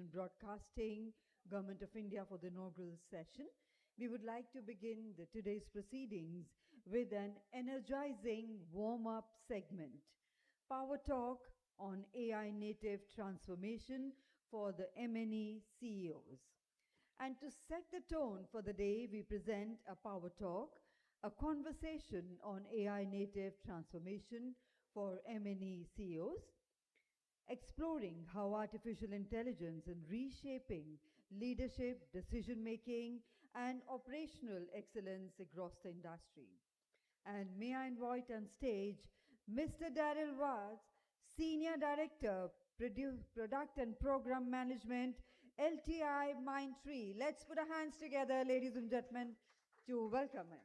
and Broadcasting, Government of India for the inaugural session. We would like to begin today's proceedings with an energizing warm-up segment, Power Talk on AI native transformation for the MNE CEOs. And to set the tone for the day, we present a Power Talk, a conversation on AI native transformation for MNE CEOs, exploring how artificial intelligence is reshaping leadership, decision-making, and operational excellence across the industry. And may I invite on stage Mr. Daryl Watts, Senior Director, Product and Program Management, LTI Mindtree. Let's put our hands together, ladies and gentlemen, to welcome him.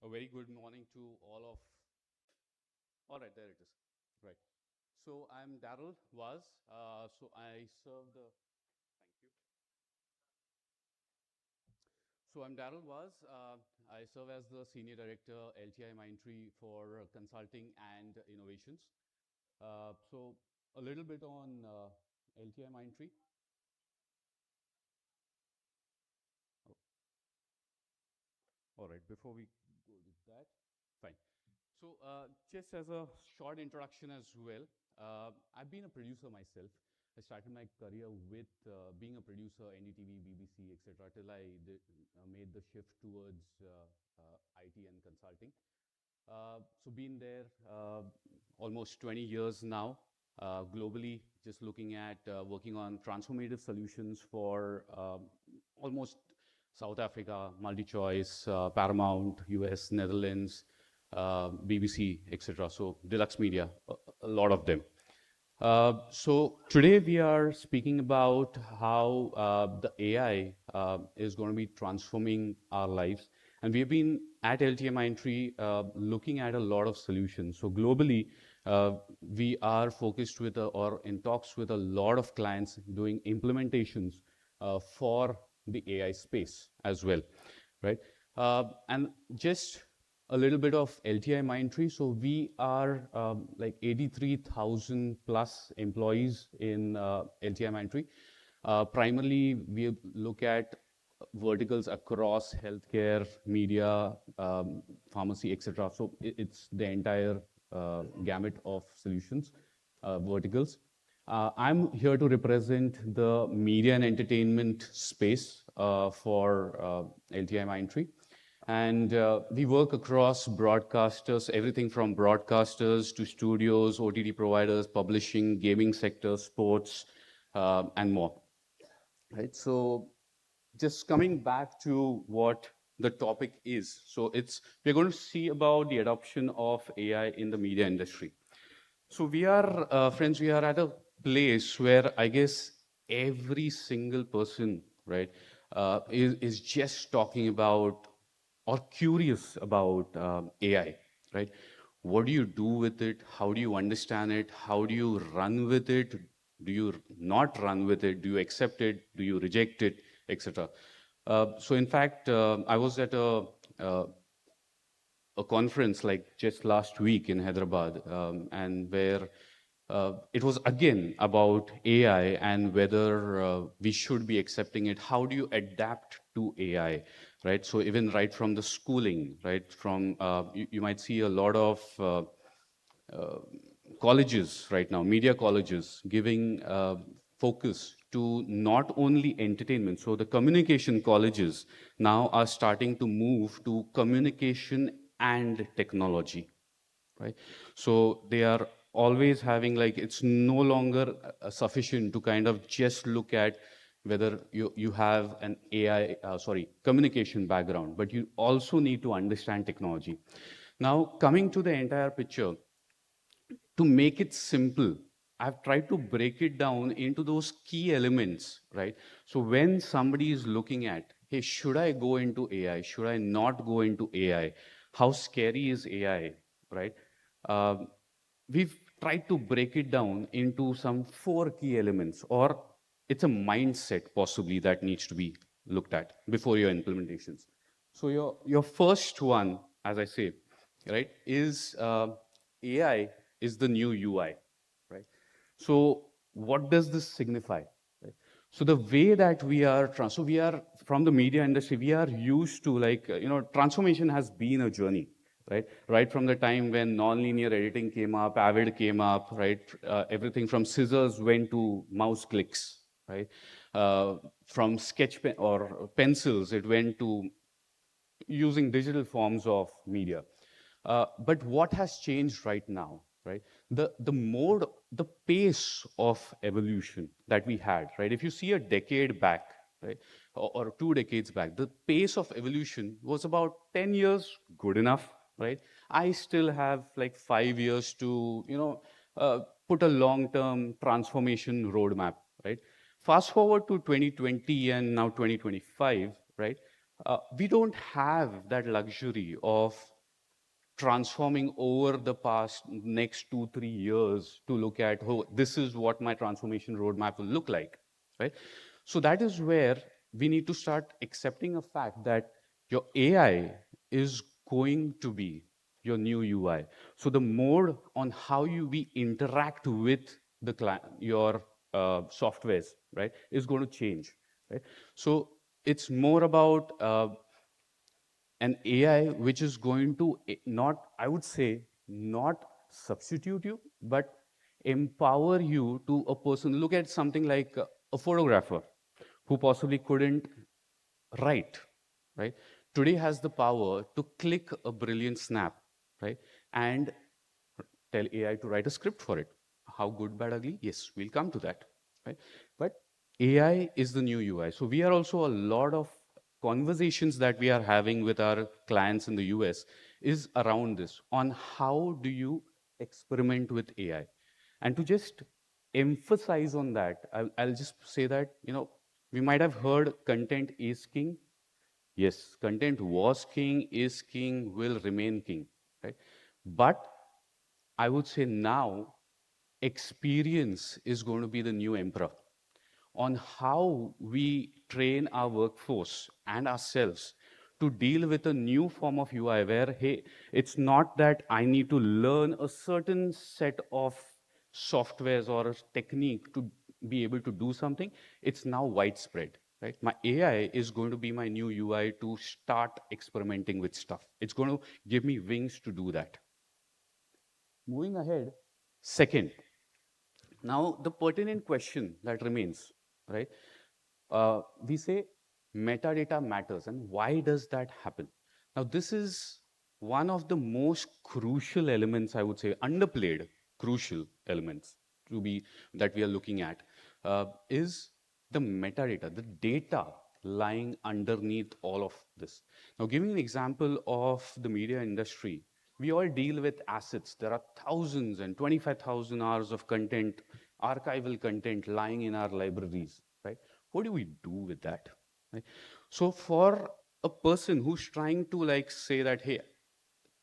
A very good morning to all right, there it is. Right. So I'm Daryl Waz. So I serve the, thank you. So I'm Daryl Waz. I serve as the Senior Director, LTI Mindtree for Consulting and Innovations. So a little bit on LTI Mindtree. Oh, all right, before we go with that, fine. So just as a short introduction as well, I've been a producer myself. I started my career with being a producer, NDTV, BBC, etc., till I made the shift towards IT and consulting. So been there almost 20 years now, globally, just looking at working on transformative solutions for almost South Africa, MultiChoice, Paramount, US, Netherlands, BBC, etc. So Deluxe Media, a lot of them. So today we are speaking about how the AI is going to be transforming our lives. And we've been at LTI Mindtree looking at a lot of solutions. So globally, we are focused with or in talks with a lot of clients doing implementations for the AI space as well, right? And just a little bit of LTI Mindtree. So we are like 83,000 plus employees in LTI Mindtree. Primarily, we look at verticals across healthcare, media, pharmacy, etc. So it's the entire gamut of solutions, verticals. I'm here to represent the media and entertainment space for LTI Mindtree. And we work across broadcasters, everything from broadcasters to studios, OTT providers, publishing, gaming sector, sports, and more. Right. So just coming back to what the topic is. So we're going to see about the adoption of AI in the media industry. So we are, friends, we are at a place where I guess every single person, right, is just talking about or curious about AI, right? What do you do with it? How do you understand it? How do you run with it? Do you not run with it? Do you accept it? Do you reject it, etc.? So in fact, I was at a conference like just last week in Hyderabad, and where it was again about AI and whether we should be accepting it. How do you adapt to AI, right? So even right from the schooling, right? From you might see a lot of colleges right now, media colleges, giving focus to not only entertainment. So the communication colleges now are starting to move to communication and technology, right? So they are always having like, it's no longer sufficient to kind of just look at whether you have an AI, communication background, but you also need to understand technology. Now, coming to the entire picture, to make it simple, I've tried to break it down into those key elements, right? So when somebody is looking at hey, should I go into AI? Should I not go into AI? How scary is AI, right? Um, we've tried to break it down into some four key elements, or it's a mindset possibly that needs to be looked at before your implementations. So your first one, as I say, right, is AI is the new UI, right? So what does this signify? Right? So the way that so we are from the media industry, we are used to like, transformation has been a journey, right? Right from the time when nonlinear editing came up, Avid came up, right? Everything from scissors went to mouse clicks, right? From sketch pen or pencils, it went to using digital forms of media. But what has changed right now, right? The mode, the pace of evolution that we had, right? If you see a decade back, right, or 2 decades back, the pace of evolution was about 10 years, good enough, right? I still have like 5 years to, put a long-term transformation roadmap, right? Fast forward to 2020 and now 2025, right? We don't have that luxury of transforming over the past next 2 3 years to look at, oh, this is what my transformation roadmap will look like, right? So that is where we need to start accepting a fact that your AI is going to be your new UI. So the mode on how we interact with the client, your softwares, right, is going to change, right? So it's more about an AI which is going to not, I would say, not substitute you, but empower you to a person. Look at something like a photographer who possibly couldn't write, right? Today has the power to click a brilliant snap, right? And tell AI to write a script for it. How good, bad, ugly? Yes, we'll come to that, right? But AI is the new UI. So we are also a lot of conversations that we are having with our clients in the US is around this on how do you experiment with AI. And to just emphasize on that, I'll just say that, we might have heard content is king. Yes, content was king, is king, will remain king, right? But I would say now experience is going to be the new emperor on how we train our workforce and ourselves to deal with a new form of UI where, hey, it's not that I need to learn a certain set of softwares or a technique to be able to do something. It's now widespread, right? My AI is going to be my new UI to start experimenting with stuff. It's going to give me wings to do that. Moving ahead, second, now the pertinent question that remains, right? We say metadata matters, and why does that happen? Now, this is one of the most crucial elements, I would say, underplayed crucial elements to be that we are looking at is the metadata, the data lying underneath all of this. Now, giving an example of the media industry, we all deal with assets. There are thousands and 25,000 hours of content, archival content lying in our libraries, right? What do we do with that? Right? So for a person who's trying to like say that, hey,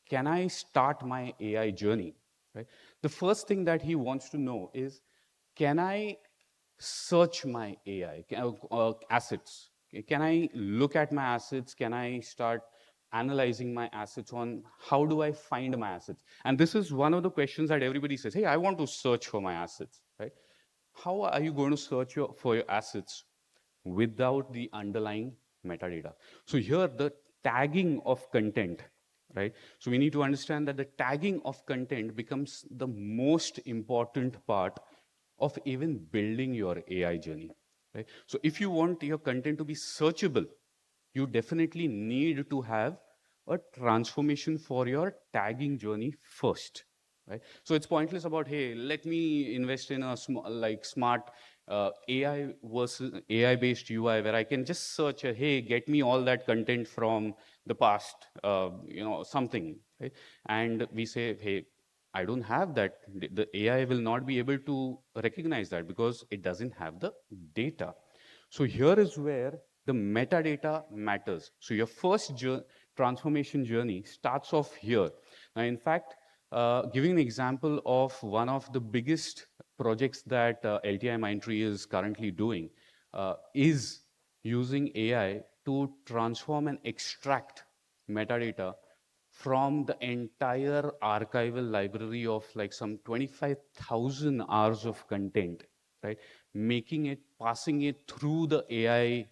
can I start my AI journey? Right? The first thing that he wants to know is, can I search my AI assets? Can I look at my assets? Can I start analyzing my assets on how do I find my assets? And this is one of the questions that everybody says, hey, I want to search for my assets, right? How are you going to search for your assets without the underlying metadata? So here the tagging of content, right? So we need to understand that the tagging of content becomes the most important part of even building your AI journey, right? So if you want your content to be searchable, you definitely need to have a transformation for your tagging journey first, right? So it's pointless about, hey, let me invest in a smart AI versus AI based UI where I can just search, hey, get me all that content from the past, something, right? And we say, hey, I don't have that. The AI will not be able to recognize that because it doesn't have the data. So here is where the metadata matters. So your first transformation journey starts off here. Now, in fact, giving an example of one of the biggest projects that LTI Mindtree is currently doing is using AI to transform and extract metadata from the entire archival library of like some 25,000 hours of content, right? Making it, passing it through the AI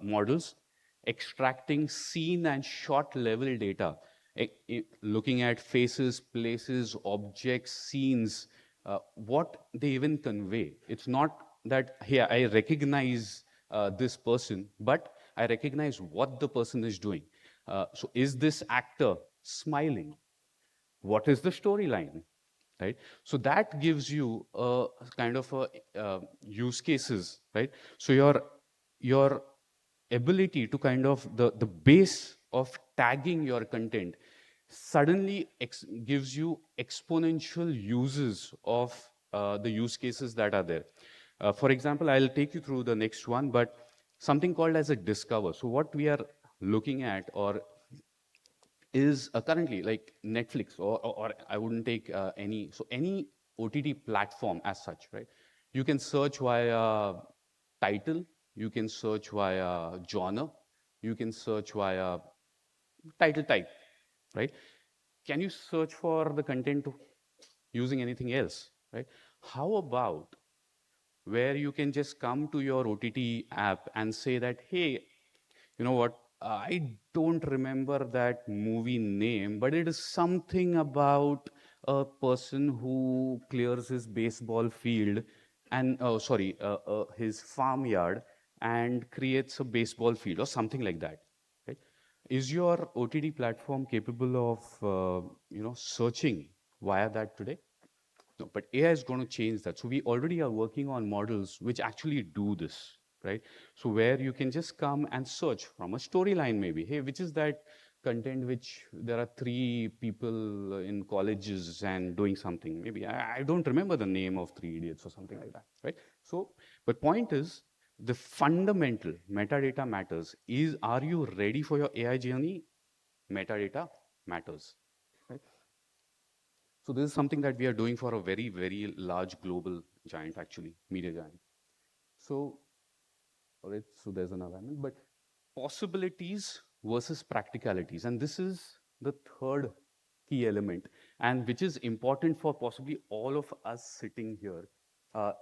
models, extracting scene and shot level data, looking at faces, places, objects, scenes, what they even convey. It's not that, hey, I recognize this person, but I recognize what the person is doing. So is this actor smiling? What is the storyline? Right? So that gives you a kind of a use cases, right? So your ability to kind of the base of tagging your content suddenly gives you exponential uses of the use cases that are there. For example, I'll take you through the next one, but something called as a discover. So what we are looking at or is currently like Netflix, or I wouldn't take any OTT platform as such, right? You can search via title, you can search via genre, you can search via title type, right? Can you search for the content using anything else, right? How about where you can just come to your OTT app and say that, hey, you know what, I don't remember that movie name, but it is something about a person who clears his baseball field and, his farmyard and creates a baseball field or something like that. Right? Is your OTT platform capable of, searching via that today? No, but AI is going to change that. So we already are working on models which actually do this, right? So where you can just come and search from a storyline maybe. Hey, which is that content which there are three people in colleges and doing something. Maybe I don't remember the name of Three Idiots or something like that, right? So, but point is, the fundamental metadata matters. Are you ready for your AI journey? Metadata matters. So this is something that we are doing for a very, very large global giant, actually, media giant. So, all right, so there's an alignment, but possibilities versus practicalities. And this is the third key element, and which is important for possibly all of us sitting here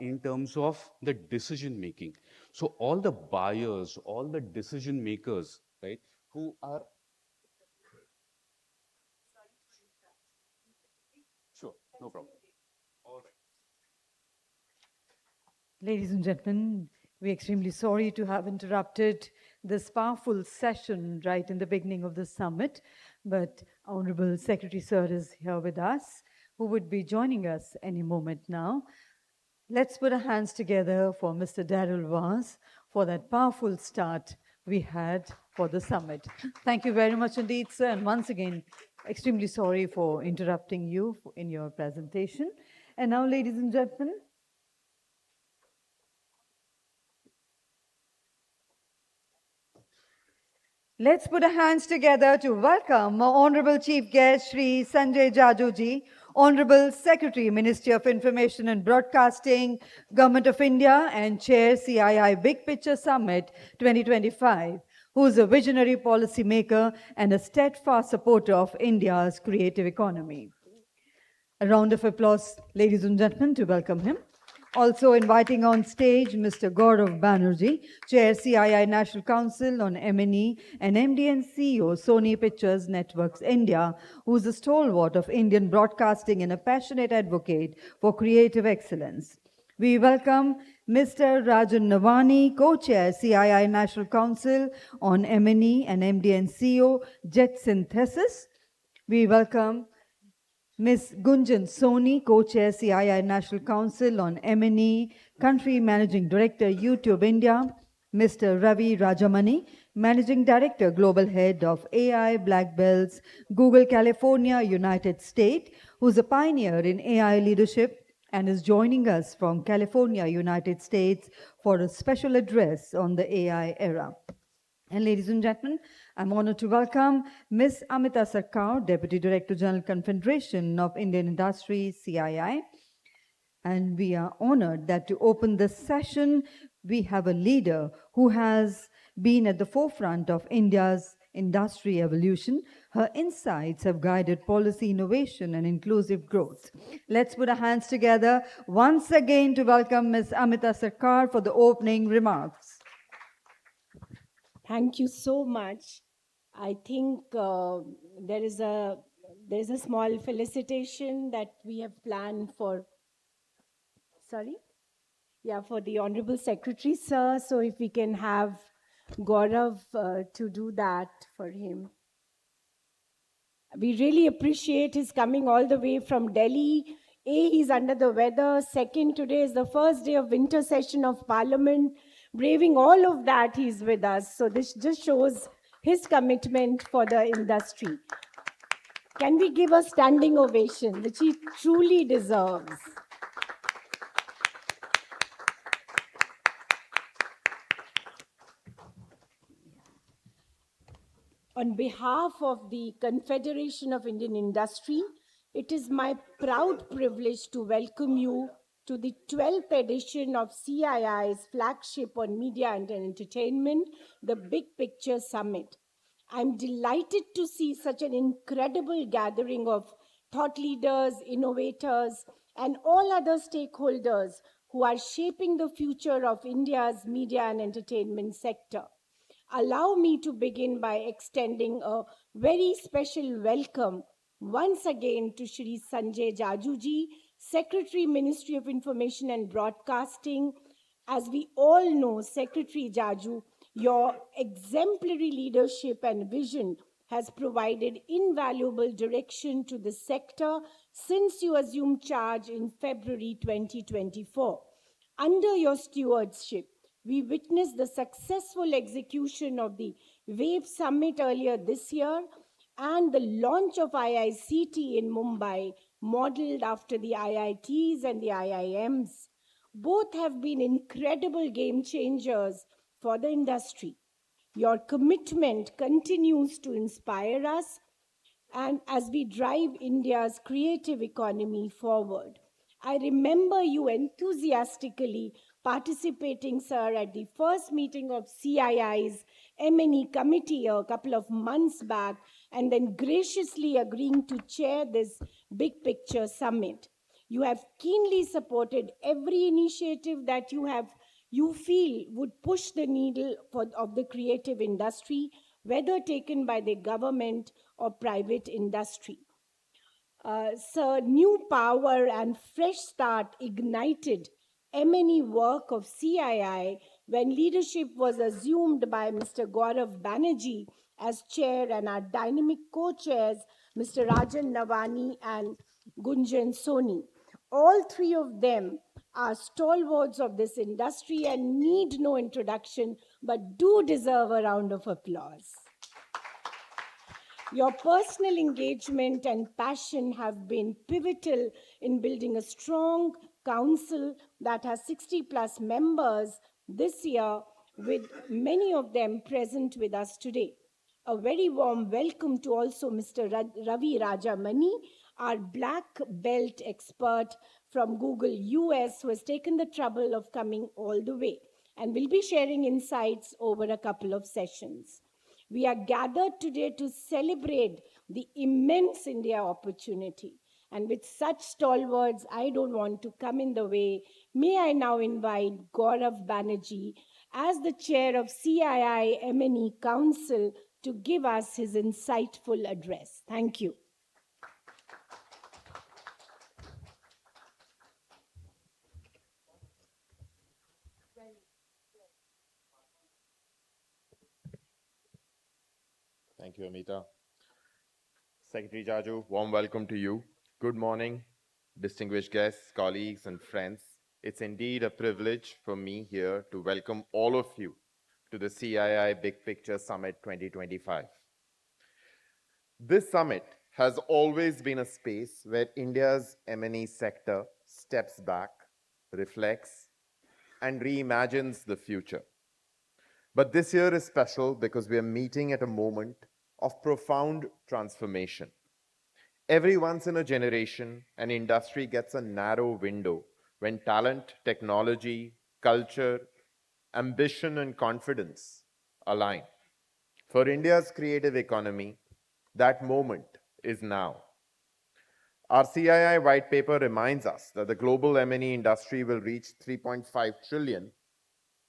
in terms of the decision making. So all the buyers, all the decision makers, right, who are... Sure, no problem. All right. Ladies and gentlemen, we're extremely sorry to have interrupted this powerful session right in the beginning of the summit, but Honorable Secretary Sir is here with us, who would be joining us any moment now. Let's put our hands together for Mr. Daryl Vaz for that powerful start we had for the summit. Thank you very much indeed, sir, and once again, extremely sorry for interrupting you in your presentation. And now, ladies and gentlemen, let's put our hands together to welcome our Honorable Chief Guest, Shri Sanjay Jajoji, Honorable Secretary, Ministry of Information and Broadcasting, Government of India, and Chair CII Big Picture Summit 2025, who is a visionary policymaker and a steadfast supporter of India's creative economy. A round of applause, ladies and gentlemen, to welcome him. Also inviting on stage Mr. Gaurav Banerjee, Chair CII National Council on M&E and MD and CEO Sony Pictures Networks India, who is a stalwart of Indian broadcasting and a passionate advocate for creative excellence. We welcome Mr. Rajan Navani, Co-Chair CII National Council on M&E and MD and CEO Jet Synthesis. We welcome Ms. Gunjan Soni, Co-Chair CII National Council on M&E, Country Managing Director, YouTube India, Mr. Ravi Rajamani, Managing Director, Global Head of AI Black Belts, Google California, United States, who's a pioneer in AI leadership, and is joining us from California, United States, for a special address on the AI era. And ladies and gentlemen, I'm honored to welcome Ms. Amita Sarkar, Deputy Director General Confederation of Indian Industry, CII. And we are honored that to open this session, we have a leader who has been at the forefront of India's industry evolution. Her insights have guided policy innovation and inclusive growth. Let's put our hands together once again to welcome Ms. Amita Sarkar for the opening remarks. Thank you so much. I think there is a small felicitation that we have planned for. Sorry, yeah, for the Honorable Secretary, sir. So if we can have Gaurav to do that for him. We really appreciate his coming all the way from Delhi. He's under the weather. Second, today is the first day of winter session of Parliament. Braving all of that, he's with us. So this just shows his commitment for the industry. Can we give a standing ovation, which he truly deserves? On behalf of the Confederation of Indian Industry, it is my proud privilege to welcome you to the 12th edition of CII's flagship on media and entertainment, the Big Picture Summit. I'm delighted to see such an incredible gathering of thought leaders, innovators, and all other stakeholders who are shaping the future of India's media and entertainment sector. Allow me to begin by extending a very special welcome once again to Shri Sanjay Jajuji, Secretary, Ministry of Information and Broadcasting. As we all know, Secretary Jaju, your exemplary leadership and vision has provided invaluable direction to the sector since you assumed charge in February 2024. Under your stewardship, we witnessed the successful execution of the WAVE Summit earlier this year and the launch of IICT in Mumbai, modeled after the IITs and the IIMs. Both have been incredible game changers for the industry. Your commitment continues to inspire us and as we drive India's creative economy forward. I remember you enthusiastically participating, sir, at the first meeting of CII's M&E committee a couple of months back, and then graciously agreeing to chair this Big Picture Summit. You have keenly supported every initiative that you feel would push the needle of the creative industry, whether taken by the government or private industry. Sir, new power and fresh start ignited M&E work of CII when leadership was assumed by Mr. Gaurav Banerjee as chair and our dynamic co-chairs, Mr. Rajan Navani and Gunjan Soni. All three of them are stalwarts of this industry and need no introduction, but do deserve a round of applause. Your personal engagement and passion have been pivotal in building a strong council that has 60 plus members this year, with many of them present with us today. A very warm welcome to also Mr. Ravi Rajamani, our black belt expert from Google US, who has taken the trouble of coming all the way and will be sharing insights over a couple of sessions. We are gathered today to celebrate the immense India opportunity. And with such stalwarts, I don't want to come in the way. May I now invite Gaurav Banerjee as the chair of CII M&E Council to give us his insightful address. Thank you. Thank you, Amita. Secretary Jaju, warm welcome to you. Good morning, distinguished guests, colleagues, and friends. It's indeed a privilege for me here to welcome all of you to the CII Big Picture Summit 2025. This summit has always been a space where India's M&E sector steps back, reflects, and reimagines the future. But this year is special because we are meeting at a moment of profound transformation. Every once in a generation, an industry gets a narrow window when talent, technology, culture, ambition, and confidence align. For India's creative economy, that moment is now. Our CII white paper reminds us that the global M&E industry will reach 3.5 trillion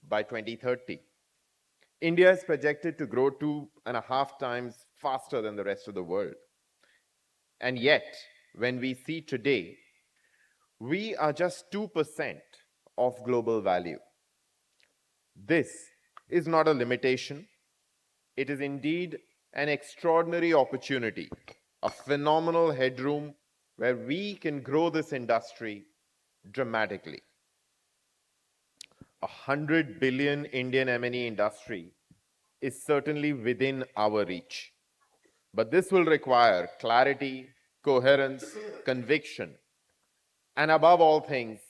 by 2030. India is projected to grow 2.5 times faster than the rest of the world. And yet, when we see today, we are just 2% of global value. This is not a limitation. It is indeed an extraordinary opportunity, a phenomenal headroom where we can grow this industry dramatically. 100 billion Indian M&E industry is certainly within our reach. But this will require clarity, coherence, conviction, and above all things,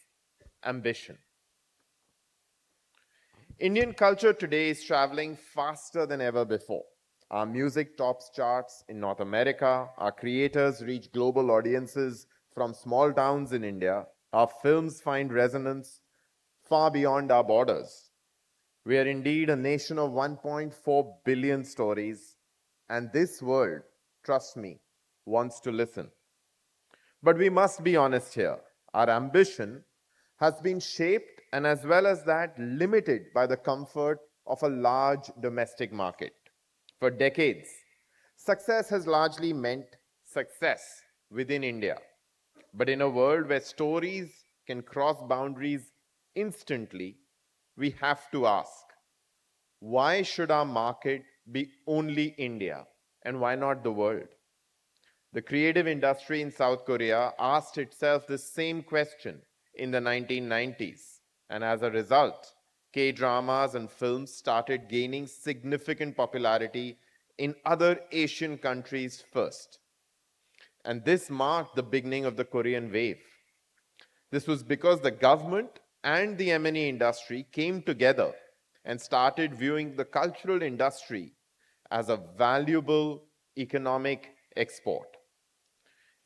ambition. Indian culture today is traveling faster than ever before. Our music tops charts in North America. Our creators reach global audiences from small towns in India. Our films find resonance far beyond our borders. We are indeed a nation of 1.4 billion stories, and this world, trust me, wants to listen. But we must be honest here. Our ambition has been shaped and as well as that limited by the comfort of a large domestic market. For decades, success has largely meant success within India. But in a world where stories can cross boundaries instantly, we have to ask, why should our market be only India and why not the world? The creative industry in South Korea asked itself the same question in the 1990s, and as a result, K-dramas and films started gaining significant popularity in other Asian countries first. And this marked the beginning of the Korean wave. This was because the government and the M&E industry came together and started viewing the cultural industry as a valuable economic export.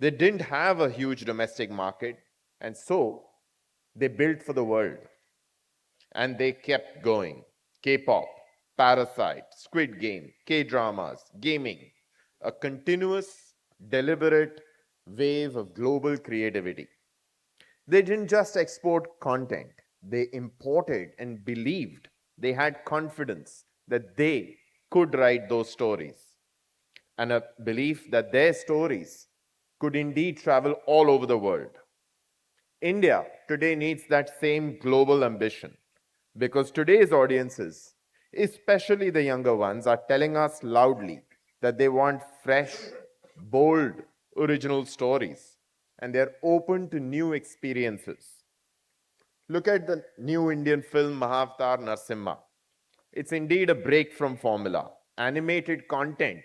They didn't have a huge domestic market, and so they built for the world. And they kept going. K-pop, Parasite, Squid Game, K-dramas, gaming, a continuous, deliberate wave of global creativity. They didn't just export content, they imported and believed, they had confidence that they could write those stories, and a belief that their stories could indeed travel all over the world. India today needs that same global ambition because today's audiences, especially the younger ones, are telling us loudly that they want fresh, bold, original stories and they're open to new experiences. Look at the new Indian film Mahavatar Narsimha. It's indeed a break from formula. Animated content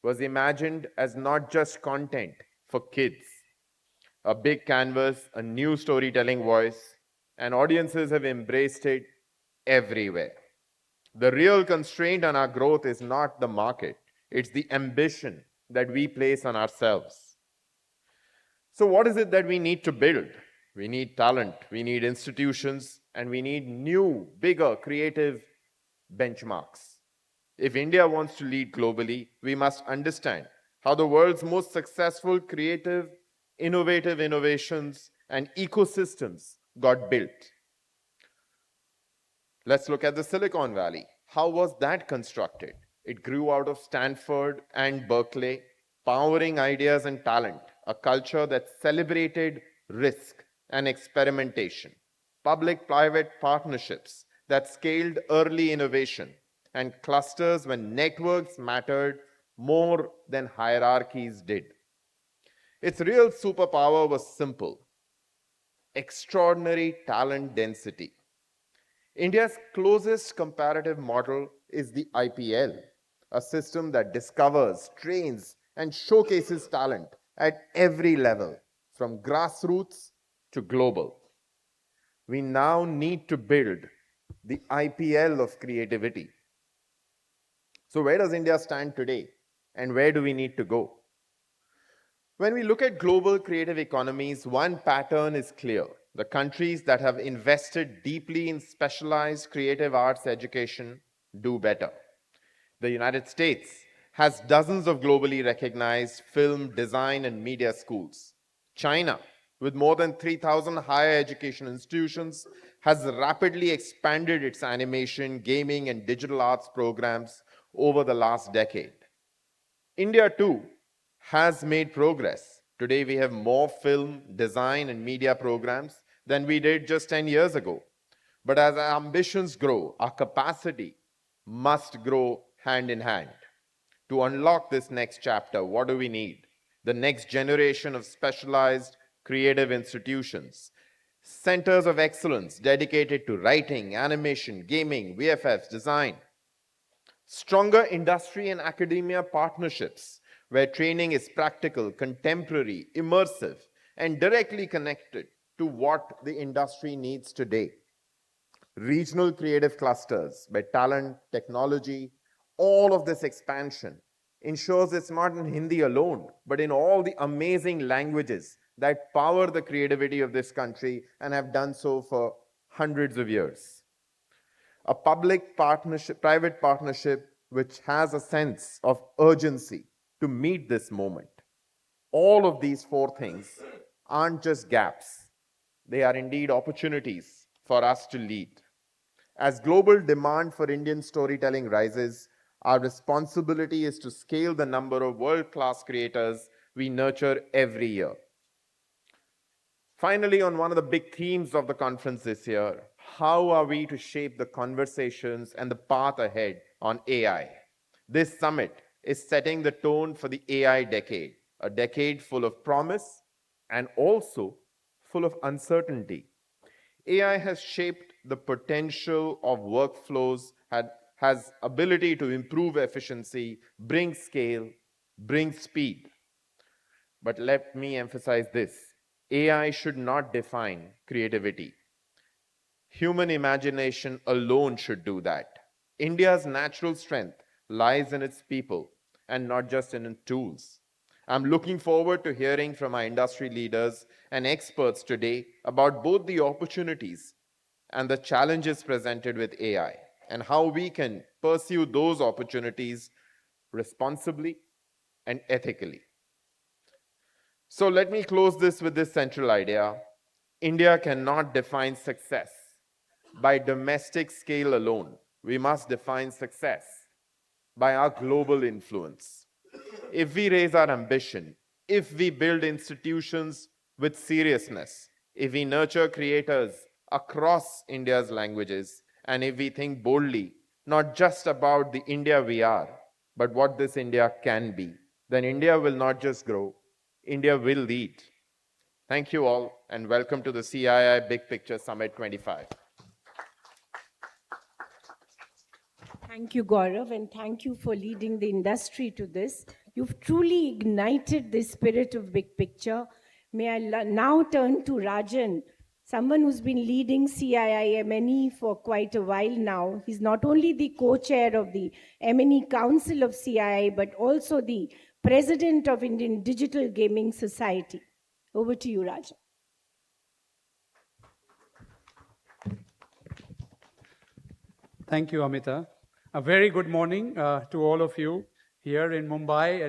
was imagined as not just content for kids. A big canvas, a new storytelling voice, and audiences have embraced it everywhere. The real constraint on our growth is not the market, it's the ambition that we place on ourselves. So what is it that we need to build? We need talent, we need institutions, and we need new, bigger, creative benchmarks. If India wants to lead globally, we must understand how the world's most successful creative, innovative innovations and ecosystems got built. Let's look at the Silicon Valley. How was that constructed? It grew out of Stanford and Berkeley, powering ideas and talent, a culture that celebrated risk and experimentation, public-private partnerships that scaled early innovation, and clusters when networks mattered more than hierarchies did. Its real superpower was simple: extraordinary talent density. India's closest comparative model is the IPL, a system that discovers, trains, and showcases talent at every level, from grassroots to global. We now need to build the IPL of creativity. So where does India stand today, and where do we need to go? When we look at global creative economies, one pattern is clear. The countries that have invested deeply in specialized creative arts education do better. The United States has dozens of globally recognized film, design, and media schools. China, with more than 3,000 higher education institutions, has rapidly expanded its animation, gaming, and digital arts programs over the last decade. India, too, has made progress. Today, we have more film, design, and media programs than we did just 10 years ago. But as our ambitions grow, our capacity must grow hand in hand. To unlock this next chapter, what do we need? The next generation of specialized creative institutions, centers of excellence dedicated to writing, animation, gaming, VFX, design. Stronger industry and academia partnerships where training is practical, contemporary, immersive, and directly connected to what the industry needs today. Regional creative clusters where talent, technology, all of this expansion ensures it's not in Hindi alone, but in all the amazing languages that power the creativity of this country and have done so for hundreds of years. A public partnership, private partnership, which has a sense of urgency to meet this moment. All of these four things aren't just gaps. They are indeed opportunities for us to lead. As global demand for Indian storytelling rises, our responsibility is to scale the number of world-class creators we nurture every year. Finally, on one of the big themes of the conference this year, how are we to shape the conversations and the path ahead on AI? This summit is setting the tone for the AI decade, a decade full of promise and also full of uncertainty. AI has shaped the potential of workflows, has ability to improve efficiency, bring scale, bring speed. But let me emphasize this. AI should not define creativity. Human imagination alone should do that. India's natural strength lies in its people and not just in its tools. I'm looking forward to hearing from our industry leaders and experts today about both the opportunities and the challenges presented with AI and how we can pursue those opportunities responsibly and ethically. So let me close this with this central idea. India cannot define success by domestic scale alone. We must define success by our global influence. If we raise our ambition, if we build institutions with seriousness, if we nurture creators across India's languages, and if we think boldly, not just about the India we are, but what this India can be, then India will not just grow, India will lead. Thank you all, and welcome to the CII Big Picture Summit 25. Thank you, Gaurav, and thank you for leading the industry to this. You've truly ignited the spirit of big picture. May I now turn to Rajan, someone who's been leading CII M&E for quite a while now. He's not only the co-chair of the M&E Council of CII, but also the president of Indian Digital Gaming Society. Over to you, Rajan. Thank you, Amita. A very good morning to all of you here in Mumbai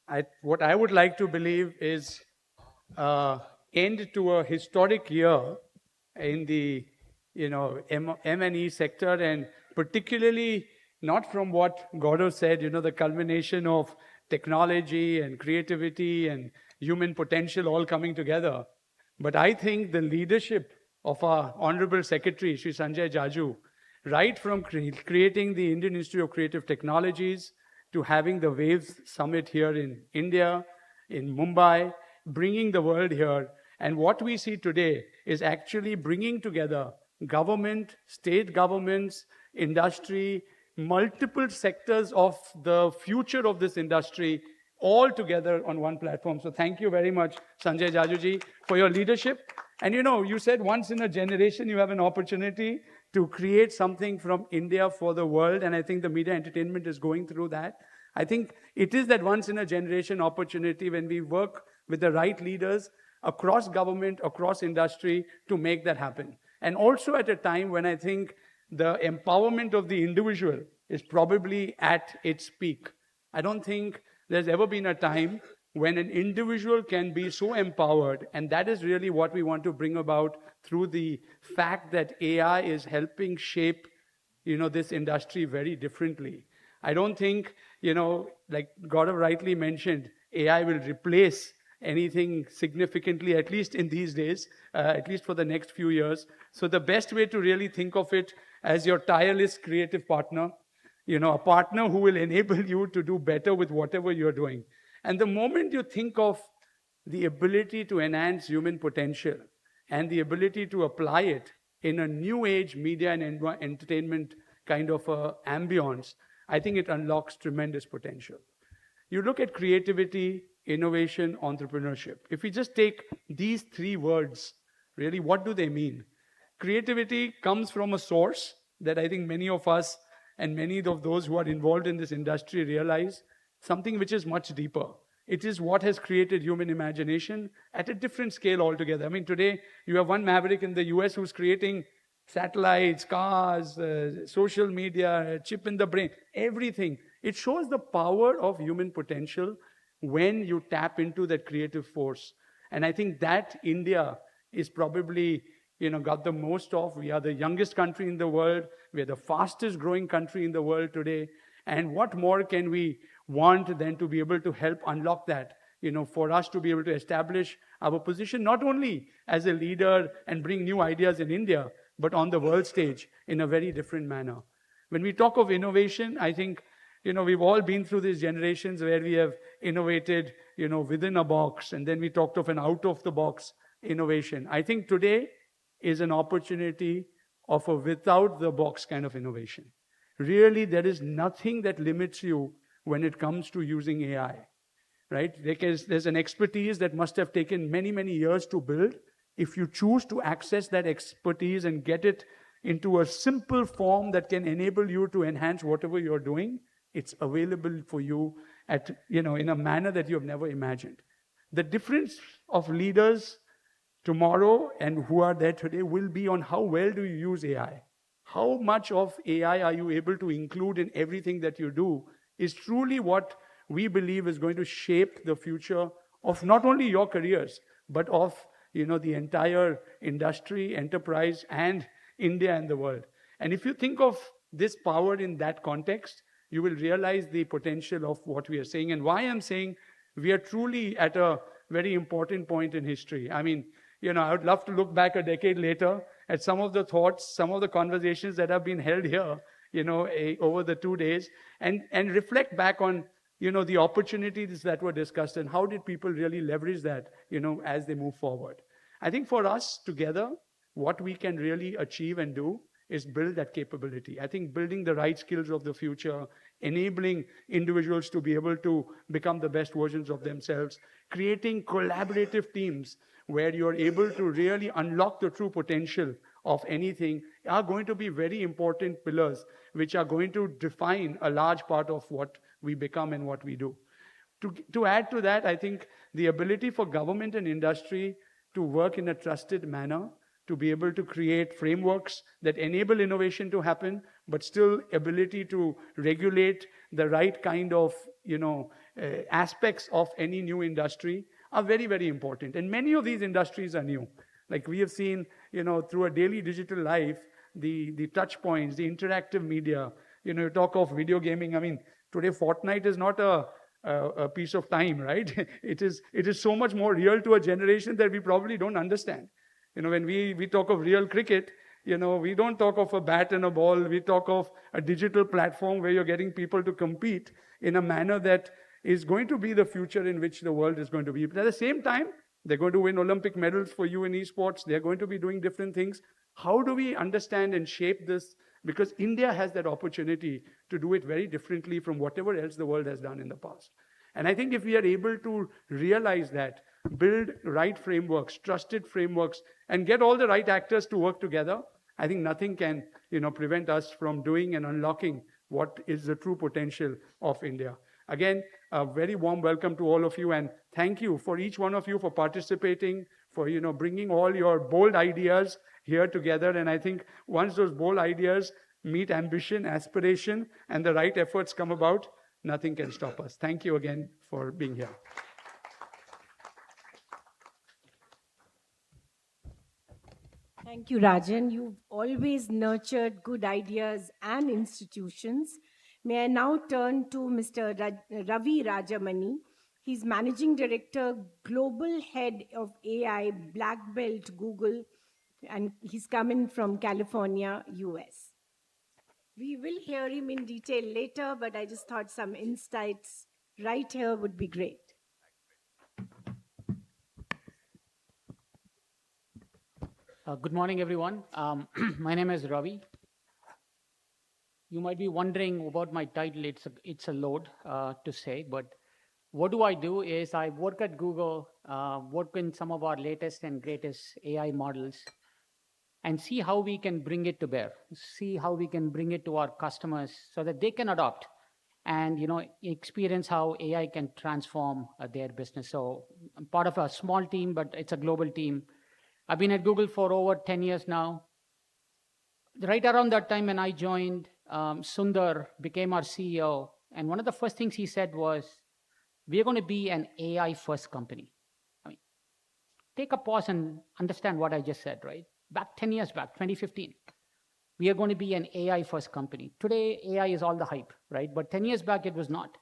at what I would like to believe is end to a historic year in the M&E sector, and particularly not from what Gaurav said, the culmination of technology and creativity and human potential all coming together. But I think the leadership of our Honorable Secretary, Shri Sanjay Jaju, right from creating the Indian Institute of Creative Technologies to having the Waves Summit here in India, in Mumbai, bringing the world here. And what we see today is actually bringing together government, state governments, industry, multiple sectors of the future of this industry all together on one platform. So thank you very much, Sanjay Jajuji, for your leadership. And you said once in a generation you have an opportunity to create something from India for the world, and I think the media entertainment is going through that. I think it is that once in a generation opportunity when we work with the right leaders across government, across industry to make that happen. And also at a time when I think the empowerment of the individual is probably at its peak. I don't think there's ever been a time when an individual can be so empowered, and that is really what we want to bring about through the fact that AI is helping shape, this industry very differently. I don't think, like Gaurav rightly mentioned, AI will replace anything significantly, at least in these days, at least for the next few years. So the best way to really think of it as your tireless creative partner, a partner who will enable you to do better with whatever you're doing. And the moment you think of the ability to enhance human potential and the ability to apply it in a new age media and entertainment kind of ambience, I think it unlocks tremendous potential. You look at creativity, innovation, entrepreneurship. If we just take these three words, really, what do they mean? Creativity comes from a source that I think many of us and many of those who are involved in this industry realize, something which is much deeper. It is what has created human imagination at a different scale altogether. I mean, today you have one maverick in the US who's creating satellites, cars, social media, chip in the brain, everything. It shows the power of human potential when you tap into that creative force. And I think that India is probably, got the most of. We are the youngest country in the world. We are the fastest growing country in the world today. And what more can we want than to be able to help unlock that, for us to be able to establish our position, not only as a leader and bring new ideas in India, but on the world stage in a very different manner. When we talk of innovation, I think, we've all been through these generations where we have innovated, within a box, and then we talked of an out-of-the-box innovation. I think today is an opportunity of a without-the-box kind of innovation. Really, there is nothing that limits you when it comes to using AI, right? There's an expertise that must have taken many, many years to build. If you choose to access that expertise and get it into a simple form that can enable you to enhance whatever you're doing, it's available for you at, in a manner that you have never imagined. The difference of leaders tomorrow and who are there today will be on how well do you use AI. How much of AI are you able to include in everything that you do is truly what we believe is going to shape the future of not only your careers, but of the entire industry, enterprise, and India and the world. And if you think of this power in that context, you will realize the potential of what we are saying and why I'm saying we are truly at a very important point in history. I mean, I would love to look back a decade later at some of the thoughts, some of the conversations that have been held here, over the 2 days and reflect back on, the opportunities that were discussed and how did people really leverage that, as they move forward. I think for us together, what we can really achieve and do is build that capability. I think building the right skills of the future, enabling individuals to be able to become the best versions of themselves, creating collaborative teams where you're able to really unlock the true potential of anything are going to be very important pillars which are going to define a large part of what we become and what we do. To add to that, I think the ability for government and industry to work in a trusted manner, to be able to create frameworks that enable innovation to happen, but still ability to regulate the right kind of, aspects of any new industry are very, very important. And many of these industries are new. Like we have seen, through a daily digital life, the touch points, the interactive media, you talk of video gaming. I mean, today Fortnite is not a piece of time, right? It is so much more real to a generation that we probably don't understand. When we talk of real cricket, we don't talk of a bat and a ball. We talk of a digital platform where you're getting people to compete in a manner that is going to be the future in which the world is going to be. But at the same time, they're going to win Olympic medals for you in esports. They're going to be doing different things. How do we understand and shape this? Because India has that opportunity to do it very differently from whatever else the world has done in the past. And I think if we are able to realize that, build right frameworks, trusted frameworks, and get all the right actors to work together, I think nothing can, prevent us from doing and unlocking what is the true potential of India. Again, a very warm welcome to all of you, and thank you for each one of you for participating, for bringing all your bold ideas here together. And I think once those bold ideas meet ambition, aspiration, and the right efforts come about, nothing can stop us. Thank you again for being here. Thank you, Rajan. You've always nurtured good ideas and institutions. May I now turn to Mr. Ravi Rajamani. He's Managing Director, Global Head of AI, Black Belt, Google, and he's coming from California, US. We will hear him in detail later, but I just thought some insights right here would be great. Good morning, everyone. My name is Ravi. You might be wondering about my title. It's a load to say, but what do I do is I work at Google, work in some of our latest and greatest AI models, and see how we can bring it to bear, see how we can bring it to our customers so that they can adopt and experience how AI can transform their business. So I'm part of a small team, but it's a global team. I've been at Google for over 10 years now. Right around that time when I joined, Sundar became our CEO. And one of the first things he said was, we're going to be an AI-first company. I mean, take a pause and understand what I just said, right? Back 10 years back, 2015, we are going to be an AI-first company. Today, AI is all the hype, right? But 10 years back, it was not.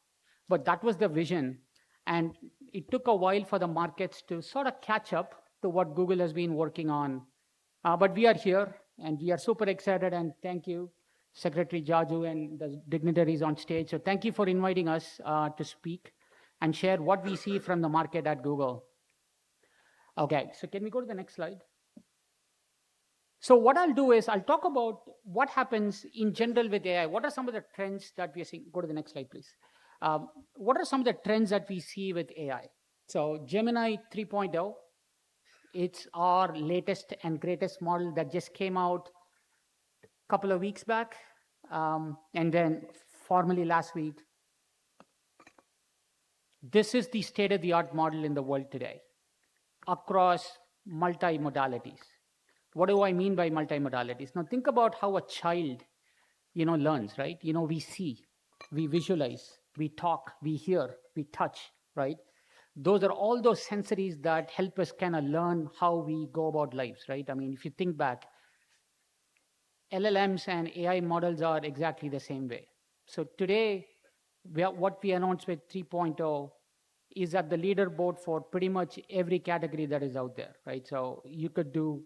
But that was the vision. And it took a while for the markets to sort of catch up to what Google has been working on. But we are here, and we are super excited, and thank you, Secretary Jaju and the dignitaries on stage. So thank you for inviting us to speak and share what we see from the market at Google. Okay, so can we go to the next slide? So what I'll do is I'll talk about what happens in general with AI. What are some of the trends that we are seeing? Go to the next slide, please. What are some of the trends that we see with AI? So Gemini 3.0, it's our latest and greatest model that just came out a couple of weeks back, and then formally last week. This is the state-of-the-art model in the world today across multi-modalities. What do I mean by multi-modalities? Now think about how a child, learns, right? We see, we visualize, we talk, we hear, we touch, right? Those are all those sensories that help us kind of learn how we go about lives, right? I mean, if you think back, LLMs and AI models are exactly the same way. So today, what we announced with 3.0 is at the leaderboard for pretty much every category that is out there, right? So you could do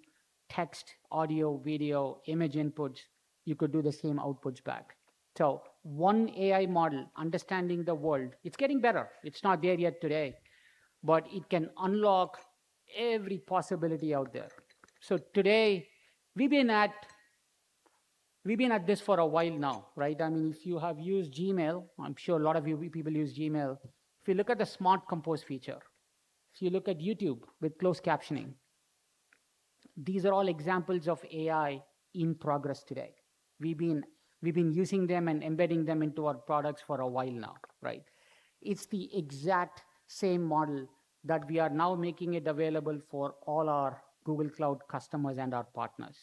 text, audio, video, image inputs. You could do the same outputs back. So one AI model, understanding the world, it's getting better. It's not there yet today, but it can unlock every possibility out there. So today, we've been at this for a while now, right? I mean, if you have used Gmail, I'm sure a lot of you people use Gmail. If you look at the Smart Compose feature, if you look at YouTube with closed captioning, these are all examples of AI in progress today. We've been using them and embedding them into our products for a while now, right? It's the exact same model that we are now making it available for all our Google Cloud customers and our partners,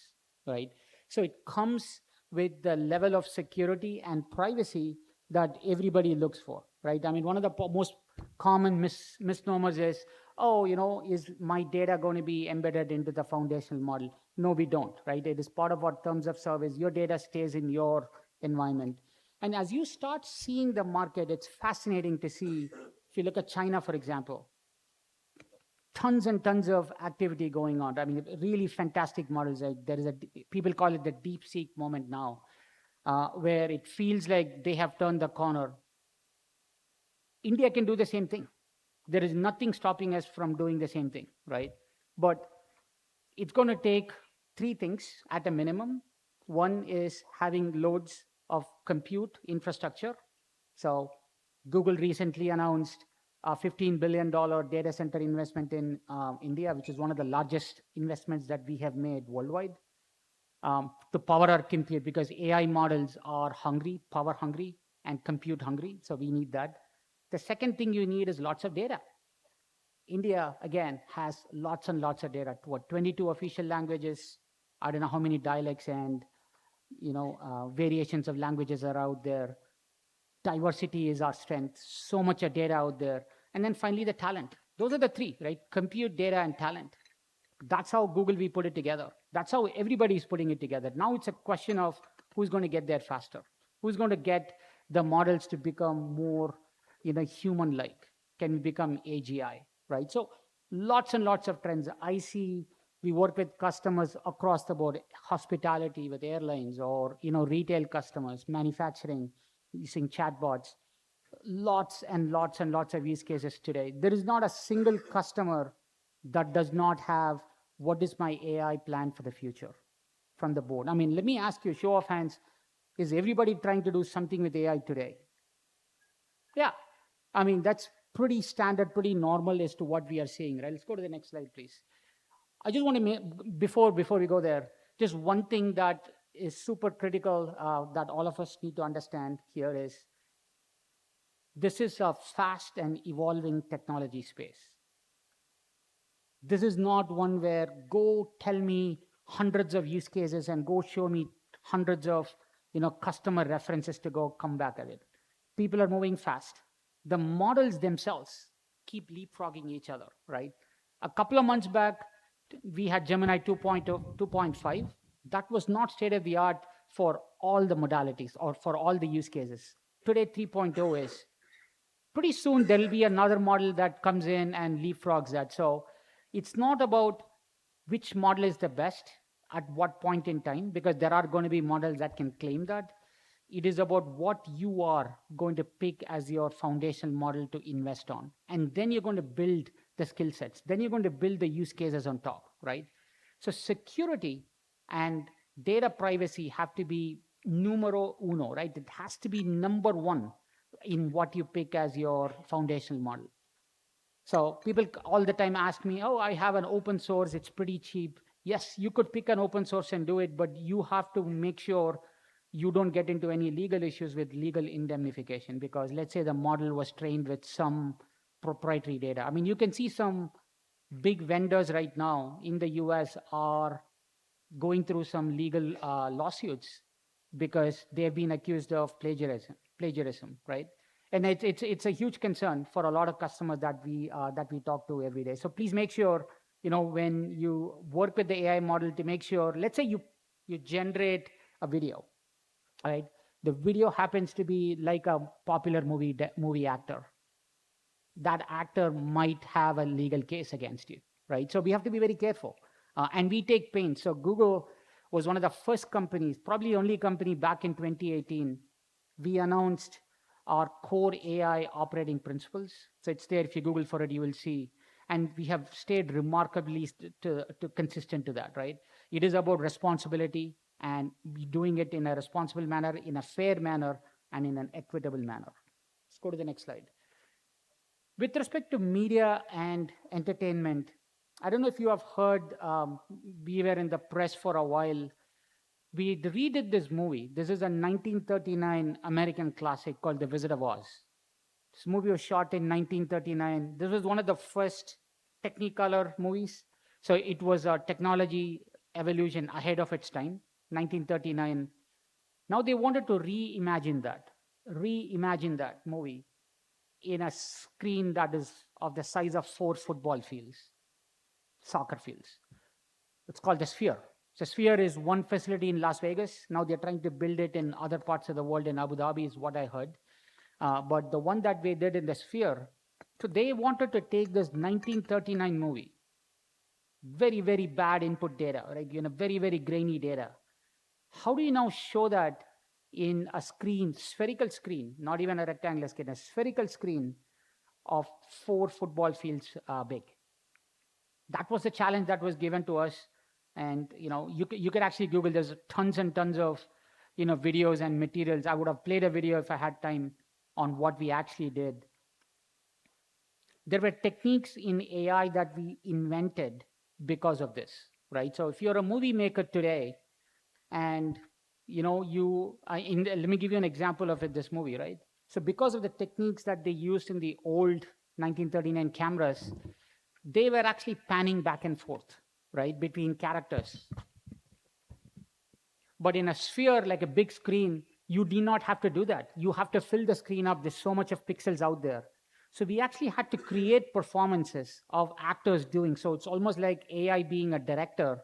right? So it comes with the level of security and privacy that everybody looks for, right? I mean, one of the most common misnomers is, oh, is my data going to be embedded into the foundational model? No, we don't, right? It is part of our terms of service. Your data stays in your environment. And as you start seeing the market, it's fascinating to see, if you look at China, for example, tons and tons of activity going on. I mean, really fantastic models. People call it the DeepSeek moment now, where it feels like they have turned the corner. India can do the same thing. There is nothing stopping us from doing the same thing, right? But it's going to take three things at a minimum. One is having loads of compute infrastructure. So Google recently announced a $15 billion data center investment in India, which is one of the largest investments that we have made worldwide, to power our compute, because AI models are hungry, power hungry, and compute hungry. So we need that. The second thing you need is lots of data. India, again, has lots and lots of data. 22 official languages. I don't know how many dialects and variations of languages are out there. Diversity is our strength. So much of data out there. And then finally, the talent. Those are the three, right? Compute, data, and talent. That's how Google, we put it together. That's how everybody's putting it together. Now it's a question of who's going to get there faster. Who's going to get the models to become more human-like? Can we become AGI, right? So lots and lots of trends. I see we work with customers across the board, hospitality with airlines, or retail customers, manufacturing, using chatbots. Lots and lots and lots of use cases today. There is not a single customer that does not have what is my AI plan for the future from the board. I mean, let me ask you, show of hands, is everybody trying to do something with AI today? Yeah, I mean, that's pretty standard, pretty normal as to what we are seeing, right? Let's go to the next slide, please. I just want to make, before we go there, just one thing that is super critical that all of us need to understand here is, this is a fast and evolving technology space. This is not one where go tell me hundreds of use cases and go show me hundreds of customer references to go come back at it. People are moving fast. The models themselves keep leapfrogging each other, right? A couple of months back, we had Gemini 2.0, 2.5. That was not state of the art for all the modalities or for all the use cases. Today, 3.0 is. Pretty soon, there will be another model that comes in and leapfrogs that. So it's not about which model is the best at what point in time, because there are going to be models that can claim that. It is about what you are going to pick as your foundational model to invest on. And then you're going to build the skill sets. Then you're going to build the use cases on top, right? So security and data privacy have to be numero uno, right? It has to be number one in what you pick as your foundational model. So people all the time ask me, oh, I have an open source, it's pretty cheap. Yes, you could pick an open source and do it, but you have to make sure you don't get into any legal issues with legal indemnification, because let's say the model was trained with some proprietary data. I mean, you can see some big vendors right now in the US are going through some legal lawsuits because they've been accused of plagiarism, right? And it's a huge concern for a lot of customers that we talk to every day. So please make sure, when you work with the AI model, to make sure, let's say you generate a video, right? The video happens to be like a popular movie actor. That actor might have a legal case against you, right? So we have to be very careful. And we take pains. So Google was one of the first companies, probably the only company back in 2018, we announced our core AI operating principles. So it's there. If you Google for it, you will see. And we have stayed remarkably consistent to that, right? It is about responsibility and doing it in a responsible manner, in a fair manner, and in an equitable manner. Let's go to the next slide. With respect to media and entertainment, I don't know if you have heard, we were in the press for a while. We redid this movie. This is a 1939 American classic called The Wizard of Oz. This movie was shot in 1939. This was one of the first Technicolor movies. So it was a technology evolution ahead of its time, 1939. Now they wanted to reimagine that movie in a screen that is of the size of 4 football fields, soccer fields. It's called the Sphere. So Sphere is one facility in Las Vegas. Now they're trying to build it in other parts of the world. In Abu Dhabi is what I heard. But the one that we did in the Sphere, so they wanted to take this 1939 movie, very, very bad input data, right? Very, very grainy data. How do you now show that in a screen, spherical screen, not even a rectangular screen, a spherical screen of 4 football fields big? That was the challenge that was given to us. And you could actually Google. There's tons and tons of videos and materials. I would have played a video if I had time on what we actually did. there were techniques in AI that we invented because of this, right? So if you're a movie maker today, and let me give you an example of it, this movie, right? So because of the techniques that they used in the old 1939 cameras, they were actually panning back and forth, right, between characters. But in a sphere like a big screen, you do not have to do that. You have to fill the screen up. There's so much of pixels out there. So we actually had to create performances of actors doing. So it's almost like AI being a director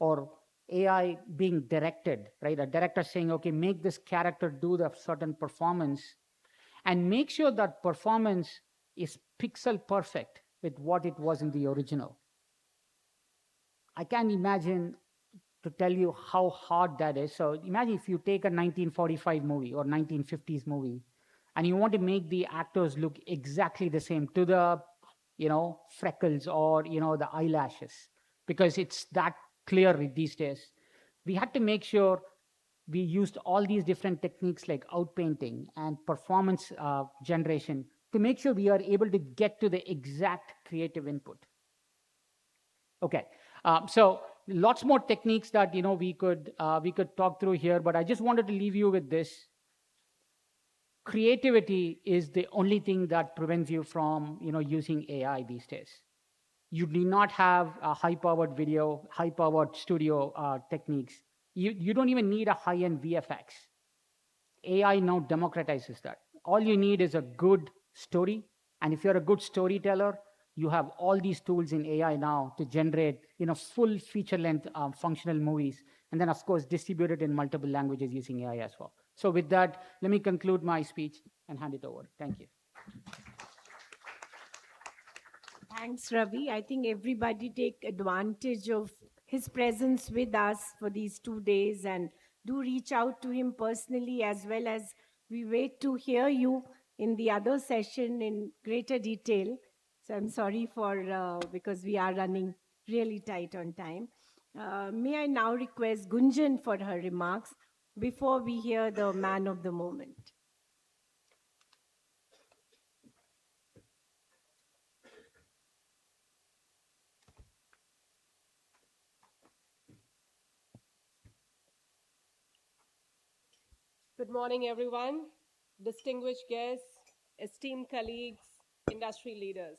or AI being directed, right? A director saying, okay, make this character do the certain performance and make sure that performance is pixel perfect with what it was in the original. I can't imagine to tell you how hard that is. So imagine if you take a 1945 movie or 1950s movie and you want to make the actors look exactly the same to the, freckles or, the eyelashes, because it's that clear these days. We had to make sure we used all these different techniques like outpainting and performance generation to make sure we are able to get to the exact creative input. Okay, so lots more techniques that we could talk through here, but I just wanted to leave you with this. Creativity is the only thing that prevents you from using AI these days. You do not have a high-powered video, high-powered studio techniques. You don't even need a high-end VFX. AI now democratizes that. All you need is a good story, and if you're a good storyteller, you have all these tools in AI now to generate, full feature-length functional movies, and then of course distribute it in multiple languages using AI as well. So with that, let me conclude my speech and hand it over. Thank you. Thanks, Ravi. I think everybody take advantage of his presence with us for these 2 days and do reach out to him personally, as well as we wait to hear you in the other session in greater detail. So I'm sorry because we are running really tight on time. May I now request Gunjan for her remarks before we hear the man of the moment. Good morning, everyone, distinguished guests, esteemed colleagues, industry leaders.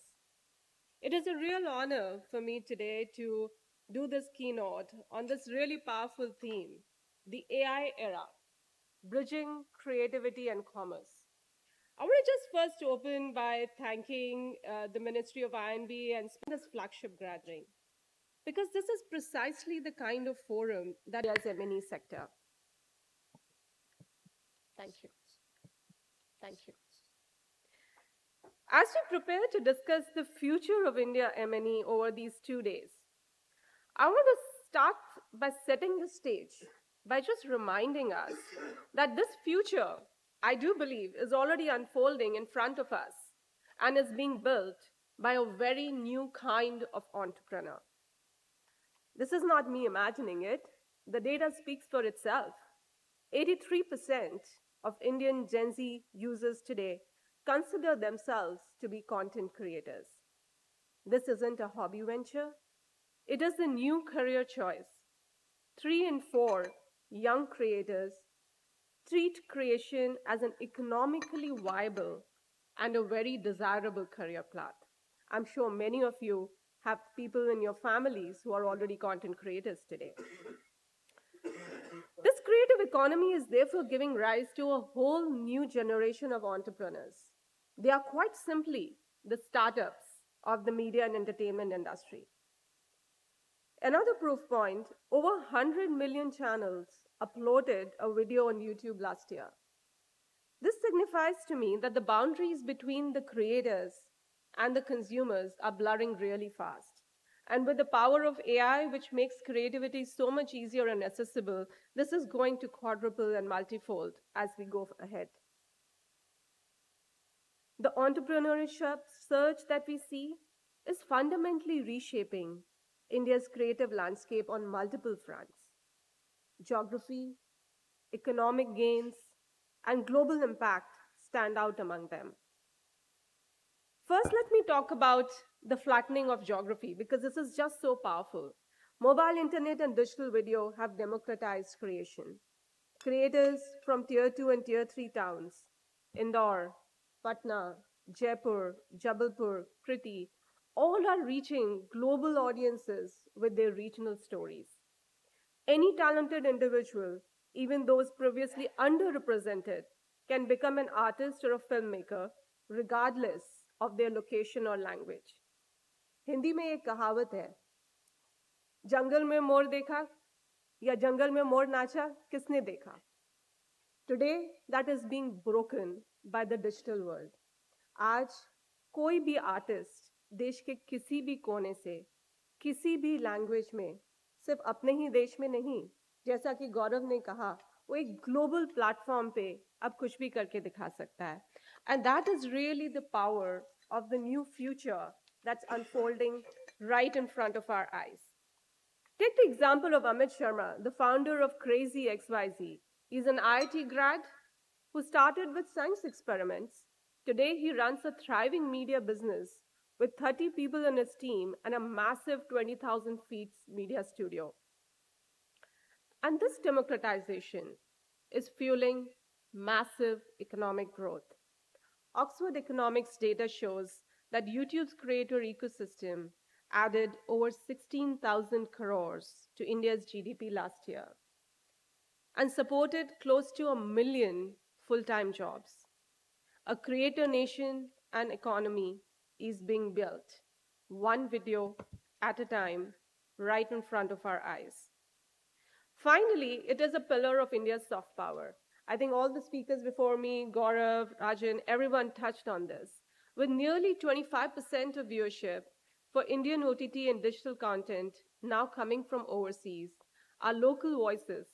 It is a real honor for me today to do this keynote on this really powerful theme, the AI era, bridging creativity and commerce. I want to just first open by thanking the Ministry of I&B and this flagship gathering, because this is precisely the kind of forum that is M&E sector. Thank you. Thank you. As we prepare to discuss the future of India M&E over these 2 days, I want to start by setting the stage, by just reminding us that this future, I do believe, is already unfolding in front of us and is being built by a very new kind of entrepreneur. This is not me imagining it. The data speaks for itself. 83% of Indian Gen Z users today consider themselves to be content creators. This isn't a hobby venture. It is a new career choice. 3 in 4 young creators treat creation as an economically viable and a very desirable career path. I'm sure many of you have people in your families who are already content creators today. This creative economy is therefore giving rise to a whole new generation of entrepreneurs. They are quite simply the startups of the media and entertainment industry. Another proof point, over 100 million channels uploaded a video on YouTube last year. This signifies to me that the boundaries between the creators and the consumers are blurring really fast. And with the power of AI, which makes creativity so much easier and accessible, this is going to quadruple and multifold as we go ahead. The entrepreneurship surge that we see is fundamentally reshaping India's creative landscape on multiple fronts. Geography, economic gains, and global impact stand out among them. First, let me talk about the flattening of geography because this is just so powerful. Mobile internet and digital video have democratized creation. Creators from tier 2 and tier 3 towns, Indore, Patna, Jaipur, Jabalpur, Kriti, all are reaching global audiences with their regional stories. Any talented individual, even those previously underrepresented, can become an artist or a filmmaker regardless of their location or language. Hindi में एक कहावत है, जंगल में मोर देखा या जंगल में मोर नाचा किसने देखा? Today that is being broken by the digital world. आज कोई भी आर्टिस्ट देश के किसी भी कोने से किसी भी लैंग्वेज में सिर्फ अपने ही देश में नहीं, जैसा कि गौरव ने कहा, वो एक ग्लोबल प्लेटफॉर्म पे अब कुछ भी करके दिखा सकता है. And that is really the power of the new future that's unfolding right in front of our eyes. Take the example of Amit Sharma, the founder of Crazy XYZ. He's an IIT grad who started with science experiments. Today, he runs a thriving media business with 30 people in his team and a massive 20,000 feet media studio. And this democratization is fueling massive economic growth. Oxford Economics data shows that YouTube's creator ecosystem added over 16,000 crores to India's GDP last year and supported close to 1 million full-time jobs. A creator nation and economy is being built, one video at a time, right in front of our eyes. Finally, it is a pillar of India's soft power. I think all the speakers before me, Gaurav, Rajan, everyone touched on this. With nearly 25% of viewership for Indian OTT and digital content now coming from overseas, our local voices,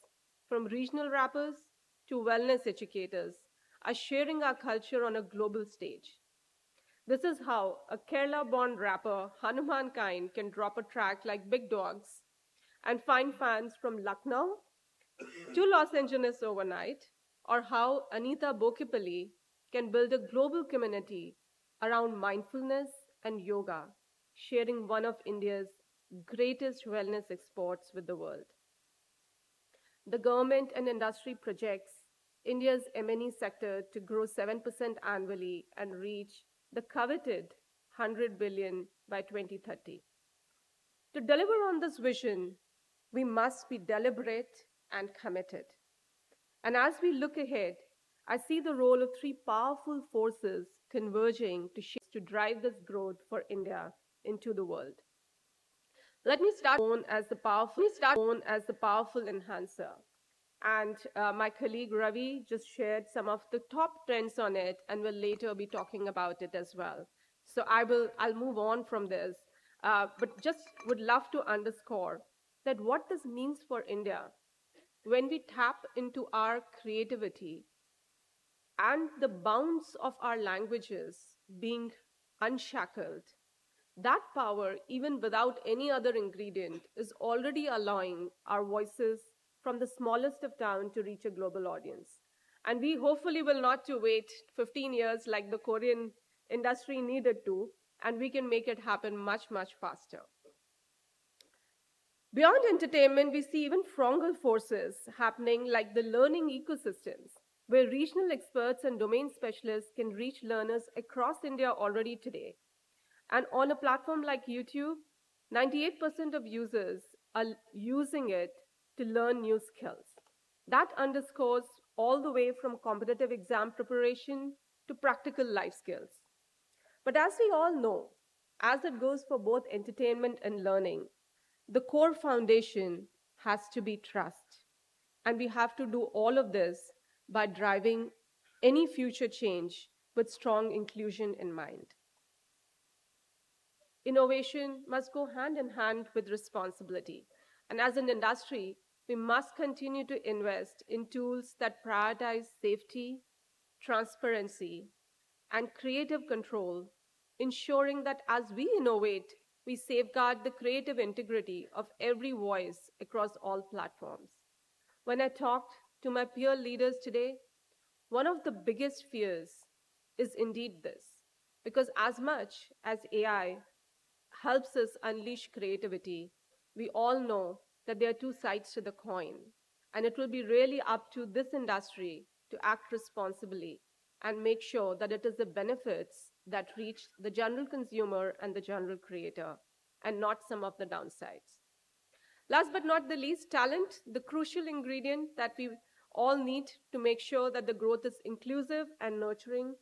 from regional rappers to wellness educators, are sharing our culture on a global stage. This is how a Kerala-born rapper, Hanuman Kind, can drop a track like Big Dogs and find fans from Lucknow to Los Angeles overnight, or how Anita Bokipalli can build a global community around mindfulness and yoga, sharing one of India's greatest wellness exports with the world. The government and industry projects India's M&E sector to grow 7% annually and reach the coveted 100 billion by 2030. To deliver on this vision, we must be deliberate and committed. And as we look ahead, I see the role of three powerful forces converging to drive this growth for India into the world. Let me start as the powerful enhancer. And my colleague Ravi just shared some of the top trends on it and will later be talking about it as well. So I'll move on from this, but just would love to underscore that what this means for India when we tap into our creativity and the bounds of our languages being unshackled. That power, even without any other ingredient, is already allowing our voices from the smallest of town to reach a global audience. And we hopefully will not to wait 15 years like the Korean industry needed to, and we can make it happen much, much faster. Beyond entertainment, we see even stronger forces happening like the learning ecosystems, where regional experts and domain specialists can reach learners across India already today. And on a platform like YouTube, 98% of users are using it to learn new skills. That underscores all the way from competitive exam preparation to practical life skills. But as we all know, as it goes for both entertainment and learning, the core foundation has to be trust. And we have to do all of this by driving any future change with strong inclusion in mind. Innovation must go hand in hand with responsibility. And as an industry, we must continue to invest in tools that prioritize safety, transparency, and creative control, ensuring that as we innovate, we safeguard the creative integrity of every voice across all platforms. When I talked to my peer leaders today, one of the biggest fears is indeed this, Because as much as AI helps us unleash creativity, we all know that there are two sides to the coin. And it will be really up to this industry to act responsibly and make sure that it is the benefits that reach the general consumer and the general creator, and not some of the downsides. Last but not the least, talent, the crucial ingredient that we all need to make sure that the growth is inclusive and nurturing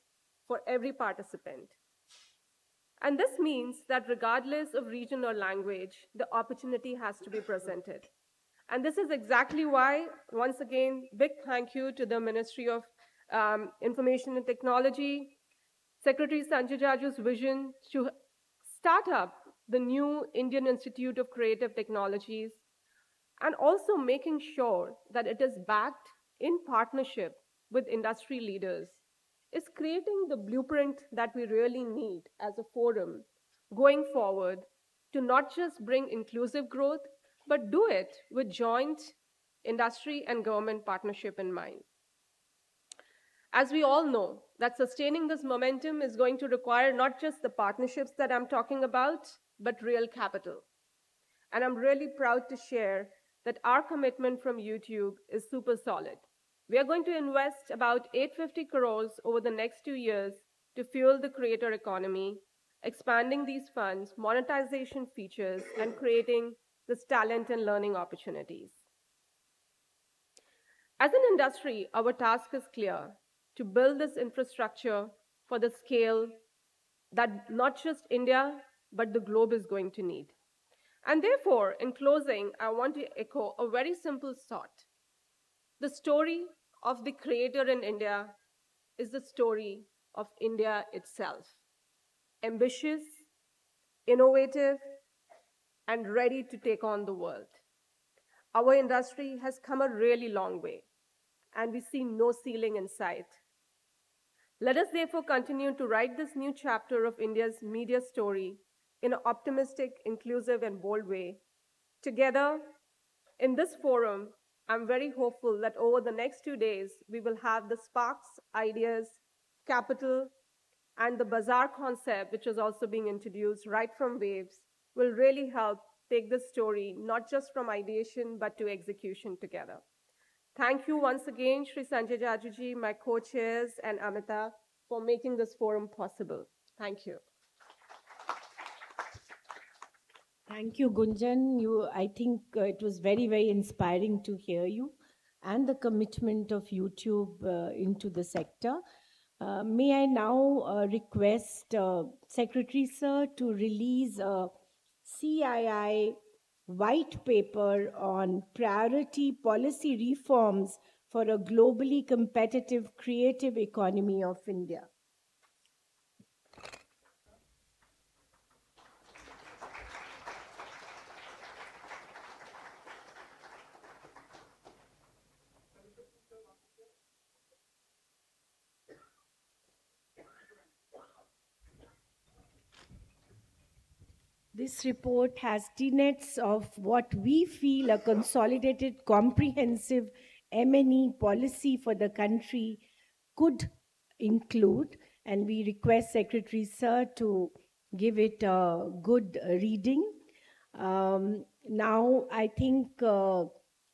for every participant. And this means that regardless of region or language, the opportunity has to be presented. And this is exactly why, once again, big thank you to the Ministry of Information and Technology, Secretary Sanjay Jaju's vision to start up the new Indian Institute of Creative Technologies, and also making sure that it is backed in partnership with industry leaders, is creating the blueprint that we really need as a forum going forward to not just bring inclusive growth, but do it with joint industry and government partnership in mind. As we all know, that sustaining this momentum is going to require not just the partnerships that I'm talking about, but real capital. And I'm really proud to share that our commitment from YouTube is super solid. We are going to invest about 850 crores over the next 2 years to fuel the creator economy, expanding these funds, monetization features, and creating this talent and learning opportunities. As an industry, our task is clear: to build this infrastructure for the scale that not just India, but the globe is going to need. And therefore, in closing, I want to echo a very simple thought. The story of the creator in India is the story of India itself. Ambitious, innovative, and ready to take on the world. Our industry has come a really long way, and we see no ceiling in sight. Let us therefore continue to write this new chapter of India's media story in an optimistic, inclusive, and bold way. Together, in this forum, I'm very hopeful that over the next 2 days, we will have the sparks, ideas, capital, and the bazaar concept, which is also being introduced right from Waves, will really help take this story not just from ideation, but to execution together. Thank you once again, Shri Sanjay Jajuji, my co-chairs, and Amita, for making this forum possible. Thank you. Thank you, Gunjan. I think it was very, very inspiring to hear you and the commitment of YouTube into the sector. May I now request Secretary Sir to release a CII white paper on priority policy reforms for a globally competitive creative economy of India. This report has tenets of what we feel a consolidated, comprehensive M&E policy for the country could include, and we request Secretary Sir to give it a good reading. Now, I think,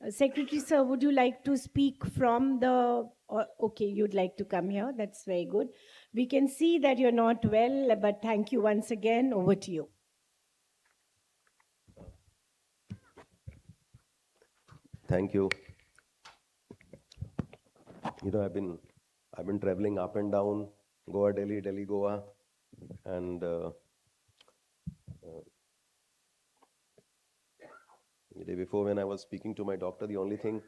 Secretary Sir, would you like to speak from the, okay, you'd like to come here, that's very good. We can see that you're not well, but thank you once again, over to you. Thank you. You know, I've been traveling up and down, Goa, Delhi, Delhi, Goa, and the day before, when I was speaking to my doctor, the only thing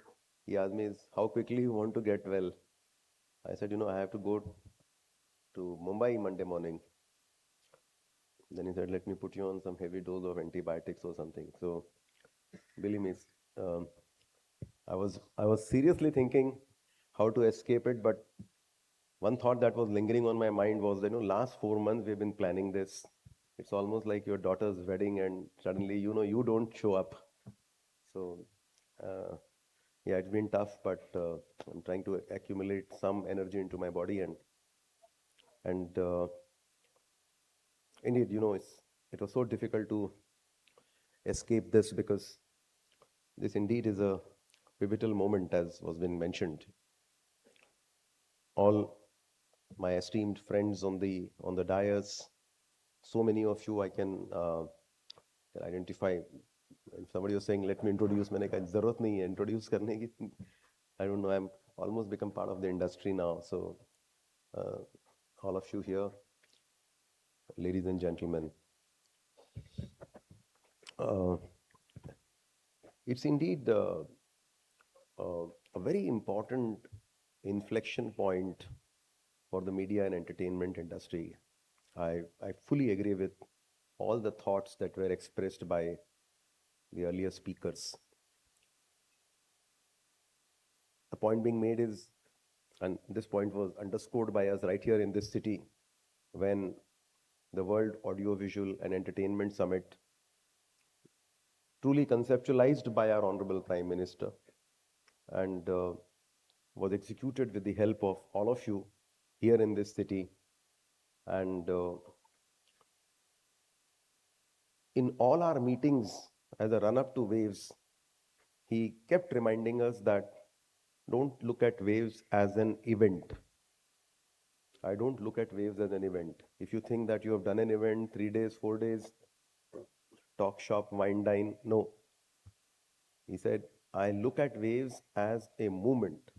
he asked me is, how quickly you want to get well? I said, you know, I have to go to Mumbai Monday morning. Then he said, let me put you on some heavy dose of antibiotics or something. So, believe me, I was seriously thinking how to escape it, but one thought that was lingering on my mind was, you know, last 4 months we've been planning this. It's almost like your daughter's wedding and suddenly, you know, you don't show up. So, yeah, it's been tough, but I'm trying to accumulate some energy into my body, and indeed, it was so difficult to escape this because this indeed is a pivotal moment, as was been mentioned. All my esteemed friends on the dais, so many of you I can identify. If somebody was saying, "Let me introduce," मैंने कहा जरूरत नहीं है introduce करने की. I don't know. I'm almost become part of the industry now. So, all of you here, ladies and gentlemen, it's indeed a very important inflection point for the media and entertainment industry. I fully agree with all the thoughts that were expressed by the earlier speakers. The point being made is, and this point was underscored by us right here in this city, when the World Audiovisual and Entertainment Summit, truly conceptualized by our Honorable Prime Minister and was executed with the help of all of you here in this city. And in all our meetings as a run-up to waves, he kept reminding us that don't look at waves as an event. I don't look at waves as an event. If you think that you have done an event 3 days, 4 days, talk shop, wine dine, no. He said, I look at waves as a movement.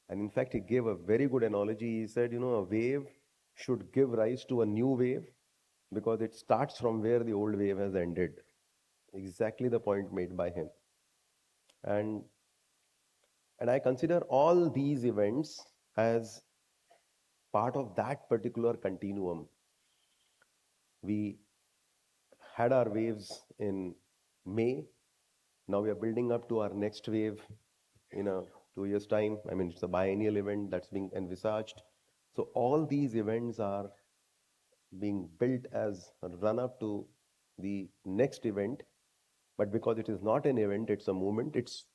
And in fact, he gave a very good analogy. He said, a wave should give rise to a new wave because it starts from where the old wave has ended. Exactly the point made by him. And I consider all these events as part of that particular continuum. We had our waves in May. Now we are building up to our next wave in 2 years' time. I mean, it's a biennial event that's being envisaged. So all these events are being built as a run-up to the next event. But because it is not an event, it's a movement. It's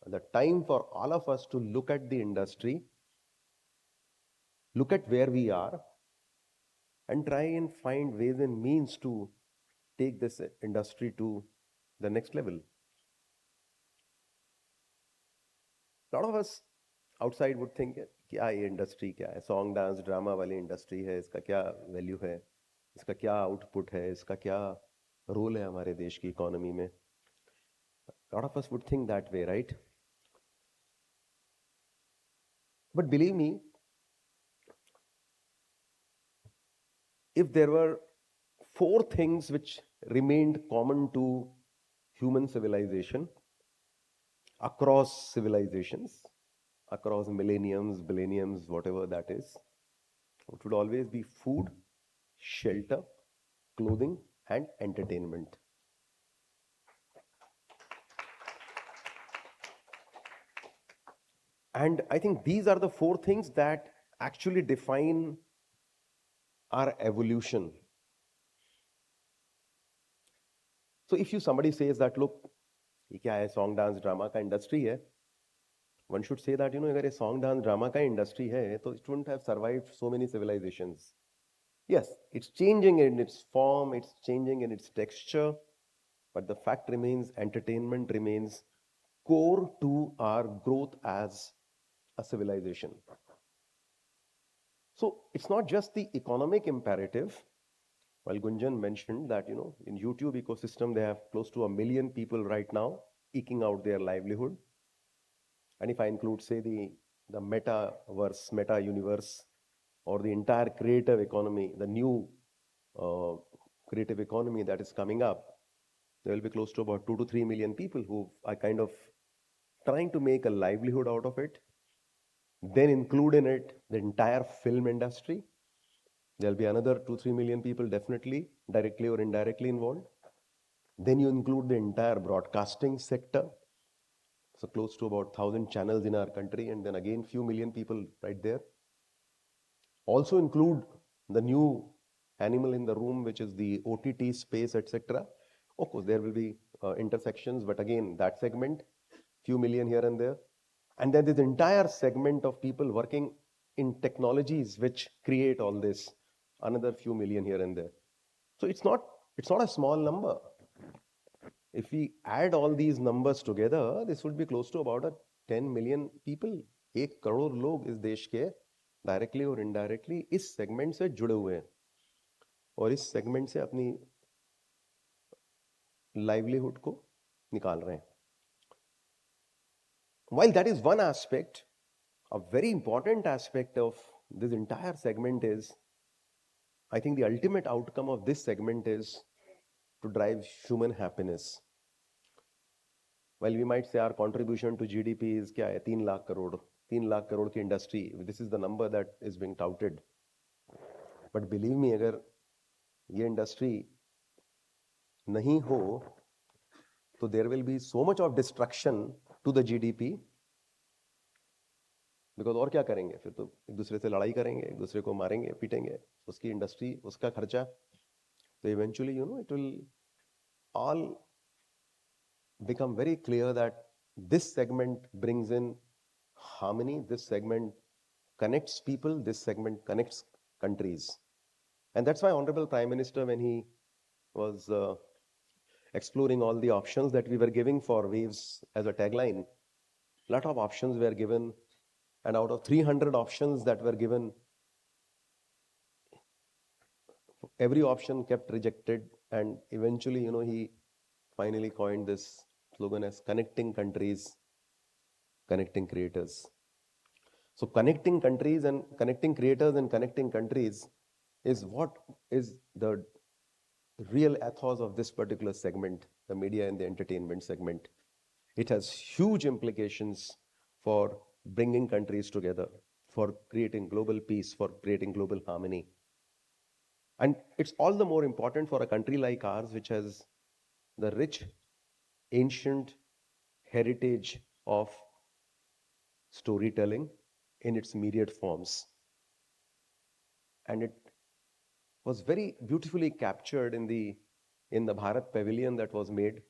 the time for all of us to look at the industry, look at where we are, and try and find ways and means to take this industry to the next level. A lot of us outside would think, क्या ये industry क्या है? Song, dance, drama वाली industry है, इसका क्या value है? इसका क्या output है? इसका क्या role है हमारे देश की economy में? A lot of us would think that way, right? But believe me, if there were 4 things which remained common to human civilization, across civilizations, across millenniums, billenniums, whatever that is, it would always be food, shelter, clothing, and entertainment. And I think these are the 4 things that actually define our evolution. So if somebody says that, look, ये क्या है, song, dance, drama का industry है, one should say that, अगर ये song, dance, drama का industry है, तो it wouldn't have survived so many civilizations. Yes, it's changing in its form, it's changing in its texture, but the fact remains, entertainment remains core to our growth as a civilization. So it's not just the economic imperative. Well, Gunjan mentioned that, in YouTube ecosystem, they have close to 1 million people right now eking out their livelihood. And if I include, say, the metaverse, meta universe, or the entire creative economy, the new creative economy that is coming up, there will be close to about 2 to 3 million people who are kind of trying to make a livelihood out of it. Then include in it the entire film industry. There'll be another 2-3 million people definitely, directly or indirectly involved. Then you include the entire broadcasting sector. So close to about 1,000 channels in our country, and then again few million people right there. Also include the new animal in the room, which is the OTT space, etc. Of course, there will be intersections, but again, that segment, few million here and there. And then this entire segment of people working in technologies which create all this. another few million here and there. So it's not a small number. If we add all these numbers together, this would be close to about 10 million people. 1 crore लोग इस देश के directly और indirectly इस segment से जुड़े हुए हैं और इस सेगमेंट से अपनी लाइवलीहुड को निकाल रहे हैं. While that is one aspect, a very important aspect of this entire segment is, I think the ultimate outcome of this segment is to drive human happiness. While we might say our contribution to GDP is क्या है 3 लाख करोड़ 3 लाख करोड़ की industry, this is the number that is being touted. But believe me, अगर ये industry नहीं हो तो there will be so much of destruction to the GDP, because और क्या करेंगे फिर, तो एक दूसरे से लड़ाई करेंगे, एक दूसरे को मारेंगे पीटेंगे, उसकी इंडस्ट्री, उसका खर्चा. तो eventually it will all become very clear that this segment brings in harmony, this segment connects people, this segment connects countries. And that's why Honorable Prime Minister, when he was exploring all the options that we were giving for waves as a tagline, a lot of options were given, and out of 300 options that were given, every option kept rejected, and eventually he finally coined this slogan as connecting countries, connecting creators. So connecting countries and connecting creators and connecting countries is what is the real ethos of this particular segment, the media and the entertainment segment. It has huge implications for bringing countries together, for creating global peace, for creating global harmony. And it's all the more important for a country like ours, which has the rich, ancient heritage of storytelling in its myriad forms. And it was very beautifully captured in the Bharat Pavilion that was made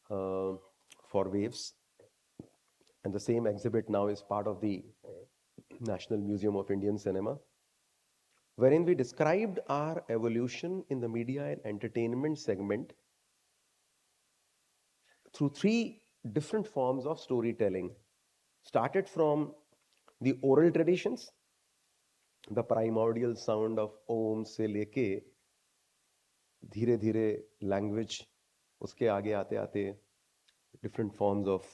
for waves. And the same exhibit now is part of the National Museum of Indian Cinema, wherein we described our evolution in the media and entertainment segment through 3 different forms of storytelling. Started from the oral traditions, the primordial sound of Om से लेके धीरे धीरे language, उसके आगे आते आते different forms of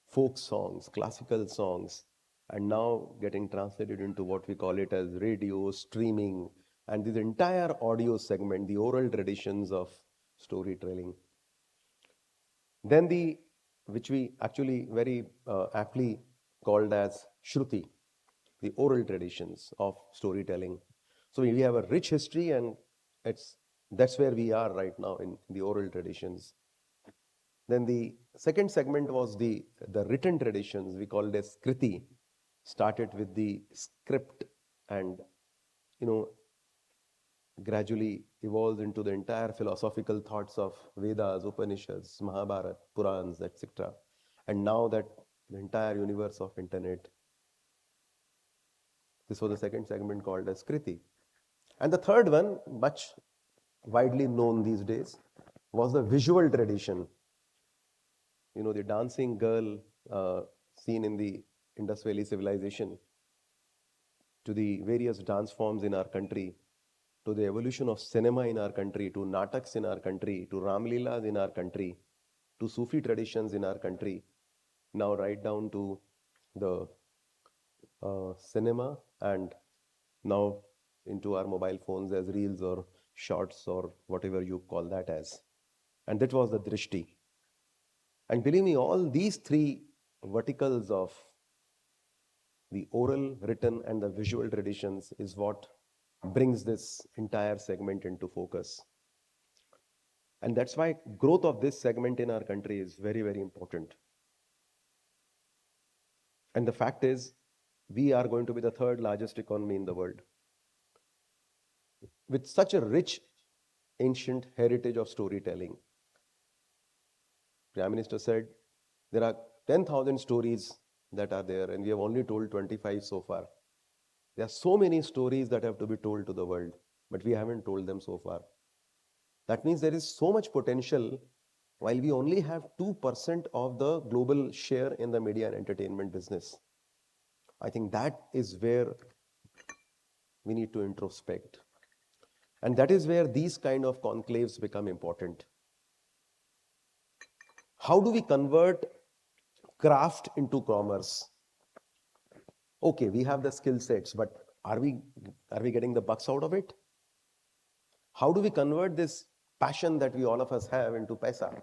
folk songs, classical songs, and now getting translated into what we call it as radio, streaming, and this entire audio segment, the oral traditions of storytelling. Then which we actually very aptly called as Shruti, the oral traditions of storytelling. So we have a rich history, and that's where we are right now, in the oral traditions. Then the second segment was the written traditions, we called as Kriti, started with the script and gradually evolves into the entire philosophical thoughts of Vedas, Upanishads, Mahabharata, Purans, etc. And now that the entire universe of internet. This was the second segment called as Kriti. And the third one, much widely known these days, was the visual tradition. The dancing girl seen in the Indus Valley civilization, to the various dance forms in our country, to the evolution of cinema in our country, to nataks in our country, to Ramleelas in our country, to Sufi traditions in our country, now right down to the cinema, and now into our mobile phones as reels or shorts or whatever you call that as. And that was the drishti. And believe me, all these 3 verticals of the oral, written, and the visual traditions is what brings this entire segment into focus. And that's why growth of this segment in our country is very, very important. And the fact is, we are going to be the 3rd largest economy in the world. With such a rich, ancient heritage of storytelling. Prime Minister said, there are 10,000 stories that are there, and we have only told 25 so far. There are so many stories that have to be told to the world, but we haven't told them so far. That means there is so much potential while we only have 2% of the global share in the media and entertainment business. I think that is where we need to introspect. And that is where these kind of conclaves become important. How do we convert craft into commerce? Okay, we have the skill sets, but are we getting the bucks out of it? How do we convert this passion that we all of us have into paisa?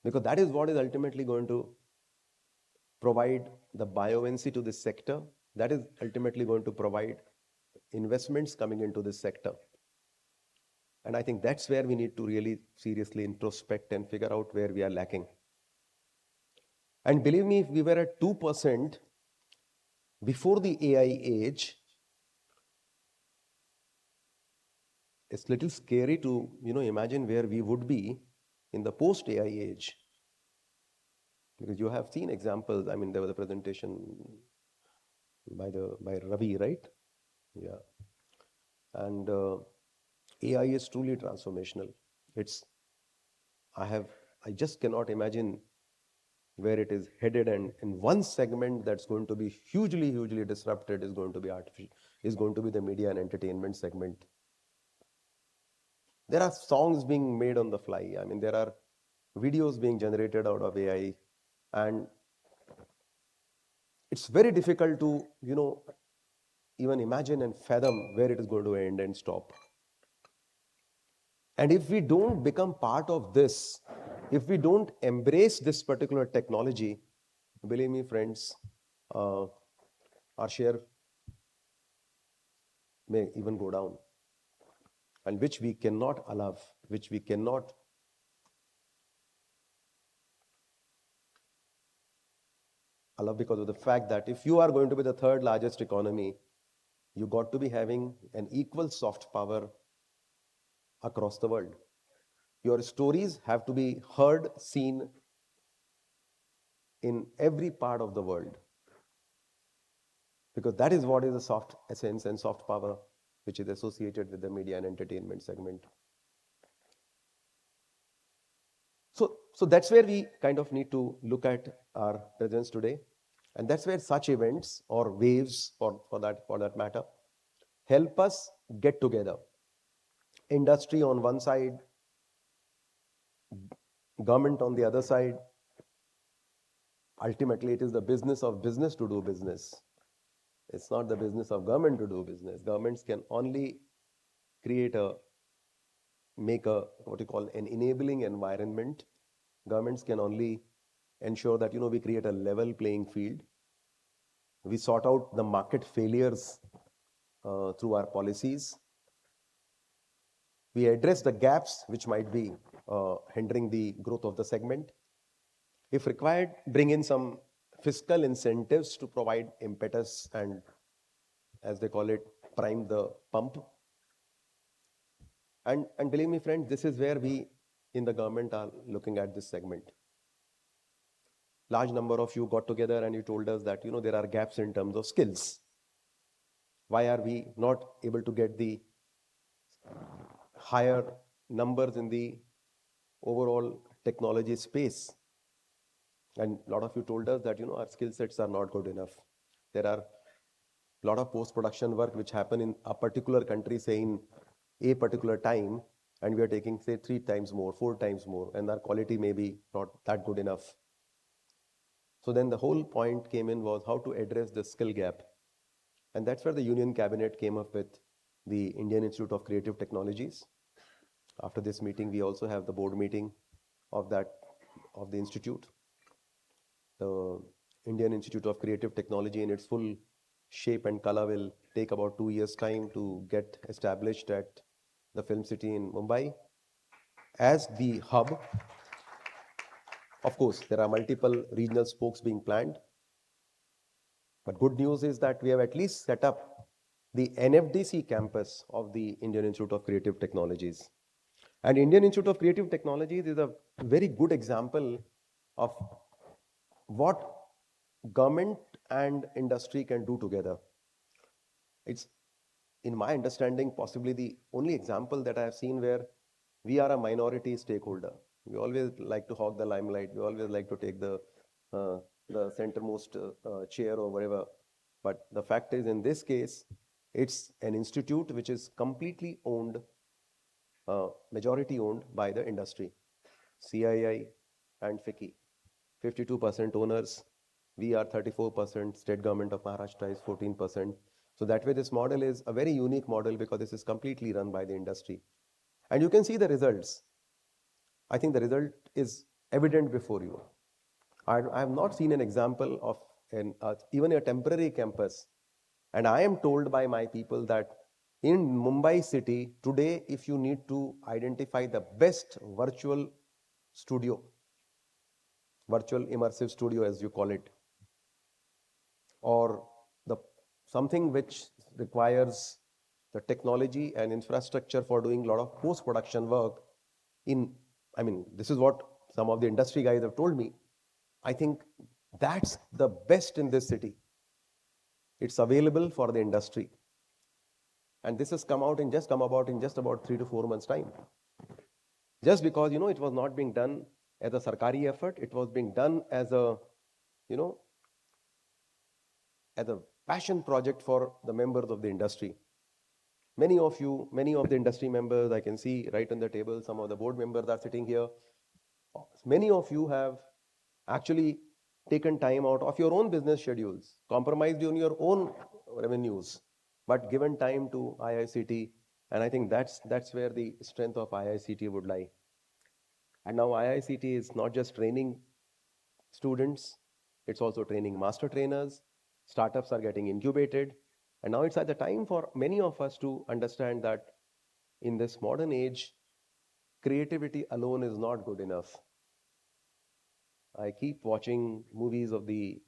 Because that is what is ultimately going to provide the buoyancy to this sector. That is ultimately going to provide investments coming into this sector. And I think that's where we need to really seriously introspect and figure out where we are lacking. And believe me, if we were at 2% before the AI age, it's a little scary to imagine where we would be in the post-AI age. Because you have seen examples. I mean, there was a presentation by Ravi, right? Yeah. And AI is truly transformational. I just cannot imagine where it is headed, and in one segment that's going to be hugely disrupted is going to be the media and entertainment segment. There are songs being made on the fly. I mean, there are videos being generated out of AI, and it's very difficult to even imagine and fathom where it is going to end and stop. And if we don't become part of this, if we don't embrace this particular technology, believe me, friends, our share may even go down, and which we cannot allow, which we cannot allow, because of the fact that if you are going to be the third largest economy, you got to be having an equal soft power across the world. Your stories have to be heard, seen in every part of the world, because that is what is the soft essence and soft power which is associated with the media and entertainment segment. So that's where we kind of need to look at our presence today, and that's where such events or waves, for that matter, help us get together. Industry on one side, government on the other side. Ultimately, it is the business of business to do business. It's not the business of government to do business. Governments can only make what you call an enabling environment. Governments can only ensure that we create a level playing field. We sort out the market failures through our policies. We address the gaps which might be hindering the growth of the segment. If required, bring in some fiscal incentives to provide impetus and, as they call it, prime the pump. And believe me, friends, this is where we in the government are looking at this segment. Large number of you got together and you told us that there are gaps in terms of skills. Why are we not able to get the higher numbers in the overall technology space? And a lot of you told us that our skill sets are not good enough. There are a lot of post-production work which happen in a particular country, say in a particular time, and we are taking, say, 3 times more, 4 times more, and our quality may be not that good enough. So then the whole point came in was how to address the skill gap. And that's where the Union Cabinet came up with the Indian Institute of Creative Technologies. After this meeting, we also have the board meeting of the institute. The Indian Institute of Creative Technology in its full shape and color will take about 2 years' time to get established at the Film City in Mumbai as the hub. Of course, there are multiple regional spokes being planned. But good news is that we have at least set up the NFDC campus of the Indian Institute of Creative Technologies. And Indian Institute of Creative Technologies is a very good example of what government and industry can do together. It's, in my understanding, possibly the only example that I have seen where we are a minority stakeholder. We always like to hog the limelight. We always like to take the centermost chair or whatever. But the fact is, in this case, it's an institute which is completely owned, majority owned by the industry, CII and FICCI. 52% owners. We are 34%. State government of Maharashtra is 14%. So that way, this model is a very unique model because this is completely run by the industry. And you can see the results. I think the result is evident before you. I have not seen an example of even a temporary campus. And I am told by my people that in Mumbai city, today, if you need to identify the best virtual studio, virtual immersive studio as you call it, or something which requires the technology and infrastructure for doing a lot of post-production work this is what some of the industry guys have told me. I think that's the best in this city. It's available for the industry. And this has come about in just about 3 to 4 months' time. Just because, it was not being done as a sarkari effort, it was being done as a passion project for the members of the industry. Many of the industry members, I can see right on the table, some of the board members are sitting here. Many of you have actually taken time out of your own business schedules, compromised on your own revenues, but given time to IICT. And I think that's where the strength of IICT would lie. And now IICT is not just training students, it's also training master trainers. Startups are getting incubated. And now it's at the time for many of us to understand that in this modern age, creativity alone is not good enough. I keep watching movies of the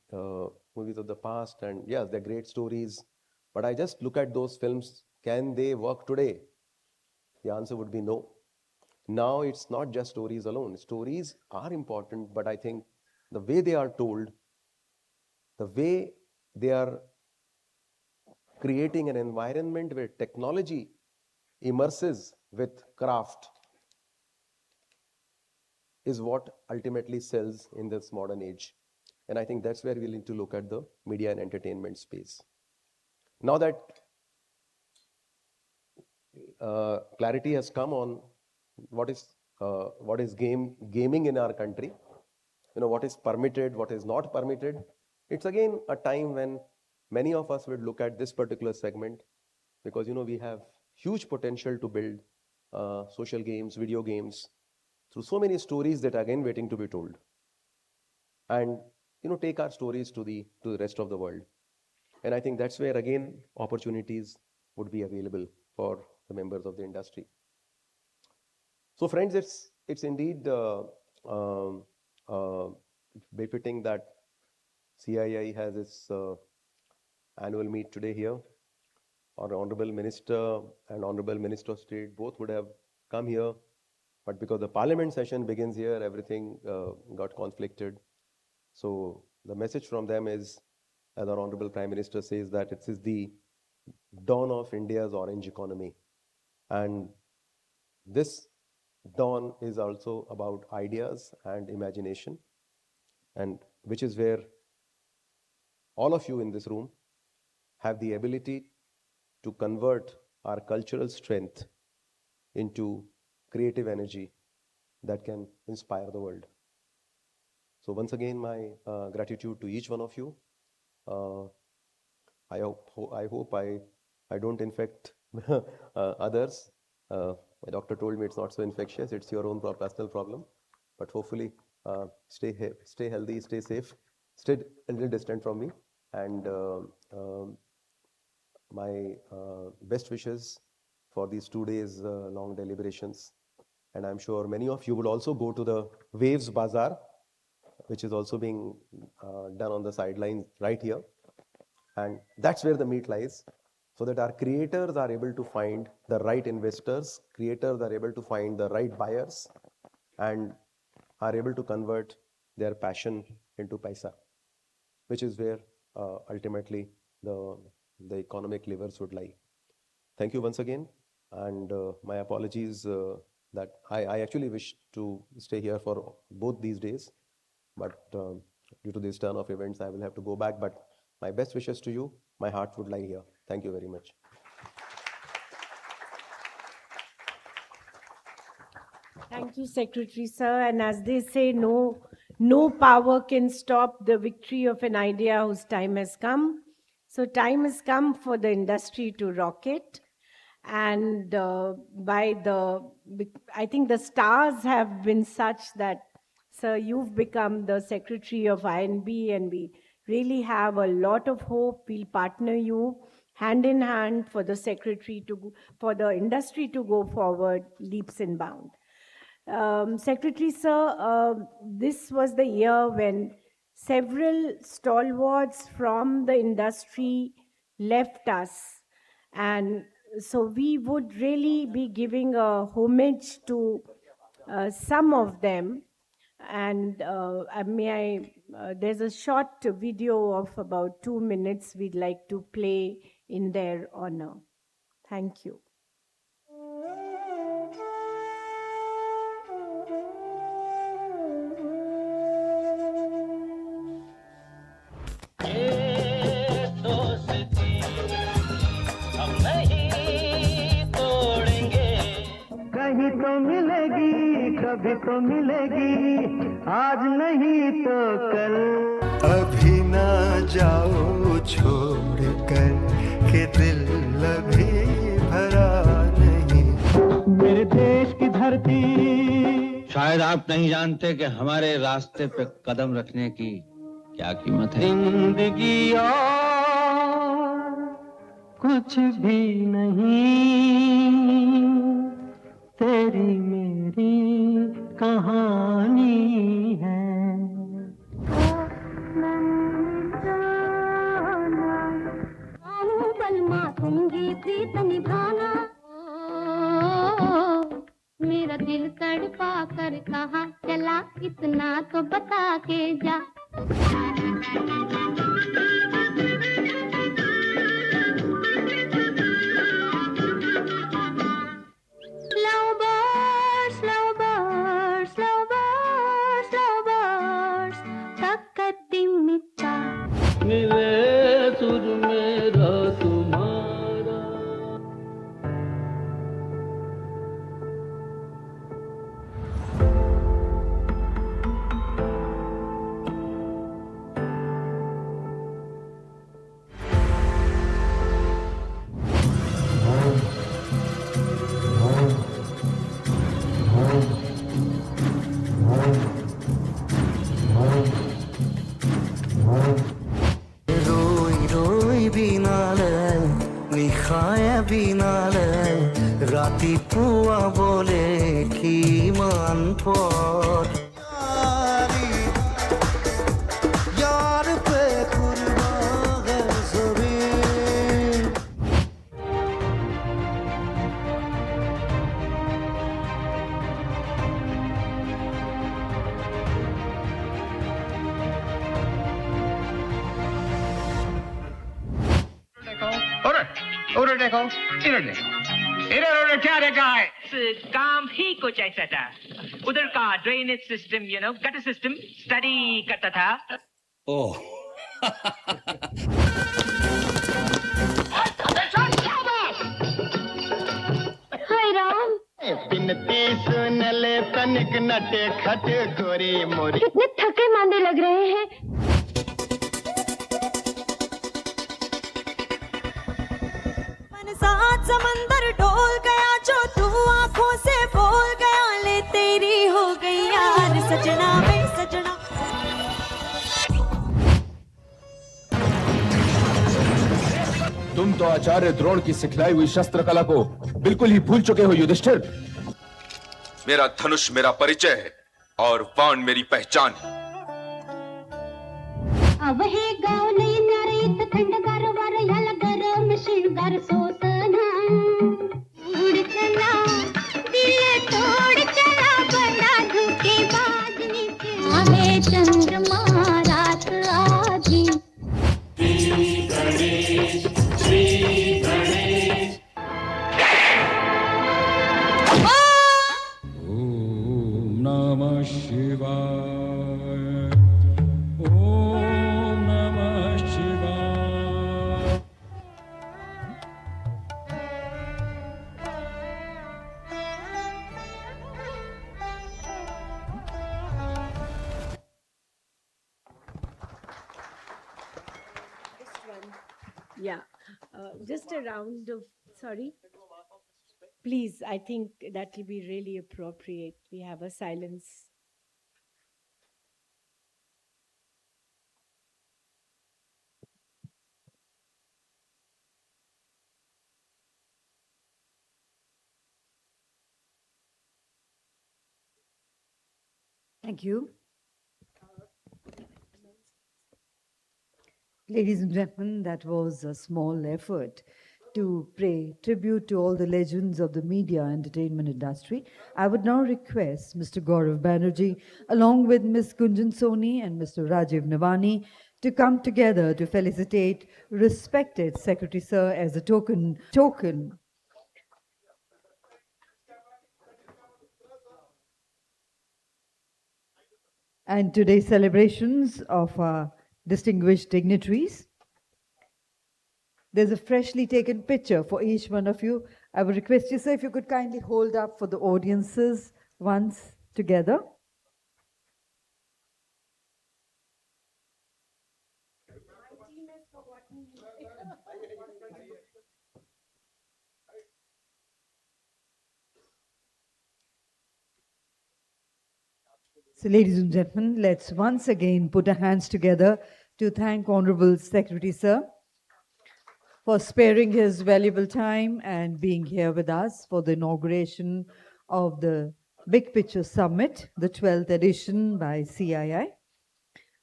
past, and yes, they're great stories. But I just look at those films. Can they work today? The answer would be no. Now it's not just stories alone. Stories are important, but I think the way they are told, the way they are creating an environment where technology immerses with craft is what ultimately sells in this modern age. And I think that's where we need to look at the media and entertainment space. Now that clarity has come on what is gaming in our country, what is permitted, what is not permitted, it's again a time when many of us would look at this particular segment because we have huge potential to build social games, video games through so many stories that are again waiting to be told, and take our stories to the rest of the world. And I think that's where again opportunities would be available for the members of the industry. So friends, it's indeed befitting that CII has its annual meet today here. Our Honorable Minister and Honorable Minister of State both would have come here, but because the Parliament session begins here, everything got conflicted. So the message from them is, as our Honorable Prime Minister says, that it is the dawn of India's orange economy. And this dawn is also about ideas and imagination, and which is where all of you in this room have the ability to convert our cultural strength into creative energy that can inspire the world. So once again, my gratitude to each one of you. I hope I don't infect others. My doctor told me it's not so infectious, it's your own personal problem. But hopefully, stay healthy, stay safe, stay a little distant from me. And my best wishes for these 2 days long deliberations. And I'm sure many of you will also go to the Waves Bazaar, which is also being done on the sidelines right here. And that's where the meat lies, so that our creators are able to find the right investors, creators are able to find the right buyers, and are able to convert their passion into paisa, which is where ultimately the the economic levers would lie. Thank you once again, and my apologies that I actually wish to stay here for both these days, but due to this turn of events, I will have to go back. But my best wishes to you. My heart would lie here. Thank you very much. Thank you, Secretary Sir. And as they say, no power can stop the victory of an idea whose time has come. So time has come for the industry to rocket. And I think the stars have been such that, sir, you've become the Secretary of INB, and we really have a lot of hope. We'll partner you hand in hand for the for the industry to go forward leaps and bounds. Secretary Sir, this was the year when several stalwarts from the industry left us, and so we would really be giving a homage to some of them. And there's a short video of about 2 minutes we'd like to play in their honor. Thank you. कहीं तो मिलेगी, कभी तो मिलेगी, आज नहीं तो कल। अभी ना जाओ छोड़कर के दिल अभी भरा नहीं। मेरे देश की धरती। शायद आप नहीं जानते कि हमारे रास्ते पे कदम रखने की क्या कीमत है। जिंदगी और कुछ भी नहीं, तेरी मेरी कहानी है। मांगूंगी प्रीत निभाना, मेरा दिल तड़पा कर कहाँ चला, इतना तो बता के जा। मिले सुर मेरा तुम्हारा। निखाया बिनाले राती पुआ बोले की मान पर यार पे कुर्बान है ज़मीन। उधर देखो, इधर देखो, इधर क्या देखा है? काम ही कुछ ऐसा था। उधर का drainage system, gutter system study करता था। ओह हाय राम, बिनती सुन ले तनिक नटे खट गोरी मोरी। कितने थके मांदे लग रहे हैं। साथ समंदर डोल गया जो तू आंखों से बोल गया, ले तेरी हो गई यार सजना वे सजना। तुम तो आचार्य द्रोण की सिखलाई हुई शस्त्र कला को बिल्कुल ही भूल चुके हो युधिष्ठिर। मेरा धनुष मेरा परिचय है और बाण मेरी पहचान है। अब है गाँव नहीं न्यारे इत थंडगार वार याला गरम शिणगार सोसना। उड़ चला दिल तोड़ चला बड़ा धोखेबाज नीचे आवे चंद्रमा रात आधी। Shri Ganesh Shri Namah Shivaya. Om Namah Shivaya. Yeah, just a round of, sorry. Please, I think that will be really appropriate. We have a silence. Thank you. Ladies and gentlemen, that was a small effort to pay tribute to all the legends of the media entertainment industry. I would now request Mr. Gaurav Banerjee, along with Ms. Gunjan Soni and Mr. Rajiv Navani, to come together to felicitate respected Secretary Sir as a token. And today's celebrations of our distinguished dignitaries. There's a freshly taken picture for each one of you. I would request you, sir, if you could kindly hold up for the audiences once together. So, ladies and gentlemen, let's once again put our hands together to thank Honorable Secretary Sir for sparing his valuable time and being here with us for the inauguration of the Big Picture Summit, the 12th edition by CII.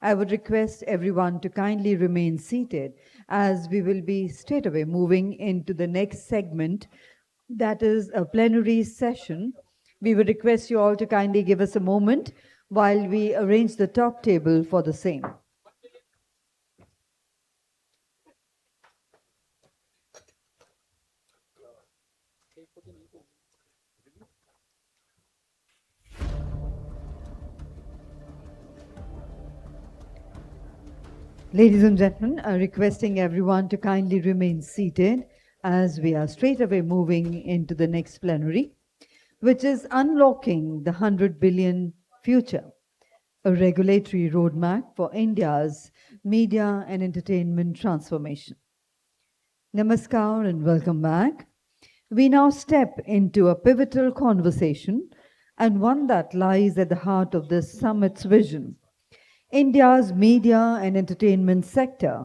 I would request everyone to kindly remain seated as we will be straight away moving into the next segment, that is a plenary session. We would request you all to kindly give us a moment while we arrange the top table for the same. Ladies and gentlemen, requesting everyone to kindly remain seated as we are straight away moving into the next plenary, which is unlocking the 100 billion future, a regulatory roadmap for India's media and entertainment transformation. Namaskar and welcome back. We now step into a pivotal conversation and one that lies at the heart of this summit's vision. India's media and entertainment sector,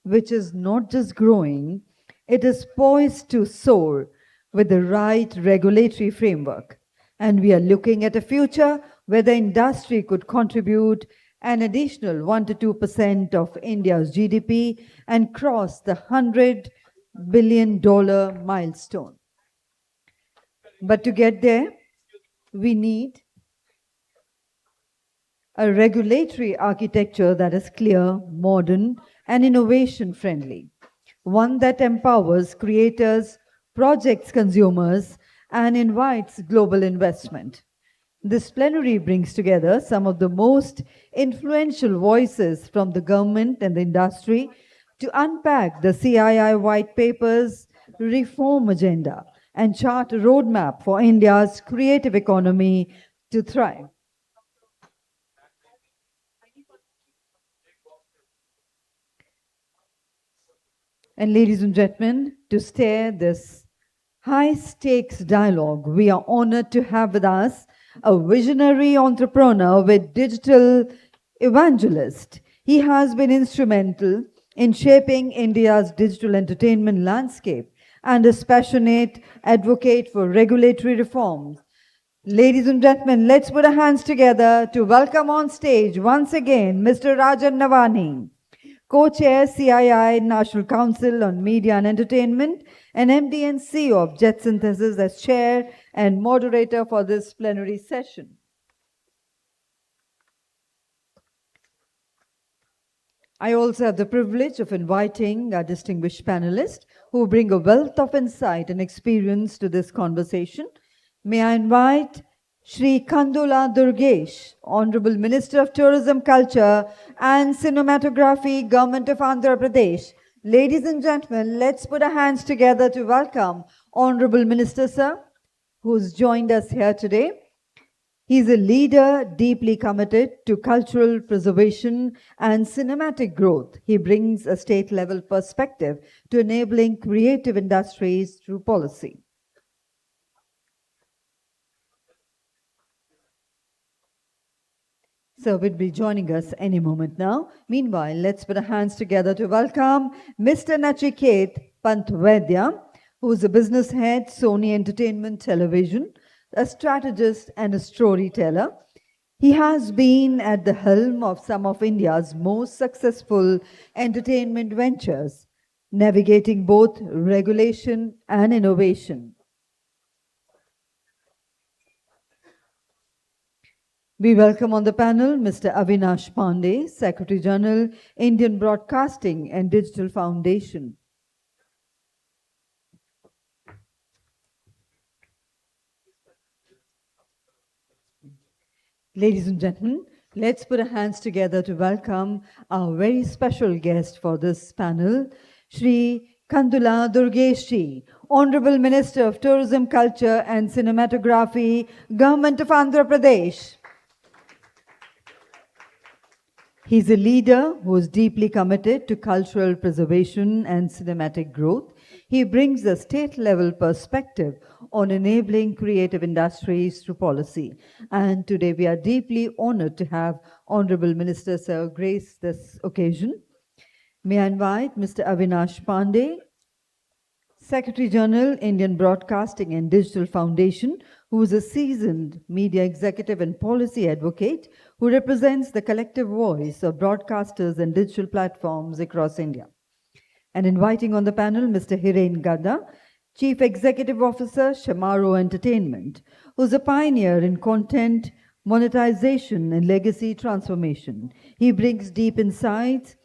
which is not just growing, it is poised to soar with the right regulatory framework. And we are looking at a future where the industry could contribute an additional 1 to 2% of India's GDP and cross the $100 billion milestone. But to get there, we need a regulatory architecture that is clear, modern, and innovation-friendly. One that empowers creators, projects consumers, and invites global investment. This plenary brings together some of the most influential voices from the government and the industry to unpack the CII white paper's reform agenda and chart a roadmap for India's creative economy to thrive. And ladies and gentlemen, to steer this high-stakes dialogue, we are honored to have with us a visionary entrepreneur with digital evangelist. He has been instrumental in shaping India's digital entertainment landscape and is passionate advocate for regulatory reforms. Ladies and gentlemen, let's put our hands together to welcome on stage once again Mr. Rajan Navani, Co-Chair CII National Council on Media and Entertainment, and MD and CEO of Jet Synthesis as Chair and Moderator for this plenary session. I also have the privilege of inviting our distinguished panelists who bring a wealth of insight and experience to this conversation. May I invite Shri Kandula Durgesh, Honorable Minister of Tourism, Culture and Cinematography, Government of Andhra Pradesh. Ladies and gentlemen, let's put our hands together to welcome Honorable Minister Sir, who's joined us here today. He's a leader deeply committed to cultural preservation and cinematic growth. He brings a state-level perspective to enabling creative industries through policy. So will be joining us any moment now. Meanwhile, let's put our hands together to welcome Mr. Nachiket Pantvedya, who is a business head, Sony Entertainment Television, a strategist and a storyteller. He has been at the helm of some of India's most successful entertainment ventures, navigating both regulation and innovation. We welcome on the panel Mr. Avinash Pandey, Secretary General, Indian Broadcasting and Digital Foundation. Ladies and gentlemen, let's put our hands together to welcome our very special guest for this panel, Shri Kandula Durgesh, Honorable Minister of Tourism, Culture and Cinematography, Government of Andhra Pradesh. He's a leader who is deeply committed to cultural preservation and cinematic growth. He brings a state-level perspective on enabling creative industries through policy. And today we are deeply honored to have Honorable Minister Sir grace this occasion. May I invite Mr. Avinash Pandey, Secretary General, Indian Broadcasting and Digital Foundation, who is a seasoned media executive and policy advocate who represents the collective voice of broadcasters and digital platforms across India. And inviting on the panel Mr. Hiren Gadda, Chief Executive Officer, Shamaro Entertainment, who's a pioneer in content monetization and legacy transformation. He brings deep insights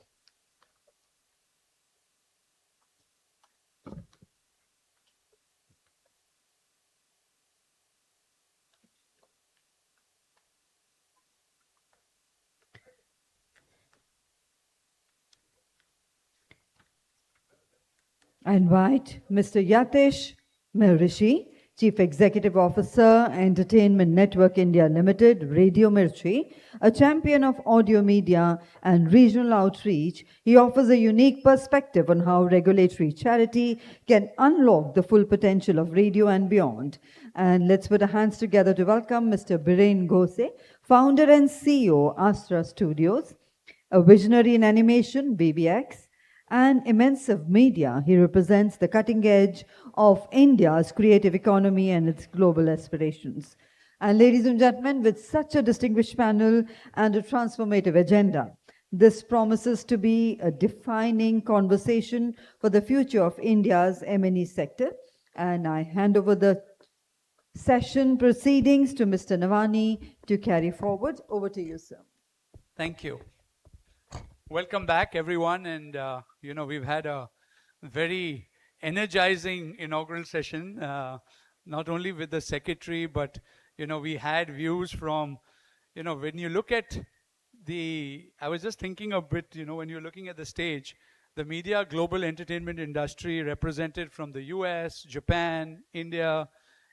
I invite Mr. Yatesh Mehrishi, Chief Executive Officer, Entertainment Network India Limited, Radio Mirchi, a champion of audio media and regional outreach. He offers a unique perspective on how regulatory charity can unlock the full potential of radio and beyond. And let's put our hands together to welcome Mr. Biren Ghose, founder and CEO, Astra Studios, a visionary in animation, BBX, and immersive media. He represents the cutting edge of India's creative economy and its global aspirations. And ladies and gentlemen, with such a distinguished panel and a transformative agenda, this promises to be a defining conversation for the future of India's M&E sector. And I hand over the session proceedings to Mr. Navani to carry forward. Over to you, sir. Thank you. Welcome back, everyone. And, we've had a very energizing inaugural session, not only with the secretary, but, we had views from, when you look at I was just thinking a bit, when you're looking at the stage, the media global entertainment industry represented from the US, Japan, India,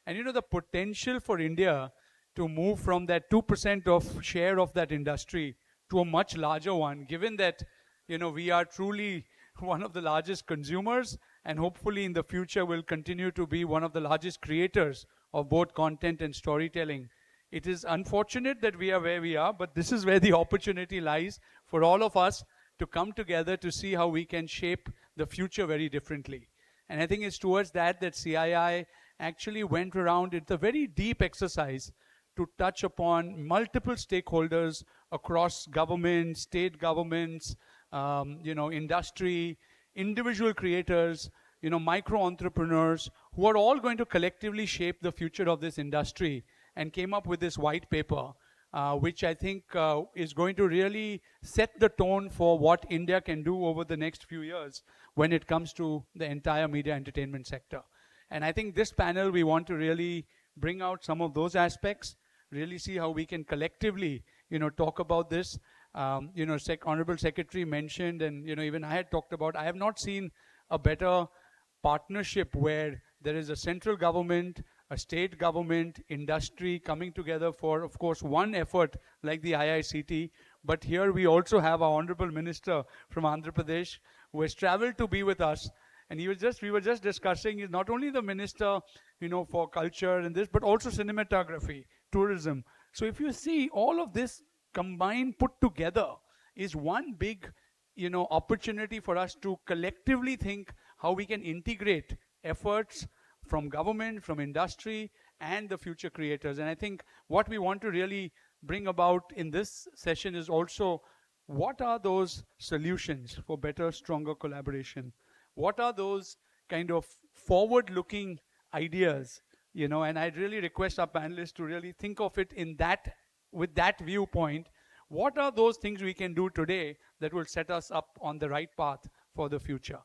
and, the potential for India to move from that 2% of share of that industry to a much larger one, given that, we are truly one of the largest consumers and hopefully in the future will continue to be one of the largest creators of both content and storytelling. It is unfortunate that we are where we are, but this is where the opportunity lies for all of us to come together to see how we can shape the future very differently. And I think it's towards that CII actually went around. It's a very deep exercise to touch upon multiple stakeholders across government, state governments, industry, individual creators, micro entrepreneurs, who are all going to collectively shape the future of this industry, and came up with this white paper, which I think is going to really set the tone for what India can do over the next few years when it comes to the entire media entertainment sector. And I think this panel, we want to really bring out some of those aspects. really see how we can collectively, talk about this. Honorable Secretary mentioned, and, even I had talked about, I have not seen a better partnership where there is a central government, a state government, industry coming together for, of course, one effort like the IICT. But here we also have our Honorable Minister from Andhra Pradesh who has traveled to be with us. And we were just discussing, he's not only the minister, for culture and this, but also cinematography, tourism. So if you see all of this combined, put together, is one big, opportunity for us to collectively think how we can integrate efforts from government, from industry, and the future creators. And I think what we want to really bring about in this session is also, what are those solutions for better, stronger collaboration? What are those kind of forward-looking ideas, and I'd really request our panelists to really think of it with that viewpoint. What are those things we can do today that will set us up on the right path for the future?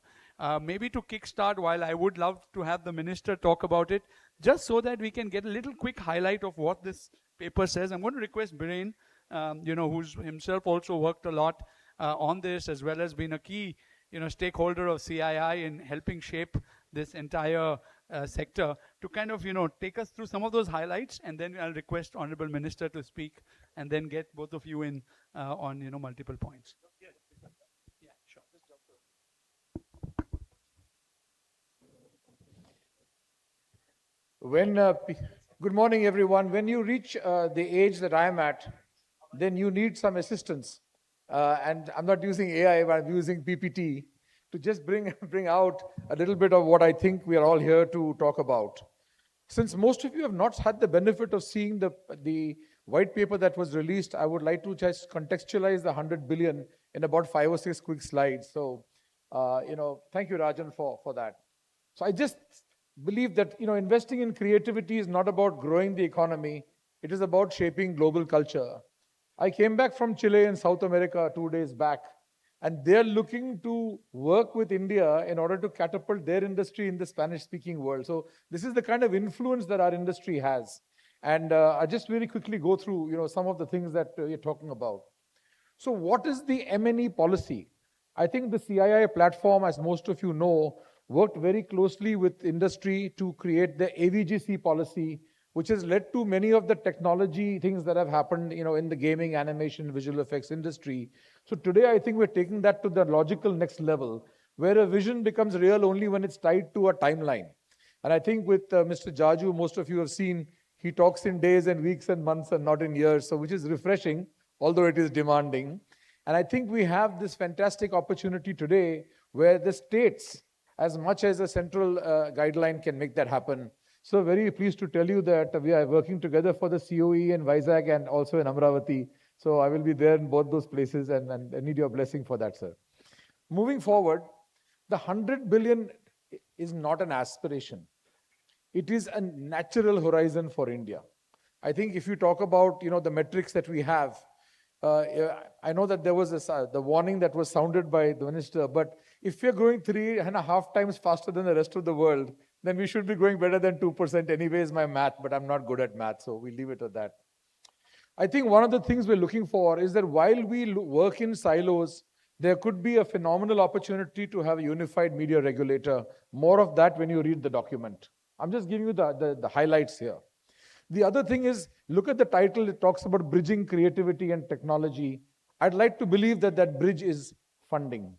Maybe to kickstart, while I would love to have the minister talk about it, just so that we can get a little quick highlight of what this paper says, I'm going to request Biren, who's himself also worked a lot on this, as well as been a key stakeholder of CII in helping shape this entire sector, to kind of take us through some of those highlights, and then I'll request Honorable Minister to speak, and then get both of you in on multiple points. Yeah, sure. Good morning, everyone. When you reach the age that I am at, then you need some assistance. And I'm not using AI, but I'm using PPT to just bring out a little bit of what I think we are all here to talk about. Since most of you have not had the benefit of seeing the white paper that was released, I would like to just contextualize the 100 billion in about 5 or 6 quick slides. So, thank you, Rajan, for that. So I just believe that, investing in creativity is not about growing the economy. It is about shaping global culture. I came back from Chile in South America 2 days back, and they're looking to work with India in order to catapult their industry in the Spanish-speaking world. So this is the kind of influence that our industry has. And I just very quickly go through, some of the things that you're talking about. So what is the M&E policy? I think the CII platform, as most of you know, worked very closely with industry to create the AVGC policy, which has led to many of the technology things that have happened, in the gaming, animation, visual effects industry. So today, I think we're taking that to the logical next level, where a vision becomes real only when it's tied to a timeline. And I think with Mr. Jaju, most of you have seen, he talks in days and weeks and months and not in years, so which is refreshing, although it is demanding. And I think we have this fantastic opportunity today where the states, as much as a central guideline, can make that happen. So very pleased to tell you that we are working together for the COE in Vizag and also in Amravati. So I will be there in both those places, and I need your blessing for that, sir. Moving forward, the 100 billion is not an aspiration. It is a natural horizon for India. I think if you talk about, the metrics that we have, I know that there was the warning that was sounded by the minister, but if we're growing 3.5 times faster than the rest of the world, then we should be growing better than 2% anyway is my math, but I'm not good at math, so we'll leave it at that. I think one of the things we're looking for is that while we work in silos, there could be a phenomenal opportunity to have a unified media regulator. More of that when you read the document. I'm just giving you the highlights here. The other thing is, look at the title, it talks about bridging creativity and technology. I'd like to believe that that bridge is funding.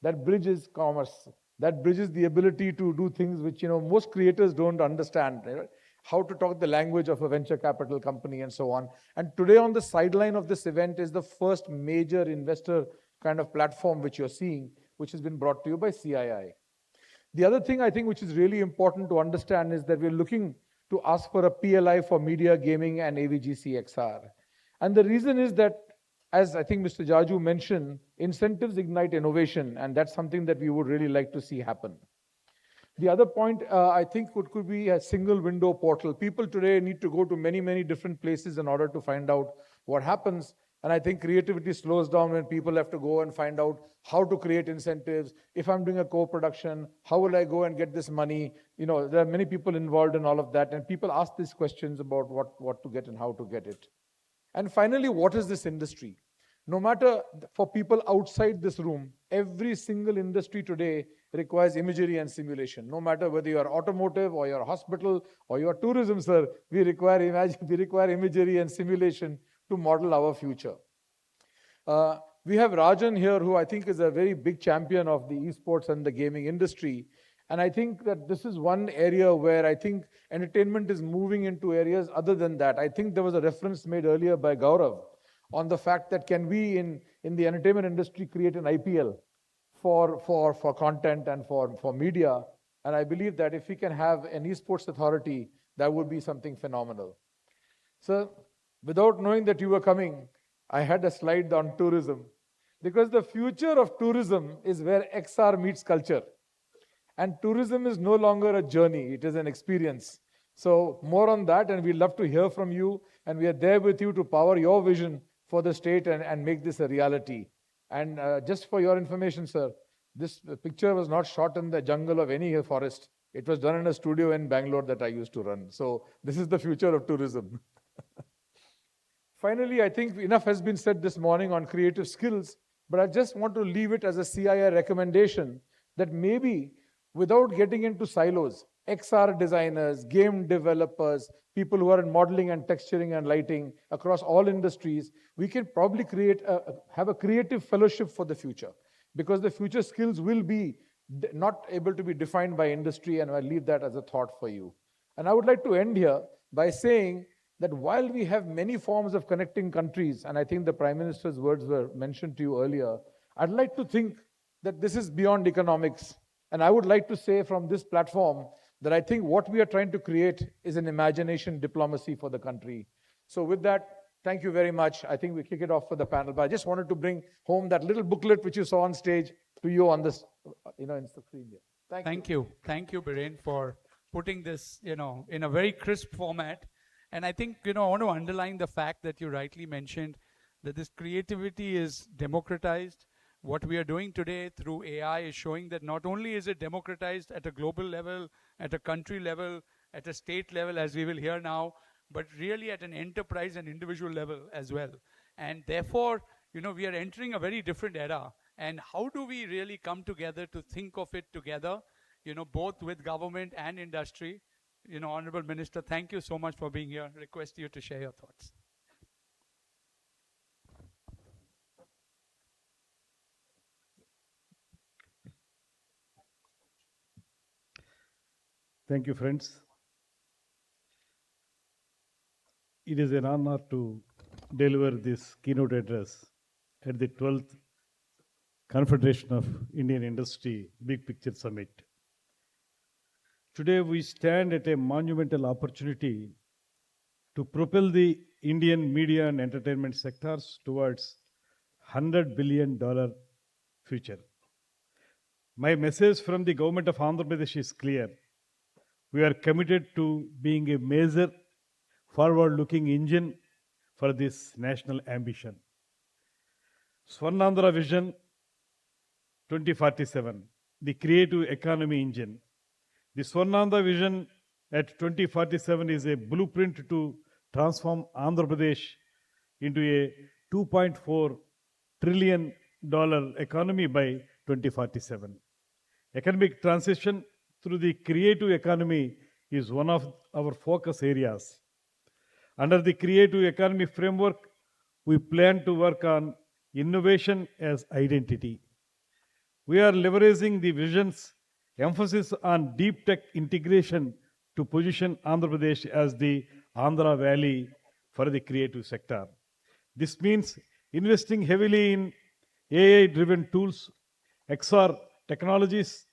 That bridge is commerce. That bridges the ability to do things which, most creators don't understand. Right? How to talk the language of a venture capital company and so on. And today on the sideline of this event is the first major investor kind of platform which you're seeing, which has been brought to you by CII. The other thing I think which is really important to understand is that we're looking to ask for a PLI for media, gaming, and AVGC XR. And the reason is that, as I think Mr. Jaju mentioned, incentives ignite innovation, and that's something that we would really like to see happen. The other point, I think, could be a single window portal. People today need to go to many, many different places in order to find out what happens. And I think creativity slows down when people have to go and find out how to create incentives. If I'm doing a co-production, how will I go and get this money? You know, there are many people involved in all of that, and people ask these questions about what to get and how to get it. And finally, what is this industry? No matter for people outside this room, every single industry today requires imagery and simulation. No matter whether you are automotive or you're hospital or you're tourism, sir, we require imagery and simulation to model our future. We have Rajan here, who I think is a very big champion of the esports and the gaming industry. And I think that this is one area where I think entertainment is moving into areas other than that. I think there was a reference made earlier by Gaurav on the fact that can we in the entertainment industry create an IPL for content and for media. And I believe that if we can have an esports authority, that would be something phenomenal. So without knowing that you were coming, I had a slide on tourism, because the future of tourism is where XR meets culture. And tourism is no longer a journey, it is an experience. So more on that, and we'd love to hear from you, and we are there with you to power your vision for the state and make this a reality. And just for your information, sir, this picture was not shot in the jungle of any forest. It was done in a studio in Bangalore that I used to run. So this is the future of tourism. Finally, I think enough has been said this morning on creative skills, but I just want to leave it as a CII recommendation that maybe without getting into silos, XR designers, game developers, people who are in modeling and texturing and lighting across all industries, we can probably have a creative fellowship for the future, because the future skills will be not able to be defined by industry, and I'll leave that as a thought for you. And I would like to end here by saying that while we have many forms of connecting countries, and I think the Prime Minister's words were mentioned to you earlier, I'd like to think that this is beyond economics. And I would like to say from this platform that I think what we are trying to create is an imagination diplomacy for the country. So with that, thank you very much. I think we kick it off for the panel, but I just wanted to bring home that little booklet which you saw on stage to you on this, in the screen here. Thank you. Thank you, Biren, for putting this, in a very crisp format. And I think, I want to underline the fact that you rightly mentioned that this creativity is democratized. What we are doing today through AI is showing that not only is it democratized at a global level, at a country level, at a state level, as we will hear now, but really at an enterprise and individual level as well. And therefore, we are entering a very different era. And how do we really come together to think of it together, both with government and industry? Honorable Minister, thank you so much for being here. Request you to share your thoughts. Thank you, friends. It is an honor to deliver this keynote address at the 12th Confederation of Indian Industry Big Picture Summit. Today, we stand at a monumental opportunity to propel the Indian media and entertainment sectors towards $100 billion future. My message from the government of Andhra Pradesh is clear. We are committed to being a major forward-looking engine for this national ambition. Swarnandhra Vision 2047, the creative economy engine. The Swarnandhra Vision at 2047 is a blueprint to transform Andhra Pradesh into a $2.4 trillion economy by 2047. Economic transition through the creative economy is one of our focus areas. Under the creative economy framework, we plan to work on innovation as identity. We are leveraging the vision's emphasis on deep tech integration to position Andhra Pradesh as the Andhra Valley for the creative sector. This means investing heavily in AI-driven tools, XR technologies,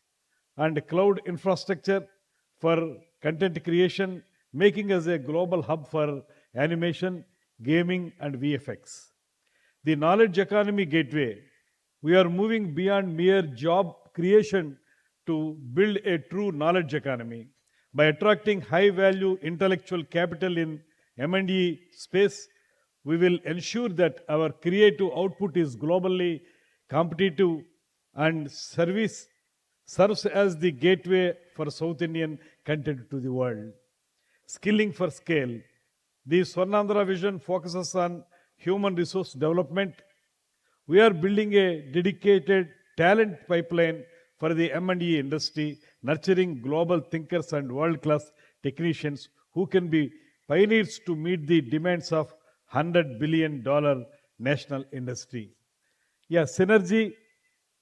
and cloud infrastructure for content creation, making us a global hub for animation, gaming, and VFX. The knowledge economy gateway. We are moving beyond mere job creation to build a true knowledge economy by attracting high-value intellectual capital in M&E space. We will ensure that our creative output is globally competitive and serves as the gateway for South Indian content to the world. Skilling for scale. The Swarnandhra vision focuses on human resource development. We are building a dedicated talent pipeline for the M&E industry, nurturing global thinkers and world-class technicians who can be pioneers to meet the demands of $100 billion national industry. Yeah, synergy,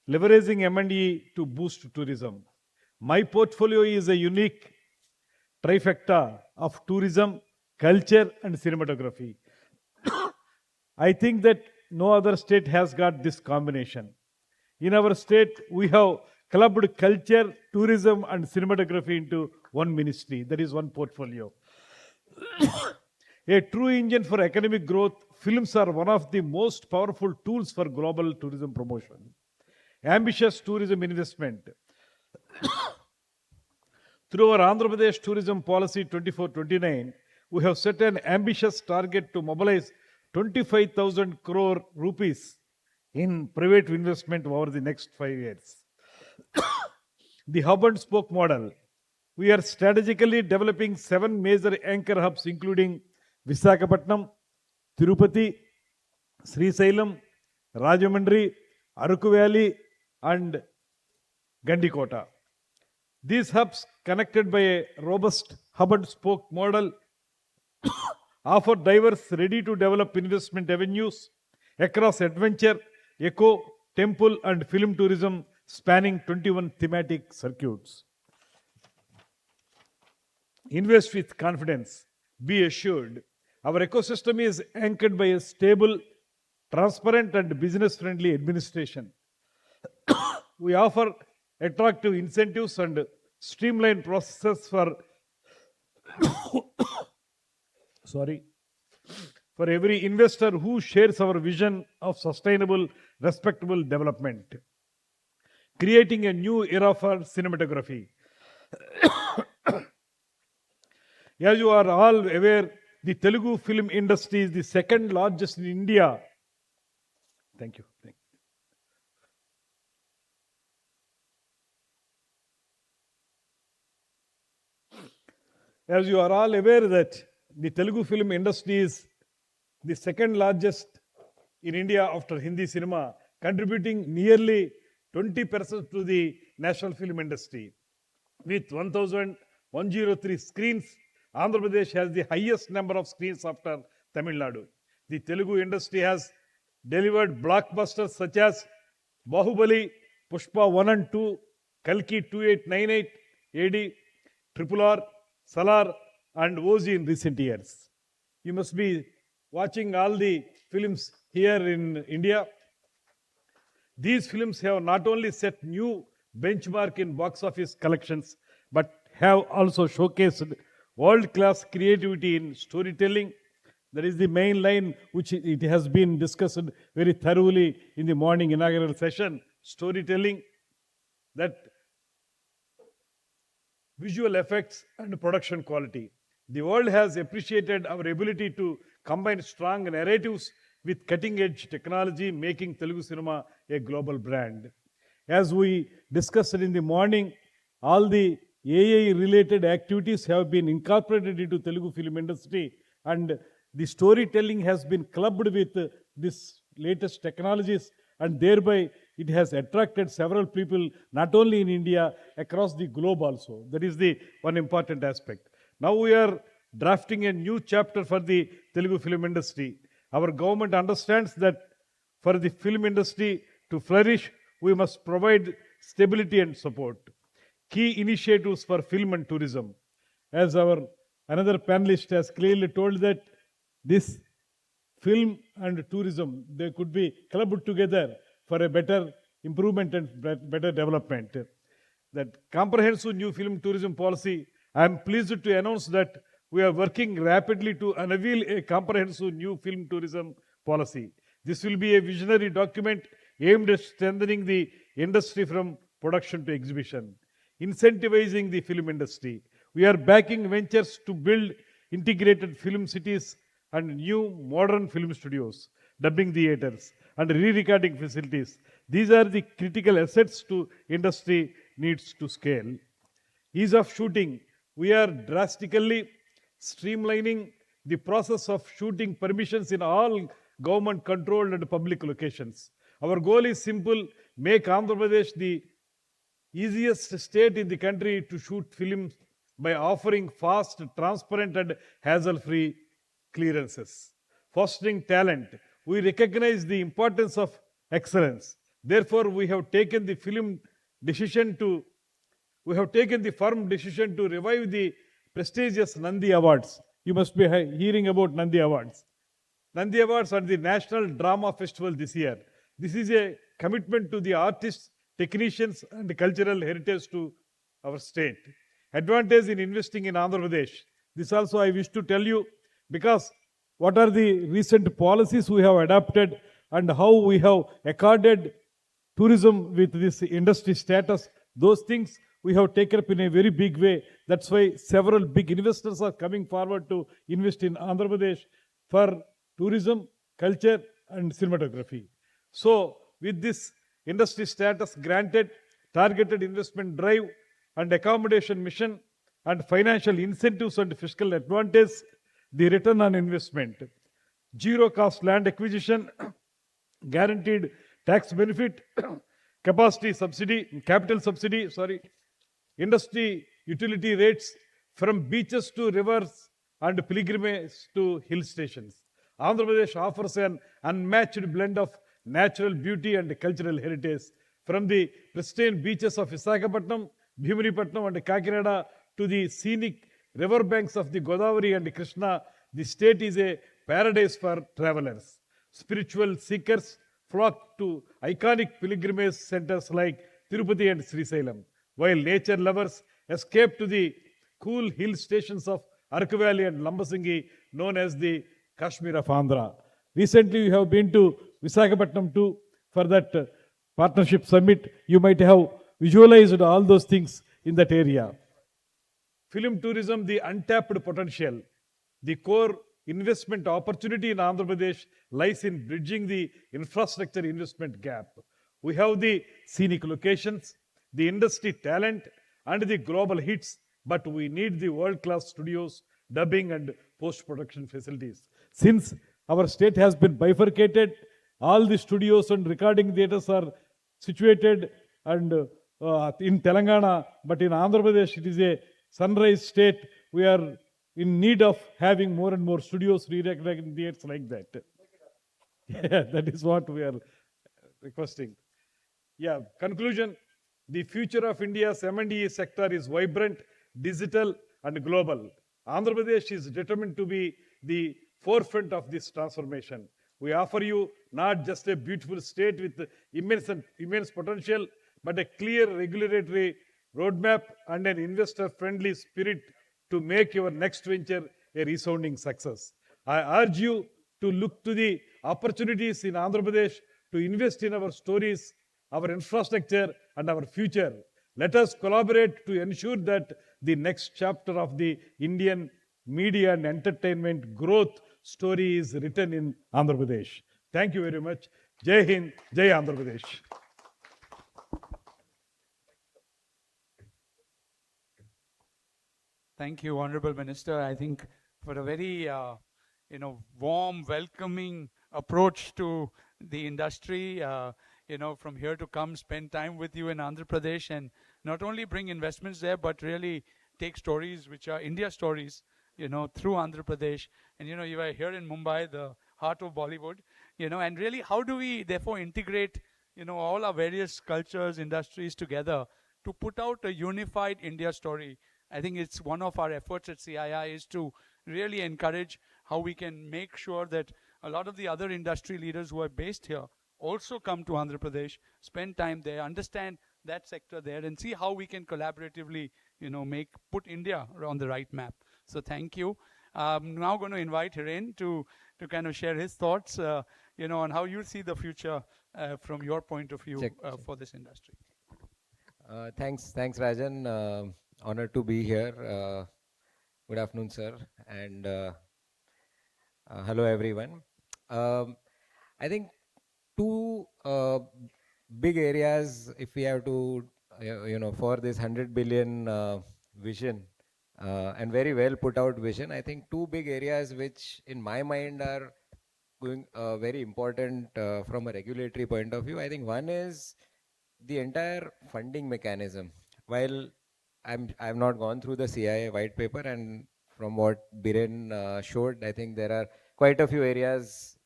leveraging M&E to boost tourism. My portfolio is a unique trifecta of tourism, culture, and cinematography. I think that no other state has got this combination. In our state, we have clubbed culture, tourism, and cinematography into one ministry. That is one portfolio. A true engine for economic growth, films are one of the most powerful tools for global tourism promotion. Ambitious tourism investment. Through our Andhra Pradesh Tourism Policy 24-29, we have set an ambitious target to mobilize 25,000 crore rupees in private investment over the next 5 years. The hub and spoke model. We are strategically developing 7 major anchor hubs, including Visakhapatnam, Tirupati, Srisailam, Rajahmundry, Aరకు Valley, and Gandikota. These hubs, connected by a robust hub and spoke model, offer diverse, ready-to-develop investment avenues across adventure, eco, temple, and film tourism, spanning 21 thematic circuits. Invest with confidence. Be assured, our ecosystem is anchored by a stable, transparent, and business-friendly administration. We offer attractive incentives and streamlined processes for for every investor who shares our vision of sustainable, respectable development. Creating a new era for cinematography. As you are all aware, the Telugu film industry is the second largest in India. Thank you. As you are all aware that the Telugu film industry is the second largest in India after Hindi cinema, contributing nearly 20% to the national film industry. With 1,103 screens, Andhra Pradesh has the highest number of screens after Tamil Nadu. The Telugu industry has delivered blockbusters such as Bahubali, Pushpa 1 and 2, Kalki 2898, AD, Triple R, Salar, and OZ in recent years. You must be watching all the films here in India. These films have not only set new benchmark in box office collections, but have also showcased world-class creativity in storytelling. That is the main line which it has been discussed very thoroughly in the morning inaugural session. Storytelling, that visual effects and production quality. The world has appreciated our ability to combine strong narratives with cutting-edge technology, making Telugu cinema a global brand. As we discussed in the morning, all the AI-related activities have been incorporated into Telugu film industry, and the storytelling has been clubbed with this latest technologies, and thereby it has attracted several people, not only in India, across the globe also. That is the one important aspect. Now we are drafting a new chapter for the Telugu film industry. Our government understands that for the film industry to flourish, we must provide stability and support. Key initiatives for film and tourism. As our another panelist has clearly told that this film and tourism, they could be clubbed together for a better improvement and better development. That comprehensive new film tourism policy, I am pleased to announce that we are working rapidly to unveil a comprehensive new film tourism policy. This will be a visionary document aimed at strengthening the industry from production to exhibition, incentivizing the film industry. We are backing ventures to build integrated film cities and new modern film studios, dubbing theaters, and re-recording facilities. These are the critical assets to industry needs to scale. Ease of shooting. We are drastically streamlining the process of shooting permissions in all government controlled and public locations. Our goal is simple: make Andhra Pradesh the easiest state in the country to shoot films by offering fast, transparent, and hassle-free clearances. Fostering talent. We recognize the importance of excellence. Therefore, we have taken the firm decision to revive the prestigious Nandi Awards. You must be hearing about Nandi Awards. Nandi Awards are the National Drama Festival this year. This is a commitment to the artists, technicians, and cultural heritage to our state. Advantage in investing in Andhra Pradesh. This also I wish to tell you, because what are the recent policies we have adopted and how we have accorded tourism with this industry status. Those things we have taken up in a very big way. That's why several big investors are coming forward to invest in Andhra Pradesh for tourism, culture, and cinematography. So, with this industry status granted, targeted investment drive, and accommodation mission, and financial incentives and fiscal advantage, the return on investment, zero cost land acquisition, guaranteed tax benefit, capital subsidy, industry utility rates from beaches to rivers and pilgrimage to hill stations. Andhra Pradesh offers an unmatched blend of natural beauty and cultural heritage, from the pristine beaches of Visakhapatnam, Bhimanipatnam, and Kakinada to the scenic riverbanks of the Godavari and Krishna. The state is a paradise for travelers. Spiritual seekers flock to iconic pilgrimage centers like Tirupati and Srisailam, while nature lovers escape to the cool hill stations of Aరకు Valley and Lambasingi, known as the Kashmir of Andhra. Recently, we have been to Visakhapatnam too for that partnership summit. You might have visualized all those things in that area. Film tourism, the untapped potential. The core investment opportunity in Andhra Pradesh lies in bridging the infrastructure investment gap. We have the scenic locations, the industry talent, and the global hits, but we need the world-class studios, dubbing, and post-production facilities. Since our state has been bifurcated, all the studios and recording theaters are situated and in Telangana, but in Andhra Pradesh it is a sunrise state. We are in need of having more and more studios, re-recording theaters like that. Yeah, that is what we are requesting. Yeah, conclusion. The future of India's M&E sector is vibrant, digital, and global. Andhra Pradesh is determined to be the forefront of this transformation. We offer you not just a beautiful state with immense potential, but a clear regulatory roadmap and an investor-friendly spirit to make your next venture a resounding success. I urge you to look to the opportunities in Andhra Pradesh to invest in our stories, our infrastructure, and our future. Let us collaborate to ensure that the next chapter of the Indian media and entertainment growth story is written in Andhra Pradesh. Thank you very much. Jai Hind, Jai Andhra Pradesh. Thank you, Honorable Minister. I think for a very warm, welcoming approach to the industry, from here to come, spend time with you in Andhra Pradesh and not only bring investments there, but really take stories which are India stories, through Andhra Pradesh. And, you are here in Mumbai, the heart of Bollywood, and really how do we therefore integrate, all our various cultures, industries together to put out a unified India story. I think it's one of our efforts at CII is to really encourage how we can make sure that a lot of the other industry leaders who are based here also come to Andhra Pradesh, spend time there, understand that sector there, and see how we can collaboratively, put India on the right map. So thank you. I'm now going to invite Hiren to kind of share his thoughts, on how you see the future from your point of view for this industry. Thanks, Rajan. Honored to be here. Good afternoon, sir. And Hello, everyone. I think two big areas, if we have to, for this 100 billion vision, and very well put out vision, I think two big areas which, in my mind, are going very important from a regulatory point of view. I think one is the entire funding mechanism. While I've not gone through the CII white paper, and from what Biren showed, I think there are quite a few areas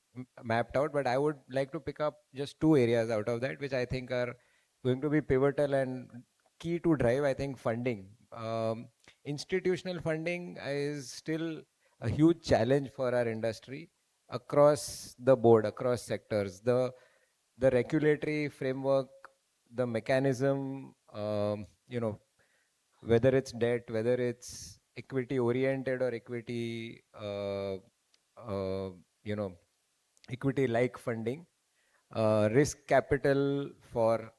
mapped out, but I would like to pick up just two areas out of that, which I think are going to be pivotal and key to drive, I think, funding. Institutional funding is still a huge challenge for our industry across the board, across sectors. The regulatory framework, the mechanism, whether it's debt, whether it's equity oriented or equity, you know, equity like funding, risk capital for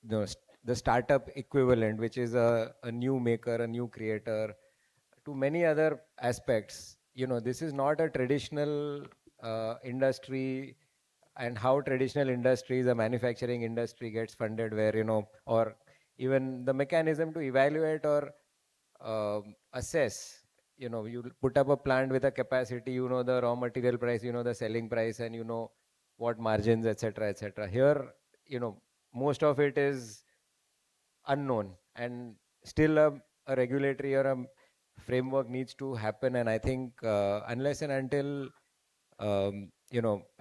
the startup equivalent, which is a new maker, a new creator, to many other aspects. This is not a traditional industry, and how traditional industries, a manufacturing industry gets funded, where, or even the mechanism to evaluate or assess, you put up a plant with a capacity, the raw material price, the selling price, and what margins, etc., etc. Here, most of it is unknown, and still a regulatory or a framework needs to happen. And I think unless and until and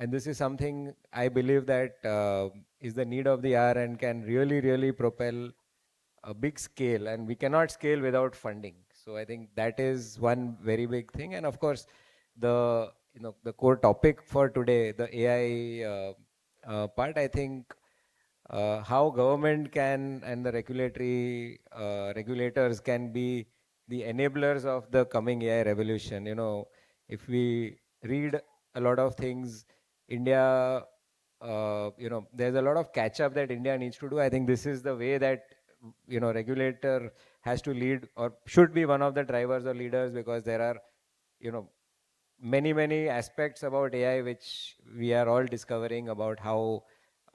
this is something I believe that is the need of the hour and can really, really propel a big scale, and we cannot scale without funding. So I think that is one very big thing. And of course, the the core topic for today, the AI part, I think how government can, and the regulatory regulators can be the enablers of the coming AI revolution. If we read a lot of things, India, there's a lot of catch up that India needs to do. I think this is the way that, regulator has to lead, or should be one of the drivers or leaders, because there are, many, many aspects about AI which we are all discovering about how,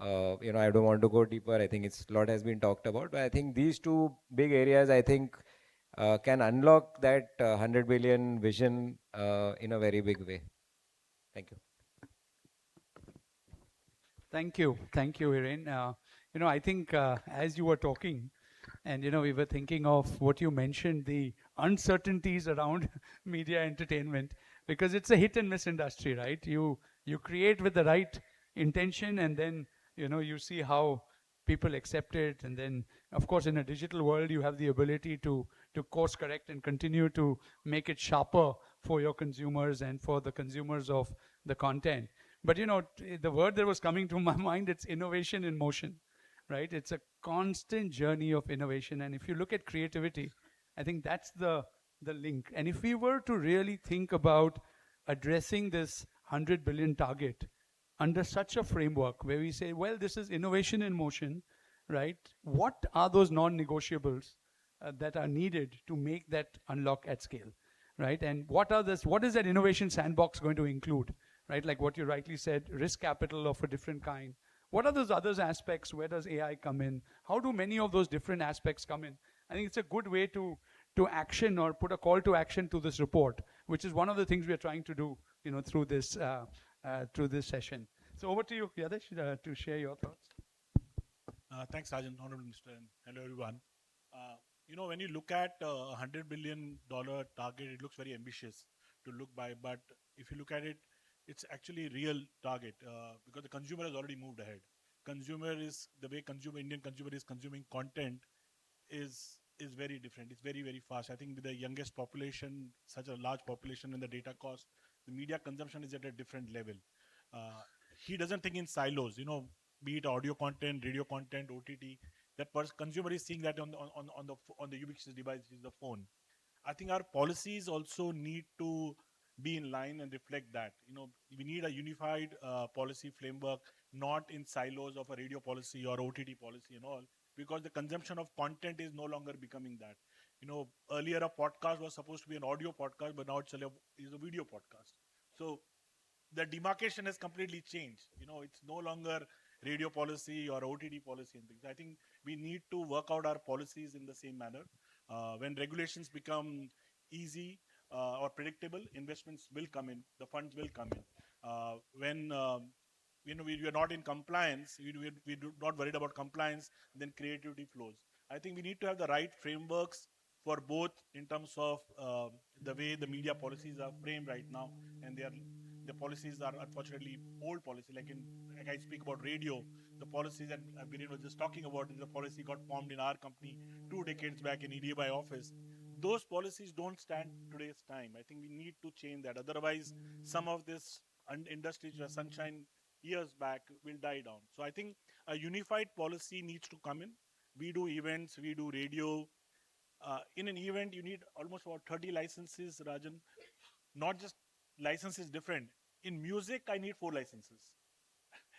I don't want to go deeper. I think a lot has been talked about, but I think these two big areas, I think, can unlock that 100 billion vision in a very big way. Thank you. Thank you. Thank you, Hiren. I think as you were talking, and, we were thinking of what you mentioned, the uncertainties around media entertainment, because it's a hit and miss industry, right? You create with the right intention, and then, you see how people accept it. And then, of course, in a digital world, you have the ability to course correct and continue to make it sharper for your consumers and for the consumers of the content. But, the word that was coming to my mind, it's innovation in motion, right? It's a constant journey of innovation. And if you look at creativity, I think that's the link. And if we were to really think about addressing this 100 billion target under such a framework where we say, well, this is innovation in motion, right? What are those non-negotiables that are needed to make that unlock at scale, right? And what is that innovation sandbox going to include, right? Like what you rightly said, risk capital of a different kind. What are those other aspects? Where does AI come in? How do many of those different aspects come in? I think it's a good way to action, or put a call to action to this report, which is one of the things we are trying to do, through this session. So over to you, Yadesh, to share your thoughts. Thanks, Rajan, Honorable Minister, and hello, everyone. When you look at $100 billion target, it looks very ambitious to look by, but if you look at it, it's actually a real target because the consumer has already moved ahead. The way Indian consumer is consuming content is very different. It's very, very fast. I think with the youngest population, such a large population, and the data cost, the media consumption is at a different level. He doesn't think in silos, be it audio content, radio content, OTT. That consumer is seeing that on the ubiquitous device, which is the phone. I think our policies also need to be in line and reflect that. We need a unified policy framework, not in silos of a radio policy or OTT policy and all, because the consumption of content is no longer becoming that. Earlier a podcast was supposed to be an audio podcast, but now it's a video podcast. So the demarcation has completely changed. It's no longer radio policy or OTT policy and things. I think we need to work out our policies in the same manner. When regulations become easy or predictable, investments will come in, the funds will come in. When we are not in compliance, we do not worried about compliance, then creativity flows. I think we need to have the right frameworks for both in terms of the way the media policies are framed right now, and the policies are unfortunately old policy. Like I speak about radio, the policies that Viren was just talking about, the policy got formed in our company 2 decades back in EDI office. Those policies don't stand today's time. I think we need to change that. Otherwise, some of this industries where sunshine years back will die down. So I think a unified policy needs to come in. We do events, we do radio. In an event, you need almost about 30 licenses, Rajan. Not just licenses different. In music, I need 4 licenses.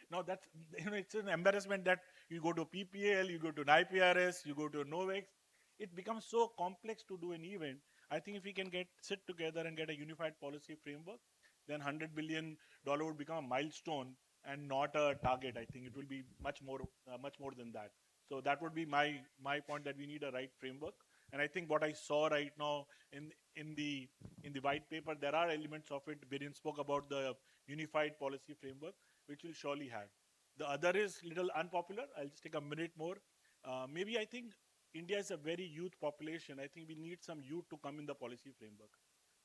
Now that's, it's an embarrassment that you go to PPL, you go to an IPRS, you go to a Novex. It becomes so complex to do an event. I think if we can sit together and get a unified policy framework, then $100 billion would become a milestone and not a target. I think it will be much more than that. So that would be my point, that we need a right framework. And I think what I saw right now in the white paper, there are elements of it. Viren spoke about the unified policy framework, which we'll surely have. The other is little unpopular. I'll just take a minute more. Maybe I think India is a very youth population. I think we need some youth to come in the policy framework.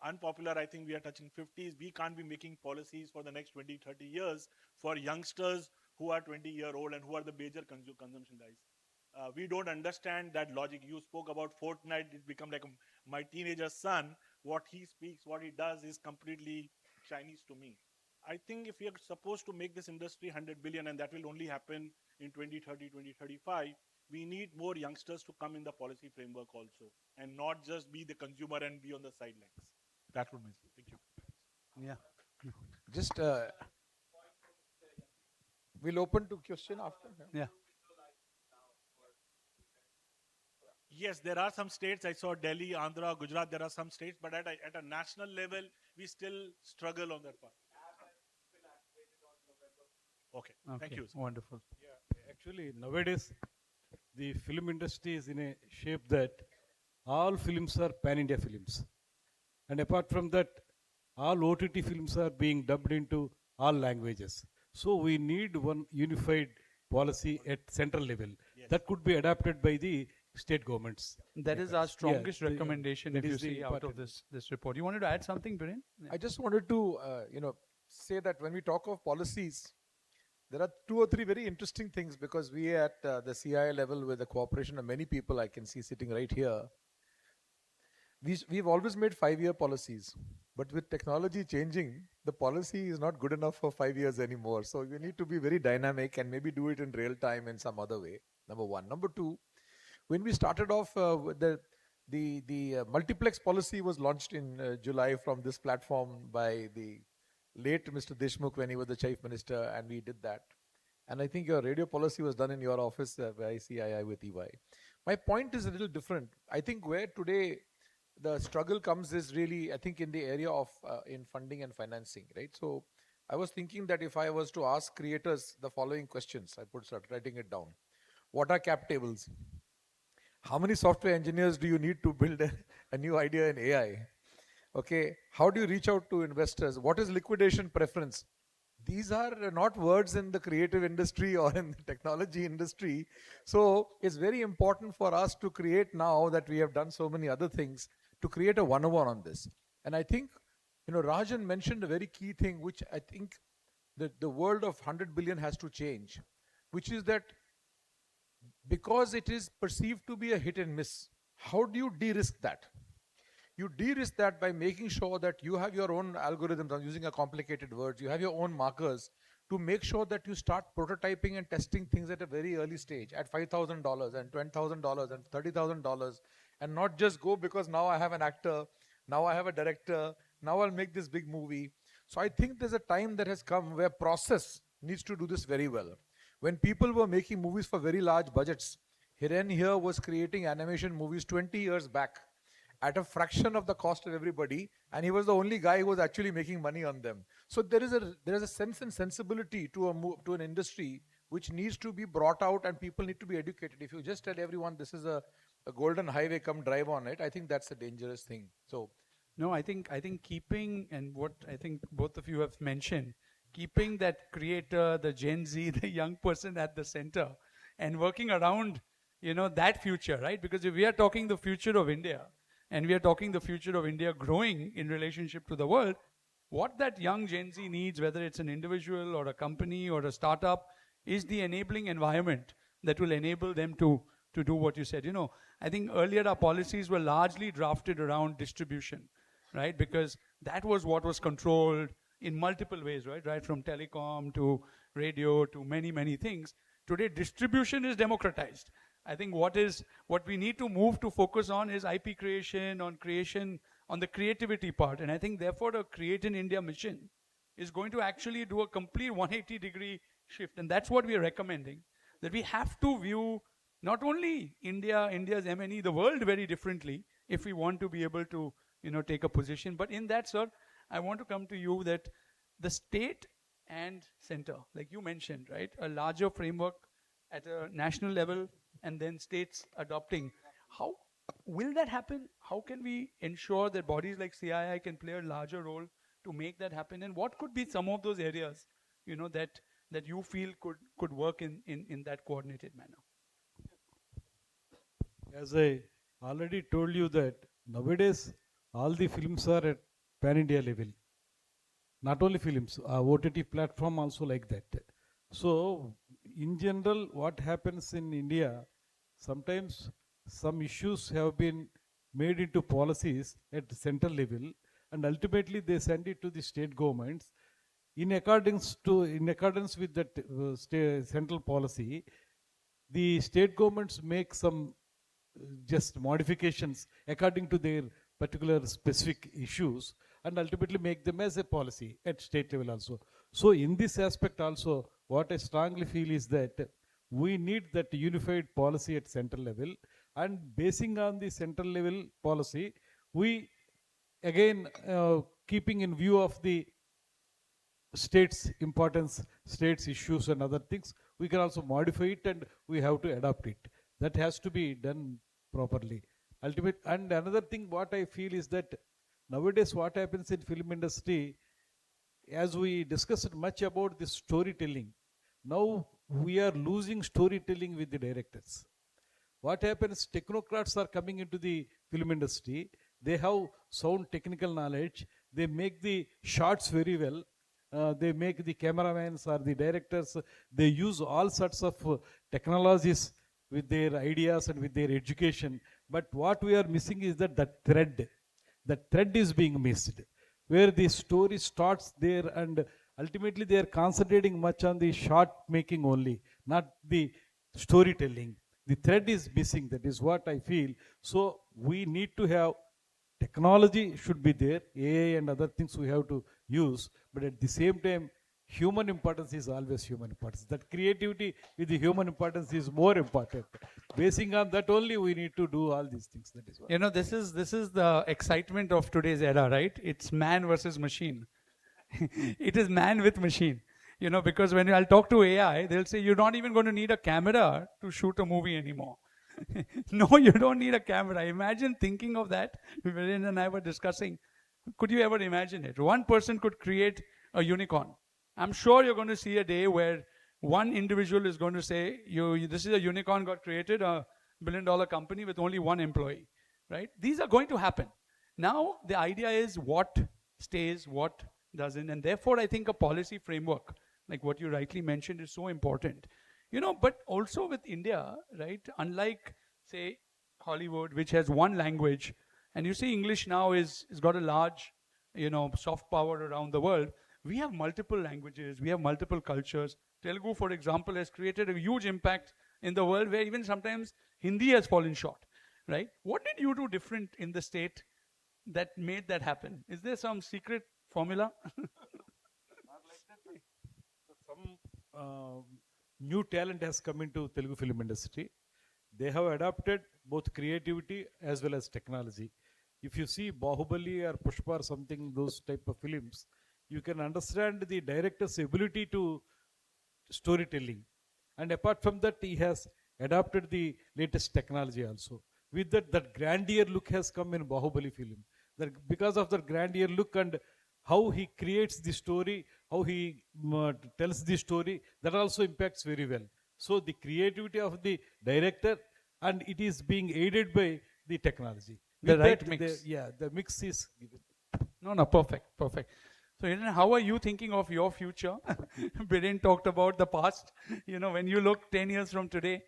Unpopular, I think we are touching 50s. We can't be making policies for the next 20, 30 years for youngsters who are 20-year-old and who are the major consumption guys. We don't understand that logic. You spoke about Fortnite. It become like my teenager son. What he speaks, what he does is completely Chinese to me. I think if we are supposed to make this industry 100 billion, and that will only happen in 2030, 2035, we need more youngsters to come in the policy framework also, and not just be the consumer and be on the sidelines. That would be it. Thank you. Yeah. Just, we'll open to question after. Yeah. Yes, there are some states. I saw Delhi, Andhra, Gujarat. There are some states, but at a national level, we still struggle on that part. Okay. Thank you. Wonderful. Yeah, actually, nowadays, the film industry is in a shape that all films are pan-India films. And apart from that, all OTT films are being dubbed into all languages. So we need one unified policy at central level. Yes. That could be adapted by the state governments. That is our strongest recommendation, if you see out of this report. You wanted to add something, Viren? I just wanted to, say that when we talk of policies, there are 2 or 3 very interesting things, because we at the CII level, with the cooperation of many people I can see sitting right here, we've always made 5-year policies. But with technology changing, the policy is not good enough for 5 years anymore. So you need to be very dynamic and maybe do it in real time in some other way. Number 1. Number 2, when we started off, the multiplex policy was launched in July from this platform by the late Mr. Deshmukh when he was the chief minister, and we did that. And I think your radio policy was done in your office by CII with EY. My point is a little different. I think where today the struggle comes is really, I think, in the area of in funding and financing, right? So I was thinking that if I was to ask creators the following questions, I started writing it down. What are cap tables? How many software engineers do you need to build a new idea in AI? Okay, how do you reach out to investors? What is liquidation preference? These are not words in the creative industry or in the technology industry. So it's very important for us to create, now that we have done so many other things, to create a 101 on this. And I think, Rajan mentioned a very key thing, which I think that the world of 100 billion has to change, which is that because it is perceived to be a hit and miss, how do you de-risk that? You de-risk that by making sure that you have your own algorithms. I'm using a complicated words. You have your own markers to make sure that you start prototyping and testing things at a very early stage, at $5,000 and $20,000 and $30,000, and not just go because now I have an actor, now I have a director, now I'll make this big movie. So I think there's a time that has come where process needs to do this very well. When people were making movies for very large budgets, Hiren here was creating animation movies 20 years back. at a fraction of the cost of everybody, and he was the only guy who was actually making money on them. So there is a sense and sensibility to an industry which needs to be brought out, and people need to be educated. If you just tell everyone this is a golden highway, come drive on it, I think that's a dangerous thing. So no, I think keeping, and what I think both of you have mentioned, keeping that creator, the Gen Z, the young person at the center, and working around, that future, right? Because if we are talking the future of India, and we are talking the future of India growing in relationship to the world, what that young Gen Z needs, whether it's an individual or a company or a startup, is the enabling environment that will enable them to do what you said. I think earlier our policies were largely drafted around distribution, right? Because that was what was controlled in multiple ways, right? Right from telecom to radio to many, many things. Today, distribution is democratized. I think what we need to move to focus on is IP creation, on the creativity part. And I think therefore the Create in India mission is going to actually do a complete 180-degree shift. And that's what we are recommending, that we have to view not only India's M&E, the world very differently if we want to be able to, take a position. But in that, sir, I want to come to you that the state and center, like you mentioned, right, a larger framework at a national level and then states adopting. How will that happen? How can we ensure that bodies like CII can play a larger role to make that happen? And what could be some of those areas, that you feel could work in that coordinated manner? As I already told you that nowadays all the films are at pan-India level. Not only films, OTT platform also like that. So in general, what happens in India, sometimes some issues have been made into policies at central level, and ultimately they send it to the state governments. In accordance with that central policy, the state governments make some just modifications according to their particular specific issues, and ultimately make them as a policy at state level also. So in this aspect also, what I strongly feel is that we need that unified policy at central level, and basing on the central level policy, we again keeping in view of the state's importance, state's issues and other things, we can also modify it and we have to adopt it. That has to be done properly. And another thing what I feel is that nowadays what happens in film industry, as we discussed much about this storytelling, now we are losing storytelling with the directors. What happens, technocrats are coming into the film industry, they have sound technical knowledge, they make the shots very well, they make the cameramans or the directors, they use all sorts of technologies with their ideas and with their education. But what we are missing is that the thread is being missed, where the story starts there and ultimately they are concentrating much on the shot making only, not the storytelling. The thread is missing, that is what I feel. So we need to have technology should be there, AI and other things we have to use, but at the same time, human importance is always human importance. That creativity with the human importance is more important. Basing on that only, we need to do all these things. That is what. This is the excitement of today's era, right? It's man versus machine. It is man with machine. Because when I'll talk to AI, they'll say, you're not even going to need a camera to shoot a movie anymore. No, you don't need a camera. Imagine thinking of that. Viren and I were discussing. Could you ever imagine it? One person could create a unicorn. I'm sure you're going to see a day where one individual is going to say, this is a unicorn got created, a $1 billion company with only one employee, right? These are going to happen. Now, the idea is what stays, what doesn't. And therefore, I think a policy framework, like what you rightly mentioned, is so important. But also with India, right, unlike, say, Hollywood, which has one language, and you see English now is got a large, soft power around the world. We have multiple languages, we have multiple cultures. Telugu, for example, has created a huge impact in the world where even sometimes Hindi has fallen short, right? What did you do different in the state that made that happen? Is there some secret formula? Some new talent has come into Telugu film industry. They have adopted both creativity as well as technology. If you see Bahubali or Pushpa or something, those type of films, you can understand the director's ability to storytelling. And apart from that, he has adopted the latest technology also. With that, that grandeur look has come in Bahubali film. That because of that grandeur look and how he creates the story, how he tells the story, that also impacts very well. So the creativity of the director, and it is being aided by the technology. The With right that, mix. the mix is given. No, perfect, perfect. So, Hiren, how are you thinking of your future? Biren talked about the past. You know, when you look 10 years from today,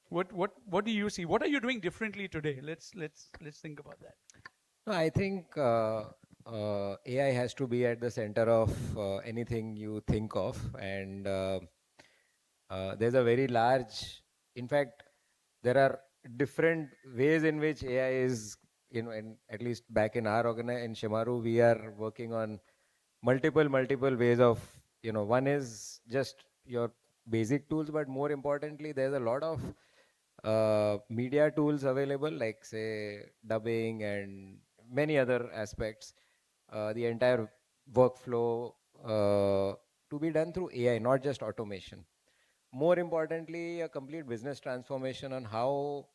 what do you see? What are you doing differently today? Let's think about that. No, I think AI has to be at the center of anything you think of, and there's a very large. In fact, there are different ways in which AI is, and at least back in our organization in Shimaru, we are working on multiple ways of, one is just your basic tools, but more importantly, there's a lot of media tools available, like say dubbing and many other aspects. The entire workflow to be done through AI, not just automation. More importantly, a complete business transformation on how,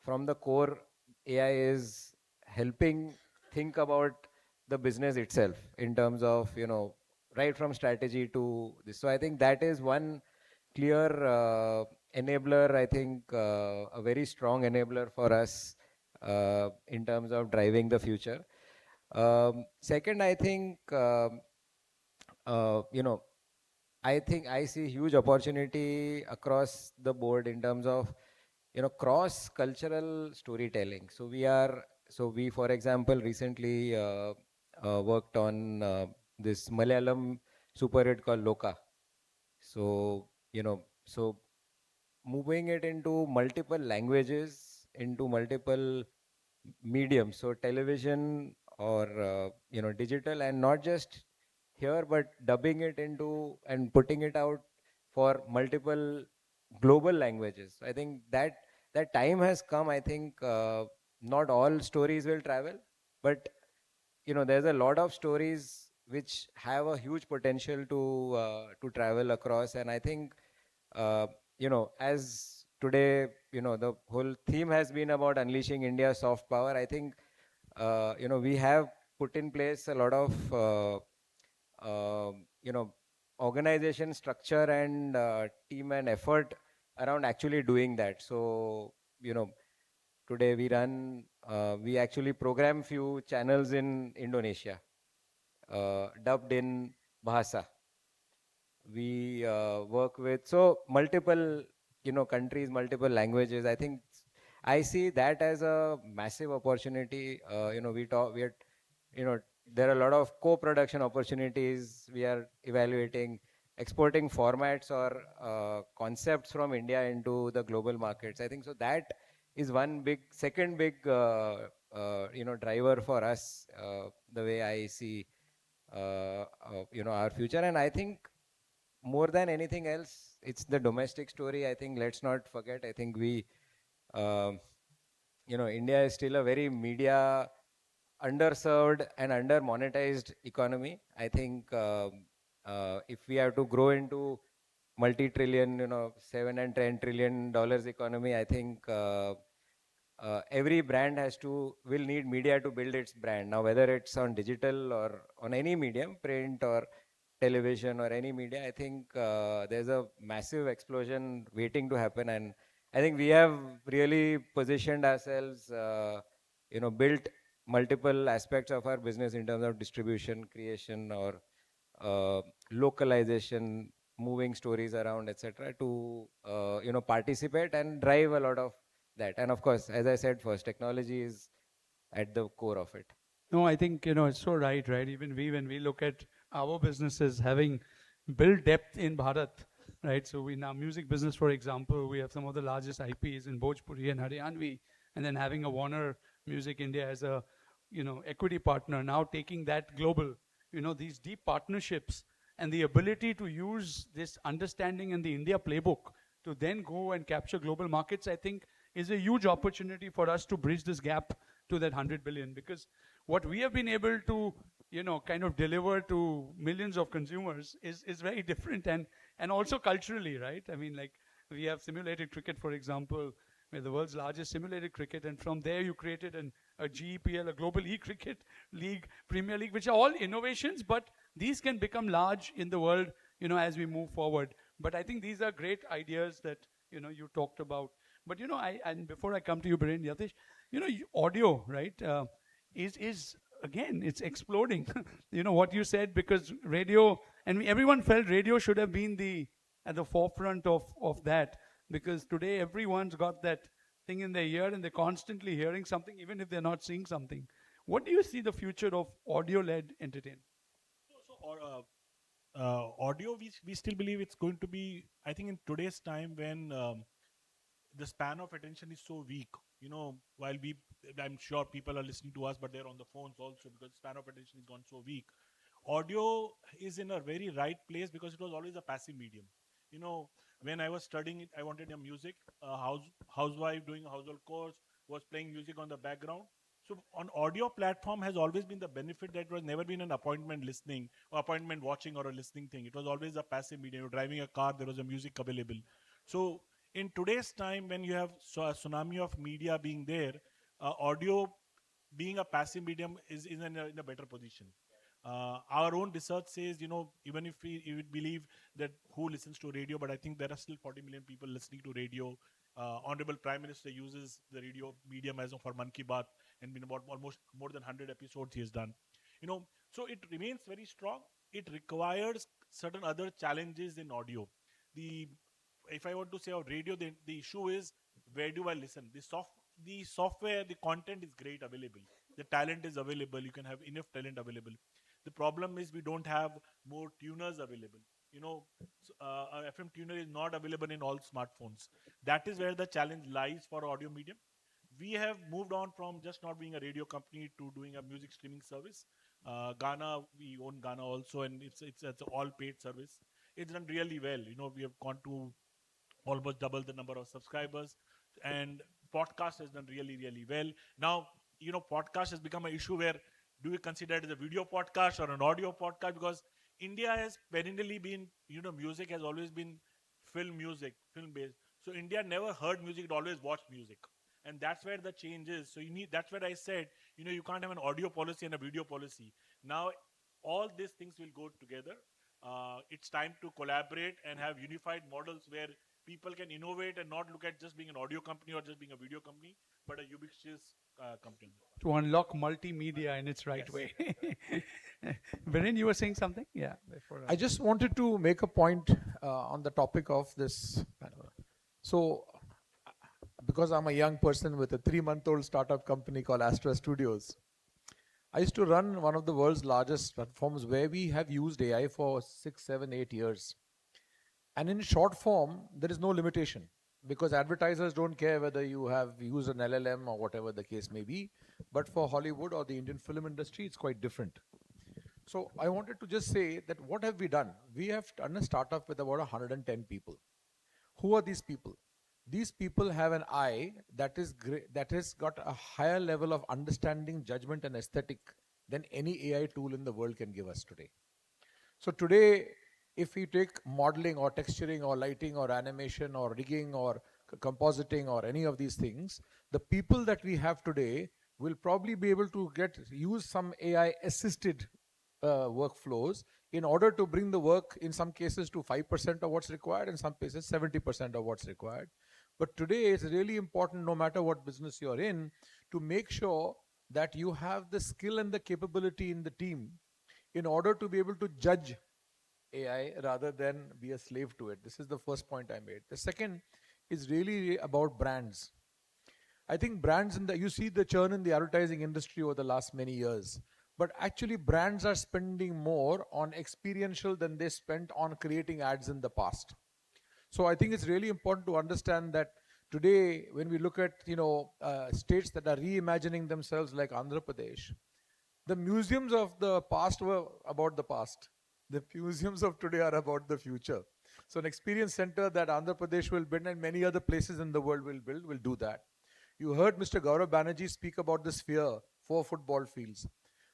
from the core, AI is helping think about the business itself in terms of, right from strategy to this. So I think that is one clear enabler, I think a very strong enabler for us in terms of driving the future. Second, I think, I think I see huge opportunity across the board in terms of, cross-cultural storytelling. So we, for example, recently worked on this Malayalam super hit called Loka. So, so moving it into multiple languages, into multiple mediums, so television or, digital, and not just here, but dubbing it into and putting it out for multiple global languages. I think that time has come. I think not all stories will travel, but there's a lot of stories which have a huge potential to travel across. And I think as today, the whole theme has been about unleashing India's soft power. I think we have put in place a lot of organization structure and team and effort around actually doing that. So, today we actually program few channels in Indonesia, dubbed in Bahasa. We work with, so multiple, countries, multiple languages. I think I see that as a massive opportunity. There are a lot of co-production opportunities we are evaluating, exporting formats or concepts from India into the global markets. I think so that is second big driver for us, the way I see our future. And I think more than anything else, it's the domestic story. I think let's not forget, I think India is still a very media underserved and under monetized economy. I think if we have to grow into multi-trillion, $7 and $10 trillion economy, I think every brand will need media to build its brand. Now, whether it's on digital or on any medium, print or television or any media, I think there's a massive explosion waiting to happen. And I think we have really positioned ourselves, built multiple aspects of our business in terms of distribution, creation, or localization, moving stories around, etc., to participate and drive a lot of that. And of course, as I said first, technology is at the core of it. No, I think it's so right. Even when we look at our businesses having built depth in Bharat, right? So in our music business, for example, we have some of the largest IPs in Bhojpuri and Haryanvi, and then having a Warner Music India as a equity partner, now taking that global, these deep partnerships and the ability to use this understanding in the India playbook to then go and capture global markets, I think is a huge opportunity for us to bridge this gap to that 100 billion, because what we have been able to, kind of deliver to millions of consumers is very different, and also culturally, right? I mean, like, we have simulated cricket, for example. We're the world's largest simulated cricket, and from there you created a GEPL, a Global E-Cricket League, Premier League, which are all innovations, but these can become large in the world, as we move forward. But I think these are great ideas that, you talked about. But, and before I come to you, Biren, Yatish, audio, right, is again, it's exploding. What you said, because radio, and everyone felt radio should have been at the forefront of that, because today everyone's got that thing in their ear and they're constantly hearing something, even if they're not seeing something. What do you see the future of audio-led entertainment? Audio, we still believe it's going to be, I think in today's time when the span of attention is so weak, while I'm sure people are listening to us, but they're on the phones also, because the span of attention has gone so weak. Audio is in a very right place because it was always a passive medium. When I was studying it, I wanted a music. Housewife doing a household chores was playing music on the background. So on audio platform has always been the benefit that it was never been an appointment listening or appointment watching or a listening thing. It was always a passive medium. You're driving a car, there was a music available. So in today's time, when you have a tsunami of media being there, audio being a passive medium is in a better position. Our own research says, even if we believe that who listens to radio, but I think there are still 40 million people listening to radio. Honorable Prime Minister uses the radio medium as for Mann Ki Baat, and been about almost more than 100 episodes he has done. So it remains very strong. It requires certain other challenges in audio. If I want to say about radio, the issue is, where do I listen? The software, the content is great available. The talent is available. You can have enough talent available. The problem is we don't have more tuners available. A FM tuner is not available in all smartphones. That is where the challenge lies for audio medium. We have moved on from just not being a radio company to doing a music streaming service. Ghana, we own Ghana also, and it's an all paid service. It's done really well. We have gone to almost double the number of subscribers, and podcast has done really, really well. Now, podcast has become an issue where, do we consider it as a video podcast or an audio podcast? Because India has perennially been, music has always been film based. So India never heard music, it always watched music. And that's where the change is. So that's where I said, you can't have an audio policy and a video policy. Now, all these things will go together. It's time to collaborate and have unified models where people can innovate and not look at just being an audio company or just being a video company, but a ubiquitous company. To unlock multimedia in its right way. Biren, you were saying something? Yeah. I just wanted to make a point on the topic of this panel. So, because I'm a young person with a 3-month-old startup company called Astra Studios, I used to run one of the world's largest platforms where we have used AI for 6, 7, 8 years. And in short form, there is no limitation, because advertisers don't care whether you have used an LLM or whatever the case may be. But for Hollywood or the Indian film industry, it's quite different. So I wanted to just say that what have we done? We have done a startup with about 110 people. Who are these people? These people have an eye that has got a higher level of understanding, judgment, and aesthetic than any AI tool in the world can give us today. So today, if we take modeling or texturing or lighting or animation or rigging or compositing or any of these things, the people that we have today will probably be able to use some AI assisted workflows in order to bring the work in some cases to 5% of what's required, in some cases 70% of what's required. But today it's really important, no matter what business you're in, to make sure that you have the skill and the capability in the team in order to be able to judge AI rather than be a slave to it. This is the first point I made. The second is really about brands. I think brands you see the churn in the advertising industry over the last many years, but actually brands are spending more on experiential than they spent on creating ads in the past. So I think it's really important to understand that today, when we look at states that are reimagining themselves like Andhra Pradesh, the museums of the past were about the past. The museums of today are about the future. So an experience center that Andhra Pradesh will build and many other places in the world will build will do that. You heard Mr. Gaurav Banerjee speak about the sphere, 4 football fields.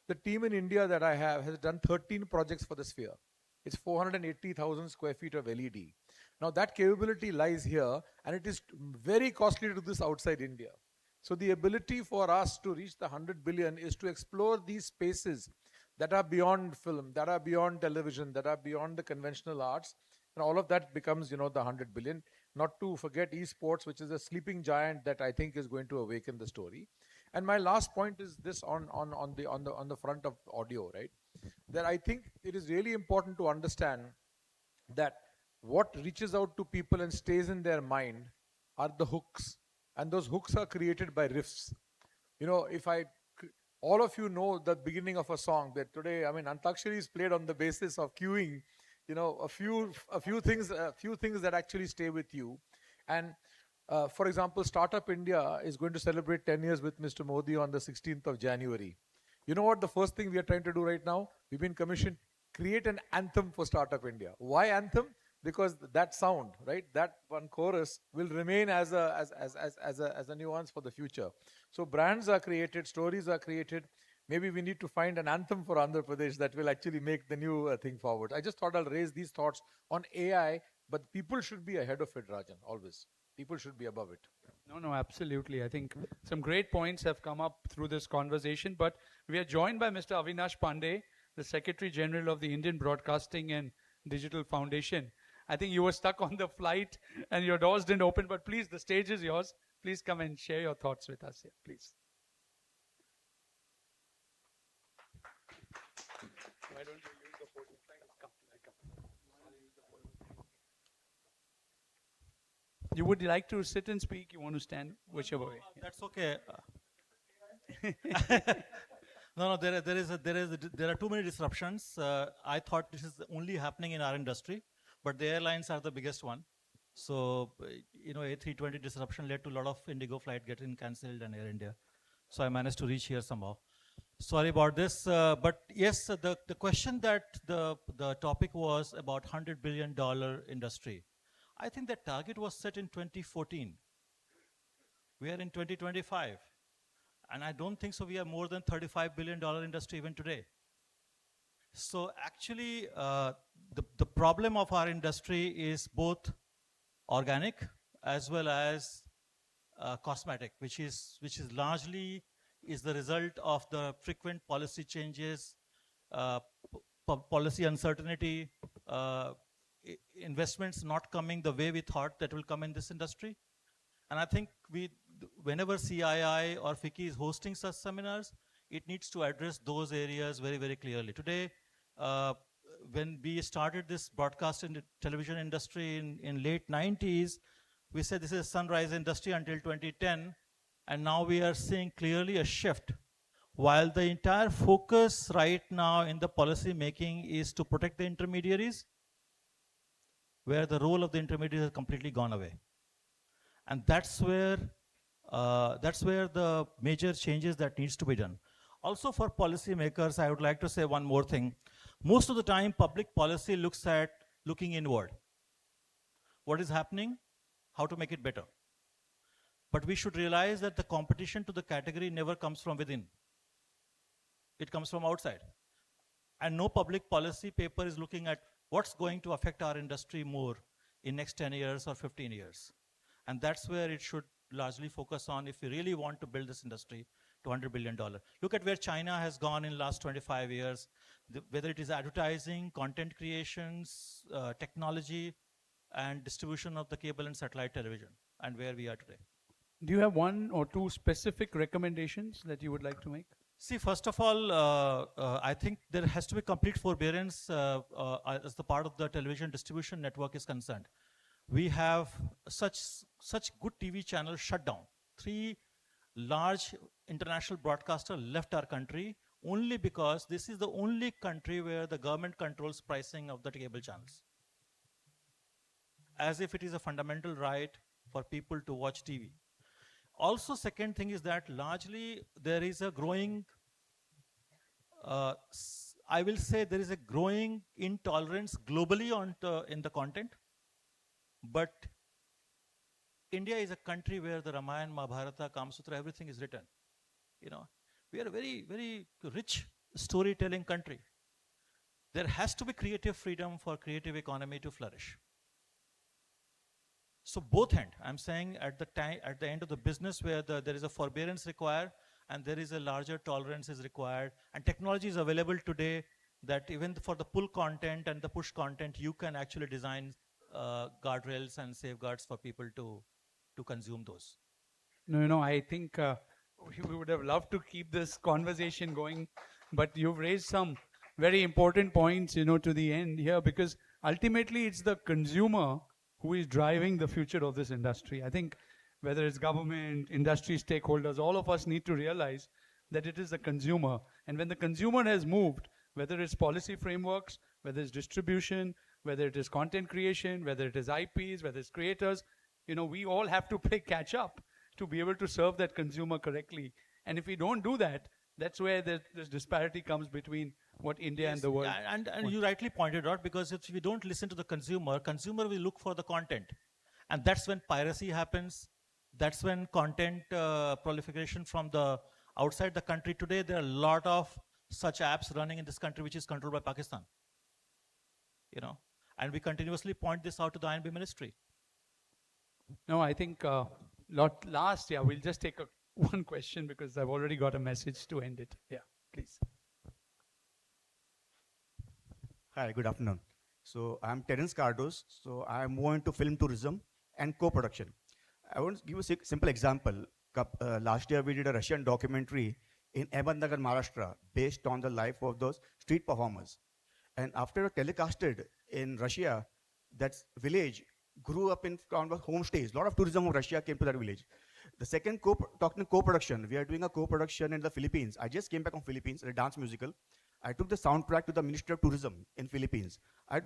The team in India that I have has done 13 projects for the sphere. It's 480,000 square feet of LED. Now that capability lies here, and it is very costly to do this outside India. So the ability for us to reach the 100 billion is to explore these spaces that are beyond film, that are beyond television, that are beyond the conventional arts, and all of that becomes, the 100 billion. Not to forget esports, which is a sleeping giant that I think is going to awaken the story. And my last point is this on the front of audio, right? That I think it is really important to understand that what reaches out to people and stays in their mind are the hooks, and those hooks are created by riffs. All of you know the beginning of a song that today, Antakshari is played on the basis of cueing, a few things that actually stay with you. And for example, Startup India is going to celebrate 10 years with Mr. Modi on the 16th of January. You know what the first thing we are trying to do right now? We've been commissioned, create an anthem for Startup India. Why anthem? Because that sound, right, that one chorus will remain as a nuance for the future. So brands are created, stories are created. Maybe we need to find an anthem for Andhra Pradesh that will actually make the new thing forward. I just thought I'll raise these thoughts on AI, but people should be ahead of it, Rajan, always. People should be above it. No, absolutely. I think some great points have come up through this conversation, but we are joined by Mr. Avinash Pandey, the Secretary General of the Indian Broadcasting and Digital Foundation. I think you were stuck on the flight and your doors didn't open, but please, the stage is yours. Please come and share your thoughts with us here, please. Why don't you use the podium? Come. You would like to sit and speak? You want to stand? Whichever way. That's okay. No, there are too many disruptions. I thought this is only happening in our industry, but the airlines are the biggest one. So, A320 disruption led to a lot of Indigo flight getting cancelled and Air India. So I managed to reach here somehow. Sorry about this, but yes, the question that the topic was about $100 billion industry. I think that target was set in 2014. We are in 2025. And I don't think so we are more than $35 billion industry even today. So actually, the problem of our industry is both organic as well as cosmetic, which is largely is the result of the frequent policy changes, policy uncertainty, investments not coming the way we thought that will come in this industry. And I think whenever CII or FICCI is hosting such seminars, it needs to address those areas very, very clearly. Today, when we started this broadcast and television industry in late 90s, we said this is a sunrise industry until 2010, and now we are seeing clearly a shift. While the entire focus right now in the policy making is to protect the intermediaries, where the role of the intermediaries has completely gone away. And that's where the major changes that needs to be done. Also for policymakers, I would like to say one more thing. Most of the time, public policy looks at looking inward. What is happening? How to make it better. But we should realize that the competition to the category never comes from within. It comes from outside. And no public policy paper is looking at what's going to affect our industry more in next 10 years or 15 years. And that's where it should largely focus on if we really want to build this industry to $100 billion. Look at where China has gone in the last 25 years, whether it is advertising, content creations, technology, and distribution of the cable and satellite television, and where we are today. Do you have one or two specific recommendations that you would like to make? See, first of all, I think there has to be complete forbearance as the part of the television distribution network is concerned. We have such good TV channels shut down. 3 large international broadcasters left our country only because this is the only country where the government controls pricing of the cable channels. As if it is a fundamental right for people to watch TV. Also, second thing is that largely there is a growing, I will say there is a growing intolerance globally in the content. But India is a country where the Ramayana, Mahabharata, Kama Sutra, everything is written. We are a very, very rich storytelling country. There has to be creative freedom for creative economy to flourish. So both end. I'm saying at the end of the business where there is a forbearance required and there is a larger tolerance is required, and technology is available today that even for the pull content and the push content, you can actually design guardrails and safeguards for people to consume those. No, I think we would have loved to keep this conversation going, but you've raised some very important points, to the end here, because ultimately it's the consumer who is driving the future of this industry. I think whether it's government, industry stakeholders, all of us need to realize that it is the consumer. And when the consumer has moved, whether it's policy frameworks, whether it's distribution, whether it is content creation, whether it is IPs, whether it's creators, we all have to play catch up to be able to serve that consumer correctly. And if we don't do that, that's where this disparity comes between what India and the world. And you rightly pointed out, because if we don't listen to the consumer will look for the content. And that's when piracy happens. That's when content proliferation from the outside the country. Today, there are a lot of such apps running in this country, which is controlled by Pakistan. And we continuously point this out to the INB ministry. No, I think we'll just take one question because I've already got a message to end it. Yeah, please. Hi, good afternoon. So I'm Terence Cardos. So I'm more into film tourism and co-production. I want to give a simple example. Last year we did a Russian documentary in Ahmednagar, Maharashtra, based on the life of those street performers. And after it telecasted in Russia, that village grew up in kind of homestays. A lot of tourism of Russia came to that village. The second talking co-production, we are doing a co-production in the Philippines. I just came back from Philippines, a dance musical. I took the soundtrack to the Ministry of Tourism in Philippines.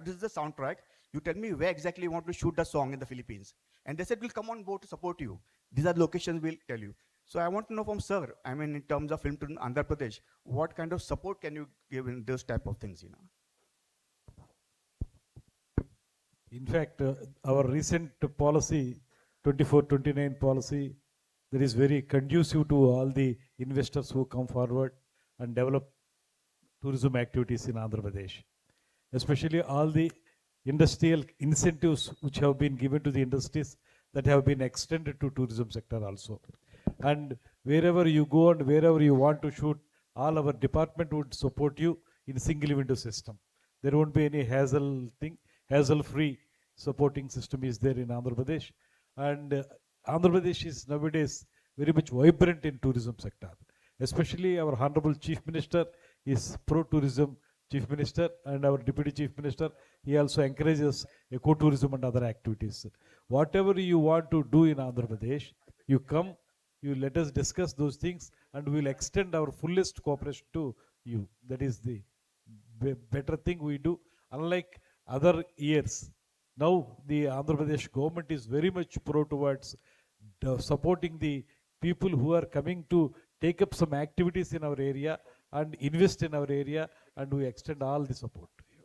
This is the soundtrack. You tell me where exactly you want to shoot the song in the Philippines. And they said, we'll come on board to support you. These are the locations we'll tell you. So I want to know from sir, in terms of film tourism, Andhra Pradesh, what kind of support can you give in those type of things, In fact, our recent policy, 24-29 policy, that is very conducive to all the investors who come forward and develop tourism activities in Andhra Pradesh. Especially all the industrial incentives which have been given to the industries that have been extended to tourism sector also. And wherever you go and wherever you want to shoot, all our department would support you in single window system. There won't be any hassle-free supporting system is there in Andhra Pradesh. And Andhra Pradesh is nowadays very much vibrant in tourism sector. Especially our Honorable Chief Minister is pro-tourism Chief Minister, and our Deputy Chief Minister, he also encourages eco-tourism and other activities. Whatever you want to do in Andhra Pradesh, you come, you let us discuss those things, and we will extend our fullest cooperation to you. That is the better thing we do. Unlike other years, now the Andhra Pradesh government is very much pro towards supporting the people who are coming to take up some activities in our area and invest in our area, and we extend all the support to you.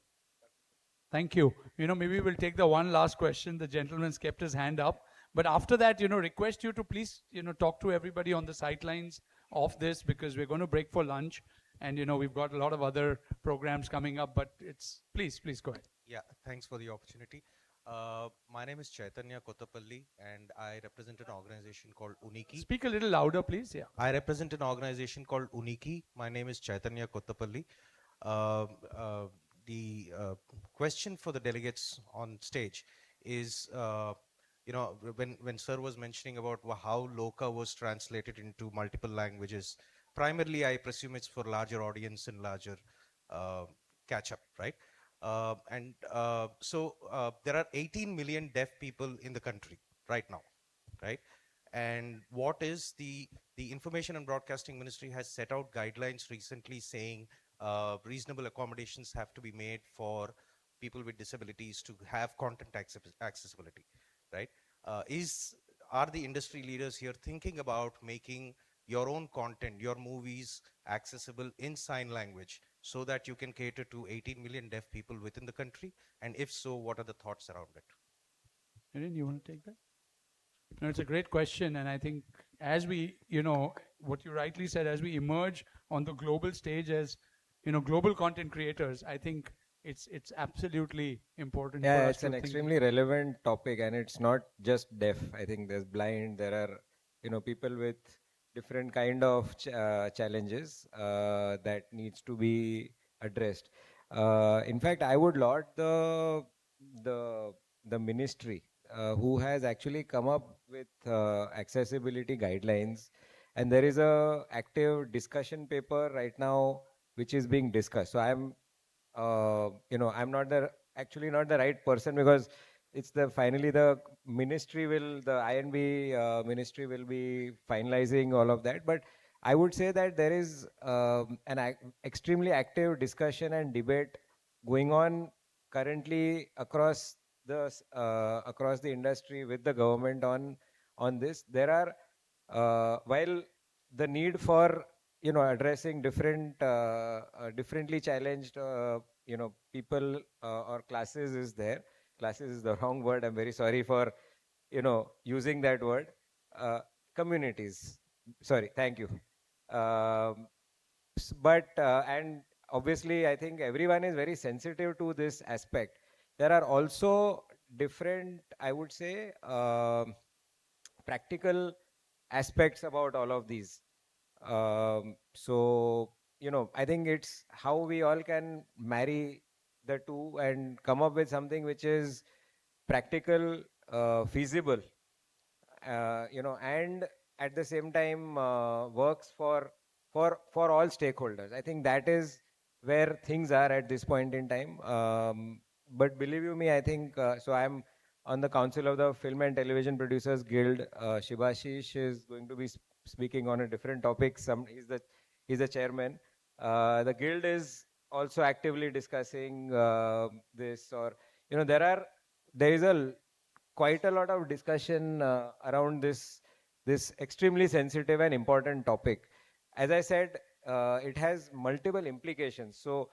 Thank you. Maybe we'll take the one last question. The gentleman's kept his hand up. But after that, request you to please, talk to everybody on the sidelines of this, because we're going to break for lunch. And, we've got a lot of other programs coming up, but please go ahead. Yeah, thanks for the opportunity. My name is Chaitanya Kotapalli, and I represent an organization called Uniki. Speak a little louder, please. Yeah. I represent an organization called Uniki. My name is Chaitanya Kotapalli. The question for the delegates on stage is, when Sir was mentioning about how Loka was translated into multiple languages, primarily I presume it's for larger audience and larger catch-up, right? So there are 18 million deaf people in the country right now, right? And what is the Information and Broadcasting Ministry has set out guidelines recently saying reasonable accommodations have to be made for people with disabilities to have content accessibility, right? Are the industry leaders here thinking about making your own content, your movies accessible in sign language so that you can cater to 18 million deaf people within the country? And if so, what are the thoughts around it? Erin, you want to take that? No, it's a great question, and I think as we, what you rightly said, as we emerge on the global stage as, global content creators, I think it's absolutely important for Yeah, us it's to an think. extremely relevant topic, and it's not just deaf. I think there's blind. There are people with different kind of challenges that needs to be addressed. In fact, I would laud the the ministry who has actually come up with accessibility guidelines, and there is a active discussion paper right now which is being discussed. So I'm not actually not the right person, because it's finally the ministry the INB ministry will be finalizing all of that. But I would say that there is an extremely active discussion and debate going on currently across the industry with the government on this. There are while the need for addressing differently challenged people or classes is there. Classes is the wrong word. I'm very sorry for using that word. Communities. Sorry. Thank you. But and obviously, I think everyone is very sensitive to this aspect. There are also different, I would say, practical aspects about all of these. So, I think it's how we all can marry the two and come up with something which is practical, feasible, and at the same time works for all stakeholders. I think that is where things are at this point in time. But believe you me, I think so. I'm on the Council of the Film and Television Producers Guild. Shibashish is going to be speaking on a different topic. He's the chairman. The guild is also actively discussing this, or there is quite a lot of discussion around this extremely sensitive and important topic. As I said, it has multiple implications. So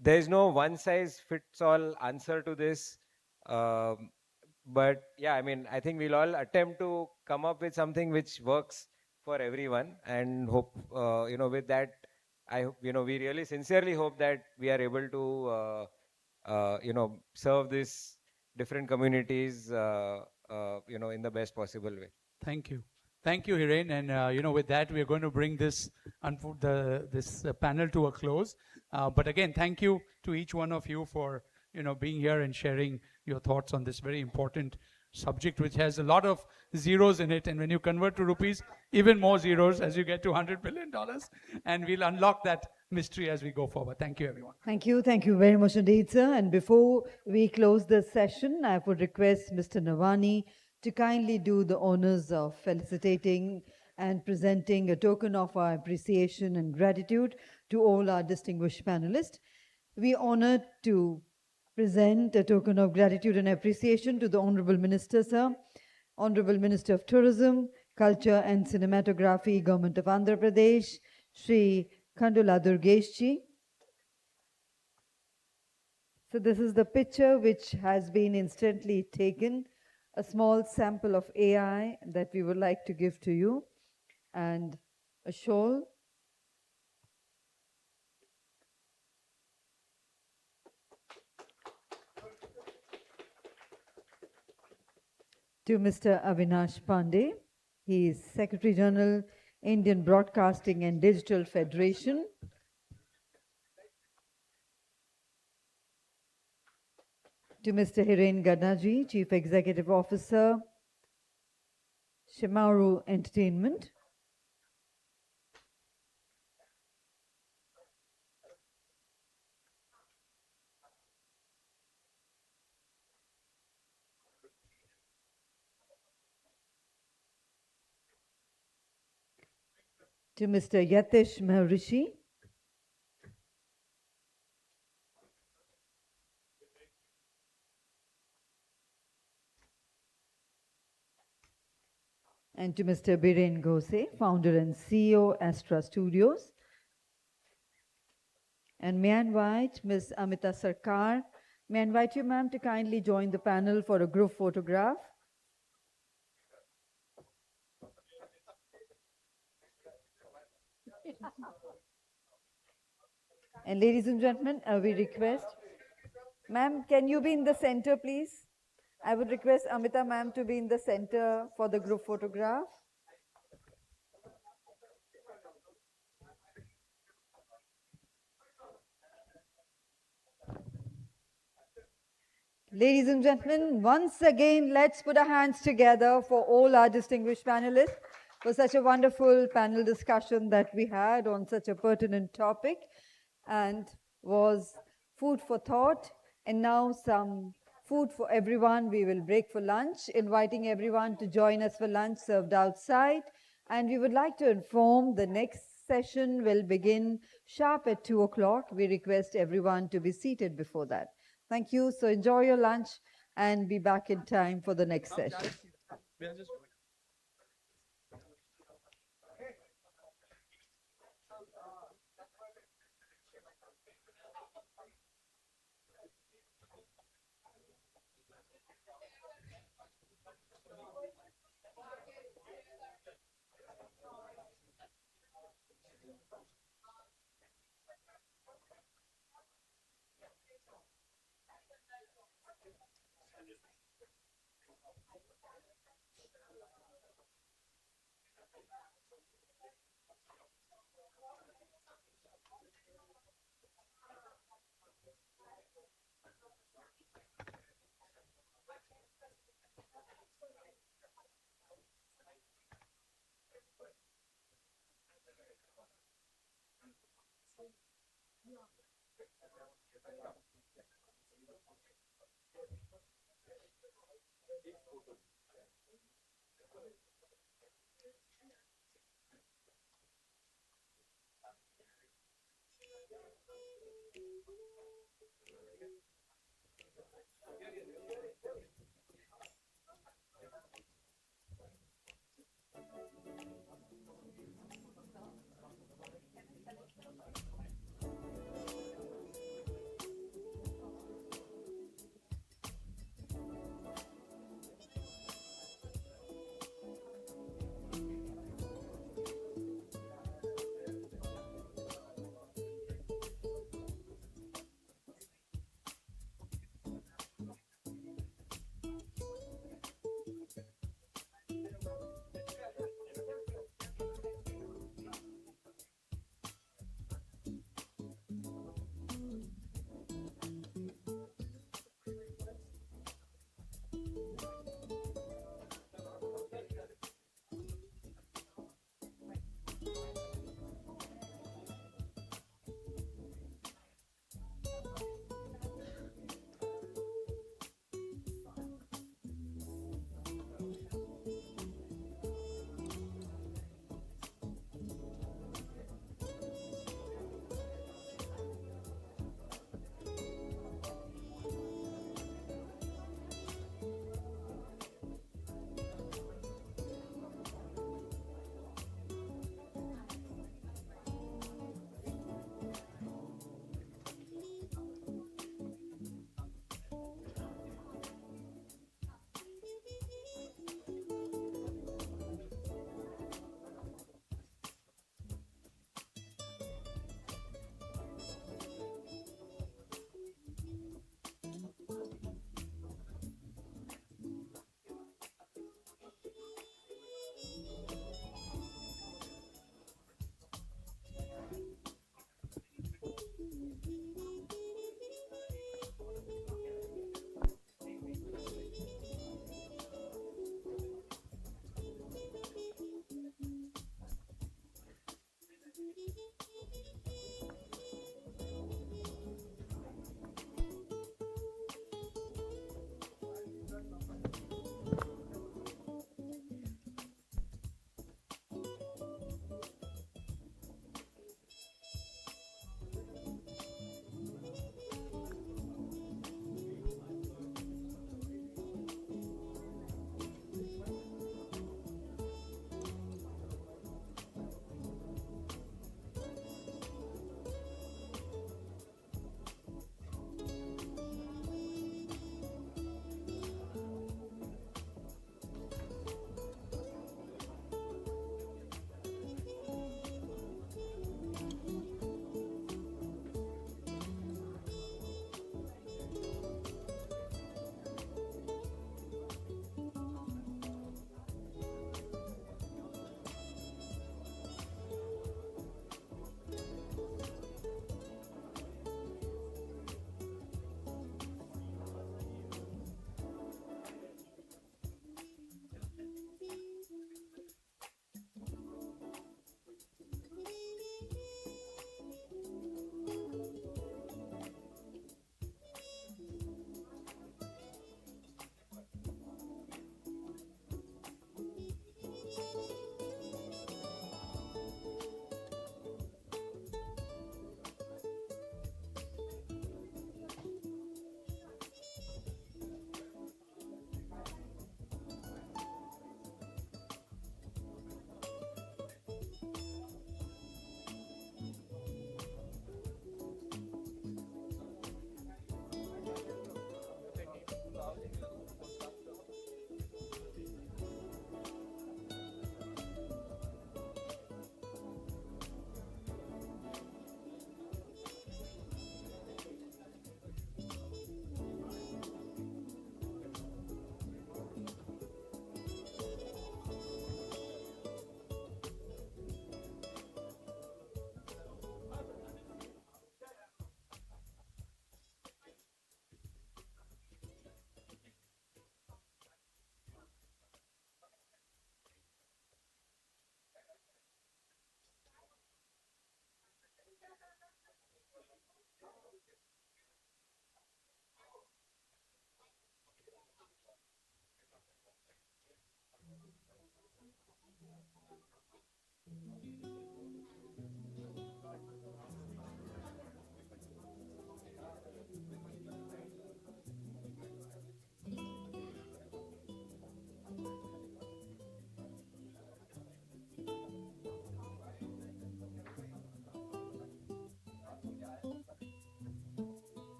there is no one size fits all answer to this. But yeah, I mean, I think we'll all attempt to come up with something which works for everyone, and hope, with that, I hope, we really sincerely hope that we are able to, serve this different communities, in the best possible way. Thank you. Thank you, Hiren. And, with that, we are going to bring this panel to a close. But again, thank you to each one of you for, being here and sharing your thoughts on this very important subject, which has a lot of zeros in it. And when you convert to rupees, even more zeros as you get to $100 billion. And we'll unlock that mystery as we go forward. Thank you, everyone. Thank you. Thank you very much indeed, sir. And before we close the session, I would request Mr. Navani to kindly do the honors of felicitating and presenting a token of our appreciation and gratitude to all our distinguished panelists. We are honored to present a token of gratitude and appreciation to the Honorable Minister, sir, Honorable Minister of Tourism, Culture and Cinematography, Government of Andhra Pradesh, Shri Khandula Durgeshji. So this is the picture which has been instantly taken, a small sample of AI that we would like to give to you, and a shawl. To Mr. Avinash Pandey. He is Secretary General, Indian Broadcasting and Digital Federation. To Mr. Hiren Gadnaji, Chief Executive Officer, Shimaru Entertainment. To Mr. Yatish Maharishi. And to Mr. Biren Ghose, founder and CEO, Astra Studios. And may I invite Ms. Amita Sarkar. May I invite you, ma'am, to kindly join the panel for a group photograph. And ladies and gentlemen, we request, ma'am, can you be in the center, please? I would request Amita ma'am to be in the center for the group photograph. Ladies and gentlemen, once again, let's put our hands together for all our distinguished panelists for such a wonderful panel discussion that we had on such a pertinent topic and was food for thought. And now some food for everyone. We will break for lunch, inviting everyone to join us for lunch served outside. And we would like to inform the next session will begin sharp at 2 o'clock. We request everyone to be seated before that. Thank you. So enjoy your lunch and be back in time for the next session.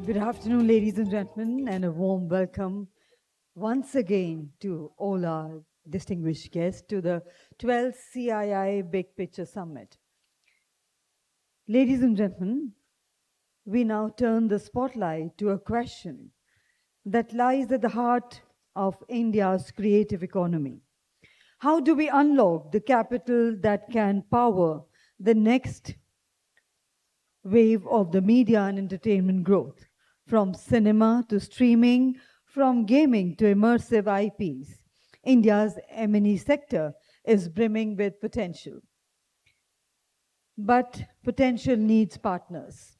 Good afternoon, ladies and gentlemen, and a warm welcome once again to all our distinguished guests to the 12th CII Big Picture Summit. Ladies and gentlemen, we now turn the spotlight to a question that lies at the heart of India's creative economy. How do we unlock the capital that can power the next wave of the media and entertainment growth, from cinema to streaming, from gaming to immersive IPs? India's M&E sector is brimming with potential. But potential needs partners.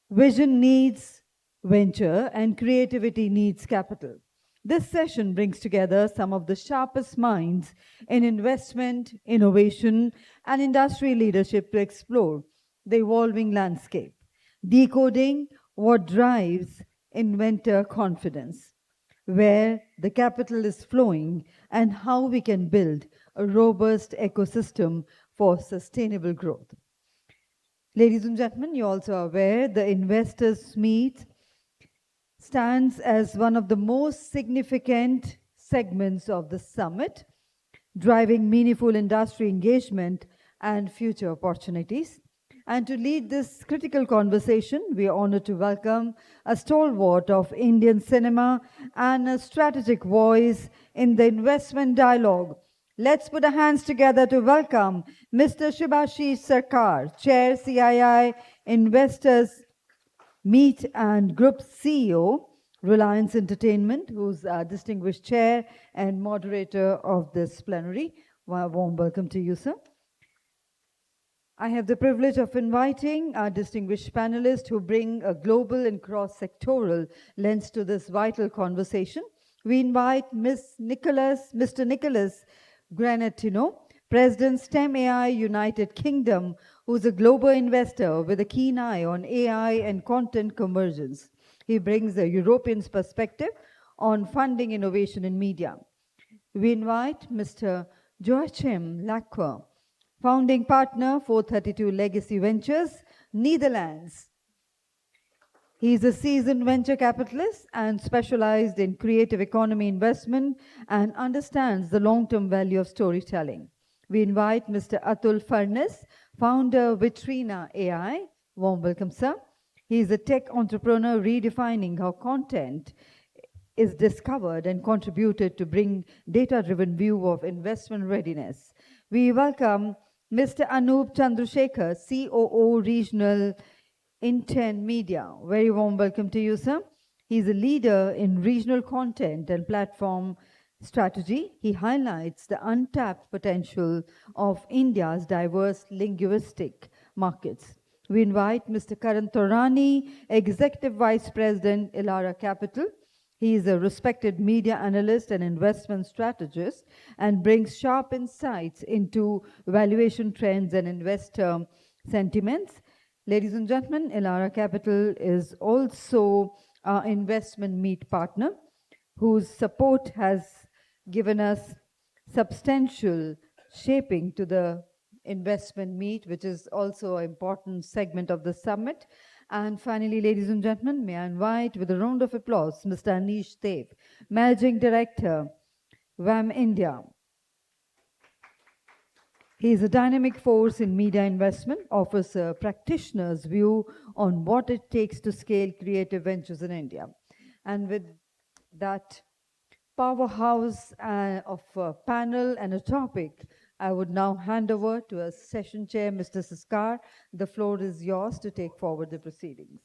Vision needs venture and creativity needs capital. This session brings together some of the sharpest minds in investment, innovation, and industry leadership to explore the evolving landscape, decoding what drives inventor confidence, where the capital is flowing, and how we can build a robust ecosystem for sustainable growth. Ladies and gentlemen, you're also aware the Investors Meet stands as one of the most significant segments of the summit, driving meaningful industry engagement and future opportunities. And to lead this critical conversation, we are honored to welcome a stalwart of Indian cinema and a strategic voice in the investment dialogue. Let's put our hands together to welcome Mr. Shubhashish Sarkar, Chair CII Investors Meet and Group CEO, Reliance Entertainment, who's our distinguished chair and moderator of this plenary. A warm welcome to you, sir. I have the privilege of inviting our distinguished panelists who bring a global and cross-sectoral lens to this vital conversation. We invite Mr. Nicholas Granatino, President STEM AI United Kingdom, who's a global investor with a keen eye on AI and content convergence. He brings a European perspective on funding innovation in media. We invite Mr. Joachim Lacqua, founding partner, 432 Legacy Ventures, Netherlands. He is a seasoned venture capitalist and specialized in creative economy investment and understands the long-term value of storytelling. We invite Mr. Atul Furness, founder Vitrina AI. Warm welcome, sir. He is a tech entrepreneur redefining how content is discovered and contributed to bring data-driven view of investment readiness. We welcome Mr. Anup Chandrasekhar, COO Regional Intent Media. Very warm welcome to you, sir. He's a leader in regional content and platform strategy. He highlights the untapped potential of India's diverse linguistic markets. We invite Mr. Karan Torani, Executive Vice President, Elara Capital. He is a respected media analyst and investment strategist and brings sharp insights into valuation trends and investor sentiments. Ladies and gentlemen, Elara Capital is also our investment meet partner, whose support has given us substantial shaping to the investment meet, which is also an important segment of the summit. And finally, ladies and gentlemen, may I invite with a round of applause Mr. Anish Dev, Managing Director, VAM India. He is a dynamic force in media investment, offers a practitioner's view on what it takes to scale creative ventures in India. And with that powerhouse of a panel and a topic, I would now hand over to a session chair, Mr. Sarkar. The floor is yours to take forward the proceedings.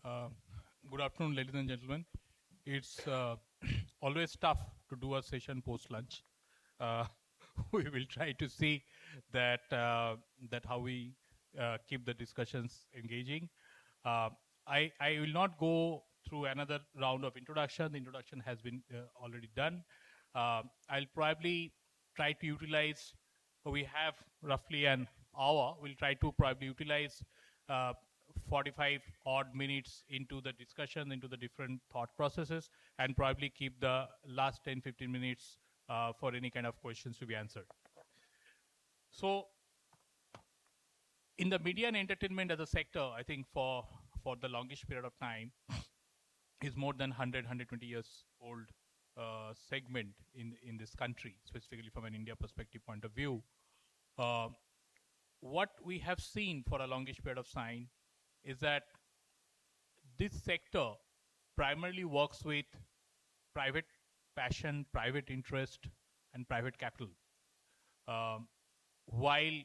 Good afternoon, ladies and gentlemen. It's always tough to do a session post-lunch. We will try to see that how we keep the discussions engaging. I will not go through another round of introduction. The introduction has been already done. I'll probably try to utilize, we have roughly an hour. We'll try to probably utilize 45 odd minutes into the discussion, into the different thought processes, and probably keep the last 10-15 minutes for any kind of questions to be answered. So in the media and entertainment as a sector, I think for the longest period of time, is more than 100, 120 years old segment in this country, specifically from an India perspective point of view. What we have seen for a longish period of time is that this sector primarily works with private passion, private interest, and private capital. While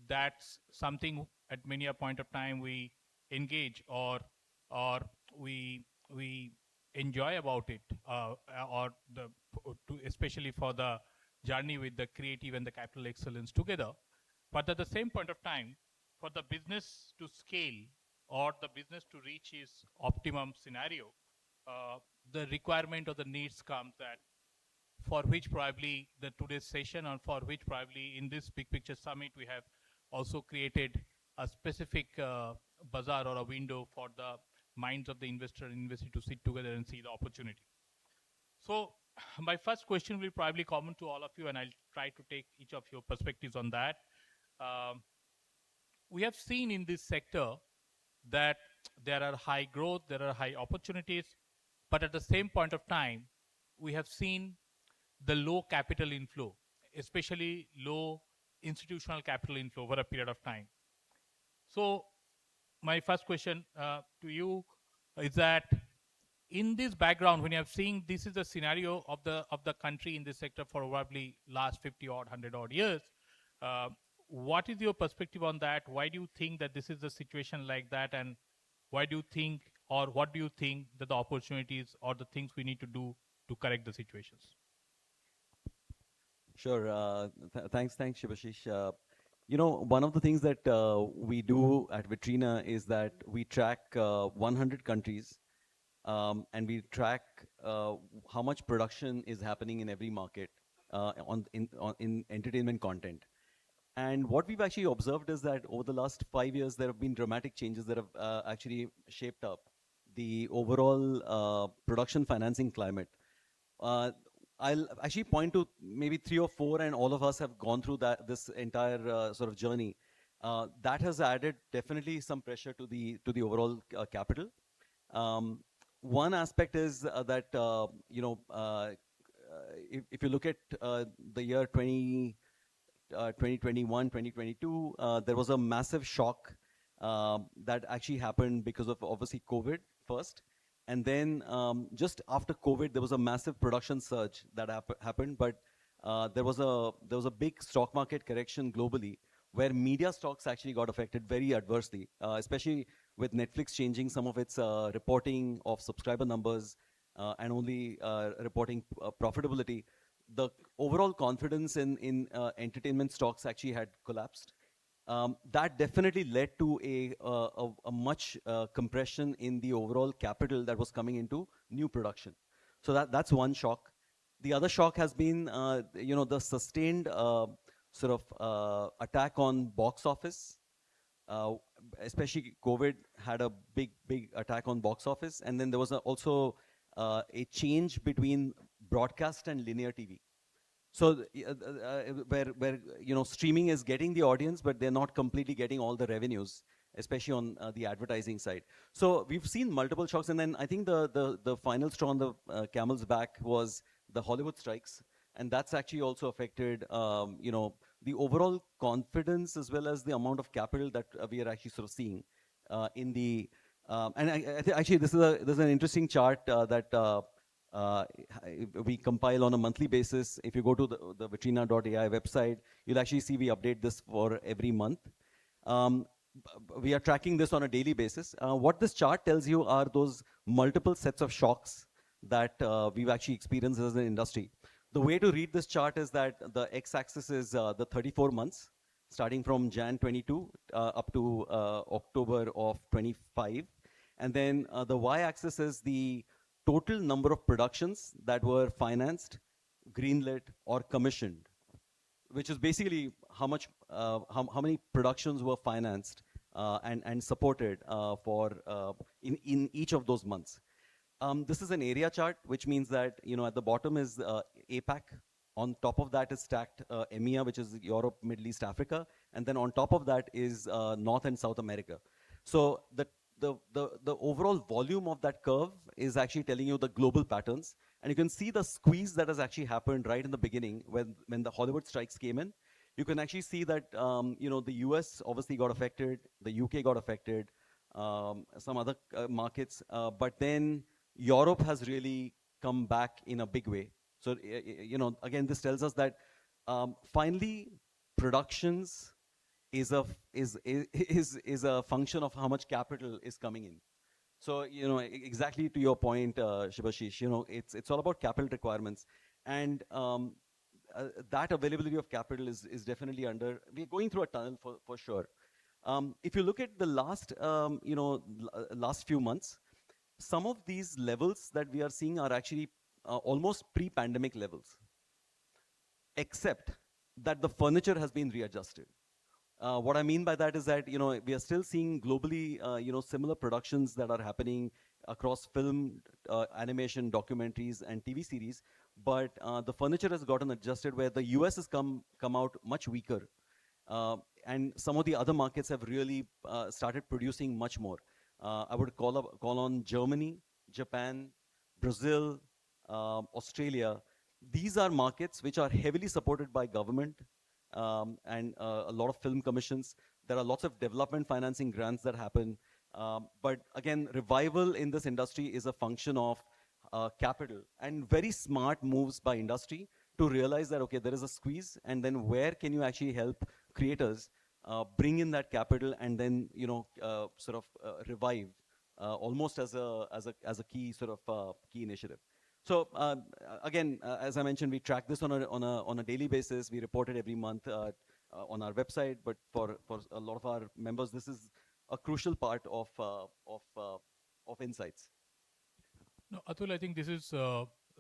that's something at many a point of time we engage or we enjoy about it, especially for the journey with the creative and the capital excellence together. But at the same point of time, for the business to scale or the business to reach its optimum scenario, the requirement or the needs comes that for which probably the today's session, or for which probably in this Big Picture Summit we have also created a specific bazaar or a window for the minds of the investor and investor to sit together and see the opportunity. So my first question will probably common to all of you, and I'll try to take each of your perspectives on that. We have seen in this sector that there are high growth, there are high opportunities, but at the same point of time, we have seen the low capital inflow, especially low institutional capital inflow over a period of time. So my first question to you is that in this background, when you have seen this is the scenario of the country in this sector for probably last 50 odd, 100 odd years, what is your perspective on that? Why do you think that this is the situation like that? And why do you think, or what do you think that the opportunities or the things we need to do to correct the situations? Sure. Thanks, Shivashish. You know, one of the things that we do at Vitrina is that we track 100 countries and we track how much production is happening in every market in entertainment content. And what we've actually observed is that over the last 5 years, there have been dramatic changes that have actually shaped up the overall production financing climate. I'll actually point to maybe 3 or 4, and all of us have gone through this entire sort of journey. That has added definitely some pressure to the overall capital. One aspect is that if you look at the year 2021, 2022, there was a massive shock that actually happened because of obviously COVID first. And then just after COVID, there was a massive production surge that happened, but there was a big stock market correction globally where media stocks actually got affected very adversely, especially with Netflix changing some of its reporting of subscriber numbers and only reporting profitability. The overall confidence in entertainment stocks actually had collapsed. That definitely led to a much compression in the overall capital that was coming into new production. So that's one shock. The other shock has been, the sustained sort of attack on box office. Especially COVID had a big attack on box office, and then there was also a change between broadcast and linear TV. So where streaming is getting the audience, but they're not completely getting all the revenues, especially on the advertising side. So we've seen multiple shocks, and then I think the final straw on the camel's back was the Hollywood strikes, and that's actually also affected the overall confidence as well as the amount of capital that we are actually sort of seeing in the and actually this is an interesting chart that we compile on a monthly basis. If you go to the vitrina.ai website, you'll actually see we update this for every month. We are tracking this on a daily basis. What this chart tells you are those multiple sets of shocks that we've actually experienced as an industry. The way to read this chart is that the x-axis is the 34 months, starting from Jan 22 up to October of 25. And then the y-axis is the total number of productions that were financed, greenlit, or commissioned, which is basically how many productions were financed and supported in each of those months. This is an area chart, which means that at the bottom is APAC. On top of that is stacked EMEA, which is Europe, Middle East, Africa, and then on top of that is North and South America. So the overall volume of that curve is actually telling you the global patterns. And you can see the squeeze that has actually happened right in the beginning when the Hollywood strikes came in. You can actually see that the US obviously got affected, the UK got affected, some other markets, but then Europe has really come back in a big way. So again, this tells us that finally productions is a function of how much capital is coming in. So exactly to your point, Shibashish, it's all about capital requirements, and that availability of capital is definitely we're going through a tunnel for sure. If you look at the last last few months, some of these levels that we are seeing are actually almost pre-pandemic levels, except that the furniture has been readjusted. What I mean by that is that we are still seeing globally similar productions that are happening across film, animation, documentaries, and TV series, but the furniture has gotten adjusted where the US has come out much weaker, and some of the other markets have really started producing much more. I would call on Germany, Japan, Brazil, Australia. These are markets which are heavily supported by government and a lot of film commissions. There are lots of development financing grants that happen. But again, revival in this industry is a function of capital and very smart moves by industry to realize that, okay, there is a squeeze, and then where can you actually help creators bring in that capital and then sort of revive almost as a key sort of key initiative. So again, as I mentioned, we track this on a daily basis. We report it every month on our website. But for a lot of our members, this is a crucial part of insights. No, Atul, I think this is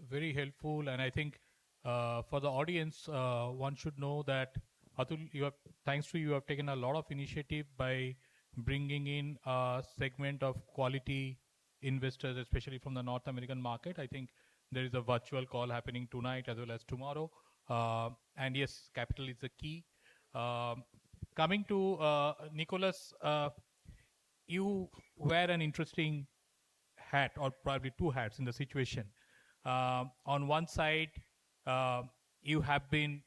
very helpful, and I think for the audience, one should know that Atul, thanks to you have taken a lot of initiative by bringing in a segment of quality investors, especially from the North American market. I think there is a virtual call happening tonight as well as tomorrow. And yes, capital is the key. Coming to Nicholas, you wear an interesting hat, or probably two hats in the situation. On one side, you have been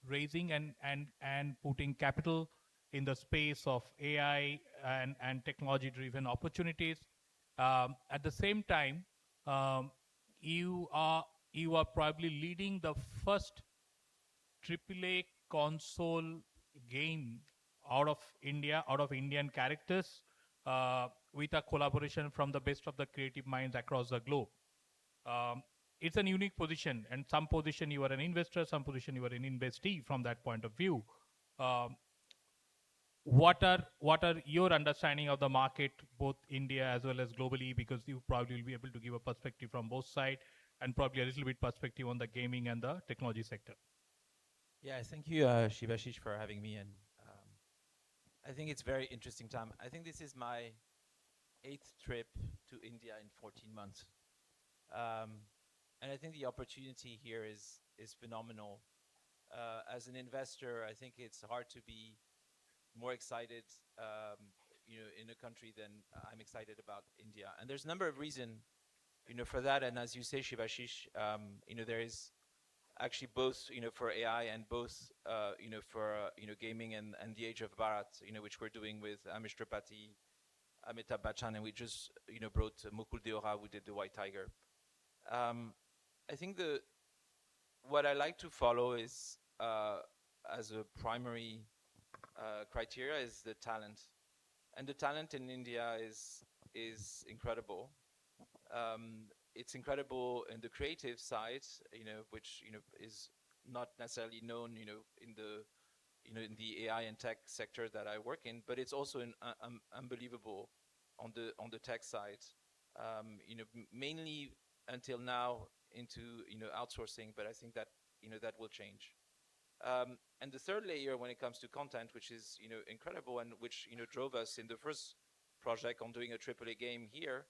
raising and putting capital in the space of AI and technology-driven opportunities. At the same time, you are probably leading the first AAA console game out of India, out of Indian characters, with a collaboration from the best of the creative minds across the globe. It's a unique position, and some position you are an investor, some position you are an investee from that point of view. What are your understanding of the market, both India as well as globally, because you probably will be able to give a perspective from both sides and probably a little bit perspective on the gaming and the technology sector. Yeah, thank you, Shibashish, for having me. And I think it's very interesting time. I think this is my 8th trip to India in 14 months. And I think the opportunity here is phenomenal. As an investor, I think it's hard to be more excited in a country than I'm excited about India. And there's a number of reasons for that. And as you say, Shibashish, there is actually both for AI and both for gaming and the Age of Bharat, which we're doing with Amish Tripathi, Amitabh Bachchan, and we just brought Mukul Deora, who did The White Tiger. I think what I like to follow is as a primary criteria is the talent, and the talent in India is incredible. It's incredible in the creative side, which is not necessarily known, in the AI and tech sector that I work in, but it's also unbelievable on the tech side. Mainly until now into outsourcing, but I think that that will change. And the third layer, when it comes to content, which is incredible and which drove us in the first project on doing a AAA game here,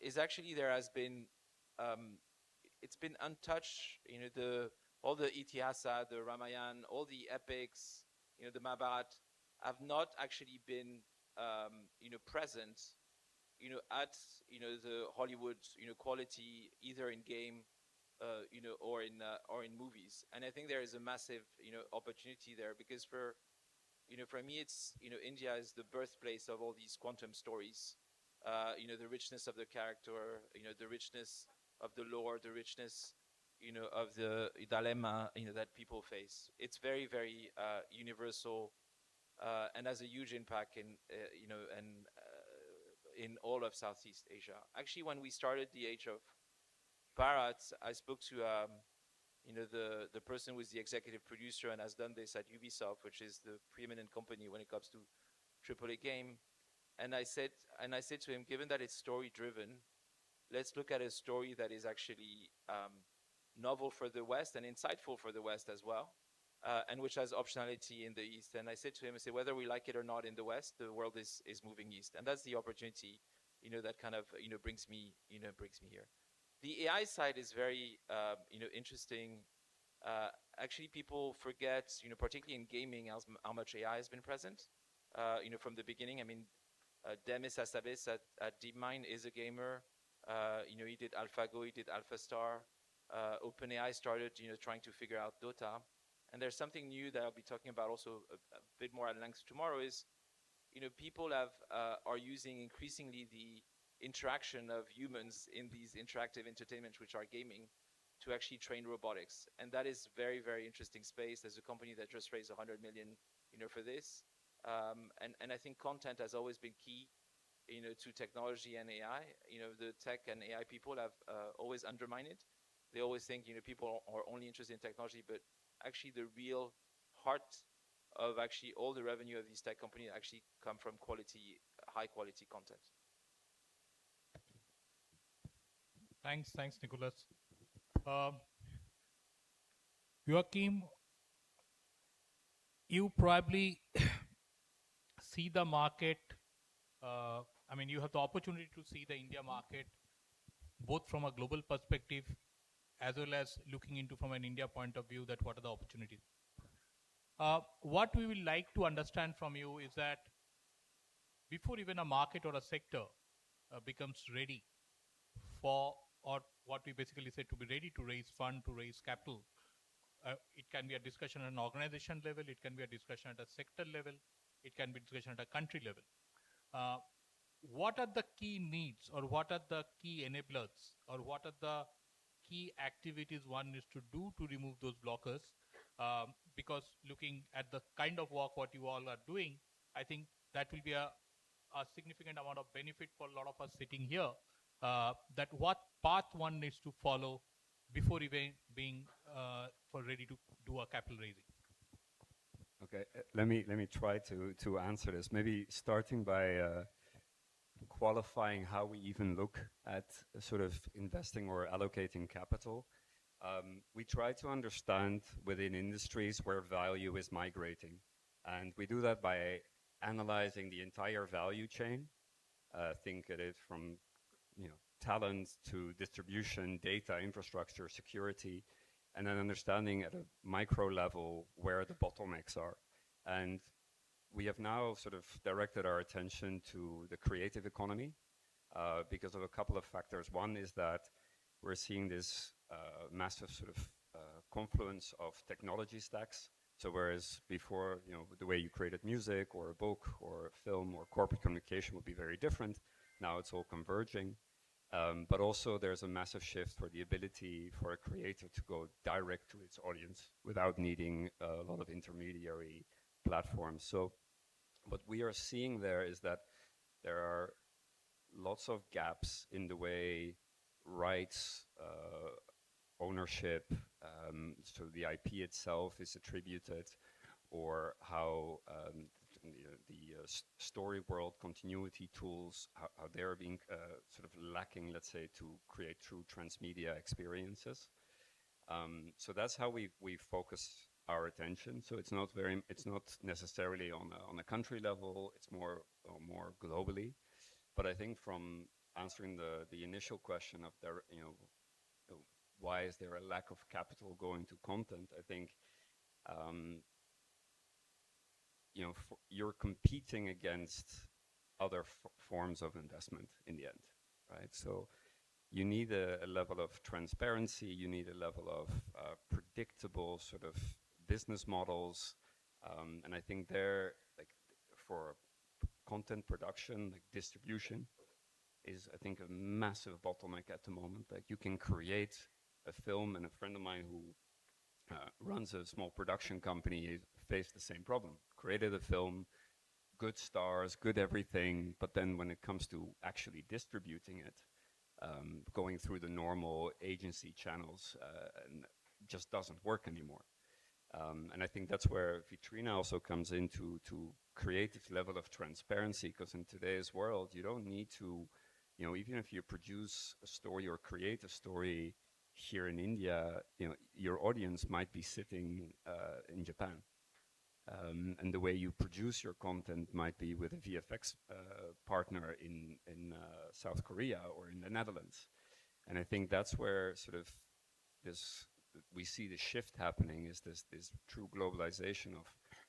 is actually there has been it's been untouched. All the Itihasa, the Ramayana, all the epics, the Mahabharata, have not actually been, present, at, the Hollywood, quality, either in game, or in movies. And I think there is a massive, opportunity there, because for me, it's, India is the birthplace of all these quantum stories. The richness of the character, the richness of the lore, the richness, of the dilemma, that people face. It's very, very universal, and has a huge impact in, in all of Southeast Asia. Actually, when we started the Age of Bharat, I spoke to, the person who is the executive producer and has done this at Ubisoft, which is the preeminent company when it comes to AAA game. And I said to him, given that it's story driven, let's look at a story that is actually novel for the West and insightful for the West as well, and which has optionality in the East. And I said to him, I said, whether we like it or not in the West, the world is moving East, and that's the opportunity, that kind of brings me here. The AI side is very interesting. Actually, people forget, particularly in gaming, how much AI has been present, from the beginning. I mean, Demis Hassabis at DeepMind is a gamer. He did AlphaGo, he did AlphaStar. OpenAI started, trying to figure out Dota. And there's something new that I'll be talking about also a bit more at length tomorrow is, people are using increasingly the interaction of humans in these interactive entertainments, which are gaming, to actually train robotics. And that is very, very interesting space. There's a company that just raised 100 million, for this. And I think content has always been key, to technology and AI. The tech and AI people have always undermined it. They always think, people are only interested in technology, but actually the real heart of actually all the revenue of these tech companies actually come from quality, high quality content. Thanks, Nicholas. Joachim, you probably see the market. You have the opportunity to see the India market, both from a global perspective, as well as looking into from an India point of view, that what are the opportunities. What we will like to understand from you is that before even a market or a sector becomes ready for, or what we basically say, to be ready to raise fund, to raise capital, it can be a discussion at an organization level, it can be a discussion at a sector level, it can be a discussion at a country level. What are the key needs, or what are the key enablers, or what are the key activities one needs to do to remove those blockers? Because looking at the kind of work what you all are doing, I think that will be a significant amount of benefit for a lot of us sitting here, that what path one needs to follow before even being for ready to do a capital raising. Okay, let me try to answer this. Maybe starting by qualifying how we even look at sort of investing or allocating capital. We try to understand within industries where value is migrating, and we do that by analyzing the entire value chain. Think at it from talent to distribution, data, infrastructure, security, and then understanding at a micro level where the bottlenecks are. And we have now sort of directed our attention to the creative economy because of a couple of factors. One is that we're seeing this massive sort of confluence of technology stacks. So whereas before, the way you created music or a book or a film or corporate communication would be very different, now it's all converging. But also there's a massive shift for the ability for a creator to go direct to its audience without needing a lot of intermediary platforms. So what we are seeing there is that there are lots of gaps in the way rights, ownership, so the IP itself is attributed, or how the story world continuity tools, how they're being sort of lacking, let's say, to create true transmedia experiences. So that's how we focus our attention. So it's not necessarily on a country level. It's more globally. But I think from answering the initial question of there, why is there a lack of capital going to content? I think you're competing against other forms of investment in the end, right? So you need a level of transparency, you need a level of predictable sort of business models, and I think there, like for content production, like distribution, is I think a massive bottleneck at the moment. Like you can create a film, and a friend of mine who runs a small production company faced the same problem. Created a film, good stars, good everything, but then when it comes to actually distributing it, going through the normal agency channels, and just doesn't work anymore. And I think that's where Vitrina also comes in to create this level of transparency, because in today's world, you don't need to, even if you produce a story or create a story here in India, your audience might be sitting in Japan. And the way you produce your content might be with a VFX partner in South Korea or in the Netherlands. And I think that's where sort of we see the shift happening, is this true globalization of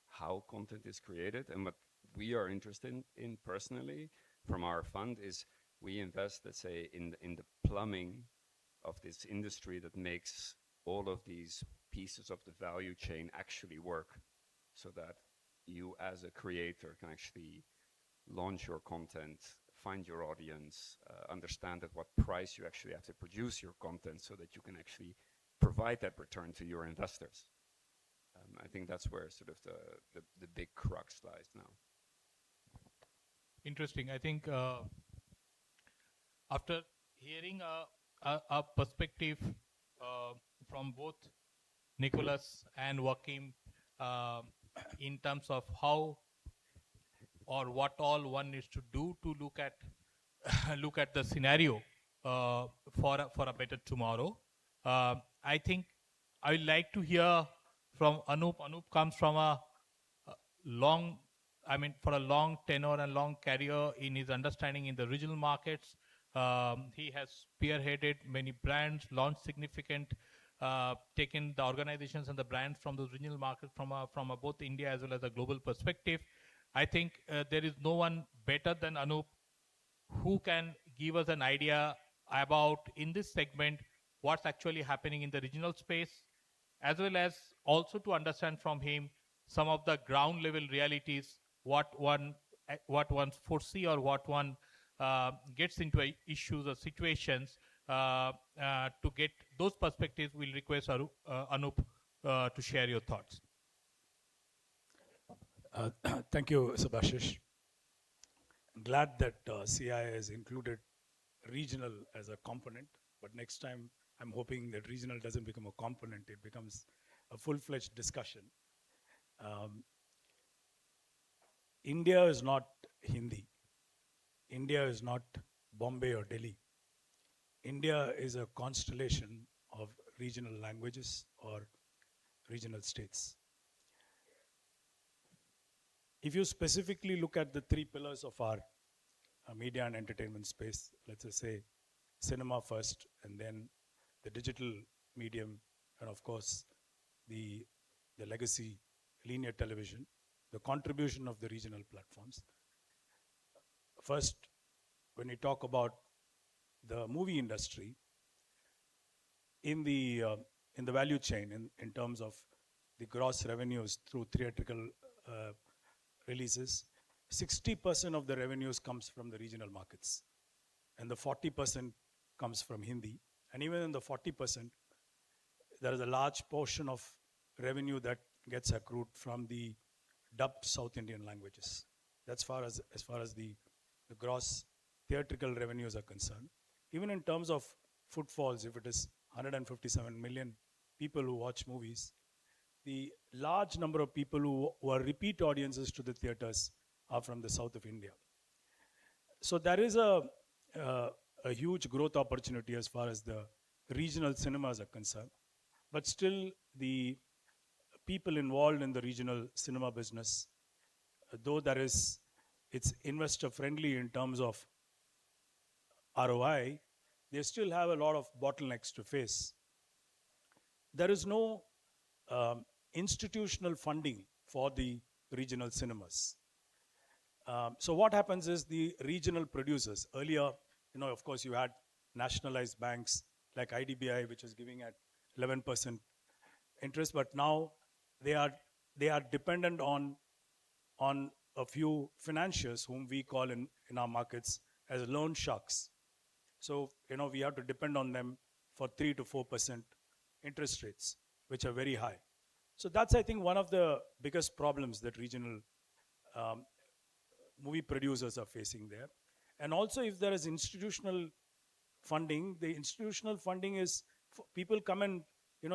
how content is created. And what we are interested in personally from our fund is we invest, let's say, in the plumbing of this industry that makes all of these pieces of the value chain actually work, so that you as a creator can actually launch your content, find your audience, understand at what price you actually have to produce your content, so that you can actually provide that return to your investors. I think that's where sort of the big crux lies now. Interesting. I think after hearing a perspective from both Nicholas and Joachim in terms of how or what all one needs to do to look at the scenario for a better tomorrow. I think I would like to hear from Anup. Anup comes from a long tenure and long career in his understanding in the regional markets. He has spearheaded many brands, launched significant, taken the organizations and the brands from those regional markets from a both India as well as a global perspective. I think there is no one better than Anup who can give us an idea about, in this segment, what's actually happening in the regional space, as well as also to understand from him some of the ground level realities, what one foresee or what one gets into issues or situations. To get those perspectives, we'll request Anup to share your thoughts. Thank you, Subhashish. I'm glad that CII has included regional as a component, but next time I'm hoping that regional doesn't become a component, it becomes a full-fledged discussion. India is not Hindi. India is not Bombay or Delhi. India is a constellation of regional languages or regional states. If you specifically look at the three pillars of our media and entertainment space, let's just say cinema first, and then the digital medium, and of course the legacy linear television, the contribution of the regional platforms. First, when we talk about the movie industry, in the value chain, in terms of the gross revenues through theatrical releases, 60% of the revenues comes from the regional markets, and the 40% comes from Hindi. And even in the 40%, there is a large portion of revenue that gets accrued from the dubbed South Indian languages. That's as far as the gross theatrical revenues are concerned. Even in terms of footfalls, if it is 157 million people who watch movies, the large number of people who are repeat audiences to the theaters are from the south of India. So there is a huge growth opportunity as far as the regional cinemas are concerned. But still, the people involved in the regional cinema business, though it's investor friendly in terms of ROI, they still have a lot of bottlenecks to face. There is no institutional funding for the regional cinemas. So what happens is the regional producers, earlier, of course, you had nationalized banks like IDBI, which is giving at 11% interest, but now they are dependent on a few financiers whom we call in our markets as loan sharks. So, we have to depend on them for 3 to 4% interest rates, which are very high. So that's, I think, one of the biggest problems that regional movie producers are facing there. And also, if there is institutional funding, the institutional funding is people come and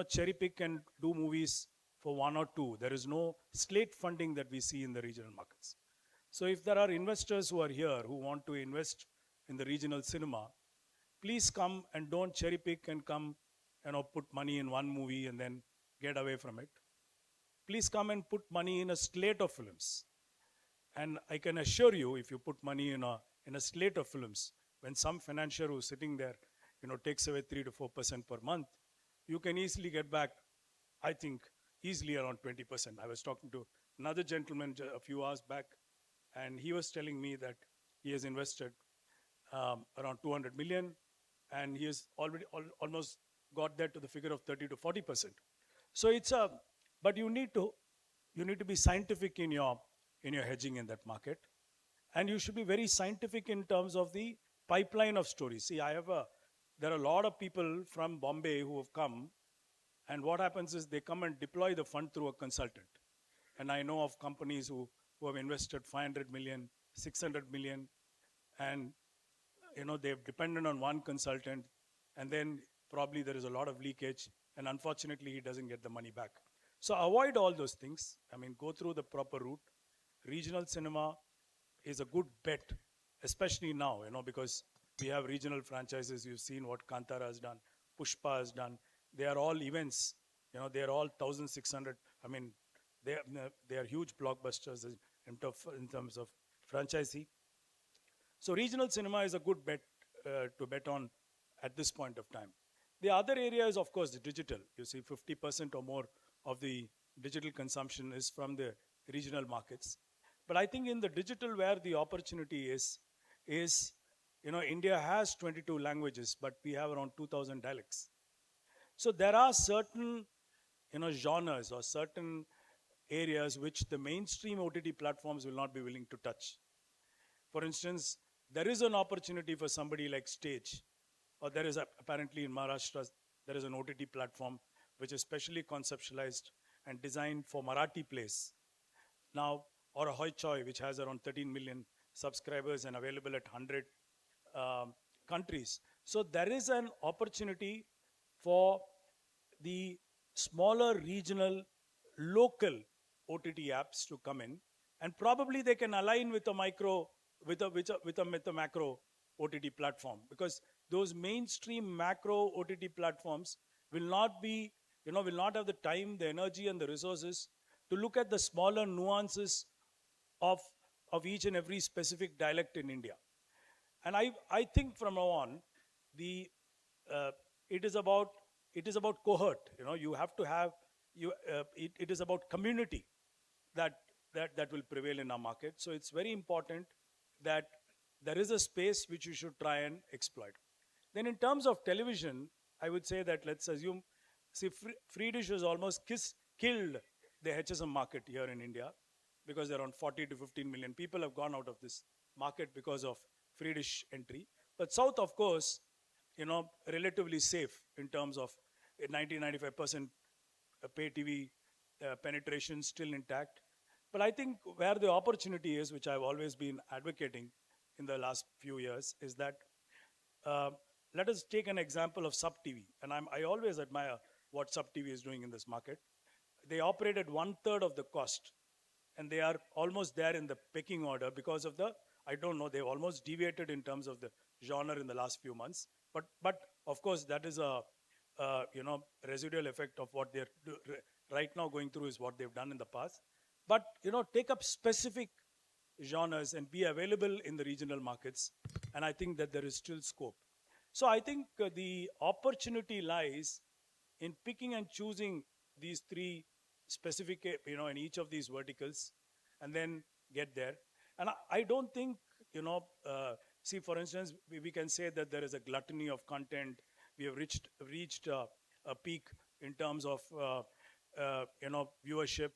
cherry pick and do movies for 1 or 2. There is no slate funding that we see in the regional markets. So if there are investors who are here who want to invest in the regional cinema, please come and don't cherry pick and come put money in one movie and then get away from it. Please come and put money in a slate of films. And I can assure you, if you put money in a slate of films, when some financier who's sitting there, takes away 3 to 4% per month, you can easily get back, I think, easily around 20%. I was talking to another gentleman a few hours back, and he was telling me that he has invested around 200 million, and he has already almost got there to the figure of 30 to 40%. So but you need to be scientific in your hedging in that market, and you should be very scientific in terms of the pipeline of stories. See, there are a lot of people from Bombay who have come, and what happens is they come and deploy the fund through a consultant. And I know of companies who have invested 500 million, 600 million, and they've depended on one consultant, and then probably there is a lot of leakage, and unfortunately he doesn't get the money back. So avoid all those things. I mean, go through the proper route. Regional cinema is a good bet, especially now, because we have regional franchises. You've seen what Kantara has done, Pushpa has done. They are all events. They are all 1,600. I mean, they are huge blockbusters in terms of franchisee. So regional cinema is a good bet to bet on at this point of time. The other area is, of course, the digital. You see, 50% or more of the digital consumption is from the regional markets. But I think in the digital where the opportunity is India has 22 languages, but we have around 2,000 dialects. So there are certain, genres or certain areas which the mainstream OTT platforms will not be willing to touch. For instance, there is an opportunity for somebody like Stage, or there is apparently in Maharashtra, there is an OTT platform which is specially conceptualized and designed for Marathi plays. Now, or a Hoi Choi, which has around 13 million subscribers and available at 100 countries. So there is an opportunity for the smaller regional, local OTT apps to come in, and probably they can align with a macro OTT platform, because those mainstream macro OTT platforms will not have the time, the energy, and the resources to look at the smaller nuances of each and every specific dialect in India. And I think from now on, it is about cohort. You have to have it is about community that will prevail in our market. So it's very important that there is a space which you should try and exploit. Then in terms of television, I would say that let's assume, free dish has almost killed the HSM market here in India, because around 40 to 15 million people have gone out of this market because of free dish entry. But South, of course, relatively safe in terms of 90-95% pay TV penetration still intact. But I think where the opportunity is, which I've always been advocating in the last few years, is that let us take an example of Sub TV. And I always admire what Sub TV is doing in this market. They operate at 1/3 of the cost, and they are almost there in the pecking order because of they've almost deviated in terms of the genre in the last few months. But of course, that is a residual effect of what they're right now going through is what they've done in the past. But take up specific genres and be available in the regional markets, and I think that there is still scope. So I think the opportunity lies in picking and choosing these three specific, in each of these verticals, and then get there. And I don't think, see, for instance, we can say that there is a gluttony of content. We have reached a peak in terms of, viewership.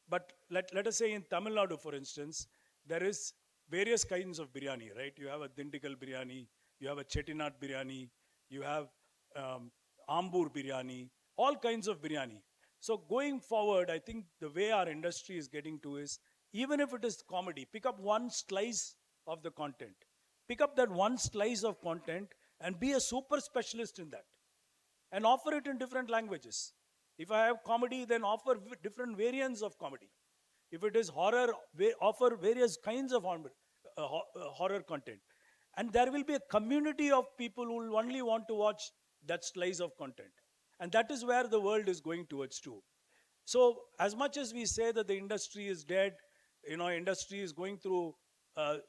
But let us say in Tamil Nadu, for instance, there is various kinds of biryani, right? You have a Dindigul biryani, you have a Chettinad biryani, you have Ambur biryani, all kinds of biryani. So going forward, I think the way our industry is getting to is, even if it is comedy, pick up one slice of the content. Pick up that one slice of content and be a super specialist in that. And offer it in different languages. If I have comedy, then offer different variants of comedy. If it is horror, offer various kinds of horror content. And there will be a community of people who will only want to watch that slice of content. And that is where the world is going towards too. So as much as we say that the industry is dead, industry is going through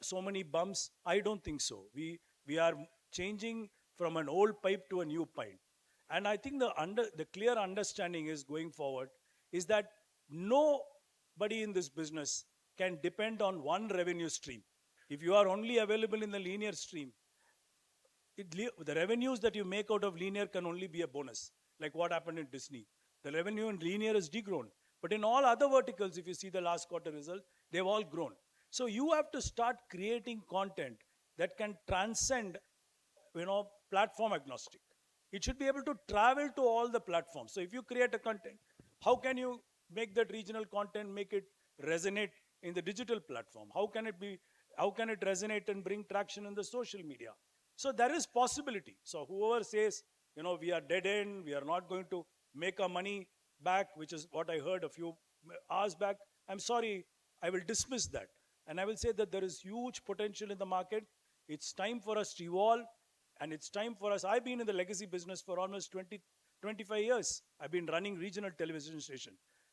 so many bumps, I don't think so. We are changing from an old pipe to a new pipe. And I think the clear understanding is going forward is that nobody in this business can depend on one revenue stream. If you are only available in the linear stream, the revenues that you make out of linear can only be a bonus, like what happened in Disney. The revenue in linear is degrown. But in all other verticals, if you see the last quarter result, they've all grown. So you have to start creating content that can transcend, platform agnostic. It should be able to travel to all the platforms. So if you create a content, how can you make that regional content, make it resonate in the digital platform? How can it resonate and bring traction in the social media? So there is possibility. So whoever says, we are dead end, we are not going to make our money back, which is what I heard a few hours back, I'm sorry, I will dismiss that. And I will say that there is huge potential in the market. It's time for us to evolve. And it's time for us. I've been in the legacy business for almost 25 years. I've been running regional television station.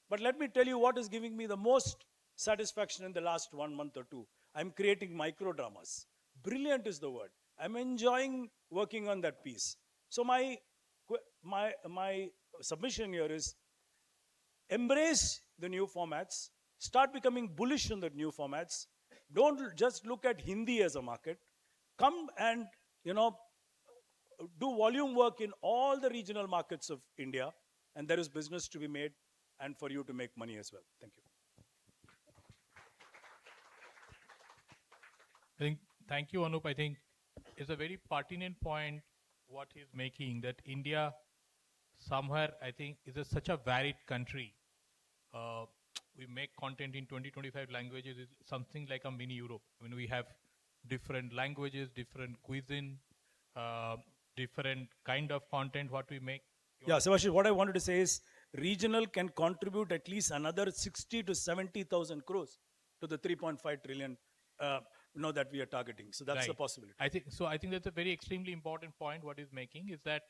But let me tell you what is giving me the most satisfaction in the last 1 month or two. I'm creating micro dramas. Brilliant is the word. I'm enjoying working on that piece. So my submission here is embrace the new formats. Start becoming bullish on the new formats. Don't just look at Hindi as a market. Come and, do volume work in all the regional markets of India, and there is business to be made and for you to make money as well. Thank you. Thank you, Anup. I think it's a very pertinent point what he's making, that India somewhere, I think, is such a varied country. We make content in 20-25 languages. It's something like a mini Europe. I mean, we have different languages, different cuisine, different kind of content what we make. Yeah, Subhashi, what I wanted to say is regional can contribute at least another 60 to 70,000 crores to the 3.5 trillion that we are targeting. So that's the possibility. I think that's a very extremely important point what he's making, is that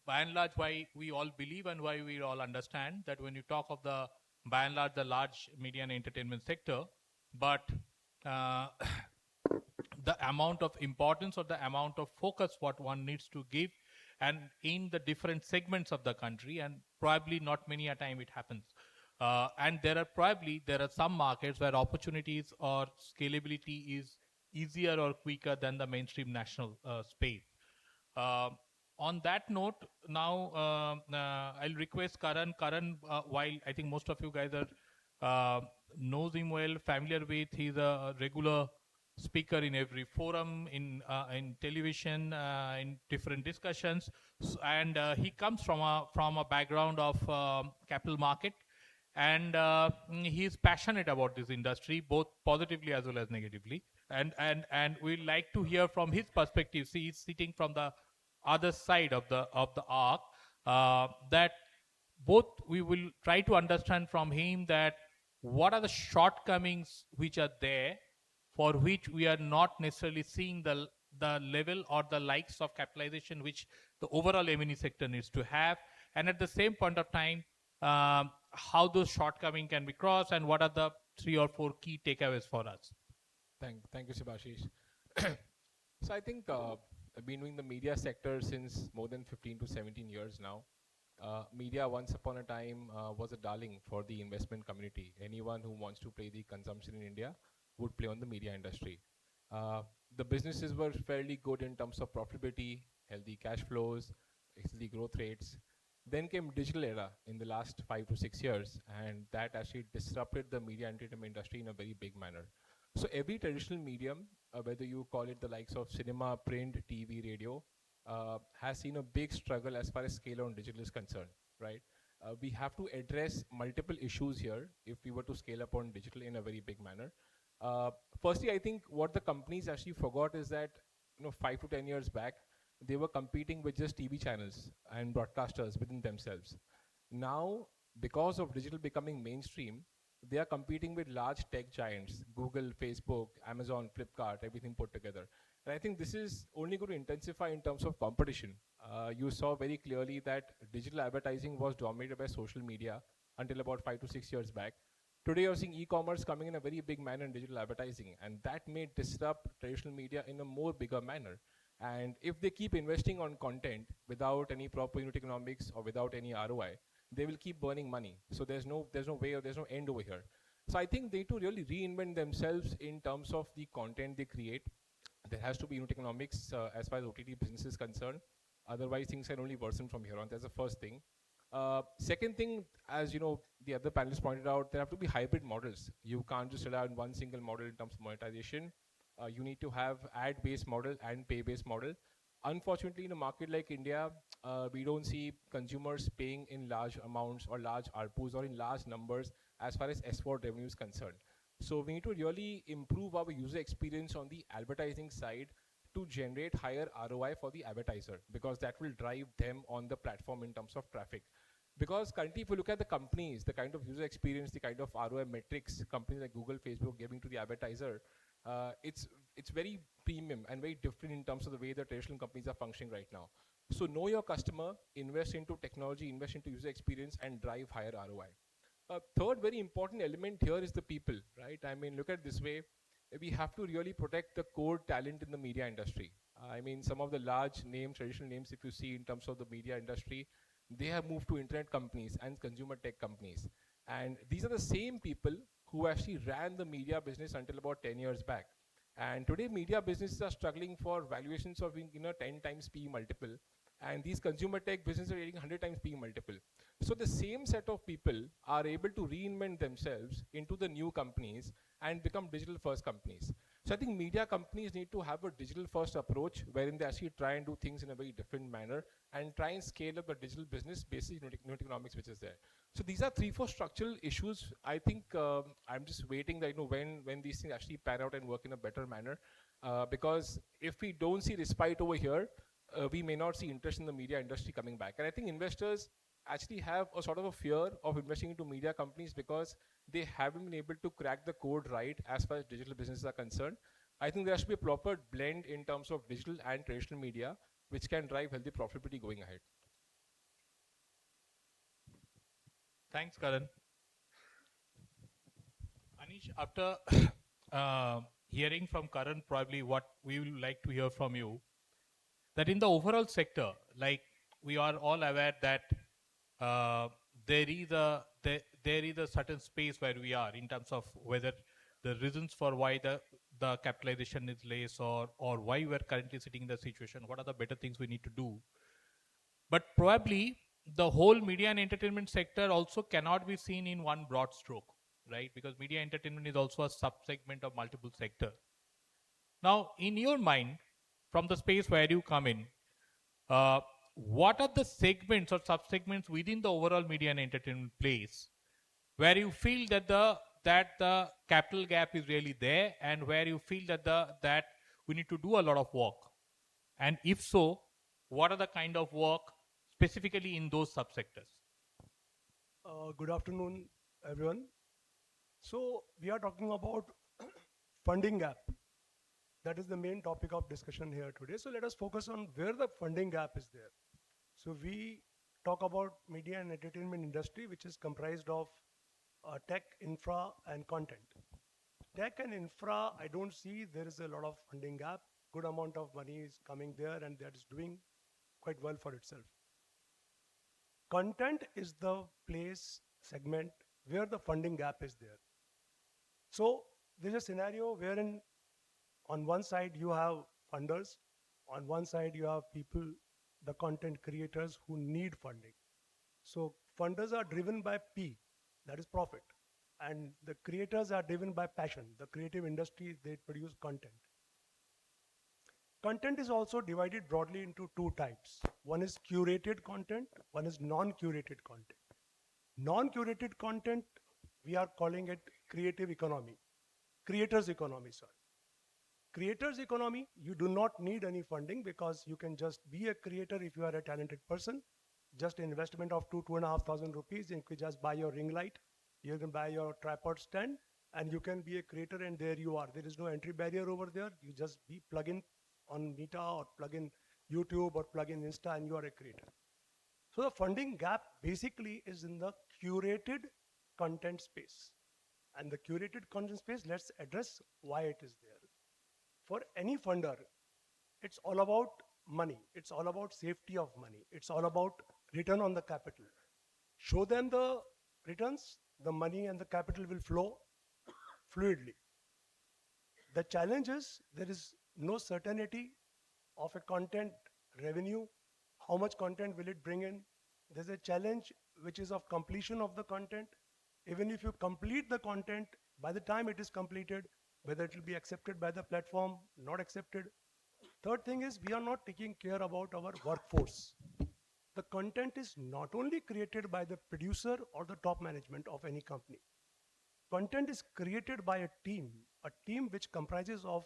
by and large why we all believe and why we all understand that when you talk of by and large the large media and entertainment sector, but the amount of importance or the amount of focus what one needs to give and in the different segments of the country, and probably not many a time it happens. And there are some markets where opportunities or scalability is easier or quicker than the mainstream national space. On that note, now I'll request Karan. Karan, while I think most of you guys are knows him well, familiar with, he's a regular speaker in every forum, in television, in different discussions, and he comes from a background of capital market, and he's passionate about this industry, both positively as well as negatively, and we'd like to hear from his perspective. See, he's sitting from the other side of the arc, that both we will try to understand from him that what are the shortcomings which are there, for which we are not necessarily seeing the level or the likes of capitalization which the overall M&E sector needs to have, and at the same point of time, how those shortcomings can be crossed, and what are the 3 or 4 key takeaways for us. Thank you, Subhashish. So I think I've been doing the media sector since more than 15 to 17 years now. Media once upon a time was a darling for the investment community. Anyone who wants to play the consumption in India would play on the media industry. The businesses were fairly good in terms of profitability, healthy cash flows, healthy growth rates. Then came digital era in the last 5 to 6 years, and that actually disrupted the media entertainment industry in a very big manner. So every traditional medium, whether you call it the likes of cinema, print, TV, radio, has seen a big struggle as far as scale on digital is concerned, right? We have to address multiple issues here if we were to scale up on digital in a very big manner. Firstly, I think what the companies actually forgot is that 5 to 10 years back, they were competing with just TV channels and broadcasters within themselves. Now, because of digital becoming mainstream, they are competing with large tech giants, Google, Facebook, Amazon, Flipkart, everything put together. And I think this is only going to intensify in terms of competition. You saw very clearly that digital advertising was dominated by social media until about 5 to 6 years back. Today, you're seeing e-commerce coming in a very big manner in digital advertising, and that may disrupt traditional media in a more bigger manner. And if they keep investing on content without any proper unit economics or without any ROI, they will keep burning money. So there's no way or there's no end over here. So I think they need to really reinvent themselves in terms of the content they create. There has to be unit economics as far as OTT business is concerned. Otherwise, things can only worsen from here on. That's the first thing. Second thing, as the other panelists pointed out, there have to be hybrid models. You can't just rely on one single model in terms of monetization. You need to have ad-based model and pay-based model. Unfortunately, in a market like India, we don't see consumers paying in large amounts or large ARPUs or in large numbers as far as S4 revenue is concerned. So we need to really improve our user experience on the advertising side to generate higher ROI for the advertiser, because that will drive them on the platform in terms of traffic. Because currently, if you look at the companies, the kind of user experience, the kind of ROI metrics companies like Google, Facebook giving to the advertiser, it's very premium and very different in terms of the way the traditional companies are functioning right now. So know your customer, invest into technology, invest into user experience, and drive higher ROI. Third very important element here is the people, right? I mean, look at it this way. We have to really protect the core talent in the media industry. I mean, some of the large names, traditional names, if you see in terms of the media industry, they have moved to internet companies and consumer tech companies. And these are the same people who actually ran the media business until about 10 years back. And today, media businesses are struggling for valuations of 10 times PE multiple. And these consumer tech businesses are getting 100 times PE multiple. So the same set of people are able to reinvent themselves into the new companies and become digital first companies. So I think media companies need to have a digital first approach wherein they actually try and do things in a very different manner and try and scale up the digital business basic unit economics which is there. So these are 3-4 structural issues. I think I'm just waiting that when these things actually pan out and work in a better manner, because if we don't see respite over here, we may not see interest in the media industry coming back. And I think investors actually have a sort of a fear of investing into media companies because they haven't been able to crack the code right as far as digital businesses are concerned. I think there has to be a proper blend in terms of digital and traditional media, which can drive healthy profitability going ahead. Thanks, Karan. Anish, after hearing from Karan, probably what we will like to hear from you, that in the overall sector, like we are all aware that there is a certain space where we are in terms of whether the reasons for why the capitalization is less or why we are currently sitting in the situation, what are the better things we need to do. But probably the whole media and entertainment sector also cannot be seen in one broad stroke, right? Because media entertainment is also a sub-segment of multiple sectors. Now, in your mind, from the space where you come in, what are the segments or sub-segments within the overall media and entertainment place where you feel that the capital gap is really there and where you feel that we need to do a lot of work? And if so, what are the kind of work specifically in those subsectors? Good afternoon, everyone. So we are talking about funding gap. That is the main topic of discussion here today. So let us focus on where the funding gap is there. So we talk about media and entertainment industry, which is comprised of tech, infra, and content. Tech and infra, I don't see there is a lot of funding gap. Good amount of money is coming there and that is doing quite well for itself. Content is the place segment where the funding gap is there. So there's a scenario wherein on one side you have funders, on one side you have people, the content creators who need funding. So funders are driven by P, that is profit. And the creators are driven by passion. The creative industry, they produce content. Content is also divided broadly into two types. One is curated content, one is non-curated content. Non-curated content, we are calling it creative economy, creators economy, sorry. Creators economy, you do not need any funding because you can just be a creator if you are a talented person. Just investment of 2,500 rupees, you can just buy your ring light, you can buy your tripod stand, and you can be a creator, and there you are. There is no entry barrier over there. You just be plug in on Meta or plug in YouTube or plug in Insta, and you are a creator. So the funding gap basically is in the curated content space. And the curated content space, let's address why it is there. For any funder, it's all about money. It's all about safety of money. It's all about return on the capital. Show them the returns, the money and the capital will flow fluidly. The challenge is there is no certainty of a content revenue. How much content will it bring in? There's a challenge which is of completion of the content. Even if you complete the content, by the time it is completed, whether it will be accepted by the platform, not accepted. Third thing is we are not taking care about our workforce. The content is not only created by the producer or the top management of any company. Content is created by a team which comprises of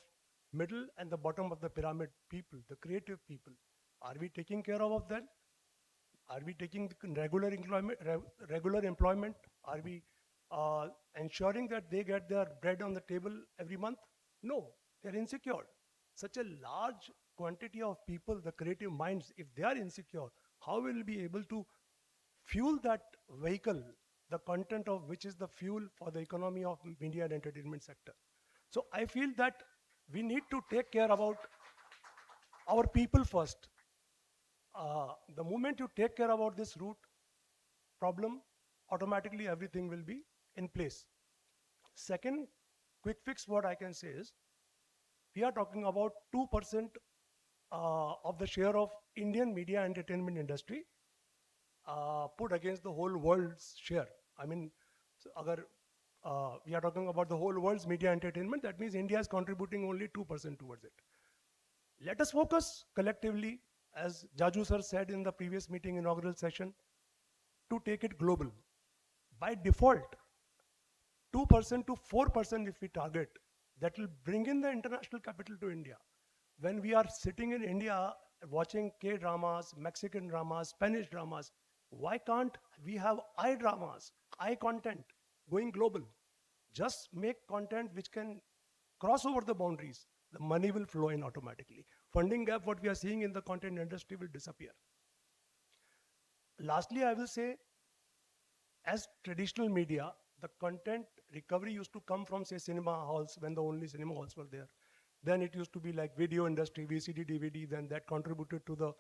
middle and the bottom of the pyramid people, the creative people. Are we taking care of them? Are we taking regular employment? Are we ensuring that they get their bread on the table every month? No, they're insecure. Such a large quantity of people, the creative minds, if they are insecure, how will we be able to fuel that vehicle, the content of which is the fuel for the economy of media and entertainment sector? So I feel that we need to take care about our people first. The moment you take care about this root problem, automatically everything will be in place. Second, quick fix, what I can say is, we are talking about 2% of the share of Indian media entertainment industry put against the whole world's share. I mean, so we are talking about the whole world's media entertainment, that means India is contributing only 2% towards it. Let us focus collectively, as Jaju sir said in the previous meeting inaugural session, to take it global. By default, 2% to 4% if we target, that will bring in the international capital to India. When we are sitting in India watching K-dramas, Mexican dramas, Spanish dramas, why can't we have I-dramas, I-content going global? Just make content which can cross over the boundaries. The money will flow in automatically. Funding gap, what we are seeing in the content industry, will disappear. Lastly, I will say, as traditional media, the content recovery used to come from, say, cinema halls, when the only cinema halls were there. Then it used to be like video industry, VCD, DVD, then that contributed to the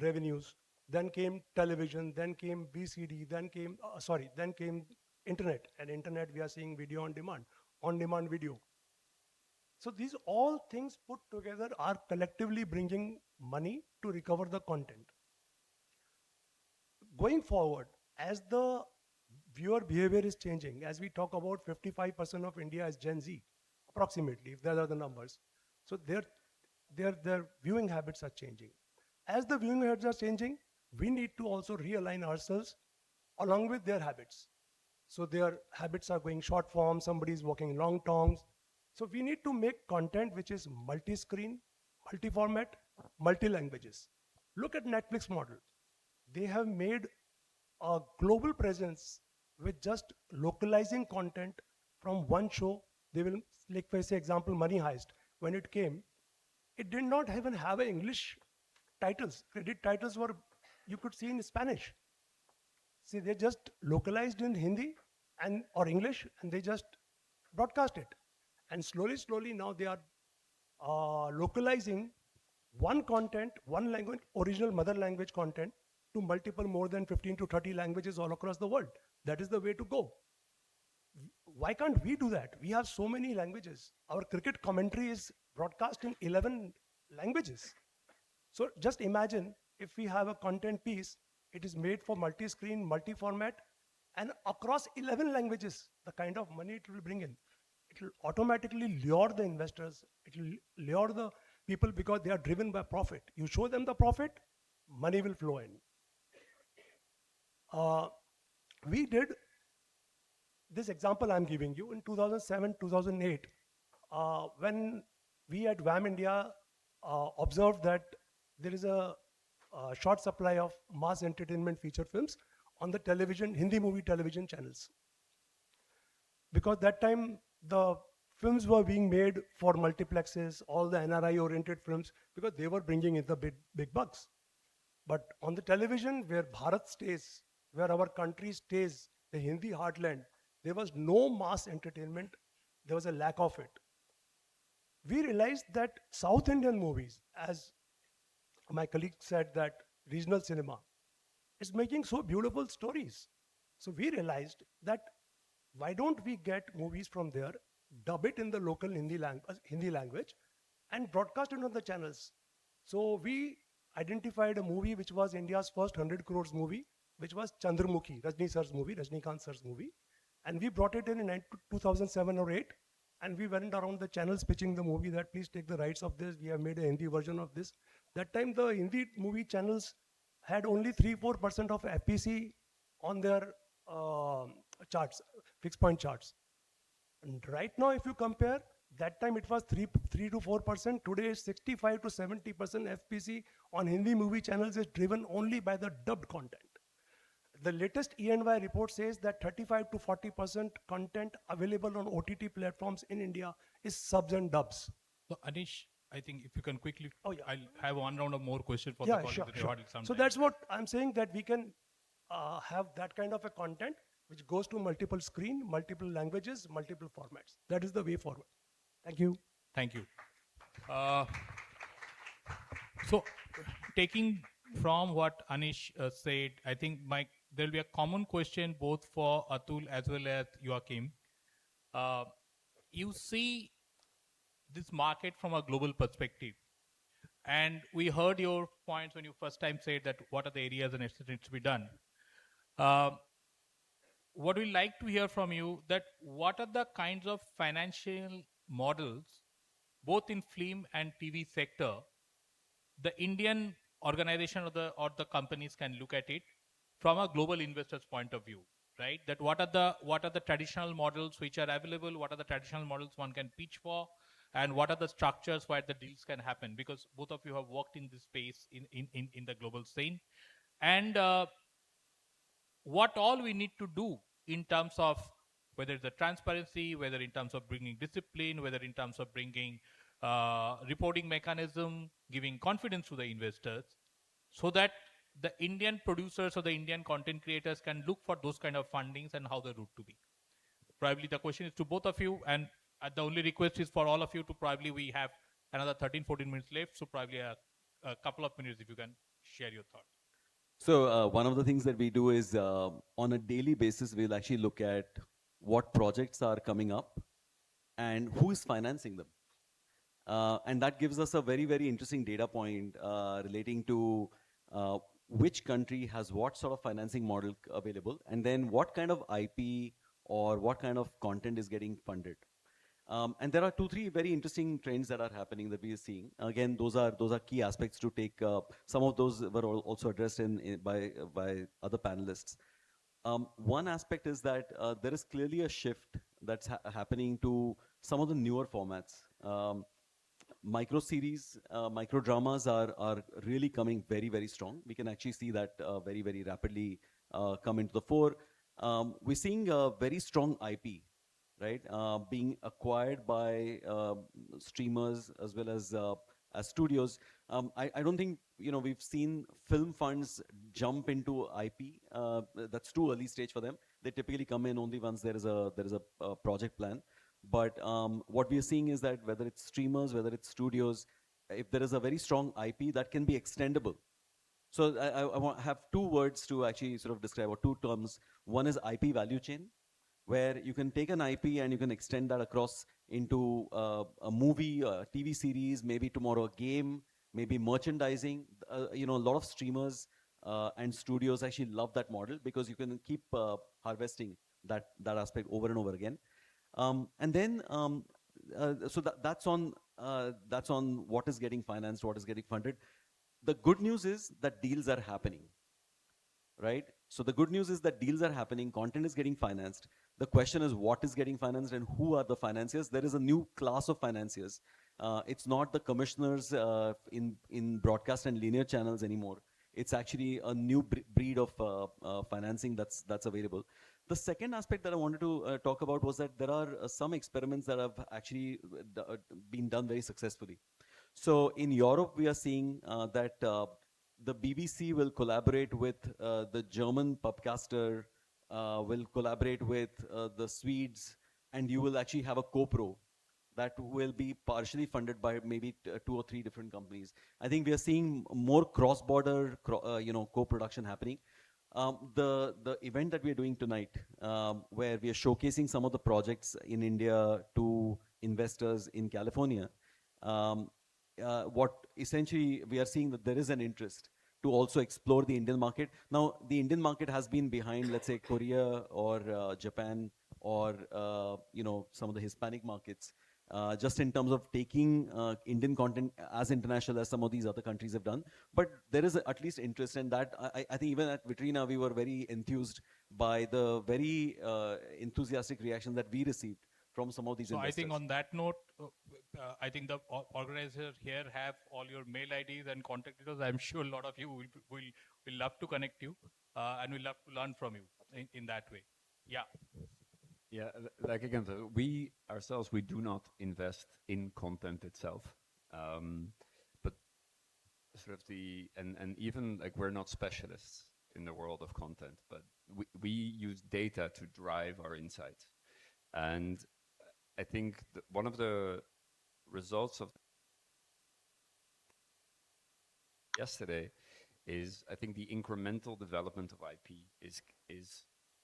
revenues. Then came television, then came VCD, then came internet. And internet, we are seeing video on demand video. So these all things put together are collectively bringing money to recover the content. Going forward, as the viewer behavior is changing, as we talk about 55% of India is Gen Z, approximately, if there are the numbers. So their viewing habits are changing. As the viewing habits are changing, we need to also realign ourselves along with their habits. So their habits are going short form, somebody is walking long tongues. So we need to make content which is multi-screen, multi-format, multi-languages. Look at Netflix model. They have made a global presence with just localizing content from one show. They will, like for example, Money Heist. When it came, it did not even have English titles. Credit titles were, you could see in Spanish. See, they just localized in Hindi or English, and they just broadcast it. And slowly now they are localizing one content, one language, original mother language content, to multiple more than 15 to 30 languages all across the world. That is the way to go. Why can't we do that? We have so many languages. Our cricket commentary is broadcast in 11 languages. So just imagine if we have a content piece, it is made for multi-screen, multi-format, and across 11 languages, the kind of money it will bring in. It will automatically lure the investors. It will lure the people because they are driven by profit. You show them the profit, money will flow in. We did this example I'm giving you in 2007, 2008, when we at VAM India observed that there is a short supply of mass entertainment feature films on the television, Hindi movie television channels. Because that time the films were being made for multiplexes, all the NRI oriented films, because they were bringing in the big bucks. But on the television where Bharat stays, where our country stays, the Hindi heartland, there was no mass entertainment, there was a lack of it. We realized that South Indian movies, as my colleague said, that regional cinema is making so beautiful stories. So we realized that why don't we get movies from there, dub it in the local Hindi language, and broadcast it on the channels. So we identified a movie which was India's first 100 crores movie, which was Chandramukhi, Rajnikant sir's movie. And we brought it in 2007 or 8. And we went around the channels pitching the movie that please take the rights of this. We have made a Hindi version of this. That time the Hindi movie channels had only 3-4% of FPC on their charts, fixed point charts. And right now, if you compare, that time it was 3 to 4%. Today is 65 to 70% FPC on Hindi movie channels is driven only by the dubbed content. The latest E&Y report says that 35 to 40% content available on OTT platforms in India is subs and dubs. So Anish, I think if you can quickly, I'll have one round of more questions for the colleagues in the audience. So that's what I'm saying, that we can have that kind of a content which goes to multiple screen, multiple languages, multiple formats. That is the way forward. Thank you. Thank you. So taking from what Anish said, I think there will be a common question both for Atul as well as Joachim. You see this market from a global perspective. And we heard your points when you first time said that what are the areas and etc. needs to be done. What we like to hear from you that what are the kinds of financial models, both in film and TV sector, the Indian organization or the companies can look at it from a global investor's point of view, right? That what are the traditional models which are available, what are the traditional models one can pitch for, and what are the structures where the deals can happen? Because both of you have worked in this space in the global scene. And what all we need to do in terms of whether it's the transparency, whether in terms of bringing discipline, whether in terms of bringing reporting mechanism, giving confidence to the investors, so that the Indian producers or the Indian content creators can look for those kind of fundings and how the route to be. Probably the question is to both of you, and the only request is for all of you to probably, we have another 13-14 minutes left, so probably a couple of minutes if you can share your thoughts. So one of the things that we do is on a daily basis, we'll actually look at what projects are coming up and who is financing them. And that gives us a very, very interesting data point relating to which country has what sort of financing model available, and then what kind of IP or what kind of content is getting funded. And there are 2-3 very interesting trends that are happening that we are seeing. Again, those are key aspects to take. Some of those were also addressed by other panelists. One aspect is that there is clearly a shift that's happening to some of the newer formats. Micro series, micro dramas are really coming very, very strong. We can actually see that very, very rapidly come into the fore. We're seeing a very strong IP, right? Being acquired by streamers as well as studios. I don't think we've seen film funds jump into IP. That's too early stage for them. They typically come in only once there is a project plan. But what we are seeing is that whether it's streamers, whether it's studios, if there is a very strong IP that can be extendable, So have two words to actually sort of describe, or two terms. One is IP value chain, where you can take an IP and you can extend that across into a movie, a TV series, maybe tomorrow a game, maybe merchandising. A lot of streamers and studios actually love that model because you can keep harvesting that aspect over and over again. That's on what is getting financed, what is getting funded. The good news is that deals are happening, right? So the good news is that deals are happening, content is getting financed. The question is what is getting financed and who are the financiers? There is a new class of financiers. It's not the commissioners in broadcast and linear channels anymore. It's actually a new breed of financing that's available. The second aspect that I wanted to talk about was that there are some experiments that have actually been done very successfully. So in Europe, we are seeing that the BBC will collaborate with the German pubcaster, will collaborate with the Swedes, and you will actually have a co-pro that will be partially funded by maybe 2 or 3 different companies. I think we are seeing more cross-border, co-production happening. The event that we are doing tonight, where we are showcasing some of the projects in India to investors in California, what essentially we are seeing that there is an interest to also explore the Indian market. Now, the Indian market has been behind, let's say, Korea or Japan or some of the Hispanic markets, just in terms of taking Indian content as international as some of these other countries have done. But there is at least interest in that. I think even at Vitrina, we were very enthused by the very enthusiastic reaction that we received from some of these investors. I think on that note, I think the organizers here have all your mail IDs and contact details. I'm sure a lot of you will love to connect you and will love to learn from you in that way. Yeah. Yeah, like again, we ourselves, we do not invest in content itself, but sort of and even like we're not specialists in the world of content, but we use data to drive our insights. And I think one of the results of yesterday is, I think the incremental development of IP is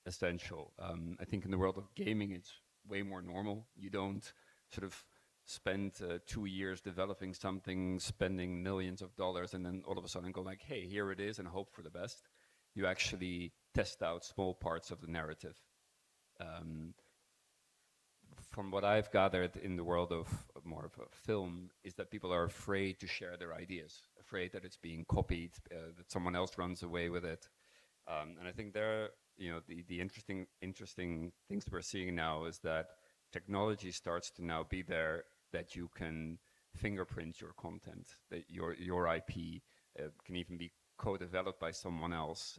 essential. I think in the world of gaming, it's way more normal. You don't sort of spend 2 years developing something, spending millions of dollars, and then all of a sudden go like, hey, here it is, and hope for the best. You actually test out small parts of the narrative. From what I've gathered in the world of more of a film, is that people are afraid to share their ideas, afraid that it's being copied, that someone else runs away with it. And I think there, the interesting things we're seeing now is that technology starts to now be there, that you can fingerprint your content, that your IP can even be co-developed by someone else.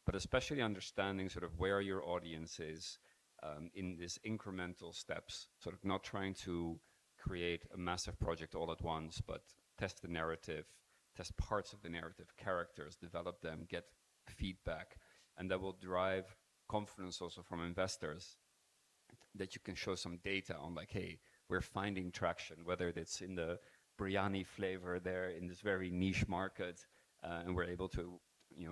But especially understanding sort of where your audience is in these incremental steps, sort of not trying to create a massive project all at once, but test the narrative, test parts of the narrative, characters, develop them, get feedback, and that will drive confidence also from investors, that you can show some data on like, hey, we're finding traction, whether it's in the biryani flavor there in this very niche market, and we're able to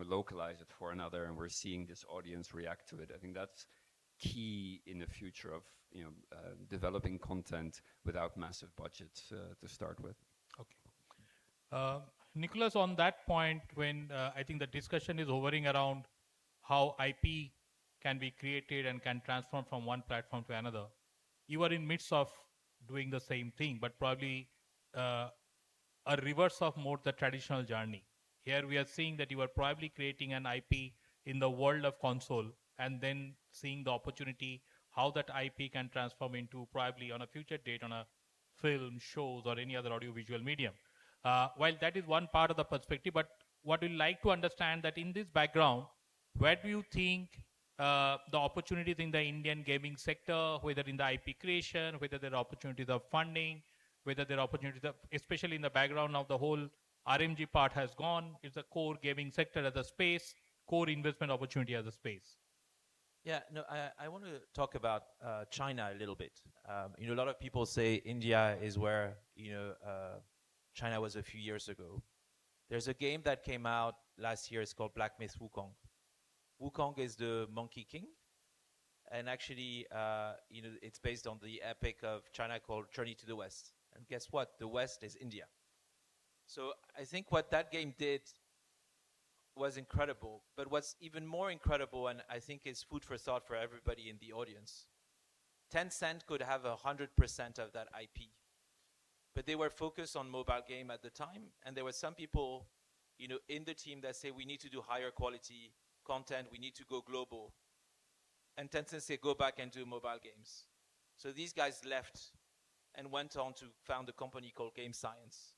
localize it for another, and we're seeing this audience react to it. I think that's key in the future of developing content without massive budgets to start with. Okay. Nicholas, on that point, when I think the discussion is hovering around how IP can be created and can transform from one platform to another, you are in midst of doing the same thing, but probably a reverse of more the traditional journey. Here we are seeing that you are probably creating an IP in the world of console, and then seeing the opportunity how that IP can transform into probably on a future date on a film, shows, or any other audiovisual medium. While that is one part of the perspective, but what we'd like to understand that in this background, where do you think the opportunities in the Indian gaming sector, whether in the IP creation, whether there are opportunities of funding, whether there are opportunities of, especially in the background of the whole RMG part has gone, it's a core gaming sector as a space, core investment opportunity as a space. Yeah, no, I want to talk about China a little bit. A lot of people say India is where, China was a few years ago. There's a game that came out last year. It's called Black Myth Wukong. Wukong is the Monkey King. And actually, it's based on the epic of China called Journey to the West. And guess what? The West is India. So I think what that game did was incredible. But what's even more incredible, and I think is food for thought for everybody in the audience, Tencent could have 100% of that IP. But they were focused on mobile game at the time. And there were some people, in the team that say we need to do higher quality content, we need to go global. And Tencent said, go back and do mobile games. So these guys left and went on to found a company called Game Science.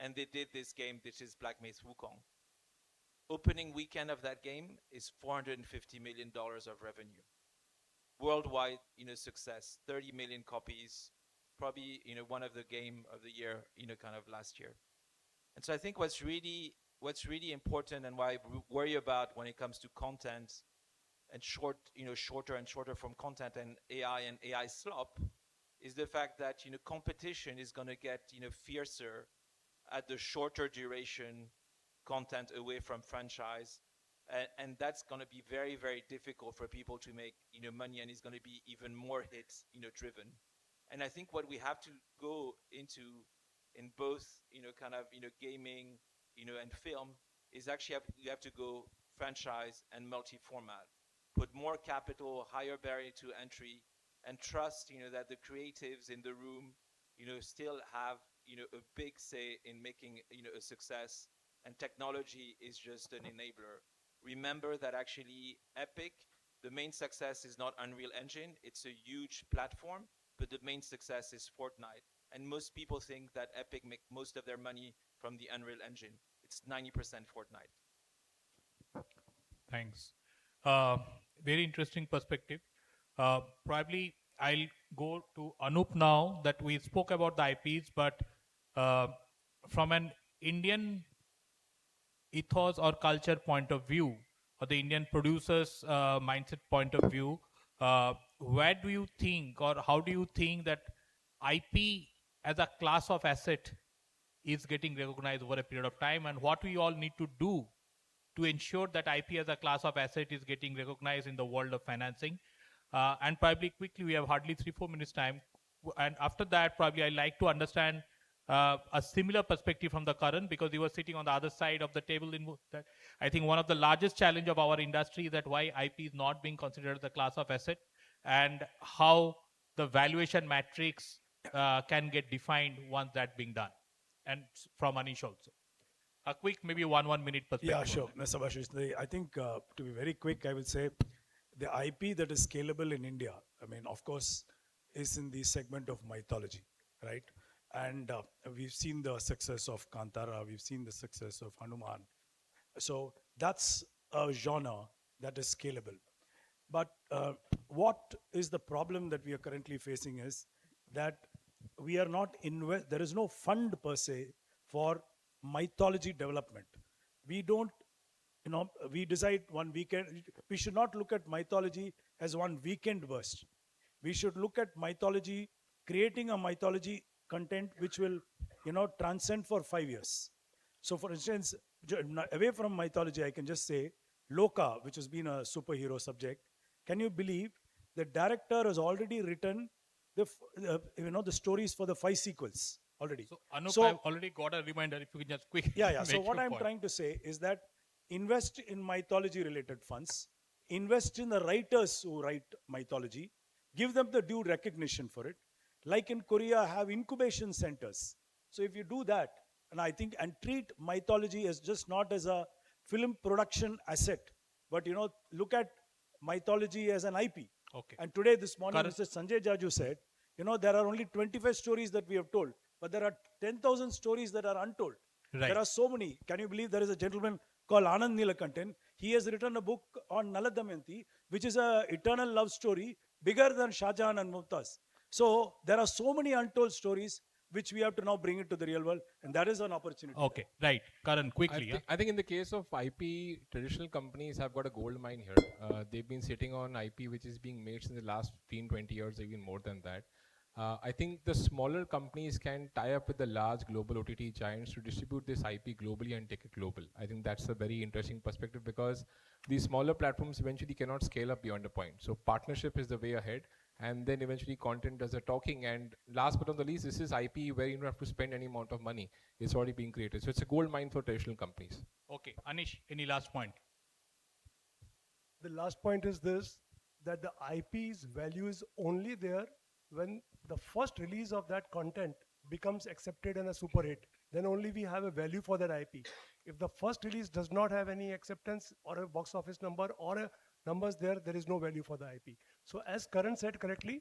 And they did this game, which is Black Myth Wukong. Opening weekend of that game is $450 million of revenue. Worldwide, success, 30 million copies, probably, one of the game of the year, kind of last year. And so I think what's really important and why I worry about when it comes to content and shorter and shorter from content and AI slop is the fact that, competition is going to get, fiercer at the shorter duration content away from franchise. And that's going to be very, very difficult for people to make, money, and it's going to be even more hits, driven. And I think what we have to go into in both, gaming, and film is actually you have to go franchise and multi-format. Put more capital, higher barrier to entry, and trust, that the creatives in the room, still have, a big say in making, a success. And technology is just an enabler. Remember that actually Epic, the main success is not Unreal Engine. It's a huge platform, but the main success is Fortnite. And most people think that Epic make most of their money from the Unreal Engine. It's 90% Fortnite. Thanks. Very interesting perspective. Probably I'll go to Anup now that we spoke about the IPs, but from an Indian ethos or culture point of view, or the Indian producers mindset point of view, where do you think, or how do you think that IP as a class of asset is getting recognized over a period of time, and what we all need to do to ensure that IP as a class of asset is getting recognized in the world of financing? And probably quickly, we have hardly 3-4 minutes time. And after that, probably I'd like to understand a similar perspective from the current, because you were sitting on the other side of the table. In that, I think one of the largest challenge of our industry is that why IP is not being considered the class of asset, and how the valuation matrix can get defined once that being done. And from Anish also. A quick, maybe one minute perspective. Yeah, sure. Mr. Bashish, I think to be very quick, I will say the IP that is scalable in India, of course, is in the segment of mythology, right? And we've seen the success of Kantara, we've seen the success of Hanuman. So that's a genre that is scalable. But what is the problem that we are currently facing is that we are not there is no fund per se for mythology development. We don't, we decide one weekend. We should not look at mythology as one weekend burst. We should look at mythology, creating a mythology content which will, transcend for 5 years. So for instance, away from mythology, I can just say Loka, which has been a superhero subject. Can you believe the director has already written the stories for the 5 sequels already? So Anup, I've already got a reminder, if you can just quickly. Yeah. So what I'm trying to say is that invest in mythology related funds, invest in the writers who write mythology, give them the due recognition for it. Like in Korea, have incubation centers. So if you do that, and treat mythology as just not as a film production asset, but look at mythology as an IP. Okay. And today, this morning, Mr. Sanjay Jaju said, there are only 25 stories that we have told, but there are 10,000 stories that are untold. Right. There are so many. Can you believe there is a gentleman called Anand Nilakantan? He has written a book on Nala Damayanti, which is an eternal love story bigger than Shah Jahan and Mumtaz. So there are so many untold stories which we have to now bring it to the real world, and that is an opportunity. Okay, right. Karan, quickly. I think in the case of IP, traditional companies have got a gold mine here. They've been sitting on IP which is being made since the last 15, 20 years, even more than that. I think the smaller companies can tie up with the large global OTT giants to distribute this IP globally and take it global. I think that's a very interesting perspective because these smaller platforms eventually cannot scale up beyond a point. So partnership is the way ahead, and then eventually content does the talking. And last but not the least, this is IP where you don't have to spend any amount of money. It's already being created. So it's a gold mine for traditional companies. Okay, Anish, any last point? The last point is this, that the IP's value is only there when the first release of that content becomes accepted and a super hit. Then only we have a value for that IP. If the first release does not have any acceptance or a box office number or a numbers there is no value for the IP. So as Karan said correctly,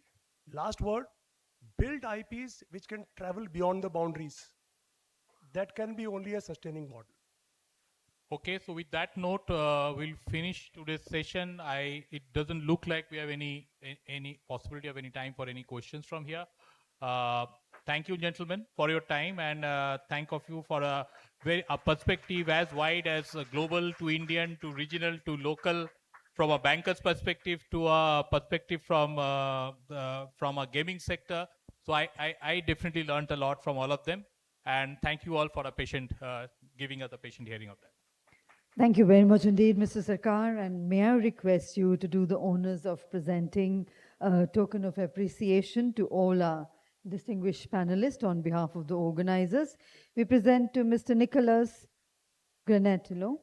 last word, build IPs which can travel beyond the boundaries. That can be only a sustaining model. Okay, so with that note, we'll finish today's session. It doesn't look like we have any possibility of any time for any questions from here. Thank you, gentlemen, for your time, and thank of you for a perspective as wide as global to Indian to regional to local, from a banker's perspective to a perspective from a gaming sector. So I definitely learned a lot from all of them, and thank you all for a patient giving us a patient hearing of that. Thank you very much indeed, Mr. Sarkar. And may I request you to do the honors of presenting a token of appreciation to all our distinguished panelists on behalf of the organizers. We present to Mr. Nicholas Granatello.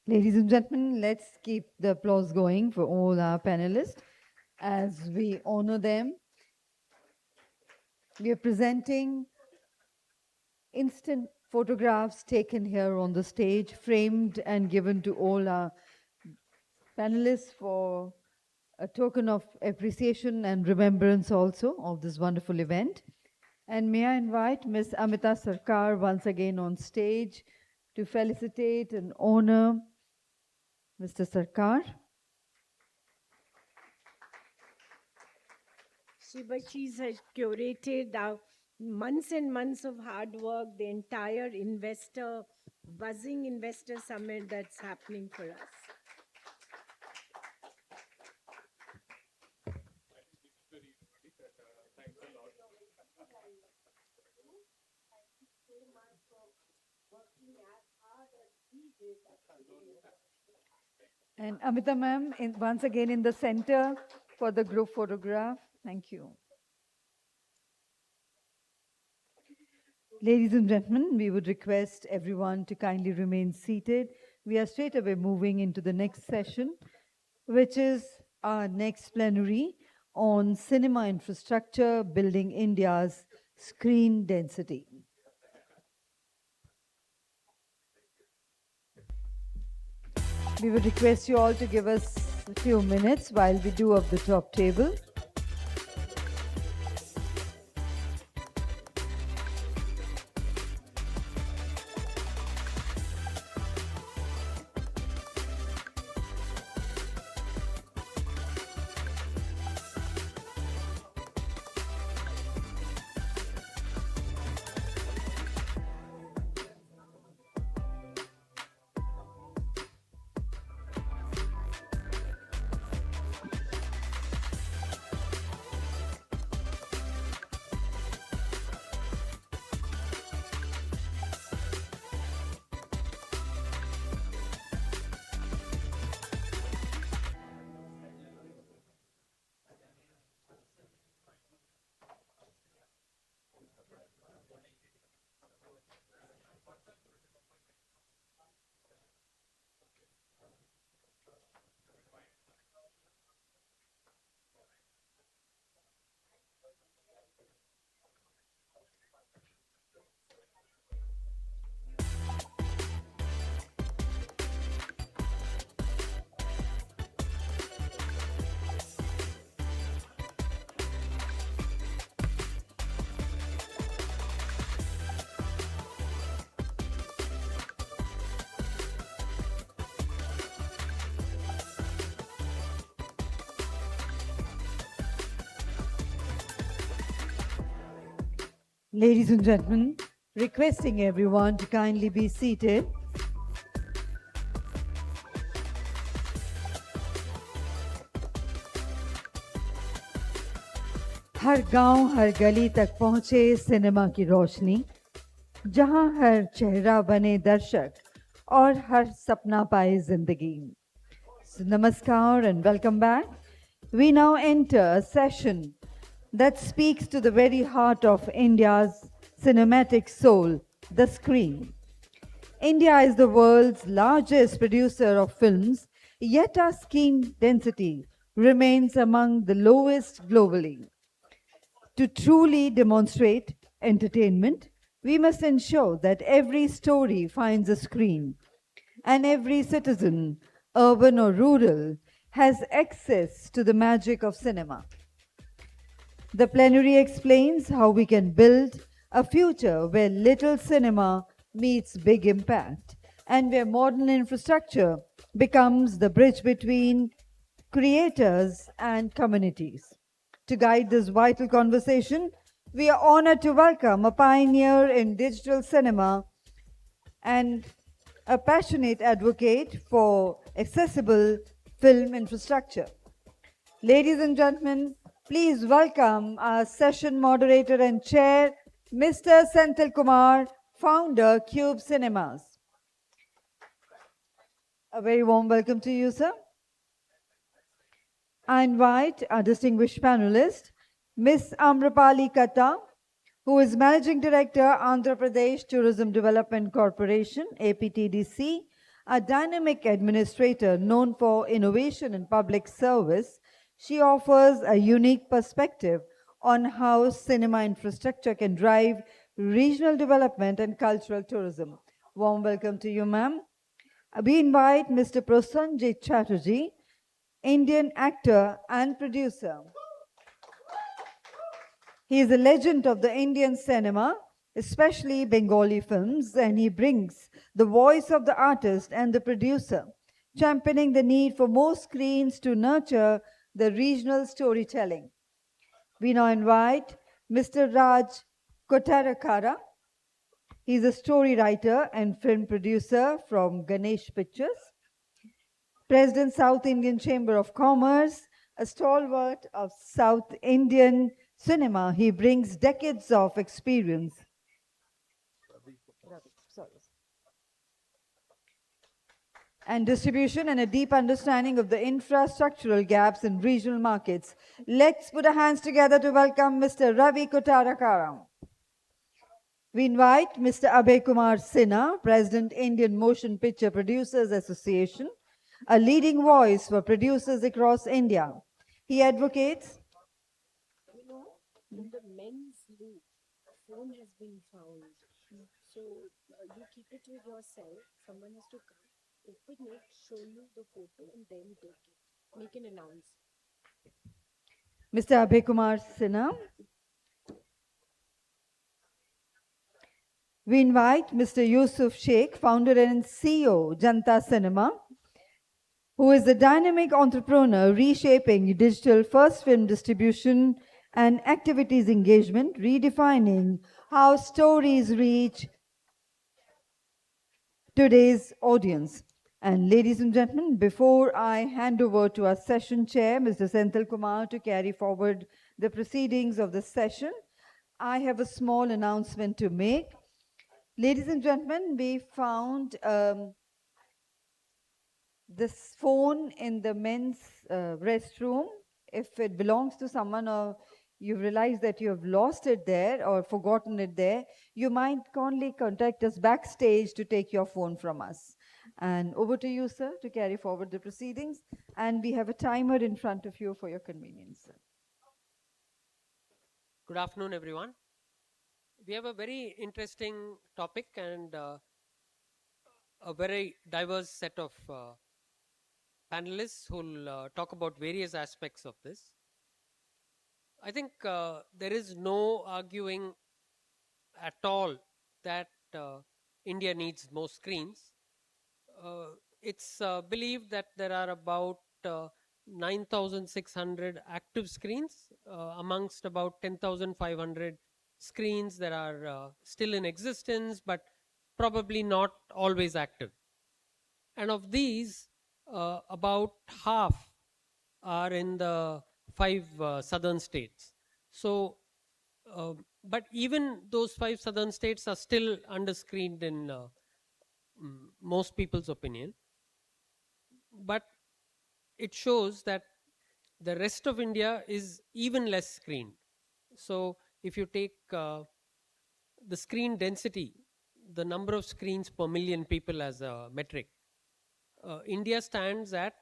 Ladies and gentlemen, let's keep the applause going for all our panelists as we honor them. We are presenting instant photographs taken here on the stage, framed and given to all our panelists for a token of appreciation and remembrance also of this wonderful event. And may I invite Ms. Amita Sarkar once again on stage to felicitate and honor Mr. Sarkar. Shubhashis has curated months and months of hard work, the entire buzzing investor summit that's happening for us. And Amita ma'am, once again in the center for the group photograph. Thank you. Ladies and gentlemen, we would request everyone to kindly remain seated. We are straight away moving into the next session, which is our next plenary on cinema infrastructure, building India's screen density. We would request you all to give us a few minutes while we do up the top table. Ladies and gentlemen, requesting everyone to kindly be seated. हर गांव हर गली तक पहुंचे cinema की रोशनी, जहां हर चेहरा बने दर्शक और हर सपना पाए जिंदगी. So, namaskar and welcome back. We now enter a session that speaks to the very heart of India's cinematic soul, the screen. India is the world's largest producer of films, yet our screen density remains among the lowest globally. To truly demonstrate entertainment, we must ensure that every story finds a screen and every citizen, urban or rural, has access to the magic of cinema. The plenary explains how we can build a future where little cinema meets big impact and where modern infrastructure becomes the bridge between creators and communities. To guide this vital conversation, we are honored to welcome a pioneer in digital cinema and a passionate advocate for accessible film infrastructure. Ladies and gentlemen, please welcome our session moderator and chair, Mr. Senthil Kumar, founder, Cube Cinemas. A very warm welcome to you, sir. I invite our distinguished panelist, Ms. Amrapali Katta, who is Managing Director, Andhra Pradesh Tourism Development Corporation, APTDC, a dynamic administrator known for innovation and public service. She offers a unique perspective on how cinema infrastructure can drive regional development and cultural tourism. Warm welcome to you, ma'am. We invite Mr. Prosenjit Chatterjee, Indian actor and producer. He is a legend of the Indian cinema, especially Bengali films, and he brings the voice of the artist and the producer, championing the need for more screens to nurture the regional storytelling. We now invite Mr. Raj Kotarakara. He is a story writer and film producer from Ganesh Pictures. President, South Indian Chamber of Commerce, a stalwart of South Indian cinema. He brings decades of experience. And distribution and a deep understanding of the infrastructural gaps in regional markets. Let's put our hands together to welcome Mr. Ravi Kotarakara. We invite Mr. Abhay Kumar Sinha, President, Indian Motion Picture Producers Association, a leading voice for producers across India. He advocates. You know, in the men's loop, a phone has been found. So you keep it with yourself. Someone has to come, open it, show you the photo, and then take it. Make an announce. Mr. Abhay Kumar Sinha. We invite Mr. Yusuf Sheikh, founder and CEO, Janta Cinema, who is a dynamic entrepreneur reshaping digital first film distribution and activities engagement, redefining how stories reach today's audience. And ladies and gentlemen, before I hand over to our session chair, Mr. Senthil Kumar, to carry forward the proceedings of the session, I have a small announcement to make. Ladies and gentlemen, we found this phone in the men's restroom. If it belongs to someone or you realize that you have lost it there or forgotten it there, you might kindly contact us backstage to take your phone from us. And over to you, sir, to carry forward the proceedings. And we have a timer in front of you for your convenience, sir. Good afternoon, everyone. We have a very interesting topic and a very diverse set of panelists who will talk about various aspects of this. I think there is no arguing at all that India needs more screens. It's believed that there are about 9,600 active screens amongst about 10,500 screens that are still in existence, but probably not always active. And of these, about half are in the 5 southern states. So, but even those 5 southern states are still underscreened in most people's opinion. But it shows that the rest of India is even less screened. So if you take the screen density, the number of screens per million people as a metric, India stands at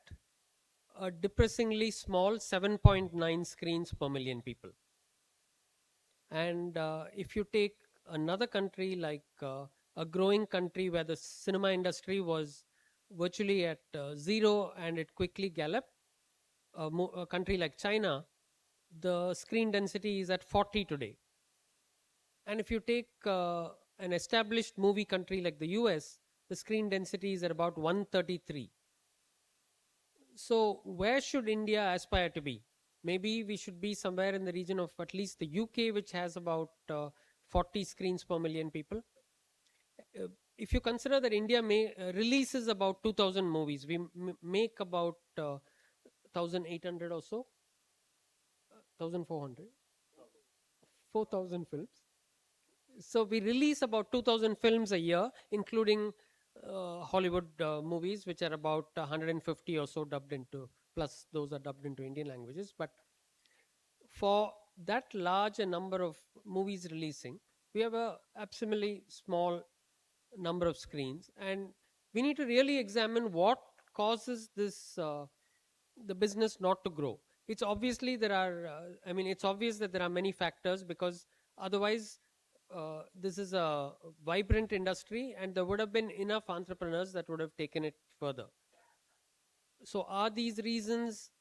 a depressingly small 7.9 screens per million people. And if you take another country like a growing country where the cinema industry was virtually at 0 and it quickly galloped, a country like China, the screen density is at 40 today. And if you take an established movie country like the US, the screen density is at about 133. So where should India aspire to be? Maybe we should be somewhere in the region of at least the UK, which has about 40 screens per million people. If you consider that India releases about 2,000 movies, we make about 1,800 or so, 1,400, 4,000 films. So we release about 2,000 films a year, including Hollywood movies, which are about 150 or so dubbed into, plus those are dubbed into Indian languages. But for that large a number of movies releasing, we have a absolutely small number of screens, and we need to really examine what causes this the business not to grow. It's obviously there are it's obvious that there are many factors, because otherwise this is a vibrant industry and there would have been enough entrepreneurs that would have taken it further. So are these reasons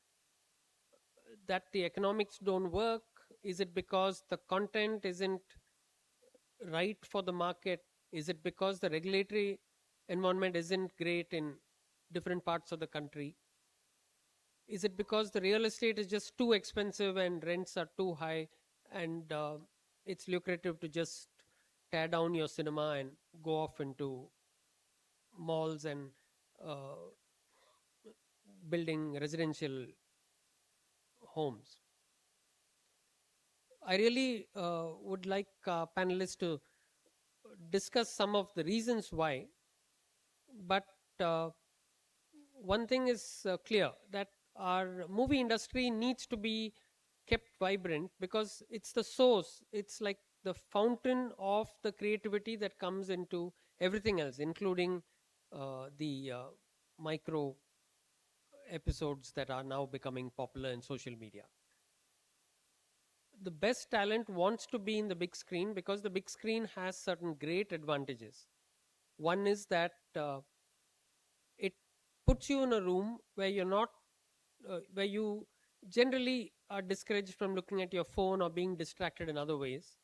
that the economics don't work? Is it because the content isn't right for the market? Is it because the regulatory environment isn't great in different parts of the country? Is it because the real estate is just too expensive and rents are too high, and it's lucrative to just tear down your cinema and go off into malls and building residential homes? I really would like panelists to discuss some of the reasons why, but one thing is clear, that our movie industry needs to be kept vibrant, because it's the source, it's like the fountain of the creativity that comes into everything else, including the micro episodes that are now becoming popular in social media. The best talent wants to be in the big screen because the big screen has certain great advantages. One is that it puts you in a room where you're not, where you generally are discouraged from looking at your phone or being distracted in other ways.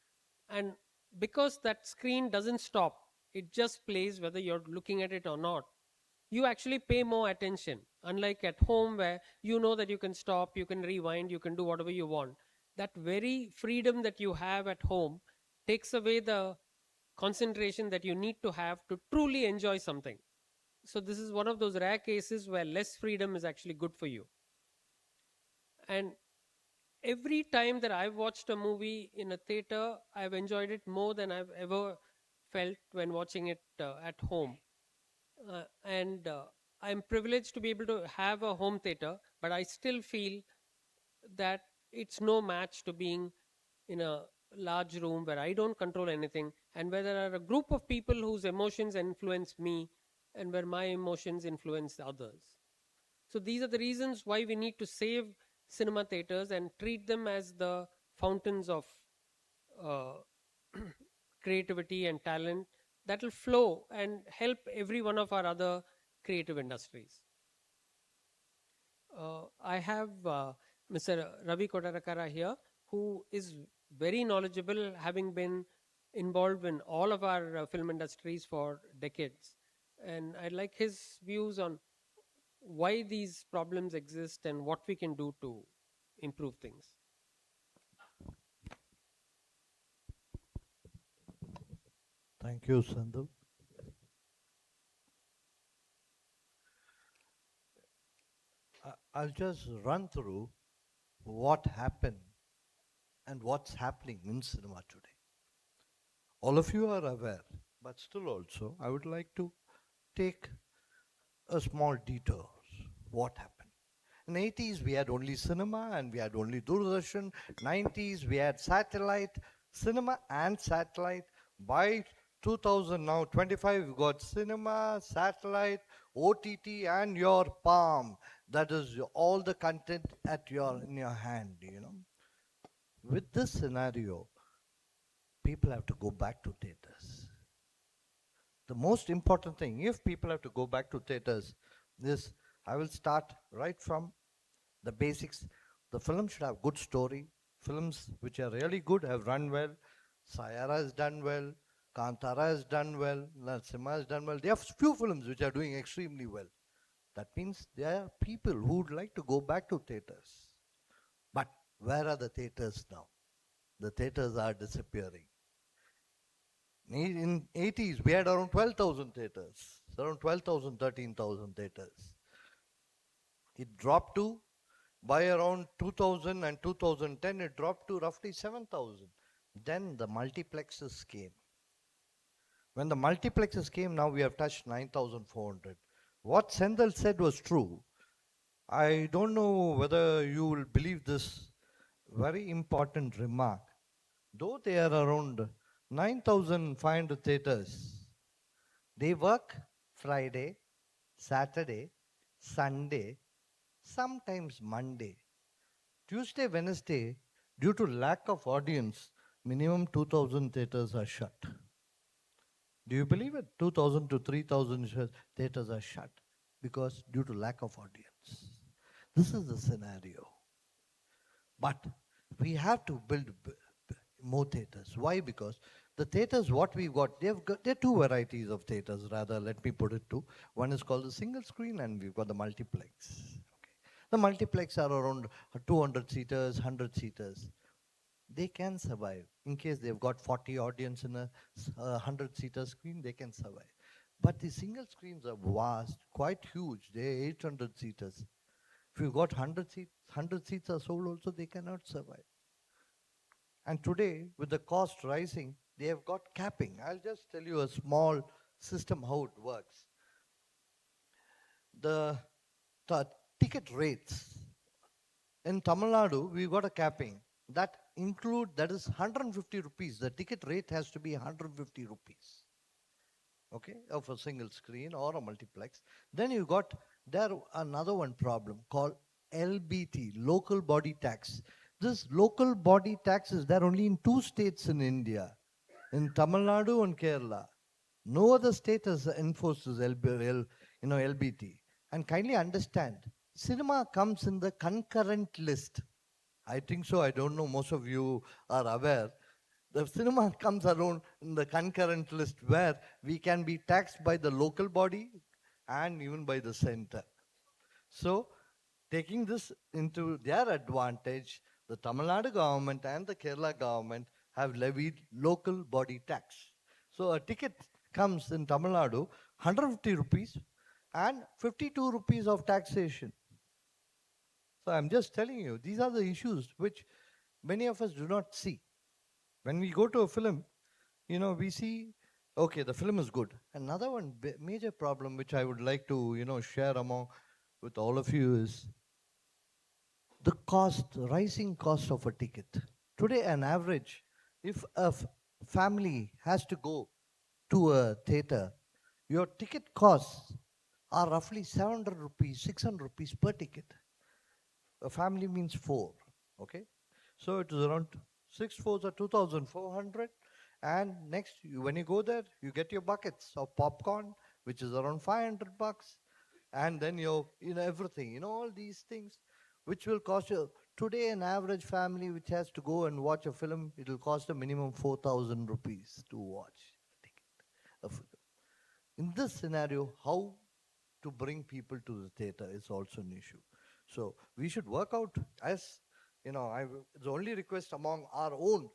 And because that screen doesn't stop, it just plays whether you're looking at it or not, you actually pay more attention. Unlike at home, where you know that you can stop, you can rewind, you can do whatever you want. That very freedom that you have at home takes away the concentration that you need to have to truly enjoy something. So this is one of those rare cases where less freedom is actually good for you. And every time that I've watched a movie in a theater, I've enjoyed it more than I've ever felt when watching it at home. And I'm privileged to be able to have a home theater, but I still feel that it's no match to being in a large room where I don't control anything, and where there are a group of people whose emotions influence me and where my emotions influence others. So these are the reasons why we need to save cinema theaters and treat them as the fountains of creativity and talent that will flow and help every one of our other creative industries. I have Mr. Ravi Kotarakara here, who is very knowledgeable, having been involved in all of our film industries for decades. And I'd like his views on why these problems exist and what we can do to improve things. Thank you, Sandhu. I'll just run through what happened and what's happening in cinema today. All of you are aware, but still also, I would like to take a small detour. What happened? In 80s, we had only cinema and we had only Doordarshan. 90s, we had satellite, cinema and satellite. By 2000, now 25, we've got cinema, satellite, OTT, and your palm. That is all the content in your hand, you know. With this scenario, people have to go back to theaters. The most important thing, if people have to go back to theaters, is I will start right from the basics. The film should have good story. Films which are really good have run well. Sayara has done well. Kantara has done well. Narsimha has done well. There are few films which are doing extremely well. That means there are people who would like to go back to theaters. But where are the theaters now? The theaters are disappearing. In 80s, we had around 12,000 theaters. Around 12,000, 13,000 theaters. It dropped to, by around 2000 and 2010, it dropped to roughly 7,000. Then the multiplexes came. When the multiplexes came, now we have touched 9,400. What Sendal said was true. I don't know whether you will believe this very important remark. Though they are around 9,500 theaters, they work Friday, Saturday, Sunday, sometimes Monday. Tuesday, Wednesday, due to lack of audience, minimum 2,000 theaters are shut. Do you believe it? 2,000 to 3,000 theaters are shut because due to lack of audience. This is the scenario. But we have to build more theaters. Why? Because the theaters, what we've got, there are two varieties of theaters, rather, let me put it two. One is called the single screen and we've got the multiplex. Okay. The multiplex are around 200 seaters, 100 seaters. They can survive. In case they've got 40 audience in a 100-seater screen, they can survive. But the single screens are vast, quite huge. They're 800 seaters. If you've got 100 seats are sold also, they cannot survive. And today, with the cost rising, they have got capping. I'll just tell you a small system how it works. The ticket rates. In Tamil Nadu, we've got a capping. That is 150 rupees. The ticket rate has to be 150 rupees. Okay, of a single screen or a multiplex. Then you got another one problem called LBT, local body tax. This local body tax is there only in 2 states in India, in Tamil Nadu and Kerala. No other state has enforced this LBT. And kindly understand, cinema comes in the concurrent list. I think so. I don't know. Most of you are aware. The cinema comes around in the concurrent list where we can be taxed by the local body and even by the center. So, taking this into their advantage, the Tamil Nadu government and the Kerala government have levied local body tax. So, a ticket comes in Tamil Nadu, 150 rupees and 52 rupees of taxation. So I'm just telling you, these are the issues which many of us do not see. When we go to a film, we see, okay, the film is good. Another one major problem which I would like to, share with all of you is the rising cost of a ticket. Today, an average, if a family has to go to a theater, your ticket costs are roughly 700 rupees, 600 rupees per ticket. A family means 4, okay? So it is around 6 4s are 2,400. And next, when you go there, you get your buckets of popcorn, which is around 500 bucks. And then everything, all these things, which will cost you. Today, an average family which has to go and watch a film, it will cost a minimum 4,000 rupees to watch a film. In this scenario, how to bring people to the theater is also an issue. So we should work out as, it's the only request among our own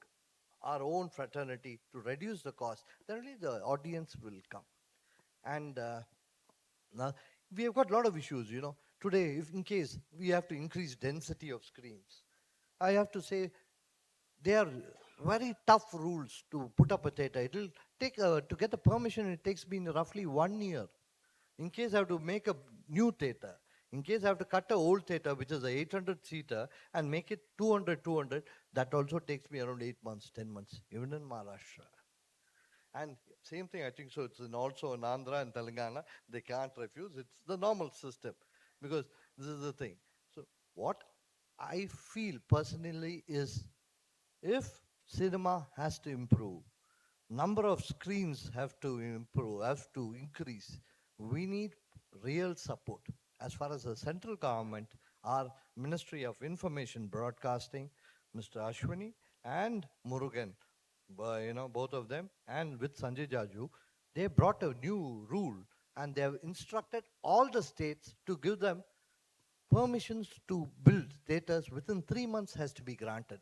our own fraternity to reduce the cost, then only the audience will come. And now we have got a lot of issues, you know. Today, if in case we have to increase density of screens, I have to say they are very tough rules to put up a theater. It will take, to get the permission, it takes me roughly 1 year. In case I have to make a new theater, in case I have to cut an old theater, which is a 800-seater, and make it 200, that also takes me around 8 months, 10 months, even in Maharashtra. And same thing, I think so. It's also in Andhra and Telangana. They can't refuse. It's the normal system, because this is the thing. So what I feel personally is, if cinema has to improve, number of screens have to improve, have to increase. We need real support. As far as the central government, our Ministry of Information Broadcasting, Mr. Ashwini and Murugan, you know, both of them, and with Sanjay Jaju, they brought a new rule, and they have instructed all the states to give them permissions to build theaters within 3 months has to be granted.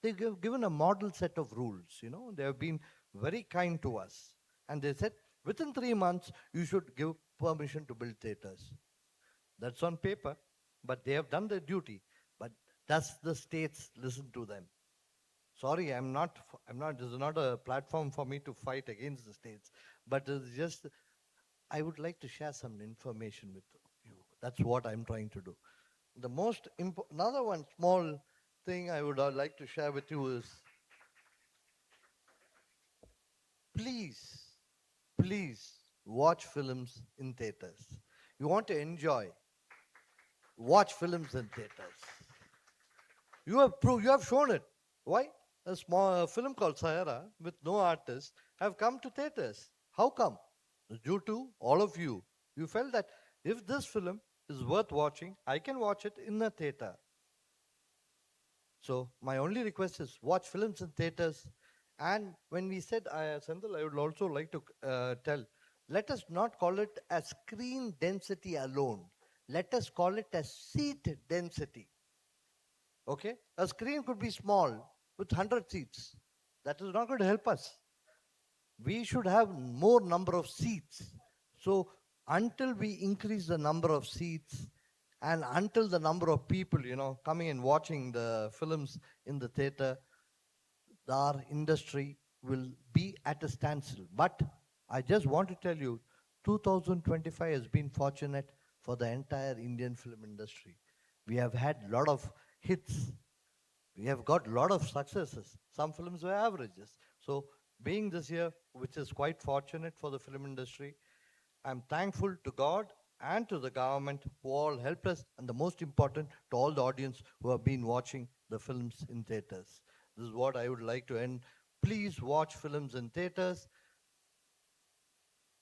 They've given a model set of rules, you know. They have been very kind to us. And they said, within 3 months, you should give permission to build theaters. That's on paper, but they have done their duty. But does the states listen to them? Sorry, this is not a platform for me to fight against the states, but it's just, I would like to share some information with you. That's what I'm trying to do. The most another one small thing I would like to share with you is, please watch films in theaters. You want to enjoy, watch films in theaters. You have shown it. Why? A small film called Sayara with no artists have come to theaters. How come? Due to all of you. You felt that if this film is worth watching, I can watch it in a theater. So my only request is watch films in theaters. And when we said Senthil, I would also like to tell, let us not call it a screen density alone. Let us call it a seat density. Okay? A screen could be small with 100 seats. That is not going to help us. We should have more number of seats. So until we increase the number of seats, and until the number of people, you know, coming and watching the films in the theater, our industry will be at a standstill. But I just want to tell you, 2025 has been fortunate for the entire Indian film industry. We have had a lot of hits. We have got a lot of successes. Some films were averages. So being this year, which is quite fortunate for the film industry, I'm thankful to God and to the government who all helped us, and the most important, to all the audience who have been watching the films in theaters. This is what I would like to end. Please watch films in theaters.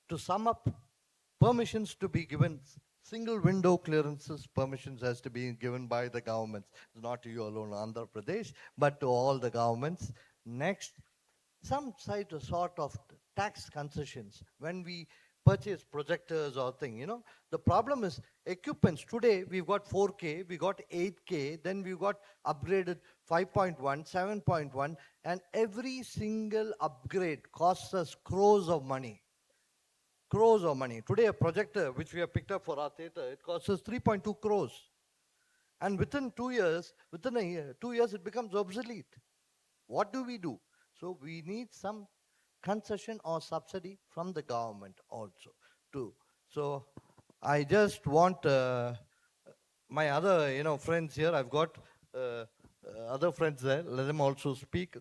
To sum up, permissions to be given, single window clearances permissions has to be given by the governments. It's not to you alone, Andhra Pradesh, but to all the governments. Next, some sort of tax concessions when we purchase projectors or thing, you know. The problem is equipments. Today we've got 4K, we got 8K, then we've got upgraded 5.1, 7.1, and every single upgrade costs us crores of money. Crores of money. Today a projector which we have picked up for our theater, it costs us 3.2 crores. And within 2 years, within a year, 2 years it becomes obsolete. What do we do? So we need some concession or subsidy from the government also too. So I just want my other friends here, I've got other friends there, let them also speak.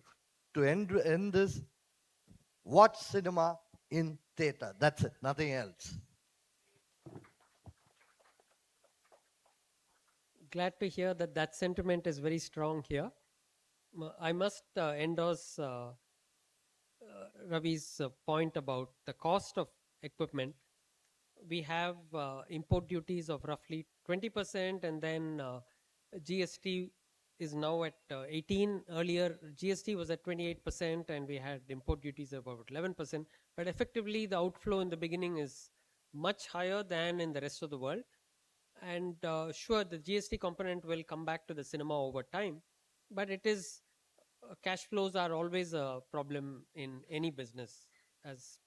To end this, watch cinema in theater. That's it, nothing else. Glad to hear that that sentiment is very strong here. I must endorse Ravi's point about the cost of equipment. We have import duties of roughly 20%, and then GST is now at 18. Earlier, GST was at 28%, and we had import duties of about 11%. But effectively, the outflow in the beginning is much higher than in the rest of the world. And sure, the GST component will come back to the cinema over time, but it is cash flows are always a problem in any business, as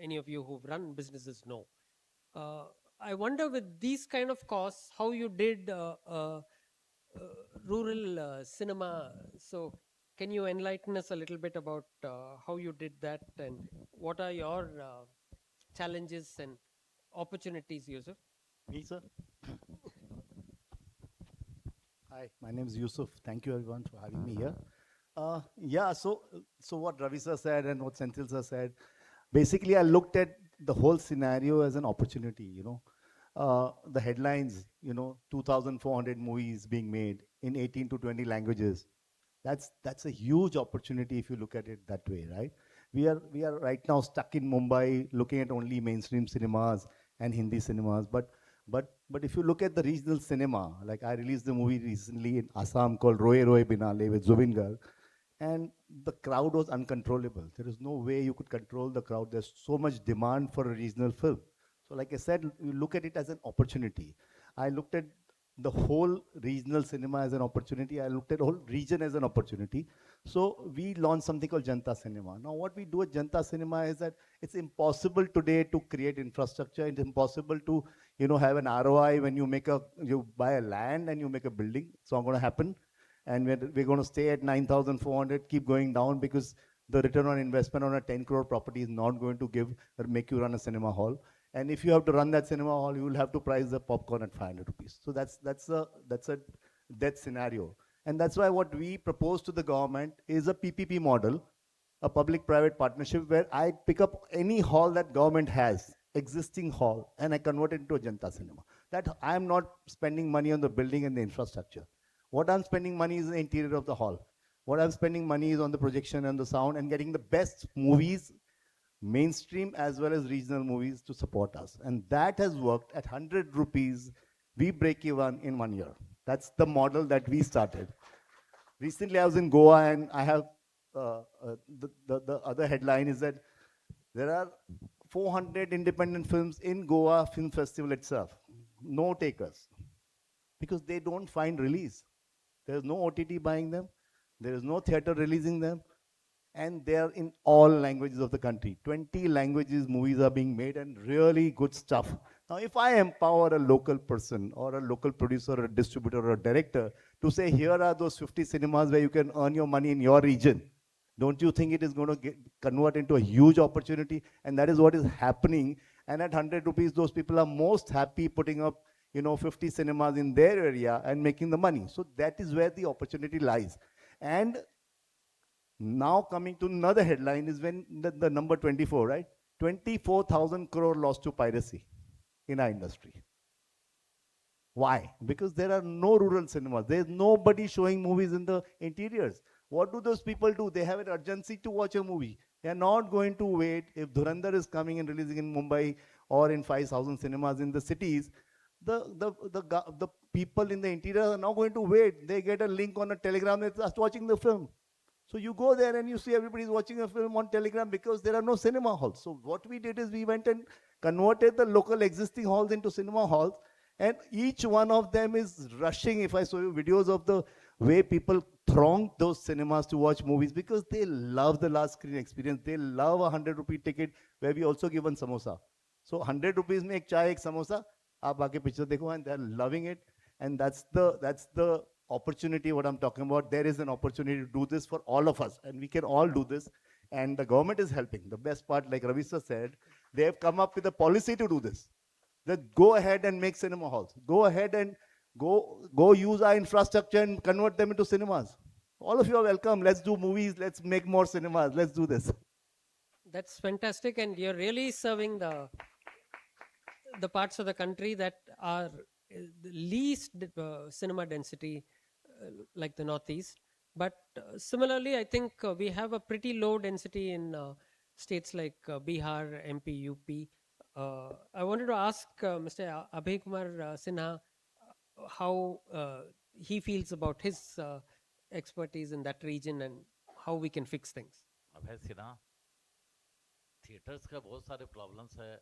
any of you who've run businesses know. I wonder with these kind of costs, how you did rural cinema. So, can you enlighten us a little bit about how you did that and what are your challenges and opportunities, Yusuf? Me, sir. Hi, my name is Yusuf. Thank you everyone for having me here. Yeah, so what Ravi sir said and what Senthil sir said, basically I looked at the whole scenario as an opportunity, you know. The headlines, you know, 2,400 movies being made in 18 to 20 languages. That's a huge opportunity if you look at it that way, right? We are right now stuck in Mumbai looking at only mainstream cinemas and Hindi cinemas, but if you look at the regional cinema, like I released a movie recently in Assam called Roye Roye Binale with Zubin Garg, and the crowd was uncontrollable. There is no way you could control the crowd. There's so much demand for a regional film. So like I said, you look at it as an opportunity. I looked at the whole regional cinema as an opportunity. I looked at the whole region as an opportunity. So we launched something called Janta Cinema. Now what we do at Janta Cinema is that it's impossible today to create infrastructure. It's impossible to, you know, have an ROI when you buy a land and you make a building. It's not going to happen. And we're going to stay at 9,400, keep going down because the return on investment on a 10 crore property is not going to give or make you run a cinema hall. And if you have to run that cinema hall, you will have to price the popcorn at 500 rupees. So that's a death scenario. And that's why what we propose to the government is a PPP model, a public-private partnership where I pick up any hall that government has, existing hall, and I convert it into a Janta Cinema. That I am not spending money on the building and the infrastructure. What I'm spending money is the interior of the hall. What I'm spending money is on the projection and the sound and getting the best movies, mainstream as well as regional movies to support us. And that has worked. At 100 rupees, we break even in 1 year. That's the model that we started. Recently, I was in Goa and I have, the other headline is that there are 400 independent films in Goa Film Festival itself. No takers. Because they don't find release. There's no OTT buying them. There is no theater releasing them. And they are in all languages of the country. 20 languages movies are being made and really good stuff. Now, if I empower a local person or a local producer or a distributor or a director to say, here are those 50 cinemas where you can earn your money in your region, don't you think it is going to convert into a huge opportunity? And that is what is happening. And at 100 rupees, those people are most happy putting up, you know, 50 cinemas in their area and making the money. So that is where the opportunity lies. And now coming to another headline is when the number 24, right? 24,000 crore lost to piracy in our industry. Why? Because there are no rural cinemas. There's nobody showing movies in the interiors. What do those people do? They have an urgency to watch a movie. They are not going to wait. If Dhurandhar is coming and releasing in Mumbai or in 5,000 cinemas in the cities, the people in the interior are not going to wait. They get a link on a telegram, they start watching the film. So you go there and you see everybody's watching a film on Telegram because there are no cinema halls. So what we did is we went and converted the local existing halls into cinema halls, and each one of them is rushing. If I show you videos of the way people throng those cinemas to watch movies because they love the large screen experience. They love a 100 rupee ticket where we also give one samosa. So 100 rupees mein ek chai, ek samosa, aap aake picture dekho, and they're loving it. And that's the opportunity what I'm talking about. There is an opportunity to do this for all of us, and we can all do this, and the government is helping. The best part, like Ravi sir said, they have come up with a policy to do this. That go ahead and make cinema halls. Go ahead and go use our infrastructure and convert them into cinemas. All of you are welcome. Let's do movies. Let's make more cinemas. Let's do this. That's fantastic, and you're really serving the parts of the country that are the least cinema density, like the Northeast. But similarly, I think we have a pretty low density in states like Bihar, MP, UP. I wanted to ask Mr. Abhay Kumar Sinha how he feels about his expertise in that region and how we can fix things. Abhay Sinha, theatres का बहुत सारे problems है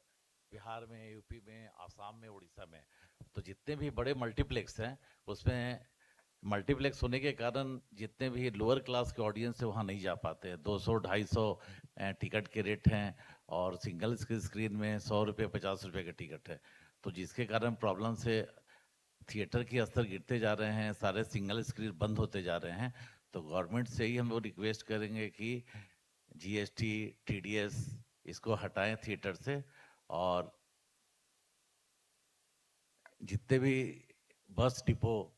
बिहार में, UP में, आसाम में, उड़ीसा में. तो जितने भी बड़े मल्टीप्लेक्स हैं उसमें मल्टीप्लेक्स होने के कारण जितने भी लोअर क्लास के ऑडियंस है वहाँ नहीं जा पाते हैं। 200-250 टिकट के रेट हैं और सिंगल स्क्रीन में 100 रुपये 50 रुपये का टिकट है, तो जिसके कारण प्रॉब्लम से थिएटर के स्तर गिरते जा रहे हैं, सारे सिंगल स्क्रीन बंद होते जा रहे हैं। तो गवर्नमेंट से ही हम लोग रिक्वेस्ट करेंगे कि जीएसटी TDS इसको हटाएं थिएटर से, और जितने भी बस डिपो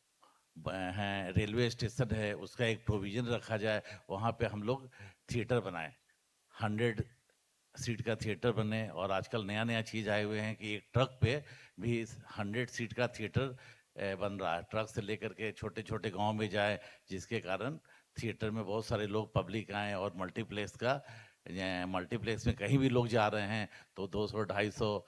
हैं, रेलवे स्टेशन है, उसका एक प्रोविजन रखा जाए, वहाँ पे हम लोग थिएटर बनाएं, 100 सीट का थिएटर बने। और आजकल नया नया चीज़ आए हुए हैं कि एक ट्रक पे भी 100 सीट का थिएटर बन रहा है, ट्रक से लेकर के छोटे छोटे गांव में जाए, जिसके कारण थिएटर में बहुत सारे लोग पब्लिक आए। और मल्टीप्लेक्स में कहीं भी लोग जा रहे हैं तो 200-250,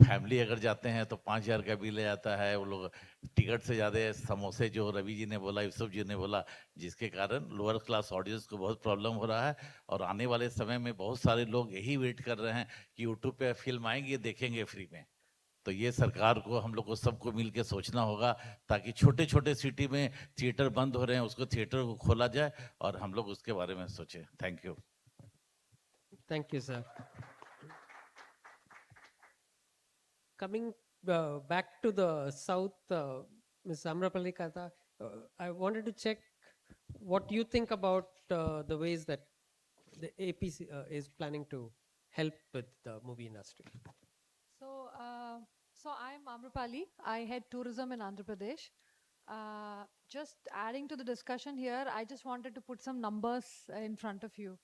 फैमिली अगर जाते हैं तो 5,000 का बिल आ जाता है। वो लोग टिकट से ज़्यादा समोसे, जो रवि जी ने बोला, यूसुफ जी ने बोला, जिसके कारण लोअर क्लास ऑडियंस को बहुत प्रॉब्लम हो रहा है। और आने वाले समय में बहुत सारे लोग यही वेट कर रहे हैं कि यूट्यूब पे फिल्म आएंगी, देखेंगे फ्री में। तो ये सरकार को, हम लोग को सबको मिल के सोचना होगा, ताकि छोटे छोटे सिटी में थिएटर बंद हो रहे हैं उसको थिएटर को खोला जाए और हम लोग उसके बारे में सोचें। Thank you. Thank you, sir. Coming back to the south, Ms. Amrapali Kata, I wanted to check what you think about the ways that the APC is planning to help with the movie industry. So I'm Amrapali. I head tourism in Andhra Pradesh. Just adding to the discussion here, I just wanted to put some numbers in front of you.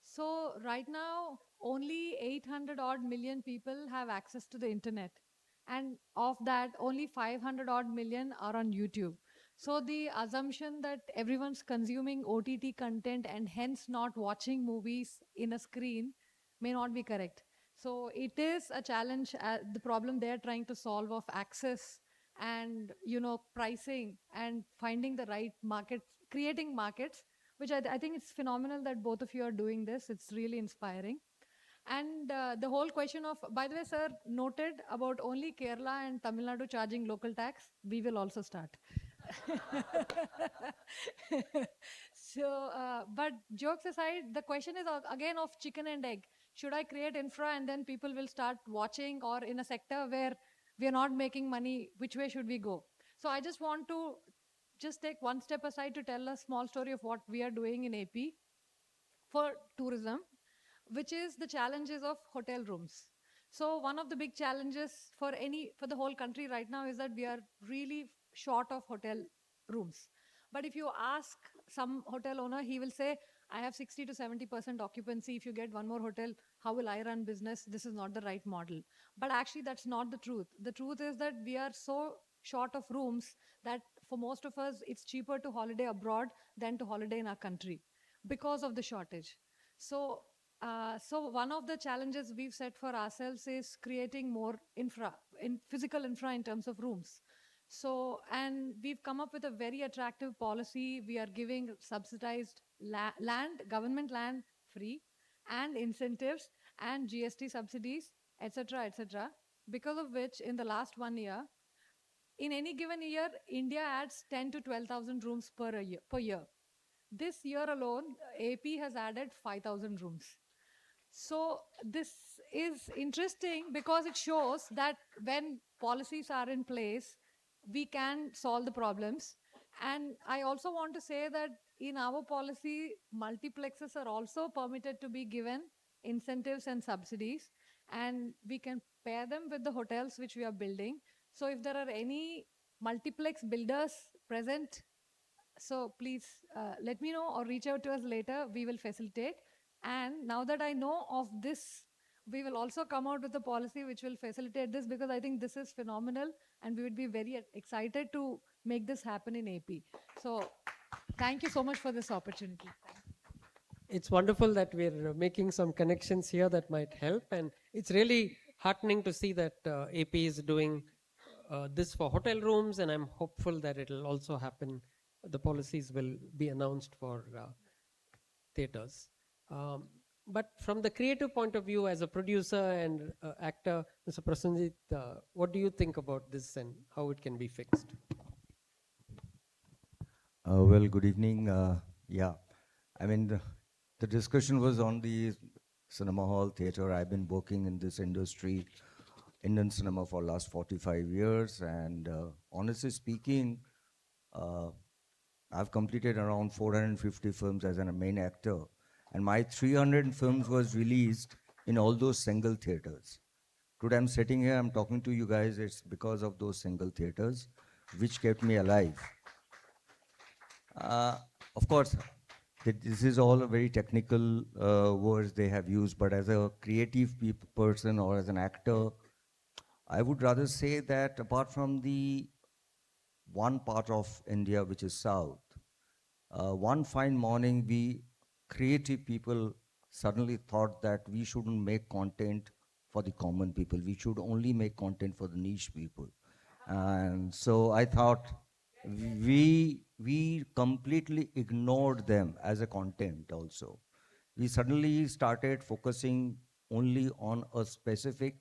So right now, only 800 odd million people have access to the internet. And of that, only 500 odd million are on YouTube. So the assumption that everyone's consuming OTT content and hence not watching movies in a screen may not be correct. So it is a challenge, the problem they're trying to solve of access and, pricing and finding the right markets, creating markets, which I think it's phenomenal that both of you are doing this. It's really inspiring. And the whole question of, by the way, sir, noted about only Kerala and Tamil Nadu charging local tax. We will also start. So, but jokes aside, the question is again of chicken and egg. Should I create infra and then people will start watching, or in a sector where we are not making money, which way should we go? So I just want to just take one step aside to tell a small story of what we are doing in AP for tourism, which is the challenges of hotel rooms. So one of the big challenges for the whole country right now is that we are really short of hotel rooms. But if you ask some hotel owner, he will say, I have 60 to 70% occupancy. If you get one more hotel, how will I run business? This is not the right model. But actually, that's not the truth. The truth is that we are so short of rooms that for most of us, it's cheaper to holiday abroad than to holiday in our country because of the shortage. So one of the challenges we've set for ourselves is creating more physical infra in terms of rooms. So, and we've come up with a very attractive policy. We are giving subsidized land, government land free, and incentives and GST subsidies, etc., etc. Because of which, in the last 1 year, in any given year, India adds 10 to 12,000 rooms per year. This year alone, AP has added 5,000 rooms. So this is interesting because it shows that when policies are in place, we can solve the problems. And I also want to say that in our policy, multiplexes are also permitted to be given incentives and subsidies, and we can pair them with the hotels which we are building. So if there are any multiplex builders present, so please let me know or reach out to us later. We will facilitate. And now that I know of this, we will also come out with a policy which will facilitate this, because I think this is phenomenal and we would be very excited to make this happen in AP. So thank you so much for this opportunity. It's wonderful that we're making some connections here that might help. And it's really heartening to see that AP is doing this for hotel rooms, and I'm hopeful that it'll also happen. The policies will be announced for theaters. But from the creative point of view, as a producer and actor, Mr. Prasenjit, what do you think about this and how it can be fixed? Well, good evening. Yeah, I mean, the discussion was on the cinema hall theater. I've been working in this industry, Indian cinema, for last 45 years. And honestly speaking, uh, I've completed around 450 films as a main actor. And my 300 films was released in all those single theaters. Today I'm sitting here, I'm talking to you guys, it's because of those single theaters, which kept me alive. Of course, this is all a very technical words they have used, but as a creative person or as an actor, I would rather say that apart from the one part of India, which is South, one fine morning, we creative people suddenly thought that we shouldn't make content for the common people. We should only make content for the niche people. And so I thought we completely ignored them as a content also. We suddenly started focusing only on a specific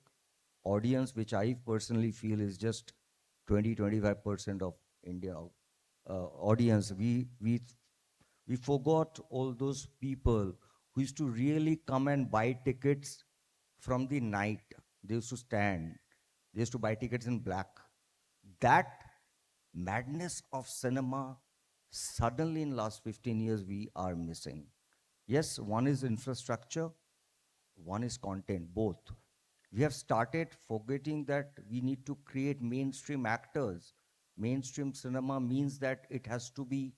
audience, which I personally feel is just 20-25% of India audience. We forgot all those people who used to really come and buy tickets from the night. They used to stand. They used to buy tickets in black. That madness of cinema, suddenly in last 15 years, we are missing. Yes, one is infrastructure, one is content, both. We have started forgetting that we need to create mainstream actors. Mainstream cinema means that it has to be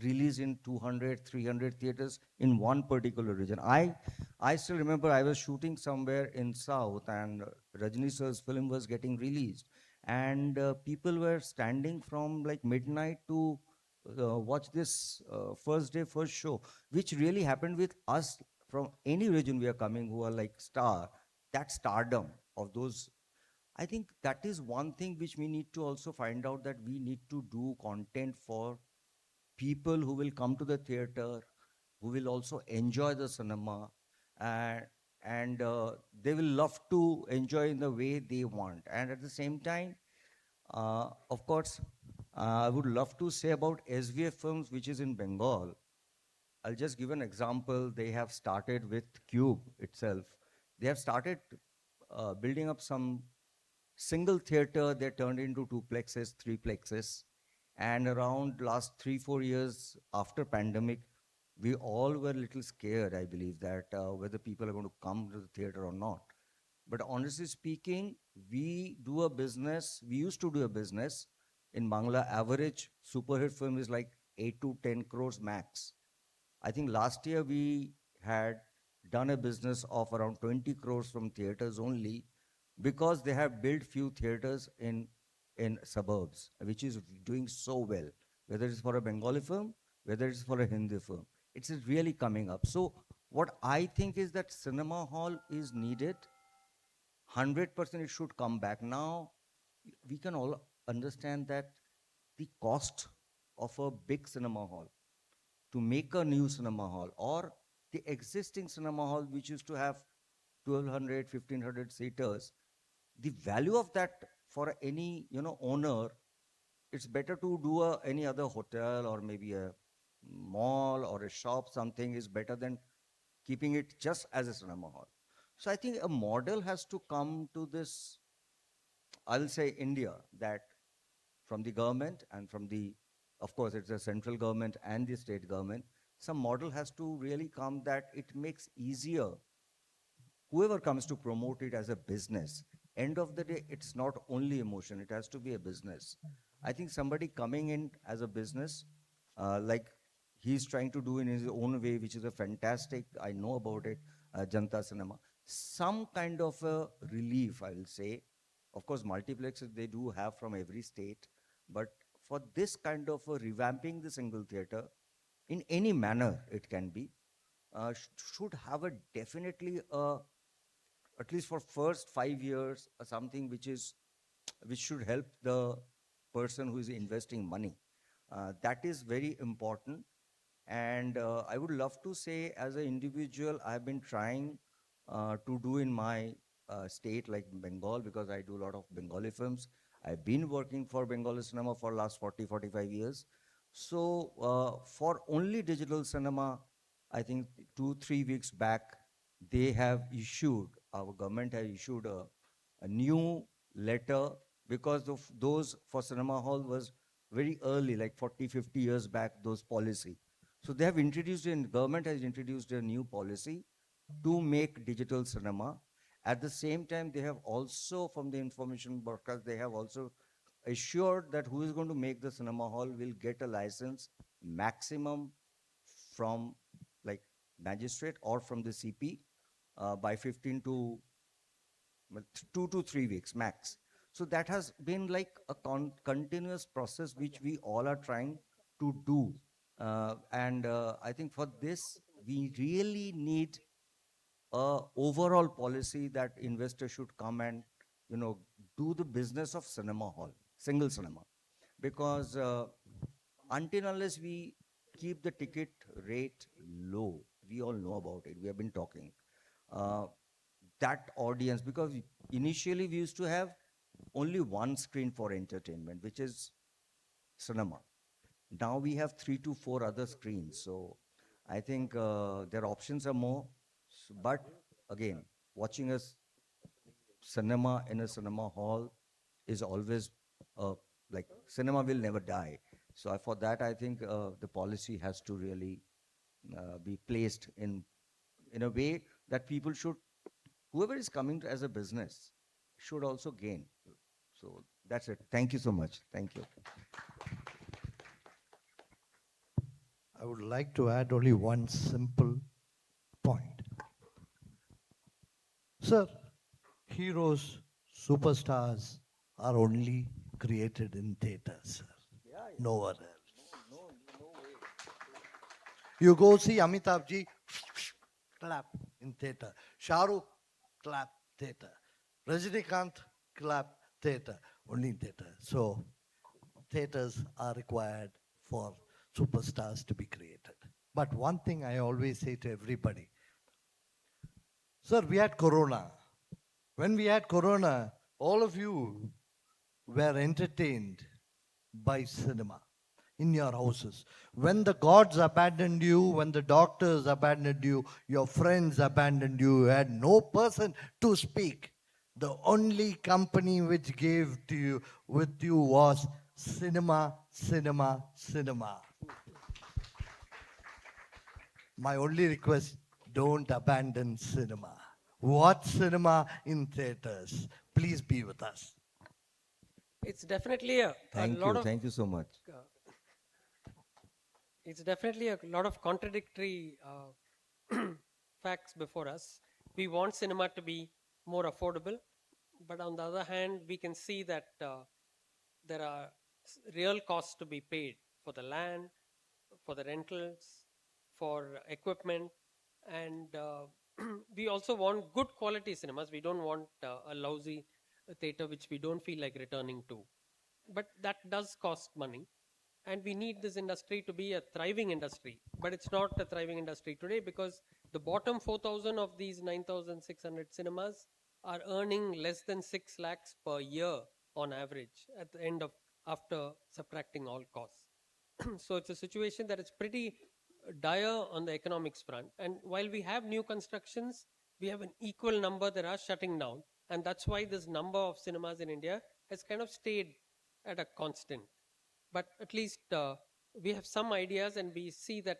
released in 200, 300 theaters in one particular region. I still remember I was shooting somewhere in South and Rajni sir's film was getting released. And people were standing from like midnight to watch this first day, first show, which really happened with us from any region we are coming who are like star. That stardom of those, I think that is one thing which we need to also find out, that we need to do content for people who will come to the theater, who will also enjoy the cinema, and they will love to enjoy in the way they want. And at the same time, of course, I would love to say about SVF Films, which is in Bengal. I'll just give an example. They have started with Cube itself. They have started building up some single theater. They turned into duplexes, threeplexes. And around last 3-4 years after pandemic, we all were a little scared, I believe, that whether people are going to come to the theater or not. But honestly speaking, we used to do a business. In Bangla, average superhit film is like 8 to 10 crores max. I think last year we had done a business of around 20 crores from theaters only, because they have built few theaters in suburbs, which is doing so well, whether it's for a Bengali film, whether it's for a Hindi film. It's really coming up. So what I think is that cinema hall is needed. 100% it should come back. Now, we can all understand that the cost of a big cinema hall, to make a new cinema hall, or the existing cinema hall which used to have 1200, 1500 seaters, the value of that for any owner, it's better to do any other hotel or maybe a mall or a shop. Something is better than keeping it just as a cinema hall. So I think a model has to come to this, I'll say India, that from the government and from the, of course, it's the central government and the state government, some model has to really come that it makes easier whoever comes to promote it as a business. End of the day, it's not only emotion, it has to be a business. I think somebody coming in as a business, like he's trying to do in his own way, which is a fantastic, I know about it, Janta Cinema, some kind of a relief, I will say. Of course, multiplexes they do have from every state, but for this kind of a revamping the single theater, in any manner it can be, should have a definitely at least for first 5 years, something which should help the person who is investing money. That is very important. And I would love to say, as an individual, I've been trying to do in my state, like Bengal, because I do a lot of Bengali films. I've been working for Bengali cinema for last 40, 45 years. So for only digital cinema, I think 2-3 weeks back, they have issued, our government has issued a new letter, because of those for cinema hall was very early, like 40-50 years back, those policy. So they have introduced, and government has introduced a new policy to make digital cinema. At the same time, they have also, from the information broadcast, they have also assured that who is going to make the cinema hall will get a license maximum from like magistrate or from the CP by 15 to 2 to 3 weeks max. So that has been like a continuous process which we all are trying to do. And I think for this, we really need a overall policy that investors should come and, do the business of cinema hall, single cinema. Because until unless we keep the ticket rate low, we all know about it, we have been talking, that audience, because initially we used to have only one screen for entertainment, which is cinema. Now we have 3 to 4 other screens. So I think their options are more. But again, watching a cinema in a cinema hall is always like cinema will never die. So for that, I think the policy has to really be placed in a way that people should, whoever is coming as a business, should also gain. So that's it. Thank you so much. Thank you. I would like to add only one simple point. Sir, heroes, superstars are only created in theaters, sir. Nowhere else. No way. You go see Amitabh Ji, clap in theater. Shah Rukh, clap, theater. Rajinikanth, clap, theater. Only in theater. So theaters are required for superstars to be created. But one thing I always say to everybody, sir, we had Corona. When we had Corona, all of you were entertained by cinema in your houses. When the gods abandoned you, when the doctors abandoned you, your friends abandoned you, you had no person to speak. The only company which gave to you with you was cinema, cinema, cinema. My only request, don't abandon cinema. Watch cinema in theaters. Please be with us. It's definitely a lot of... Thank you so much. It's definitely a lot of contradictory facts before us. We want cinema to be more affordable, but on the other hand, we can see that there are real costs to be paid for the land, for the rentals, for equipment, and we also want good quality cinemas. We don't want a lousy theater which we don't feel like returning to. But that does cost money. And we need this industry to be a thriving industry. But it's not a thriving industry today because the bottom 4,000 of these 9,600 cinemas are earning less than 6 lakhs per year on average at the end of, after subtracting all costs. So it's a situation that is pretty dire on the economics front. And while we have new constructions, we have an equal number that are shutting down. And that's why this number of cinemas in India has kind of stayed at a constant. But at least we have some ideas, and we see that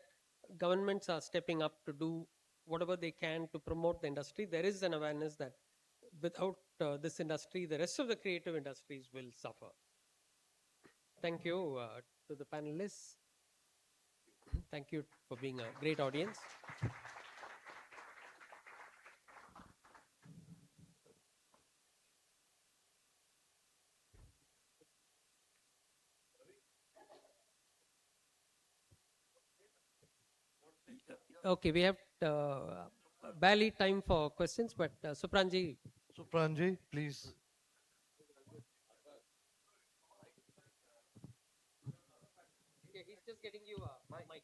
governments are stepping up to do whatever they can to promote the industry. There is an awareness that without this industry, the rest of the creative industries will suffer. Thank you to the panelists. Thank you for being a great audience. Okay, we have barely time for questions, but Supranji. Supranji, please. Yeah, he's just getting you a mic.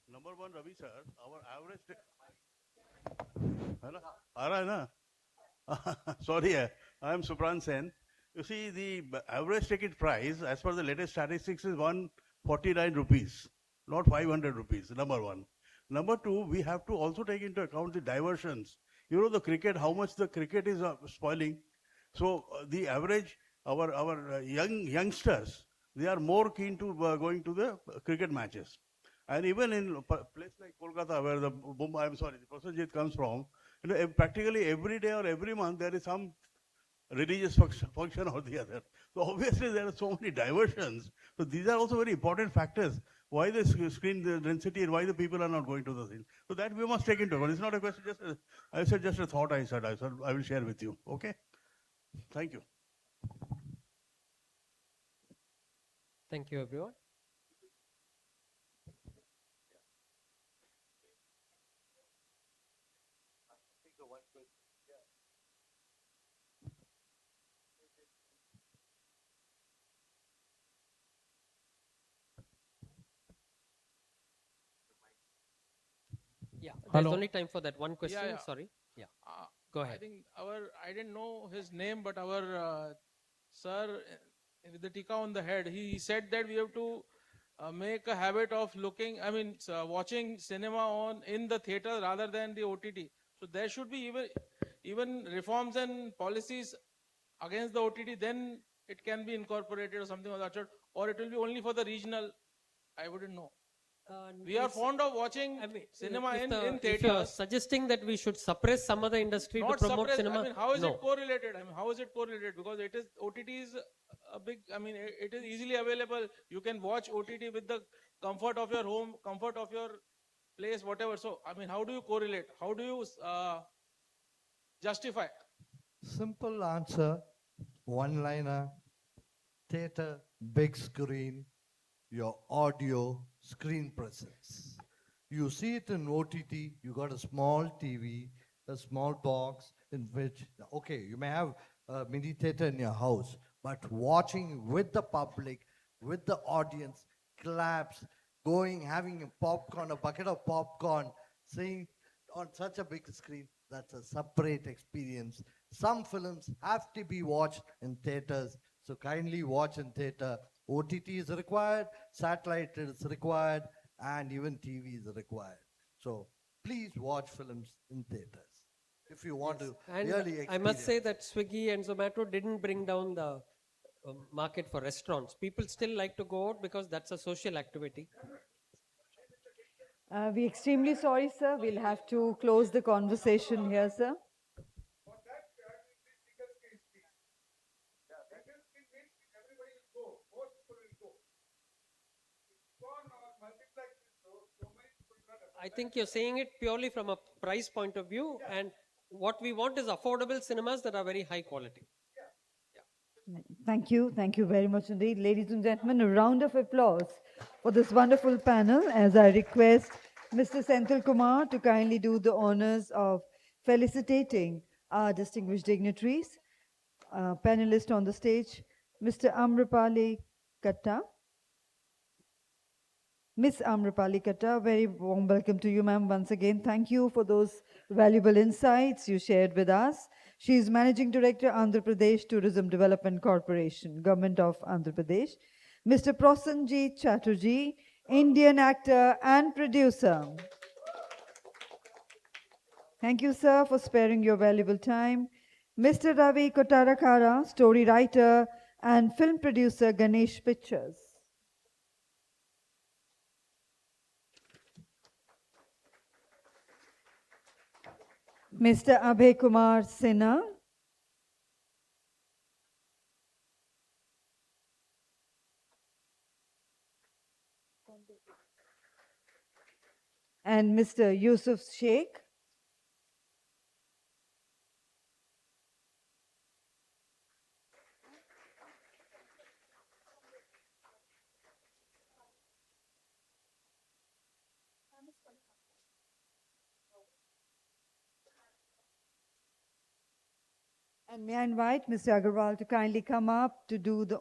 Number one, Ravi sir, our average... आ रहा है ना? Sorry है. I am Supran Sen. You see, the average ticket price, as per the latest statistics, is 149 rupees, not 500 rupees, number one. Number two, we have to also take into account the diversions. You know, the cricket, how much the cricket is spoiling. So the average, our youngsters, they are more keen to going to the cricket matches. And even in a place like Kolkata, where the Mumbai, I'm sorry, the Prosenjit comes from, you know, practically every day or every month there is some religious function or the other. So obviously there are so many diversions. So these are also very important factors. Why the screen the density and why the people are not going to the scene. So that we must take into account. It's not a question. I said just a thought. I said I will share with you. Okay. Thank you. Thank you, everyone. Yeah, there's only time for that one question. Yeah. Sorry. Yeah. Go ahead. I think I didn't know his name, but our sir with the tika on the head, he said that we have to make a habit of watching cinema in the theater rather than the OTT. So there should be even reforms and policies against the OTT. Then it can be incorporated or something of that sort, or it will be only for the regional. I wouldn't know. We are fond of watching cinema in theaters. If you're suggesting that we should suppress some other industry to promote cinema, I mean, how is no. it correlated? I mean, how is it correlated? Because OTT is a big. I mean, it is easily available. You can watch OTT with the comfort of your home, comfort of your place, whatever. So, I mean, how do you correlate? How do you justify? Simple answer, one-liner, theater, big screen, your audio, screen presence. You see it in OTT, you got a small TV, a small box in which, okay, you may have a mini theater in your house, but watching with the public, with the audience, claps, having a popcorn, a bucket of popcorn, seeing on such a big screen, that's a separate experience. Some films have to be watched in theaters, so kindly watch in theater. OTT is required, satellite is required, and even TV is required. So please watch films in theaters if you want to really experience. I must say that Swiggy and Zomato didn't bring down the market for restaurants. People still like to go out because that's a social activity. We're extremely sorry, sir. We'll have to close the conversation here, sir. I think you're saying it purely from a price point of view, and what we want is affordable cinemas that are very high quality. Thank you. Thank you very much indeed. Ladies and gentlemen, a round of applause for this wonderful panel as I request Mr. Senthil Kumar to kindly do the honors of felicitating our distinguished dignitaries. Panelist on the stage, Mr. Amrapali Katta. Miss Amrapali Katta, very warm welcome to you, ma'am, once again. Thank you for those valuable insights you shared with us. She is Managing Director, Andhra Pradesh Tourism Development Corporation, Government of Andhra Pradesh. Mr. Prosenjit Chatterjee, Indian actor and producer. Thank you, sir, for sparing your valuable time. Mr. Ravi Kotarakara, story writer and film producer, Ganesh Pictures. Mr. Abhay Kumar Sinha. And Mr. Yusuf Sheikh. And may I invite Mr. Agarwal to kindly come up to do the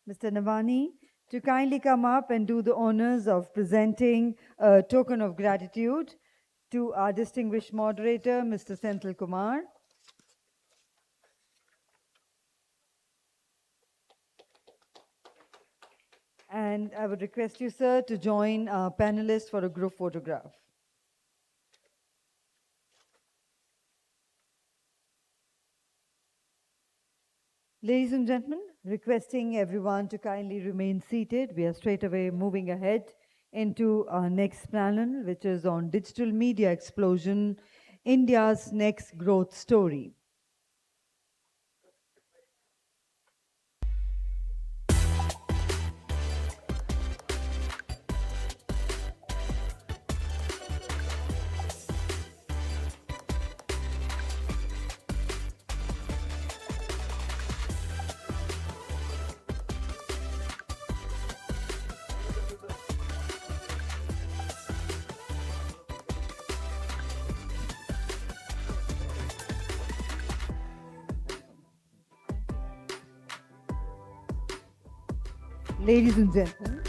Mr. Navani to kindly come up and do the honors of presenting a token of gratitude to our distinguished moderator, Mr. Senthil Kumar. And I would request you, sir, to join our panelists for a group photograph. Ladies and gentlemen, requesting everyone to kindly remain seated. We are straight away moving ahead into our next panel, which is on digital media explosion, India's next growth story. Ladies and gentlemen,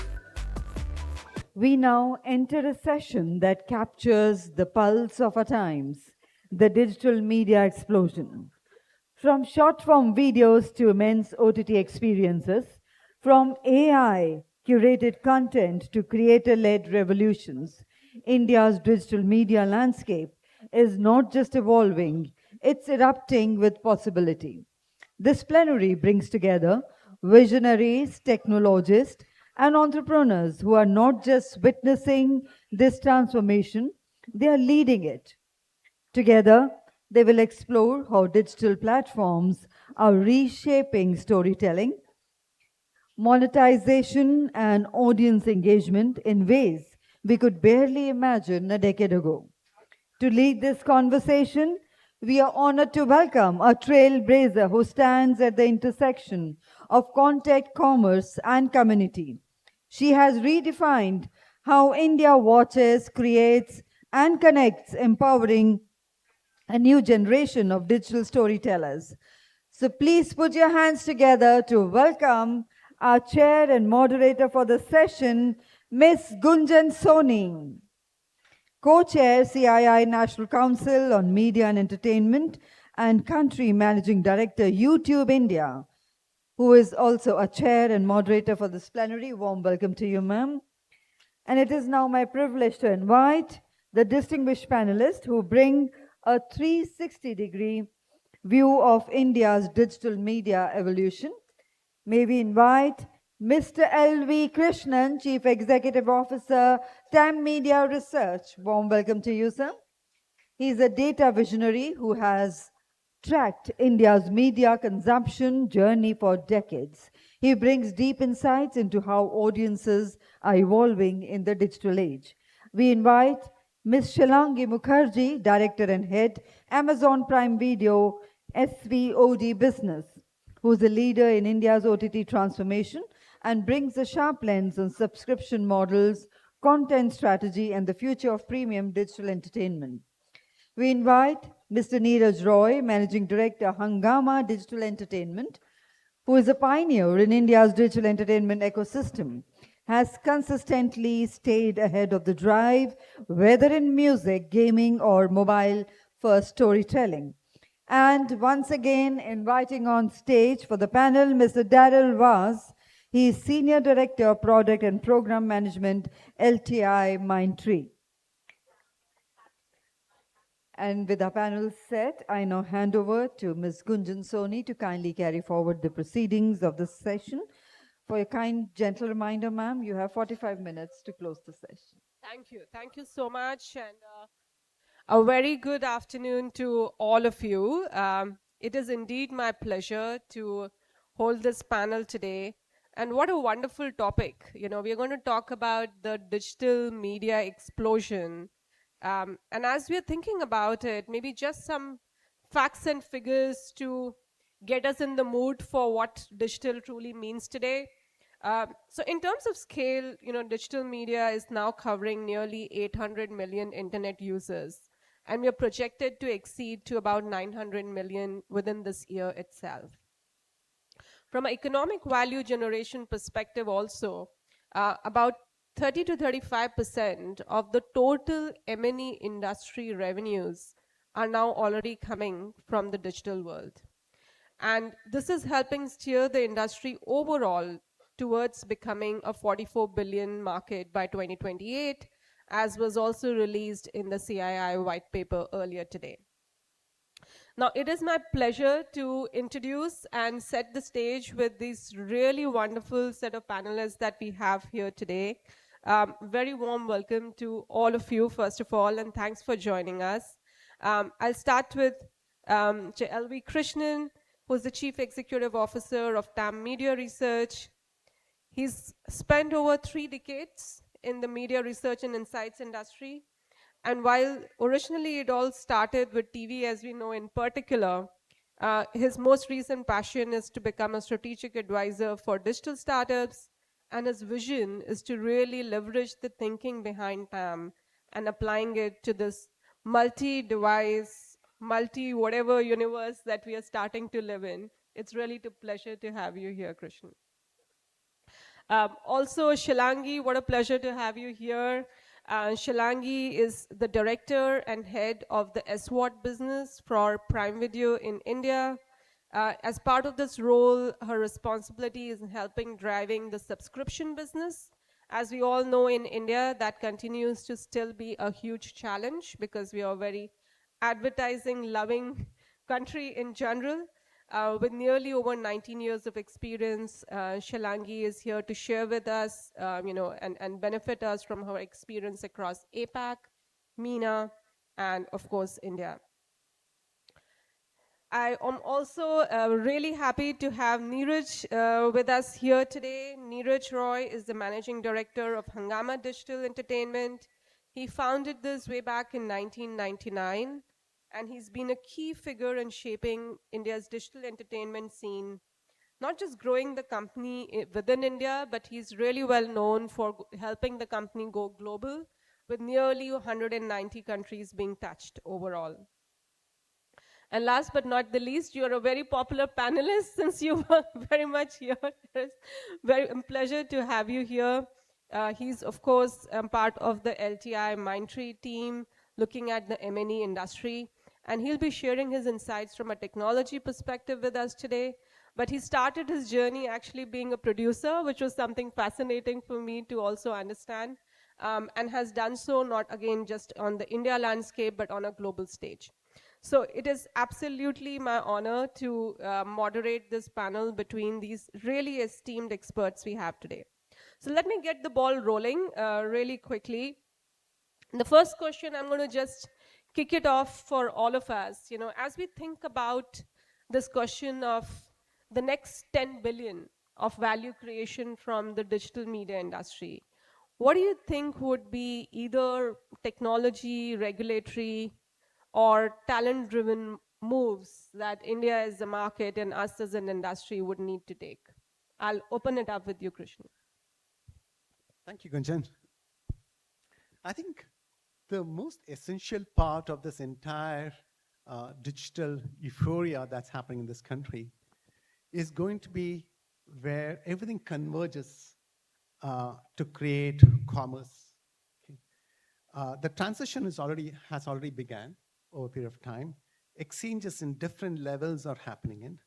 we now enter a session that captures the pulse of our times, the digital media explosion. From short-form videos to immense OTT experiences, from AI curated content to creator-led revolutions, India's digital media landscape is not just evolving, it's erupting with possibility. This plenary brings together visionaries, technologists, and entrepreneurs who are not just witnessing this transformation, they are leading it. Together, they will explore how digital platforms are reshaping storytelling, monetization, and audience engagement in ways we could barely imagine a decade ago. To lead this conversation, we are honored to welcome a trailblazer who stands at the intersection of content, commerce, and community. She has redefined how India watches, creates, and connects, empowering a new generation of digital storytellers. So please put your hands together to welcome our chair and moderator for the session, Ms. Gunjan Soni, co-chair CII National Council on Media and Entertainment and country managing director YouTube India, who is also a chair and moderator for this plenary. Warm welcome to you, ma'am. And it is now my privilege to invite the distinguished panelists who bring a 360-degree view of India's digital media evolution. May we invite Mr. L.V. Krishnan, Chief Executive Officer, TAM Media Research. Warm welcome to you, sir. He's a data visionary who has tracked India's media consumption journey for decades. He brings deep insights into how audiences are evolving in the digital age. We invite Ms. Shilangi Mukherjee, Director and Head, Amazon Prime Video, SVOD Business, who's a leader in India's OTT transformation and brings a sharp lens on subscription models, content strategy, and the future of premium digital entertainment. We invite Mr. Neeraj Roy, Managing Director, Hungama Digital Entertainment, who is a pioneer in India's digital entertainment ecosystem, has consistently stayed ahead of the drive, whether in music, gaming, or mobile-first storytelling. And once again, inviting on stage for the panel, Mr. Daryl Vaz. He is Senior Director of Product and Program Management, LTI Mindtree. And with our panel set, I now hand over to Ms. Gunjan Soni to kindly carry forward the proceedings of this session. For a kind, gentle reminder, ma'am, you have 45 minutes to close the session. Thank you. Thank you so much. And a very good afternoon to all of you. It is indeed my pleasure to hold this panel today. And what a wonderful topic. You know, we're going to talk about the digital media explosion. And as we're thinking about it, maybe just some facts and figures to get us in the mood for what digital truly means today. So in terms of scale, you know, digital media is now covering nearly 800 million internet users. And we're projected to exceed to about 900 million within this year itself. From an economic value generation perspective also, about 30 to 35% of the total M&E industry revenues are now already coming from the digital world. And this is helping steer the industry overall towards becoming a 44 billion market by 2028, as was also released in the CII white paper earlier today. Now, it is my pleasure to introduce and set the stage with this really wonderful set of panelists that we have here today. Very warm welcome to all of you, first of all, and thanks for joining us. I'll start with LV Krishnan, who's the Chief Executive Officer of TAM Media Research. He's spent over 3 decades in the media research and insights industry. And while originally it all started with TV, as we know in particular, his most recent passion is to become a strategic advisor for digital startups, and his vision is to really leverage the thinking behind TAM and applying it to this multi-device, multi-whatever universe that we are starting to live in. It's really a pleasure to have you here, Krishnan. Also, Shilangi, what a pleasure to have you here. Shilangi is the director and head of the SWOT business for Prime Video in India. As part of this role, her responsibility is in helping driving the subscription business. As we all know in India, that continues to still be a huge challenge because we are a very advertising-loving country in general. With nearly over 19 years of experience, Shilangi is here to share with us, and benefit us from her experience across APAC, MENA, and of course, India. I am also really happy to have Neeraj with us here today. Neeraj Roy is the Managing Director of Hungama Digital Entertainment. He founded this way back in 1999. And he's been a key figure in shaping India's digital entertainment scene, not just growing the company within India, but he's really well known for helping the company go global, with nearly 190 countries being touched overall. And last but not the least, you're a very popular panelist since you were very much here. It's very pleasure to have you here. He's, of course, part of the LTI Mindtree team, looking at the M&E industry. And he'll be sharing his insights from a technology perspective with us today. But he started his journey actually being a producer, which was something fascinating for me to also understand, and has done so not, again, just on the India landscape, but on a global stage. So it is absolutely my honor to moderate this panel between these really esteemed experts we have today. So let me get the ball rolling really quickly. The first question, I'm going to just kick it off for all of us. As we think about this question of the next 10 billion of value creation from the digital media industry, what do you think would be either technology, regulatory, or talent-driven moves that India as a market and us as an industry would need to take? I'll open it up with you, Krishnan. Thank you, Gunjan. I think the most essential part of this entire digital euphoria that's happening in this country is going to be where everything converges to create commerce. Okay. The transition has already begun over a period of time. Exchanges in different levels are happening in.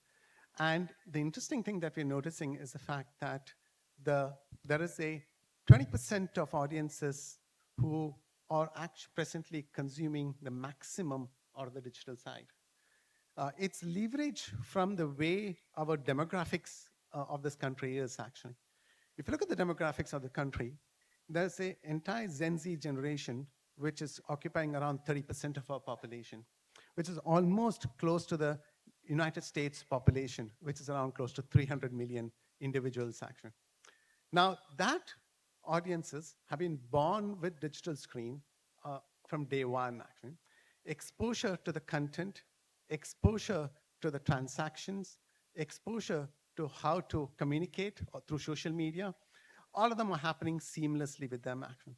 And the interesting thing that we're noticing is the fact that there is a 20% of audiences who are actually presently consuming the maximum on the digital side. It's leverage from the way our demographics of this country is actually. If you look at the demographics of the country, there's an entire Gen Z generation which is occupying around 30% of our population, which is almost close to the United States population, which is around close to 300 million individuals actually. Now that audiences have been born with digital screen from day one actually. Exposure to the content, exposure to the transactions, exposure to how to communicate through social media, all of them are happening seamlessly with them actually.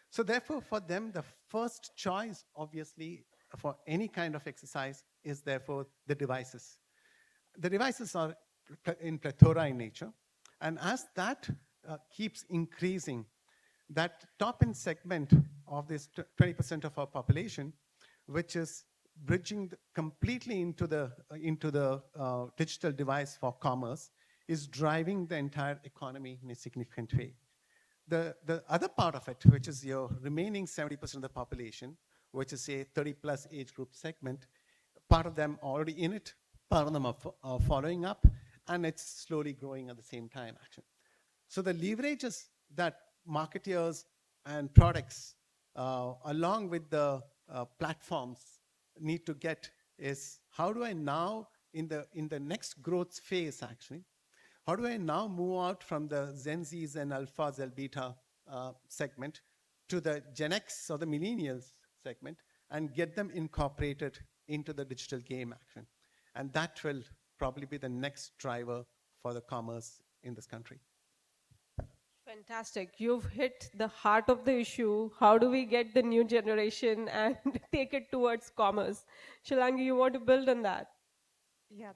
So therefore for them, the first choice obviously for any kind of exercise is therefore the devices. The devices are in plethora in nature, and as that keeps increasing, that top-end segment of this 20% of our population, which is bridging completely into the digital device for commerce, is driving the entire economy in a significant way. The other part of it, which is your remaining 70% of the population, which is a 30 plus age group segment, part of them already in it, part of them are following up, and it's slowly growing at the same time, actually. So the leverages that marketeers and products, along with the platforms, need to get is, how do I now, in the next growth phase, actually, how do I now move out from the Gen Zs and Alphas and Beta segment to the Gen X or the Millennials segment and get them incorporated into the digital game action? And that will probably be the next driver for the commerce in this country. Fantastic. You've hit the heart of the issue. How do we get the new generation and take it towards commerce? Shilangi, you want to build on that? Yeah,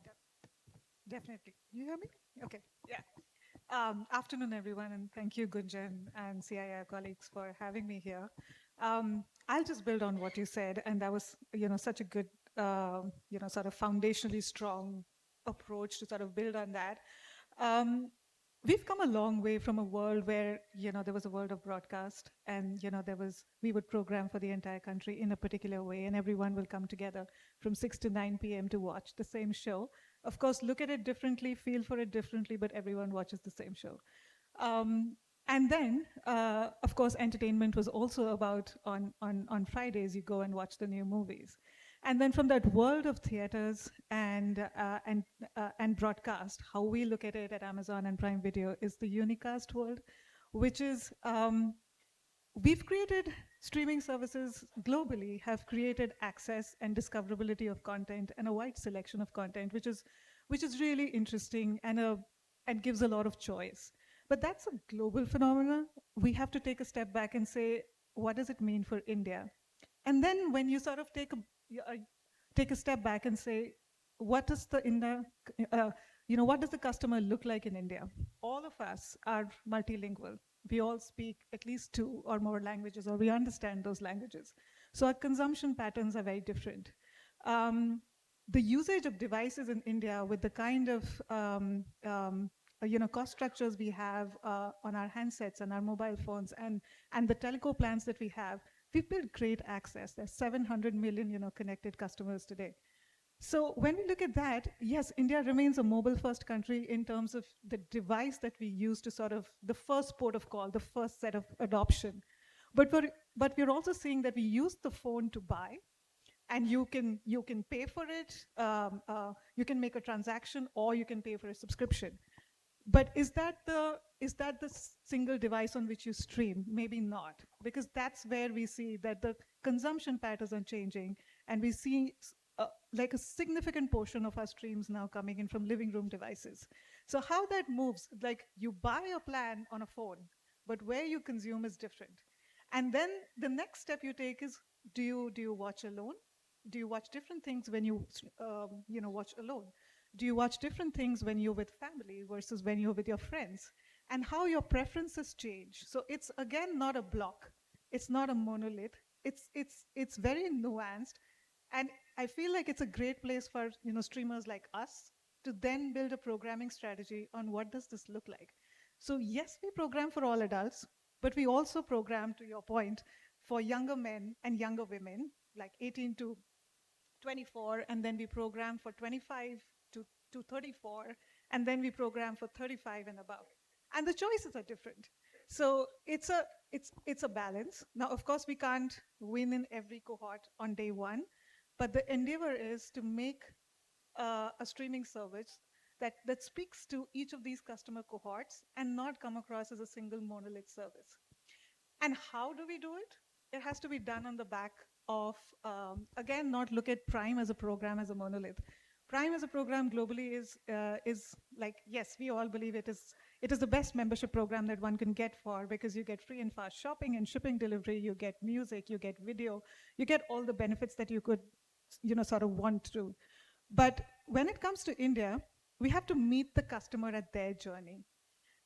definitely. You hear me? Okay. Yeah. Afternoon, everyone, and thank you, Gunjan and CII colleagues, for having me here. I'll just build on what you said, and that was, such a good, sort of foundationally strong approach to sort of build on that. We've come a long way from a world where, there was a world of broadcast, and, we would program for the entire country in a particular way, and everyone will come together from 6 to 9 p.m. to watch the same show. Of course, look at it differently, feel for it differently, but everyone watches the same show. And then, of course, entertainment was also about on Fridays, you go and watch the new movies. And then from that world of theaters and broadcast, how we look at it at Amazon and Prime Video is the unicast world, which is, we've created streaming services globally, have created access and discoverability of content and a wide selection of content, which is really interesting and gives a lot of choice. But that's a global phenomenon. We have to take a step back and say, what does it mean for India? And then when you sort of take a step back and say, what does what does the customer look like in India? All of us are multilingual. We all speak at least 2 or more languages, or we understand those languages. So our consumption patterns are very different. The usage of devices in India with the kind of cost structures we have on our handsets and our mobile phones and the telco plans that we have, we've built great access. There's 700 million connected customers today. So when we look at that, yes, India remains a mobile-first country in terms of the device that we use to sort of the first port of call, the first set of adoption. But we're also seeing that we use the phone to buy, and you can pay for it, you can make a transaction, or you can pay for a subscription. But is that the single device on which you stream? Maybe not, because that's where we see that the consumption patterns are changing, and we see like a significant portion of our streams now coming in from living room devices. So how that moves, like you buy a plan on a phone, but where you consume is different. And then the next step you take is, do you watch alone? Do you watch different things when you watch alone? Do you watch different things when you're with family versus when you're with your friends? And how your preferences change. So it's again not a block. It's not a monolith. It's very nuanced. And I feel like it's a great place for streamers like us to then build a programming strategy on what does this look like. So yes, we program for all adults, but we also program, to your point, for younger men and younger women, like 18 to 24, and then we program for 25 to 34, and then we program for 35 and above. And the choices are different. So it's a balance. Now, of course, we can't win in every cohort on day one, but the endeavor is to make a streaming service that speaks to each of these customer cohorts and not come across as a single monolith service. And how do we do it? It has to be done on the back of, again, not look at Prime as a program as a monolith. Prime as a program globally is like, yes, we all believe it is the best membership program that one can get for, because you get free and fast shopping and shipping delivery, you get music, you get video, you get all the benefits that you could sort of want to. But when it comes to India, we have to meet the customer at their journey.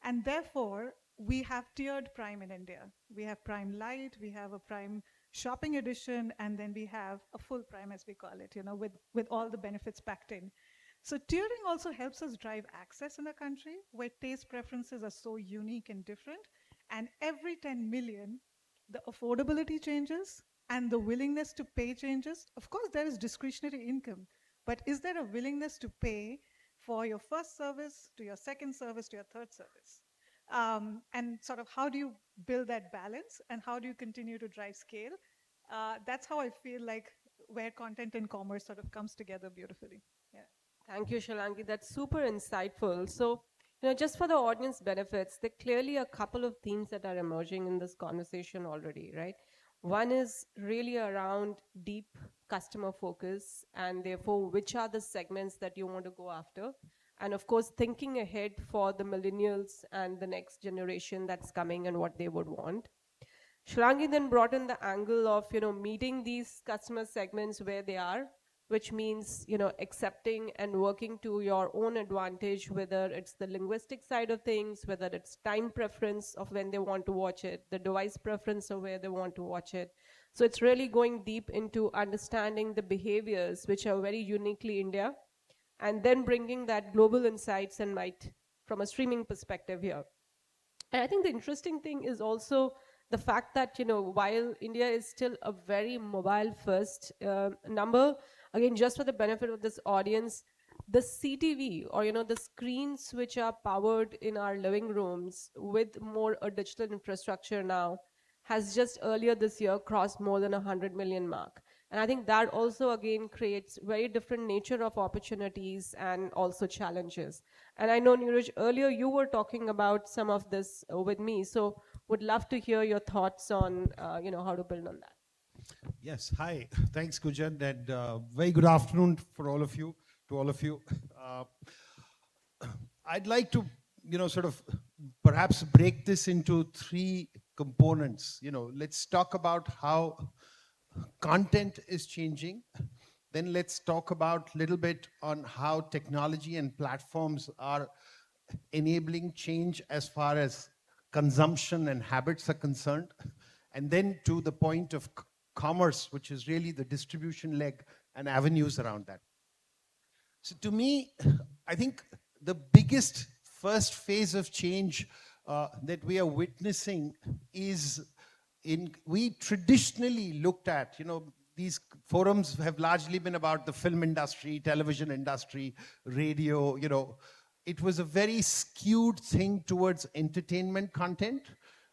And therefore, we have tiered Prime in India. We have Prime Lite, we have a Prime Shopping Edition, and then we have a full Prime, as we call it, with all the benefits packed in. So tiering also helps us drive access in a country where taste preferences are so unique and different. And every 10 million, the affordability changes and the willingness to pay changes. Of course, there is discretionary income, but is there a willingness to pay for your first service, to your second service, to your third service? And sort of how do you build that balance and how do you continue to drive scale? That's how I feel like where content and commerce sort of comes together beautifully. Yeah. Thank you, Shalangi. That's super insightful. So, just for the audience benefits, there are clearly a couple of themes that are emerging in this conversation already, right? One is really around deep customer focus and therefore which are the segments that you want to go after. And of course, thinking ahead for the millennials and the next generation that's coming and what they would want. Shlangi then brought in the angle of, meeting these customer segments where they are, which means, accepting and working to your own advantage, whether it's the linguistic side of things, whether it's time preference of when they want to watch it, the device preference of where they want to watch it. So it's really going deep into understanding the behaviors which are very uniquely India, and then bringing that global insights and might from a streaming perspective here. And I think the interesting thing is also the fact that, while India is still a very mobile first number, again, just for the benefit of this audience, the CTV or, the screens which are powered in our living rooms with more a digital infrastructure now has just earlier this year crossed more than 100 million mark. And I think that also, again, creates very different nature of opportunities and also challenges. And I know, Neeraj, earlier you were talking about some of this with me. So would love to hear your thoughts on, how to build on that. Yes, hi. Thanks, Gunjan, and very good afternoon for all of you, to all of you. I'd like to, sort of perhaps break this into three components. Let's talk about how content is changing. Then let's talk about a little bit on how technology and platforms are enabling change as far as consumption and habits are concerned. And then to the point of commerce, which is really the distribution leg and avenues around that. So to me, I think the biggest first phase of change that we are witnessing is we traditionally looked at, these forums have largely been about the film industry, television industry, radio, it was a very skewed thing towards entertainment content.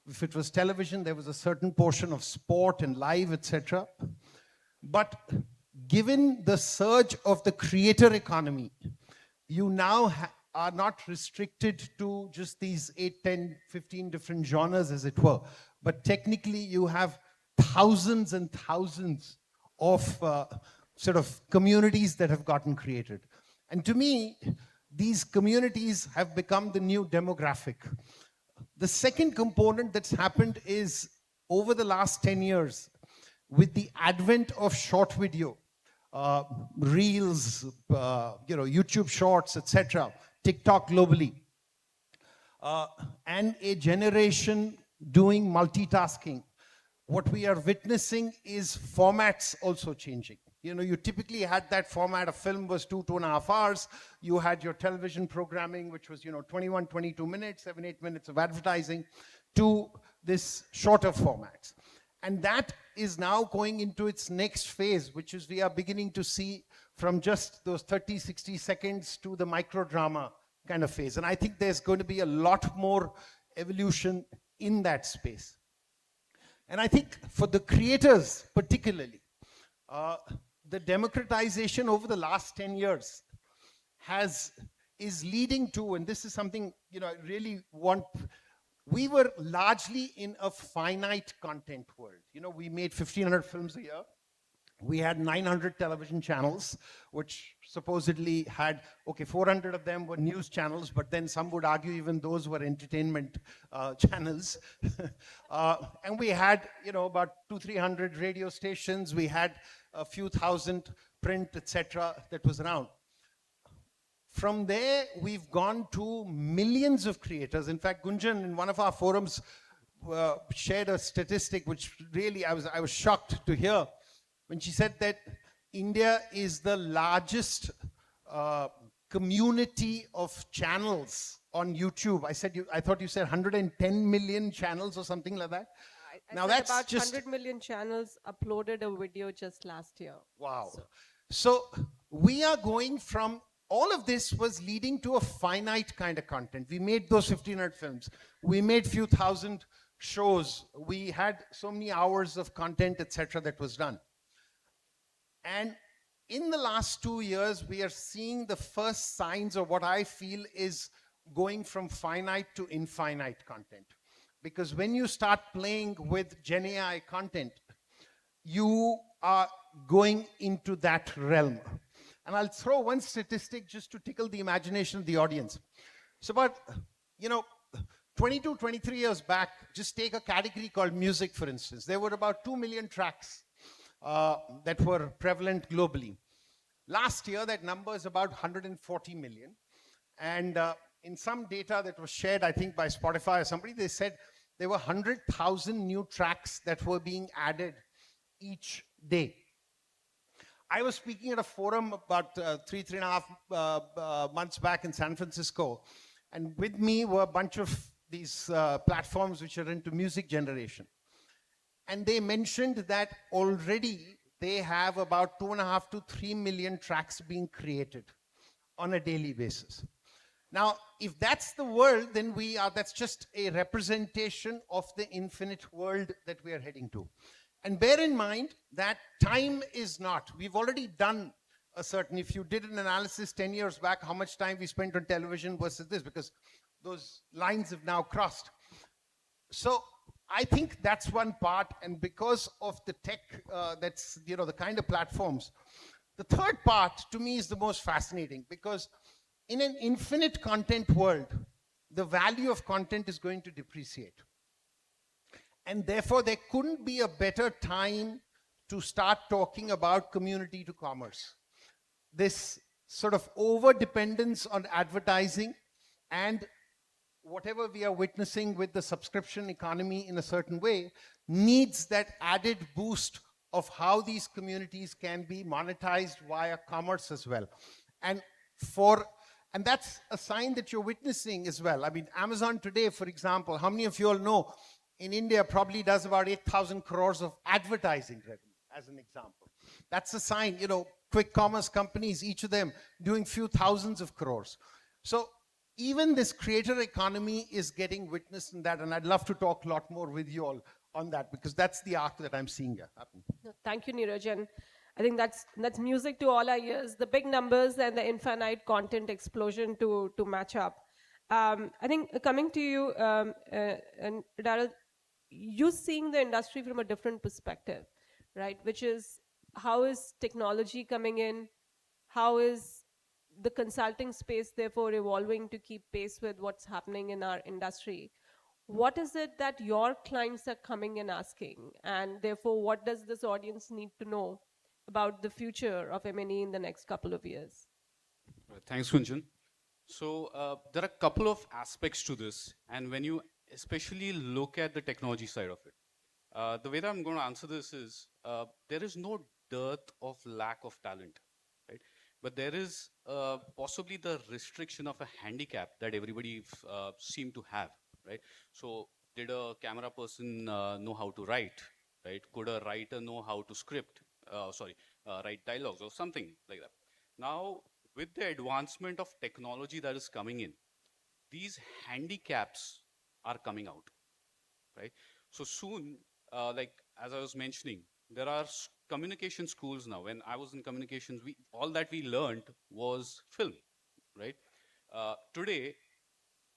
If it was television, there was a certain portion of sport and live, etc. But given the surge of the creator economy, you now are not restricted to just these 8, 10, 15 different genres, as it were. But technically, you have thousands and thousands of sort of communities that have gotten created. And to me, these communities have become the new demographic. The second component that's happened is over the last 10 years, with the advent of short video, reels, YouTube shorts, etc., TikTok globally, and a generation doing multitasking, what we are witnessing is formats also changing. You typically had that format. A film was 2.5 hours. You had your television programming, which was, 21, 22 minutes, 7, 8 minutes of advertising, to this shorter formats. And that is now going into its next phase, which is we are beginning to see from just those 30, 60 seconds to the micro drama kind of phase. And I think there's going to be a lot more evolution in that space. And I think for the creators particularly, the democratization over the last 10 years is leading to, and this is something, I really want, we were largely in a finite content world. We made 1,500 films a year. We had 900 television channels, which supposedly had, 400 of them were news channels, but then some would argue even those were entertainment channels. And we had, about 200-300 radio stations. We had a few thousand print, etc., that was around. From there, we've gone to millions of creators. In fact, Gunjan, in one of our forums, shared a statistic which really I was shocked to hear, when she said that India is the largest community of channels on YouTube. I thought you said 110 million channels or something like that. I Now said that's about just 100 million channels uploaded a video just last year. wow. So we are going from, all of this was leading to a finite kind of content. We made those 1,500 films. We made few thousand shows. We had so many hours of content, etc., that was done. And in the last 2 years, we are seeing the first signs of what I feel is going from finite to infinite content. Because when you start playing with Gen AI content, you are going into that realm. And I'll throw one statistic just to tickle the imagination of the audience. So about, 22, 23 years back, just take a category called music, for instance. There were about 2 million tracks that were prevalent globally. Last year, that number is about 140 million. And in some data that was shared, I think, by Spotify or somebody, they said there were 100,000 new tracks that were being added each day. I was speaking at a forum about 3.5 months back in San Francisco. And with me were a bunch of these platforms which are into music generation. And they mentioned that already they have about 2.5 to 3 million tracks being created on a daily basis. Now, if that's the world, then that's just a representation of the infinite world that we are heading to. And bear in mind that time is not. We've already done a certain, if you did an analysis 10 years back, how much time we spent on television versus this, because those lines have now crossed. So I think that's one part, and because of the tech, that's, the kind of platforms. The third part, to me, is the most fascinating, because in an infinite content world, the value of content is going to depreciate. And therefore, there couldn't be a better time to start talking about community to commerce. This sort of over-dependence on advertising and whatever we are witnessing with the subscription economy in a certain way needs that added boost of how these communities can be monetized via commerce as well. And that's a sign that you're witnessing as well. I mean, Amazon today, for example, how many of you all know in India probably does about 8,000 crores of advertising revenue, as an example. That's a sign, quick commerce companies, each of them doing few thousands of crores. So even this creator economy is getting witnessed in that, and I'd love to talk a lot more with you all on that, because that's the arc that I'm seeing here happen. Thank you, Neeraj. And I think that's music to all our ears. The big numbers and the infinite content explosion to match up. I think coming to you, and Daryl, you're seeing the industry from a different perspective, right? Which is, how is technology coming in? How is the consulting space therefore evolving to keep pace with what's happening in our industry? What is it that your clients are coming and asking? And therefore, what does this audience need to know about the future of M&E in the next couple of years? Thanks, Kunjan. So there are a couple of aspects to this. And when you especially look at the technology side of it, the way that I'm going to answer this is, there is no dearth of lack of talent, right? But there is possibly the restriction of a handicap that everybody seem to have, right? So did a camera person know how to write, right? Could a writer know how to write dialogues or something like that? Now, with the advancement of technology that is coming in, these handicaps are coming out, right? So soon, like as I was mentioning, there are communication schools now. When I was in communications, all that we learned was film, right? Today,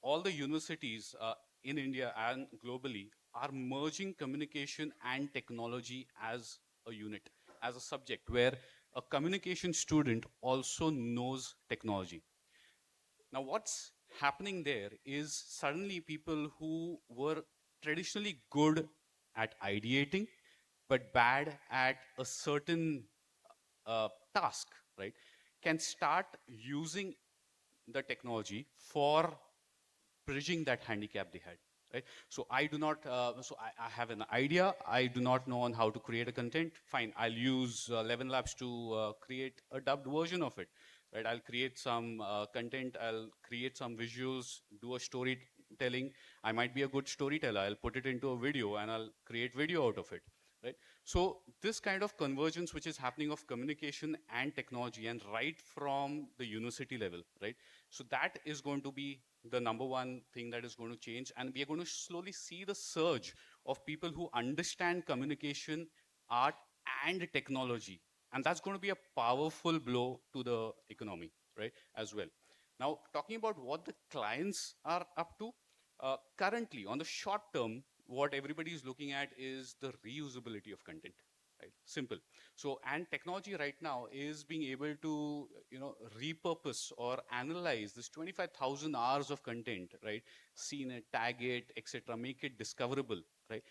all the universities in India and globally are merging communication and technology as a unit, as a subject, where a communication student also knows technology. Now, what's happening there is suddenly people who were traditionally good at ideating, but bad at a certain task, right, can start using the technology for bridging that handicap they had, right? So I do not, I have an idea, I do not know on how to create a content, fine, I'll use 11 Labs to create a dubbed version of it. right? I'll create some content, I'll create some visuals, do a storytelling. I might be a good storyteller. I'll put it into a video and I'll create video out of it, right? So this kind of convergence which is happening of communication and technology, and right from the university level, right? So that is going to be the number one thing that is going to change. And we are going to slowly see the surge of people who understand communication, art, and technology. And that's going to be a powerful blow to the economy, right, as well. Now, talking about what the clients are up to, currently, on the short term, what everybody is looking at is the reusability of content, right? Simple. So, and technology right now is being able to, repurpose or analyze this 25,000 hours of content, right? Seen it, tag it, etc., make it discoverable, right?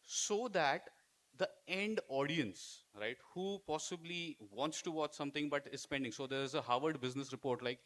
So that the end audience, right, who possibly wants to watch something but is spending. So there's a Harvard Business Report, like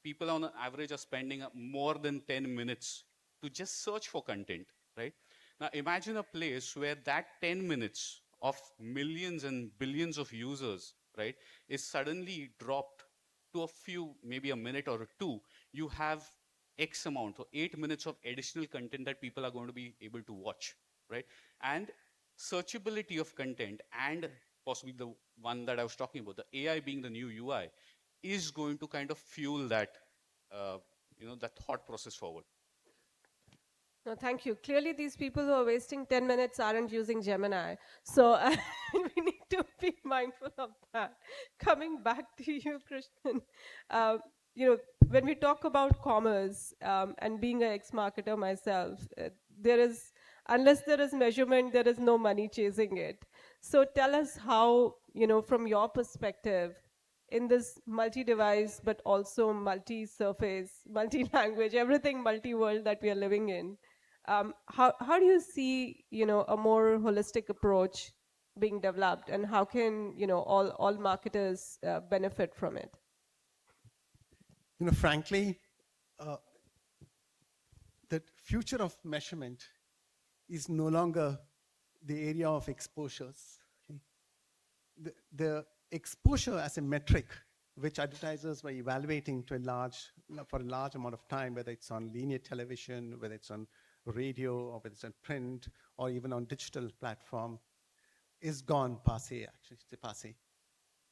people on average are spending more than 10 minutes to just search for content, right? Now imagine a place where that 10 minutes of millions and billions of users, right, is suddenly dropped to a few, maybe a minute or two. You have X amount, so 8 minutes of additional content that people are going to be able to watch, right? And searchability of content, and possibly the one that I was talking about, the AI being the new UI, is going to kind of fuel that, that thought process forward. No, thank you. Clearly, these people who are wasting 10 minutes aren't using Gemini. So we need to be mindful of that. Coming back to you, Krishnan, when we talk about commerce and being an ex-marketer myself, unless there is measurement, there is no money chasing it. So tell us how, from your perspective, in this multi-device, but also multi-surface, multi-language, everything multi-world that we are living in, how do you see, a more holistic approach being developed, and how can, all marketers benefit from it? Frankly, the future of measurement is no longer the area of exposures. Okay? The exposure as a metric, which advertisers were evaluating for a large amount of time, whether it's on linear television, whether it's on radio, or whether it's on print, or even on digital platform, is gone passé, actually. It's passé.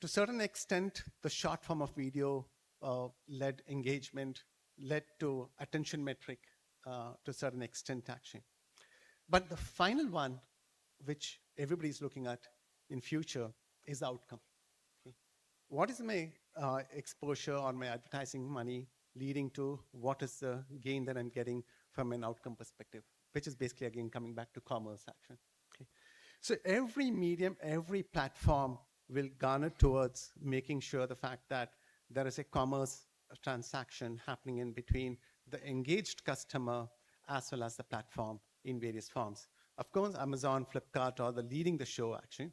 To a certain extent, the short form of video led engagement, led to attention metric to a certain extent, actually. But the final one, which everybody's looking at in future, is outcome. Okay? What is my exposure or my advertising money leading to? What is the gain that I'm getting from an outcome perspective, which is basically, again, coming back to commerce action. Okay? So every medium, every platform will garner towards making sure the fact that there is a commerce transaction happening in between the engaged customer as well as the platform in various forms. Of course, Amazon, Flipkart are leading the show, actually.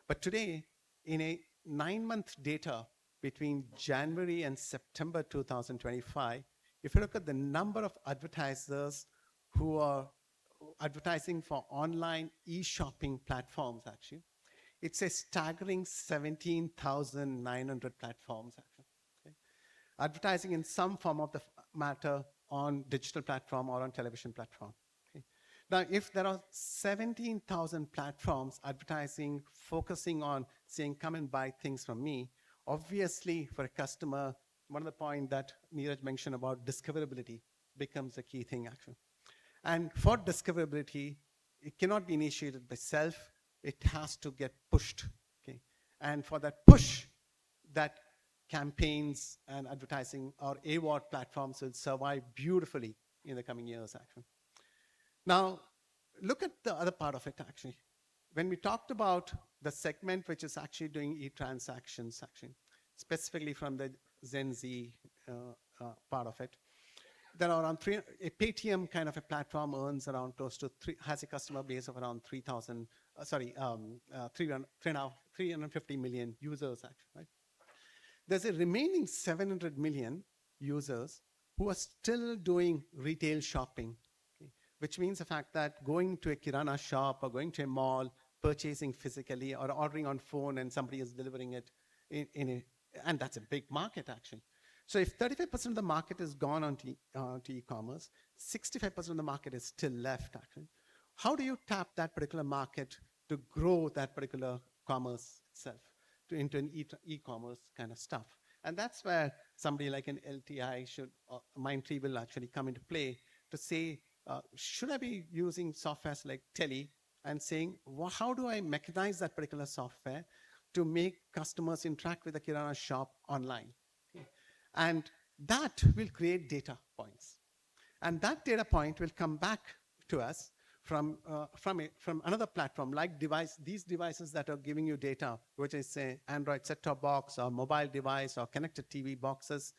But today, in a 9-month data between January and September 2025, if you look at the number of advertisers who are advertising for online e-shopping platforms, actually, it's a staggering 17,900 platforms, actually. Okay? Advertising in some form of the matter on digital platform or on television platform. Okay? Now, if there are 17,000 platforms advertising, focusing on saying, come and buy things from me, obviously for a customer, one of the points that Neeraj mentioned about discoverability becomes a key thing, actually. And for discoverability, it cannot be initiated by self. It has to get pushed. Okay? And for that push, that campaigns and advertising or AWOD platforms will survive beautifully in the coming years, actually. Now, look at the other part of it, actually. When we talked about the segment which is actually doing e-transactions, actually, specifically from the Gen Z part of it, there are around a Paytm kind of a platform earns around close to has a customer base of around 350 million users, actually, right? There's a remaining 700 million users who are still doing retail shopping, okay? Which means the fact that going to a Kirana shop or going to a mall, purchasing physically or ordering on phone and somebody is delivering it in a And that's a big market, actually. So if 35% of the market is gone on to e-commerce, 65% of the market is still left, actually. How do you tap that particular market to grow that particular commerce itself into an e-commerce kind of stuff? And that's where somebody like an LTI Mindtree will actually come into play to say, should I be using softwares like Tele and saying, well, how do I mechanize that particular software to make customers interact with the Kirana shop online? Okay. And that will create data points. And that data point will come back to us from another platform like these devices that are giving you data, which is say Android set-top box or mobile device or connected TV boxes.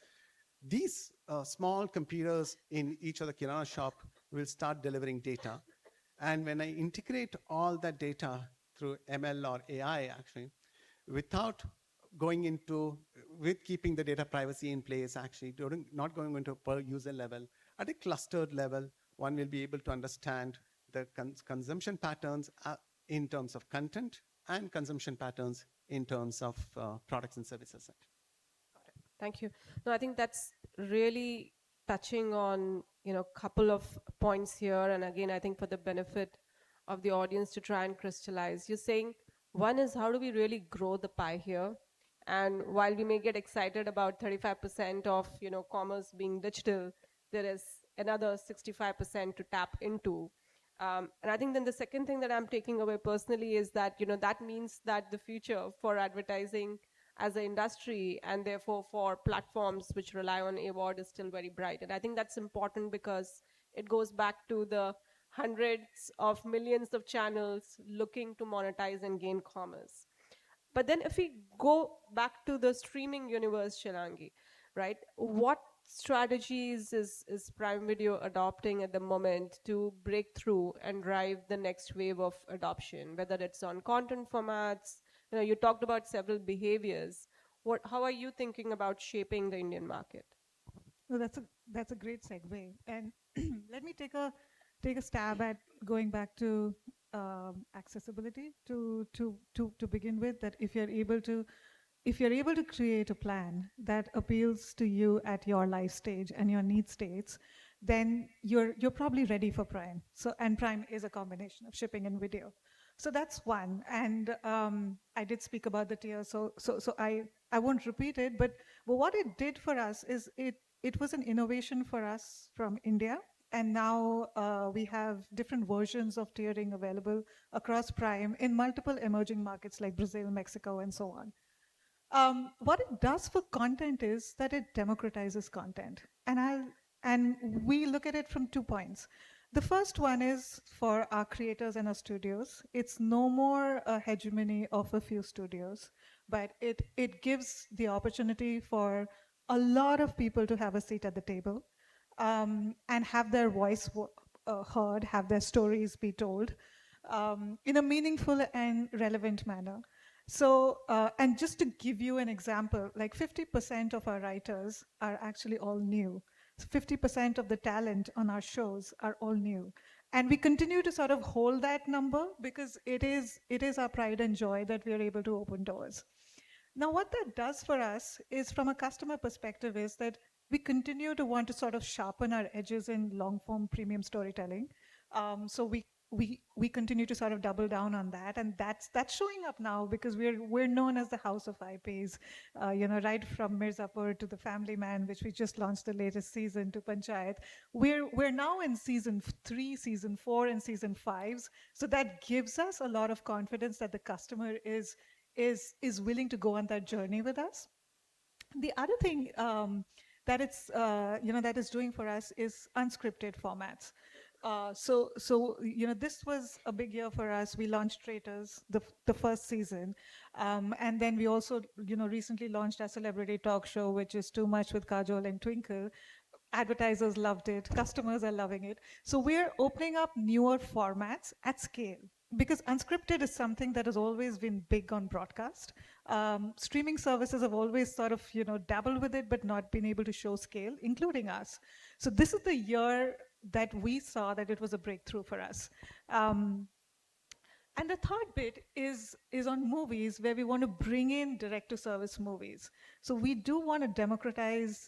These small computers in each of the Kirana shop will start delivering data. And when I integrate all that data through ML or AI, actually, without going into, with keeping the data privacy in place, actually, not going into per user level, at a clustered level, one will be able to understand the consumption patterns in terms of content and consumption patterns in terms of products and services. Thank you. No, I think that's really touching on, couple of points here. And again, I think for the benefit of the audience to try and crystallize, you're saying one is how do we really grow the pie here? And while we may get excited about 35% of, commerce being digital, there is another 65% to tap into. And I think then the second thing that I'm taking away personally is that, that means that the future for advertising as an industry and therefore for platforms which rely on AWOD is still very bright. And I think that's important because it goes back to the hundreds of millions of channels looking to monetize and gain commerce. But then if we go back to the streaming universe, Shilangi, right? What strategies is Prime Video adopting at the moment to break through and drive the next wave of adoption, whether it's on content formats? You talked about several behaviors. How are you thinking about shaping the Indian market? Well, that's a great segue. And let me take a stab at going back to accessibility to begin with. That if you're able to create a plan that appeals to you at your life stage and your need states, then you're probably ready for Prime. And Prime is a combination of shipping and video. So that's one. And I did speak about the tier, so I won't repeat it. But what it did for us is it was an innovation for us from India. And now we have different versions of tiering available across Prime in multiple emerging markets like Brazil, Mexico, and so on. What it does for content is that it democratizes content. And we look at it from 2 points. The first one is for our creators and our studios. It's no more a hegemony of a few studios, but it gives the opportunity for a lot of people to have a seat at the table and have their voice heard, have their stories be told in a meaningful and relevant manner. So, and just to give you an example, like 50% of our writers are actually all new. 50% of the talent on our shows are all new. And we continue to sort of hold that number because it is our pride and joy that we are able to open doors. Now, what that does for us is, from a customer perspective, is that we continue to want to sort of sharpen our edges in long-form premium storytelling. So we continue to sort of double down on that, and that's showing up now because we're known as the house of IPs, right from Mirzapur to The Family Man, which we just launched the latest season, to Panchayat. We're now in season 3, season 4, and season 5s. So that gives us a lot of confidence that the customer is willing to go on that journey with us. The other thing that it's that is doing for us is unscripted formats. So this was a big year for us. We launched Traitors, the first season, and then we also recently launched our celebrity talk show, which is Too Much with Kajol and Twinkle. Advertisers loved it. Customers are loving it. So we're opening up newer formats at scale, because unscripted is something that has always been big on broadcast. Streaming services have always sort of dabbled with it, but not been able to show scale, including us. So this is the year that we saw that it was a breakthrough for us. And And the third bit is on movies, where we want to bring in direct-to-service movies. So we do want to democratize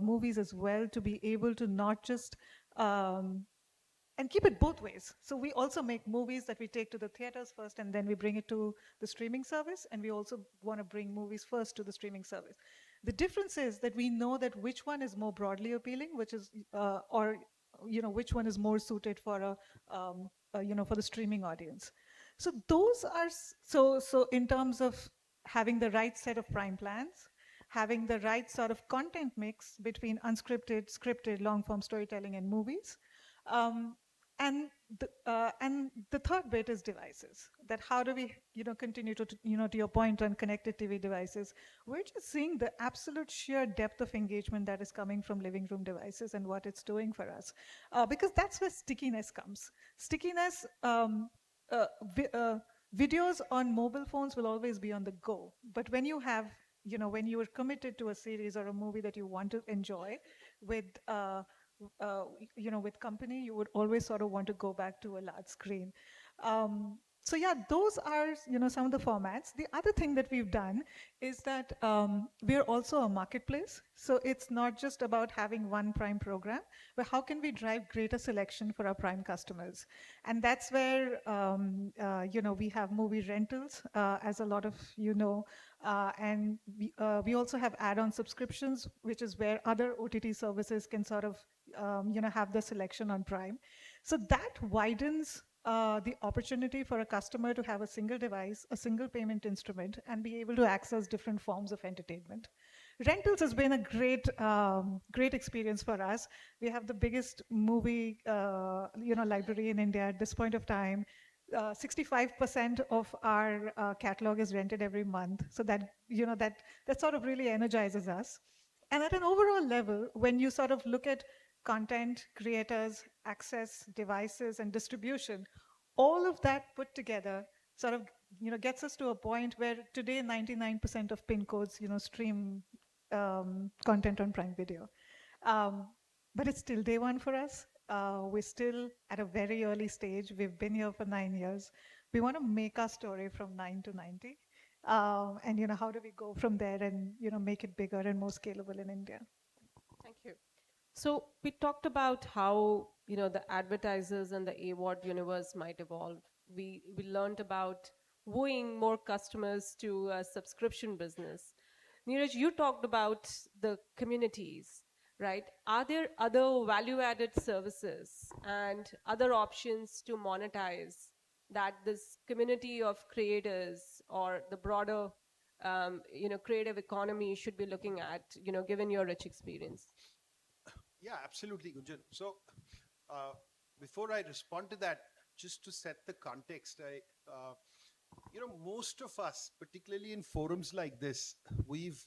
movies as well, to be able to not just and keep it both ways. So we also make movies that we take to the theaters first, and then we bring it to the streaming service, and we also want to bring movies first to the streaming service. The difference is that we know that which one is more broadly appealing, which is or which one is more suited for for the streaming audience. So those are so in terms of having the right set of prime plans, having the right sort of content mix between unscripted, scripted, long-form storytelling and movies. And the third bit is devices. That how do we, continue to your point on connected TV devices, we're just seeing the absolute sheer depth of engagement that is coming from living room devices and what it's doing for us, because that's where stickiness comes. Stickiness. Videos on mobile phones will always be on the go, but when you have, when you are committed to a series or a movie that you want to enjoy with with company, you would always sort of want to go back to a large screen. So yeah, those are, some of the formats. The other thing that we've done is that we're also a marketplace. So it's not just about having one prime program, but how can we drive greater selection for our prime customers? And that's where, we have movie rentals, as a lot of and we also have add-on subscriptions, which is where other OTT services can sort of, have the selection on Prime. So that widens the opportunity for a customer to have a single device, a single payment instrument, and be able to access different forms of entertainment. Rentals has been a great experience for us. We have the biggest movie, library in India at this point of time. 65% of our catalog is rented every month. So that, that sort of really energizes us. And at an overall level, when you sort of look at content, creators, access, devices, and distribution, all of that put together sort of, gets us to a point where today 99% of PIN codes, stream content on Prime Video. But it's still day one for us. We're still at a very early stage. We've been here for 9 years. We want to make our story from 9 to 90. And, how do we go from there and, make it bigger and more scalable in India? Thank you. So we talked about how, the advertisers and the AWOD universe might evolve. We learned about wooing more customers to a subscription business. Neeraj, you talked about the communities, right? Are there other value-added services and other options to monetize that this community of creators or the broader, creative economy should be looking at, given your rich experience? Yeah, absolutely, Gunjan. So before I respond to that, just to set the context, most of us, particularly in forums like this, we've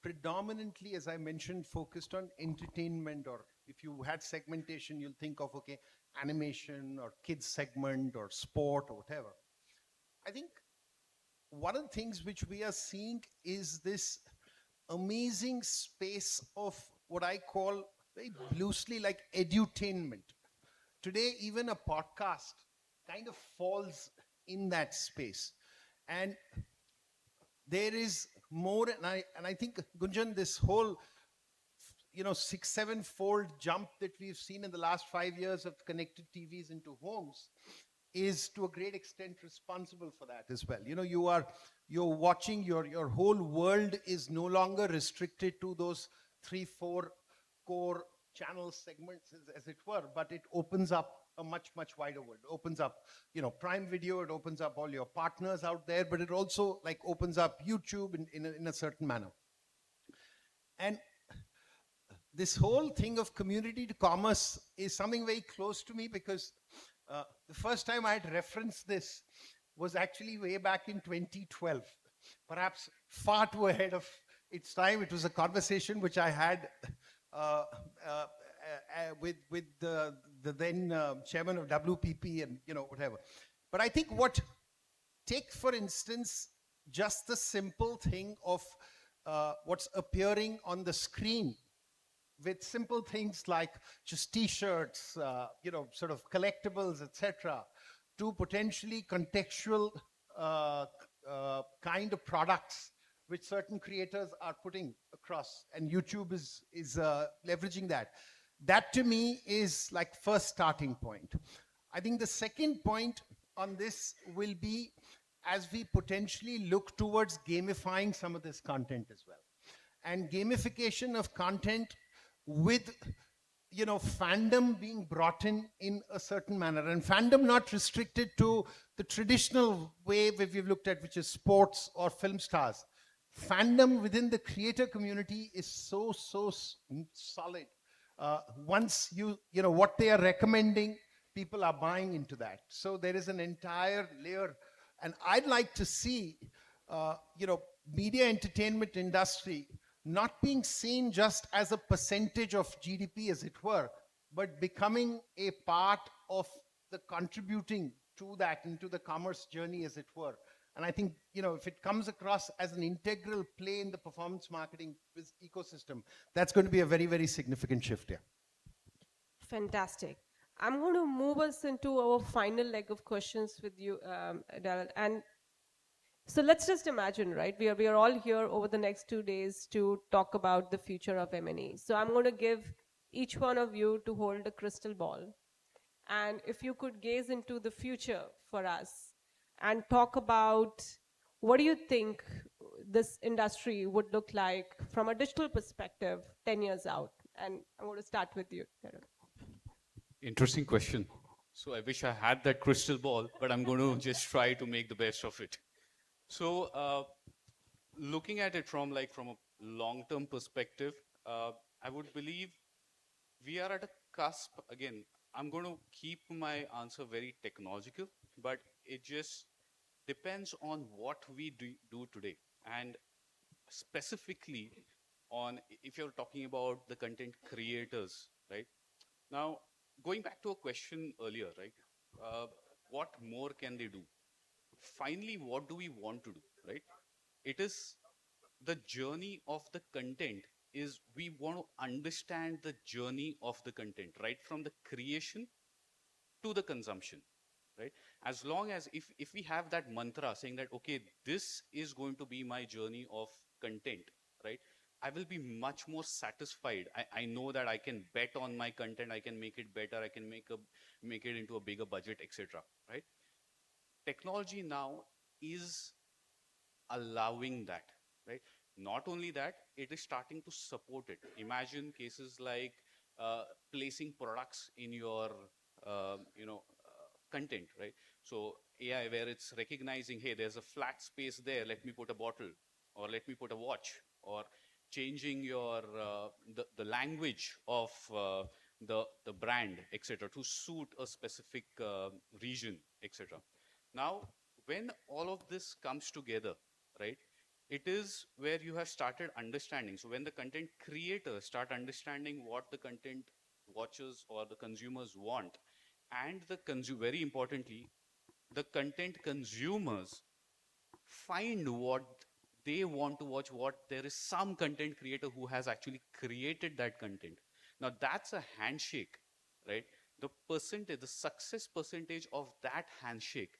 predominantly, as I mentioned, focused on entertainment, or if you had segmentation, you'll think of, okay, animation or kids segment or sport or whatever. I think one of the things which we are seeing is this amazing space of what I call very loosely like edutainment. Today, even a podcast kind of falls in that space. And there is more, and I think, Gunjan, this whole 6-7-fold jump that we've seen in the last 5 years of connected TVs into homes is to a great extent responsible for that as well. You're watching, your whole world is no longer restricted to those 3-4 core channel segments, as it were, but it opens up a much, much wider world. It opens up, Prime Video, it opens up all your partners out there, but it also opens up YouTube in a certain manner. And this whole thing of community to commerce is something very close to me, because the first time I had referenced this was actually way back in 2012, perhaps far too ahead of its time. It was a conversation which I had with the then chairman of WPP and whatever. But I think take for instance just the simple thing of what's appearing on the screen, with simple things like just T-shirts, sort of collectibles, etc., to potentially contextual kind of products which certain creators are putting across, and YouTube is leveraging that. That to me is like first starting point. I think the second point on this will be as we potentially look towards gamifying some of this content as well. And gamification of content with, you know, fandom being brought in a certain manner, and fandom not restricted to the traditional way we've looked at, which is sports or film stars. Fandom within the creator community is so solid. Once you know what they are recommending, people are buying into that. So there is an entire layer, and I'd like to see, you know, media entertainment industry not being seen just as a percentage of GDP, as it were, but becoming a part of the contributing to that, into the commerce journey, as it were. And I think, you know, if it comes across as an integral play in the performance marketing ecosystem, that's going to be a very, very significant shift here. Fantastic. I'm going to move us into our final leg of questions with you, Adele. And so let's just imagine, right? We are all here over the next 2 days to talk about the future of M&E. So I'm going to give each one of you to hold a crystal ball. And if you could gaze into the future for us and talk about what do you think this industry would look like from a digital perspective 10 years out? And I'm going to start with you, Darren. Interesting question. So I wish I had that crystal ball, but I'm going to just try to make the best of it. So looking at it from a long-term perspective, I would believe we are at a cusp. Again, I'm going to keep my answer very technological, but it just depends on what we do today. And specifically on, if you're talking about the content creators, right? Now, going back to a question earlier, right? What more can they do? Finally, what do we want to do, right? It is the journey of the content is we want to understand the journey of the content, right? From the creation to the consumption, right? As long as if we have that mantra saying that, okay, this is going to be my journey of content, right? I will be much more satisfied. I know that I can bet on my content. I can make it better. I can make it into a bigger budget, etc. Right? Technology now is allowing that, right? Not only that, it is starting to support it. Imagine cases like placing products in your, content, right? So AI, where it's recognizing, hey, there's a flat space there. Let me put a bottle, or let me put a watch, or changing your the language of the brand, etc., to suit a specific region, etc. Now, when all of this comes together, right, it is where you have started understanding. So when the content creators start understanding what the content watchers or the consumers want, and very importantly, the content consumers find what they want to watch, what there is some content creator who has actually created that content. Now that's a handshake, right? The success percentage of that handshake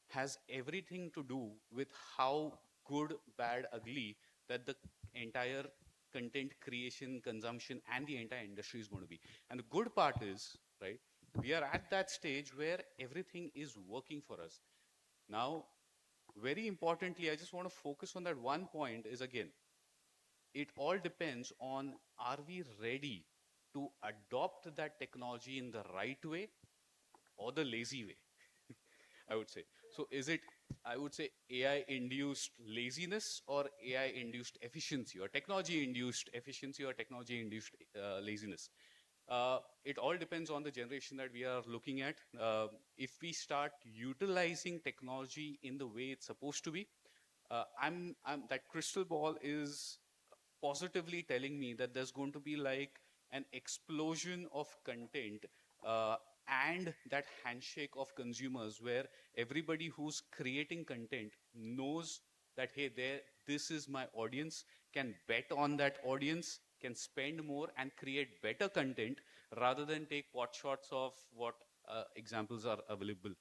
has everything to do with how good, bad, ugly that the entire content creation, consumption, and the entire industry is going to be. And the good part is, right, we are at that stage where everything is working for us. Now, very importantly, I just want to focus on that one point is, again, it all depends on, are we ready to adopt that technology in the right way or the lazy way? I would say. So is it, I would say, AI-induced laziness or AI-induced efficiency, or technology-induced efficiency or technology-induced laziness? It all depends on the generation that we are looking at. If we start utilizing technology in the way it's supposed to be, that crystal ball is positively telling me that there's going to be like an explosion of content and that handshake of consumers where everybody who's creating content knows that, hey, this is my audience, can bet on that audience, can spend more and create better content rather than take pot shots of what examples are available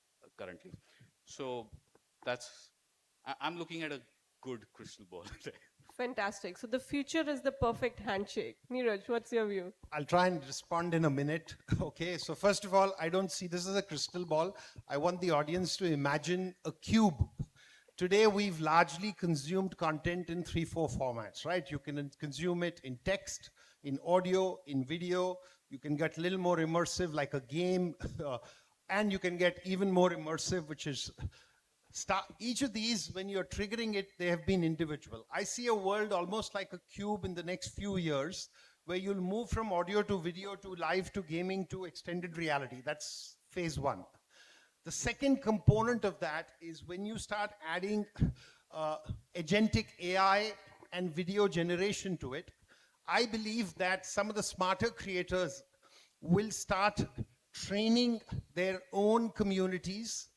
currently. So I'm looking at a good crystal ball there. Fantastic. So the future is the perfect handshake. Neeraj, what's your view? I'll try and respond in a minute. Okay, so first of all, I don't see this as a crystal ball. I want the audience to imagine a cube. Today, we've largely consumed content in 3-4 formats, right? You can consume it in text, in audio, in video. You can get a little more immersive, like a game, and you can get even more immersive, which is each of these, when you're triggering it, they have been individual. I see a world almost like a cube in the next few years, where you'll move from audio to video to live to gaming to extended reality. That's phase one. The second component of that is when you start adding agentic AI and video generation to it. I believe that some of the smarter creators will start training their own communities,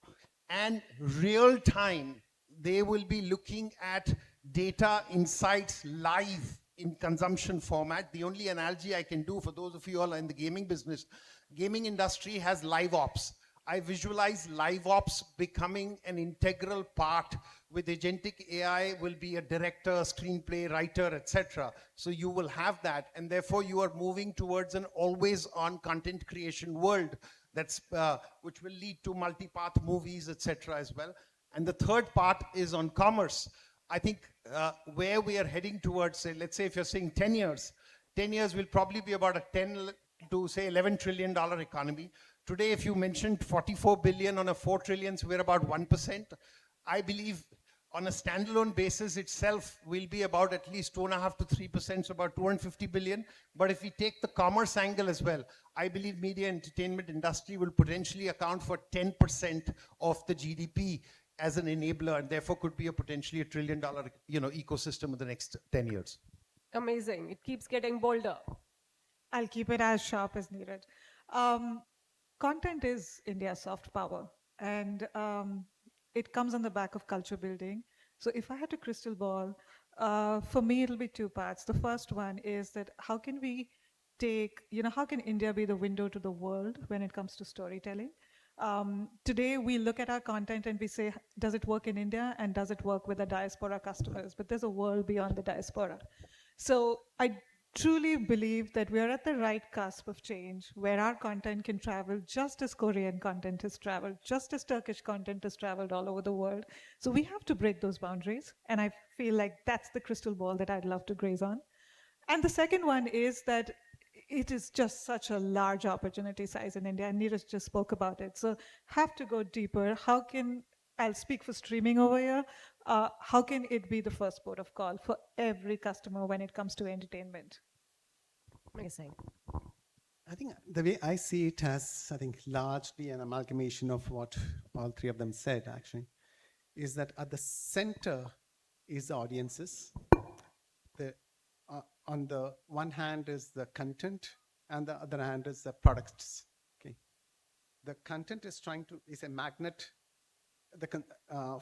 and real time, they will be looking at data insights live in consumption format. The only analogy I can do for those of you all in the gaming business, gaming industry has live ops. I visualize live ops becoming an integral part with agentic AI will be a director, screenplay, writer, etc. So you will have that, and therefore you are moving towards an always on content creation world that's which will lead to multipath movies, etc. as well. And the third part is on commerce. I think where we are heading towards, say, let's say if you're saying 10 years will probably be about a 10 to say $11 trillion economy. Today, if you mentioned 44 billion on a 4 trillion, so we're about 1%. I believe on a standalone basis itself will be about at least 2.5 to 3%, so about 250 billion. But if we take the commerce angle as well, I believe media entertainment industry will potentially account for 10% of the GDP as an enabler, and therefore could be a potentially $1 trillion ecosystem in the next 10 years. Amazing. It keeps getting bolder. I'll keep it as sharp as needed. Content is India's soft power, and it comes on the back of culture building. So if I had a crystal ball, for me, it'll be two parts. The first one is that how can we take, how can India be the window to the world when it comes to storytelling? Today, we look at our content and we say, does it work in India and does it work with the diaspora customers? But there's a world beyond the diaspora. So I truly believe that we're at the right cusp of change where our content can travel just as Korean content has traveled, just as Turkish content has traveled all over the world. So we have to break those boundaries. And I feel like that's the crystal ball that I'd love to graze on. And the second one is that it is just such a large opportunity size in India, and Neeraj just spoke about it. So have to go deeper. I'll speak for streaming over here. How can it be the first port of call for every customer when it comes to entertainment? Amazing. I think the way I see it as, largely an amalgamation of what all three of them said, actually, is that at the center is the audiences. On the one hand is the content, and the other hand is the products. Okay, the content is a magnet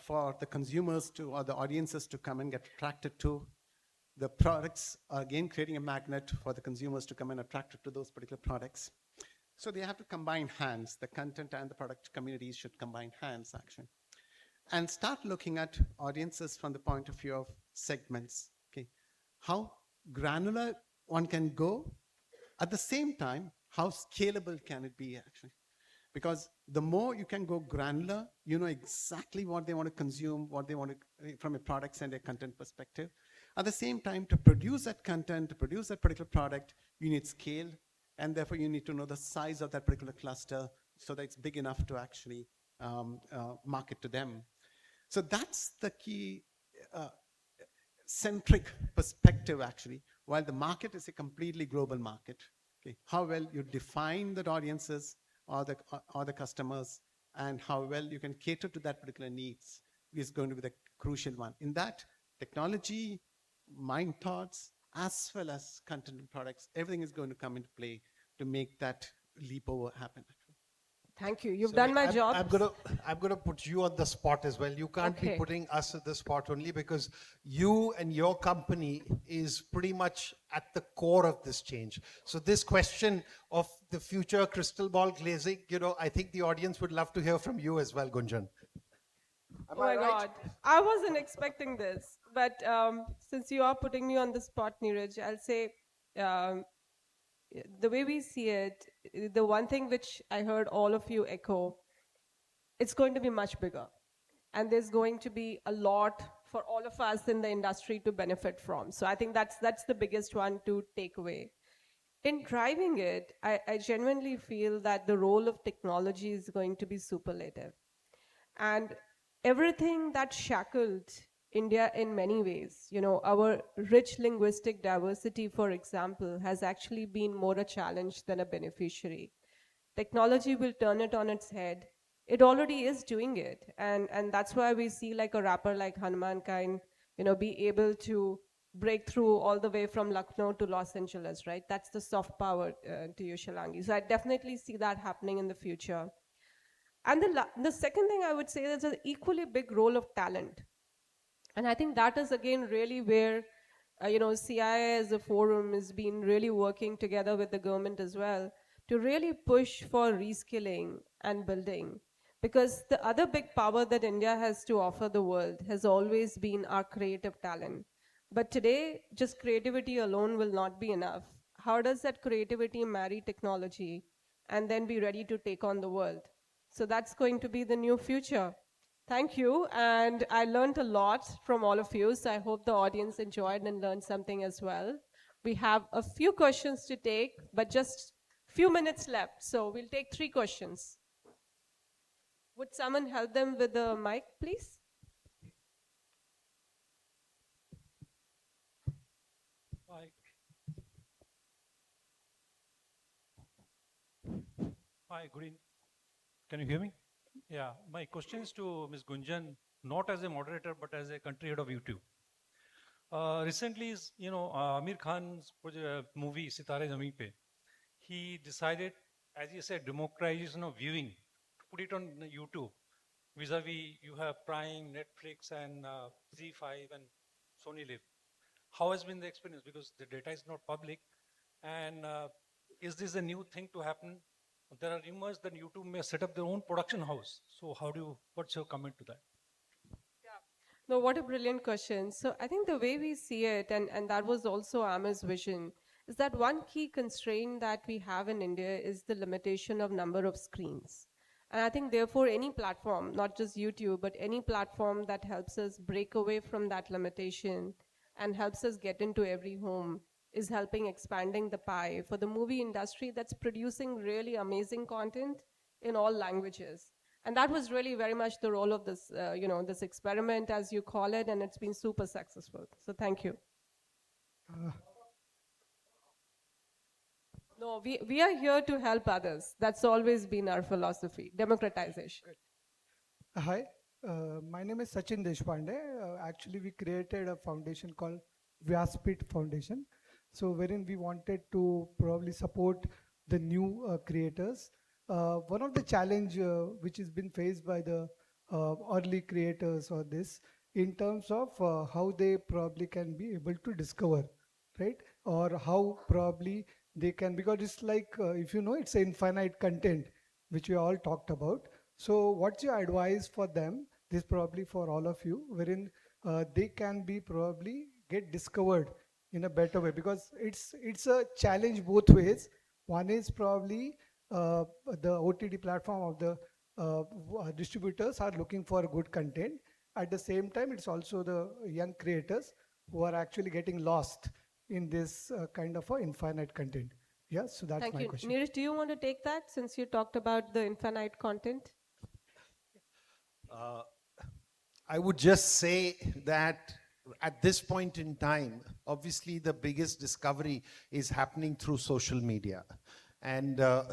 for the consumers or the audiences to come and get attracted to. The products are again creating a magnet for the consumers to come and attracted to those particular products. So they have to combine hands. The content and the product communities should combine hands, actually, and start looking at audiences from the point of view of segments. Okay, how granular one can go, at the same time, how scalable can it be, actually? Because the more you can go granular, you know exactly what they want to consume, what they want to, from a products and a content perspective. At the same time, to produce that content, to produce that particular product, you need scale, and therefore you need to know the size of that particular cluster so that it's big enough to actually market to them. So that's the key centric perspective, actually, while the market is a completely global market. Okay, how well you define the audiences or the customers, and how well you can cater to that particular needs is going to be the crucial one. In that, technology, mind thoughts, as well as content and products, everything is going to come into play to make that leap over happen. Thank you. You've Sorry, done my job. I'm gonna put you on the spot as well. You can't be Okay. putting us at the spot only because you and your company is pretty much at the core of this change. So this question of the future crystal ball glazing, I think the audience would love to hear from you as well, Gunjan. Oh my God. I wasn't expecting this. But since you are putting me on the spot, Neeraj, I'll say um, the way we see it, the one thing which I heard all of you echo, it's going to be much bigger. And there's going to be a lot for all of us in the industry to benefit from. So I think that's the biggest one to take away. In driving it, I genuinely feel that the role of technology is going to be superlative. And everything that shackled India in many ways, our rich linguistic diversity, for example, has actually been more a challenge than a beneficiary. Technology will turn it on its head. It already is doing it. And that's why we see like a rapper like Hanuman kind, be able to break through all the way from Lucknow to Los Angeles, right? That's the soft power to you, Shalangi. So I definitely see that happening in the future. And the second thing I would say is an equally big role of talent. And I think that is again really where, CII as a forum has been really working together with the government as well to really push for reskilling and building. Because the other big power that India has to offer the world has always been our creative talent. But today, just creativity alone will not be enough. How does that creativity marry technology and then be ready to take on the world? So that's going to be the new future. Thank you. And I learned a lot from all of you. So I hope the audience enjoyed and learned something as well. We have a few questions to take, but just few minutes left. So we'll take 3 questions. Would someone help them with the mic, please? Hi. Hi, good evening. Can you hear me? Yeah, my question is to Ms. Gunjan, not as a moderator, but as a country head of YouTube. Recently, Amir Khan's movie Sitare Zameen Pe, he decided, as he said, democratization of viewing, to put it on YouTube. Vis-a-vis, you have Prime, Netflix, and Z5 and Sony Live. How has been the experience? Because the data is not public, and is this a new thing to happen? There are rumors that YouTube may set up their own production house. So what's your comment to that? No, what a brilliant question. So I think the way we see it, and that was also Amir's vision, is that one key constraint that we have in India is the limitation of number of screens. And I think therefore any platform, not just YouTube, but any platform that helps us break away from that limitation and helps us get into every home is helping expanding the pie for the movie industry that's producing really amazing content in all languages. And that was really very much the role of this, this experiment, as you call it, and it's been super successful. So thank you. No, we are here to help others. That's always been our philosophy, democratization. Hi, my name is Sachin Deshpande. Actually, we created a foundation called Vyaspit Foundation. So wherein we wanted to probably support the new creators. One of the challenge which has been faced by the early creators or this in terms of how they probably can be able to discover, right? Or how probably they can, because it's like, if you know, it's infinite content, which we all talked about. So what's your advice for them? This probably for all of you, wherein they can be probably get discovered in a better way, because it's a challenge both ways. One is probably the OTT platform of the distributors are looking for good content. At the same time, it's also the young creators who are actually getting lost in this kind of a infinite content. Yes, so that's Thank my you. question. Neeraj, do you want to take that since you talked about the infinite content? I would just say that at this point in time, obviously the biggest discovery is happening through social media. And, I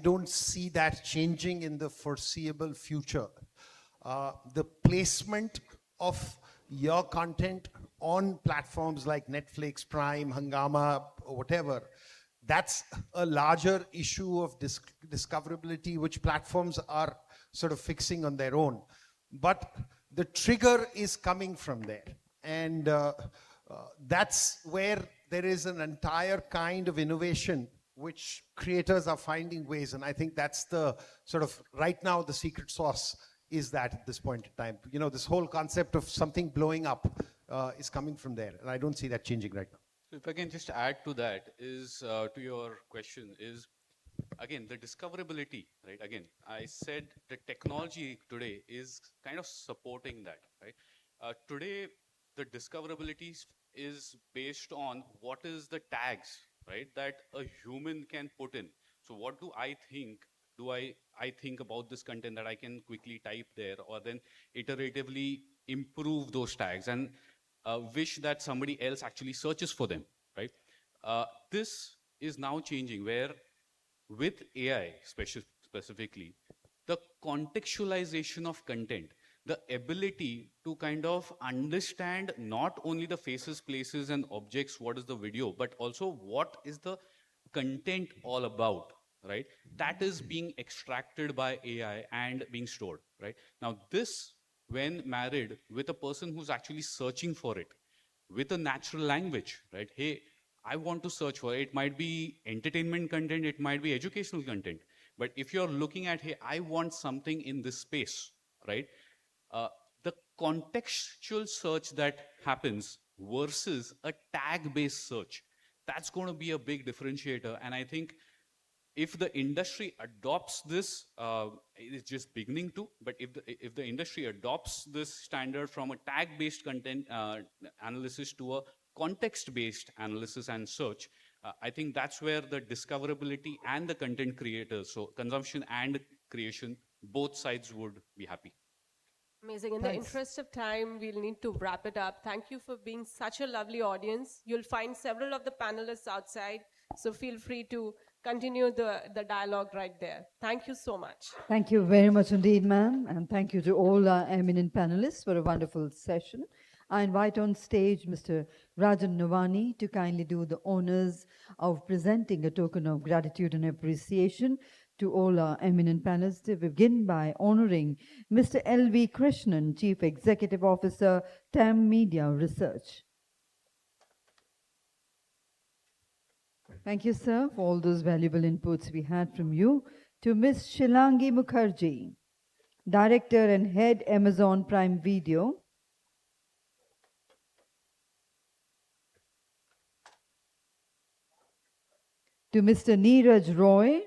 don't see that changing in the foreseeable future. The placement of your content on platforms like Netflix, Prime, Hungama, whatever, That's a larger issue of discoverability, which platforms are sort of fixing on their own. But the trigger is coming from there. And that's where there is an entire kind of innovation which creators are finding ways. And I think that's the sort of, right now, the secret sauce is that at this point in time. You know, this whole concept of something blowing up is coming from there. And I don't see that changing right now. So if I can just add to that is, to your question is, again, the discoverability, right? Again, I said the technology today is kind of supporting that, right? Today, the discoverability is based on what is the tags, right, that a human can put in. So what do I think? I think about this content that I can quickly type there, or then iteratively improve those tags and wish that somebody else actually searches for them, right? This is now changing where with AI specifically, the contextualization of content, the ability to kind of understand not only the faces, places, and objects, what is the video, but also what is the content all about, right? That is being extracted by AI and being stored, right? Now this, when married with a person who's actually searching for it, with a natural language, right? Hey, I want to search for it. It might be entertainment content, it might be educational content. But if you're looking at, hey, I want something in this space, right? The contextual search that happens versus a tag-based search, that's going to be a big differentiator. And I think if the industry adopts this, it's just beginning to, but if the industry adopts this standard from a tag-based content analysis to a context-based analysis and search, I think that's where the discoverability and the content creators, so consumption and creation, both sides would be happy. Amazing. In the interest of time, we'll need to wrap it up. Thank you for being such a lovely audience. You'll find several of the panelists outside, so feel free to continue the dialogue right there. Thank you so much. Thank you very much indeed, ma'am. And thank you to all our eminent panelists for a wonderful session. I invite on stage Mr. Rajan Navani to kindly do the honors of presenting a token of gratitude and appreciation to all our eminent panelists. To begin by honoring Mr. L.V. Krishnan, Chief Executive Officer, TAM Media Research. Thank you, sir, for all those valuable inputs we had from you. To Ms. Shilangi Mukherjee, Director and Head, Amazon Prime Video. To Mr. Neeraj Roy,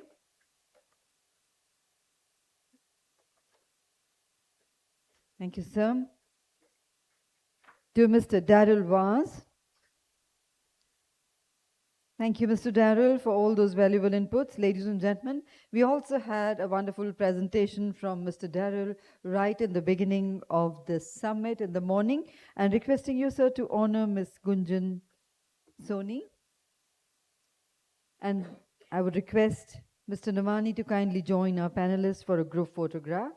thank you, sir. To Mr. Daryl Vaz. Thank you, Mr. Daryl, for all those valuable inputs. Ladies and gentlemen, we also had a wonderful presentation from Mr. Daryl right in the beginning of the summit in the morning, and requesting you, sir, to honor Ms. Gunjan Soni. And I would request Mr. Navani to kindly join our panelists for a group photograph.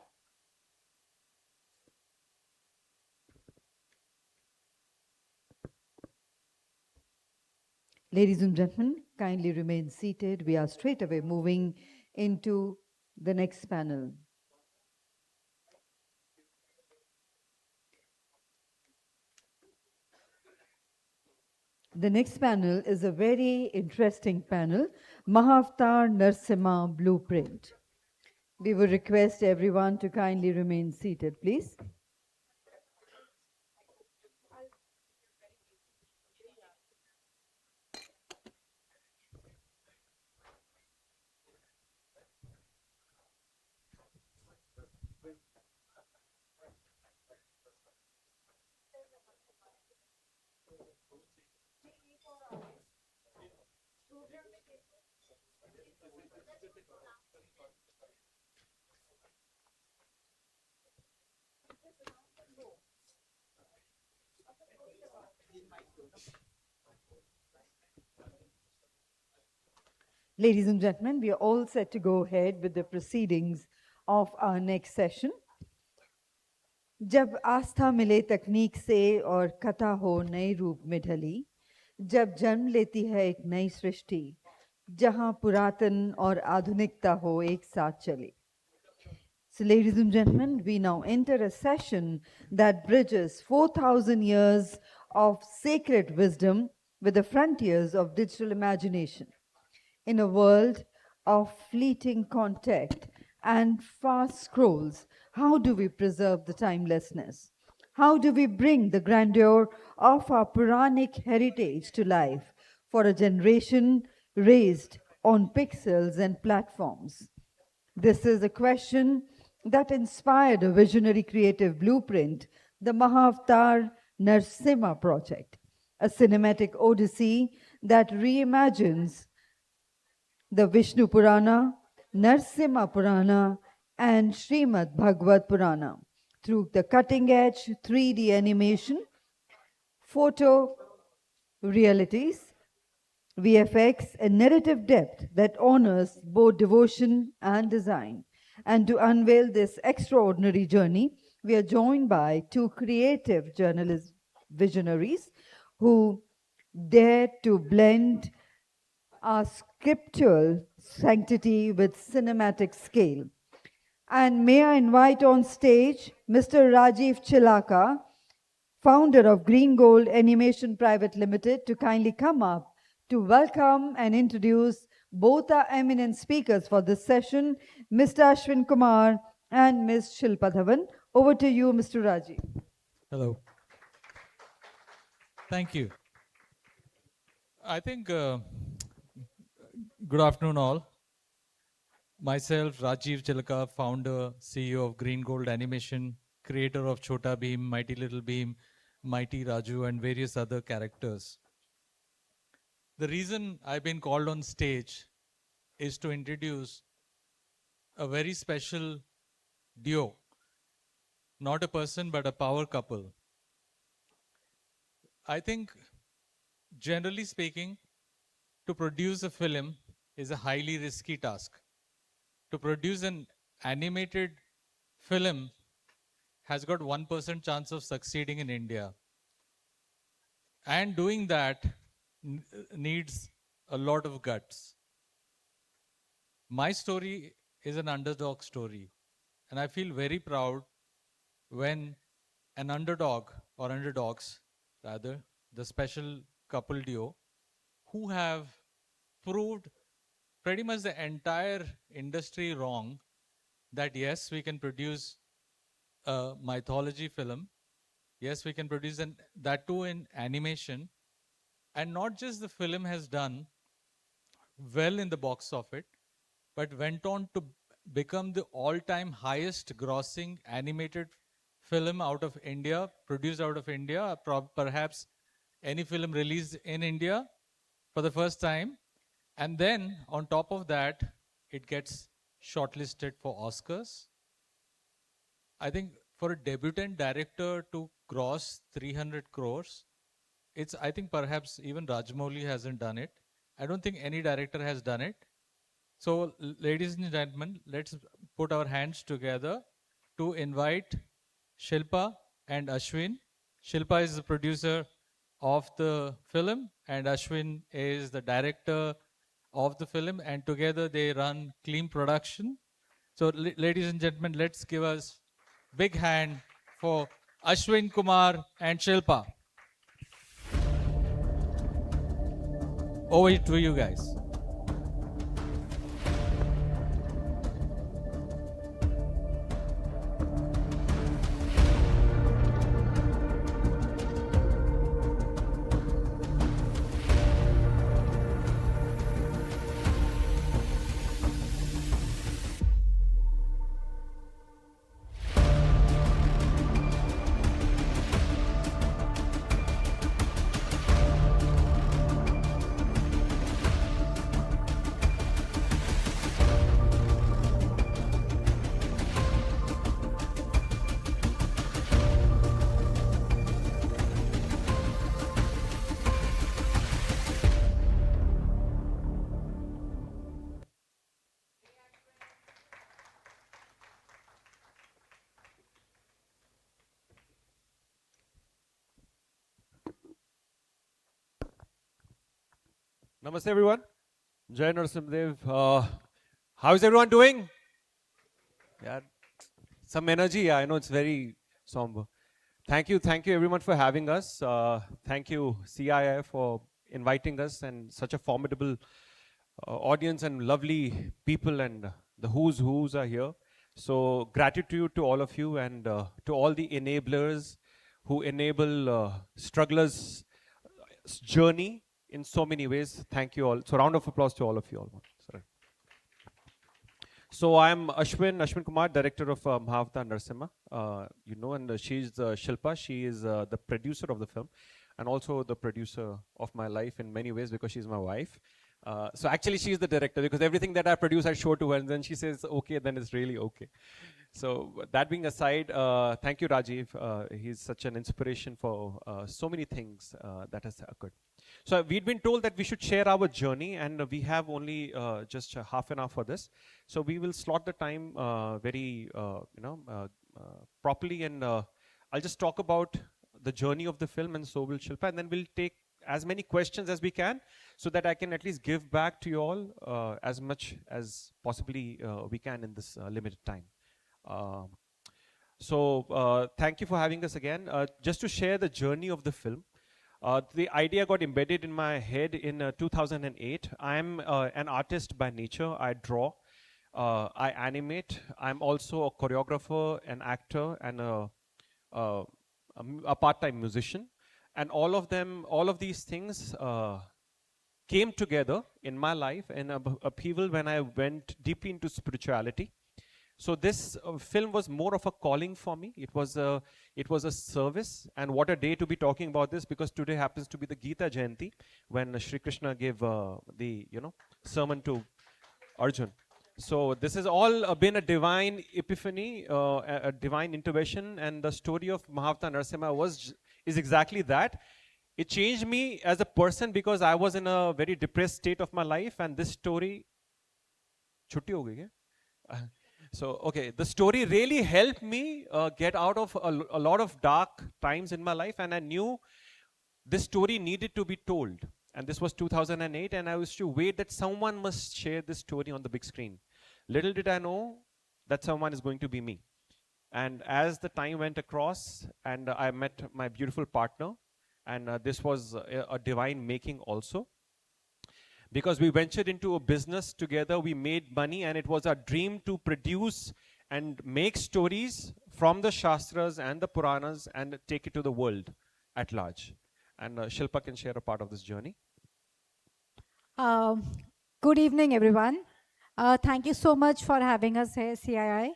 Ladies and gentlemen, kindly remain seated. We are straight away moving into the next panel. The next panel is a very interesting panel, Mahavatar Narasimha Blueprint. We would request everyone to kindly remain seated, please. Ladies and gentlemen, we are all set to go ahead with the proceedings of our next session. जब आस्था मिले तकनीक से और कथा हो नए रूप में ढली, जब जन्म लेती है एक नई सृष्टि, जहां पुरातन और आधुनिकता हो एक साथ चले. So, ladies and gentlemen, we now enter a session that bridges 4,000 years of sacred wisdom with the frontiers of digital imagination. In a world of fleeting contact and fast scrolls, how do we preserve the timelessness? How do we bring the grandeur of our Puranic heritage to life for a generation raised on pixels and platforms? This is a question that inspired a visionary creative blueprint, the Mahavatar Narsimha Project, a cinematic odyssey that reimagines the Vishnu Purana, Narsimha Purana, and Srimad Bhagavad Purana through the cutting edge 3D animation, photo realities, VFX, and narrative depth that honors both devotion and design. And to unveil this extraordinary journey, we are joined by two creative journalist visionaries who dare to blend our scriptural sanctity with cinematic scale. And may I invite on stage Mr. Rajiv Chilaka, founder of Green Gold Animation Private Limited, to kindly come up to welcome and introduce both our eminent speakers for this session, Mr. Ashwin Kumar and Ms. Shilpa Dhawan. Over to you, Mr. Rajiv. Hello. Thank you. I think, good afternoon all. Myself, Rajiv Chilaka, founder, CEO of Green Gold Animation, creator of Chota Bheem, Mighty Little Bheem, Mighty Raju, and various other characters. The reason I've been called on stage is to introduce a very special duo, not a person, but a power couple. I think, generally speaking, to produce a film is a highly risky task. To produce an animated film has got 1% chance of succeeding in India. And doing that needs a lot of guts. My story is an underdog story. And I feel very proud when an underdog, or underdogs rather, the special couple duo, who have proved pretty much the entire industry wrong, that yes, we can produce a mythology film. Yes, we can produce that too in animation. And not just the film has done well in the box office, but went on to become the all-time highest grossing animated film out of India, produced out of India, perhaps any film released in India for the first time. And then on top of that, it gets shortlisted for Oscars. I think for a debutant director to gross 300 crores, I think perhaps even Rajamouli hasn't done it. I don't think any director has done it. So, ladies and gentlemen, let's put our hands together to invite Shilpa and Ashwin. Shilpa is the producer of the film, and Ashwin is the director of the film, and together they run Clean Production. So, ladies and gentlemen, let's give us big hand for Ashwin Kumar and Shilpa. Over to you guys. Namaste, everyone. Jai Narasimhadev. How is everyone doing? Yeah, some energy. Yeah, I know it's very somber. Thank you everyone for having us. Thank you CII for inviting us and such a formidable audience and lovely people and the who's are here. So gratitude to all of you and to all the enablers who enable strugglers' journey in so many ways. Thank you all. So round of applause to all of you all. Sorry. So I'm Ashwin Kumar, director of Mahavta Narasimha. You know, and she's Shilpa. She is the producer of the film and also the producer of my life in many ways because she's my wife. So actually she's the director because everything that I produce I show to her and then she says okay, then it's really okay. So that being aside, thank you Rajiv. He's such an inspiration for so many things that has occurred. So we'd been told that we should share our journey and we have only just half an hour for this. So we will slot the time very properly and I'll just talk about the journey of the film and so will Shilpa and then we'll take as many questions as we can so that I can at least give back to you all as much as possibly we can in this limited time. Thank you for having us again. Just to share the journey of the film. The idea got embedded in my head in 2008. I'm an artist by nature. I draw, I animate. I'm also a choreographer, an actor, and a part-time musician. And all of these things came together in my life in an upheaval when I went deep into spirituality. So this film was more of a calling for me. It was a service, and what a day to be talking about this because today happens to be the Gita Jayanti when Shri Krishna gave the sermon to Arjun. So this has all been a divine epiphany, a divine intervention, and the story of Mahavta Narasimha is exactly that. It changed me as a person because I was in a very depressed state of my life, and this story. Chutti ho gayi kya? So, okay, the story really helped me get out of a lot of dark times in my life, and I knew this story needed to be told. And this was 2008, and I was to wait that someone must share this story on the big screen. Little did I know that someone is going to be me. And as the time went across, and I met my beautiful partner, and this was a divine making also. Because we ventured into a business together, we made money, and it was our dream to produce and make stories from the Shastras and the Puranas and take it to the world at large. And Shilpa can share a part of this journey. Good evening, everyone. Thank you so much for having us here, CII.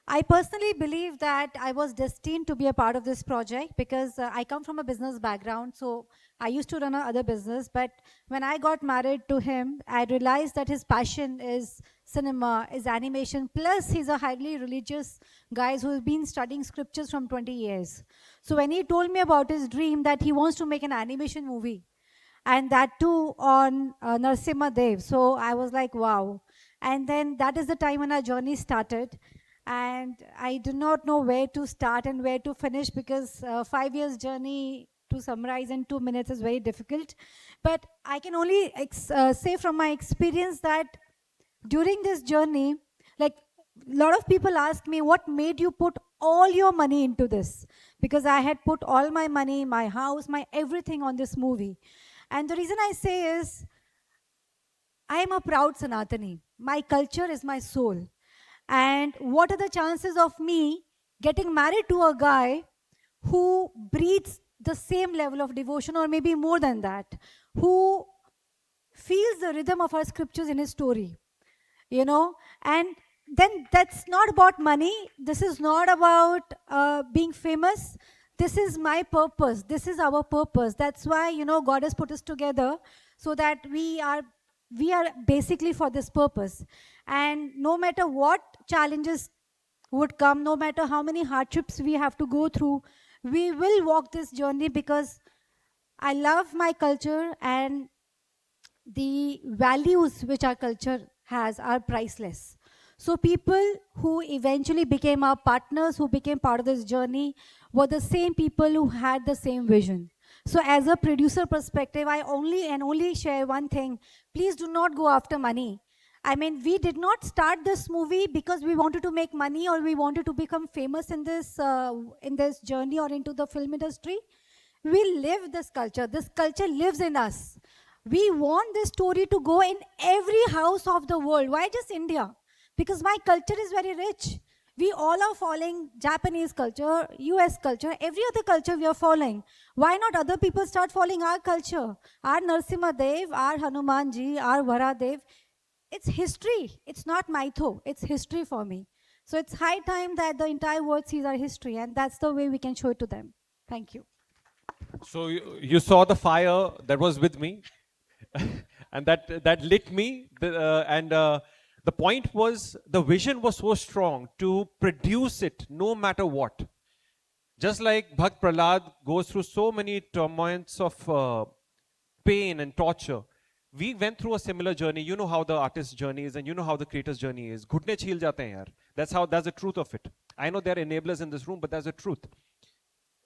I personally believe that I was destined to be a part of this project because I come from a business background. So I used to run another business, but when I got married to him, I realized that his passion is cinema, is animation, plus he's a highly religious guy who's been studying scriptures from 20 years. So when he told me about his dream that he wants to make an animation movie, and that too on Narasimha Dev, so I was like, wow. And then that is the time when our journey started. And I do not know where to start and where to finish because 5 years journey to summarize in 2 minutes is very difficult. But I can only say from my experience that during this journey, like a lot of people ask me, what made you put all your money into this? Because I had put all my money, my house, my everything on this movie. And the reason I say is, I am a proud Sanatani. My culture is my soul. And what are the chances of me getting married to a guy who breathes the same level of devotion or maybe more than that, who feels the rhythm of our scriptures in his story, you know? And then that's not about money. This is not about being famous. This is my purpose. This is our purpose. That's why, you know, God has put us together so that we are basically for this purpose. And no matter what challenges would come, no matter how many hardships we have to go through, we will walk this journey because I love my culture and the values which our culture has are priceless. So people who eventually became our partners, who became part of this journey, were the same people who had the same vision. So as a producer perspective, I only share one thing. Please do not go after money. I mean, we did not start this movie because we wanted to make money or we wanted to become famous in this journey or into the film industry. We live this culture. This culture lives in us. We want this story to go in every house of the world. Why just India? Because my culture is very rich. We all are following Japanese culture, US culture, every other culture we are following. Why not other people start following our culture? Our Narsimha Dev, our Hanumanji, our Varadev. It's history. It's not mytho. It's history for me. So it's high time that the entire world sees our history, and that's the way we can show it to them. Thank you. So you saw the fire that was with me, and that lit me. The point was, the vision was so strong to produce it no matter what. Just like Bhakt Prahlad goes through so many turmoils of pain and torture, we went through a similar journey. You know how the artist's journey is, and you know how the creator's journey is. Ghutne chheel jate hain yaar. That's the truth of it. I know there are enablers in this room, but that's the truth.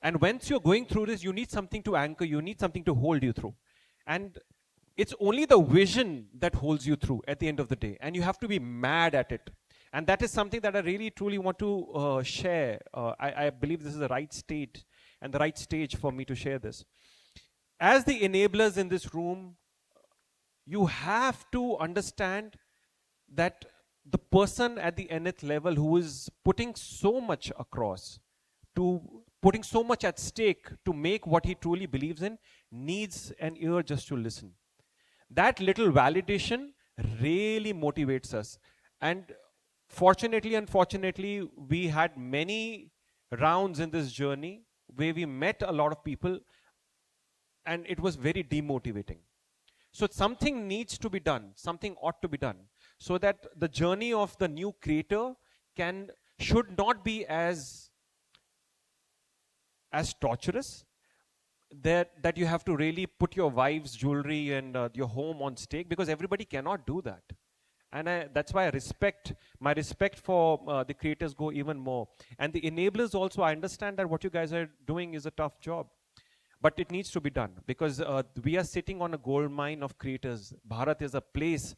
And once you're going through this, you need something to anchor, you need something to hold you through. And it's only the vision that holds you through at the end of the day. And you have to be mad at it. And that is something that I really, truly want to share. I believe this is the right state and the right stage for me to share this. As the enablers in this room, you have to understand that the person at the nth level who is putting so much across, putting so much at stake to make what he truly believes in, needs an ear just to listen. That little validation really motivates us. And fortunately, unfortunately, we had many rounds in this journey where we met a lot of people, and it was very demotivating. So something needs to be done, something ought to be done, so that the journey of the new creator should not be as torturous, that you have to really put your wife's jewelry and your home on stake, because everybody cannot do that. And that's why my respect for the creators go even more. And the enablers also, I understand that what you guys are doing is a tough job, but it needs to be done, because we are sitting on a gold mine of creators. Bharat is a place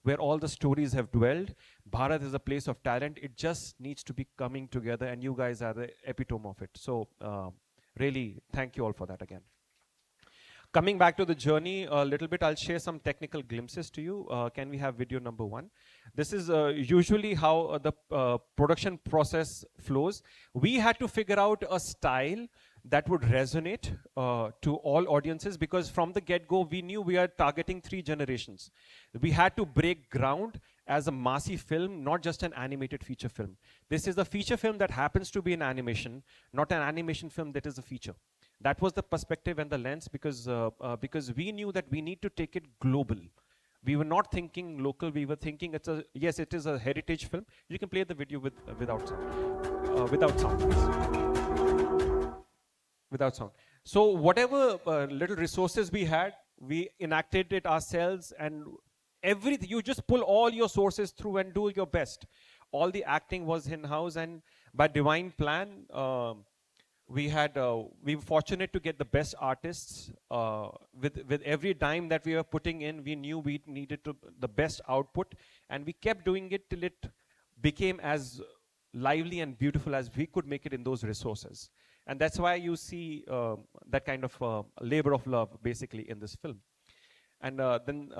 where all the stories have dwelled. Bharat is a place of talent. It just needs to be coming together, and you guys are the epitome of it. So really, thank you all for that again. Coming back to the journey a little bit, I'll share some technical glimpses to you. Can we have video number 1? This is usually how the production process flows. We had to figure out a style that would resonate to all audiences, because from the get-go, we knew we are targeting 3 generations. We had to break ground as a massy film, not just an animated feature film. This is a feature film that happens to be an animation, not an animation film that is a feature. That was the perspective and the lens, because we knew that we need to take it global. We were not thinking local. We were thinking yes, it is a heritage film. You can play the video without sound. Without sound, please. Without sound. So whatever little resources we had, we enacted it ourselves, and everything, you just pull all your sources through and do your best. All the acting was in-house, and by divine plan, we were fortunate to get the best artists. With every dime that we were putting in, we knew we needed the best output, and we kept doing it till it became as lively and beautiful as we could make it in those resources. And that's why you see that kind of labor of love, basically, in this film. And then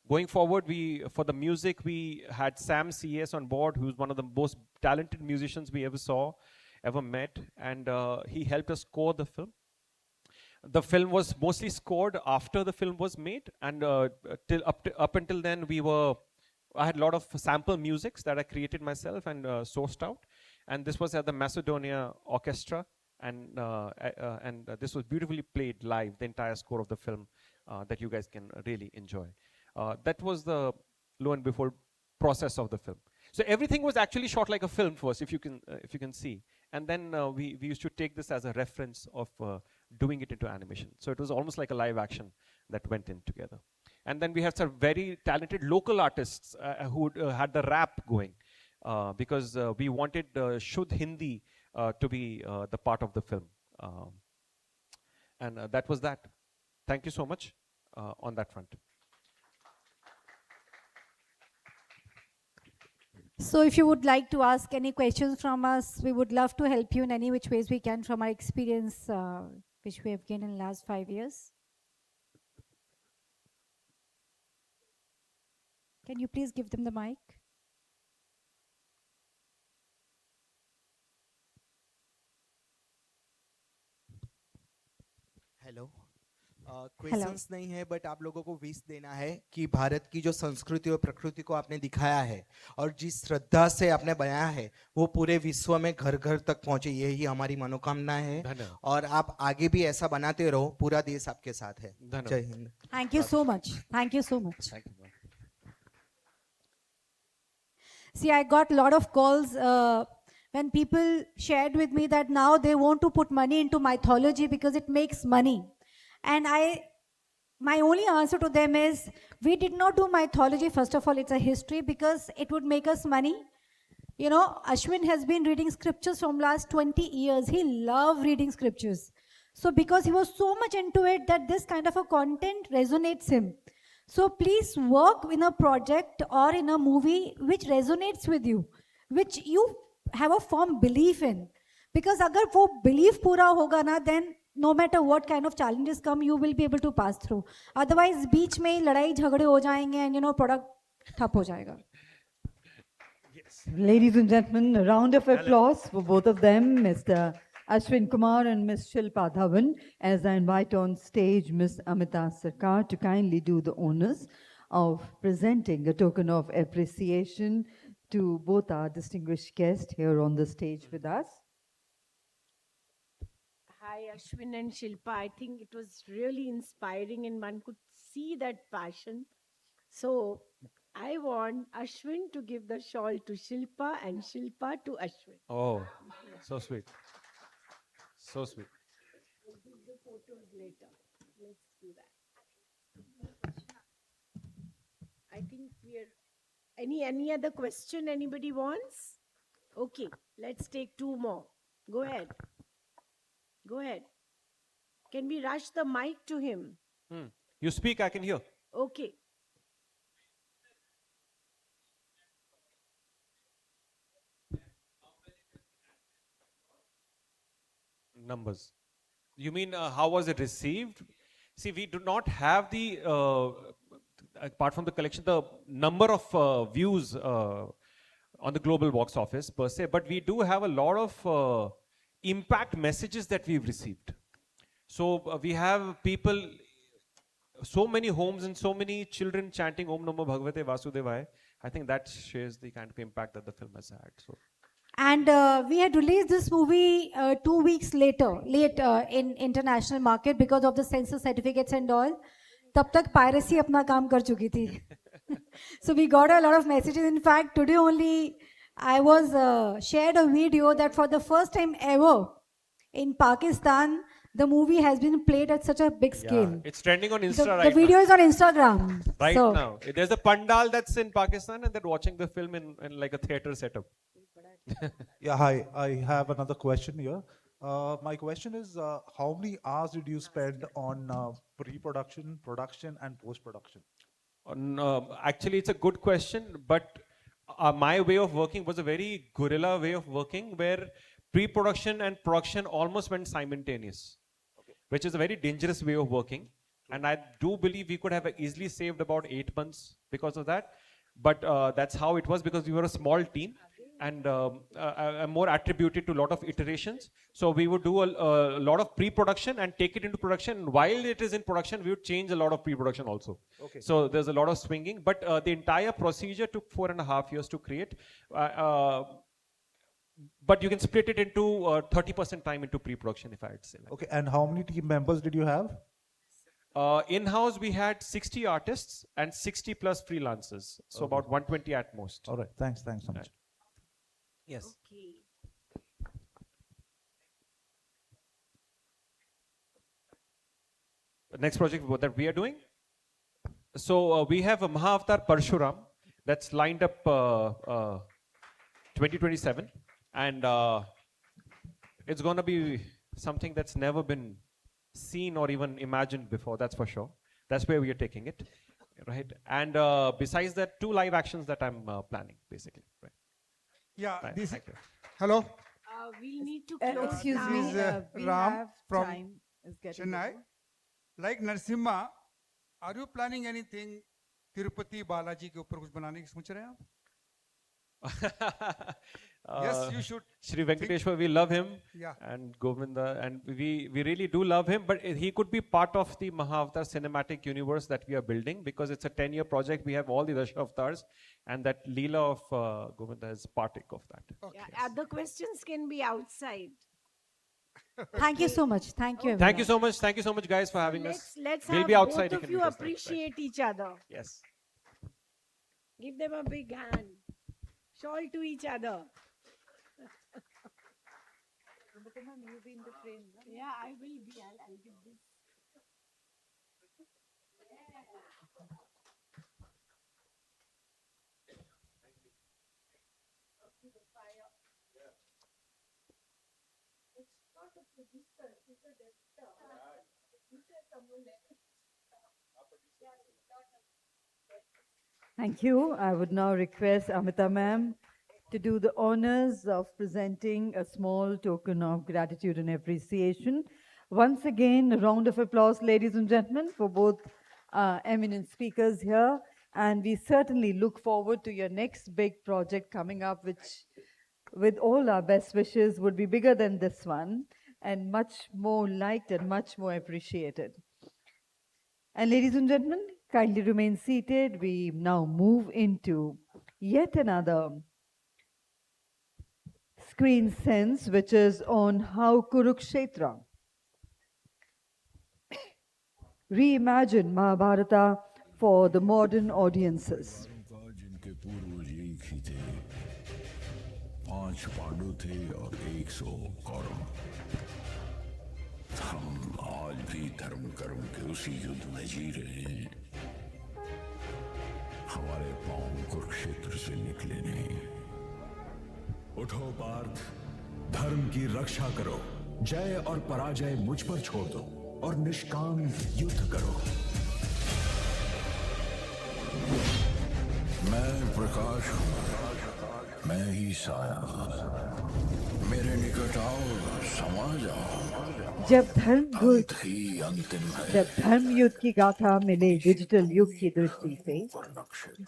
going forward, for the music, we had Sam CS on board, who's one of the most talented musicians we ever met, and he helped us score the film. The film was mostly scored after the film was made, and up until then, I had a lot of sample musics that I created myself and sourced out, and this was at the Macedonia Orchestra, and this was beautifully played live, the entire score of the film that you guys can really enjoy. That was the, lo and behold, process of the film. So everything was actually shot like a film first, if you can see. And then we used to take this as a reference of doing it into animation. So it was almost like a live action that went in together. And then we had some very talented local artists who had the rap going, because we wanted Shuddh Hindi to be the part of the film. And that was that. Thank you so much on that front. So if you would like to ask any questions from us, we would love to help you in any which ways we can from our experience which we have gained in the last 5 years. Can you please give them the mic? Hello questions नहीं है but आप लोगों को wish देना है कि भारत की जो संस्कृति और प्रकृति को आपने दिखाया है और जिस श्रद्धा से आपने बनाया है वो पूरे विश्व में घर घर तक पहुंचे, यही हमारी मनोकामना है और आप आगे भी ऐसा बनाते रहो, पूरा देश आपके साथ है। जय Hind. Thank you so much. Thank you so much. See, I got a lot of calls when people shared with me that now they want to put money into mythology because it makes money. And my only answer to them is, we did not do mythology. First of all, it's a history because it would make us money. You know, Ashwin has been reading scriptures from last 20 years. He loved reading scriptures. So because he was so much into it that this kind of a content resonates him. So please work in a project or in a movie which resonates with you, which you have a firm belief in. Because agar wo belief pura hoga na, then no matter what kind of challenges come, you will be able to pass through. Otherwise, beech mein ladai jhagde ho jayenge and product thap ho jayega. Ladies and gentlemen, a round of applause for both of them, Mr. Ashwin Kumar and Ms. Shilpa Dhawan, as I invite on stage Ms. Amita Sarkar to kindly do the honors of presenting a token of appreciation to both our distinguished guests here on the stage with us. Hi, Ashwin and Shilpa. I think it was really inspiring and one could see that passion. So I want Ashwin to give the shawl to Shilpa and Shilpa to Ashwin. Oh, so sweet. So sweet. We'll do the photos later. Let's do that. I think we're... Any other question anybody wants? Okay, let's take 2 more. Go ahead. Go ahead. Can we rush the mic to him? You speak, I can hear. Okay. Numbers. You mean how was it received? See, we do not have the, apart from the collection, the number of views on the global box office per se, but we do have a lot of impact messages that we've received. So we have people, so many homes and so many children chanting Om Namo Bhagavate Vasudevaya. I think that shares the kind of impact that the film has had. So. And we had released this movie 2 weeks late in international market because of the censor certificates and all. Tab tak piracy apna kaam kar chuki thi. So we got a lot of messages. In fact, today only I was shared a video that for the first time ever in Pakistan, the movie has been played at such a big scale. Yeah, it's trending on Insta right now. The video is on Instagram. Right now. There's a pandal that's in Pakistan and they're watching the film in like a theater setup. Yeah, hi. I have another question here. My question is, how many hours did you spend on pre-production, production, and post-production? Actually, it's a good question, but my way of working was a very guerrilla way of working where pre-production and production almost went simultaneous, which is a very dangerous way of working. And I do believe we could have easily saved about 8 months because of that. But that's how it was because we were a small team. And more attributed to a lot of iterations. So we would do a lot of pre-production and take it into production. While it is in production, we would change a lot of pre-production also. Okay. So there's a lot of swinging, but the entire procedure took 4.5 years to create. But you can split it into 30% time into pre-production, if I had to say. Okay, and how many team members did you have? In-house, we had 60 artists and 60 plus freelancers. So about 120 at most. All right, thanks so much. Right. Yes. Okay. The next project that we are doing. So we have a Mahavatar Parshuram that's lined up 2027. And it's going to be something that's never been seen or even imagined before, that's for sure. That's where we are taking it, right? And besides that, 2 live actions that I'm planning, basically, right? Yeah, Right, this. thank you. Hello. We need to close Excuse now. me, This is we Ram have from time is getting Chennai. over. Like Narsimha, are you planning anything Tirupati Balaji के ऊपर कुछ बनाने की सोच रहे हैं आप? Yes, you should. Shri Venkateshwar, we love him, Yeah. and Govinda, and we really do love him, but he could be part of the Mahavatar cinematic universe that we are building, because it's a 10-year project. We have all the Dashavatars, and that Leela of Govinda is partake of that. Yeah, other questions can be outside. Thank you so much. Thank you, Thank you so much. Thank you so much, guys, for having us. Let's We'll have be outside. both can of you meet us there, right? appreciate each other. Yes. Give them a big hand. Shawl to each other. Yeah, I will be. I'll give this. Thank you. I would now request Amita ma'am to do the honors of presenting a small token of gratitude and appreciation. Once again, a round of applause, ladies and gentlemen, for both eminent speakers here. And we certainly look forward to your next big project coming up, which, with all our best wishes, would be bigger than this one and much more liked and much more appreciated. And ladies and gentlemen, kindly remain seated. We now move into yet another screen sense, which is on how Kurukshetra reimagine Mahabharata for the modern audiences. जिनके पूर्वज एक ही थे, 5 पांडु थे और 100 कौरव। हम आज भी धर्म कर्म के उसी युद्ध में जी रहे हैं। हमारे पांव कुरुक्षेत्र से निकले नहीं। उठो पार्थ, धर्म की रक्षा करो। जय और पराजय मुझ पर छोड़ दो और निष्काम युद्ध करो। मैं प्रकाश हूँ, मैं ही साया। मेरे निकट आओ, समा जाओ। जब अंत ही अंतिम है। जब धर्म युद्ध की गाथा मिले डिजिटल युग की दृष्टि से,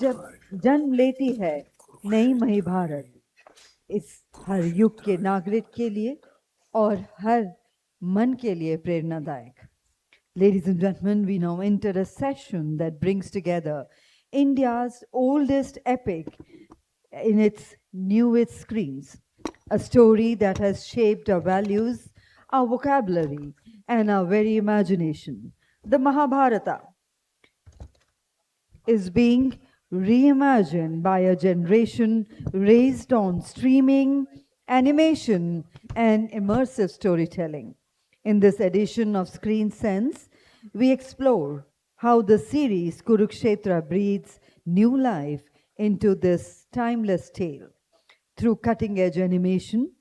जब जन्म लेती है नई महाभारत इस हर युग के नागरिक के लिए और हर मन के लिए प्रेरणादायक. Ladies and gentlemen, we now enter a session that brings together India's oldest epic in its newest screens, a story that has shaped our values, our vocabulary, and our very imagination. The Mahabharata is being reimagined by a generation raised on streaming, animation, and immersive storytelling. In this edition of Screen Sense, we explore how the series Kurukshetra breathes new life into this timeless tale through cutting-edge animation,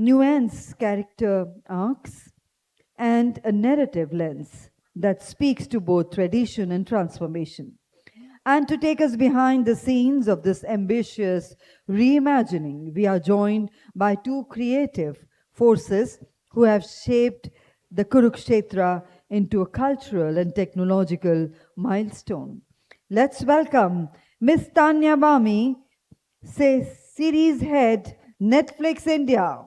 nuanced character arcs, and a narrative lens that speaks to both tradition and transformation. And to take us behind the scenes of this ambitious reimagining, we are joined by 2 creative forces who have shaped the Kurukshetra into a cultural and technological milestone. Let's welcome Ms. Tanya Bami, series head, Netflix India.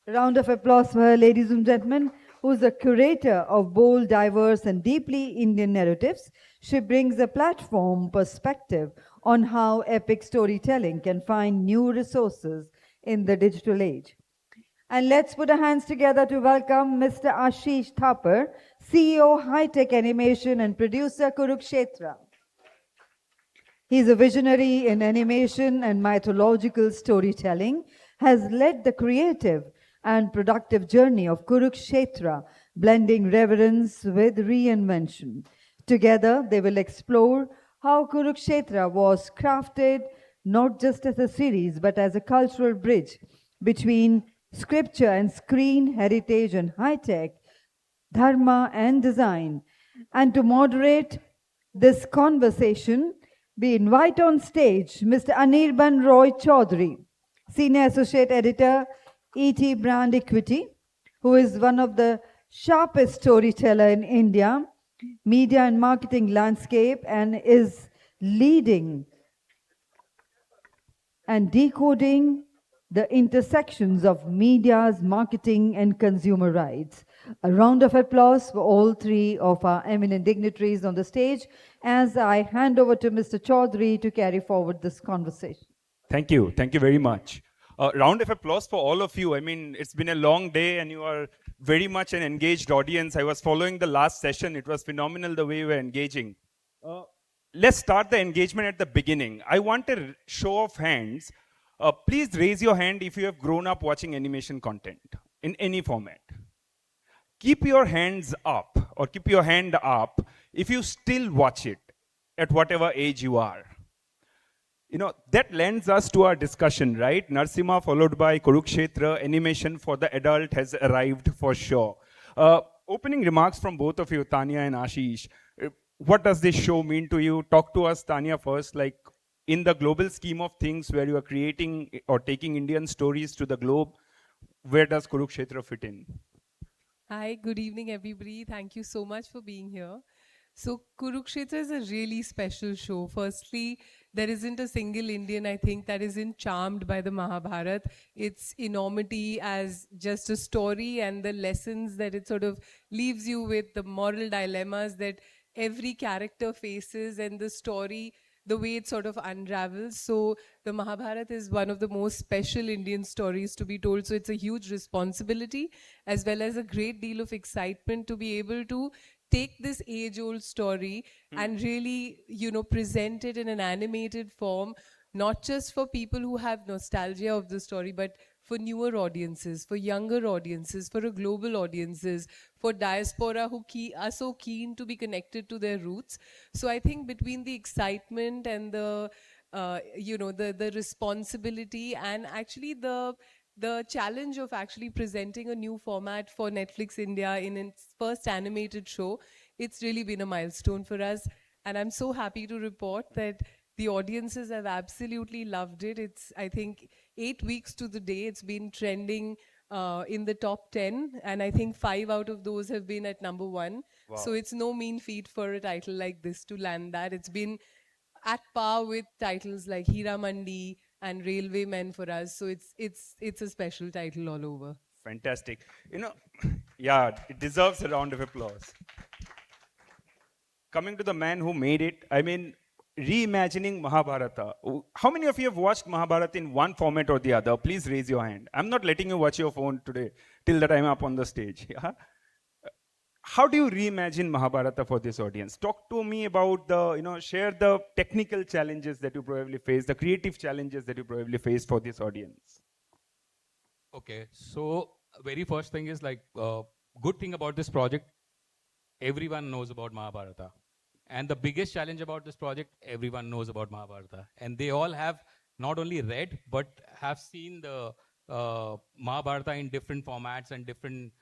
Round of applause for her, ladies and gentlemen, who's a curator of bold, diverse, and deeply Indian narratives. She brings a platform perspective on how epic storytelling can find new resources in the digital age. And let's put our hands together to welcome Mr. Ashish Thapar, CEO, High-Tech Animation and producer, Kurukshetra. He's a visionary in animation and mythological storytelling, has led the creative and productive journey of Kurukshetra, blending reverence with reinvention. Together, they will explore how Kurukshetra was crafted not just as a series, but as a cultural bridge between scripture and screen, heritage and high-tech, dharma and design. And to moderate this conversation, we invite on stage Mr. Anirban Roy Chaudhary, Senior Associate Editor, ET Brand Equity, who is one of the sharpest storyteller in India, media and marketing landscape, and is leading and decoding the intersections of media's marketing and consumer rights. A round of applause for all three of our eminent dignitaries on the stage as I hand over to Mr. Chaudhary to carry forward this conversation. Thank you. Thank you very much. A round of applause for all of you. I mean, it's been a long day and you are very much an engaged audience. I was following the last session. It was phenomenal the way you were engaging. Let's start the engagement at the beginning. I want a show of hands. Please raise your hand if you have grown up watching animation content in any format. Keep your hands up or keep your hand up if you still watch it at whatever age you are. You know, that lends us to our discussion, right? Narsimha followed by Kurukshetra, animation for the adult has arrived for sure. Opening remarks from both of you, Tanya and Ashish. What does this show mean to you? Talk to us, Tanya, first, like in the global scheme of things where you are creating or taking Indian stories to the globe, where does Kurukshetra fit in? Hi, good evening, everybody. Thank you so much for being here. So Kurukshetra is a really special show. Firstly, there isn't a single Indian, I think, that isn't charmed by the Mahabharata. Its enormity as just a story and the lessons that it sort of leaves you with, the moral dilemmas that every character faces and the story, the way it sort of unravels. So the Mahabharata is one of the most special Indian stories to be told. So it's a huge responsibility as well as a great deal of excitement to be able to take this age-old story and really, you know, present it in an animated form, not just for people who have nostalgia of the story, but for newer audiences, for younger audiences, for a global audiences, for diaspora who are so keen to be connected to their roots. So I think between the excitement and the, you know, the responsibility and actually the challenge of actually presenting a new format for Netflix India in its first animated show, it's really been a milestone for us. And I'm so happy to report that the audiences have absolutely loved it. It's, I think, 8 weeks to the day, it's been trending in the top 10. And I think 5 out of those have been at number 1. Wow. So it's no mean feat for a title like this to land that. It's been at par with titles like Hira Mandi and Railway Men for us. So it's a special title all over. Fantastic. You know, yeah, it deserves a round of applause. Coming to the man who made it, I mean, reimagining Mahabharata. How many of you have watched Mahabharata in one format or the other? Please raise your hand. I'm not letting you watch your phone today till that I'm up on the stage. Yeah? How do you reimagine Mahabharata for this audience? Talk to me about the, you know, share the technical challenges that you probably face, the creative challenges that you probably face for this audience. Okay, so very first thing is like, good thing about this project, everyone knows about Mahabharata. And the biggest challenge about this project, everyone knows about Mahabharata. And they all have not only read, but have seen the Mahabharata in different formats and different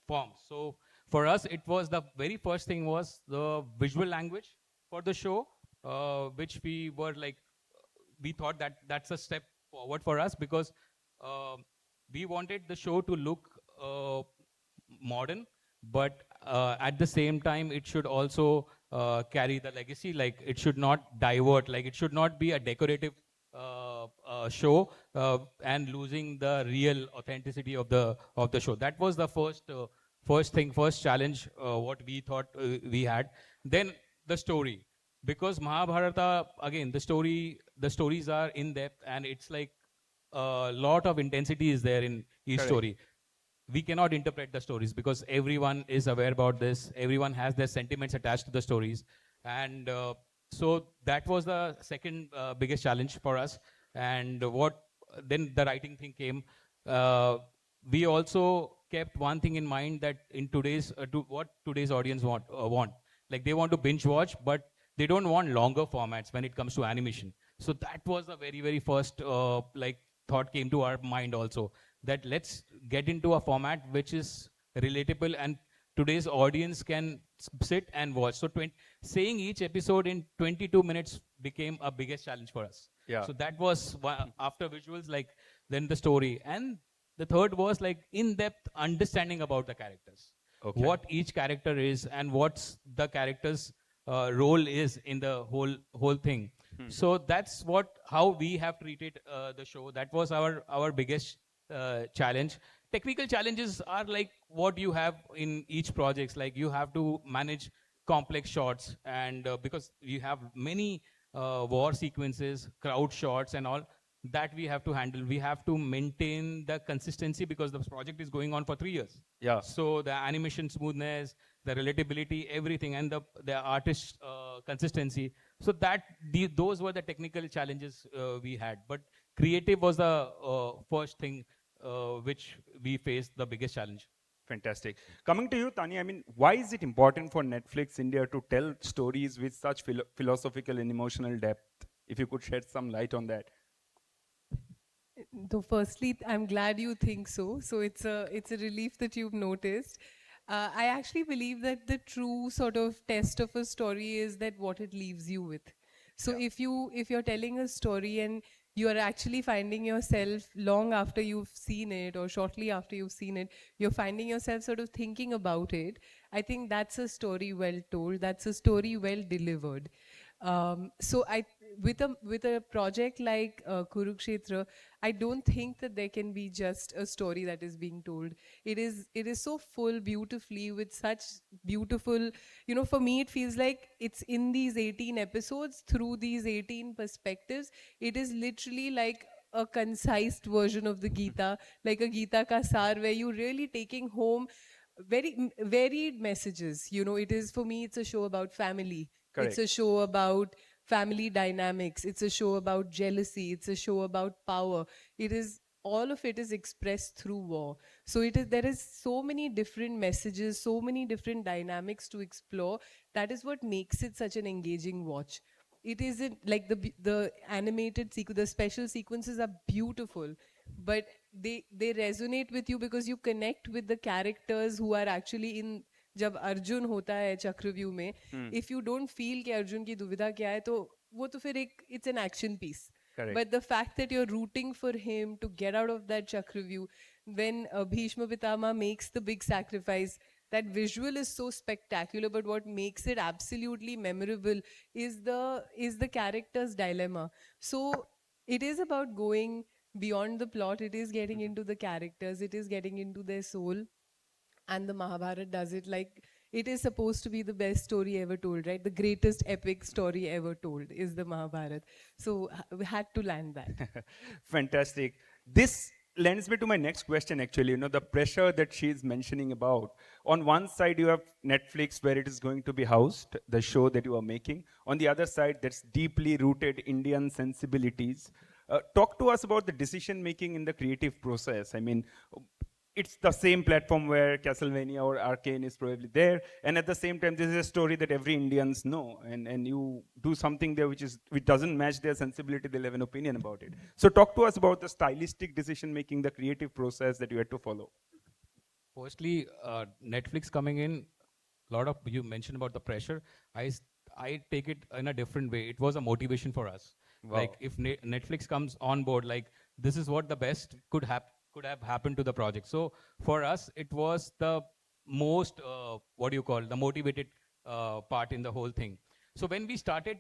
forms. So for us, it was the very first thing was the visual language for the show, which we were like, we thought that that's a step forward for us because we wanted the show to look modern, but at the same time, it should also carry the legacy. Like it should not divert. Like it should not be a decorative show and losing the real authenticity of the show. That was the first challenge what we thought we had. Then the story, because Mahabharata, again, the stories are in depth and it's like a lot of intensity is there in each story. We cannot interpret the stories because everyone is aware about this. Everyone has their sentiments attached to the stories. And so that was the second biggest challenge for us. And then the writing thing came. We also kept one thing in mind that in today's, what today's audience want. Like they want to binge watch, but they don't want longer formats when it comes to animation. So that was the very, very first like thought came to our mind also. that let's get into a format which is relatable and today's audience can sit and watch. So saying each episode in 22 minutes became a biggest challenge for us. Yeah. So that was after visuals, like then the story. And the third was like in-depth understanding about the characters. Okay. What each character is and what's the character's role is in the whole thing. So that's how we have treated the show. That was our biggest challenge. Technical challenges are like what you have in each project. Like you have to manage complex shots, and because you have many war sequences, crowd shots, and all that we have to handle. We have to maintain the consistency because the project is going on for 3 years. Yeah. So the animation smoothness, the relatability, everything, and the artist consistency. So those were the technical challenges we had. But creative was the first thing which we faced the biggest challenge. Fantastic. Coming to you, Tanya, I mean, why is it important for Netflix India to tell stories with such philosophical and emotional depth? If you could shed some light on that. So firstly, I'm glad you think so. So it's a relief that you've noticed. I actually believe that the true sort of test of a story is that what it leaves you with. So if you're telling a story and you are actually finding yourself long after you've seen it or shortly after you've seen it, you're finding yourself sort of thinking about it, I think that's a story well told. That's a story well delivered. So with a project like Kurukshetra, I don't think that there can be just a story that is being told. It is so full beautifully with such beautiful, for me it feels like it's in these 18 episodes through these 18 perspectives. It is literally like a concise version of the Gita, like a Gita ka sar, where you're really taking home very varied messages. It is, for me, it's a show about family. Correct. It's a show about family dynamics. It's a show about jealousy. It's a show about power. All of it is expressed through war. So there is so many different messages, so many different dynamics to explore. That is what makes it such an engaging watch. It isn't like the animated the special sequences are beautiful, but they resonate with you because you connect with the characters who are actually in. जब अर्जुन होता है चक्रव्यूह में, if you don't feel कि अर्जुन की दुविधा क्या है, तो वो तो फिर it's an action piece. Correct. But the fact that you're rooting for him to get out of that chakravyu, when Bhishma Pitama makes the big sacrifice, that visual is so spectacular, but what makes it absolutely memorable is the character's dilemma. So it is about going beyond the plot. It is getting into the characters. It is getting into their soul. And the Mahabharata does it like it is supposed to be the best story ever told, right? The greatest epic story ever told is the Mahabharata. So we had to land that. Fantastic. This lends me to my next question, actually. The pressure that she's mentioning about. On one side, you have Netflix, where it is going to be housed, the show that you are making. On the other side, that's deeply rooted Indian sensibilities. Talk to us about the decision-making in the creative process. I mean, it's the same platform where Castlevania or Arcane is probably there, and at the same time, this is a story that every Indians know, and you do something there which doesn't match their sensibility, they'll have an opinion about it. So talk to us about the stylistic decision making, the creative process that you had to follow. Firstly, Netflix coming in, you mentioned about the pressure. I take it in a different way. It was a motivation for us. Wow. Like if Netflix comes on board, like this is what the best could have happened to the project. So for us, it was the most, the motivated part in the whole thing. So when we started,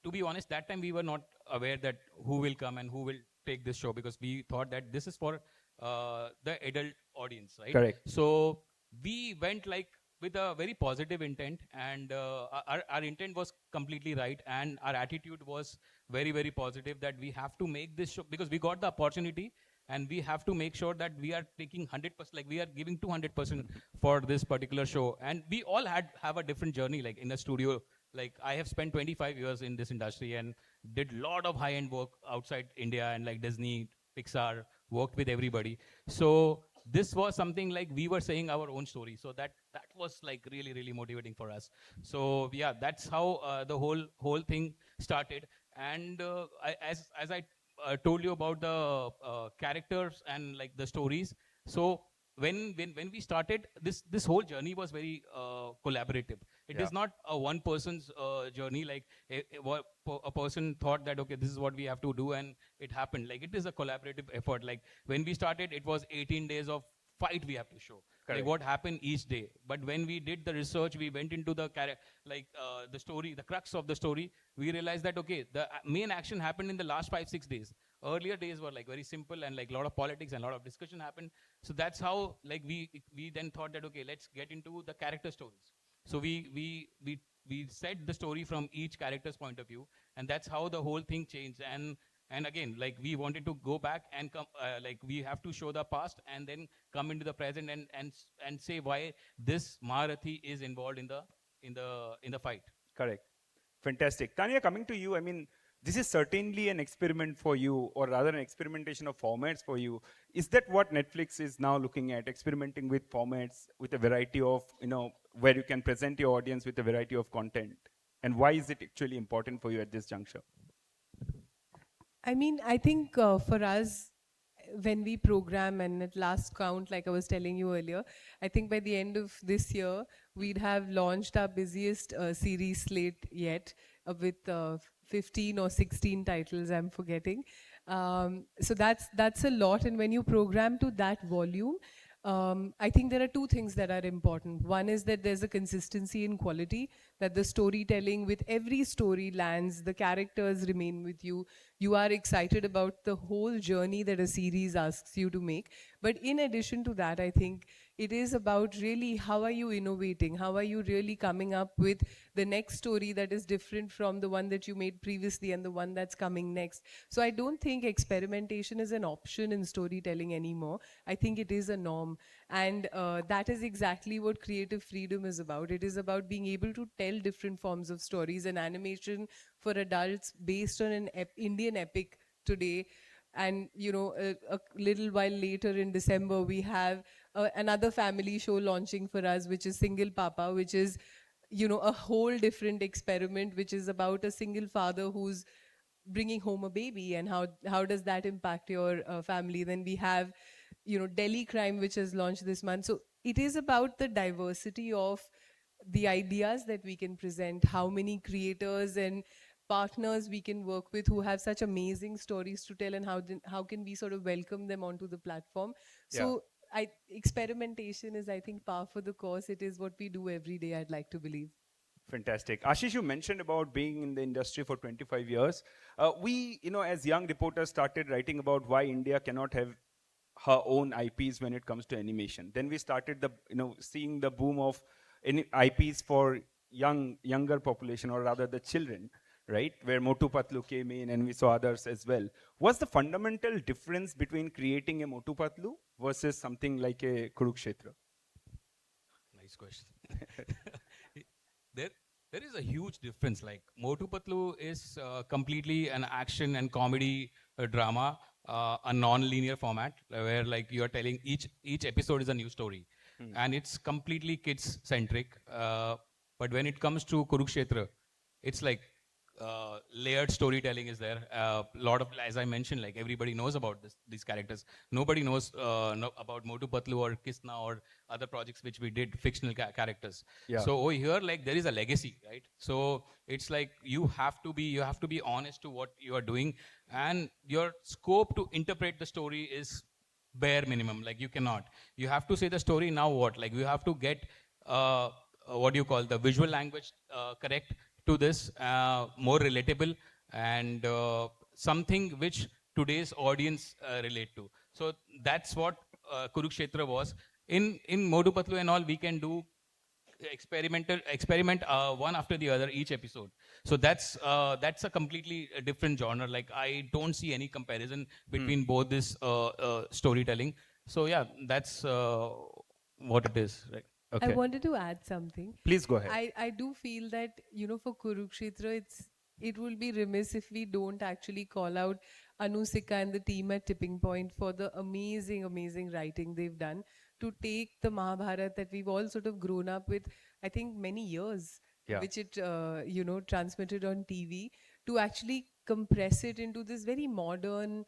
to be honest, that time we were not aware that who will come and who will take this show, because we thought that this is for the adult audience, right? Correct. So we went like with a very positive intent, and our intent was completely right, and our attitude was very, very positive that we have to make this show because we got the opportunity. And we have to make sure that we are taking 100%, like we are giving 200% for this particular show. And we all have a different journey, like in the studio. Like I have spent 25 years in this industry and did a lot of high-end work outside India and like Disney, Pixar, worked with everybody. So this was something like we were saying our own story. So that was like really, really motivating for us. So yeah, that's how the whole thing started. And as I told you about the characters and like the stories. So when we started, this whole journey was very collaborative. It is not a one person's journey. Like a person thought that okay, this is what we have to do, and it happened. Like it is a collaborative effort. Like when we started, it was 18 days of fight we have to show. Correct. Like what happened each day. But when we did the research, we went into the the story, the crux of the story. We realized that okay, the main action happened in the last 5-6 days. Earlier days were like very simple and like a lot of politics and a lot of discussion happened. So that's how like we then thought that okay, let's get into the character stories. So we set the story from each character's point of view, and that's how the whole thing changed. And again, like we wanted to go back and come, like we have to show the past and then come into the present and say why this Maharathi is involved in the fight. Correct. Fantastic. Tanya, coming to you, I mean, this is certainly an experiment for you, or rather an experimentation of formats for you. Is that what Netflix is now looking at, experimenting with formats, with a variety of, where you can present your audience with a variety of content? And why is it actually important for you at this juncture? I mean, I think for us, when we program and at last count, like I was telling you earlier, I think by the end of this year, we'd have launched our busiest series slate yet with 15 or 16 titles, I'm forgetting. So that's a lot. And when you program to that volume, I think there are two things that are important. One is that there's a consistency in quality, that the storytelling with every story lands, the characters remain with you. You are excited about the whole journey that a series asks you to make. But in addition to that, I think it is about really how are you innovating? How are you really coming up with the next story that is different from the one that you made previously and the one that's coming next? So I don't think experimentation is an option in storytelling anymore. I think it is a norm. And that is exactly what creative freedom is about. It is about being able to tell different forms of stories. An animation for adults based on an Indian epic today. And, a little while later in December, we have another family show launching for us, which is Single Papa, which is, a whole different experiment, which is about a single father who's bringing home a baby, and how does that impact your family. Then we have, Delhi Crime, which has launched this month. So it is about the diversity of the ideas that we can present, how many creators and partners we can work with who have such amazing stories to tell, and how can we sort of welcome them onto the platform. So experimentation is, I think, par for the course. It is what we do every day, I'd like to believe. Fantastic. Ashish, you mentioned about being in the industry for 25 years. We, as young reporters, started writing about why India cannot have her own IPs when it comes to animation. Then we started seeing the boom of IPs for younger population, or rather the children, right? Where Motu Patlu came in, and we saw others as well. What's the fundamental difference between creating a Motu Patlu versus something like a Kurukshetra? Nice question. There is a huge difference. Like Motu Patlu is completely an action and comedy drama, a non-linear format where like you are telling each episode is a new story, and it's completely kids centric. But when it comes to Kurukshetra, it's like layered storytelling is there. A lot of, as I mentioned, like everybody knows about these characters. Nobody knows about Motu Patlu or Kisna or other projects which we did, fictional characters. Yeah. So over here, like there is a legacy, right? So it's like you have to be honest to what you are doing, and your scope to interpret the story is bare minimum. Like you cannot. You have to say the story now. What? Like you have to get what do you call the visual language correct to this, more relatable, and something which today's audience relate to. So that's what Kurukshetra was. In Motu Patlu and all, we can do experiment one after the other each episode. So that's a completely different genre. Like I don't see any comparison between both this storytelling. So yeah, that's what it is. Right. Okay. I wanted to add something. Please go ahead. I do feel that, for Kurukshetra, it will be remiss if we don't actually call out Anusika and the team at Tipping Point for the amazing, amazing writing they've done to take the Mahabharata that we've all sort of grown up with, I think, many years, which it, transmitted on TV, to actually compress it into this very modern,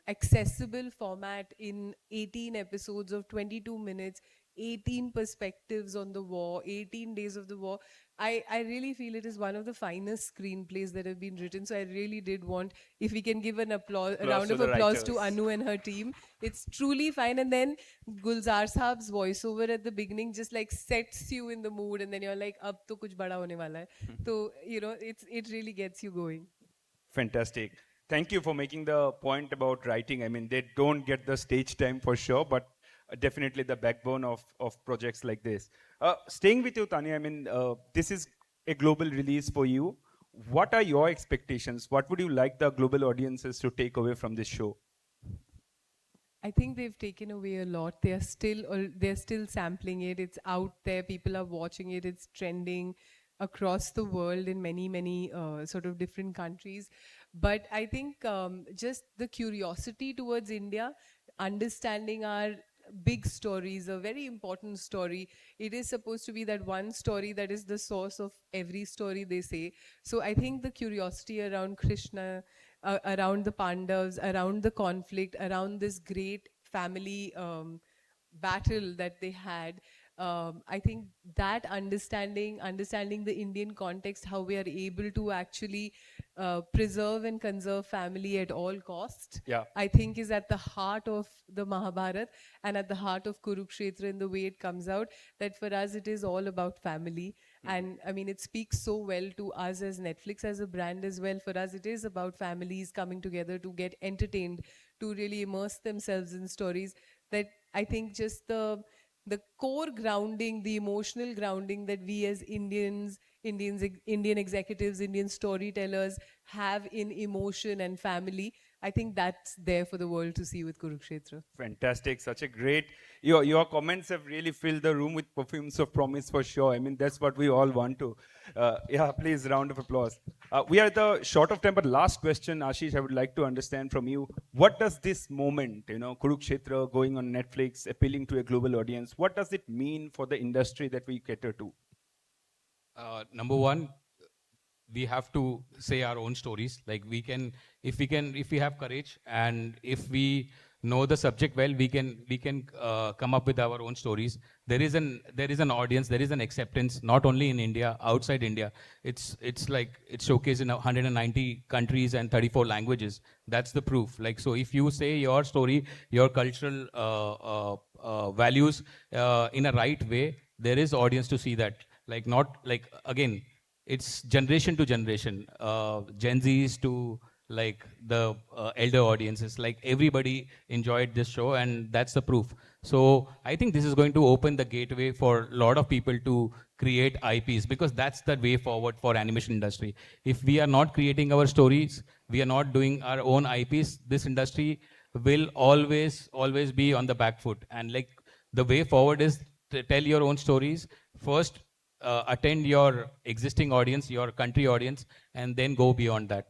accessible format in 18 episodes of 22 minutes, 18 perspectives on the war, 18 days of the war. I really feel it is one of the finest screenplays that have been written. So I really did want, if we can give an applause, a round to of the applause to writers. Anu and her team. It's truly fine. And then Gulzar Saab's voiceover at the beginning just like sets you in the mood, and then you're like, ab to kuch bada hone wala hai. So, you know, it really gets you going. Fantastic. Thank you for making the point about writing. I mean, they don't get the stage time for sure, but definitely the backbone of projects like this. Staying with you, Tanya, I mean, this is a global release for you. What are your expectations? What would you like the global audiences to take away from this show? I think they've taken away a lot. They're still sampling it. It's out there. People are watching it. It's trending across the world in many sort of different countries. But I think just the curiosity towards India, understanding our big stories, a very important story. It is supposed to be that one story that is the source of every story, they say. So I think the curiosity around Krishna, around the Pandavas, around the conflict, around this great family battle that they had. I think that understanding the Indian context, how we are able to actually preserve and conserve family at all costs, Yeah. I think is at the heart of the Mahabharat and at the heart of Kurukshetra in the way it comes out, that for us it is all about family. And I mean, it speaks so well to us as Netflix as a brand as well. For us, it is about families coming together to get entertained, to really immerse themselves in stories, that I think just the core grounding, the emotional grounding that we as Indian executives, Indian storytellers have in emotion and family, I think that's there for the world to see with Kurukshetra. Fantastic. Such a great, your comments have really filled the room with perfumes of promise for sure. I mean, that's what we all want to. Yeah, please, round of applause. We are at the short of time, but last question, Ashish, I would like to understand from you, what does this moment, Kurukshetra going on Netflix, appealing to a global audience, what does it mean for the industry that we cater to? Number one, we have to say our own stories. Like if we have courage, and if we know the subject well, we can come up with our own stories. There is an audience, there is an acceptance, not only in India, outside India. It's showcased in 190 countries and 34 languages. That's the proof. Like, so if you say your story, your cultural values in a right way, there is audience to see that. Like, not like, again, it's generation to generation, Gen Zs to like the elder audiences, like everybody enjoyed this show, and that's the proof. So I think this is going to open the gateway for a lot of people to create IPs, because that's the way forward for animation industry. If we are not creating our stories, we are not doing our own IPs, this industry will always be on the back foot. And like the way forward is to tell your own stories first, attend your existing audience, your country audience, and then go beyond that.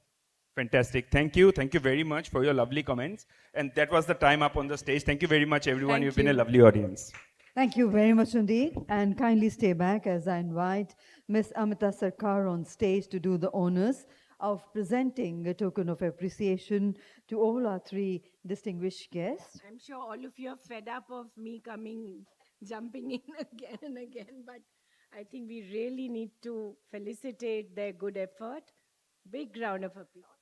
Fantastic. Thank you. Thank you very much for your lovely comments. And that was the time up on the stage. Thank you very much, everyone. Thank You've been a you. lovely audience. Thank you very much indeed. And kindly stay back as I invite Ms. Amita Sarkar on stage to do the honors of presenting a token of appreciation to all our three distinguished guests. I'm sure all of you are fed up of me jumping in again and again, but I think we really need to felicitate their good effort. Big round of applause.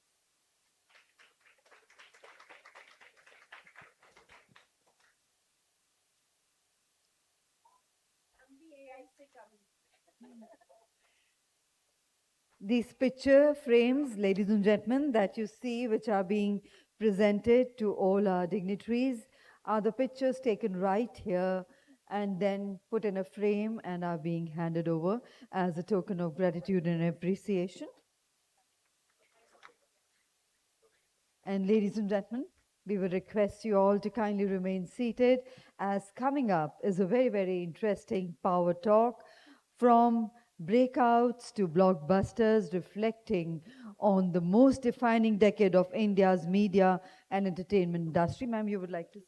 These picture frames, ladies and gentlemen, that you see, which are being presented to all our dignitaries, are the pictures taken right here and then put in a frame and are being handed over as a token of gratitude and appreciation. And ladies and gentlemen, we would request you all to kindly remain seated, as coming up is a very, very interesting power talk from breakouts to blockbusters, reflecting on the most defining decade of India's media and entertainment industry. Ma'am, you would like to?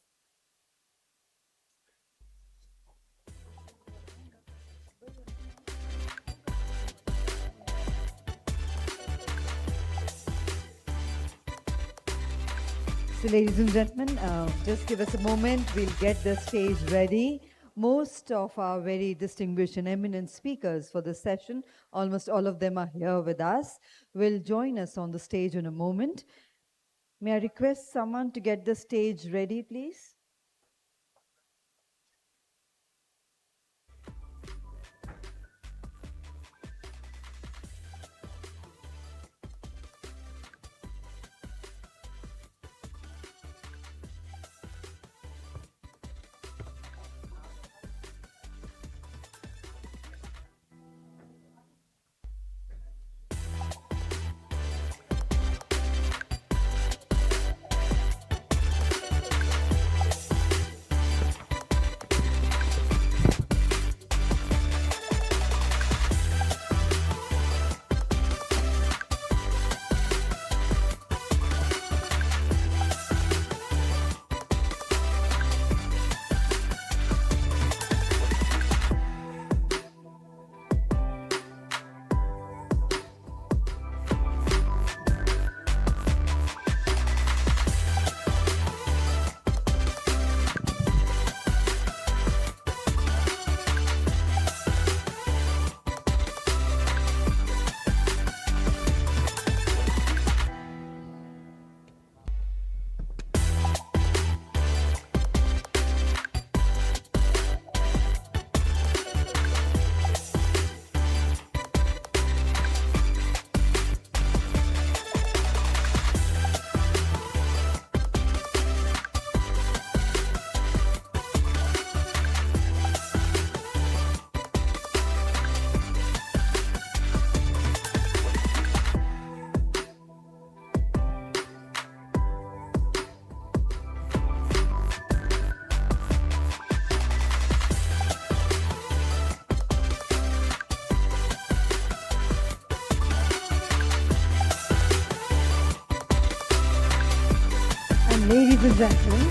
So ladies and gentlemen, just give us a moment. We'll get the stage ready. Most of our very distinguished and eminent speakers for this session, almost all of them are here with us, will join us on the stage in a moment. May I request someone to get the stage ready, please? Ladies and gentlemen,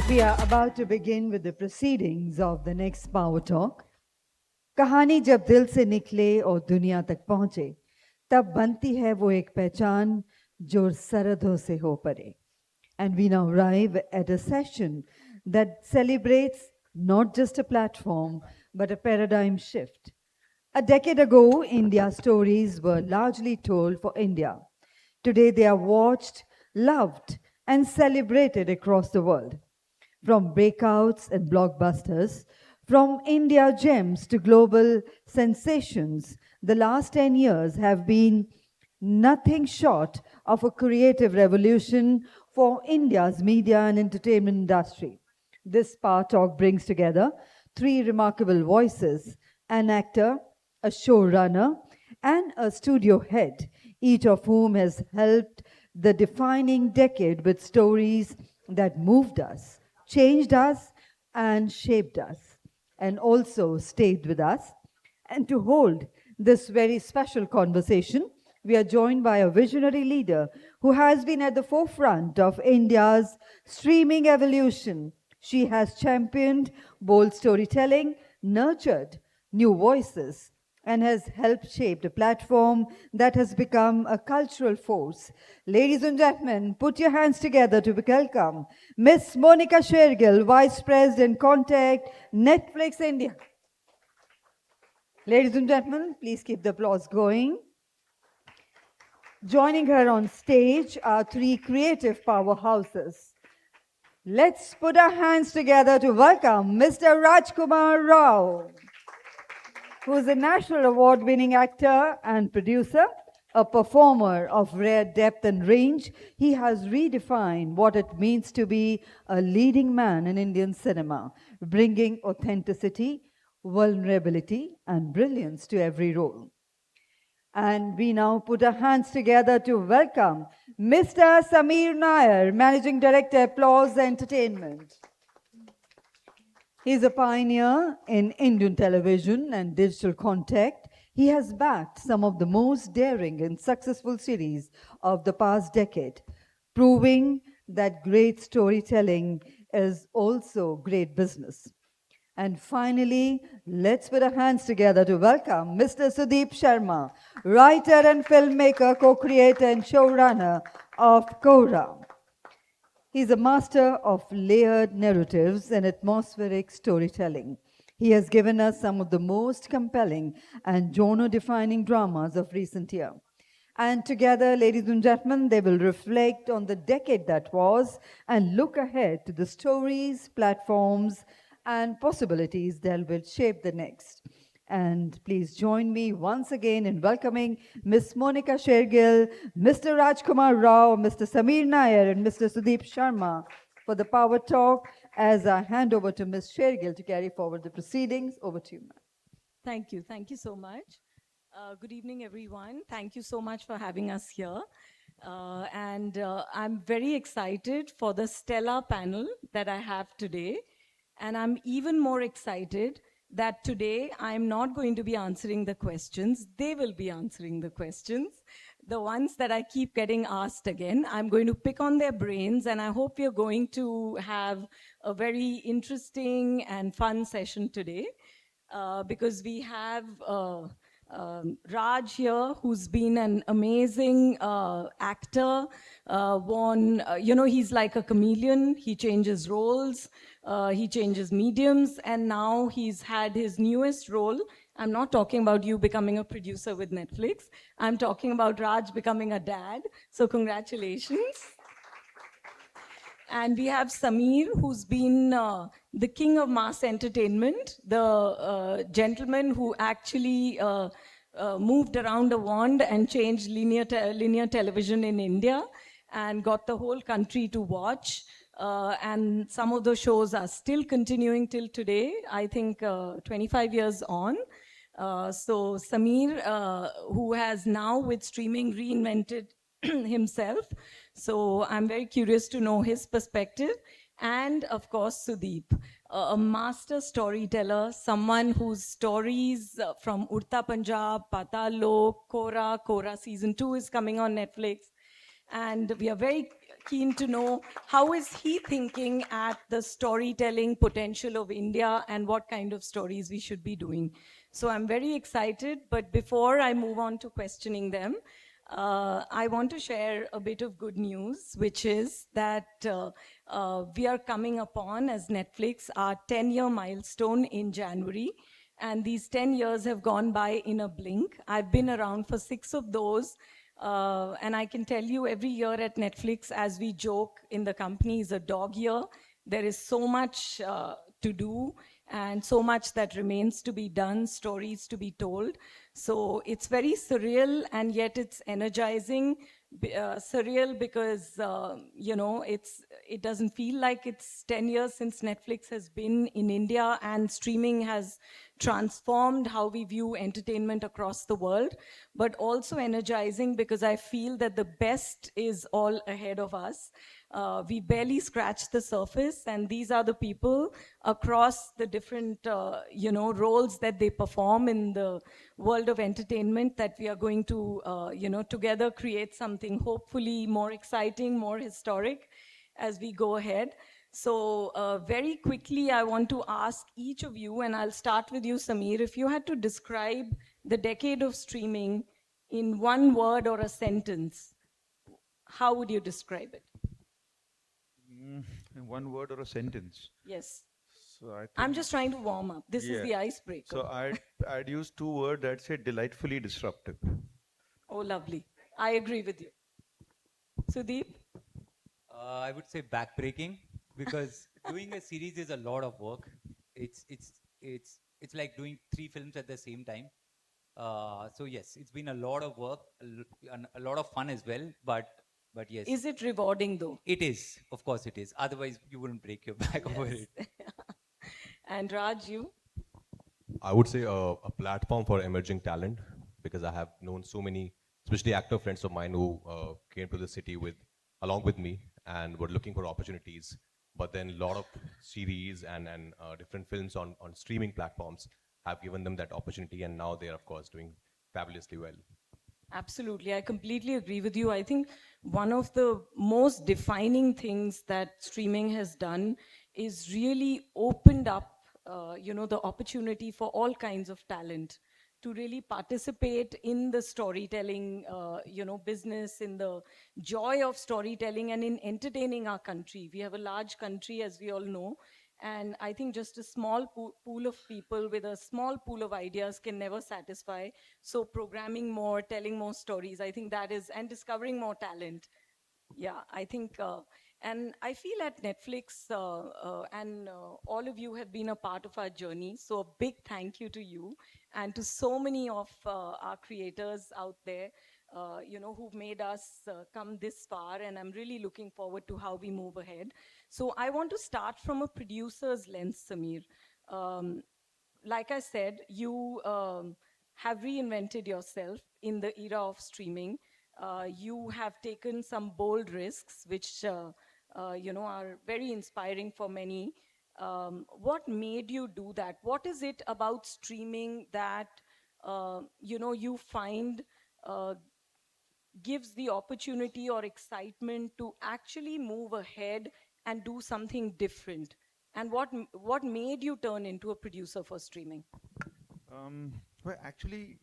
we are about to begin with the proceedings of the next Power Talk. कहानी जब दिल से निकले और दुनिया तक पहुंचे, तब बनती है वो एक पहचान जो सरहदों से हो परे. And we now arrive at a session that celebrates not just a platform, but a paradigm shift. A decade ago, India's stories were largely told for India. Today, they are watched, loved, and celebrated across the world. From breakouts and blockbusters, from India gems to global sensations, the last 10 years have been nothing short of a creative revolution for India's media and entertainment industry. This Power Talk brings together three remarkable voices: an actor, a showrunner, and a studio head, each of whom has helped the defining decade with stories that moved us, changed us, and shaped us, and also stayed with us. And to hold this very special conversation, we are joined by a visionary leader who has been at the forefront of India's streaming evolution. She has championed bold storytelling, nurtured new voices, and has helped shape a platform that has become a cultural force. Ladies and gentlemen, put your hands together to welcome Miss Monica Shergill, Vice President, Contact, Netflix India. Ladies and gentlemen, please keep the applause going. Joining her on stage are three creative powerhouses. Let's put our hands together to welcome Mr. Rajkumar Rao, who is a national award-winning actor and producer, a performer of rare depth and range. He has redefined what it means to be a leading man in Indian cinema, bringing authenticity, vulnerability, and brilliance to every role. And we now put our hands together to welcome Mr. Sameer Nair, Managing Director, Applause Entertainment. He's a pioneer in Indian television and digital contact. He has backed some of the most daring and successful series of the past decade, proving that great storytelling is also great business. And finally, let's put our hands together to welcome Mr. Sudeep Sharma, writer and filmmaker, co-creator and showrunner of Kora. He's a master of layered narratives and atmospheric storytelling. He has given us some of the most compelling and genre-defining dramas of recent year. And together, ladies and gentlemen, they will reflect on the decade that was and look ahead to the stories, platforms, and possibilities that will shape the next. And please join me once again in welcoming Ms. Monica Shergill, Mr. Rajkumar Rao, Mr. Sameer Nair, and Mr. Sudeep Sharma for the Power Talk as I hand over to Ms. Shergill to carry forward the proceedings. Over to you, ma'am. Thank you. Thank you so much. Good evening, everyone. Thank you so much for having us here. I'm very excited for the stellar panel that I have today. And I'm even more excited that today I'm not going to be answering the questions. They will be answering the questions. The ones that I keep getting asked again, I'm going to pick on their brains, and I hope you're going to have a very interesting and fun session today. Because we have Raj here, who's been an amazing actor, he's like a chameleon. He changes roles, he changes mediums, and now he's had his newest role. I'm not talking about you becoming a producer with Netflix. I'm talking about Raj becoming a dad. So congratulations. And we have Sameer, who's been the king of mass entertainment, the gentleman who actually moved around a wand and changed linear television in India and got the whole country to watch. And some of those shows are still continuing till today, I think 25 years on. So Sameer, who has now with streaming reinvented himself. So I'm very curious to know his perspective. And of course, Sudeep, a master storyteller, someone whose stories from Urta Punjab, Patal Lok, Kora season 2 is coming on Netflix. And we are very keen to know how is he thinking at the storytelling potential of India and what kind of stories we should be doing. So I'm very excited, but before I move on to questioning them, I want to share a bit of good news, which is that we are coming upon, as Netflix, our 10-year milestone in January. And these 10 years have gone by in a blink. I've been around for 6 of those. And I can tell you every year at Netflix, as we joke in the company, is a dog year. There is so much to do and so much that remains to be done, stories to be told. So it's very surreal, and yet it's energizing. Surreal because, it doesn't feel like it's 10 years since Netflix has been in India, and streaming has transformed how we view entertainment across the world, but also energizing because I feel that the best is all ahead of us. We barely scratched the surface, and these are the people across the different, roles that they perform in the world of entertainment that we are going to, together create something hopefully more exciting, more historic as we go ahead. So very quickly, I want to ask each of you, and I'll start with you, Sameer, if you had to describe the decade of streaming in one word or a sentence, how would you describe it? In one word or a sentence? Yes. So I'm just trying to warm up. This is the icebreaker. So I'd use 2 words. I'd say delightfully disruptive. Oh, lovely. I agree with you. Sudeep? I would say backbreaking, because doing a series is a lot of work. It's like doing 3 films at the same time. So yes, it's been a lot of work, a lot of fun as well, but yes. Is it rewarding though? It is, of course it is. Otherwise you wouldn't break your back over it. And Raj, you? I would say a platform for emerging talent, because I have known so many, especially actor friends of mine who came to the city along with me and were looking for opportunities. But then a lot of series and different films on streaming platforms have given them that opportunity, and now they're of course doing fabulously well. Absolutely, I completely agree with you. I think one of the most defining things that streaming has done is really opened up, the opportunity for all kinds of talent to really participate in the storytelling, business, in the joy of storytelling and in entertaining our country. We have a large country, as we all know, and I think just a small pool of people with a small pool of ideas can never satisfy. So programming more, telling more stories, I think that is, and discovering more talent. Yeah, I think, and I feel at Netflix, and all of you have been a part of our journey. So a big thank you to you and to so many of our creators out there, who've made us come this far. And I'm really looking forward to how we move ahead. So I want to start from a producer's lens, Samir. Um, like I said, you have reinvented yourself in the era of streaming. You have taken some bold risks, which are very inspiring for many. What made you do that? What is it about streaming that you find gives the opportunity or excitement to actually move ahead and do something different? And what made you turn into a producer for streaming? Well, actually,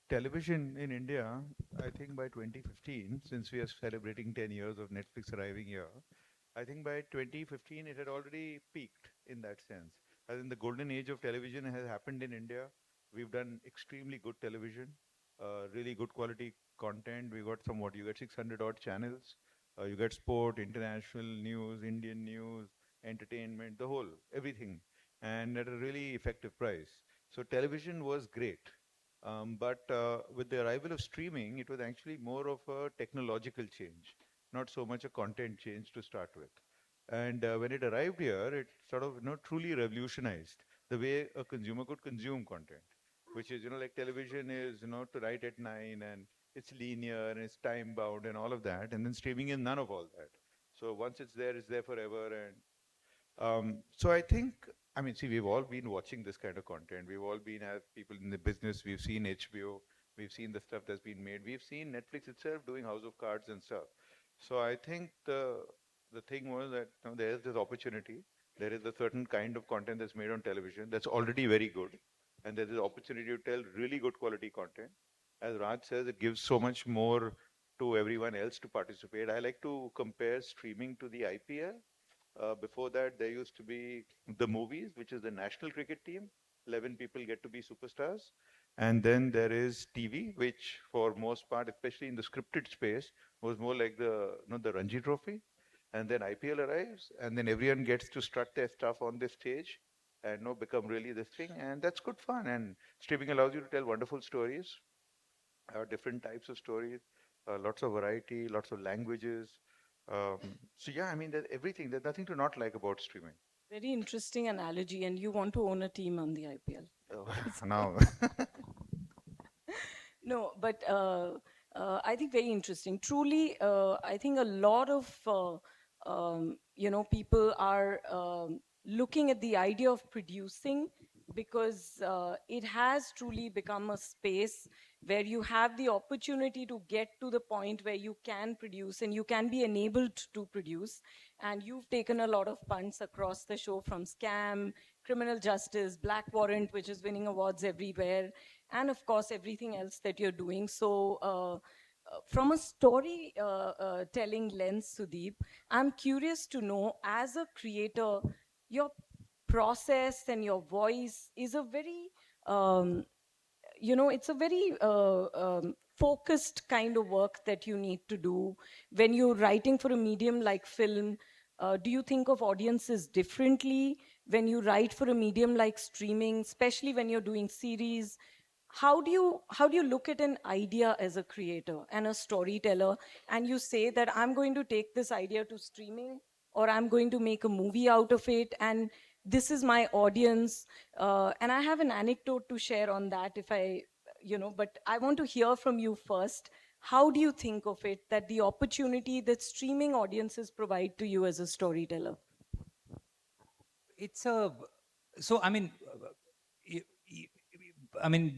television in India, I think by 2015, since we are celebrating 10 years of Netflix arriving here, I think by 2015 it had already peaked in that sense. As in the golden age of television has happened in India. We've done extremely good television, really good quality content. We got you get 600 odd channels. You get sport, international news, Indian news, entertainment, the whole, everything, and at a really effective price. So television was great. But with the arrival of streaming, it was actually more of a technological change, not so much a content change to start with. And when it arrived here, it sort of truly revolutionized the way a consumer could consume content, which is like television is to write at 9 and it's linear and it's time bound and all of that, and then streaming is none of all that. So once it's there forever. And so I think, see, we've all been watching this kind of content. We've all been as people in the business. We've seen HBO. We've seen the stuff that's been made. We've seen Netflix itself doing House of Cards and stuff. So I think the thing was that there is this opportunity. There is a certain kind of content that's made on television that's already very good. And there's this opportunity to tell really good quality content. As Raj says, it gives so much more to everyone else to participate. I like to compare streaming to the IPL. Before that, there used to be the movies, which is the national cricket team. 11 people get to be superstars. And then there is TV, which for most part, especially in the scripted space, was more like the Ranji Trophy. And then IPL arrives, and then everyone gets to strut their stuff on this stage and become really this thing. And that's good fun. And streaming allows you to tell wonderful stories, different types of stories, lots of variety, lots of languages. So yeah, there's everything. There's nothing to not like about streaming. Very interesting analogy, and you want to own a team on the IPL. Oh, no. No, but I think very interesting. Truly, I think a lot of people are looking at the idea of producing because it has truly become a space where you have the opportunity to get to the point where you can produce and you can be enabled to produce. And you've taken a lot of punts across the show, from Scam, Criminal Justice, Black Warrant, which is winning awards everywhere, and of course, everything else that you're doing. So from a story telling lens, Sudeep, I'm curious to know, as a creator, your process and your voice is a very it's a very focused kind of work that you need to do. When you're writing for a medium like film, do you think of audiences differently? When you write for a medium like streaming, especially when you're doing series, how do you look at an idea as a creator and a storyteller, and you say that I'm going to take this idea to streaming, or I'm going to make a movie out of it, and this is my audience? And I have an anecdote to share on that but I want to hear from you first. How do you think of it, that the opportunity that streaming audiences provide to you as a storyteller?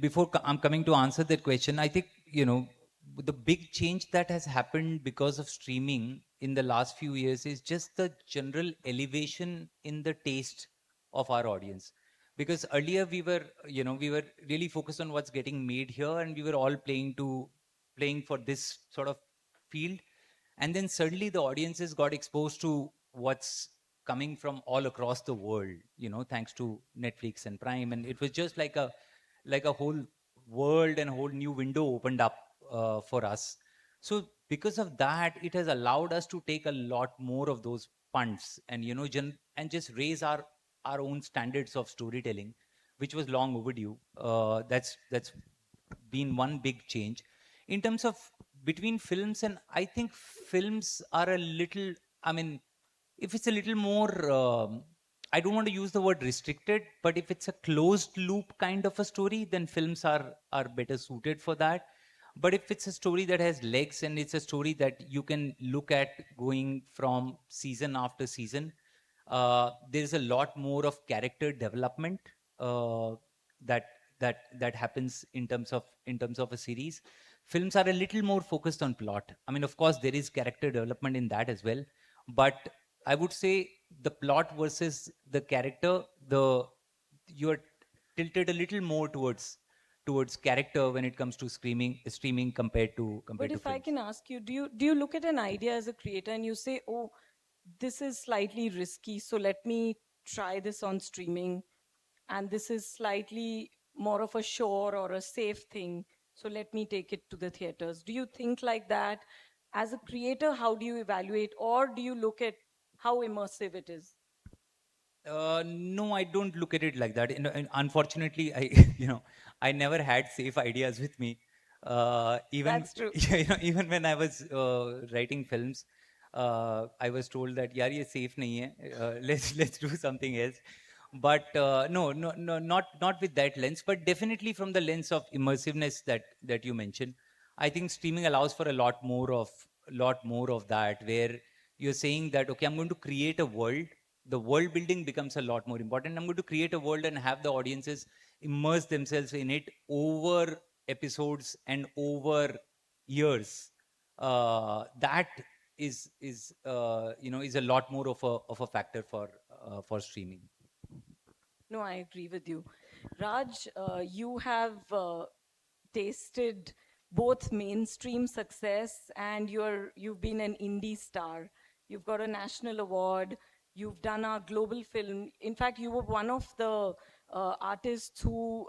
Before I'm coming to answer that question, I think, the big change that has happened because of streaming in the last few years is just the general elevation in the taste of our audience. Because earlier we were really focused on what's getting made here, and we were all playing for this sort of field. And then suddenly the audiences got exposed to what's coming from all across the world, thanks to Netflix and Prime. And it was just like a whole world and a whole new window opened up for us. So because of that, it has allowed us to take a lot more of those punts and, and just raise our own standards of storytelling, which was long overdue. That's been one big change. In terms of between films, and I think films are a little, if it's a little more, I don't want to use the word restricted, but if it's a closed loop kind of a story, then films are better suited for that. But if it's a story that has legs and it's a story that you can look at going from season after season, there's a lot more of character development that happens in terms of a series. Films are a little more focused on plot. Of course, there is character development in that as well, but I would say the plot versus the character, you're tilted a little more towards character when it comes to streaming compared to But if I can ask you, do you look at an idea as a creator and you say, oh, this is slightly risky, so let me try this on streaming, and this is slightly more of a sure or a safe thing, so let me take it to the theaters? Do you think like that? As a creator, how do you evaluate, or do you look at how immersive it is? No, I don't look at it like that. And unfortunately, I never had safe ideas with me. Even That's true. Even when I was writing films, I was told that yaar ye safe nahi hai. Let's do something else. But no, not with that lens, but definitely from the lens of immersiveness that you mentioned. I think streaming allows for a lot more of that, where you're saying that, okay, I'm going to create a world. The world building becomes a lot more important. I'm going to create a world and have the audiences immerse themselves in it over episodes and over years. That is a lot more of a factor for streaming. No, I agree with you. Raj, you have tasted both mainstream success and you've been an indie star. You've got a national award. You've done our global film. In fact, you were one of the artists who,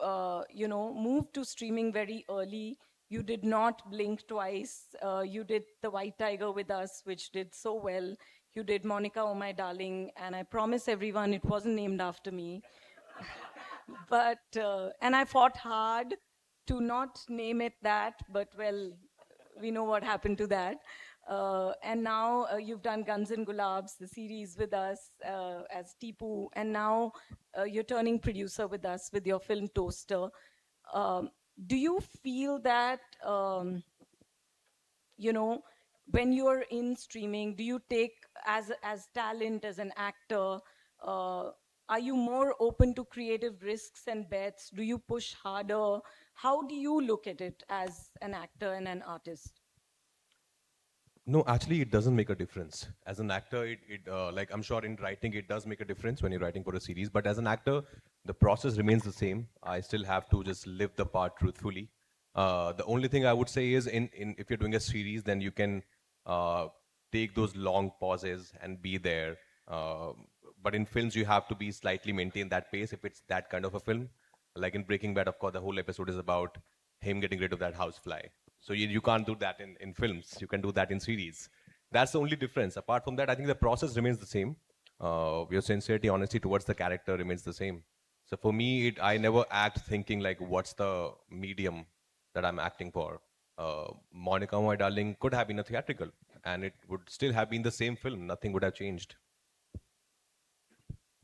moved to streaming very early. You did not blink twice. You did The White Tiger with us, which did so well. You did Monica, Oh My Darling, and I promise everyone it wasn't named after me. But, and I fought hard to not name it that, but well, we know what happened to that. And now you've done Guns and Gulabs, the series with us as Tipu, and now you're turning producer with us with your film Toaster. Do you feel that, when you're in streaming, do you take as talent, as an actor, are you more open to creative risks and bets? Do you push harder? How do you look at it as an actor and an artist? No, actually, it doesn't make a difference. As an actor, like I'm sure in writing, it does make a difference when you're writing for a series. But as an actor, the process remains the same. I still have to just live the part truthfully. The only thing I would say is, if you're doing a series, then you can take those long pauses and be there. But in films, you have to be slightly maintain that pace if it's that kind of a film. Like in Breaking Bad, of course, the whole episode is about him getting rid of that housefly. So you can't do that in films. You can do that in series. That's the only difference. Apart from that, I think the process remains the same. Your sincerity, honesty towards the character remains the same. So for me, I never act thinking like, what's the medium that I'm acting for? Monica, My Darling could have been a theatrical, and it would still have been the same film. Nothing would have changed.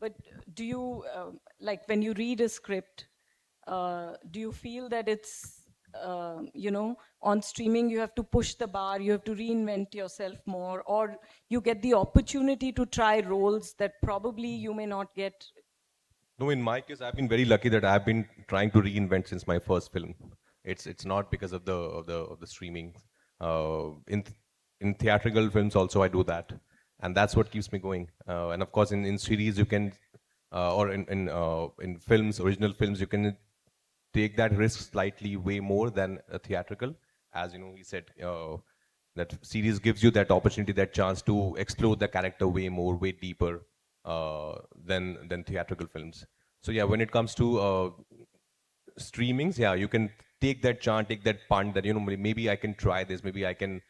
But do you, like when you read a script, do you feel that it's, on streaming you have to push the bar, you have to reinvent yourself more, or you get the opportunity to try roles that probably you may not get? No, in my case, I've been very lucky that I've been trying to reinvent since my first film. It's not because of the streaming. In theatrical films also I do that, and that's what keeps me going. And of course, in series you can or in films, original films, you can take that risk slightly way more than a theatrical. As you know, he said that series gives you that opportunity, that chance to explore the character way more, way deeper than theatrical films. So yeah, when it comes to streamings, yeah, you can take that chance, take that punt that, you know, maybe I can try this, maybe I can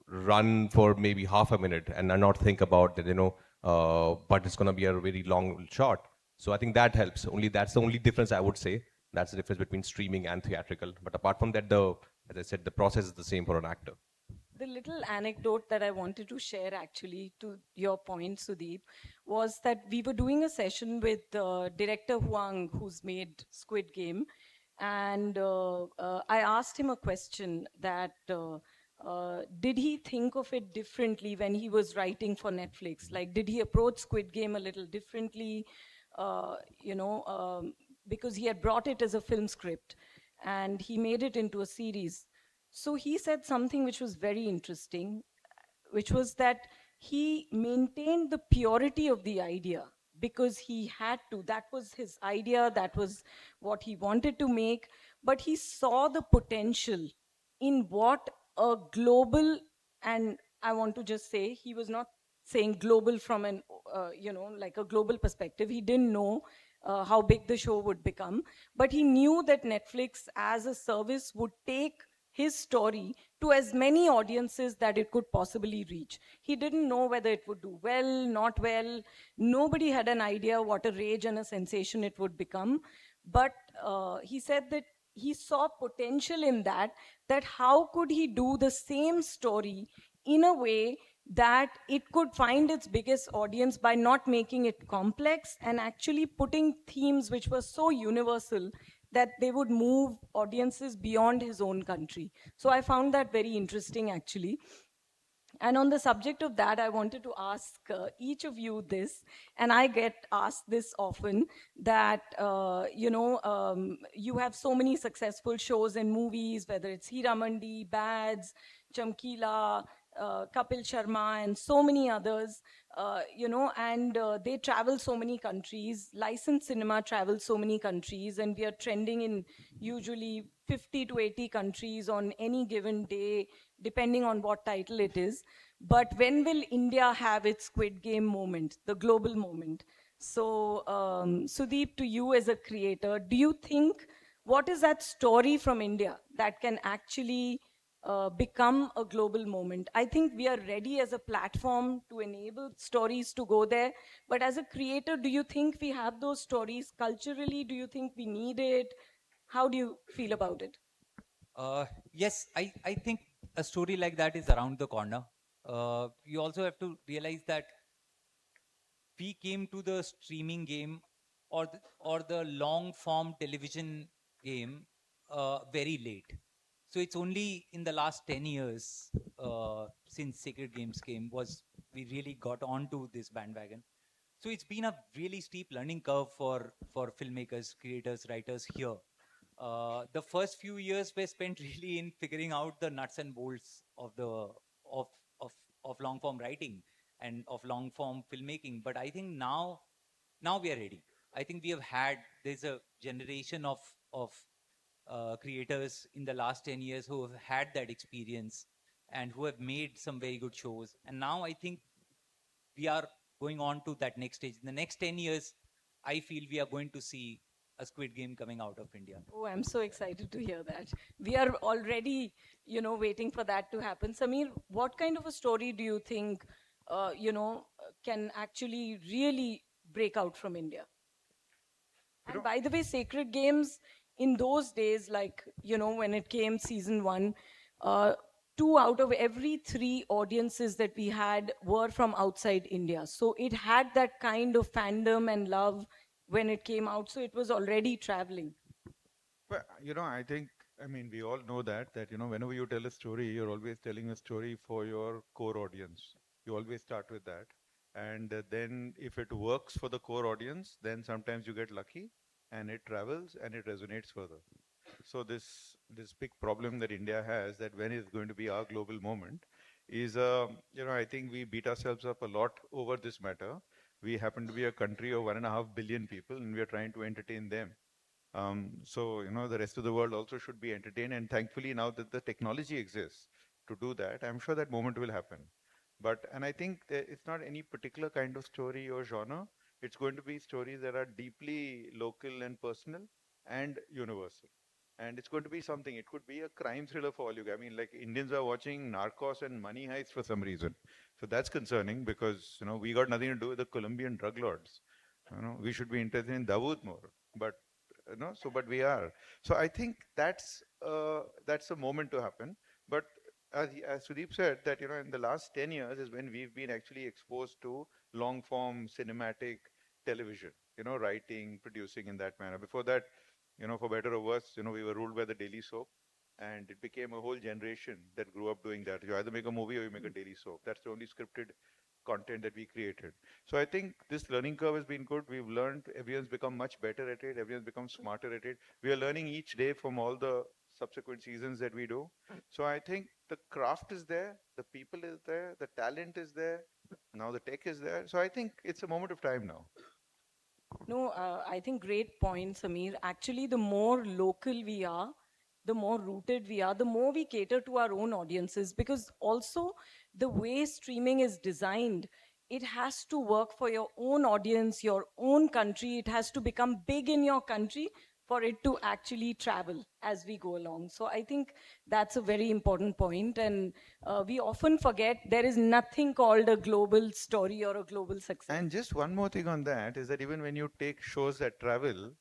run for maybe half a minute and not think about that, you know, but it's going to be a very long shot. So I think that helps. That's the only difference I would say. That's the difference between streaming and theatrical. But apart from that, as I said, the process is the same for an actor. The little anecdote that I wanted to share actually to your point, Sudeep, was that we were doing a session with director Huang, who's made Squid Game. And I asked him a question that did he think of it differently when he was writing for Netflix? Like, did he approach Squid Game a little differently? Because he had brought it as a film script and he made it into a series. So he said something which was very interesting, which was that he maintained the purity of the idea because he had to. That was his idea, that was what he wanted to make, but he saw the potential in what a global, and I want to just say, he was not saying global from an, like a global perspective. He didn't know how big the show would become, but he knew that Netflix as a service would take his story to as many audiences that it could possibly reach. He didn't know whether it would do well, not well. Nobody had an idea what a rage and a sensation it would become. But he said that he saw potential in that how could he do the same story in a way that it could find its biggest audience by not making it complex and actually putting themes which were so universal that they would move audiences beyond his own country. So I found that very interesting, actually. And on the subject of that, I wanted to ask each of you this, and I get asked this often, that, you have so many successful shows and movies, whether it's Hiramandi, Bads, Chamkila, Kapil Sharma, and so many others, and they travel so many countries. Licensed cinema travels so many countries, and we are trending in usually 50 to 80 countries on any given day, depending on what title it is. But when will India have its Squid Game moment, the global moment? So, Sudeep, to you as a creator, do you think, what is that story from India that can actually become a global moment? I think we are ready as a platform to enable stories to go there. But as a creator, do you think we have those stories culturally? Do you think we need it? How do you feel about it? Yes, I think a story like that is around the corner. You also have to realize that we came to the streaming game or the long form television game very late. So it's only in the last 10 years since Sacred Games came we really got onto this bandwagon. So it's been a really steep learning curve for filmmakers, creators, writers here. The first few years were spent really in figuring out the nuts and bolts of of long form writing and of long form filmmaking. But I think now we are ready. I think there's a generation of creators in the last 10 years who have had that experience and who have made some very good shows. And now I think we are going on to that next stage. In the next 10 years, I feel we are going to see a Squid Game coming out of India. Oh, I'm so excited to hear that. We are already, waiting for that to happen. Sameer, what kind of a story do you think, can actually really break out from India? And by the way, Sacred Games, in those days, like, when it came season 1, 2 out of every 3 audiences that we had were from outside India. So it had that kind of fandom and love when it came out. So it was already traveling. Well, I mean, we all know that, whenever you tell a story, you're always telling a story for your core audience. You always start with that. And then if it works for the core audience, then sometimes you get lucky and it travels and it resonates further. So this big problem that India has, that when is going to be our global moment, is I think we beat ourselves up a lot over this matter. We happen to be a country of 1.5 billion people, and we are trying to entertain them. So, the rest of the world also should be entertained. And thankfully, now that the technology exists to do that, I'm sure that moment will happen. And I think that it's not any particular kind of story or genre. It's going to be stories that are deeply local and personal and universal. And it's going to be something. It could be a crime thriller for all you guys. I mean, like Indians are watching Narcos and Money Heist for some reason. So that's concerning because, we got nothing to do with the Colombian drug lords. We should be interested in Dawood more. But but we are. So I think that's a moment to happen. But as Sudeep said, that in the last 10 years is when we've been actually exposed to long form cinematic television, writing, producing in that manner. Before that, for better or worse, we were ruled by the daily soap, and it became a whole generation that grew up doing that. You either make a movie or you make a daily soap. That's the only scripted content that we created. So I think this learning curve has been good. We've learned, everyone's become much better at it. Everyone's become smarter at it. We are learning each day from all the subsequent seasons that we do. So I think the craft is there, the people is there, the talent is there. Now the tech is there. So I think it's a moment of time now. No, I think great point, Samir. Actually, the more local we are, the more rooted we are, the more we cater to our own audiences. Because also, the way streaming is designed, it has to work for your own audience, your own country. It has to become big in your country for it to actually travel as we go along. So I think that's a very important point. And we often forget there is nothing called a global story or a global success. And just one more thing on that is that even when you take shows that travel,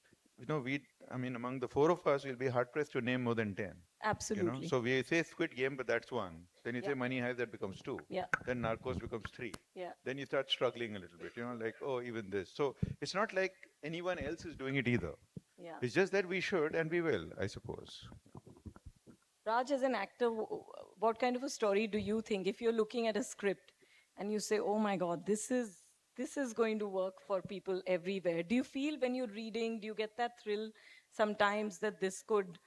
among the four of us, we'll be hard pressed to name more than 10. Absolutely. So we say Squid Game, but that's one. Then you Yeah. say Money Heist, that becomes 2. Yeah. Then Narcos becomes 3. Yeah. Then you start struggling a little bit, like, oh, even this. So it's not like anyone else is doing it either. Yeah. It's just that we should and we will, I suppose. Raj, as an actor, what kind of a story do you think if you're looking at a script and you say, oh my God, this is going to work for people everywhere? Do you feel when you're reading, do you get that thrill sometimes that this could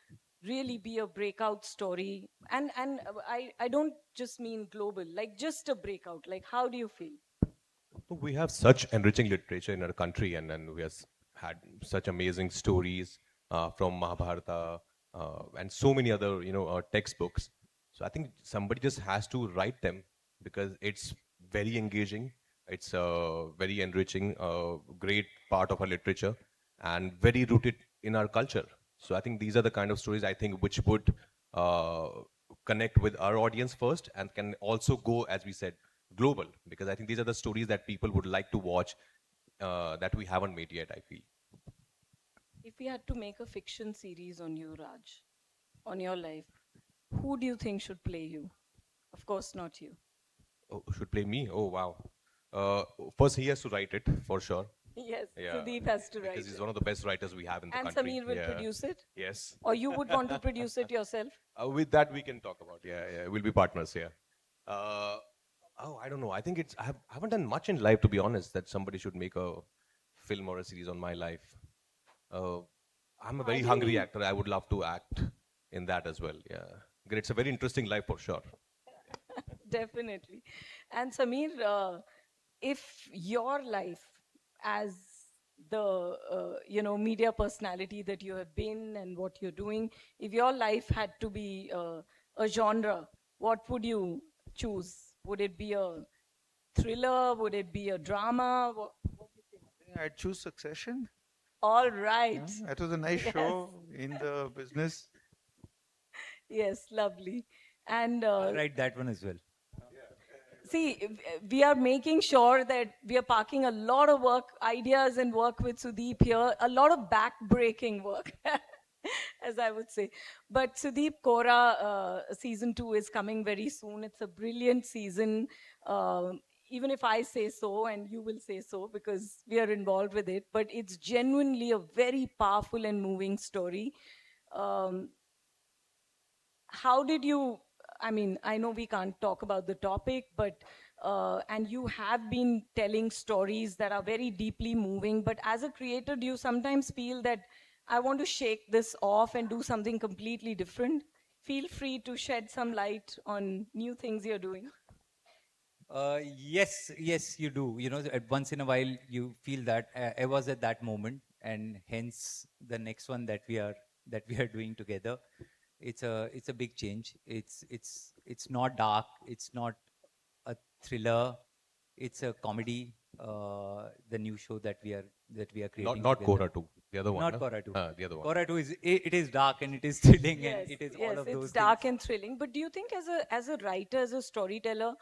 really be a breakout story? And I don't just mean global, like just a breakout. Like, how do you feel? We have such enriching literature in our country, and we have had such amazing stories from Mahabharata and so many other, textbooks. So I think somebody just has to write them because it's very engaging. It's a very enriching, great part of our literature and very rooted in our culture. So I think these are the kind of stories I think which would connect with our audience first and can also go, as we said, global, because I think these are the stories that people would like to watch that we haven't made yet, I feel. If we had to make a fiction series on you, Raj, on your life, who do you think should play you? Of course, not you. Oh, should play me? Oh, wow. First, he has to write it, for sure. Yes, Yeah, Sudeep has to write because he's it. one of the best writers we have in the And country. Samir will Yeah. produce it? Yes. Or you would want to produce it yourself? With that, we can talk about. Yeah. We'll be partners, yeah. I don't know. I think I haven't done much in life, to be honest, that somebody should make a film or a series on my life. I'm a very hungry actor. I would love to act in that as well. Yeah. It's a very interesting life for sure. Definitely. And Samir, if your life as the media personality that you have been and what you're doing, if your life had to be a genre, what would you choose? Would it be a thriller? Would it be a drama? What do you think? I think I'd choose Succession. All right. Yeah, that was a nice Yes. show in the business. Yes, lovely. And I'll write that one as well. see, we are making sure that we are parking a lot of work, ideas and work with Sudeep here, a lot of back-breaking work, as I would say. But Sudeep, Kora season 2 is coming very soon. It's a brilliant season. Even if I say so, and you will say so, because we are involved with it, but it's genuinely a very powerful and moving story. How did you, I mean, I know we can't talk about the topic, but, and you have been telling stories that are very deeply moving, but as a creator, do you sometimes feel that I want to shake this off and do something completely different? Feel free to shed some light on new things you're doing. Yes, you do. You know, at once in a while, you feel that I was at that moment, and hence the next one that we are doing together. It's a big change. It's not dark. It's not a thriller. It's a comedy. The new show that we are creating. Not together. Kora 2, the other one. Not no? Kora 2. The other one. Kora 2 is it is dark and it is thrilling Yes, and it is yes, all of it's those dark things. and thrilling. But do you think, as a writer, as a storyteller,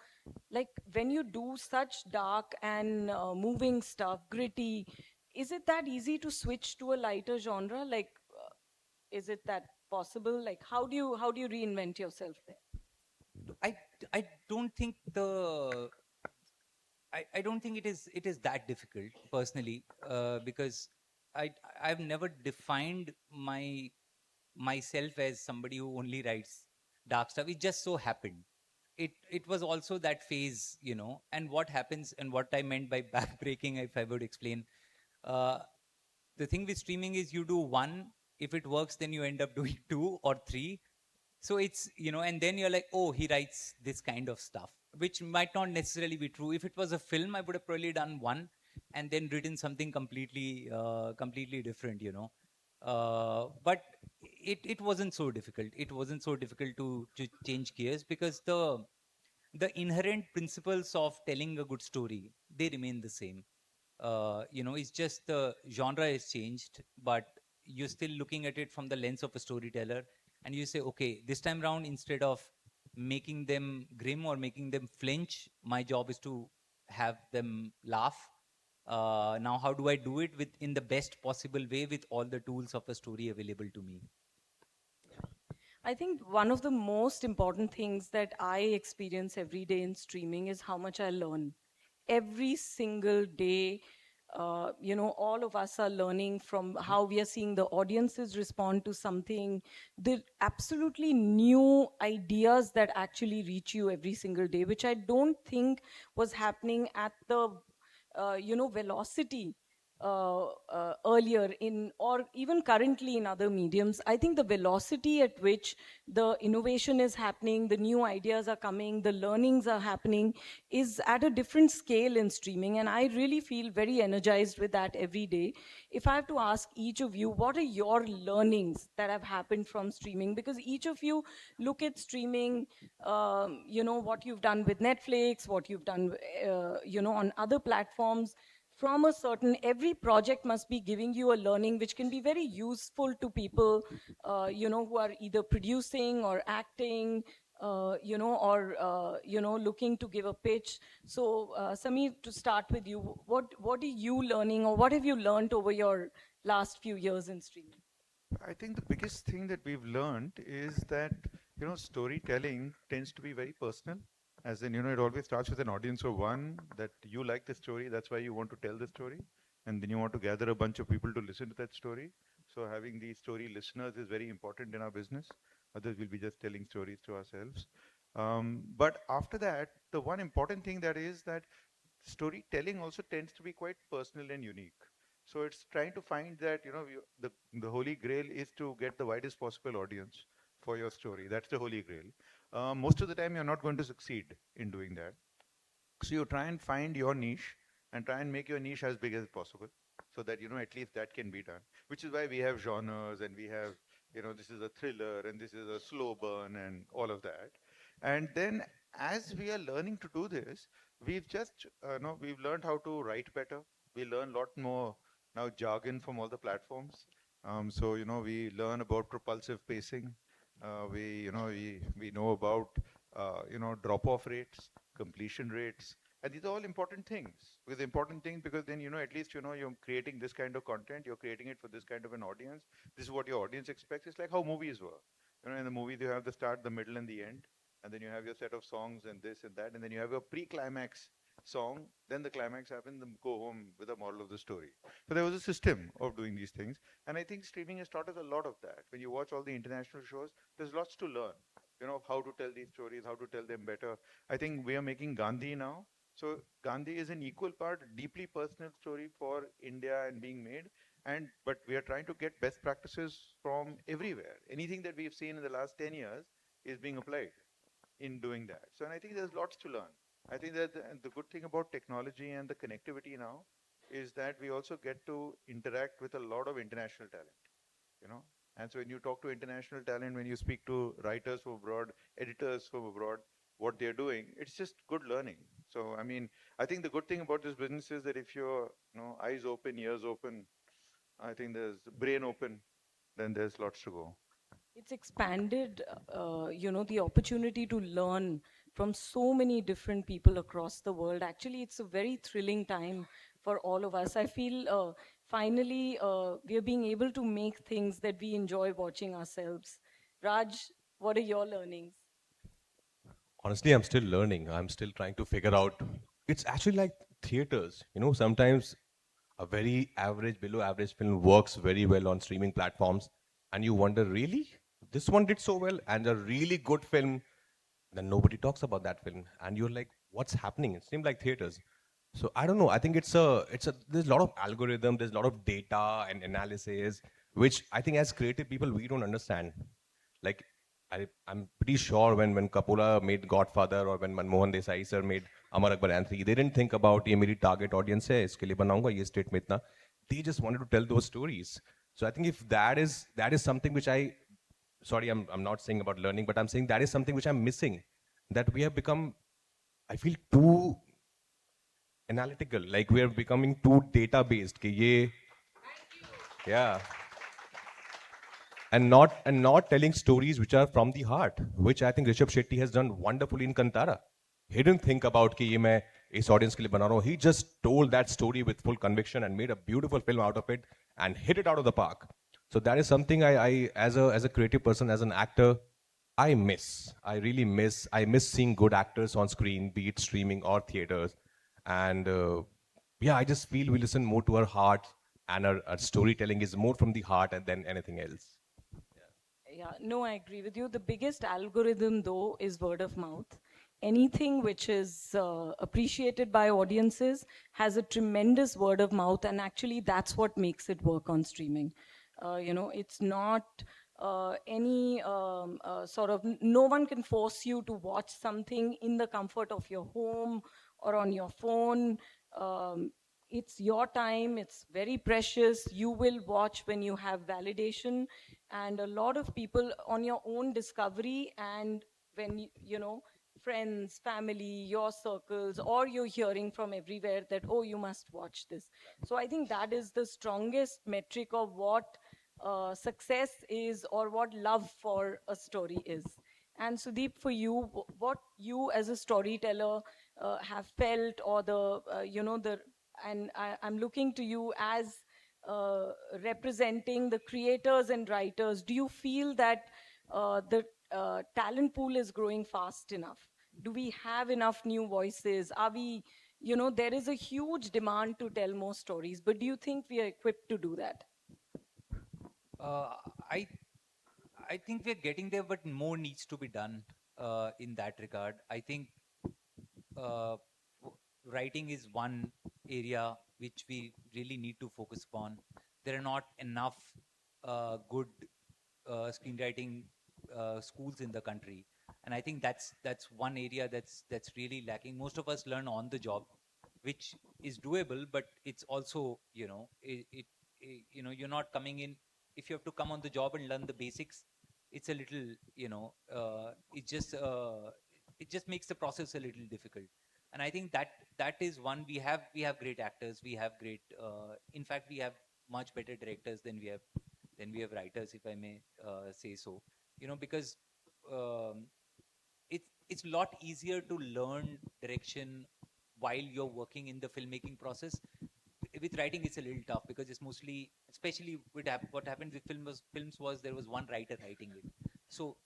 like when you do such dark and moving stuff, gritty, is it that easy to switch to a lighter genre? Like, is it that possible? Like, how do you reinvent yourself there? I don't think I don't think it is that difficult personally, because I've never defined myself as somebody who only writes dark stuff. It just so happened. It was also that phase, you know. And what happens, and what I meant by backbreaking, if I would explain, uh, the thing with streaming is you do one. If it works, then you end up doing 2 or 3. So it's, you know, and then you're like, oh, he writes this kind of stuff, which might not necessarily be true. If it was a film, I would have probably done one and then written something completely different, you know. But it wasn't so difficult. It wasn't so difficult to change gears, because the inherent principles of telling a good story, they remain the same. You know, it's just the genre has changed, but you're still looking at it from the lens of a storyteller, and you say, okay, this time round, instead of making them grim or making them flinch, my job is to have them laugh. Now, how do I do it in the best possible way with all the tools of a story available to me? I think one of the most important things that I experience every day in streaming is how much I learn. Every single day, you know, all of us are learning from how we are seeing the audiences respond to something, the absolutely new ideas that actually reach you every single day, which I don't think was happening at the, you know, velocity earlier in, or even currently in other mediums. I think the velocity at which the innovation is happening, the new ideas are coming, the learnings are happening, is at a different scale in streaming. And I really feel very energized with that every day. If I have to ask each of you, what are your learnings that have happened from streaming? Because each of you look at streaming, you know, what you've done with Netflix, what you've done, you know, on other platforms. From a certain, every project must be giving you a learning which can be very useful to people, you know, who are either producing or acting, you know, or, you know, looking to give a pitch. So, Sameer, to start with you, what are you learning, or what have you learned over your last few years in streaming? I think the biggest thing that we've learned is that, you know, storytelling tends to be very personal. As in, you know, it always starts with an audience of one, that you like the story, that's why you want to tell the story. And then you want to gather a bunch of people to listen to that story. So having these story listeners is very important in our business. Others will be just telling stories to ourselves. But after that, the one important thing that is that storytelling also tends to be quite personal and unique. So it's trying to find that, you know, the holy grail is to get the widest possible audience for your story. That's the holy grail. Most of the time, you're not going to succeed in doing that. So you try and find your niche and try and make your niche as big as possible, so that, you know, at least that can be done. Which is why we have genres, and we have, you know, this is a thriller and this is a slow burn and all of that. And then as we are learning to do this, we've just, we've learned how to write better. We learn a lot more now jargon from all the platforms. So, you know, we learn about propulsive pacing. We know about, drop-off rates, completion rates. And these are all important things. Because important things, because then, you know, at least, you know, you're creating this kind of content, you're creating it for this kind of an audience. This is what your audience expects. It's like how movies work. You know, in the movies, you have the start, the middle, and the end. And then you have your set of songs and this and that. And then you have your pre-climax song. Then the climax happens, then go home with the moral of the story. So there was a system of doing these things. And I think streaming has taught us a lot of that. When you watch all the international shows, there's lots to learn. You know, how to tell these stories, how to tell them better. I think we are making Gandhi now. So Gandhi is an equal part, deeply personal story for India and being made. But we are trying to get best practices from everywhere. Anything that we've seen in the last 10 years is being applied in doing that. So, and I think there's lots to learn. I think that the good thing about technology and the connectivity now is that we also get to interact with a lot of international talent, you know. And so when you talk to international talent, when you speak to writers from abroad, editors from abroad, what they're doing, it's just good learning. So, I mean, I think the good thing about this business is that if you're, eyes open, ears open, I think there's brain open, then there's lots to go. It's expanded, the opportunity to learn from so many different people across the world. Actually, it's a very thrilling time for all of us. I feel finally we are being able to make things that we enjoy watching ourselves. Raj, what are your learnings? Honestly, I'm still learning. I'm still trying to figure out. It's actually like theaters. Sometimes a very average, below average film works very well on streaming platforms, and you wonder, really? This one did so well, and a really good film, then nobody talks about that film, and you're like, what's happening? It seems like theaters. So I don't know. I think there's a lot of algorithm, there's a lot of data and analysis, which I think as creative people we don't understand. Like I'm pretty sure when Kapola made Godfather or when Manmohan Desai sir made Amar Akbar Anthony, they didn't think about ये मेरी target audience है इसके लिए बनाऊंगा ये state में इतना. They just wanted to tell those stories. So I think if that is something which I'm not saying about learning, but I'm saying that is something which I'm missing. That we have become, I feel, too analytical. Like we are becoming too data based. Yeah. And not telling stories which are from the heart, which I think Rishabh Shetty has done wonderfully in Kantara. He didn't think about कि ये मैं इस audience के लिए बना रहा हूँ. He just told that story with full conviction and made a beautiful film out of it and hit it out of the park. So that is something I as a creative person, as an actor, I miss. I really miss. I miss seeing good actors on screen, be it streaming or theaters. And I just feel we listen more to our heart, and our storytelling is more from the heart than anything else. Yeah, no, I agree with you. The biggest algorithm, though, is word of mouth. Anything which is appreciated by audiences has a tremendous word of mouth, and actually that's what makes it work on streaming. It's not any no one can force you to watch something in the comfort of your home or on your phone. It's your time, it's very precious. You will watch when you have validation, and a lot of people on your own discovery, and when friends, family, your circles, or you're hearing from everywhere that, oh, you must watch this. So I think that is the strongest metric of what success is, or what love for a story is. And Sudeep, for you, what you as a storyteller have felt, or I'm looking to you as representing the creators and writers. Do you feel that the talent pool is growing fast enough? Do we have enough new voices? Are we, there is a huge demand to tell more stories, but do you think we are equipped to do that? I think we're getting there, but more needs to be done in that regard. I think writing is one area which we really need to focus upon. There are not enough good screenwriting schools in the country, and I think that's one area that's really lacking. Most of us learn on the job, which is doable, but it's also you're not coming in. If you have to come on the job and learn the basics, it's a little it just makes the process a little difficult. And I think that is one. We have great actors, we have great in fact we have much better directors than we have writers, if I may say so, because it's a lot easier to learn direction while you're working in the filmmaking process. With writing, it's a little tough because it's mostly, especially with what happened with films was there was one writer writing it. So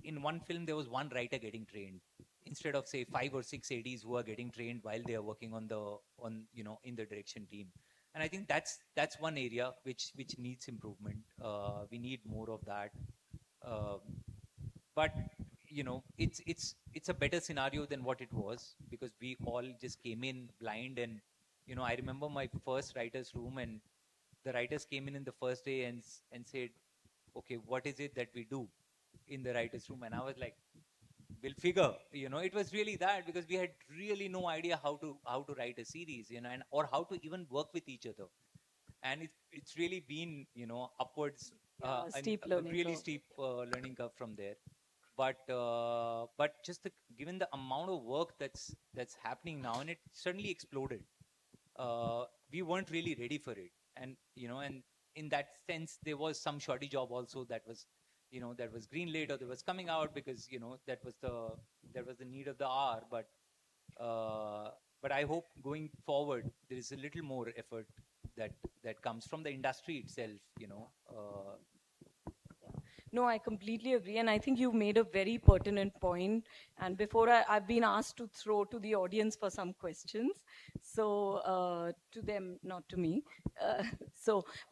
in one film, there was one writer getting trained instead of, say, 5 or 6 ADs who are getting trained while they are working in the direction team. And I think that's one area which needs improvement. We need more of that. But it's a better scenario than what it was, because we all just came in blind. And I remember my first writer's room, and the writers came in the first day and said, okay, what is it that we do in the writer's room? And I was like, we'll figure. You know, it was really that, because we had really no idea how to write a series, you know, and or how to even work with each other. And it's really been, you know, upwards, steep a learning really curve. steep learning curve from there. But just given the amount of work that's happening now, and it suddenly exploded. We weren't really ready for it, and you know, and in that sense, there was some shoddy job also that was, you know, that was greenlit or that was coming out because, you know, that was the need of the hour. But I hope going forward there is a little more effort that comes from the industry itself, you know. No, I completely agree. And I think you've made a very pertinent point. And before I've been asked to throw to the audience for some questions. So to them, not to me. Uh,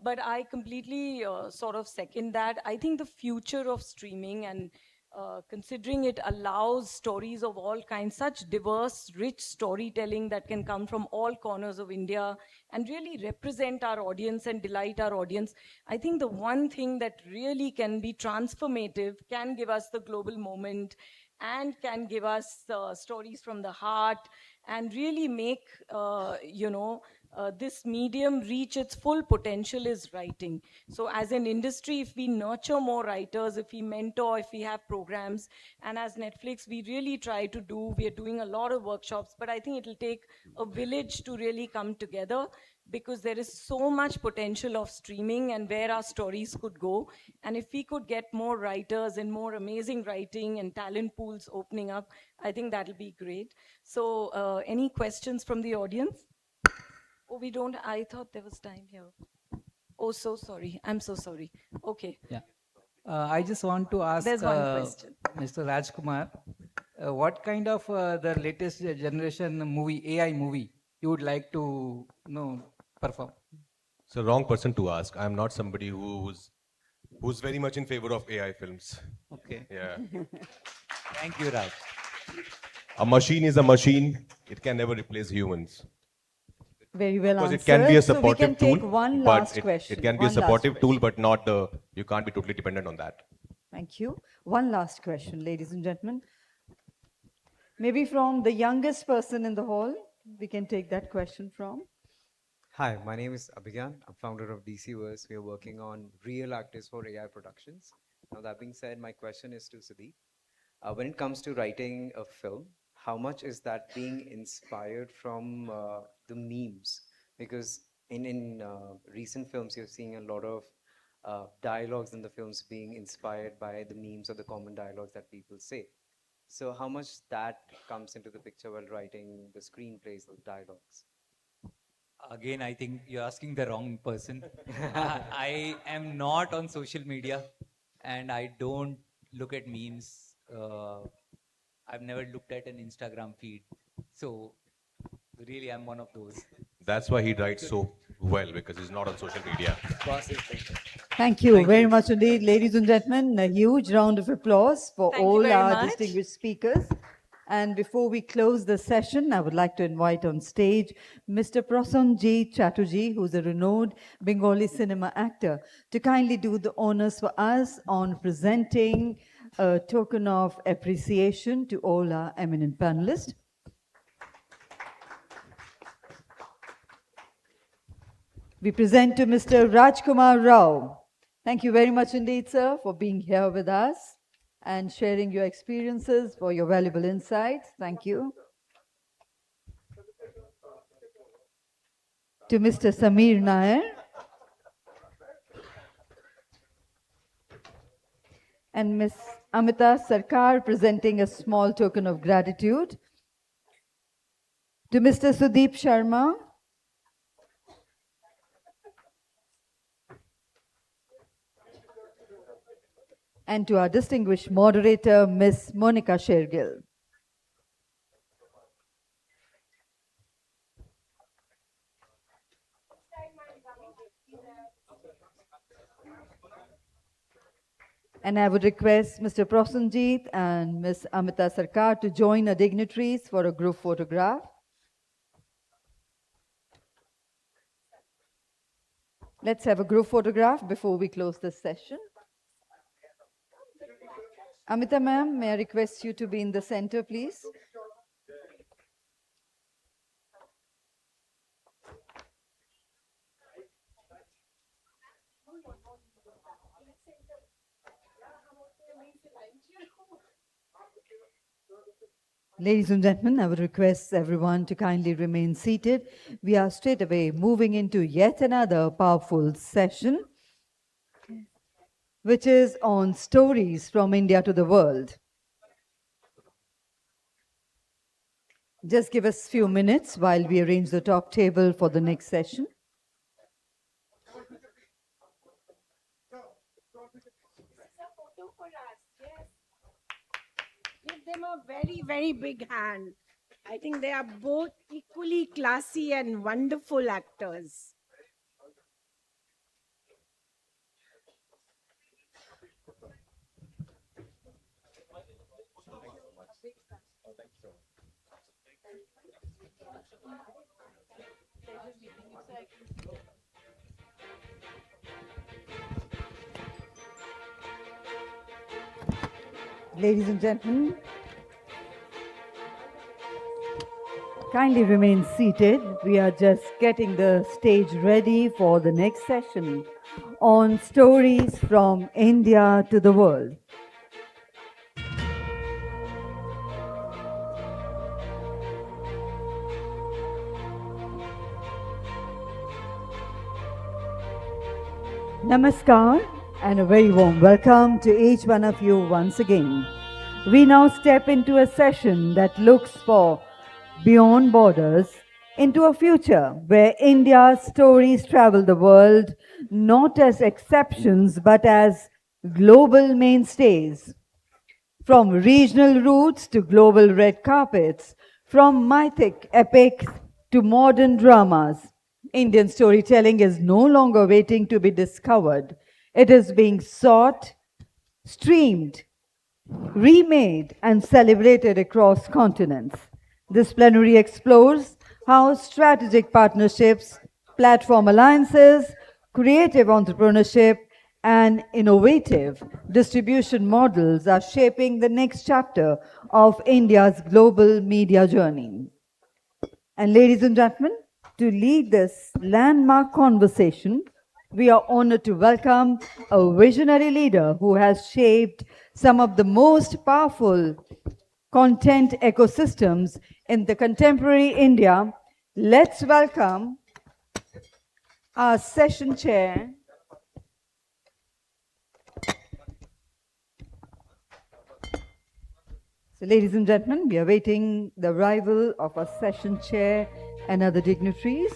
but I completely sort of second that. I think the future of streaming and considering it allows stories of all kinds, such diverse, rich storytelling that can come from all corners of India and really represent our audience and delight our audience. I think the one thing that really can be transformative, can give us the global moment, and can give us stories from the heart, and really make, this medium reach its full potential is writing. So as an industry, if we nurture more writers, if we mentor, if we have programs, and as Netflix, we really try to do, we are doing a lot of workshops, but I think it'll take a village to really come together, because there is so much potential of streaming and where our stories could go. And if we could get more writers and more amazing writing and talent pools opening up, I think that'll be great. So any questions from the audience? Oh, we don't, I thought there was time here. Oh, so sorry. I'm so sorry. Okay. Yeah. I just want to ask There's one question. Mr. Rajkumar, what kind of the latest generation movie, AI movie, you would like to perform? It's a wrong person to ask. I'm not somebody who's very much in favor of AI films. Okay. Yeah. Thank you, Raj. A machine is a machine. It can never replace humans. Very well Because answered. it can be a So we supportive can take tool, one but last question. it can be a One last supportive tool, question. but not you can't be totally dependent on that. Thank you. One last question, ladies and gentlemen. Maybe from the youngest person in the hall, we can take that question from. Hi, my name is Abhigyan. I'm founder of DCverse. We are working on real actors for AI productions. Now, that being said, my question is to Sudeep. When it comes to writing a film, how much is that being inspired from the memes? Because in recent films, you're seeing a lot of dialogues in the films being inspired by the memes or the common dialogues that people say. So how much that comes into the picture while writing the screenplays or dialogues? Again, I think you're asking the wrong person. I am not on social media, and I don't look at memes. I've never looked at an Instagram feed. So really, I'm one of those. That's why he writes so well, because he's not on social media. Thank you very much indeed, ladies and gentlemen. A huge round of applause for Thank you all very our much. distinguished speakers. And before we close the session, I would like to invite on stage Mr. Prasanjit Chatterjee, who's a renowned Bengali cinema actor, to kindly do the honors for us on presenting a token of appreciation to all our eminent panelists. We present to Mr. Rajkumar Rao. Thank you very much indeed, sir, for being here with us and sharing your experiences, for your valuable insights. Thank you. To Mr. Samir Nair. And Ms. Amita Sarkar presenting a small token of gratitude. To Mr. Sudeep Sharma. And to our distinguished moderator, Ms. Monica Shergill. And I would request Mr. Prasanjit and Ms. Amita Sarkar to join our dignitaries for a group photograph. Let's have a group photograph before we close this session. Amita ma'am, may I request you to be in the center, please? Ladies and gentlemen, I would request everyone to kindly remain seated. We are straight away moving into yet another powerful session, which is on stories from India to the world. Just give us a few minutes while we arrange the top table for the next session. Give them a very, very big hand. I think they are both equally classy and wonderful actors. Ladies and gentlemen, kindly remain seated. We are just getting the stage ready for the next session on stories from India to the world. Namaskar and a very warm welcome to each one of you once again. We now step into a session that looks for beyond borders into a future where India's stories travel the world not as exceptions but as global mainstays. From regional roots to global red carpets, from mythic epics to modern dramas, Indian storytelling is no longer waiting to be discovered. It is being sought, streamed, remade, and celebrated across continents. This plenary explores how strategic partnerships, platform alliances, creative entrepreneurship, and innovative distribution models are shaping the next chapter of India's global media journey. And ladies and gentlemen, to lead this landmark conversation, we are honored to welcome a visionary leader who has shaped some of the most powerful content ecosystems in the contemporary India. Let's welcome our session chair, So, ladies and gentlemen, we are awaiting the arrival of our session chair and other dignitaries.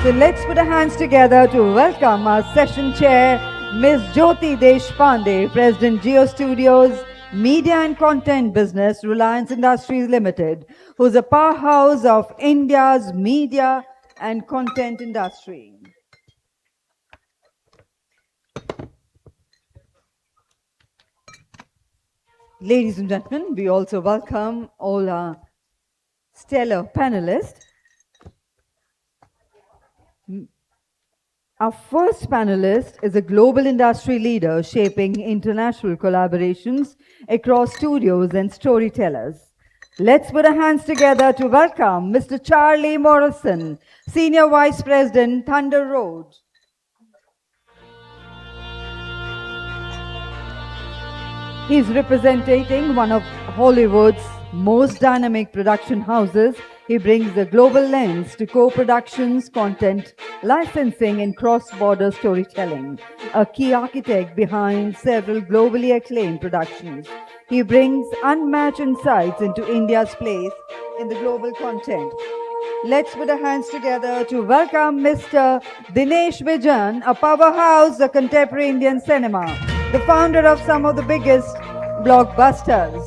So let's put our hands together to welcome our session chair, Ms. Jyoti Deshpande, President Geo Studios, Media and Content Business, Reliance Industries Limited, who's a powerhouse of India's media and content industry. Ladies and gentlemen, we also welcome all our stellar panelists. Our first panelist is a global industry leader shaping international collaborations across studios and storytellers. Let's put our hands together to welcome Mr. Charlie Morrison, Senior Vice President, Thunder Road. He's representing one of Hollywood's most dynamic production houses. He brings a global lens to co-productions, content, licensing, and cross-border storytelling, a key architect behind several globally acclaimed productions. He brings unmatched insights into India's place in the global content. Let's put our hands together to welcome Mr. Dinesh Vijan, a powerhouse of contemporary Indian cinema, the founder of some of the biggest blockbusters.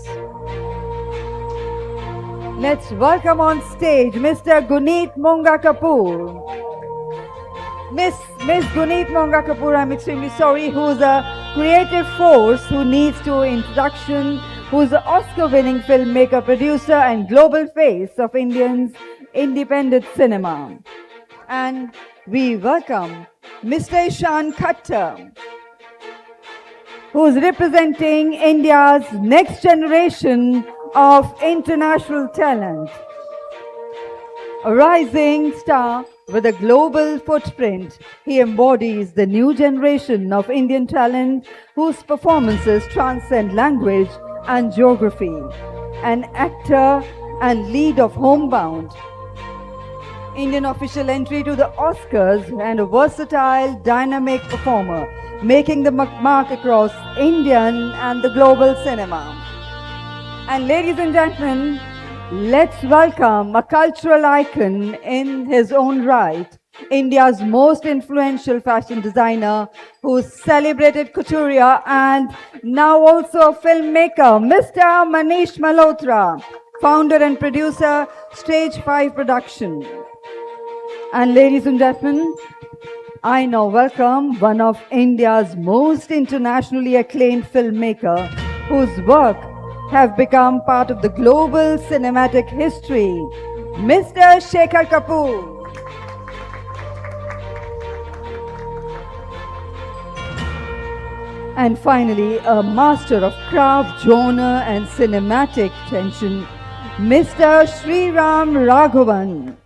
Let's welcome on stage Mr. Guneet Monga Kapoor. Miss Guneet Monga Kapoor, I'm extremely sorry, who's a creative force who needs to introduction, who's an Oscar-winning filmmaker, producer, and global face of Indians' independent cinema. And we welcome Mr. Ishan Khattar, who's representing India's next generation of international talent. A rising star with a global footprint, he embodies the new generation of Indian talent whose performances transcend language and geography. An actor and lead of Homebound, Indian official entry to the Oscars, and a versatile, dynamic performer, making the mark across Indian and the global cinema. And ladies and gentlemen, let's welcome a cultural icon in his own right, India's most influential fashion designer, who's celebrated couturier and now also a filmmaker, Mr. Manish Malhotra, founder and producer, Stage 5 Production. And ladies and gentlemen, I now welcome one of India's most internationally acclaimed filmmaker, whose work have become part of the global cinematic history, Mr. Shekhar Kapoor. And finally, a master of craft, genre and cinematic tension, Mr. Sriram Raghavan,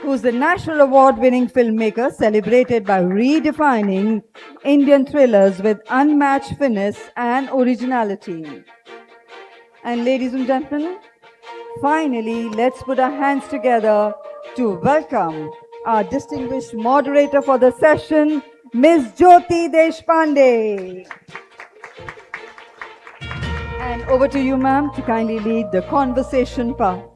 who's the National Award-winning filmmaker celebrated by redefining Indian thrillers with unmatched finesse and originality. And ladies and gentlemen, finally, let's put our hands together to welcome our distinguished moderator for the session, Ms. Jyoti Deshpande. And over to you, ma'am, to kindly lead the conversation part.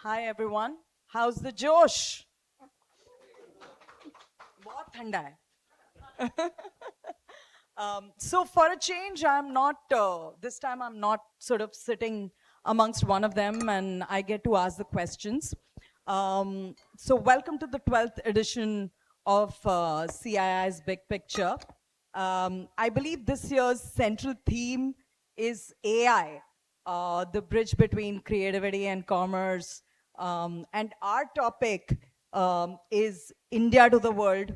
Hi everyone, how's the Josh? बहुत ठंडा है. So for a change, I'm not, this time I'm not sort of sitting amongst one of them and I get to ask the questions. So welcome to the 12th edition of CII's Big Picture. I believe this year's central theme is AI, the bridge between creativity and commerce. And our topic is India to the world,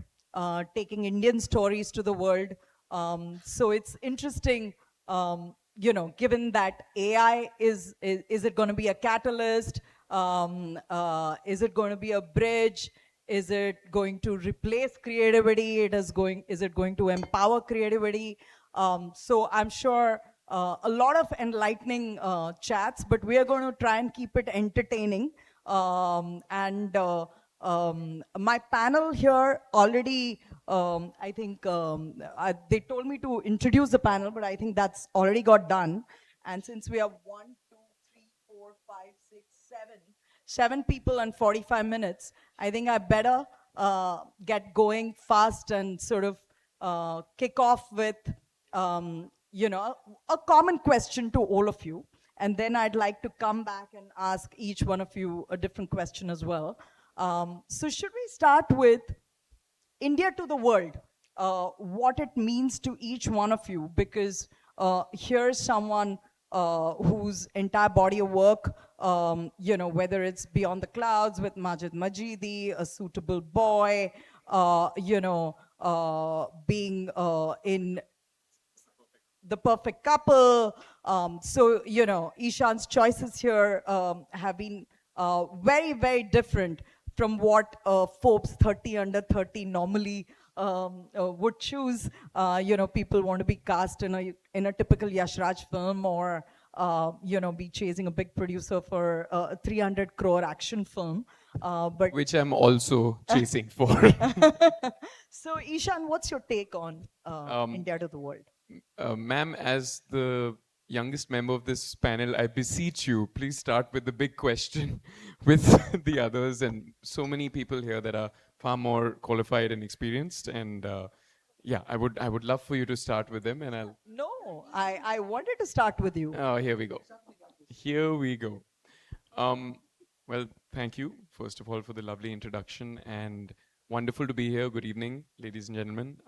taking Indian stories to the world. So it's interesting, you know, given that AI is it going to be a catalyst? Is it going to be a bridge? Is it going to replace creativity? Is it going to empower creativity? So I'm sure a lot of enlightening chats, but we are going to try and keep it entertaining. My panel here already, I think they told me to introduce the panel, but I think that's already got done. And since we have 1, 2, 3, 4, 5, 6, 7 people and 45 minutes, I think I better get going fast and sort of kick off with, you know, a common question to all of you. And then I'd like to come back and ask each one of you a different question as well. So should we start with India to the world, what it means to each one of you? Because here's someone whose entire body of work, you know, whether it's Beyond the Clouds with Majid Majidi, A Suitable Boy, you know, being in The Perfect Couple. So, you know, Ishan's choices here have been very, very different from what folks 30 under 30 normally would choose. You know, people want to be cast in a typical Yash Raj film, or you know, be chasing a big producer for a 300 crore action film. But which I'm also chasing for. So Ishan, what's your take on India to the world? Ma'am, as the youngest member of this panel, I beseech you, please start with the big question with the others, and so many people here that are far more qualified and experienced. And yeah, I would love for you to start with them, and I'll. No, I wanted to start with you. Oh, here we go. Here we go. Well, thank you, first of all, for the lovely introduction, and wonderful to be here. Good evening, ladies and gentlemen.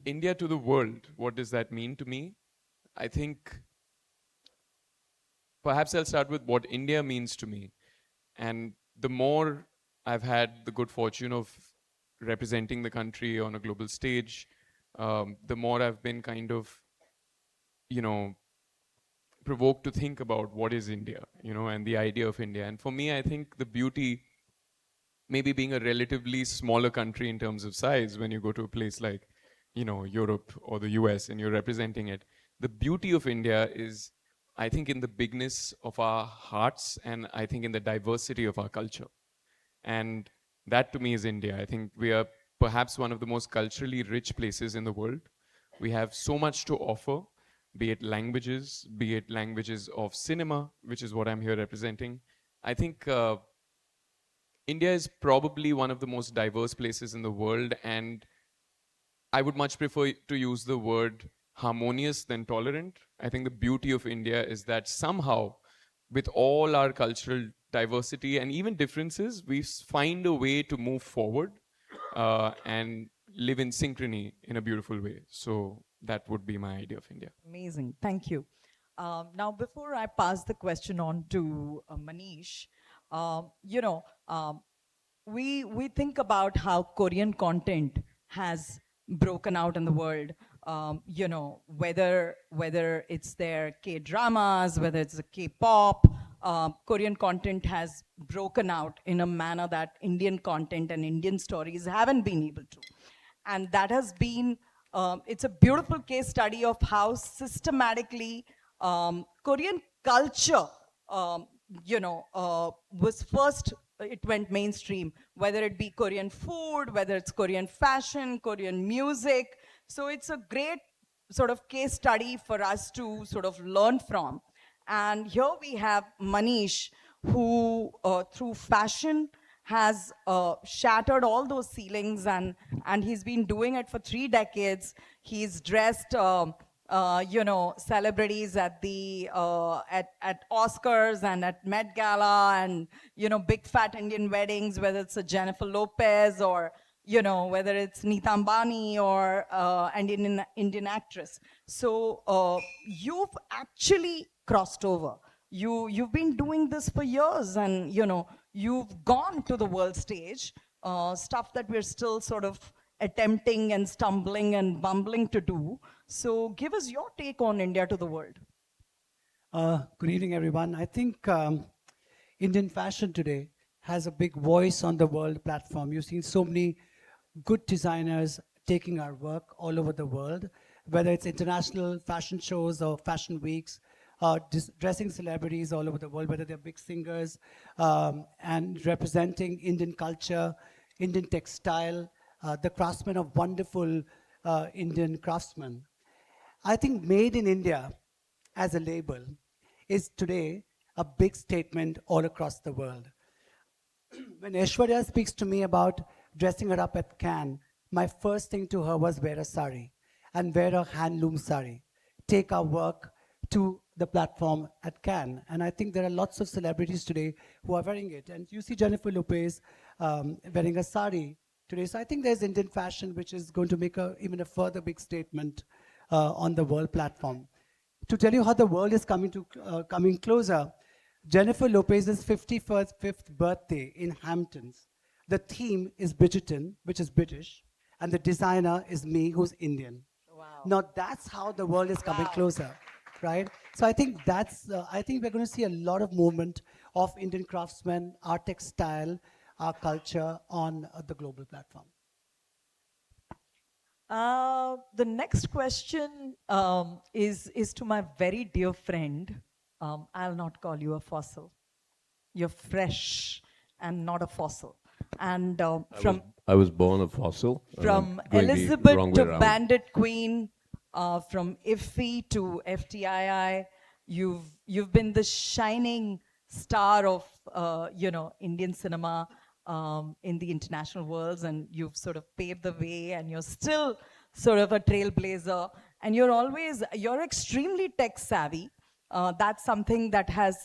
India to the world, what does that mean to me? I think perhaps I'll start with what India means to me. And the more I've had the good fortune of representing the country on a global stage, the more I've been kind of, you know, provoked to think about what is India, you know, and the idea of India. And for me, I think the beauty, maybe being a relatively smaller country in terms of size, when you go to a place like, you know, Europe or the US and you're representing it, the beauty of India is, I think, in the bigness of our hearts, and I think in the diversity of our culture. And that to me is India. I think we are perhaps one of the most culturally rich places in the world. We have so much to offer, be it languages of cinema, which is what I'm here representing. I think India is probably one of the most diverse places in the world, and I would much prefer to use the word harmonious than tolerant. I think the beauty of India is that somehow, with all our cultural diversity and even differences, we find a way to move forward and live in synchrony in a beautiful way. So that would be my idea of India. Amazing. Thank you. Now, before I pass the question on to Manish, you know, we think about how Korean content has broken out in the world. You know, whether it's their K-dramas, whether it's the K-pop, Korean content has broken out in a manner that Indian content and Indian stories haven't been able to. And that has been, it's a beautiful case study of how systematically Korean culture, you know, was first, it went mainstream, whether it be Korean food, whether it's Korean fashion, Korean music. So it's a great sort of case study for us to sort of learn from. And here we have Manish, who through fashion has shattered all those ceilings, and he's been doing it for 3 decades. He's dressed you know, celebrities at the at Oscars and at Met Gala, and you know, big fat Indian weddings, whether it's a Jennifer Lopez or you know, whether it's Neeta Ambani or an Indian actress. So you've actually crossed over. You've been doing this for years, and you know, you've gone to the world stage, stuff that we're still sort of attempting and stumbling and bumbling to do. So give us your take on India to the world. Good evening, everyone. I think Indian fashion today has a big voice on the world platform. You've seen so many good designers taking our work all over the world, whether it's international fashion shows or fashion weeks, dressing celebrities all over the world, whether they're big singers, and representing Indian culture, Indian textile, the craftsmen of wonderful Indian craftsmen. I think Made in India as a label is today a big statement all across the world. When Aishwarya speaks to me about dressing her up at Cannes, my first thing to her was wear a sari and wear a handloom sari. Take our work to the platform at Cannes. And I think there are lots of celebrities today who are wearing it. And you see Jennifer Lopez wearing a sari today. So I think there's Indian fashion which is going to make even a further big statement on the world platform. To tell you how the world is coming closer, Jennifer Lopez's 55th birthday in Hamptons. The theme is Bridgerton, which is British, and the designer is me, who's Indian. Wow. Now that's how the world is coming closer, right? So I think I think we're going to see a lot of movement of Indian craftsmen, our textile, our culture on the global platform. The next question is to my very dear friend. I'll not call you a fossil. You're fresh and not a fossil. And I was born a fossil. From Elizabeth to Bandit Queen, from IFFI to FTII, you've been the shining star of you know, Indian cinema in the international worlds, and you've sort of paved the way, and you're still sort of a trailblazer, and you're extremely tech savvy. That's something that has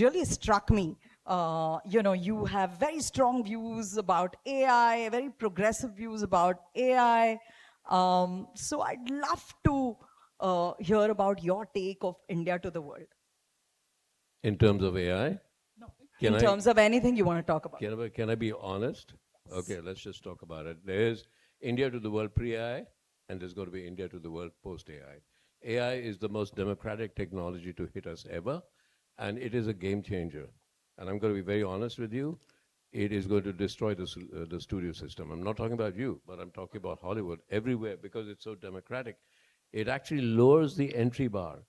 really struck me. You know, you have very strong views about AI, very progressive views about AI. So I'd love to hear about your take of India to the world. In terms of AI? No, in terms of anything you want to talk about. Can I be honest? Okay, let's just talk about it. There's India to the world pre-AI, and there's going to be India to the world post-AI. AI is the most democratic technology to hit us ever, and it is a game changer. And I'm going to be very honest with you. It is going to destroy the studio system. I'm not talking about you, but I'm talking about Hollywood everywhere because it's so democratic. It actually lowers the entry bar.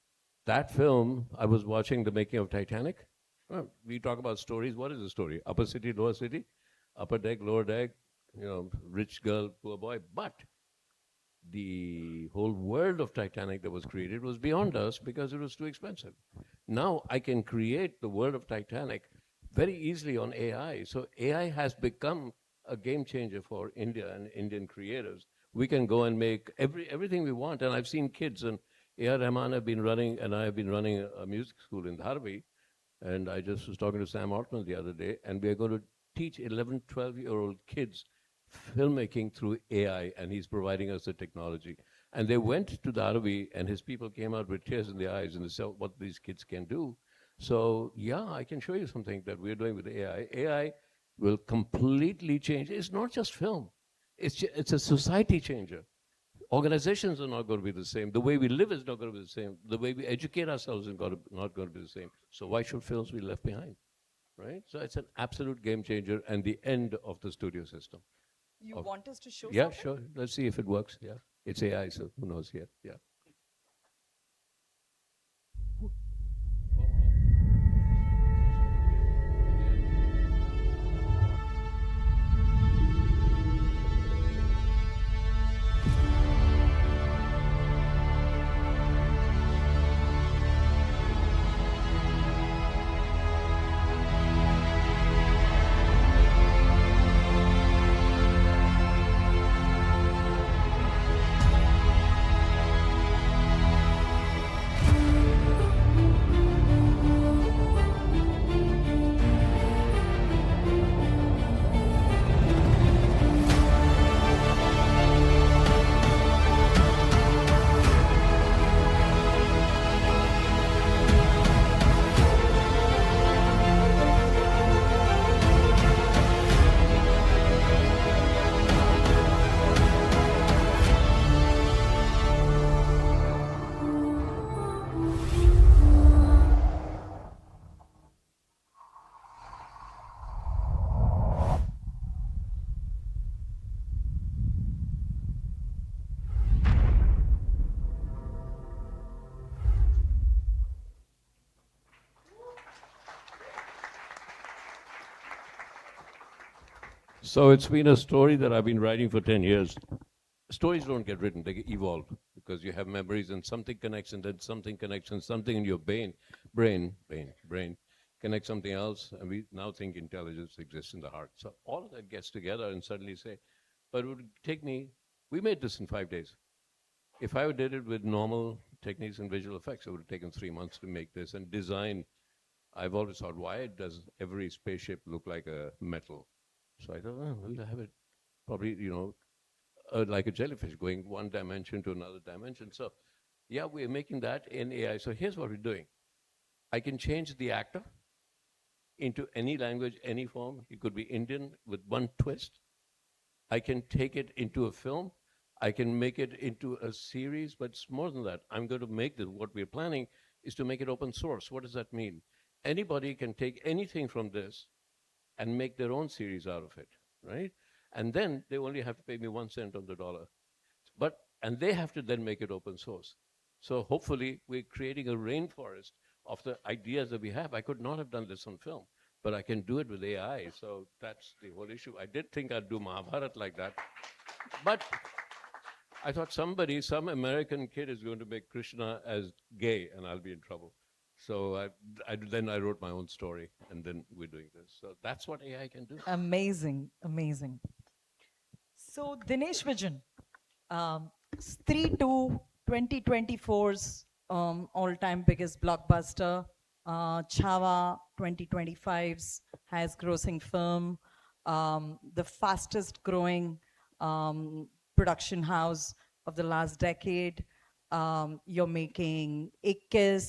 That film, I was watching the making of Titanic. We talk about stories. What is the story? Upper city, lower city, upper deck, lower deck, rich girl, poor boy. But the whole world of Titanic that was created was beyond us because it was too expensive. Now I can create the world of Titanic very easily on AI. So AI has become a game changer for India and Indian creators. We can go and make everything we want. And I've seen kids, and A.R. Rahman have been running, and I have been running a music school in Dharvi. And I just was talking to Sam Altman the other day, and we're going to teach 11, 12-year-old kids filmmaking through AI, and he's providing us the technology. And they went to Dharvi, and his people came out with tears in their eyes, and they saw what these kids can do. So yeah, I can show you something that we're doing with AI. AI will completely change. It's not just film. It's a society changer. Organizations are not going to be the same. The way we live is not going to be the same. The way we educate ourselves is not going to be the same. So why should films be left behind, right? So it's an absolute game changer and the end of the studio system. You want us to show Yeah, something? sure. Let's see if it works. Yeah, it's AI, so who knows? Yeah. So it's been a story that I've been writing for 10 years. Stories don't get written, they evolve because you have memories and something connects and then something connects and something in your brain connects something else, and we now think intelligence exists in the heart. So all of that gets together and suddenly say, but it would take me, we made this in 5 days. If I did it with normal techniques and visual effects, it would have taken 3 months to make this. And design, I've always thought, why does every spaceship look like a metal? So I thought, we'll have it probably, like a jellyfish going one dimension to another dimension. So yeah, we're making that in AI. So here's what we're doing. I can change the actor into any language, any form. It could be Indian with one twist. I can take it into a film. I can make it into a series, but it's more than that. I'm going to make this, what we're planning is to make it open source. What does that mean? Anybody can take anything from this and make their own series out of it, right? And then they only have to pay me 1 cent on the dollar. And they have to then make it open source. So hopefully we're creating a rainforest of the ideas that we have. I could not have done this on film, but I can do it with AI. So that's the whole issue. I did think I'd do Mahabharat like that, but I thought some American kid is going to make Krishna as gay and I'll be in trouble. So then I wrote my own story, and then we're doing this. So that's what AI can do. Amazing, amazing. So Dinesh Vijan, Stree 2, 2024's all-time biggest blockbuster, Chhawa 2025's highest grossing film, the fastest growing production house of the last decade. You're making 21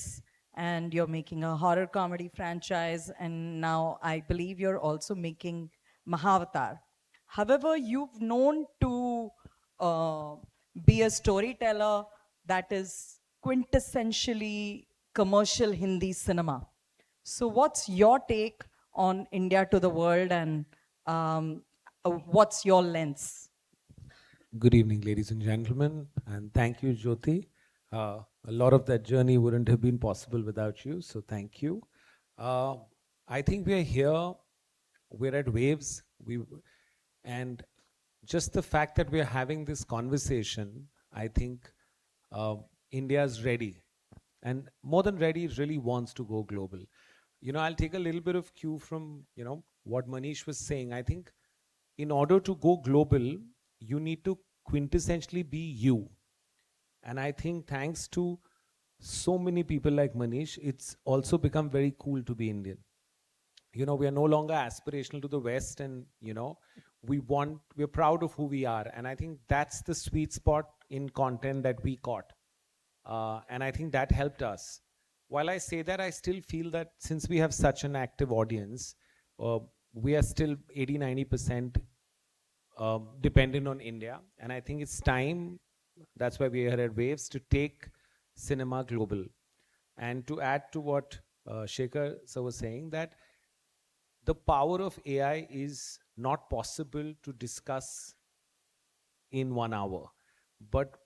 and you're making a horror comedy franchise, and now I believe you're also making Mahavatar. However, you've known to be a storyteller that is quintessentially commercial Hindi cinema. So what's your take on India to the world, and what's your lens? Good evening, ladies and gentlemen, and thank you, Jyoti. A lot of that journey wouldn't have been possible without you, so thank you. I think we are here, we're at Waves, and just the fact that we're having this conversation, I think India's ready. And more than ready, it really wants to go global. I'll take a little bit of cue from, what Manish was saying. I think in order to go global, you need to quintessentially be you. And I think thanks to so many people like Manish, it's also become very cool to be Indian. We are no longer aspirational to the West, and, we're proud of who we are. And I think that's the sweet spot in content that we caught. And I think that helped us. While I say that, I still feel that since we have such an active audience, we are still 80-90% dependent on India. And I think it's time, that's why we are at Waves, to take cinema global. And to add to what Shekhar sir was saying, that the power of AI is not possible to discuss in 1 hour. But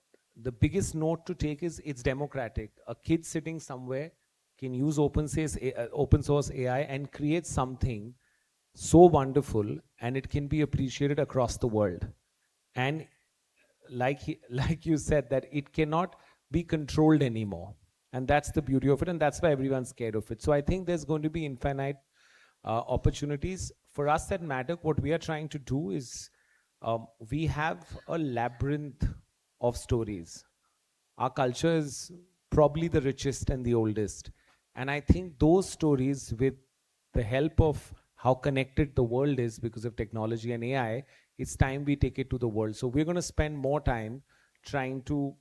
the biggest note to take is it's democratic. A kid sitting somewhere can use open source AI and create something so wonderful, and it can be appreciated across the world. And like you said, that it cannot be controlled anymore. And that's the beauty of it, and that's why everyone's scared of it. So I think there's going to be infinite opportunities. For us at Maddock, what we are trying to do is we have a labyrinth of stories. Our culture is probably the richest and the oldest. And I think those stories, with the help of how connected the world is because of technology and AI, it's time we take it to the world. So we're going to spend more time trying to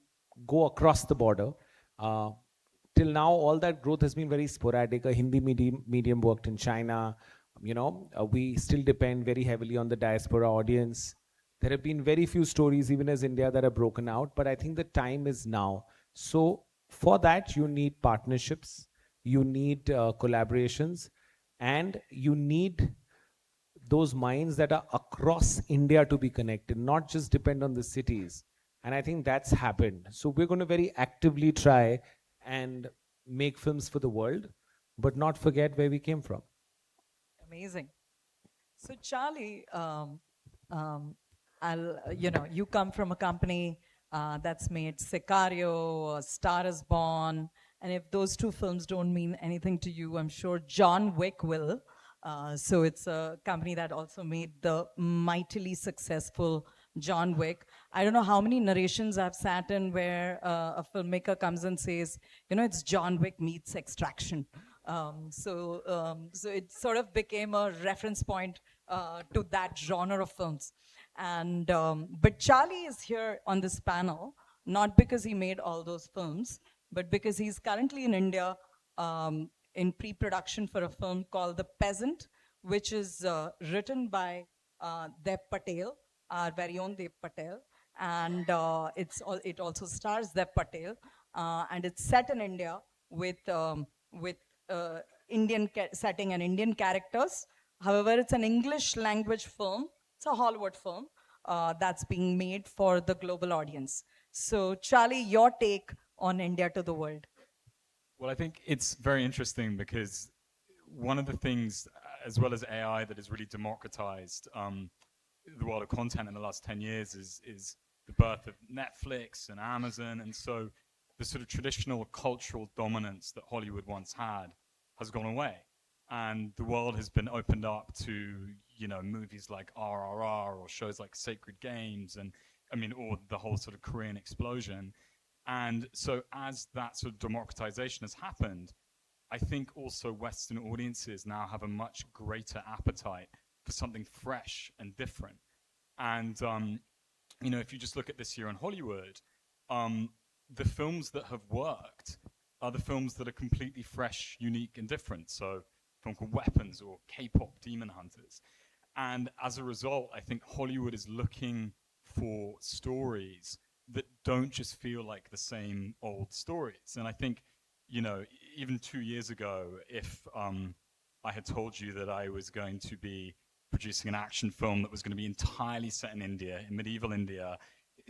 go across the border. Till now, all that growth has been very sporadic. A Hindi medium worked in China. We still depend very heavily on the diaspora audience. There have been very few stories, even as India, that are broken out, but I think the time is now. So for that, you need partnerships, you need collaborations, and you need those minds that are across India to be connected, not just depend on the cities. And I think that's happened. So we're going to very actively try and make films for the world, but not forget where we came from. Amazing. So Charlie, you come from a company that's made Sicario, Star is Born, and if those two films don't mean anything to you, I'm sure John Wick will. So it's a company that also made the mightily successful John Wick. I don't know how many narrations I've sat in where a filmmaker comes and says, it's John Wick meets Extraction. So it sort of became a reference point to that genre of films. And but Charlie is here on this panel, not because he made all those films, but because he's currently in India in pre-production for a film called The Peasant, which is written by Dev Patel, our very own Dev Patel. And it also stars Dev Patel. And it's set in India with Indian setting and Indian characters. However, it's an English language film. It's a Hollywood film that's being made for the global audience. So Charlie, your take on India to the world. Well, I think it's very interesting because one of the things, as well as AI, that has really democratized the world of content in the last 10 years is the birth of Netflix and Amazon. And so the sort of traditional cultural dominance that Hollywood once had has gone away. And the world has been opened up to, movies like RRR or shows like Sacred Games and, or the whole sort of Korean explosion. And so as that sort of democratization has happened, I think also Western audiences now have a much greater appetite for something fresh and different. And, if you just look at this year in Hollywood, the films that have worked other films that are completely fresh, unique, and different. So a film called Weapons or K-pop Demon Hunters. And as a result, I think Hollywood is looking for stories that don't just feel like the same old stories. And I think, you know, even 2 years ago, if I had told you that I was going to be producing an action film that was going to be entirely set in India, in medieval India,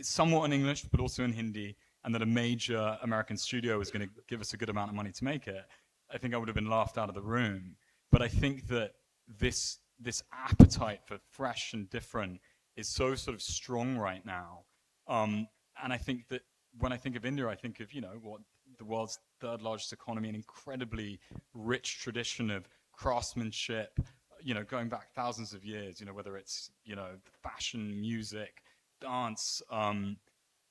somewhat in English, but also in Hindi, and that a major American studio was going to give us a good amount of money to make it, I think I would have been laughed out of the room. But I think that this appetite for fresh and different is so sort of strong right now. And I think that when I think of India, I think of, you know, what the world's third largest economy, an incredibly rich tradition of craftsmanship, you know, going back thousands of years, you know, whether it's, you know, fashion, music, dance,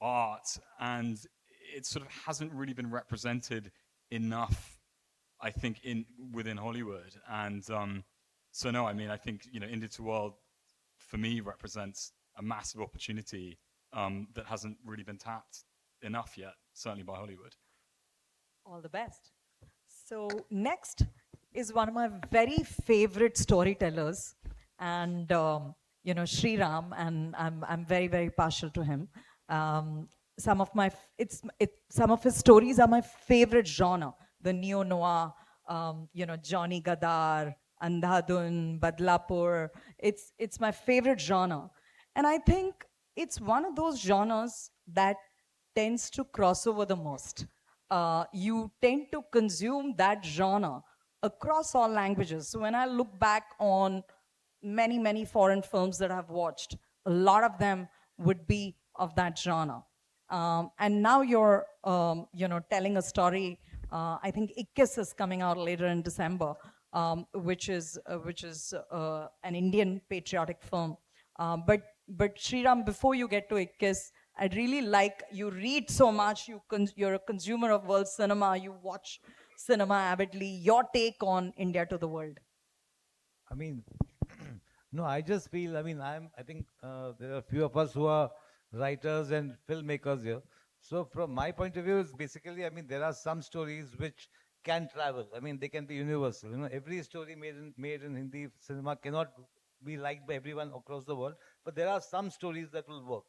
art, and it sort of hasn't really been represented enough, I think, within Hollywood. And so no, I mean, I think, you know, India to World, for me, represents a massive opportunity that hasn't really been tapped enough yet, certainly by Hollywood. All the best. So next is one of my very favorite storytellers, and you know, Sri Ram, and I'm very, very partial to him. Some of his stories are my favorite genre, the neo-noir, you know, Johnny Gadar, Andhadhun, Badlapur. It's my favorite genre. And I think it's one of those genres that tends to cross over the most. You tend to consume that genre across all languages. So when I look back on many, many foreign films that I've watched, a lot of them would be of that genre. And now you're, you know, telling a story. I think Ikkis is coming out later in December, which is an Indian patriotic film. But Sriram, before you get to Ikkis, I'd really like, you read so much, you're a consumer of world cinema, you watch cinema avidly, your take on India to the world. I mean, no, I just feel, I mean, I think there are a few of us who are writers and filmmakers here. So from my point of view, it's basically, I mean, there are some stories which can travel. I mean, they can be universal. You know, every story made in Hindi cinema cannot be liked by everyone across the world, but there are some stories that will work.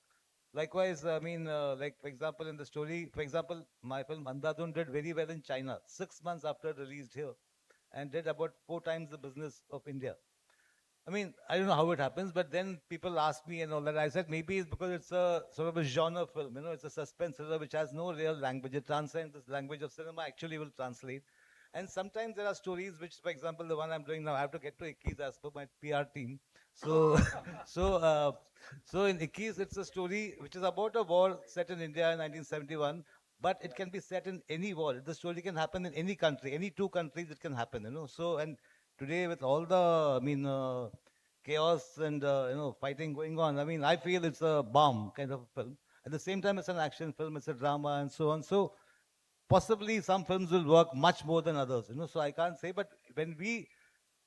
Likewise, I mean, like, for example, in the story, for example, my film Andhadhun did very well in China, 6 months after it released here, and did about 4 times the business of India. I mean, I don't know how it happens, but then people ask me and all that. I said maybe it's because it's a sort of a genre film, you know, it's a suspense thriller which has no real language. It transcends this language of cinema, actually will translate. And sometimes there are stories which, for example, the one I'm doing now, I have to get to Ikkis as per my PR team. So, so in Ikkis, it's a story which is about a war set in India in 1971, but it can be set in any war. The story can happen in any country, any 2 countries it can happen, you know. So, and today with all the, I mean, chaos and, you know, fighting going on, I mean, I feel it's a bomb kind of film. At the same time, it's an action film, it's a drama and so on. So, possibly some films will work much more than others, you know, so I can't say, but when we,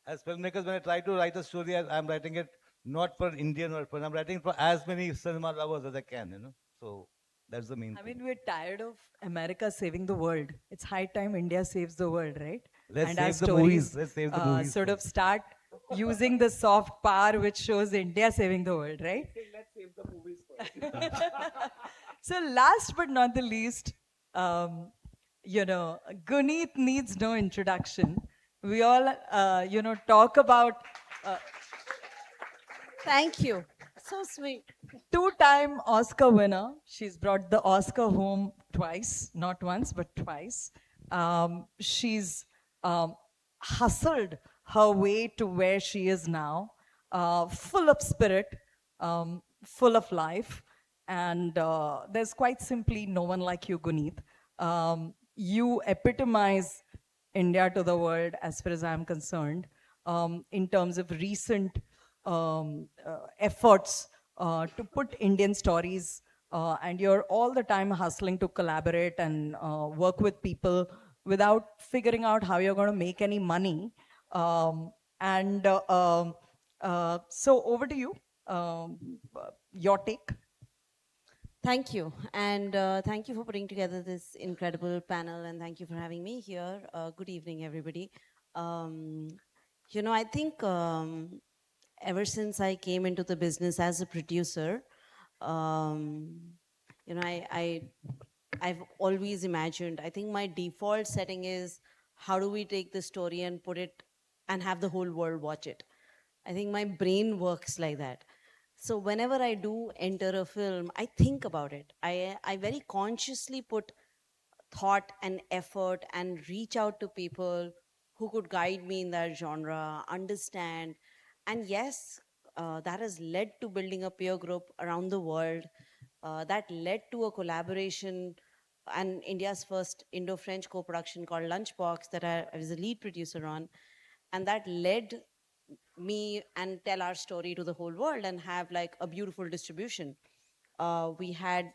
as filmmakers, when I try to write a story, I'm writing it not for Indian or for, I'm writing for as many cinema lovers as I can, you know, so that's the main thing. I mean, we're tired of America saving the world. It's high time India saves the world, right? Let's save the movies, let's save the movies. Sort of start using the soft power which shows India saving the world, right? Let's save the movies first. So last but not the least, you know, Guneet needs no introduction. We all, you know, talk about... Thank you. So sweet. 2-time Oscar winner. She's brought the Oscar home twice, not once, but twice. She's hustled her way to where she is now, full of spirit, full of life. And there's quite simply no one like you, Guneet. You epitomize India to the world, as far as I'm concerned, in terms of recent efforts to put Indian stories, and you're all the time hustling to collaborate and work with people without figuring out how you're going to make any money. So over to you, your take. Thank you. And thank you for putting together this incredible panel, and thank you for having me here. Good evening, everybody. Um, I think ever since I came into the business as a producer, um, I've always imagined, I think my default setting is, how do we take the story and put it and have the whole world watch it? I think my brain works like that. So whenever I do enter a film, I think about it. I very consciously put thought and effort and reach out to people who could guide me in that genre, understand. And yes, that has led to building a peer group around the world. That led to a collaboration and India's first Indo-French co-production called Lunchbox that I was a lead producer on. And that led me and tell our story to the whole world and have like a beautiful distribution. We had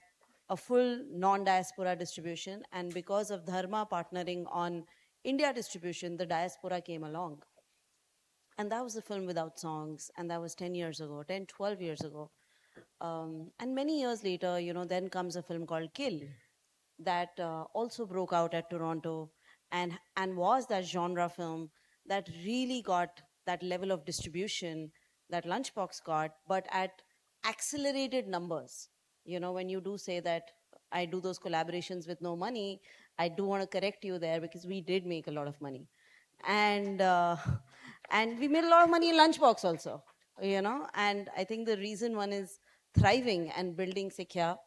a full non-diaspora distribution, and because of Dharma partnering on India distribution, the diaspora came along. And that was a film without songs, and that was 10 years ago, 10, 12 years ago. And many years later, then comes a film called Kill that also broke out at Toronto and was that genre film that really got that level of distribution that Lunchbox got, but at accelerated numbers. When you do say that I do those collaborations with no money, I do want to correct you there because we did make a lot of money. And and we made a lot of money in Lunchbox also, and I think the reason one is thriving and building Sikya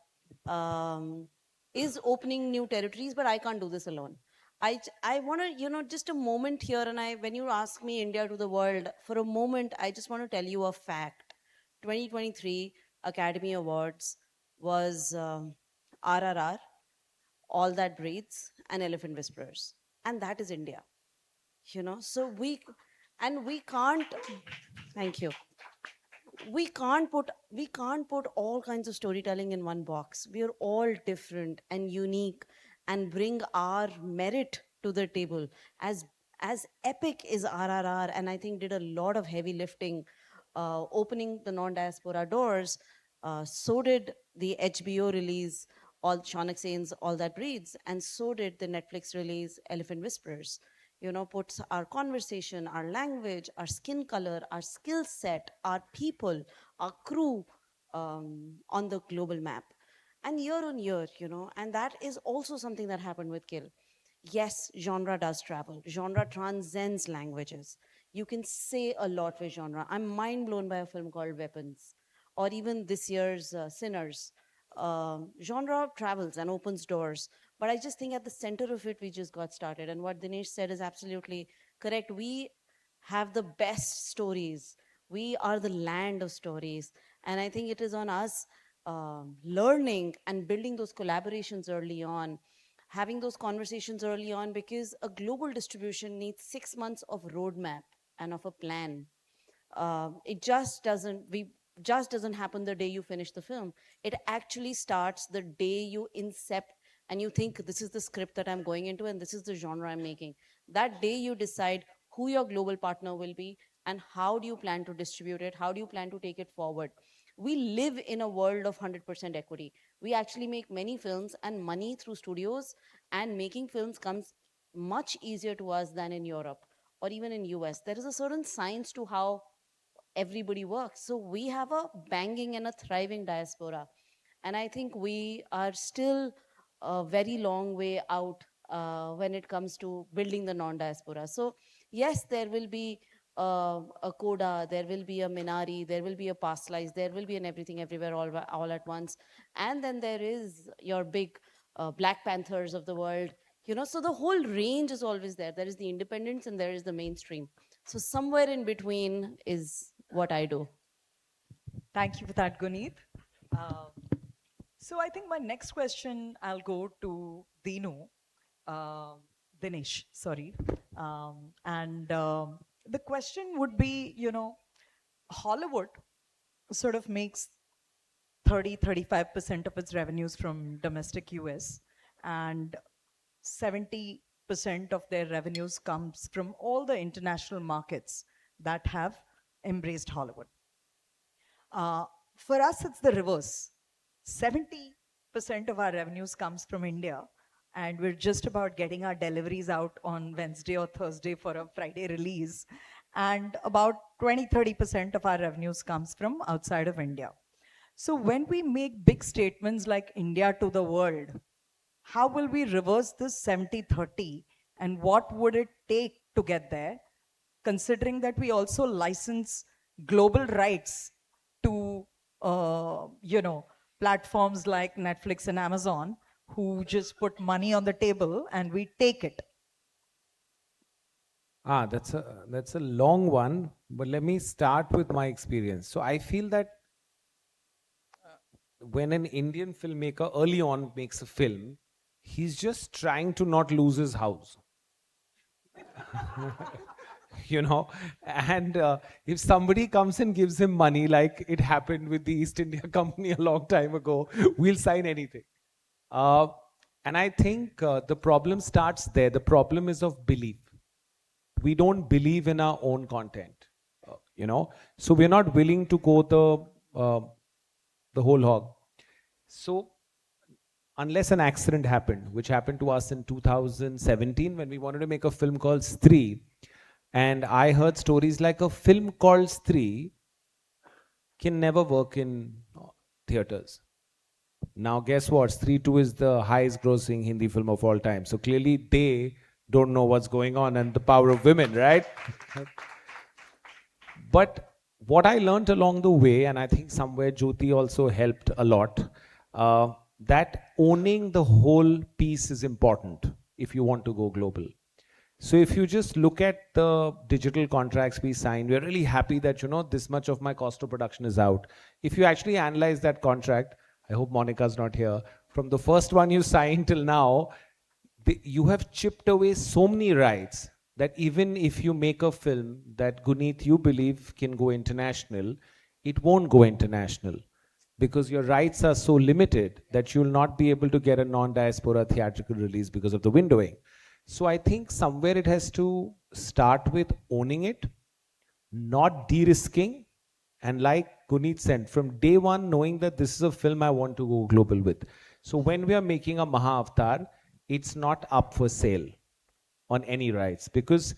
is opening new territories, but I can't do this alone. I want to, just a moment here, and when you ask me India to the world, for a moment, I just want to tell you a fact. 2023 Academy Awards was RRR, All That Breathes, and Elephant Whisperers. And that is India. So we can't, thank you. We can't put all kinds of storytelling in one box. We are all different and unique and bring our merit to the table. As epic is RRR, and I think did a lot of heavy lifting, opening the non-diaspora doors, so did the HBO release, Shaunak Sain's All That Breathes, and so did the Netflix release Elephant Whisperers. Puts our conversation, our language, our skin color, our skill set, our people, our crew on the global map. And year on year, and that is also something that happened with Kill. Yes, genre does travel. Genre transcends languages. You can say a lot with genre. I'm mind blown by a film called Weapons, or even this year's Sinners. Genre travels and opens doors. But I just think at the center of it, we just got started. And what Dinesh said is absolutely correct. We have the best stories. We are the land of stories. And I think it is on us learning and building those collaborations early on, having those conversations early on, because a global distribution needs 6 months of roadmap and of a plan. It just doesn't happen the day you finish the film. It actually starts the day you incept and you think, this is the script that I'm going into and this is the genre I'm making. That day you decide who your global partner will be and how do you plan to distribute it, how do you plan to take it forward. We live in a world of 100% equity. We actually make many films, and money through studios and making films comes much easier to us than in Europe or even in US. There is a certain science to how everybody works. So we have a banging and a thriving diaspora. And I think we are still a very long way out when it comes to building the non-diaspora. So yes, there will be a Coda, there will be a Minari, there will be a Past Lives, there will be an Everything Everywhere all at once. And then there is your big Black Panthers of the world. So the whole range is always there. There is the independents and there is the mainstream. So somewhere in between is what I do. Thank you for that, Guneet. So I think my next question, I'll go to Dinesh, sorry. The question would be, Hollywood sort of makes 35% of its revenues from domestic US, and 70% of their revenues comes from all the international markets that have embraced Hollywood. For us, it's the reverse. 70 of our revenues comes from India, and we're just about getting our deliveries out on Wednesday or Thursday for a Friday release. And about 20-30% of our revenues comes from outside of India. So when we make big statements like India to the world, how will we reverse this 70-30, and what would it take to get there, considering that we also license global rights to platforms like Netflix and Amazon, who just put money on the table and we take it? That's a long one, but let me start with my experience. So I feel that when an Indian filmmaker early on makes a film, he's just trying to not lose his house. And if somebody comes and gives him money, like it happened with the East India Company a long time ago, we'll sign anything. And I think the problem starts there. The problem is of belief. We don't believe in our own content, so we're not willing to go the whole hog. So unless an accident happened, which happened to us in 2017 when we wanted to make a film called Stree, and I heard stories like a film called Stree can never work in theaters. Now guess what? Stree 2 is the highest grossing Hindi film of all time. So clearly they don't know what's going on and the power of women, right? But what I learned along the way, and I think somewhere Jyoti also helped a lot, that owning the whole piece is important if you want to go global. So if you just look at the digital contracts we signed, we're really happy that, this much of my cost of production is out. If you actually analyze that contract, I hope Monica's not here, from the first one you signed till now, you have chipped away so many rights that even if you make a film that Guneet you believe can go international, it won't go international because your rights are so limited that you'll not be able to get a non-diaspora theatrical release because of the windowing. So I think somewhere it has to start with owning it, not de-risking, and like Guneet said, from day one knowing that this is a film I want to go global with. So when we are making a Maha-Avatar, it's not up for sale on any rights because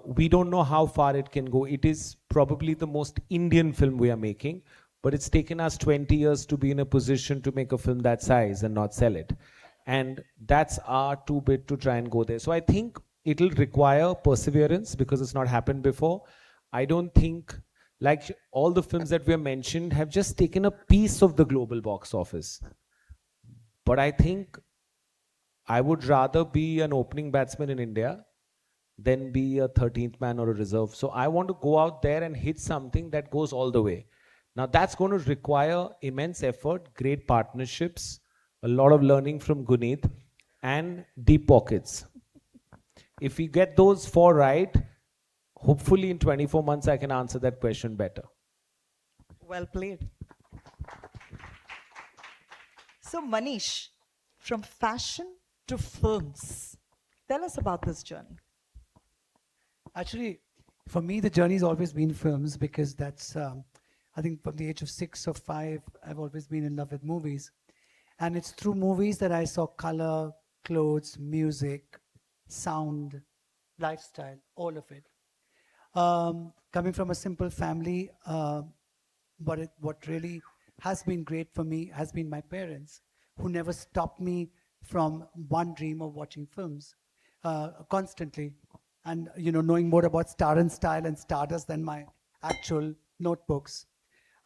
we don't know how far it can go. It is probably the most Indian film we are making, but it's taken us 20 years to be in a position to make a film that size and not sell it. And that's our 2 bit to try and go there. So I think it'll require perseverance because it's not happened before. I don't think, like all the films that we have mentioned have just taken a piece of the global box office. But I think I would rather be an opening batsman in India than be a 13th man or a reserve. So I want to go out there and hit something that goes all the way. Now that's going to require immense effort, great partnerships, a lot of learning from Guneet, and deep pockets. If we get those 4 right, hopefully in 24 months I can answer that question better. Well played. So Manish, from fashion to films, tell us about this journey. Actually, for me, the journey's always been films because that's, I think from the age of 6 or 5, I've always been in love with movies. And it's through movies that I saw color, clothes, music, sound, lifestyle, all of it. Coming from a simple family, what really has been great for me has been my parents, who never stopped me from one dream of watching films constantly. And knowing more about Star and Style and Stardust than my actual notebooks.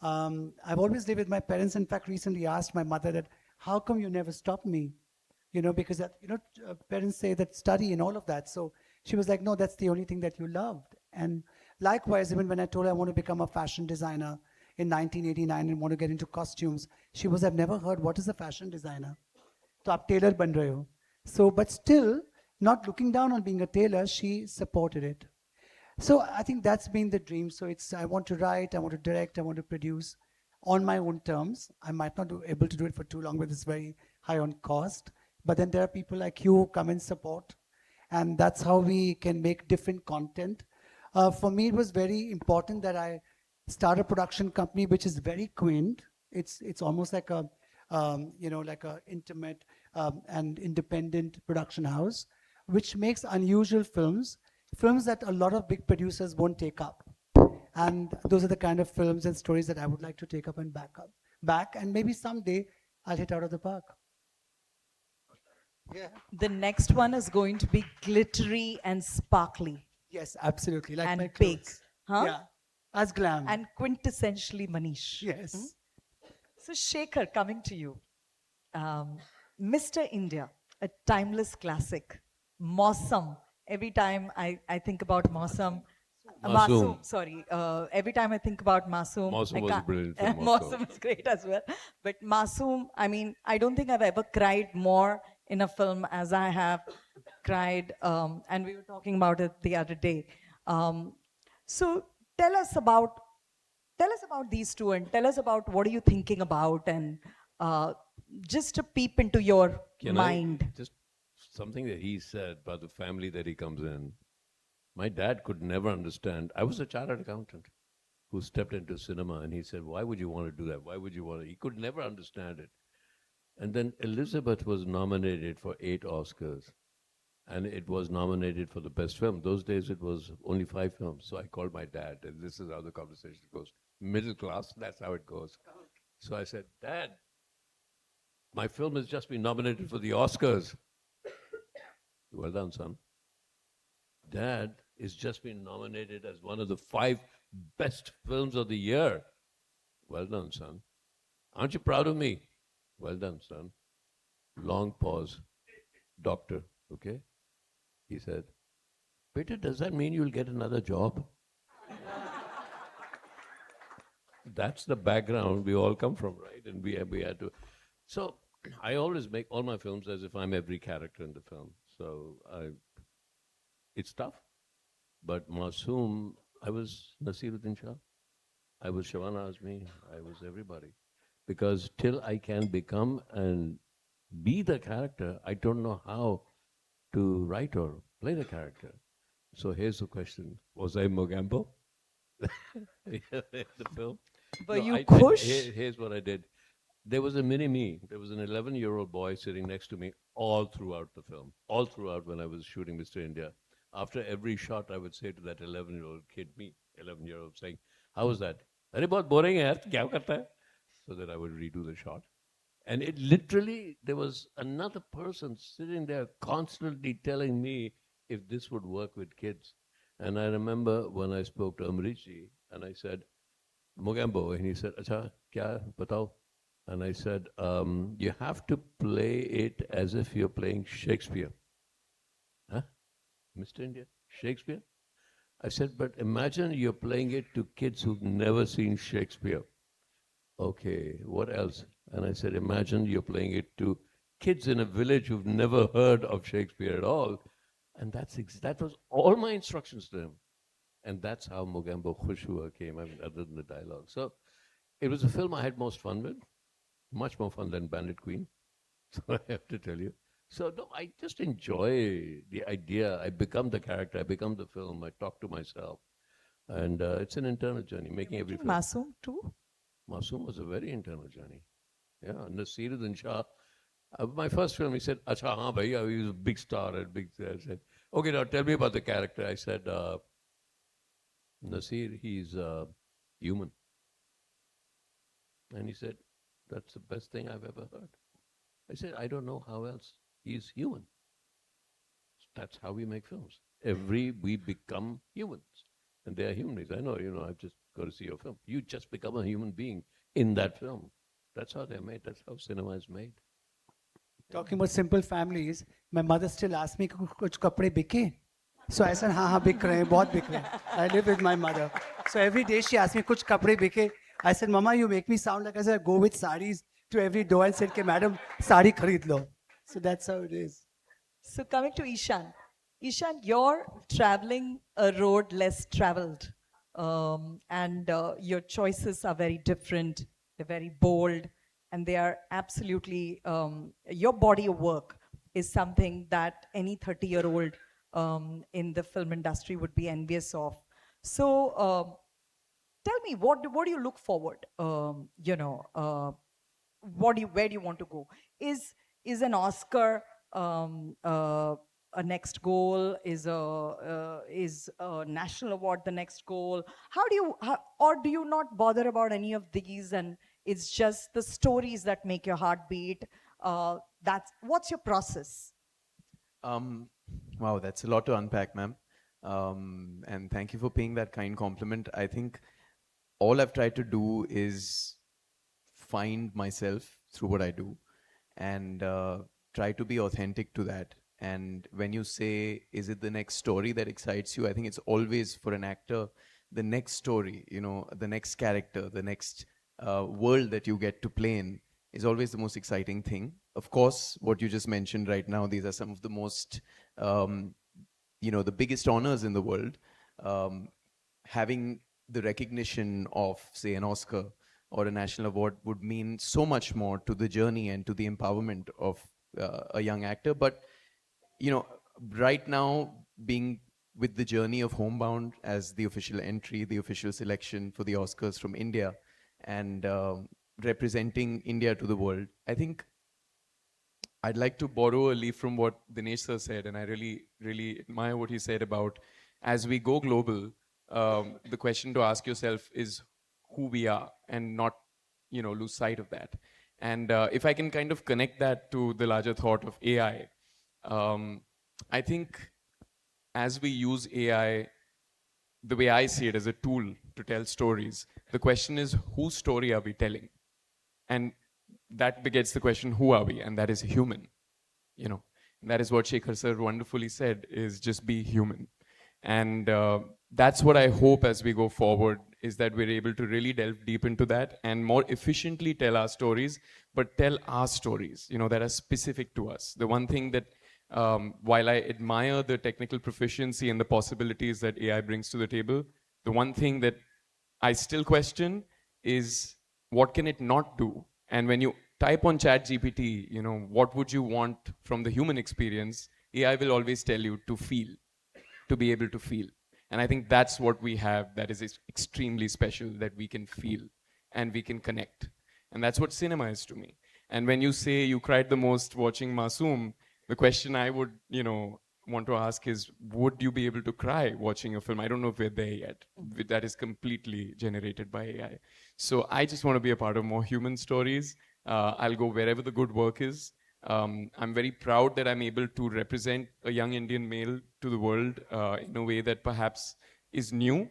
I've always lived with my parents. In fact, recently asked my mother that, how come you never stopped me? Because parents say that study and all of that. So she was like, no, that's the only thing that you loved. And likewise, even when I told her I want to become a fashion designer in 1989 and want to get into costumes, she was, I've never heard, what is a fashion designer? So aap tailor ban rahe ho. So, but still, not looking down on being a tailor, she supported it. So I think that's been the dream. So it's, I want to write, I want to direct, I want to produce on my own terms. I might not be able to do it for too long, but it's very high on cost. But then there are people like you who come and support. And that's how we can make different content. For me, it was very important that I start a production company which is very quaint. It's almost like a like a intimate and independent production house, which makes unusual films that a lot of big producers won't take up. And those are the kind of films and stories that I would like to take up and back, and maybe someday I'll hit out of the park. Yeah. The next one is going to be glittery and sparkly. Yes, absolutely. Like and my big. clothes. Huh? Yeah. As glam. And quintessentially Manish. Yes. So Shekhar, coming to you. Mr. India, a timeless classic. Mausam. Every time I think about Mausam, Masoom. sorry. Every time I think about Masoom, Masoom was a brilliant film also. Mausam is great as well. But Masoom, I mean, I don't think I've ever cried more in a film as I have cried, and we were talking about it the other day. So tell us about these two, and tell us about what are you thinking about, and just a peep into your mind. Just something that he said about the family that he comes in. My dad could never understand. I was a chartered accountant who stepped into cinema, and he said, why would you want to do that? Why would you want to? He could never understand it. And then Elizabeth was nominated for 8 Oscars, and it was nominated for the best film. Those days it was only 5 films. So I called my dad, and this is how the conversation goes. Middle class, that's how it goes. So I said, Dad, my film has just been nominated for the Oscars. Well done, son. Dad has just been nominated as one of the 5 best films of the year. Well done, son. Aren't you proud of me? Well done, son. Long pause. Doctor, okay? He said, Peter, does that mean you'll get another job? That's the background we all come from, right? And we had to. So I always make all my films as if I'm every character in the film. So it's tough. But Masoom, I was Nasiruddin Shah. I was Shabana Azmi. I was everybody. Because till I can become and be the character, I don't know how to write or play the character. So here's the question. Was I Mogambo? The film? Were you Kush? Here's what I did. There was a mini-me. There was an 11-year-old boy sitting next to me all throughout the film. All throughout when I was shooting Mr. India. After every shot, I would say to that 11-year-old kid, me, 11-year-old, saying, how was that? Arey bahut boring hai yaar, kya karta hai? So that I would redo the shot. And it literally, there was another person sitting there constantly telling me if this would work with kids. And I remember when I spoke to Amrishi, and I said, Mogambo, and he said, Acha, kya, batao? And I said, you have to play it as if you're playing Shakespeare. Huh? Mr. India, Shakespeare? I said, but imagine you're playing it to kids who've never seen Shakespeare. Okay, what else? And I said, imagine you're playing it to kids in a village who've never heard of Shakespeare at all. And that was all my instructions to him. And that's how Mogambo Khushua came, I mean, other than the dialogue. So it was a film I had most fun with, much more fun than Bandit Queen, so I have to tell you. So no, I just enjoy the idea. I become the character, I become the film, I talk to myself. And it's an internal journey, making every film. Masoom too? Masoom was a very internal journey. Yeah, Nasiruddin Shah. My first film, he said, Acha, haan bhaiya, he was a big star and big. I said, okay, now tell me about the character. I said, Nasir, he's human. And he said, that's the best thing I've ever heard. I said, I don't know how else. He's human. That's how we make films. We become humans. And they are human beings. I know, I've just got to see your film. You just become a human being in that film. That's how they're made. That's how cinema is made. Talking about simple families, my mother still asks me, kuch kapde bike? So I said, हाँ बिक रहे हैं, बहुत बिक रहे हैं. I live with my mother. So every day she asks me, कुछ कपड़े बिके? I said, Mama, you make me sound like I go with saris to every door and said, Madam, sari kharid lo. So that's how it is. So coming to Ishan. Ishan, you're traveling a road less traveled. And your choices are very different. They're very bold. And they are absolutely, your body of work is something that any 30-year-old in the film industry would be envious of. So tell me, what do you look forward? where do you want to go? Is an Oscar a next goal? Is a national award the next goal? Or do you not bother about any of these, and it's just the stories that make your heart beat? What's your process? Wow, that's a lot to unpack, ma'am. And thank you for paying that kind compliment. I think all I've tried to do is find myself through what I do and try to be authentic to that. And when you say, is it the next story that excites you? I think it's always, for an actor, the next story, you know, the next character, the next world that you get to play in is always the most exciting thing. Of course, what you just mentioned right now, these are some of the most, you know, the biggest honors in the world. Having the recognition of, say, an Oscar or a national award would mean so much more to the journey and to the empowerment of a young actor. But, you know, right now, being with the journey of Homebound as the official entry, the official selection for the Oscars from India, and representing India to the world, I think I'd like to borrow a leaf from what Dinesh sir said, and I really, really admire what he said about as we go global, the question to ask yourself is who we are, and not, you know, lose sight of that. And if I can kind of connect that to the larger thought of AI, I think as we use AI, the way I see it, as a tool to tell stories, the question is, whose story are we telling? And that begets the question, who are we? And that is human. You know, that is what Shekhar sir wonderfully said, is just be human. And that's what I hope as we go forward, is that we're able to really delve deep into that and more efficiently tell our stories, but tell our stories, you know, that are specific to us. The one thing that, while I admire the technical proficiency and the possibilities that AI brings to the table, the one thing that I still question is, what can it not do? And when you type on ChatGPT, you know, what would you want from the human experience? AI will always tell you to feel, to be able to feel. And I think that's what we have that is extremely special, that we can feel and we can connect. And that's what cinema is to me. And when you say you cried the most watching Masoom, the question I would, you know, want to ask is, would you be able to cry watching a film? I don't know if we're there yet. That is completely generated by AI. So I just want to be a part of more human stories. I'll go wherever the good work is. I'm very proud that I'm able to represent a young Indian male to the world in a way that perhaps is new.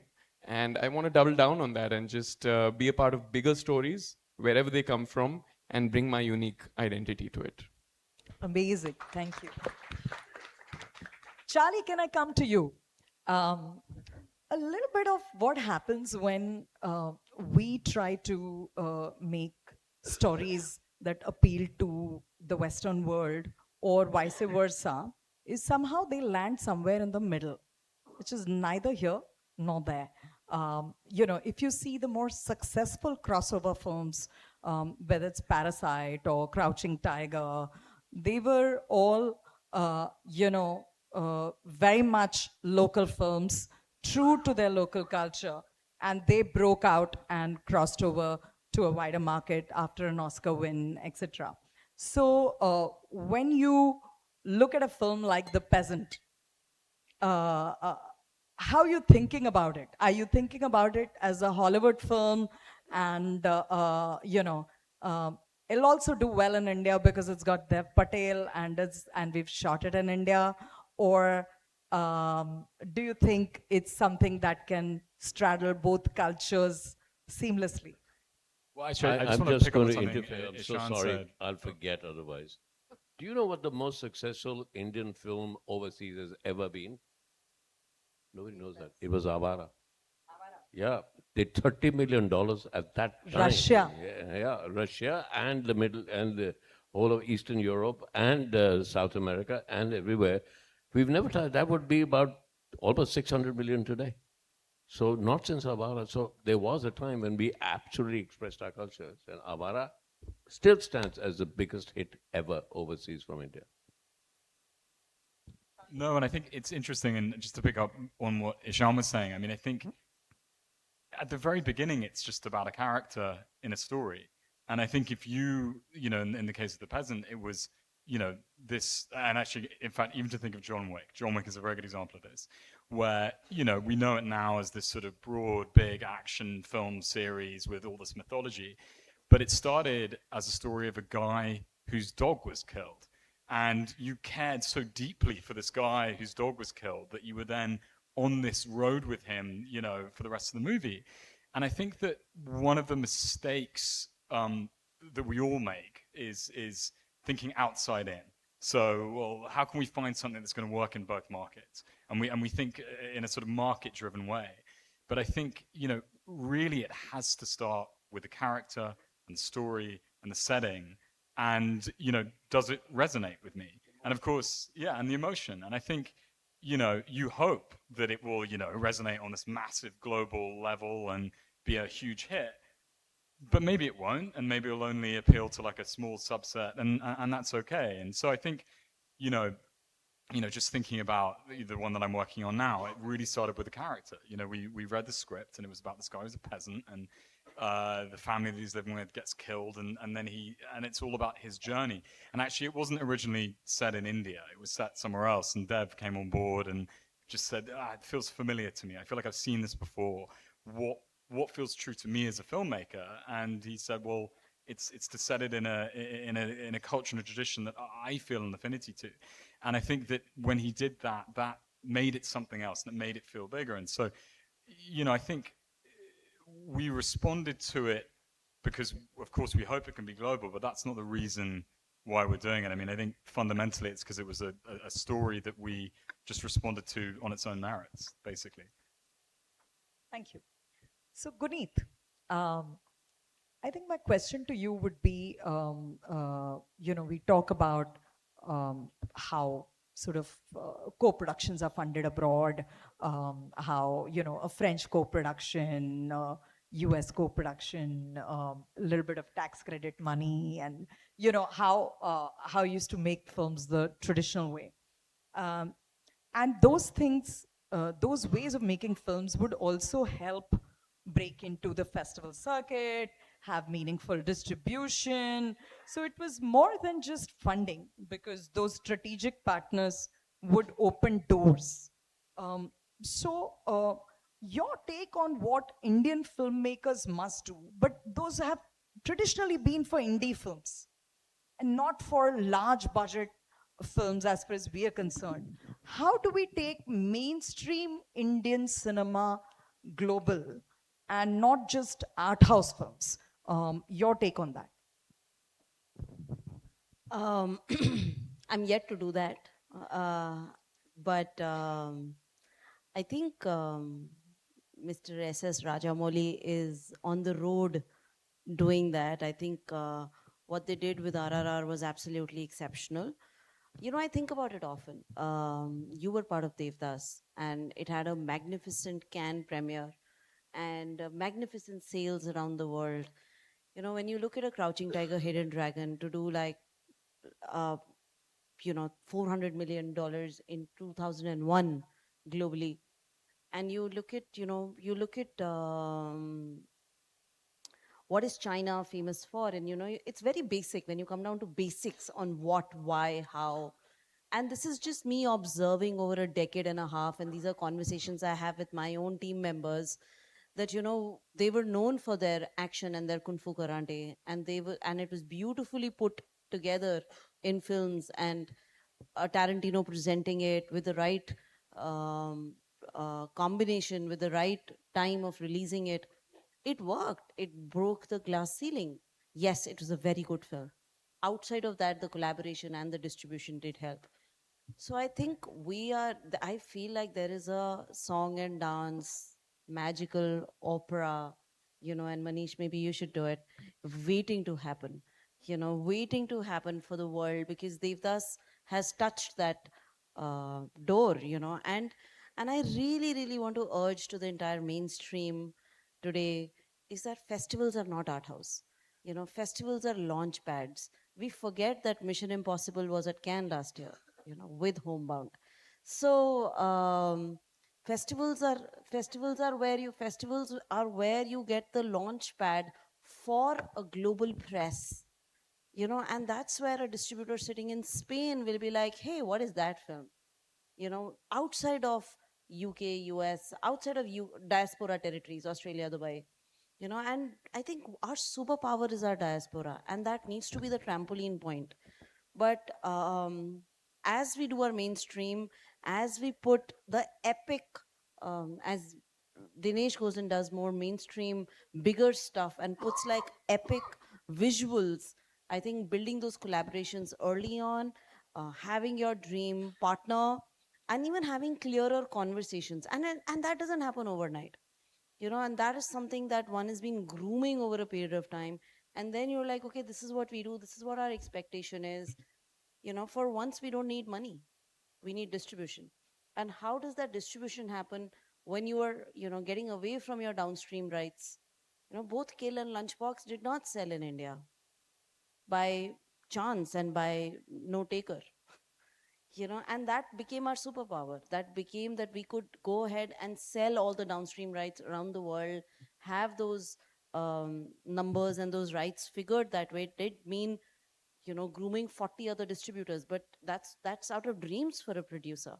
And I want to double down on that and just be a part of bigger stories, wherever they come from, and bring my unique identity to it. Amazing. Thank you. Charlie, can I come to you? A little bit of what happens when we try to make stories that appeal to the Western world, or vice versa, is somehow they land somewhere in the middle, which is neither here nor there. You know, if you see the more successful crossover films, whether it's Parasite or Crouching Tiger, they were all, you know, very much local films, true to their local culture, and they broke out and crossed over to a wider market after an Oscar win, etc. So when you look at a film like The Peasant, how are you thinking about it? Are you thinking about it as a Hollywood film, and you know, it'll also do well in India because it's got Dev Patel and we've shot it in India? Or do you think it's something that can straddle both cultures seamlessly? Well, I'm just going to interfere. I'm so sorry. I'll forget otherwise. Do you know what the most successful Indian film overseas has ever been? Nobody knows that. It was Avara. Yeah, did $30 million at that time. Russia. Yeah, Russia and the middle and the whole of Eastern Europe and South America and everywhere. We've never tried. That would be about almost 600 million today. So not since Avara. So there was a time when we absolutely expressed our cultures, and Avara still stands as the biggest hit ever overseas from India. No, and I think it's interesting, and just to pick up on what Isham was saying, I mean, I think at the very beginning, it's just about a character in a story. And I think if you know, in the case of The Peasant, it was, you know, this, and actually, in fact, even to think of John Wick is a very good example of this, where, you know, we know it now as this sort of broad, big action film series with all this mythology, but it started as a story of a guy whose dog was killed. And you cared so deeply for this guy whose dog was killed that you were then on this road with him, you know, for the rest of the movie. And I think that one of the mistakes that we all make is thinking outside in. So, well, how can we find something that's going to work in both markets? And we think in a sort of market-driven way. But I think, you know, really it has to start with the character and the story and the setting. And, you know, does it resonate with me? And of course, yeah, and the emotion. And I think, you know, you hope that it will, you know, resonate on this massive global level and be a huge hit. But maybe it won't, and maybe it'll only appeal to like a small subset, and that's okay. And so I think, you know, just thinking about the one that I'm working on now, it really started with the character. You know, we read the script, and it was about this guy who's a peasant, and the family that he's living with gets killed, and then it's all about his journey. And actually, it wasn't originally set in India; it was set somewhere else. And Dev came on board and just said, "It feels familiar to me. I feel like I've seen this before. What feels true to me as a filmmaker?" And he said, "Well, it's to set it in a culture and a tradition that I feel an affinity to." And I think that when he did that, that made it something else, that made it feel bigger. And so, you know, I think we responded to it because, of course, we hope it can be global, but that's not the reason why we're doing it. I mean, I think fundamentally it's because it was a story that we just responded to on its own merits, basically. Thank you. So, Guneet, I think my question to you would be, you know, we talk about how sort of co-productions are funded abroad, how, you know, a French co-production, US co-production, a little bit of tax credit money, and, you know, how used to make films the traditional way. And those things, those ways of making films would also help break into the festival circuit, have meaningful distribution. So it was more than just funding, because those strategic partners would open doors. So your take on what Indian filmmakers must do, but those have traditionally been for indie films and not for large budget films as far as we are concerned. How do we take mainstream Indian cinema global and not just art house films? Your take on that? I'm yet to do that. But I think Mr. S.S. Rajamouli is on the road doing that. I think what they did with RRR was absolutely exceptional. You know, I think about it often. You were part of Devdas, and it had a magnificent Cannes premiere and magnificent sales around the world. You know, when you look at a Crouching Tiger, Hidden Dragon to do like, you know, $400 million in 2001 globally, and you look at, you know, what is China famous for? And, you know, it's very basic when you come down to basics on what, why, how. And this is just me observing over a decade and a half, and these are conversations I have with my own team members, that, you know, they were known for their action and their kung fu karate, and it was beautifully put together in films, and Tarantino presenting it with the right combination, with the right time of releasing it. It worked. It broke the glass ceiling. Yes, it was a very good film. Outside of that, the collaboration and the distribution did help. So I think I feel like there is a song and dance, magical opera, you know, and Manish, maybe you should do it, waiting to happen, you know, waiting to happen for the world, because Devdas has touched that door, you know, and I really, really want to urge to the entire mainstream today is that festivals are not art house. You know, festivals are launch pads. We forget that Mission Impossible was at Cannes last year, you know, with Homebound. So festivals are where you get the launch pad for a global press, you know, and that's where a distributor sitting in Spain will be like, hey, what is that film? You know, outside of UK, US, outside of diaspora territories, Australia, Dubai, you know, and I think our superpower is our diaspora, and that needs to be the trampoline point. But as we do our mainstream, as we put the epic, as Dinesh goes and does more mainstream, bigger stuff and puts like epic visuals, I think building those collaborations early on, having your dream partner, and even having clearer conversations. And that doesn't happen overnight, you know, and that is something that one has been grooming over a period of time. And then you're like, okay, this is what we do, this is what our expectation is. You know, for once we don't need money, we need distribution. And how does that distribution happen when you are, you know, getting away from your downstream rights? You know, both Kill and Lunchbox did not sell in India by chance and by no taker. You know, and that became our superpower. That became that we could go ahead and sell all the downstream rights around the world, have those numbers and those rights figured that way. It did mean, you know, grooming 40 other distributors, but that's out of dreams for a producer.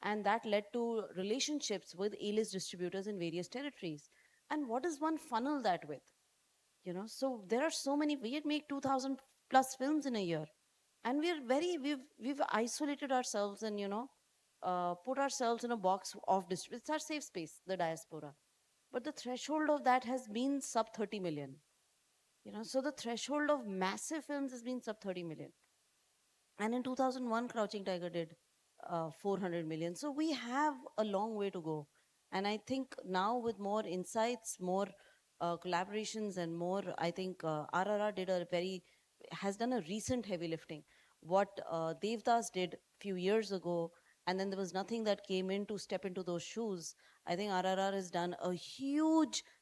And that led to relationships with A-list distributors in various territories. And what does one funnel that with? You know, so there are so many, we had made 2,000 plus films in a year. And we've isolated ourselves and, you know, put ourselves in a box of it's our safe space, the diaspora. But the threshold of that has been sub 30 million. You know, so the threshold of massive films has been sub 30 million. And in 2001, Crouching Tiger did 400 million. So we have a long way to go. And I think now with more insights, more collaborations and more, I think RRR has done a recent heavy lifting. What Devdas did a few years ago, and then there was nothing that came in to step into those shoes. I think RRR has done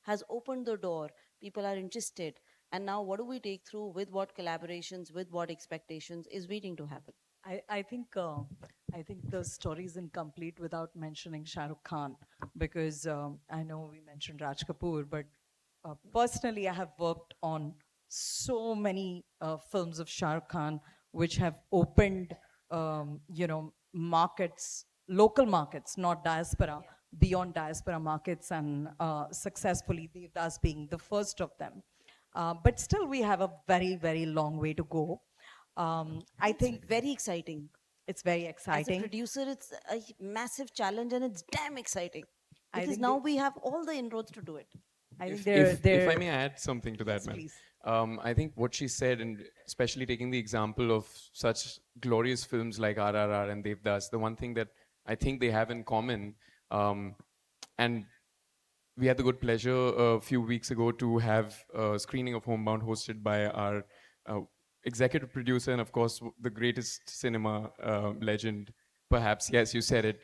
has opened the door. People are interested. And now what do we take through, with what collaborations, with what expectations is waiting to happen? I think the story is incomplete without mentioning Shah Rukh Khan, because I know we mentioned Raj Kapoor, but personally I have worked on so many films of Shah Rukh Khan which have opened you know, markets, local markets, not diaspora, beyond diaspora markets, and successfully Devdas being the first of them. But still we have a very, very long way to go. I think very exciting. It's very exciting. As a producer, it's a massive challenge, and it's damn exciting. I Because think now we have all the inroads to do it. If I may add something to that, Yes, ma'am. please. I think what she said, and especially taking the example of such glorious films like RRR and Devdas, the one thing that I think they have in common, and we had the good pleasure a few weeks ago to have a screening of Homebound hosted by our executive producer and, of course, the greatest cinema legend, perhaps, yes, you said it,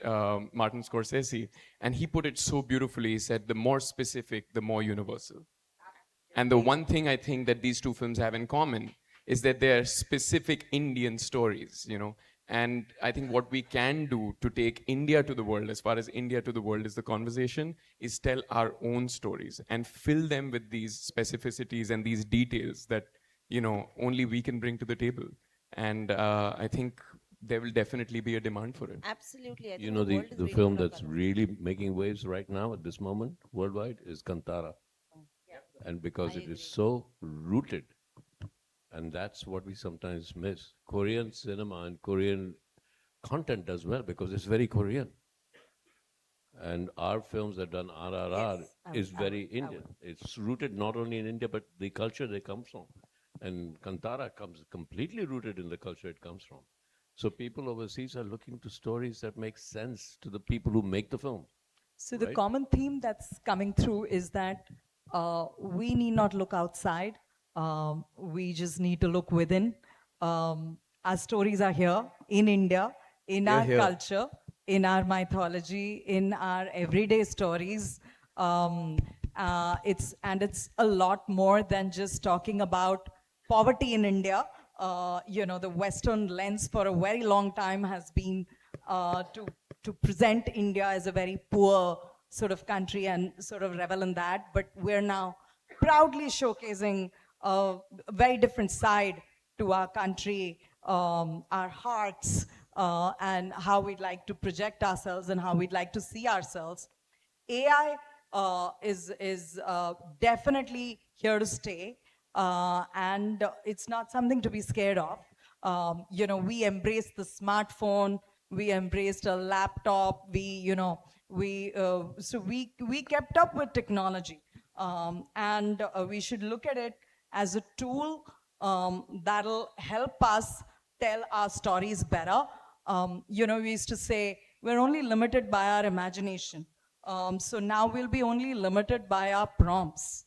Martin Scorsese. And he put it so beautifully. He said, the more specific, the more universal. And the one thing I think that these two films have in common is that they're specific Indian stories, you know. And I think what we can do to take India to the world, as far as India to the world is the conversation, is tell our own stories and fill them with these specificities and these details that, you know, only we can bring to the table. And I think there will definitely be a demand for it. Absolutely. I You think know, the world is the waiting film for our that's really making waves right now at this moment worldwide is Kantara. And because it is so rooted, and that's what we sometimes miss. Korean cinema and Korean content does well because it's very Korean. And our films that done RRR is very Indian. It's rooted not only in India, but the culture they come from. And Kantara comes completely rooted in the culture it comes from. So people overseas are looking to stories that make sense to the people who make the film. So the common theme that's coming through is that we need not look outside. We just need to look within. Our stories are here in India, in our culture, in our mythology, in our everyday stories. It's a lot more than just talking about poverty in India. You know, the Western lens for a very long time has been to present India as a very poor sort of country and sort of revel in that. But we're now proudly showcasing a very different side to our country, our hearts, and how we'd like to project ourselves and how we'd like to see ourselves. AI is definitely here to stay, and it's not something to be scared of. We embraced the smartphone, we embraced a laptop, we kept up with technology, and we should look at it as a tool that'll help us tell our stories better. We used to say we're only limited by our imagination. So now we'll be only limited by our prompts.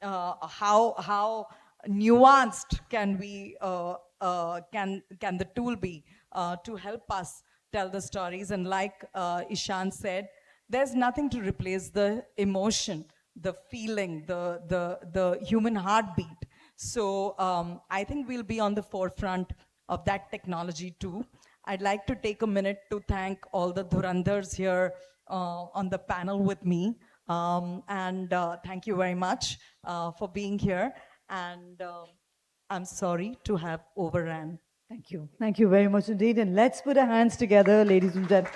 How nuanced can we can the tool be to help us tell the stories? And like Ishan said, there's nothing to replace the emotion, the feeling, the human heartbeat. So I think we'll be on the forefront of that technology too. I'd like to take a minute to thank all the Dhurandhars here on the panel with me. And thank you very much for being here. And I'm sorry to have overran. Thank you. Thank you very much indeed. And let's put our hands together, ladies and gentlemen,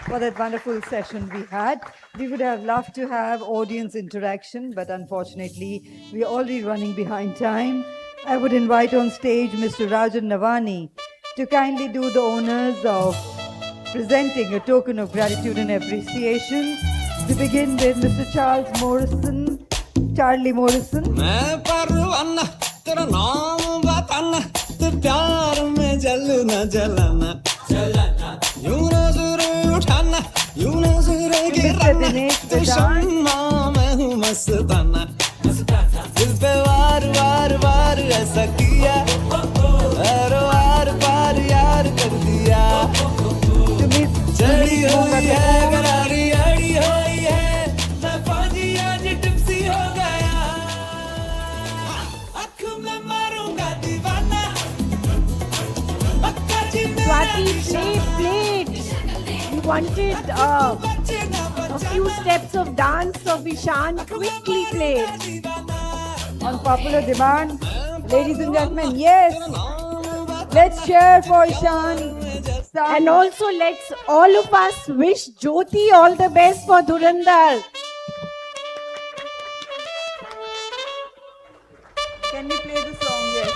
for that wonderful session we had. We would have loved to have audience interaction, but unfortunately, we are already running behind time. I would invite on stage Mr. Rajan Navani to kindly do the honors of presenting a token of gratitude and appreciation. We begin with Mr. Charlie Morrison. तेरा नाम बताना तो प्यार में जलना जलाना यूं नजर उठाना यूं नजर गिराना तो शम्मा मैं हूँ मस्ताना दिल पे वार वार वार ऐसा किया हर वार पार यार कर दिया चढ़ी हुई है गरारी अड़ी हुई है मैं फौजी आज टिप्सी हो गया Swati, play it. We wanted a few steps of dance, so Vishan quickly played. On popular demand, ladies and gentlemen, yes, let's cheer for Ishan. And also let's all of us wish Jyoti all the best for Dhurandhar. Can we play the song? Yes.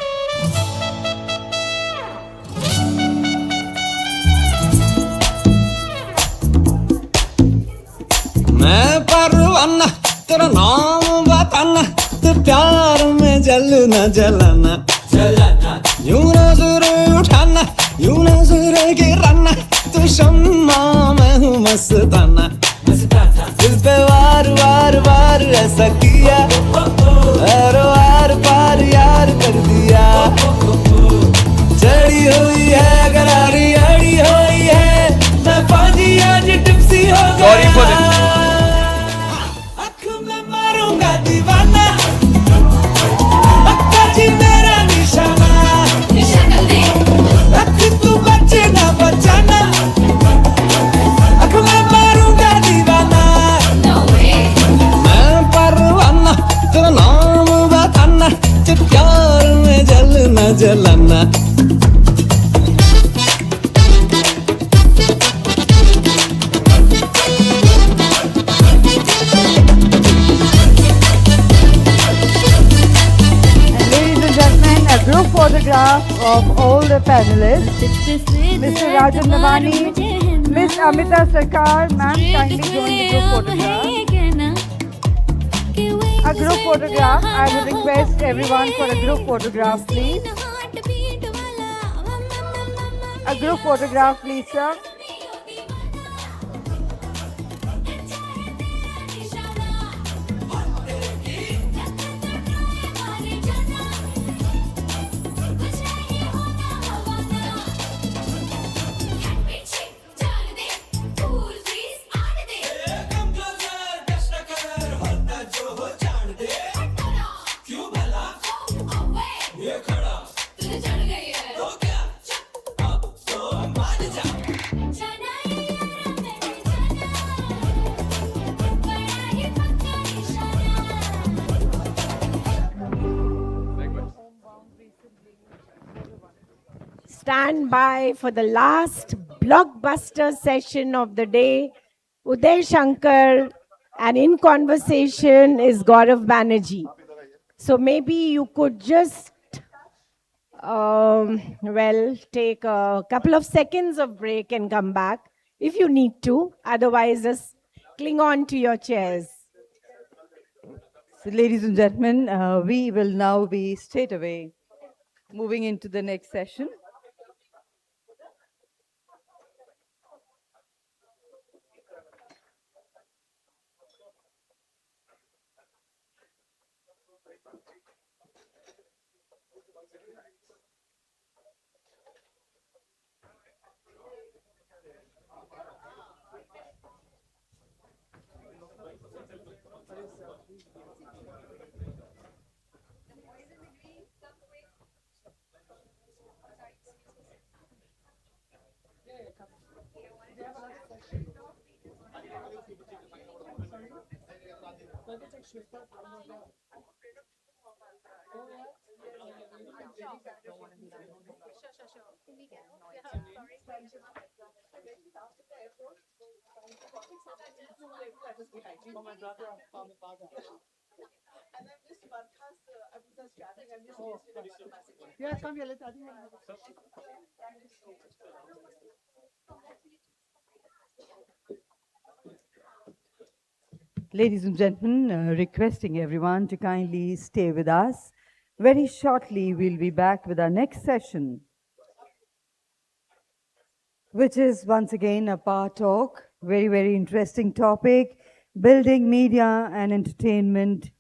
मैं परवाना तेरा नाम बताना तो प्यार में जलना जलाना यूं नजर उठाना यूं नजर गिराना तो शम्मा मैं हूँ मस्ताना दिल पे वार वार वार ऐसा किया हर वार पार यार कर दिया चढ़ी हुई है गरारी अड़ी हुई है मैं फौजी आज टिप्सी हो गया जलना Group photograph of all the panelists. Mr. Rajan Navani, Miss Amita Sarkar, ma'am, kindly join the group photograph. A group photograph. I would request everyone for a group photograph, please. A group photograph, please, sir. stand by for the last blockbuster session of the day. Uday Shankar, and in conversation is Gaurav Banerjee. So maybe you could just, take a couple of seconds of break and come back if you need to. Otherwise, just cling on to your chairs. So, ladies and gentlemen, we will now be straight away moving into the next session. Ladies and gentlemen, requesting everyone to kindly stay with us. Very shortly, we'll be back with our next session, which is once again a power talk. Very, very interesting topic, building media and entertainment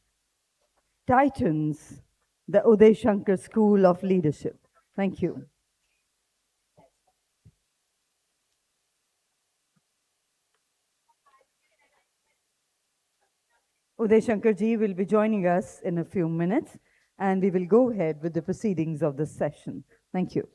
titans, the Uday Shankar School of Leadership. Thank you. Uday Shankar ji will be joining us in a few minutes, and we will go ahead with the proceedings of this session. Thank you.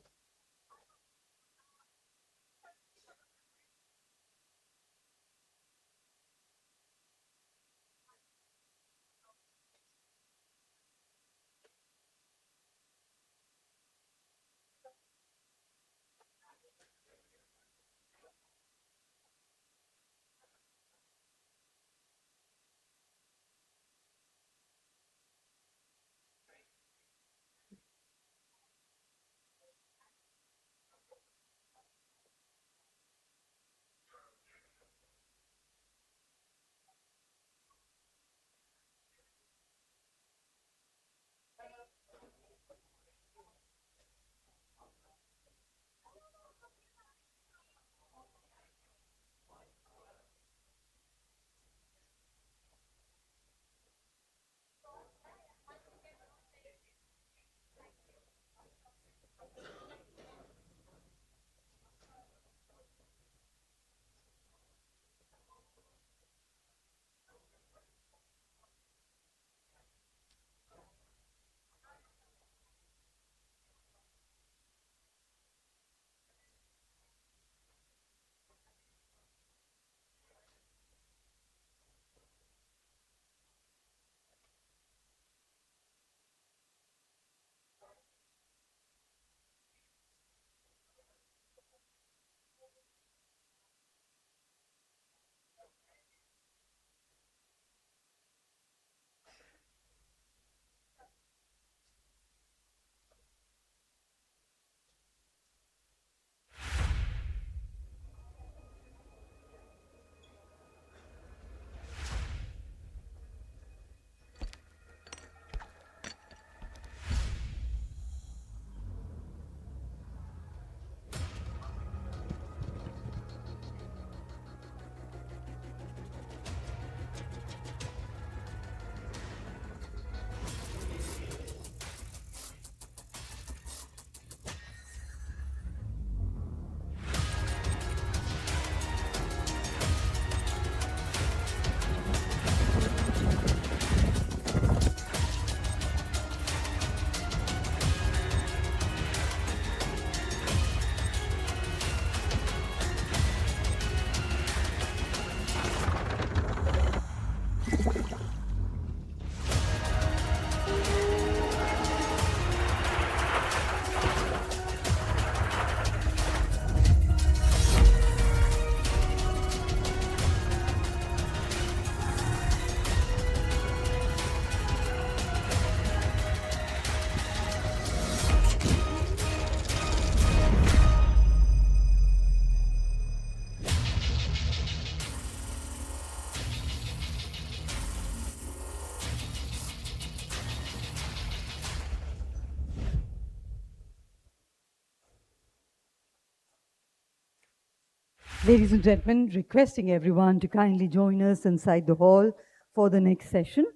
Ladies and gentlemen, requesting everyone to kindly join us inside the hall for the next session.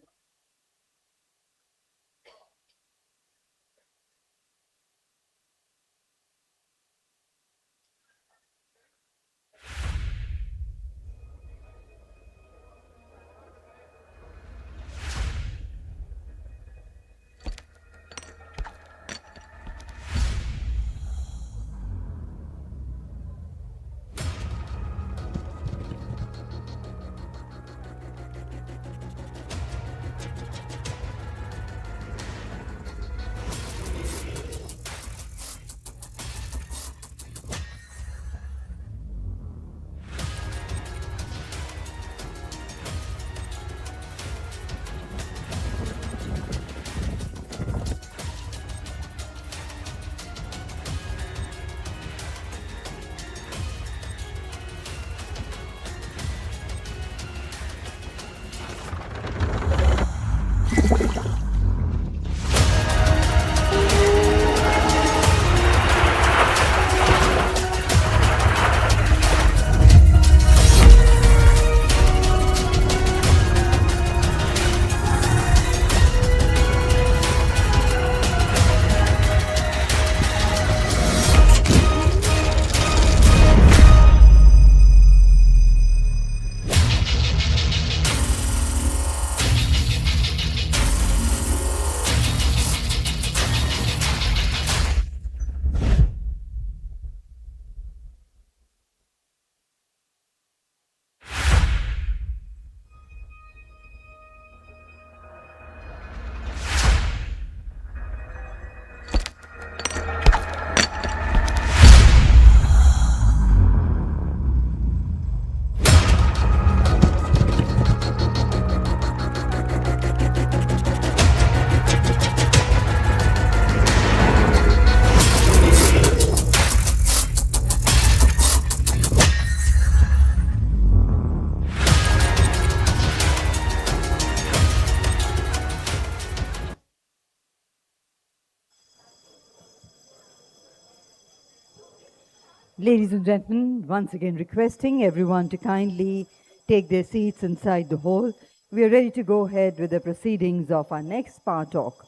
Ladies and gentlemen, once again requesting everyone to kindly take their seats inside the hall. We are ready to go ahead with the proceedings of our next Power Talk.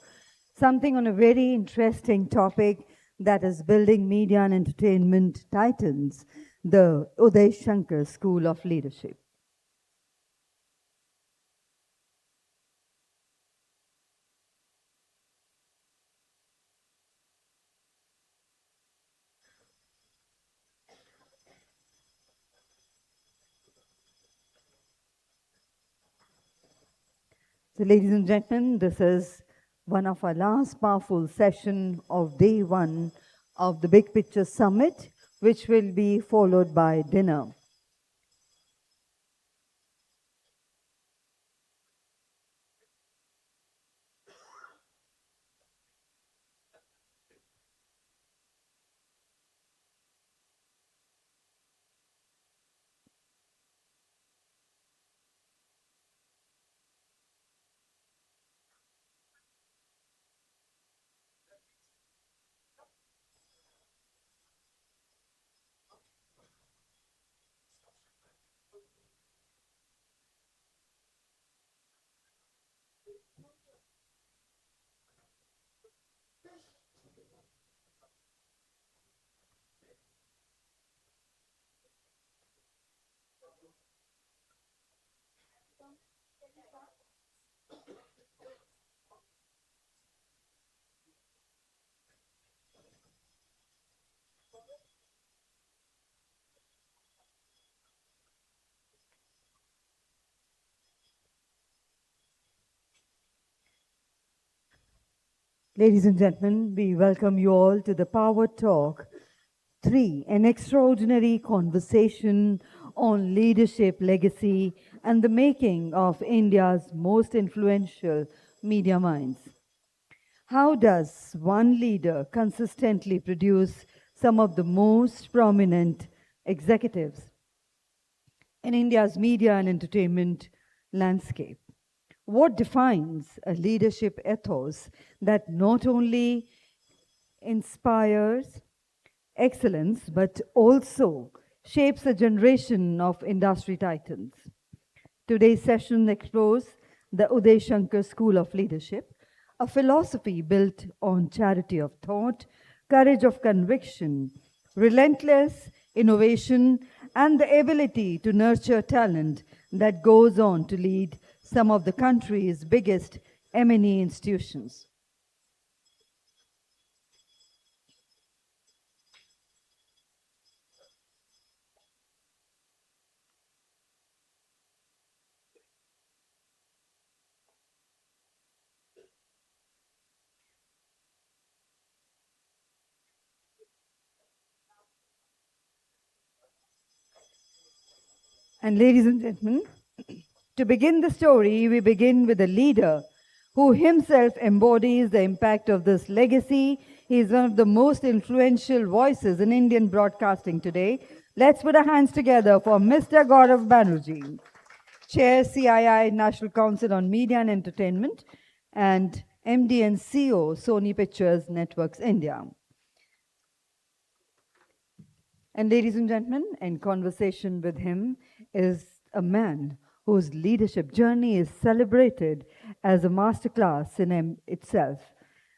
Something on a very interesting topic, that is building media and entertainment titans, the Uday Shankar School of Leadership. So ladies and gentlemen, this is one of our last powerful session of day one of the Big Picture Summit, which will be followed by dinner. Ladies and gentlemen, we welcome you all to the Power Talk 3, an extraordinary conversation on leadership, legacy, and the making of India's most influential media minds. How does one leader consistently produce some of the most prominent executives in India's media and entertainment landscape? What defines a leadership ethos that not only inspires excellence but also shapes a generation of industry titans. Today's session explores the Uday Shankar School of Leadership, a philosophy built on charity of thought, courage of conviction, relentless innovation, and the ability to nurture talent that goes on to lead some of the country's biggest M&E institutions. And ladies and gentlemen, to begin the story, we begin with a leader who himself embodies the impact of this legacy. He is one of the most influential voices in Indian broadcasting today. Let's put our hands together for Mr. Gaurav Banerjee, Chair CII National Council on Media and Entertainment and MD and CEO Sony Pictures Networks India. And ladies and gentlemen, in conversation with him is a man whose leadership journey is celebrated as a masterclass in itself.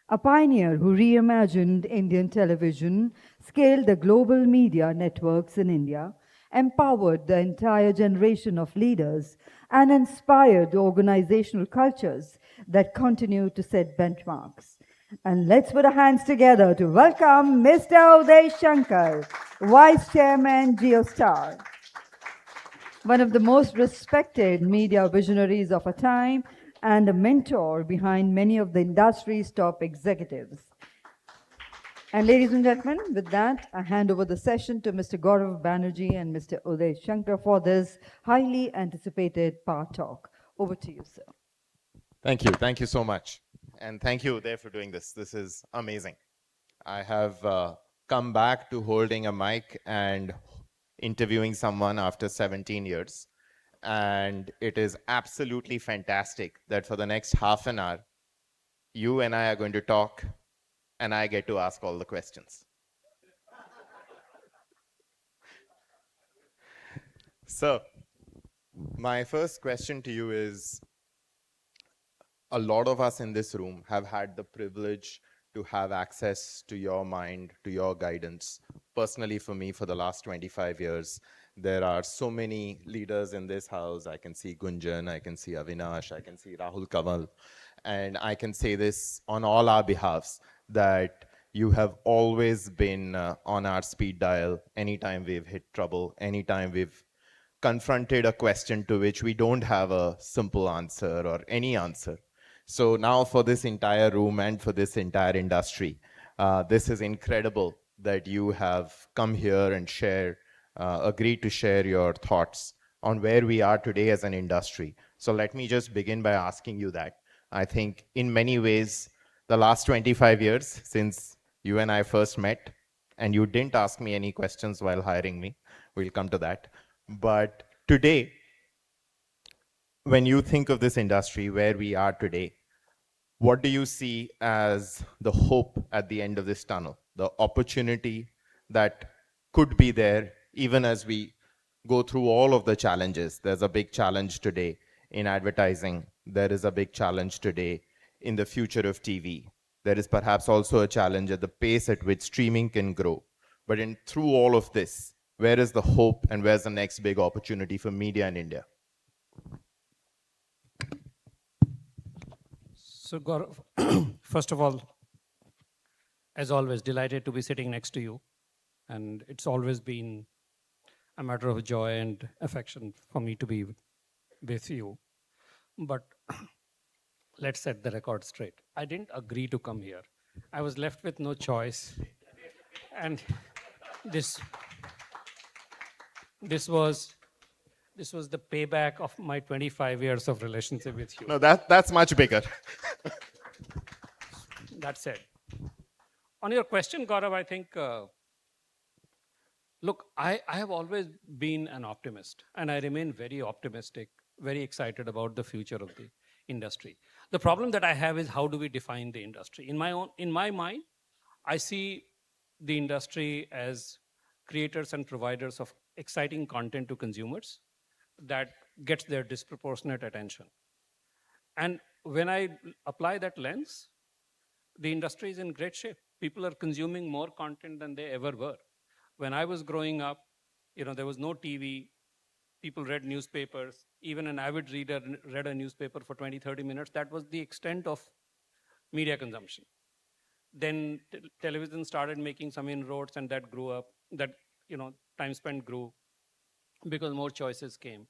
A pioneer who reimagined Indian television, scaled the global media networks in India, empowered the entire generation of leaders, and inspired organizational cultures that continue to set benchmarks. And let's put our hands together to welcome Mr. Uday Shankar, Vice Chairman, JioStar. One of the most respected media visionaries of our time and a mentor behind many of the industry's top executives. And ladies and gentlemen, with that, I hand over the session to Mr. Gaurav Banerjee and Mr. Uday Shankar for this highly anticipated power talk. Over to you, sir. Thank you. Thank you so much. And thank you, Uday, for doing this. This is amazing. I have come back to holding a mic and interviewing someone after 17 years. And it is absolutely fantastic that for the next half an hour, you and I are going to talk and I get to ask all the questions. So, my first question to you is, a lot of us in this room have had the privilege to have access to your mind, to your guidance. Personally, for me, for the last 25 years, there are so many leaders in this house. I can see Gunjan, I can see Avinash, I can see Rahul Kamal, and I can say this on all our behalves, that you have always been on our speed dial anytime we've hit trouble, anytime we've confronted a question to which we don't have a simple answer or any answer. So now for this entire room and for this entire industry, this is incredible that you have come here and agreed to share your thoughts on where we are today as an industry. So let me just begin by asking you that. I think in many ways, the last 25 years since you and I first met, and you didn't ask me any questions while hiring me, we'll come to that. But today, when you think of this industry, where we are today, what do you see as the hope at the end of this tunnel? The opportunity that could be there even as we go through all of the challenges. There's a big challenge today in advertising. There is a big challenge today in the future of TV. There is perhaps also a challenge at the pace at which streaming can grow. But through all of this, where is the hope and where's the next big opportunity for media in India? So Gaurav, first of all, as always, delighted to be sitting next to you. And it's always been a matter of joy and affection for me to be with you. But let's set the record straight. I didn't agree to come here. I was left with no choice. And this was the payback of my 25 years of relationship with you. No, that's much bigger. That said, on your question, Gaurav, I think, look, I have always been an optimist, and I remain very optimistic, very excited about the future of the industry. The problem that I have is, how do we define the industry? In my mind, I see the industry as creators and providers of exciting content to consumers that gets their disproportionate attention. And when I apply that lens, the industry is in great shape. People are consuming more content than they ever were. When I was growing up, there was no TV. People read newspapers. Even an avid reader read a newspaper for 20, 30 minutes. That was the extent of media consumption. Then television started making some inroads, and that grew up. That time spent grew because more choices came.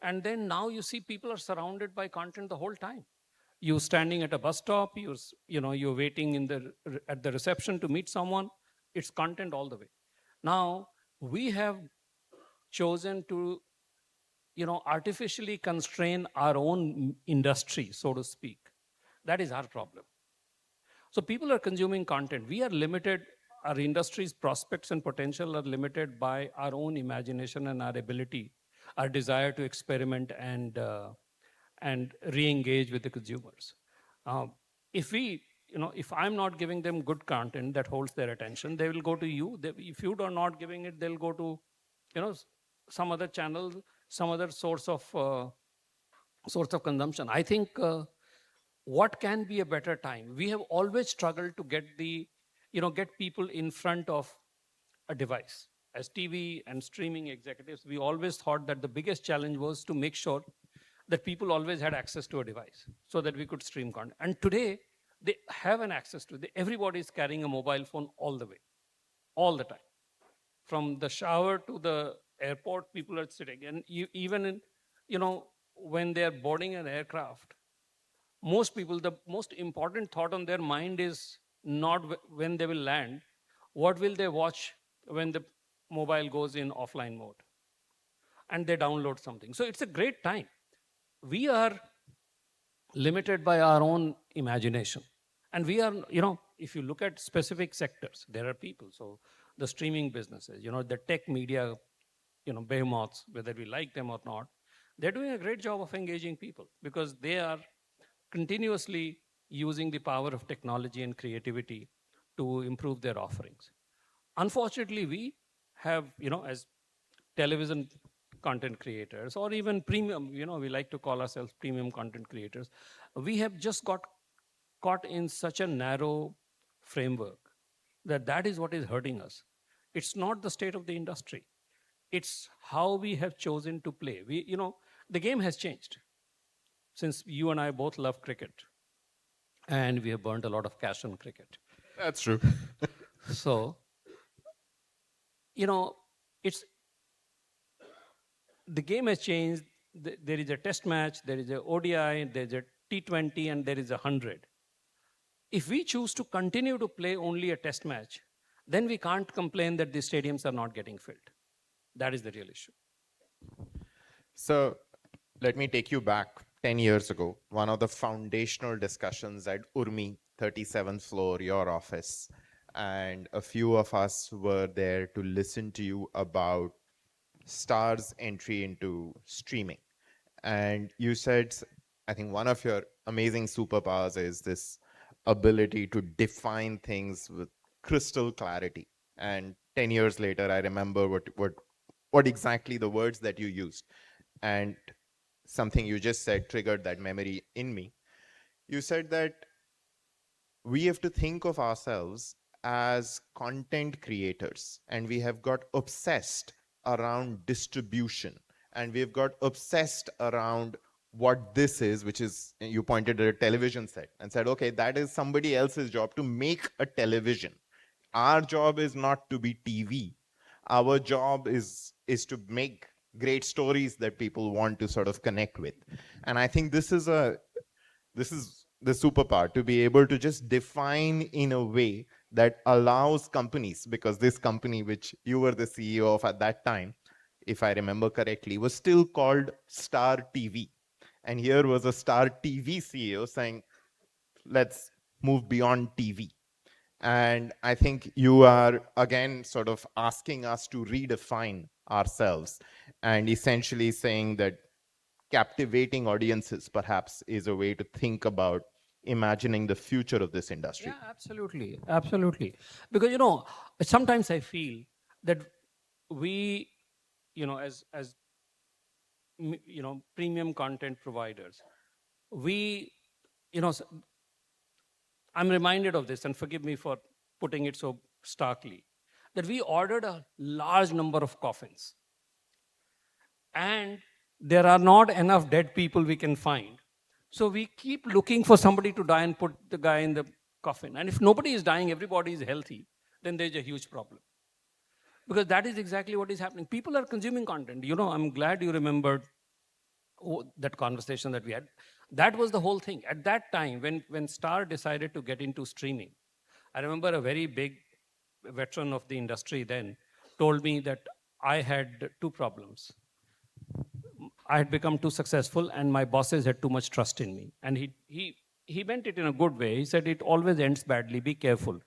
And then now you see people are surrounded by content the whole time. You're standing at a bus stop, you're waiting at the reception to meet someone. It's content all the way. Now, we have chosen to artificially constrain our own industry, so to speak. That is our problem. So people are consuming content. We are limited, our industry's prospects and potential are limited by our own imagination and our ability, our desire to experiment and re-engage with the consumers. If I'm not giving them good content that holds their attention, they will go to you. If you are not giving it, they'll go to, some other channel, some other source of consumption. I think what can be a better time? We have always struggled to get get people in front of a device. As TV and streaming executives, we always thought that the biggest challenge was to make sure that people always had access to a device so that we could stream content. And today, they have an access to it. Everybody is carrying a mobile phone all the way, all the time. From the shower to the airport, people are sitting. And even when they're boarding an aircraft, most people, the most important thought on their mind is not when they will land, what will they watch when the mobile goes in offline mode? And they download something. So it's a great time. We are limited by our own imagination. And we are, if you look at specific sectors, there are people. So the streaming businesses, the tech media, behemoths, whether we like them or not, they're doing a great job of engaging people because they are continuously using the power of technology and creativity to improve their offerings. Unfortunately, we have, as television content creators or even premium, we like to call ourselves premium content creators, we have just got caught in such a narrow framework that is what is hurting us. It's not the state of the industry. It's how we have chosen to play. The game has changed. Since you and I both love cricket, and we have burned a lot of cash on cricket. That's true. So, the game has changed. There is a test match, there is a ODI, there is a T20, and there is a 100. If we choose to continue to play only a test match, then we can't complain that the stadiums are not getting filled. That is the real issue. So let me take you back 10 years ago, one of the foundational discussions at Urmi, 37th floor, your office. And a few of us were there to listen to you about Star's entry into streaming. And you said, I think one of your amazing superpowers is this ability to define things with crystal clarity. And 10 years later, I remember what exactly the words that you used. And something you just said triggered that memory in me. You said that we have to think of ourselves as content creators, and we have got obsessed around distribution, and we've got obsessed around what this is, which is, you pointed at a television set and said, okay, that is somebody else's job to make a television. Our job is not to be TV. Our job is to make great stories that people want to sort of connect with. And I think this is the superpower, to be able to just define in a way that allows companies, because this company, which you were the CEO of at that time, if I remember correctly, was still called Star TV. And here was a Star TV CEO saying, let's move beyond TV. And I think you are, again, sort of asking us to redefine ourselves and essentially saying that captivating audiences perhaps is a way to think about imagining the future of this industry. Yeah, absolutely. Absolutely. Because, sometimes I feel that we premium content providers, we, I'm reminded of this, and forgive me for putting it so starkly, that we ordered a large number of coffins. And there are not enough dead people we can find. So we keep looking for somebody to die and put the guy in the coffin. And if nobody is dying, everybody is healthy, then there's a huge problem. Because that is exactly what is happening. People are consuming content. I'm glad you remembered that conversation that we had. That was the whole thing. At that time, when Star decided to get into streaming, I remember a very big veteran of the industry then told me that I had two problems. I had become too successful and my bosses had too much trust in me. And he meant it in a good way. He said, it always ends badly, be careful.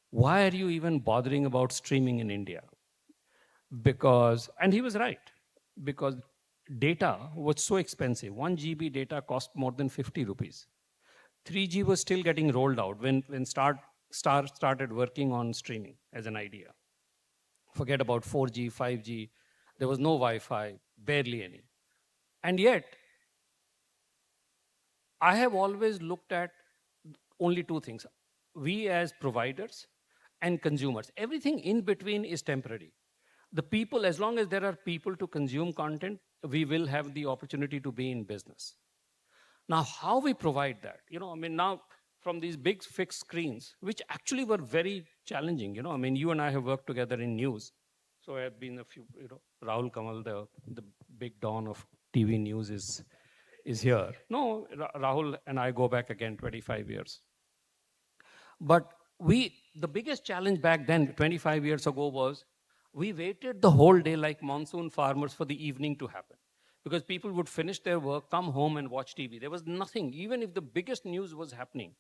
Why are you even bothering about streaming in India? And he was right, because data was so expensive. 1 GB data cost more than 50 rupees. 3G was still getting rolled out when Star started working on streaming as an idea. Forget about 4G, 5G. There was no Wi-Fi, barely any. And yet, I have always looked at only two things. We as providers and consumers. Everything in between is temporary. The people, as long as there are people to consume content, we will have the opportunity to be in business. Now, how we provide that? Now from these big fixed screens, which actually were very challenging. You and I have worked together in news. So I have been a few, Rahul Kamal, the big dawn of TV news is here. No, Rahul and I go back again 25 years. But the biggest challenge back then, 25 years ago, was we waited the whole day like monsoon farmers for the evening to happen. Because people would finish their work, come home and watch TV. There was nothing, even if the biggest news was happening.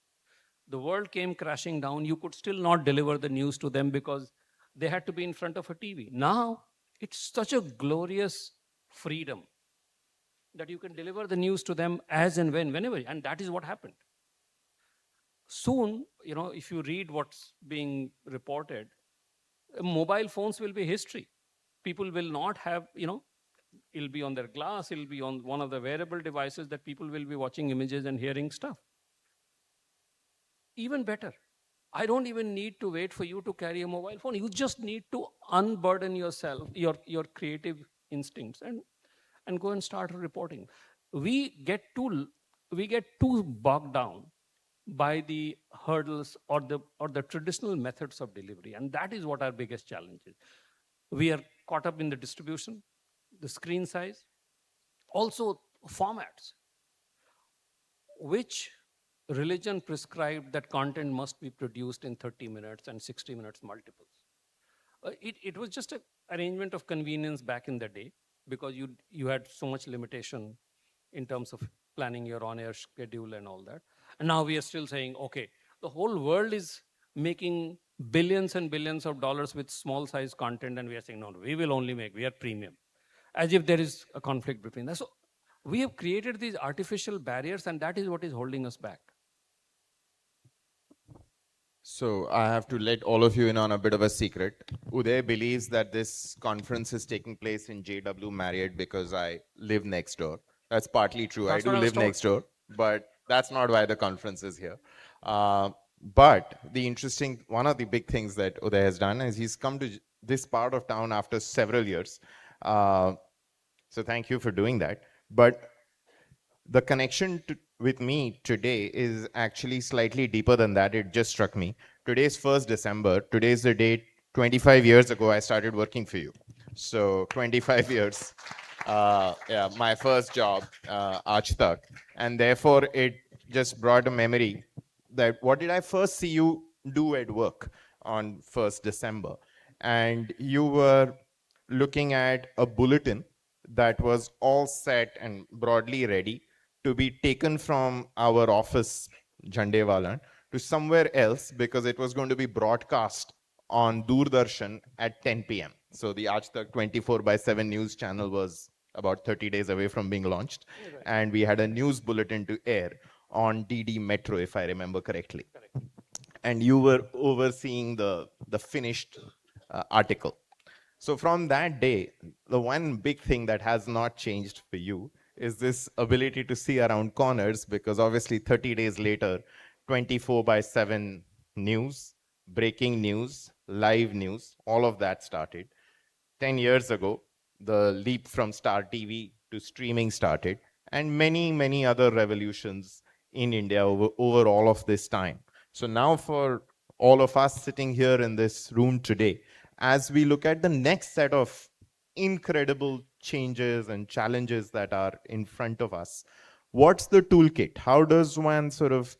The world came crashing down, you could still not deliver the news to them because they had to be in front of a TV. Now, it's such a glorious freedom that you can deliver the news to them as and whenever, and that is what happened. Soon, if you read what's being reported, mobile phones will be history. People will not have, it'll be on their glass, it'll be on one of the wearable devices that people will be watching images and hearing stuff. Even better, I don't even need to wait for you to carry a mobile phone. You just need to unburden yourself, your creative instincts, and go and start reporting. We get too bogged down by the hurdles or the traditional methods of delivery, and that is what our biggest challenge is. We are caught up in the distribution, the screen size, also formats. Which religion prescribed that content must be produced in 30 minutes and 60 minutes multiples? It was just an arrangement of convenience back in the day, because you had so much limitation in terms of planning your on-air schedule and all that. And now we are still saying, okay, the whole world is making billions and billions of dollars with small size content, and we are saying, no, we will only we are premium. As if there is a conflict between that. So we have created these artificial barriers, and that is what is holding us back. So I have to let all of you in on a bit of a secret. Uday believes that this conference is taking place in JW Marriott because I live next door. That's partly true. I do live next door, but that's not why the conference is here. But one of the big things that Uday has done is he's come to this part of town after several years. So thank you for doing that. But the connection with me today is actually slightly deeper than that. It just struck me. Today is 1st December. Today is the date 25 years ago I started working for you. So 25 years. Yeah, my first job, Aaj Tak. And therefore, it just brought a memory that what did I first see you do at work on 1st December? And you were looking at a bulletin that was all set and broadly ready to be taken from our office, Jhandewalan, to somewhere else because it was going to be broadcast on Doordarshan at 10 p.m. So the Aaj Tak 24/7 news channel was about 30 days away from being launched. Right. And we had a news bulletin to air on DD Metro, if I remember correctly. And you were overseeing the finished article. So from that day, the one big thing that has not changed for you is this ability to see around corners, because obviously 30 days later, 24/7 news, breaking news, live news, all of that started. 10 years ago, the leap from Star TV to streaming started, and many, many other revolutions in India over all of this time. So now for all of us sitting here in this room today, as we look at the next set of incredible changes and challenges that are in front of us, what's the toolkit? How does one sort of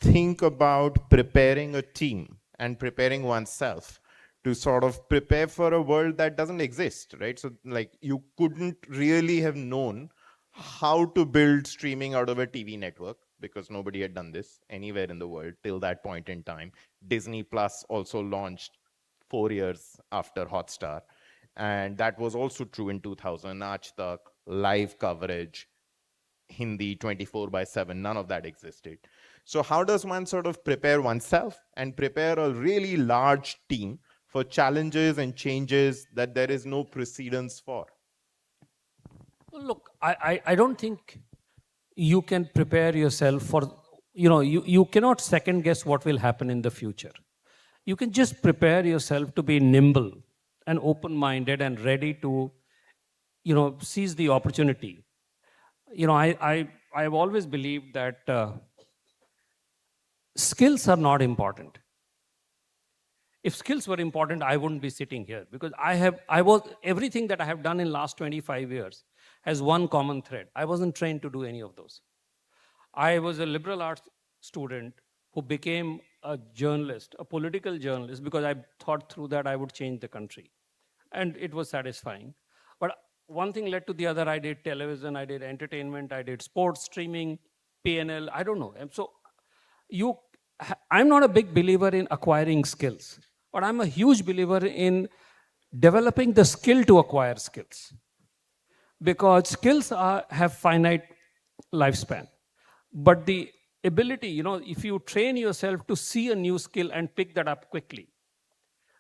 think about preparing a team and preparing oneself to sort of prepare for a world that doesn't exist, right? So like you couldn't really have known how to build streaming out of a TV network because nobody had done this anywhere in the world till that point in time. Disney Plus also launched 4 years after Hotstar. And that was also true in 2000. Aaj Tak, live coverage, Hindi 24/7, none of that existed. So how does one sort of prepare oneself and prepare a really large team for challenges and changes that there is no precedence for? Look, I don't think you can prepare yourself for, you cannot second guess what will happen in the future. You can just prepare yourself to be nimble and open-minded and ready to, seize the opportunity. I've always believed that skills are not important. If skills were important, I wouldn't be sitting here, because everything that I have done in last 25 years has one common thread. I wasn't trained to do any of those. I was a liberal arts student who became a journalist, a political journalist, because I thought through that I would change the country. And it was satisfying. But one thing led to the other. I did television, I did entertainment, I did sports streaming, PNL, I don't know. And so I'm not a big believer in acquiring skills, but I'm a huge believer in developing the skill to acquire skills. Because skills have finite lifespan. But the ability, if you train yourself to see a new skill and pick that up quickly,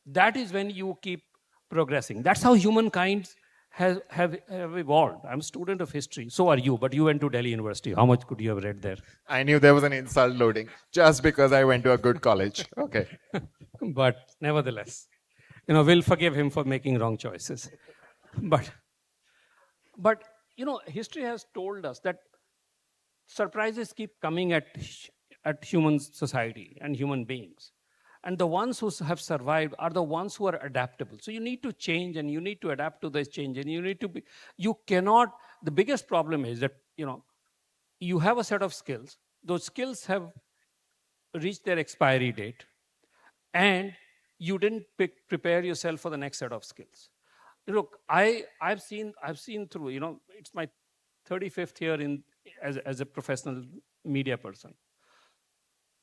that is when you keep progressing. That's how humankind have evolved. I'm a student of history. So are you, but you went to Delhi University. How much could you have read there? I knew there was an insult loading just because I went to a good college. Okay. But nevertheless, we'll forgive him for making wrong choices. But history has told us that surprises keep coming at human society and human beings. And the ones who have survived are the ones who are adaptable. So you need to change and you need to adapt to this change. And the biggest problem is that, you have a set of skills. Those skills have reached their expiry date and you didn't prepare yourself for the next set of skills. Look, I've seen through, it's my 35th year as a professional media person.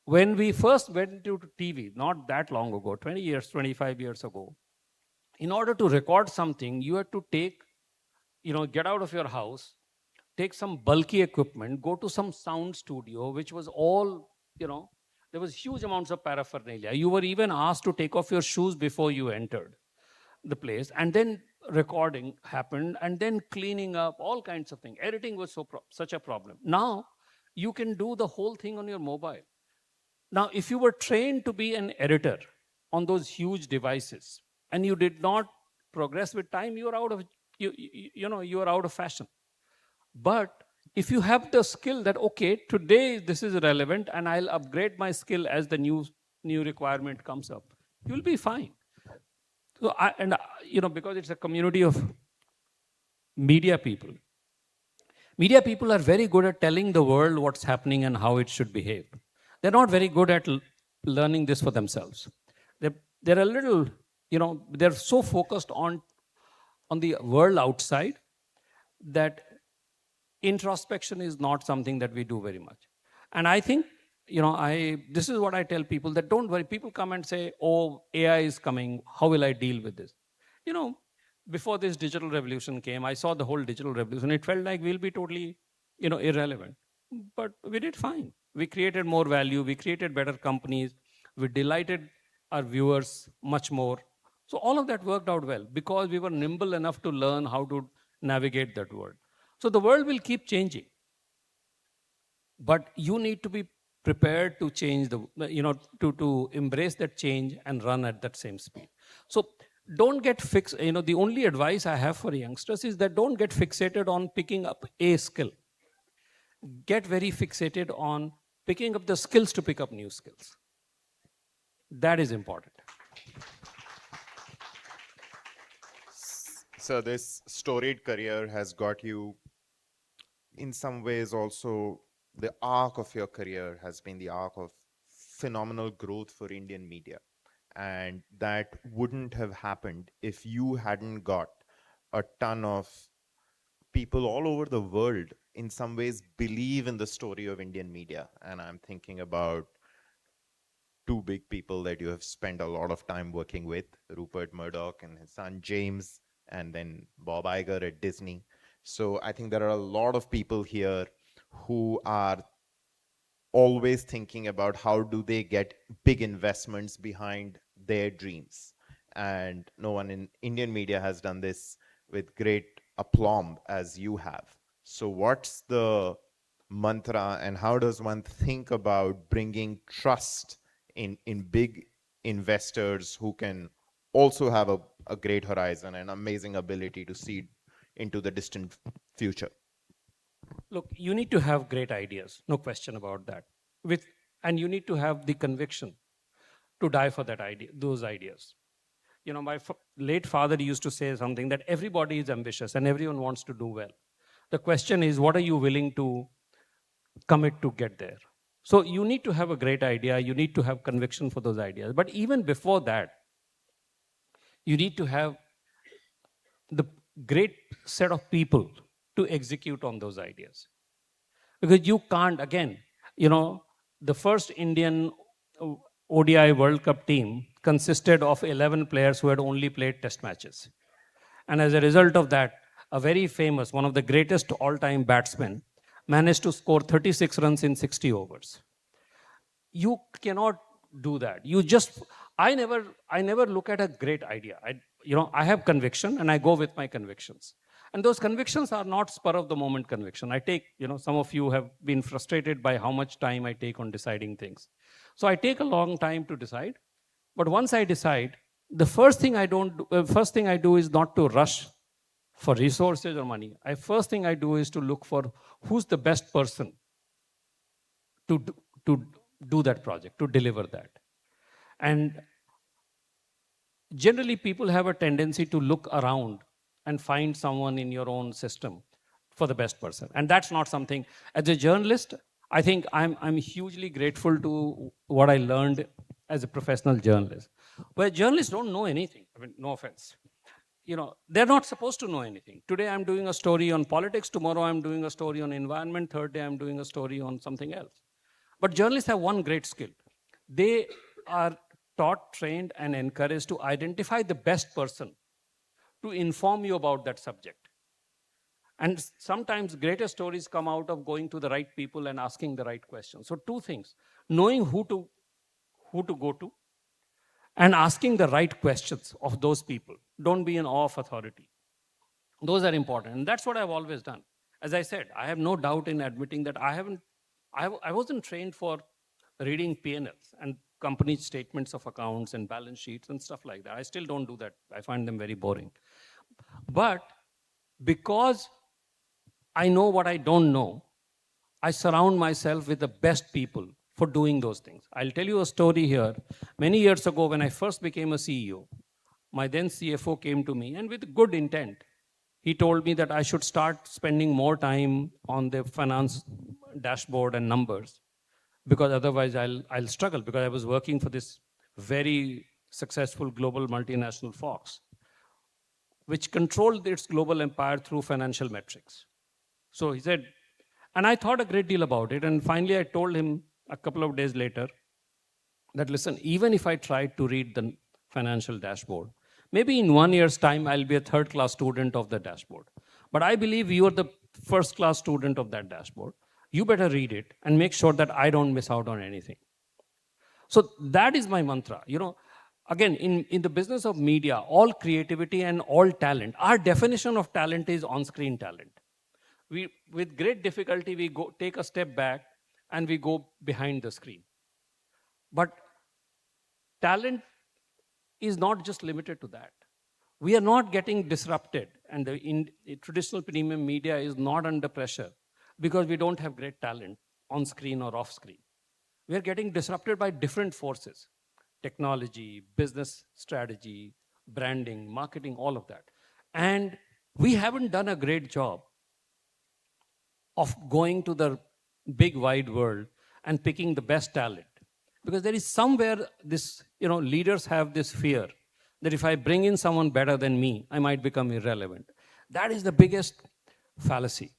When we first went into TV, not that long ago, 20 years, 25 years ago, in order to record something, you had to get out of your house, take some bulky equipment, go to some sound studio, which was all, there was huge amounts of paraphernalia. You were even asked to take off your shoes before you entered the place. And then recording happened, and then cleaning up, all kinds of things. Editing was such a problem. Now, you can do the whole thing on your mobile. Now, if you were trained to be an editor on those huge devices and you did not progress with time, you are out of fashion. But if you have the skill that, okay, today this is relevant and I'll upgrade my skill as the new requirement comes up, you'll be fine. So because it's a community of media people are very good at telling the world what's happening and how it should behave. They're not very good at learning this for themselves. They're a little, they're so focused on the world outside that introspection is not something that we do very much. And I think, this is what I tell people, that don't worry. People come and say, oh, AI is coming. How will I deal with this? Before this digital revolution came, I saw the whole digital revolution. It felt like we'll be totally, irrelevant. But we did fine. We created more value. We created better companies. We delighted our viewers much more. So all of that worked out well because we were nimble enough to learn how to navigate that world. So the world will keep changing. But you need to be prepared to change to embrace that change and run at that same speed. So don't get fixed. The only advice I have for youngsters is that don't get fixated on picking up a skill. Get very fixated on picking up the skills to pick up new skills. That is important. So this storied career has got you, in some ways also, the arc of your career has been the arc of phenomenal growth for Indian media. And that wouldn't have happened if you hadn't got a ton of people all over the world, in some ways, believe in the story of Indian media. And I'm thinking about two big people that you have spent a lot of time working with, Rupert Murdoch and his son James, and then Bob Iger at Disney. So I think there are a lot of people here who are always thinking about how do they get big investments behind their dreams. And no one in Indian media has done this with great aplomb as you have. So what's the mantra and how does one think about bringing trust in big investors who can also have a great horizon and amazing ability to see into the distant future? Look, you need to have great ideas, no question about that. And you need to have the conviction to die for that idea, those ideas. My late father used to say something that everybody is ambitious and everyone wants to do well. The question is, what are you willing to commit to get there? So you need to have a great idea. You need to have conviction for those ideas. But even before that, you need to have the great set of people to execute on those ideas. Because you can't, again, the first Indian ODI World Cup team consisted of 11 players who had only played test matches. And as a result of that, a very famous, one of the greatest all-time batsmen, managed to score 36 runs in 60 overs. You cannot do that. I never look at a great idea. I have conviction and I go with my convictions. And those convictions are not spur of the moment conviction. I take, some of you have been frustrated by how much time I take on deciding things. So I take a long time to decide. But once I decide, the first thing I do is not to rush for resources or money. First thing I do is to look for who's the best person to do that project, to deliver that. And generally, people have a tendency to look around and find someone in your own system for the best person. And that's not something, as a journalist, I think I'm hugely grateful to what I learned as a professional journalist. Where journalists don't know anything, no offense. They're not supposed to know anything. Today I'm doing a story on politics, tomorrow I'm doing a story on environment, third day I'm doing a story on something else. But journalists have one great skill. They are taught, trained, and encouraged to identify the best person to inform you about that subject. And sometimes greater stories come out of going to the right people and asking the right questions. So two things: knowing who to go to and asking the right questions of those people. Don't be in awe of authority. Those are important. And that's what I've always done. As I said, I have no doubt in admitting that I wasn't trained for reading P&Ls and company statements of accounts and balance sheets and stuff like that. I still don't do that. I find them very boring. But because I know what I don't know, I surround myself with the best people for doing those things. I'll tell you a story here. Many years ago, when I first became a CEO, my then CFO came to me, and with good intent, he told me that I should start spending more time on the finance dashboard and numbers, because otherwise I'll struggle, because I was working for this very successful global multinational Fox, which controlled its global empire through financial metrics. So he said, and I thought a great deal about it, and finally I told him a couple of days later that, listen, even if I tried to read the financial dashboard, maybe in 1 year's time I'll be a third-class student of the dashboard. But I believe you are the first-class student of that dashboard. You better read it and make sure that I don't miss out on anything. So that is my mantra. again, in the business of media, all creativity and all talent, our definition of talent is on-screen talent. We, with great difficulty, we go take a step back and we go behind the screen. But talent is not just limited to that. We are not getting disrupted, and the traditional premium media is not under pressure because we don't have great talent on screen or off screen. We are getting disrupted by different forces: technology, business strategy, branding, marketing, all of that. And we haven't done a great job of going to the big wide world and picking the best talent. Because there is somewhere this, leaders have this fear that if I bring in someone better than me, I might become irrelevant. That is the biggest fallacy.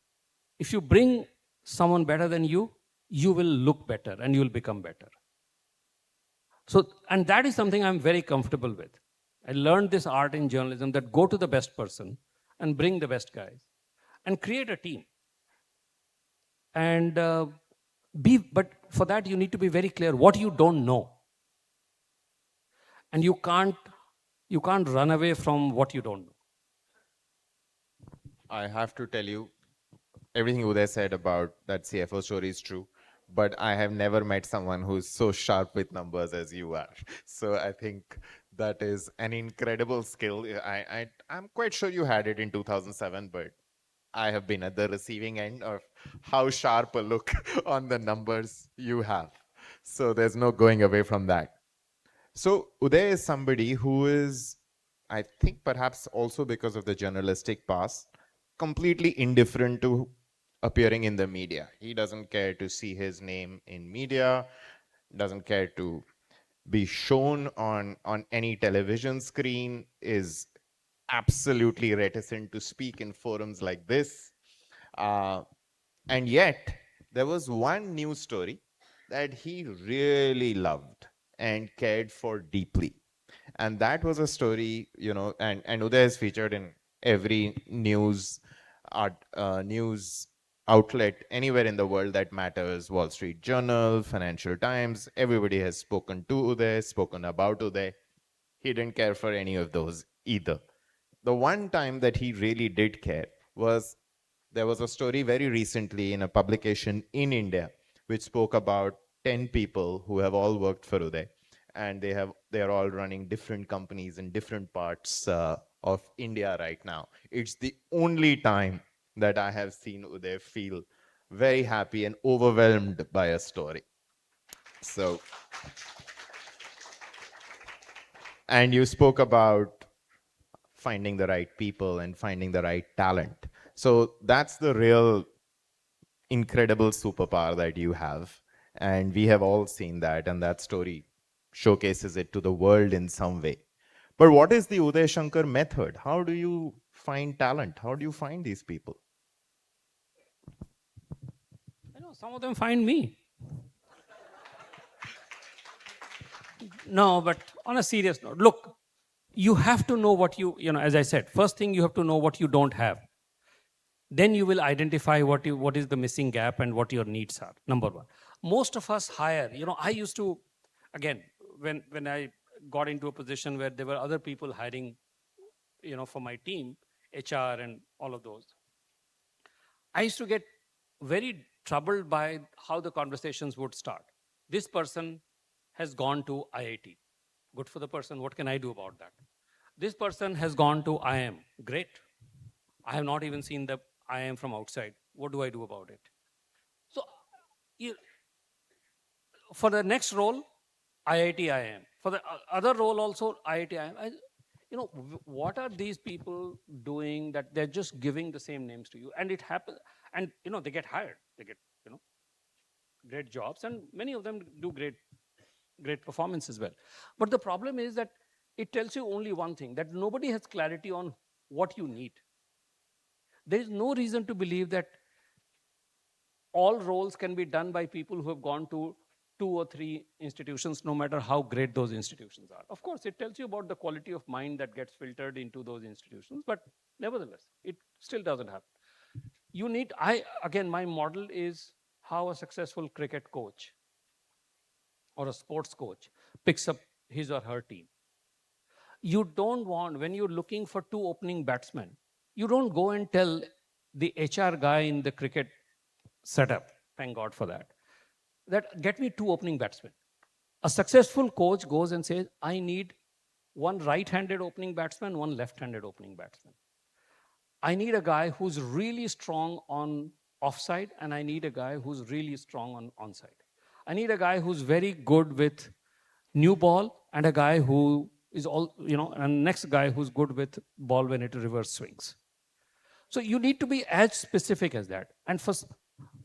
If you bring someone better than you, you will look better and you will become better. So, and that is something I'm very comfortable with. I learned this art in journalism, that go to the best person and bring the best guys and create a team. And but for that you need to be very clear what you don't know. And you can't run away from what you don't know. I have to tell you, everything Uday said about that CFO story is true, but I have never met someone who's so sharp with numbers as you are. So I think that is an incredible skill. I'm quite sure you had it in 2007, but I have been at the receiving end of how sharp a look on the numbers you have. So there's no going away from that. So Uday is somebody who is, I think perhaps also because of the journalistic past, completely indifferent to appearing in the media. He doesn't care to see his name in media, doesn't care to be shown on any television screen, is absolutely reticent to speak in forums like this. And yet, there was one news story that he really loved and cared for deeply. And that was a story, and Uday is featured in every news outlet anywhere in the world that matters. Wall Street Journal, Financial Times, everybody has spoken to Uday, spoken about Uday. He didn't care for any of those either. The one time that he really did care was, there was a story very recently in a publication in India which spoke about 10 people who have all worked for Uday, and they are all running different companies in different parts of India right now. It's the only time that I have seen Uday feel very happy and overwhelmed by a story. So, and you spoke about finding the right people and finding the right talent. So that's the real incredible superpower that you have. And we have all seen that, and that story showcases it to the world in some way. But what is the Uday Shankar method? How do you find talent? How do you find these people? I know some of them find me. No, but on a serious note, look, you have to know what as I said, first thing you have to know what you don't have. Then you will identify what is the missing gap and what your needs are, number one. Most of us hire, I used to, again, when I got into a position where there were other people hiring, for my team, HR and all of those, I used to get very troubled by how the conversations would start. This person has gone to IIT. Good for the person. What can I do about that? This person has gone to IIM. Great. I have not even seen the IIM from outside. What do I do about it? So for the next role, IIT IIM. For the other role also, IIT IIM. What are these people doing that they're just giving the same names to you? And it happens, and they get hired. They get, great jobs, and many of them do great performance as well. But the problem is that it tells you only one thing, that nobody has clarity on what you need. There is no reason to believe that all roles can be done by people who have gone to 2 or 3 institutions, no matter how great those institutions are. Of course, it tells you about the quality of mind that gets filtered into those institutions, but nevertheless, it still doesn't happen. Again, my model is how a successful cricket coach or a sports coach picks up his or her team. You don't want, when you're looking for 2 opening batsmen, you don't go and tell the HR guy in the cricket setup, thank God for that, that get me 2 opening batsmen. A successful coach goes and says, I need 1 right-handed opening batsman, 1 left-handed opening batsman. I need a guy who's really strong on offside, and I need a guy who's really strong on onside. I need a guy who's very good with new ball, and a guy who is and next guy who's good with ball when it reverse swings. So you need to be as specific as that. And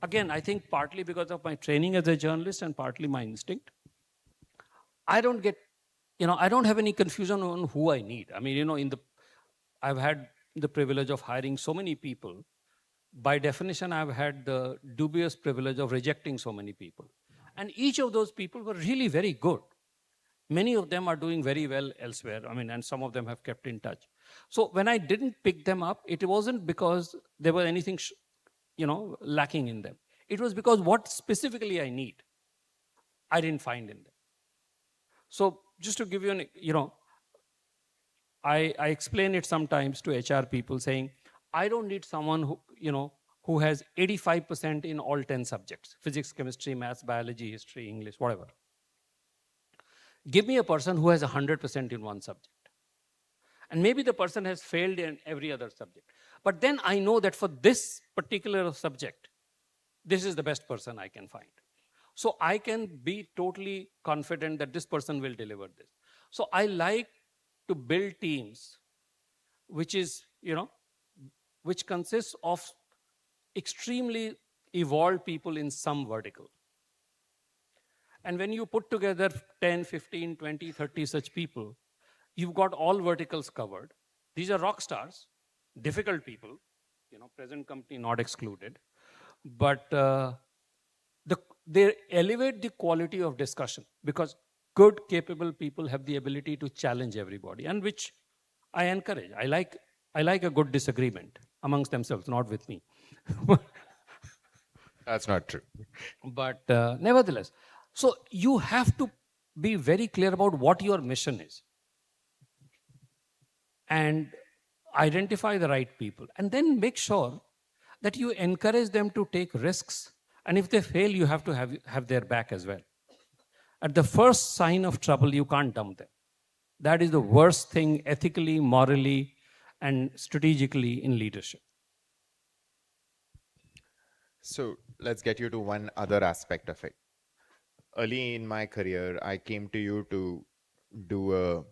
again, I think partly because of my training as a journalist and partly my instinct, I don't get, I don't have any confusion on who I need. I mean, I've had the privilege of hiring so many people. By definition, I've had the dubious privilege of rejecting so many people. And each of those people were really very good. Many of them are doing very well elsewhere. I mean, and some of them have kept in touch. So when I didn't pick them up, it wasn't because there was anything, lacking in them. It was because what specifically I need, I didn't find in them. So just to give you I explain it sometimes to HR people saying, I don't need someone who has 85% in all 10 subjects, physics, chemistry, maths, biology, history, English, whatever. Give me a person who has 100% in one subject. And maybe the person has failed in every other subject. But then I know that for this particular subject, this is the best person I can find. So I can be totally confident that this person will deliver this. So I like to build teams which consists of extremely evolved people in some vertical. And when you put together 10, 15, 20, 30 such people, you've got all verticals covered. These are rock stars, difficult people, present company not excluded. But they elevate the quality of discussion because good, capable people have the ability to challenge everybody, and which I encourage. I like a good disagreement amongst themselves, not with me. That's not true. But nevertheless, so you have to be very clear about what your mission is and identify the right people, and then make sure that you encourage them to take risks. And if they fail, you have to have their back as well. At the first sign of trouble, you can't dump them. That is the worst thing ethically, morally, and strategically in leadership. So let's get you to one other aspect of it. Early in my career, I came to you to do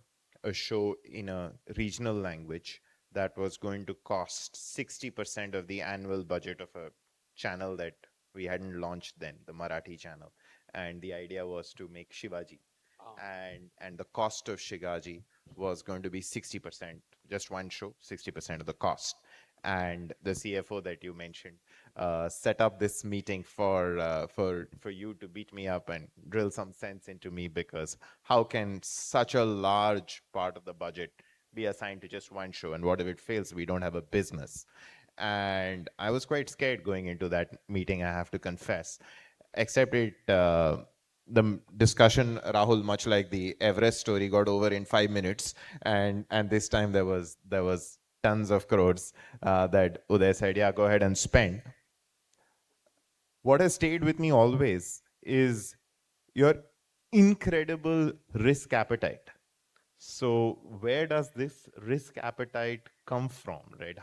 a show in a regional language that was going to cost 60% of the annual budget of a channel that we hadn't launched then, the Marathi channel. And the idea was to make Shivaji. And the cost of Shivaji was going to be 60%, just one show, 60% of the cost. And the CFO that you mentioned set up this meeting for you to beat me up and drill some sense into me, because how can such a large part of the budget be assigned to just one show? And what if it fails? We don't have a business. And I was quite scared going into that meeting, I have to confess. Except the discussion, Rahul, much like the Everest story, got over in 5 minutes. And this time there was tons of crores that Uday said, yeah, go ahead and spend. What has stayed with me always is your incredible risk appetite. So where does this risk appetite come from, right?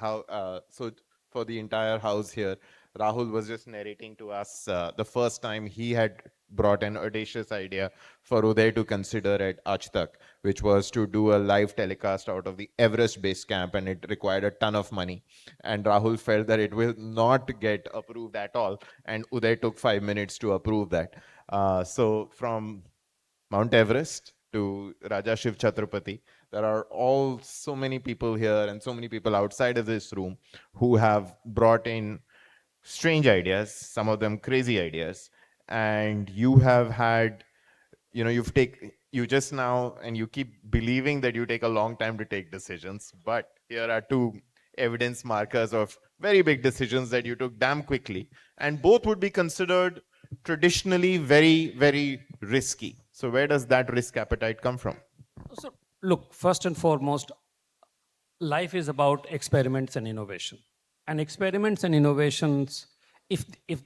So for the entire house here, Rahul was just narrating to us the first time he had brought an audacious idea for Uday to consider at Aaj Tak, which was to do a live telecast out of the Everest base camp, and it required a ton of money. And Rahul felt that it will not get approved at all, and Uday took 5 minutes to approve that. So from Mount Everest to Raja Shiv Chhatrapati, there are so many people here and so many people outside of this room who have brought in strange ideas, some of them crazy ideas, and you have had, you just now, and you keep believing that you take a long time to take decisions, but here are 2 evidence markers of very big decisions that you took damn quickly, and both would be considered traditionally very, very risky. So where does that risk appetite come from? So look, first and foremost, life is about experiments and innovation. And experiments and innovations, if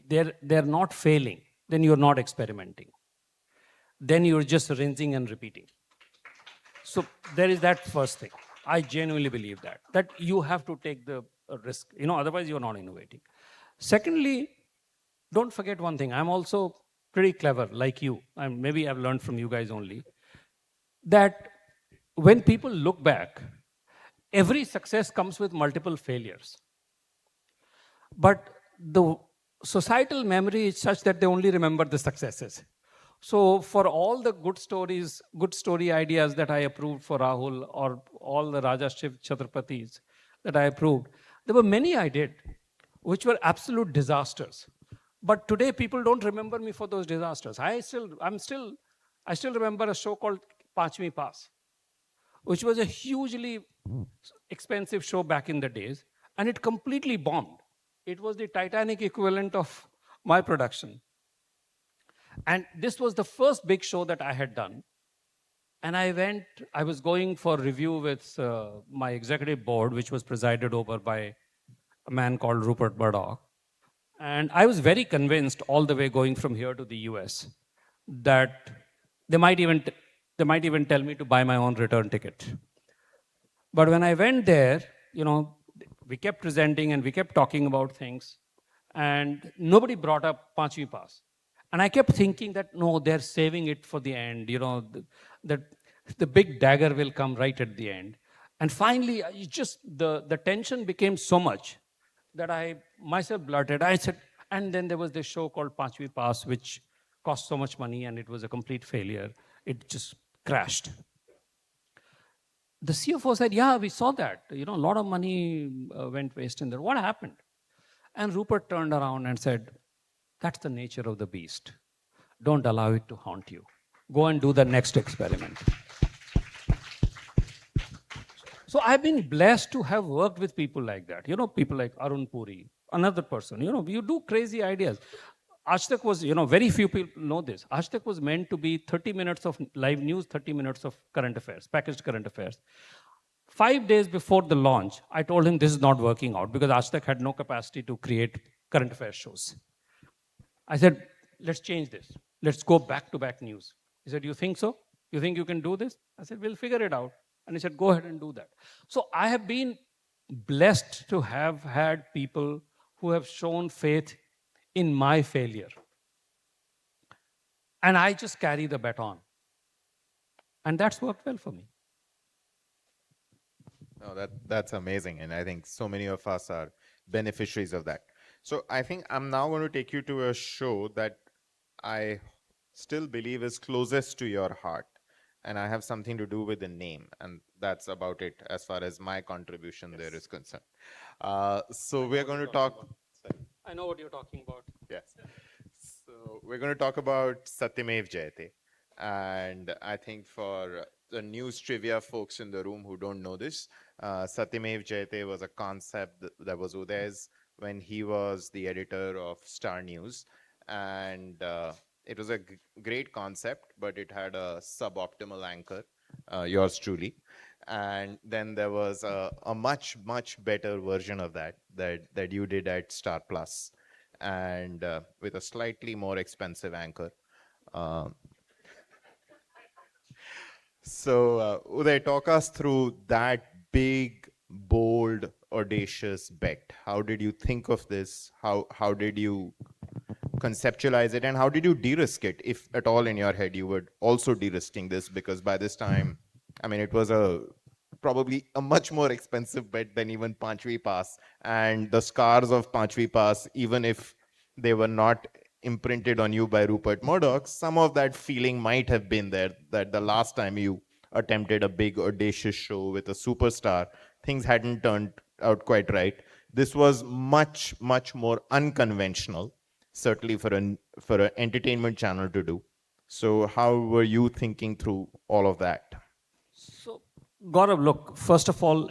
they're not failing, then you're not experimenting. Then you're just rinsing and repeating. So there is that first thing. I genuinely believe that you have to take the risk, otherwise you're not innovating. Secondly, don't forget one thing. I'm also pretty clever, like you. Maybe I've learned from you guys only, that when people look back, every success comes with multiple failures. But the societal memory is such that they only remember the successes. So for all the good stories, good story ideas that I approved for Rahul, or all the Raja Shiv Chhatrapatis that I approved, there were many I did, which were absolute disasters. But today people don't remember me for those disasters. I still remember a show called Panchvi Pass, which was a hugely expensive show back in the days, and it completely bombed. It was the Titanic equivalent of my production. And this was the first big show that I had done. And I was going for review with my executive board, which was presided over by a man called Rupert Murdoch. And I was very convinced all the way going from here to the US that they might even tell me to buy my own return ticket. But when I went there, we kept presenting and we kept talking about things, and nobody brought up Panchvi Pass. And I kept thinking that, no, they're saving it for the end, the big dagger will come right at the end. And finally, the tension became so much that I myself blurted. I said, and then there was this show called Panchvi Pass, which cost so much money and it was a complete failure. It just crashed. The CFO said, yeah, we saw that. A lot of money went waste in there. What happened? And Rupert turned around and said, that's the nature of the beast. Don't allow it to haunt you. Go and do the next experiment. So I've been blessed to have worked with people like that. People like Arun Puri, another person. You do crazy ideas. Aaj Tak was, very few people know this. Aaj Tak was meant to be 30 minutes of live news, 30 minutes of current affairs, packaged current affairs. 5 days before the launch, I told him this is not working out because Aaj Tak had no capacity to create current affairs shows. I said, let's change this. Let's go back-to-back news. He said, you think so? You think you can do this? I said, we'll figure it out. And he said, go ahead and do that. So I have been blessed to have had people who have shown faith in my failure. And I just carry the baton. And that's worked well for me. No, that's amazing. And I think so many of us are beneficiaries of that. So I think I'm now going to take you to a show that I still believe is closest to your heart. And I have something to do with the name. And that's about it as far as my contribution there is concerned. So we're going to talk. I know what you're talking about. Yes. So we're going to talk about Satyamev Jayate. And I think for the news trivia folks in the room who don't know this, Satyamev Jayate was a concept that was Uday's when he was the editor of Star News. And it was a great concept, but it had a suboptimal anchor, yours truly. And then there was a much, much better version of that you did at Star Plus, and with a slightly more expensive anchor. So Uday, talk us through that big, bold, audacious bet. How did you think of this? How did you conceptualize it, and how did you de-risk it, if at all in your head you were also de-risking this? Because by this time, I mean, it was probably a much more expensive bet than even Panchvi Pass, and the scars of Panchvi Pass, even if they were not imprinted on you by Rupert Murdoch, some of that feeling might have been there, that the last time you attempted a big audacious show with a superstar, things hadn't turned out quite right. This was much, much more unconventional, certainly for an entertainment channel to do. So how were you thinking through all of that? So Gaurav, look, first of all,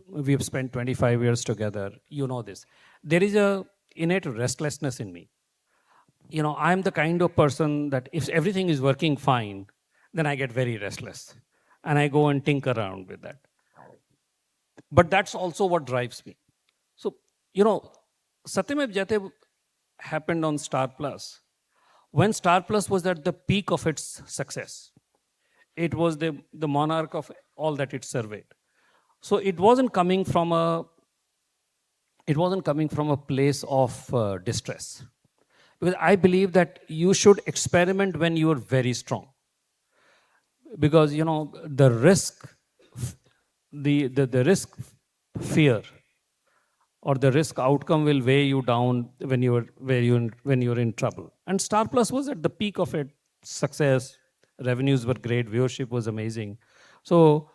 we've spent 25 years together. You know this. There is a innate restlessness in me. I'm the kind of person that if everything is working fine, then I get very restless. and I go and tinker around with that. But that's also what drives me. So, Satyam Jayate happened on Star Plus. When Star Plus was at the peak of its success, it was the monarch of all that it surveyed. So it wasn't coming from a place of distress. Because I believe that you should experiment when you are very strong. Because the risk, the risk fear or the risk outcome will weigh you down when you're in trouble. And Star Plus was at the peak of its success. Revenues were great, viewership was amazing. So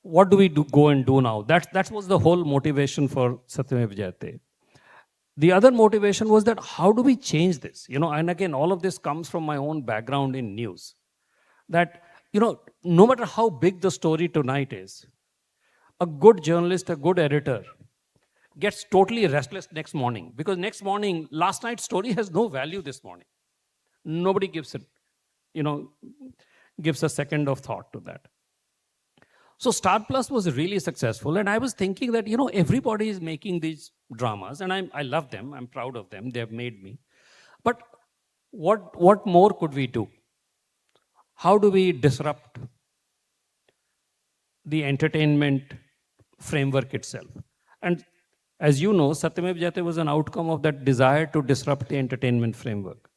what do we go and do now? That was the whole motivation for Satyam Jayate. The other motivation was that how do we change this? And again, all of this comes from my own background in news. That, no matter how big the story tonight is, a good journalist, a good editor gets totally restless next morning. Because next morning, last night's story has no value this morning. Nobody gives it, gives a second of thought to that. So Star Plus was really successful. And I was thinking that, everybody is making these dramas. And I love them. I'm proud of them. They have made me. But what more could we do? How do we disrupt the entertainment framework itself? And as you know, Satyam Jayate was an outcome of that desire to disrupt the entertainment framework.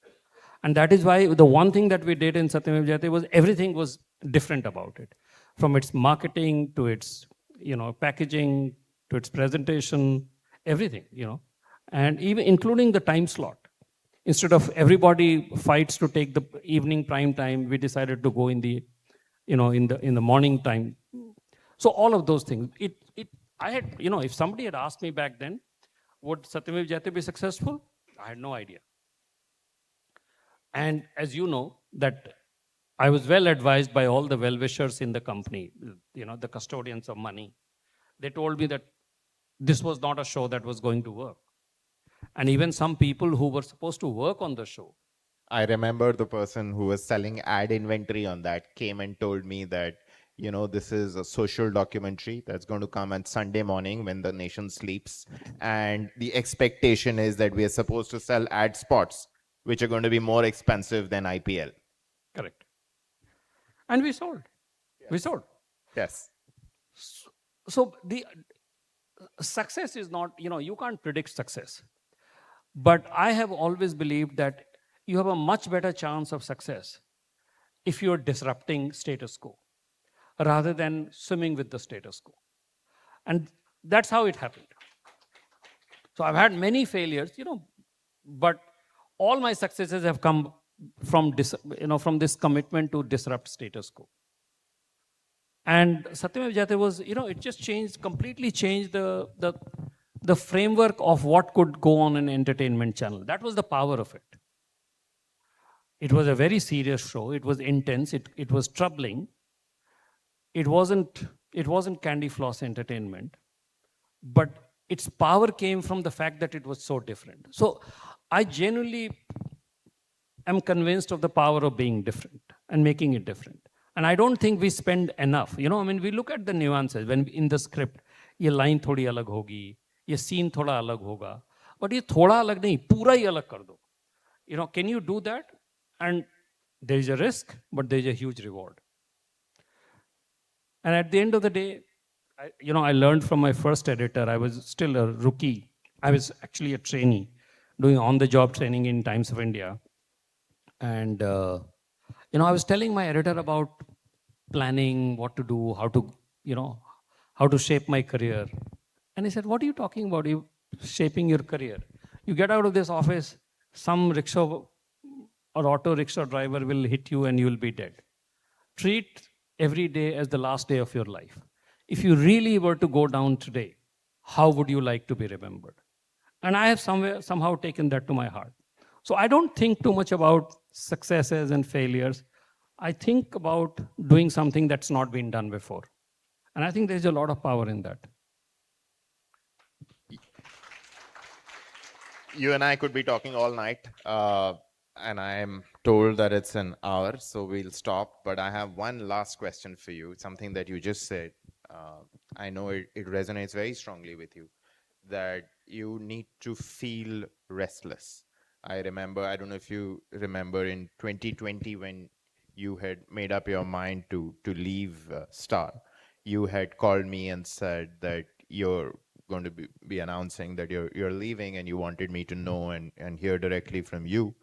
And that is why the one thing that we did in Satyam Jayate was everything was different about it. From its marketing to its packaging to its presentation, everything, and even including the time slot. Instead of everybody fights to take the evening prime time, we decided to go in the morning time. So all of those things. I had, if somebody had asked me back then, would Satyam Jayate be successful? I had no idea. And as you know, that I was well advised by all the well-wishers in the company, the custodians of money. They told me that this was not a show that was going to work. And even some people who were supposed to work on the show. I remember the person who was selling ad inventory on that came and told me that, this is a social documentary that's going to come on Sunday morning when the nation sleeps. And the expectation is that we are supposed to sell ad spots, which are going to be more expensive than IPL. Correct. And we sold. Yes. We sold. Yes. So the success is not, you can't predict success. But I have always believed that you have a much better chance of success if you're disrupting status quo rather than swimming with the status quo. And that's how it happened. So I've had many failures, but all my successes have come from this commitment to disrupt status quo. And Satyam Jayate was, it just completely changed the framework of what could go on an entertainment channel. That was the power of it. It was a very serious show. It was intense. It was troubling. It wasn't candy floss entertainment, but its power came from the fact that it was so different. So I genuinely am convinced of the power of being different and making it different. And I don't think we spend enough. We look at the nuances when in the script, ये line थोड़ी अलग होगी, ये scene थोड़ा अलग होगा, but ये थोड़ा अलग नहीं, पूरा ही अलग कर दो. Can you do that? And there is a risk, but there is a huge reward. And at the end of the day, I learned from my first editor. I was still a rookie. I was actually a trainee doing on-the-job training in Times of India. And, I was telling my editor about planning, what to do, how to shape my career. And he said, what are you talking about? You shaping your career. You get out of this office, some rickshaw or auto rickshaw driver will hit you and you will be dead. Treat every day as the last day of your life. If you really were to go down today, how would you like to be remembered? And I have somehow taken that to my heart. So I don't think too much about successes and failures. I think about doing something that's not been done before. And I think there's a lot of power in that. You and I could be talking all night. and I am told that it's an hour, so we'll stop. But I have one last question for you, something that you just said. I know it resonates very strongly with you, that you need to feel restless. I remember, I don't know if you remember in 2020 when you had made up your mind to leave Star, you had called me and said that you're going to be announcing that you're leaving, and you wanted me to know and hear directly from you.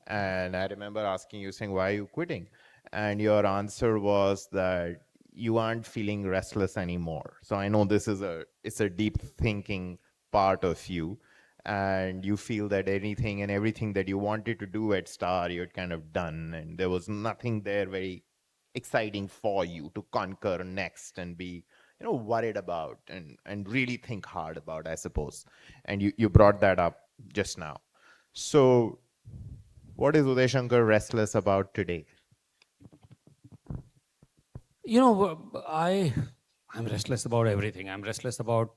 And I remember asking you, saying, why are you quitting? And your answer was that you aren't feeling restless anymore. So I know it's a deep thinking part of you, and you feel that anything and everything that you wanted to do at Star, you had kind of done, and there was nothing there very exciting for you to conquer next and be, worried about and really think hard about, I suppose. And you brought that up just now. So what is Uday Shankar restless about today? I'm restless about everything. I'm restless about,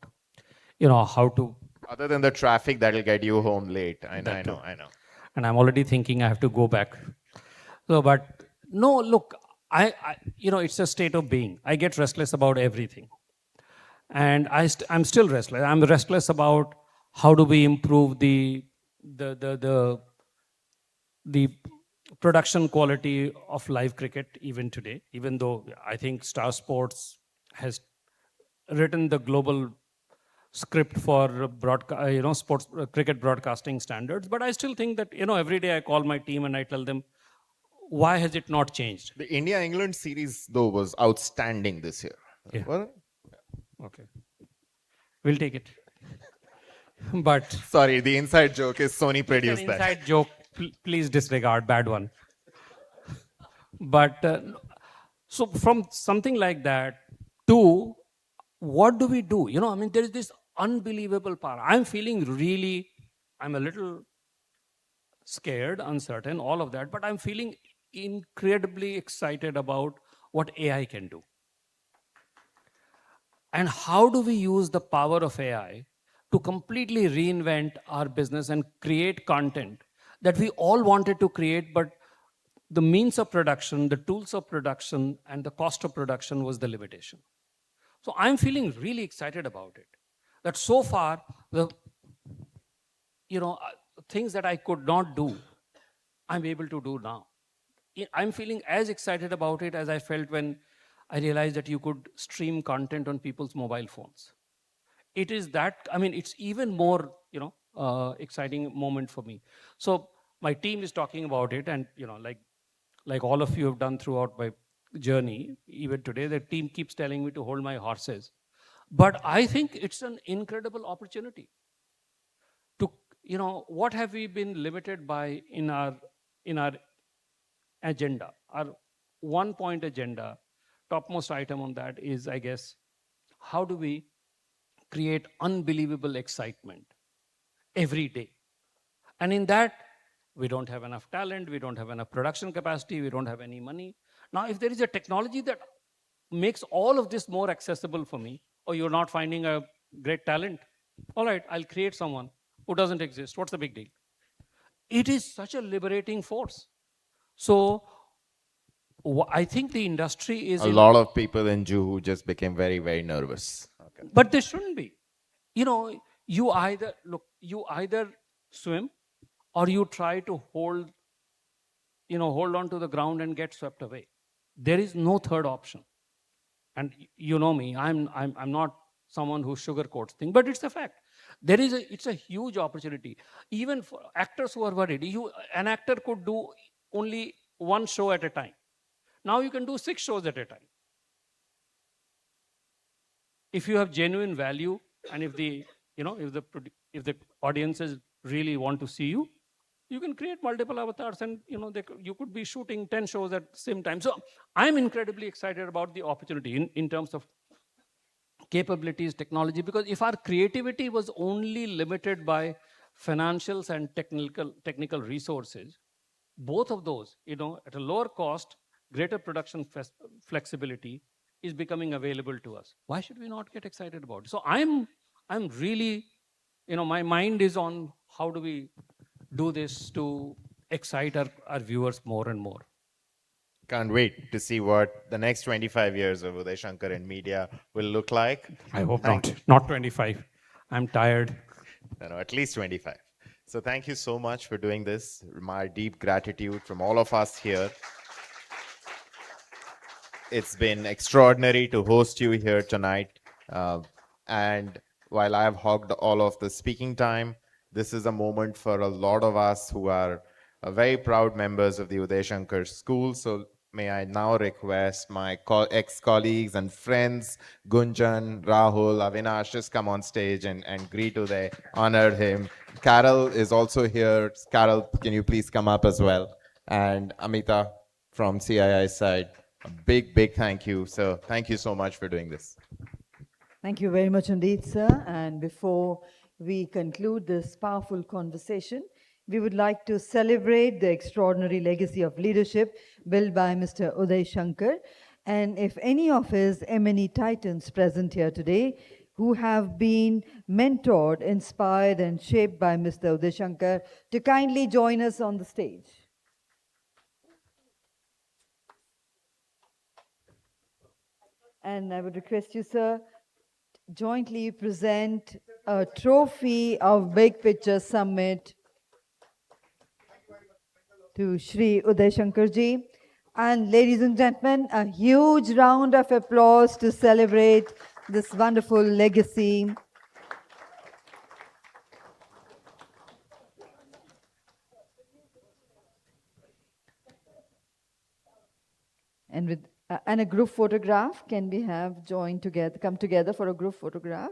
how to. Other than the traffic that'll get you home late. I know. And I'm already thinking I have to go back. So, but no, look, it's a state of being. I get restless about everything. And I'm still restless. I'm restless about how do we improve the production quality of live cricket even today, even though I think Star Sports has written the global script for sports cricket broadcasting standards. But I still think that, every day I call my team and I tell them, why has it not changed? The India-England series, though, was outstanding this year. Yeah. Well, okay. We'll take it. But sorry, the inside joke is Sony produced that. Inside joke, please disregard, bad one. But so from something like that to what do we do? There is this unbelievable power. I'm a little scared, uncertain, all of that, but I'm feeling incredibly excited about what AI can do. And how do we use the power of AI to completely reinvent our business and create content that we all wanted to create, but the means of production, the tools of production, and the cost of production was the limitation. So I'm feeling really excited about it. That so far, things that I could not do, I'm able to do now. I'm feeling as excited about it as I felt when I realized that you could stream content on people's mobile phones. It is that, it's even more, exciting moment for me. So my team is talking about it, and, like all of you have done throughout my journey, even today, the team keeps telling me to hold my horses. But I think it's an incredible opportunity to, what have we been limited by in our agenda? Our 1-point agenda, topmost item on that is, I guess, how do we create unbelievable excitement every day? And in that, we don't have enough talent, we don't have enough production capacity, we don't have any money. Now, if there is a technology that makes all of this more accessible for me, or you're not finding a great talent, all right, I'll create someone who doesn't exist. What's the big deal? It is such a liberating force. So I think the industry is... A lot of people in Juhu just became very, very nervous. Okay. But they shouldn't be. You either swim or you try to hold on to the ground and get swept away. There is no third option. And you know me, I'm not someone who sugarcoats things, but it's a fact. It's a huge opportunity. Even for actors who are worried, an actor could do only one show at a time. Now you can do 6 shows at a time. If you have genuine value, and if the audiences really want to see you, you can create multiple avatars, and you could be shooting 10 shows at the same time. So I'm incredibly excited about the opportunity in terms of capabilities, technology, because if our creativity was only limited by financials and technical resources, both of those, at a lower cost, greater production flexibility is becoming available to us. Why should we not get excited about it? So I'm really, my mind is on how do we do this to excite our viewers more and more. Can't wait to see what the next 25 years of Uday Shankar in media will look like. I hope not. Not 25. I'm tired. No, at least 25. So thank you so much for doing this. My deep gratitude from all of us here. It's been extraordinary to host you here tonight. And while I have hogged all of the speaking time, this is a moment for a lot of us who are very proud members of the Uday Shankar School. So may I now request my ex-colleagues and friends, Gunjan, Rahul, Avinash, just come on stage and greet Uday, honor him. Carol is also here. Carol, can you please come up as well? And Amita from CII side, a big, big thank you. So thank you so much for doing this. Thank you very much indeed, sir. And before we conclude this powerful conversation, we would like to celebrate the extraordinary legacy of leadership built by Mr. Uday Shankar. And if any of his eminent titans present here today who have been mentored, inspired, and shaped by Mr. Uday Shankar, to kindly join us on the stage. And I would request you, sir, jointly present a trophy of Big Picture Summit to Shri Uday Shankar ji. And ladies and gentlemen, a huge round of applause to celebrate this wonderful legacy. And with and a group photograph, can we have joined together, come together for a group photograph?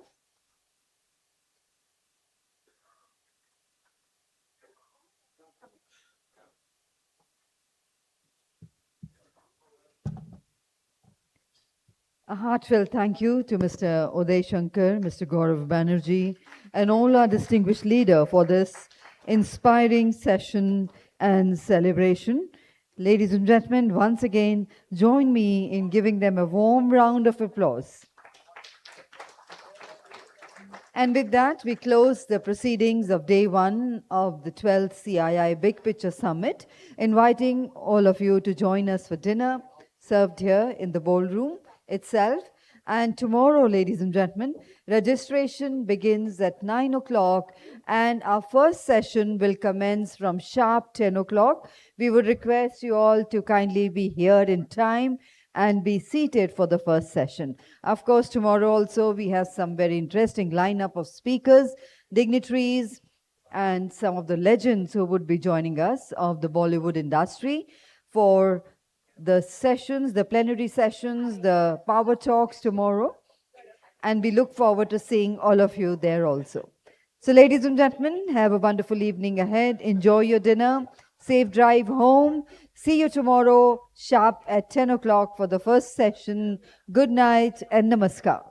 A heartfelt thank you to Mr. Uday Shankar, Mr. Gaurav Banerjee, and all our distinguished leader for this inspiring session and celebration. Ladies and gentlemen, once again, join me in giving them a warm round of applause. And with that, we close the proceedings of day 1 of the 12th CII Big Picture Summit, inviting all of you to join us for dinner, served here in the ballroom itself. And tomorrow, ladies and gentlemen, registration begins at 9 o'clock and our first session will commence from sharp 10 o'clock. We would request you all to kindly be here in time and be seated for the first session. Of course, tomorrow also we have some very interesting lineup of speakers, dignitaries, and some of the legends who would be joining us of the Bollywood industry for the sessions, the plenary sessions, the power talks tomorrow. And we look forward to seeing all of you there also. So ladies and gentlemen, have a wonderful evening ahead. Enjoy your dinner. Safe drive home. See you tomorrow sharp at 10 o'clock for the first session. Good night and namaskar.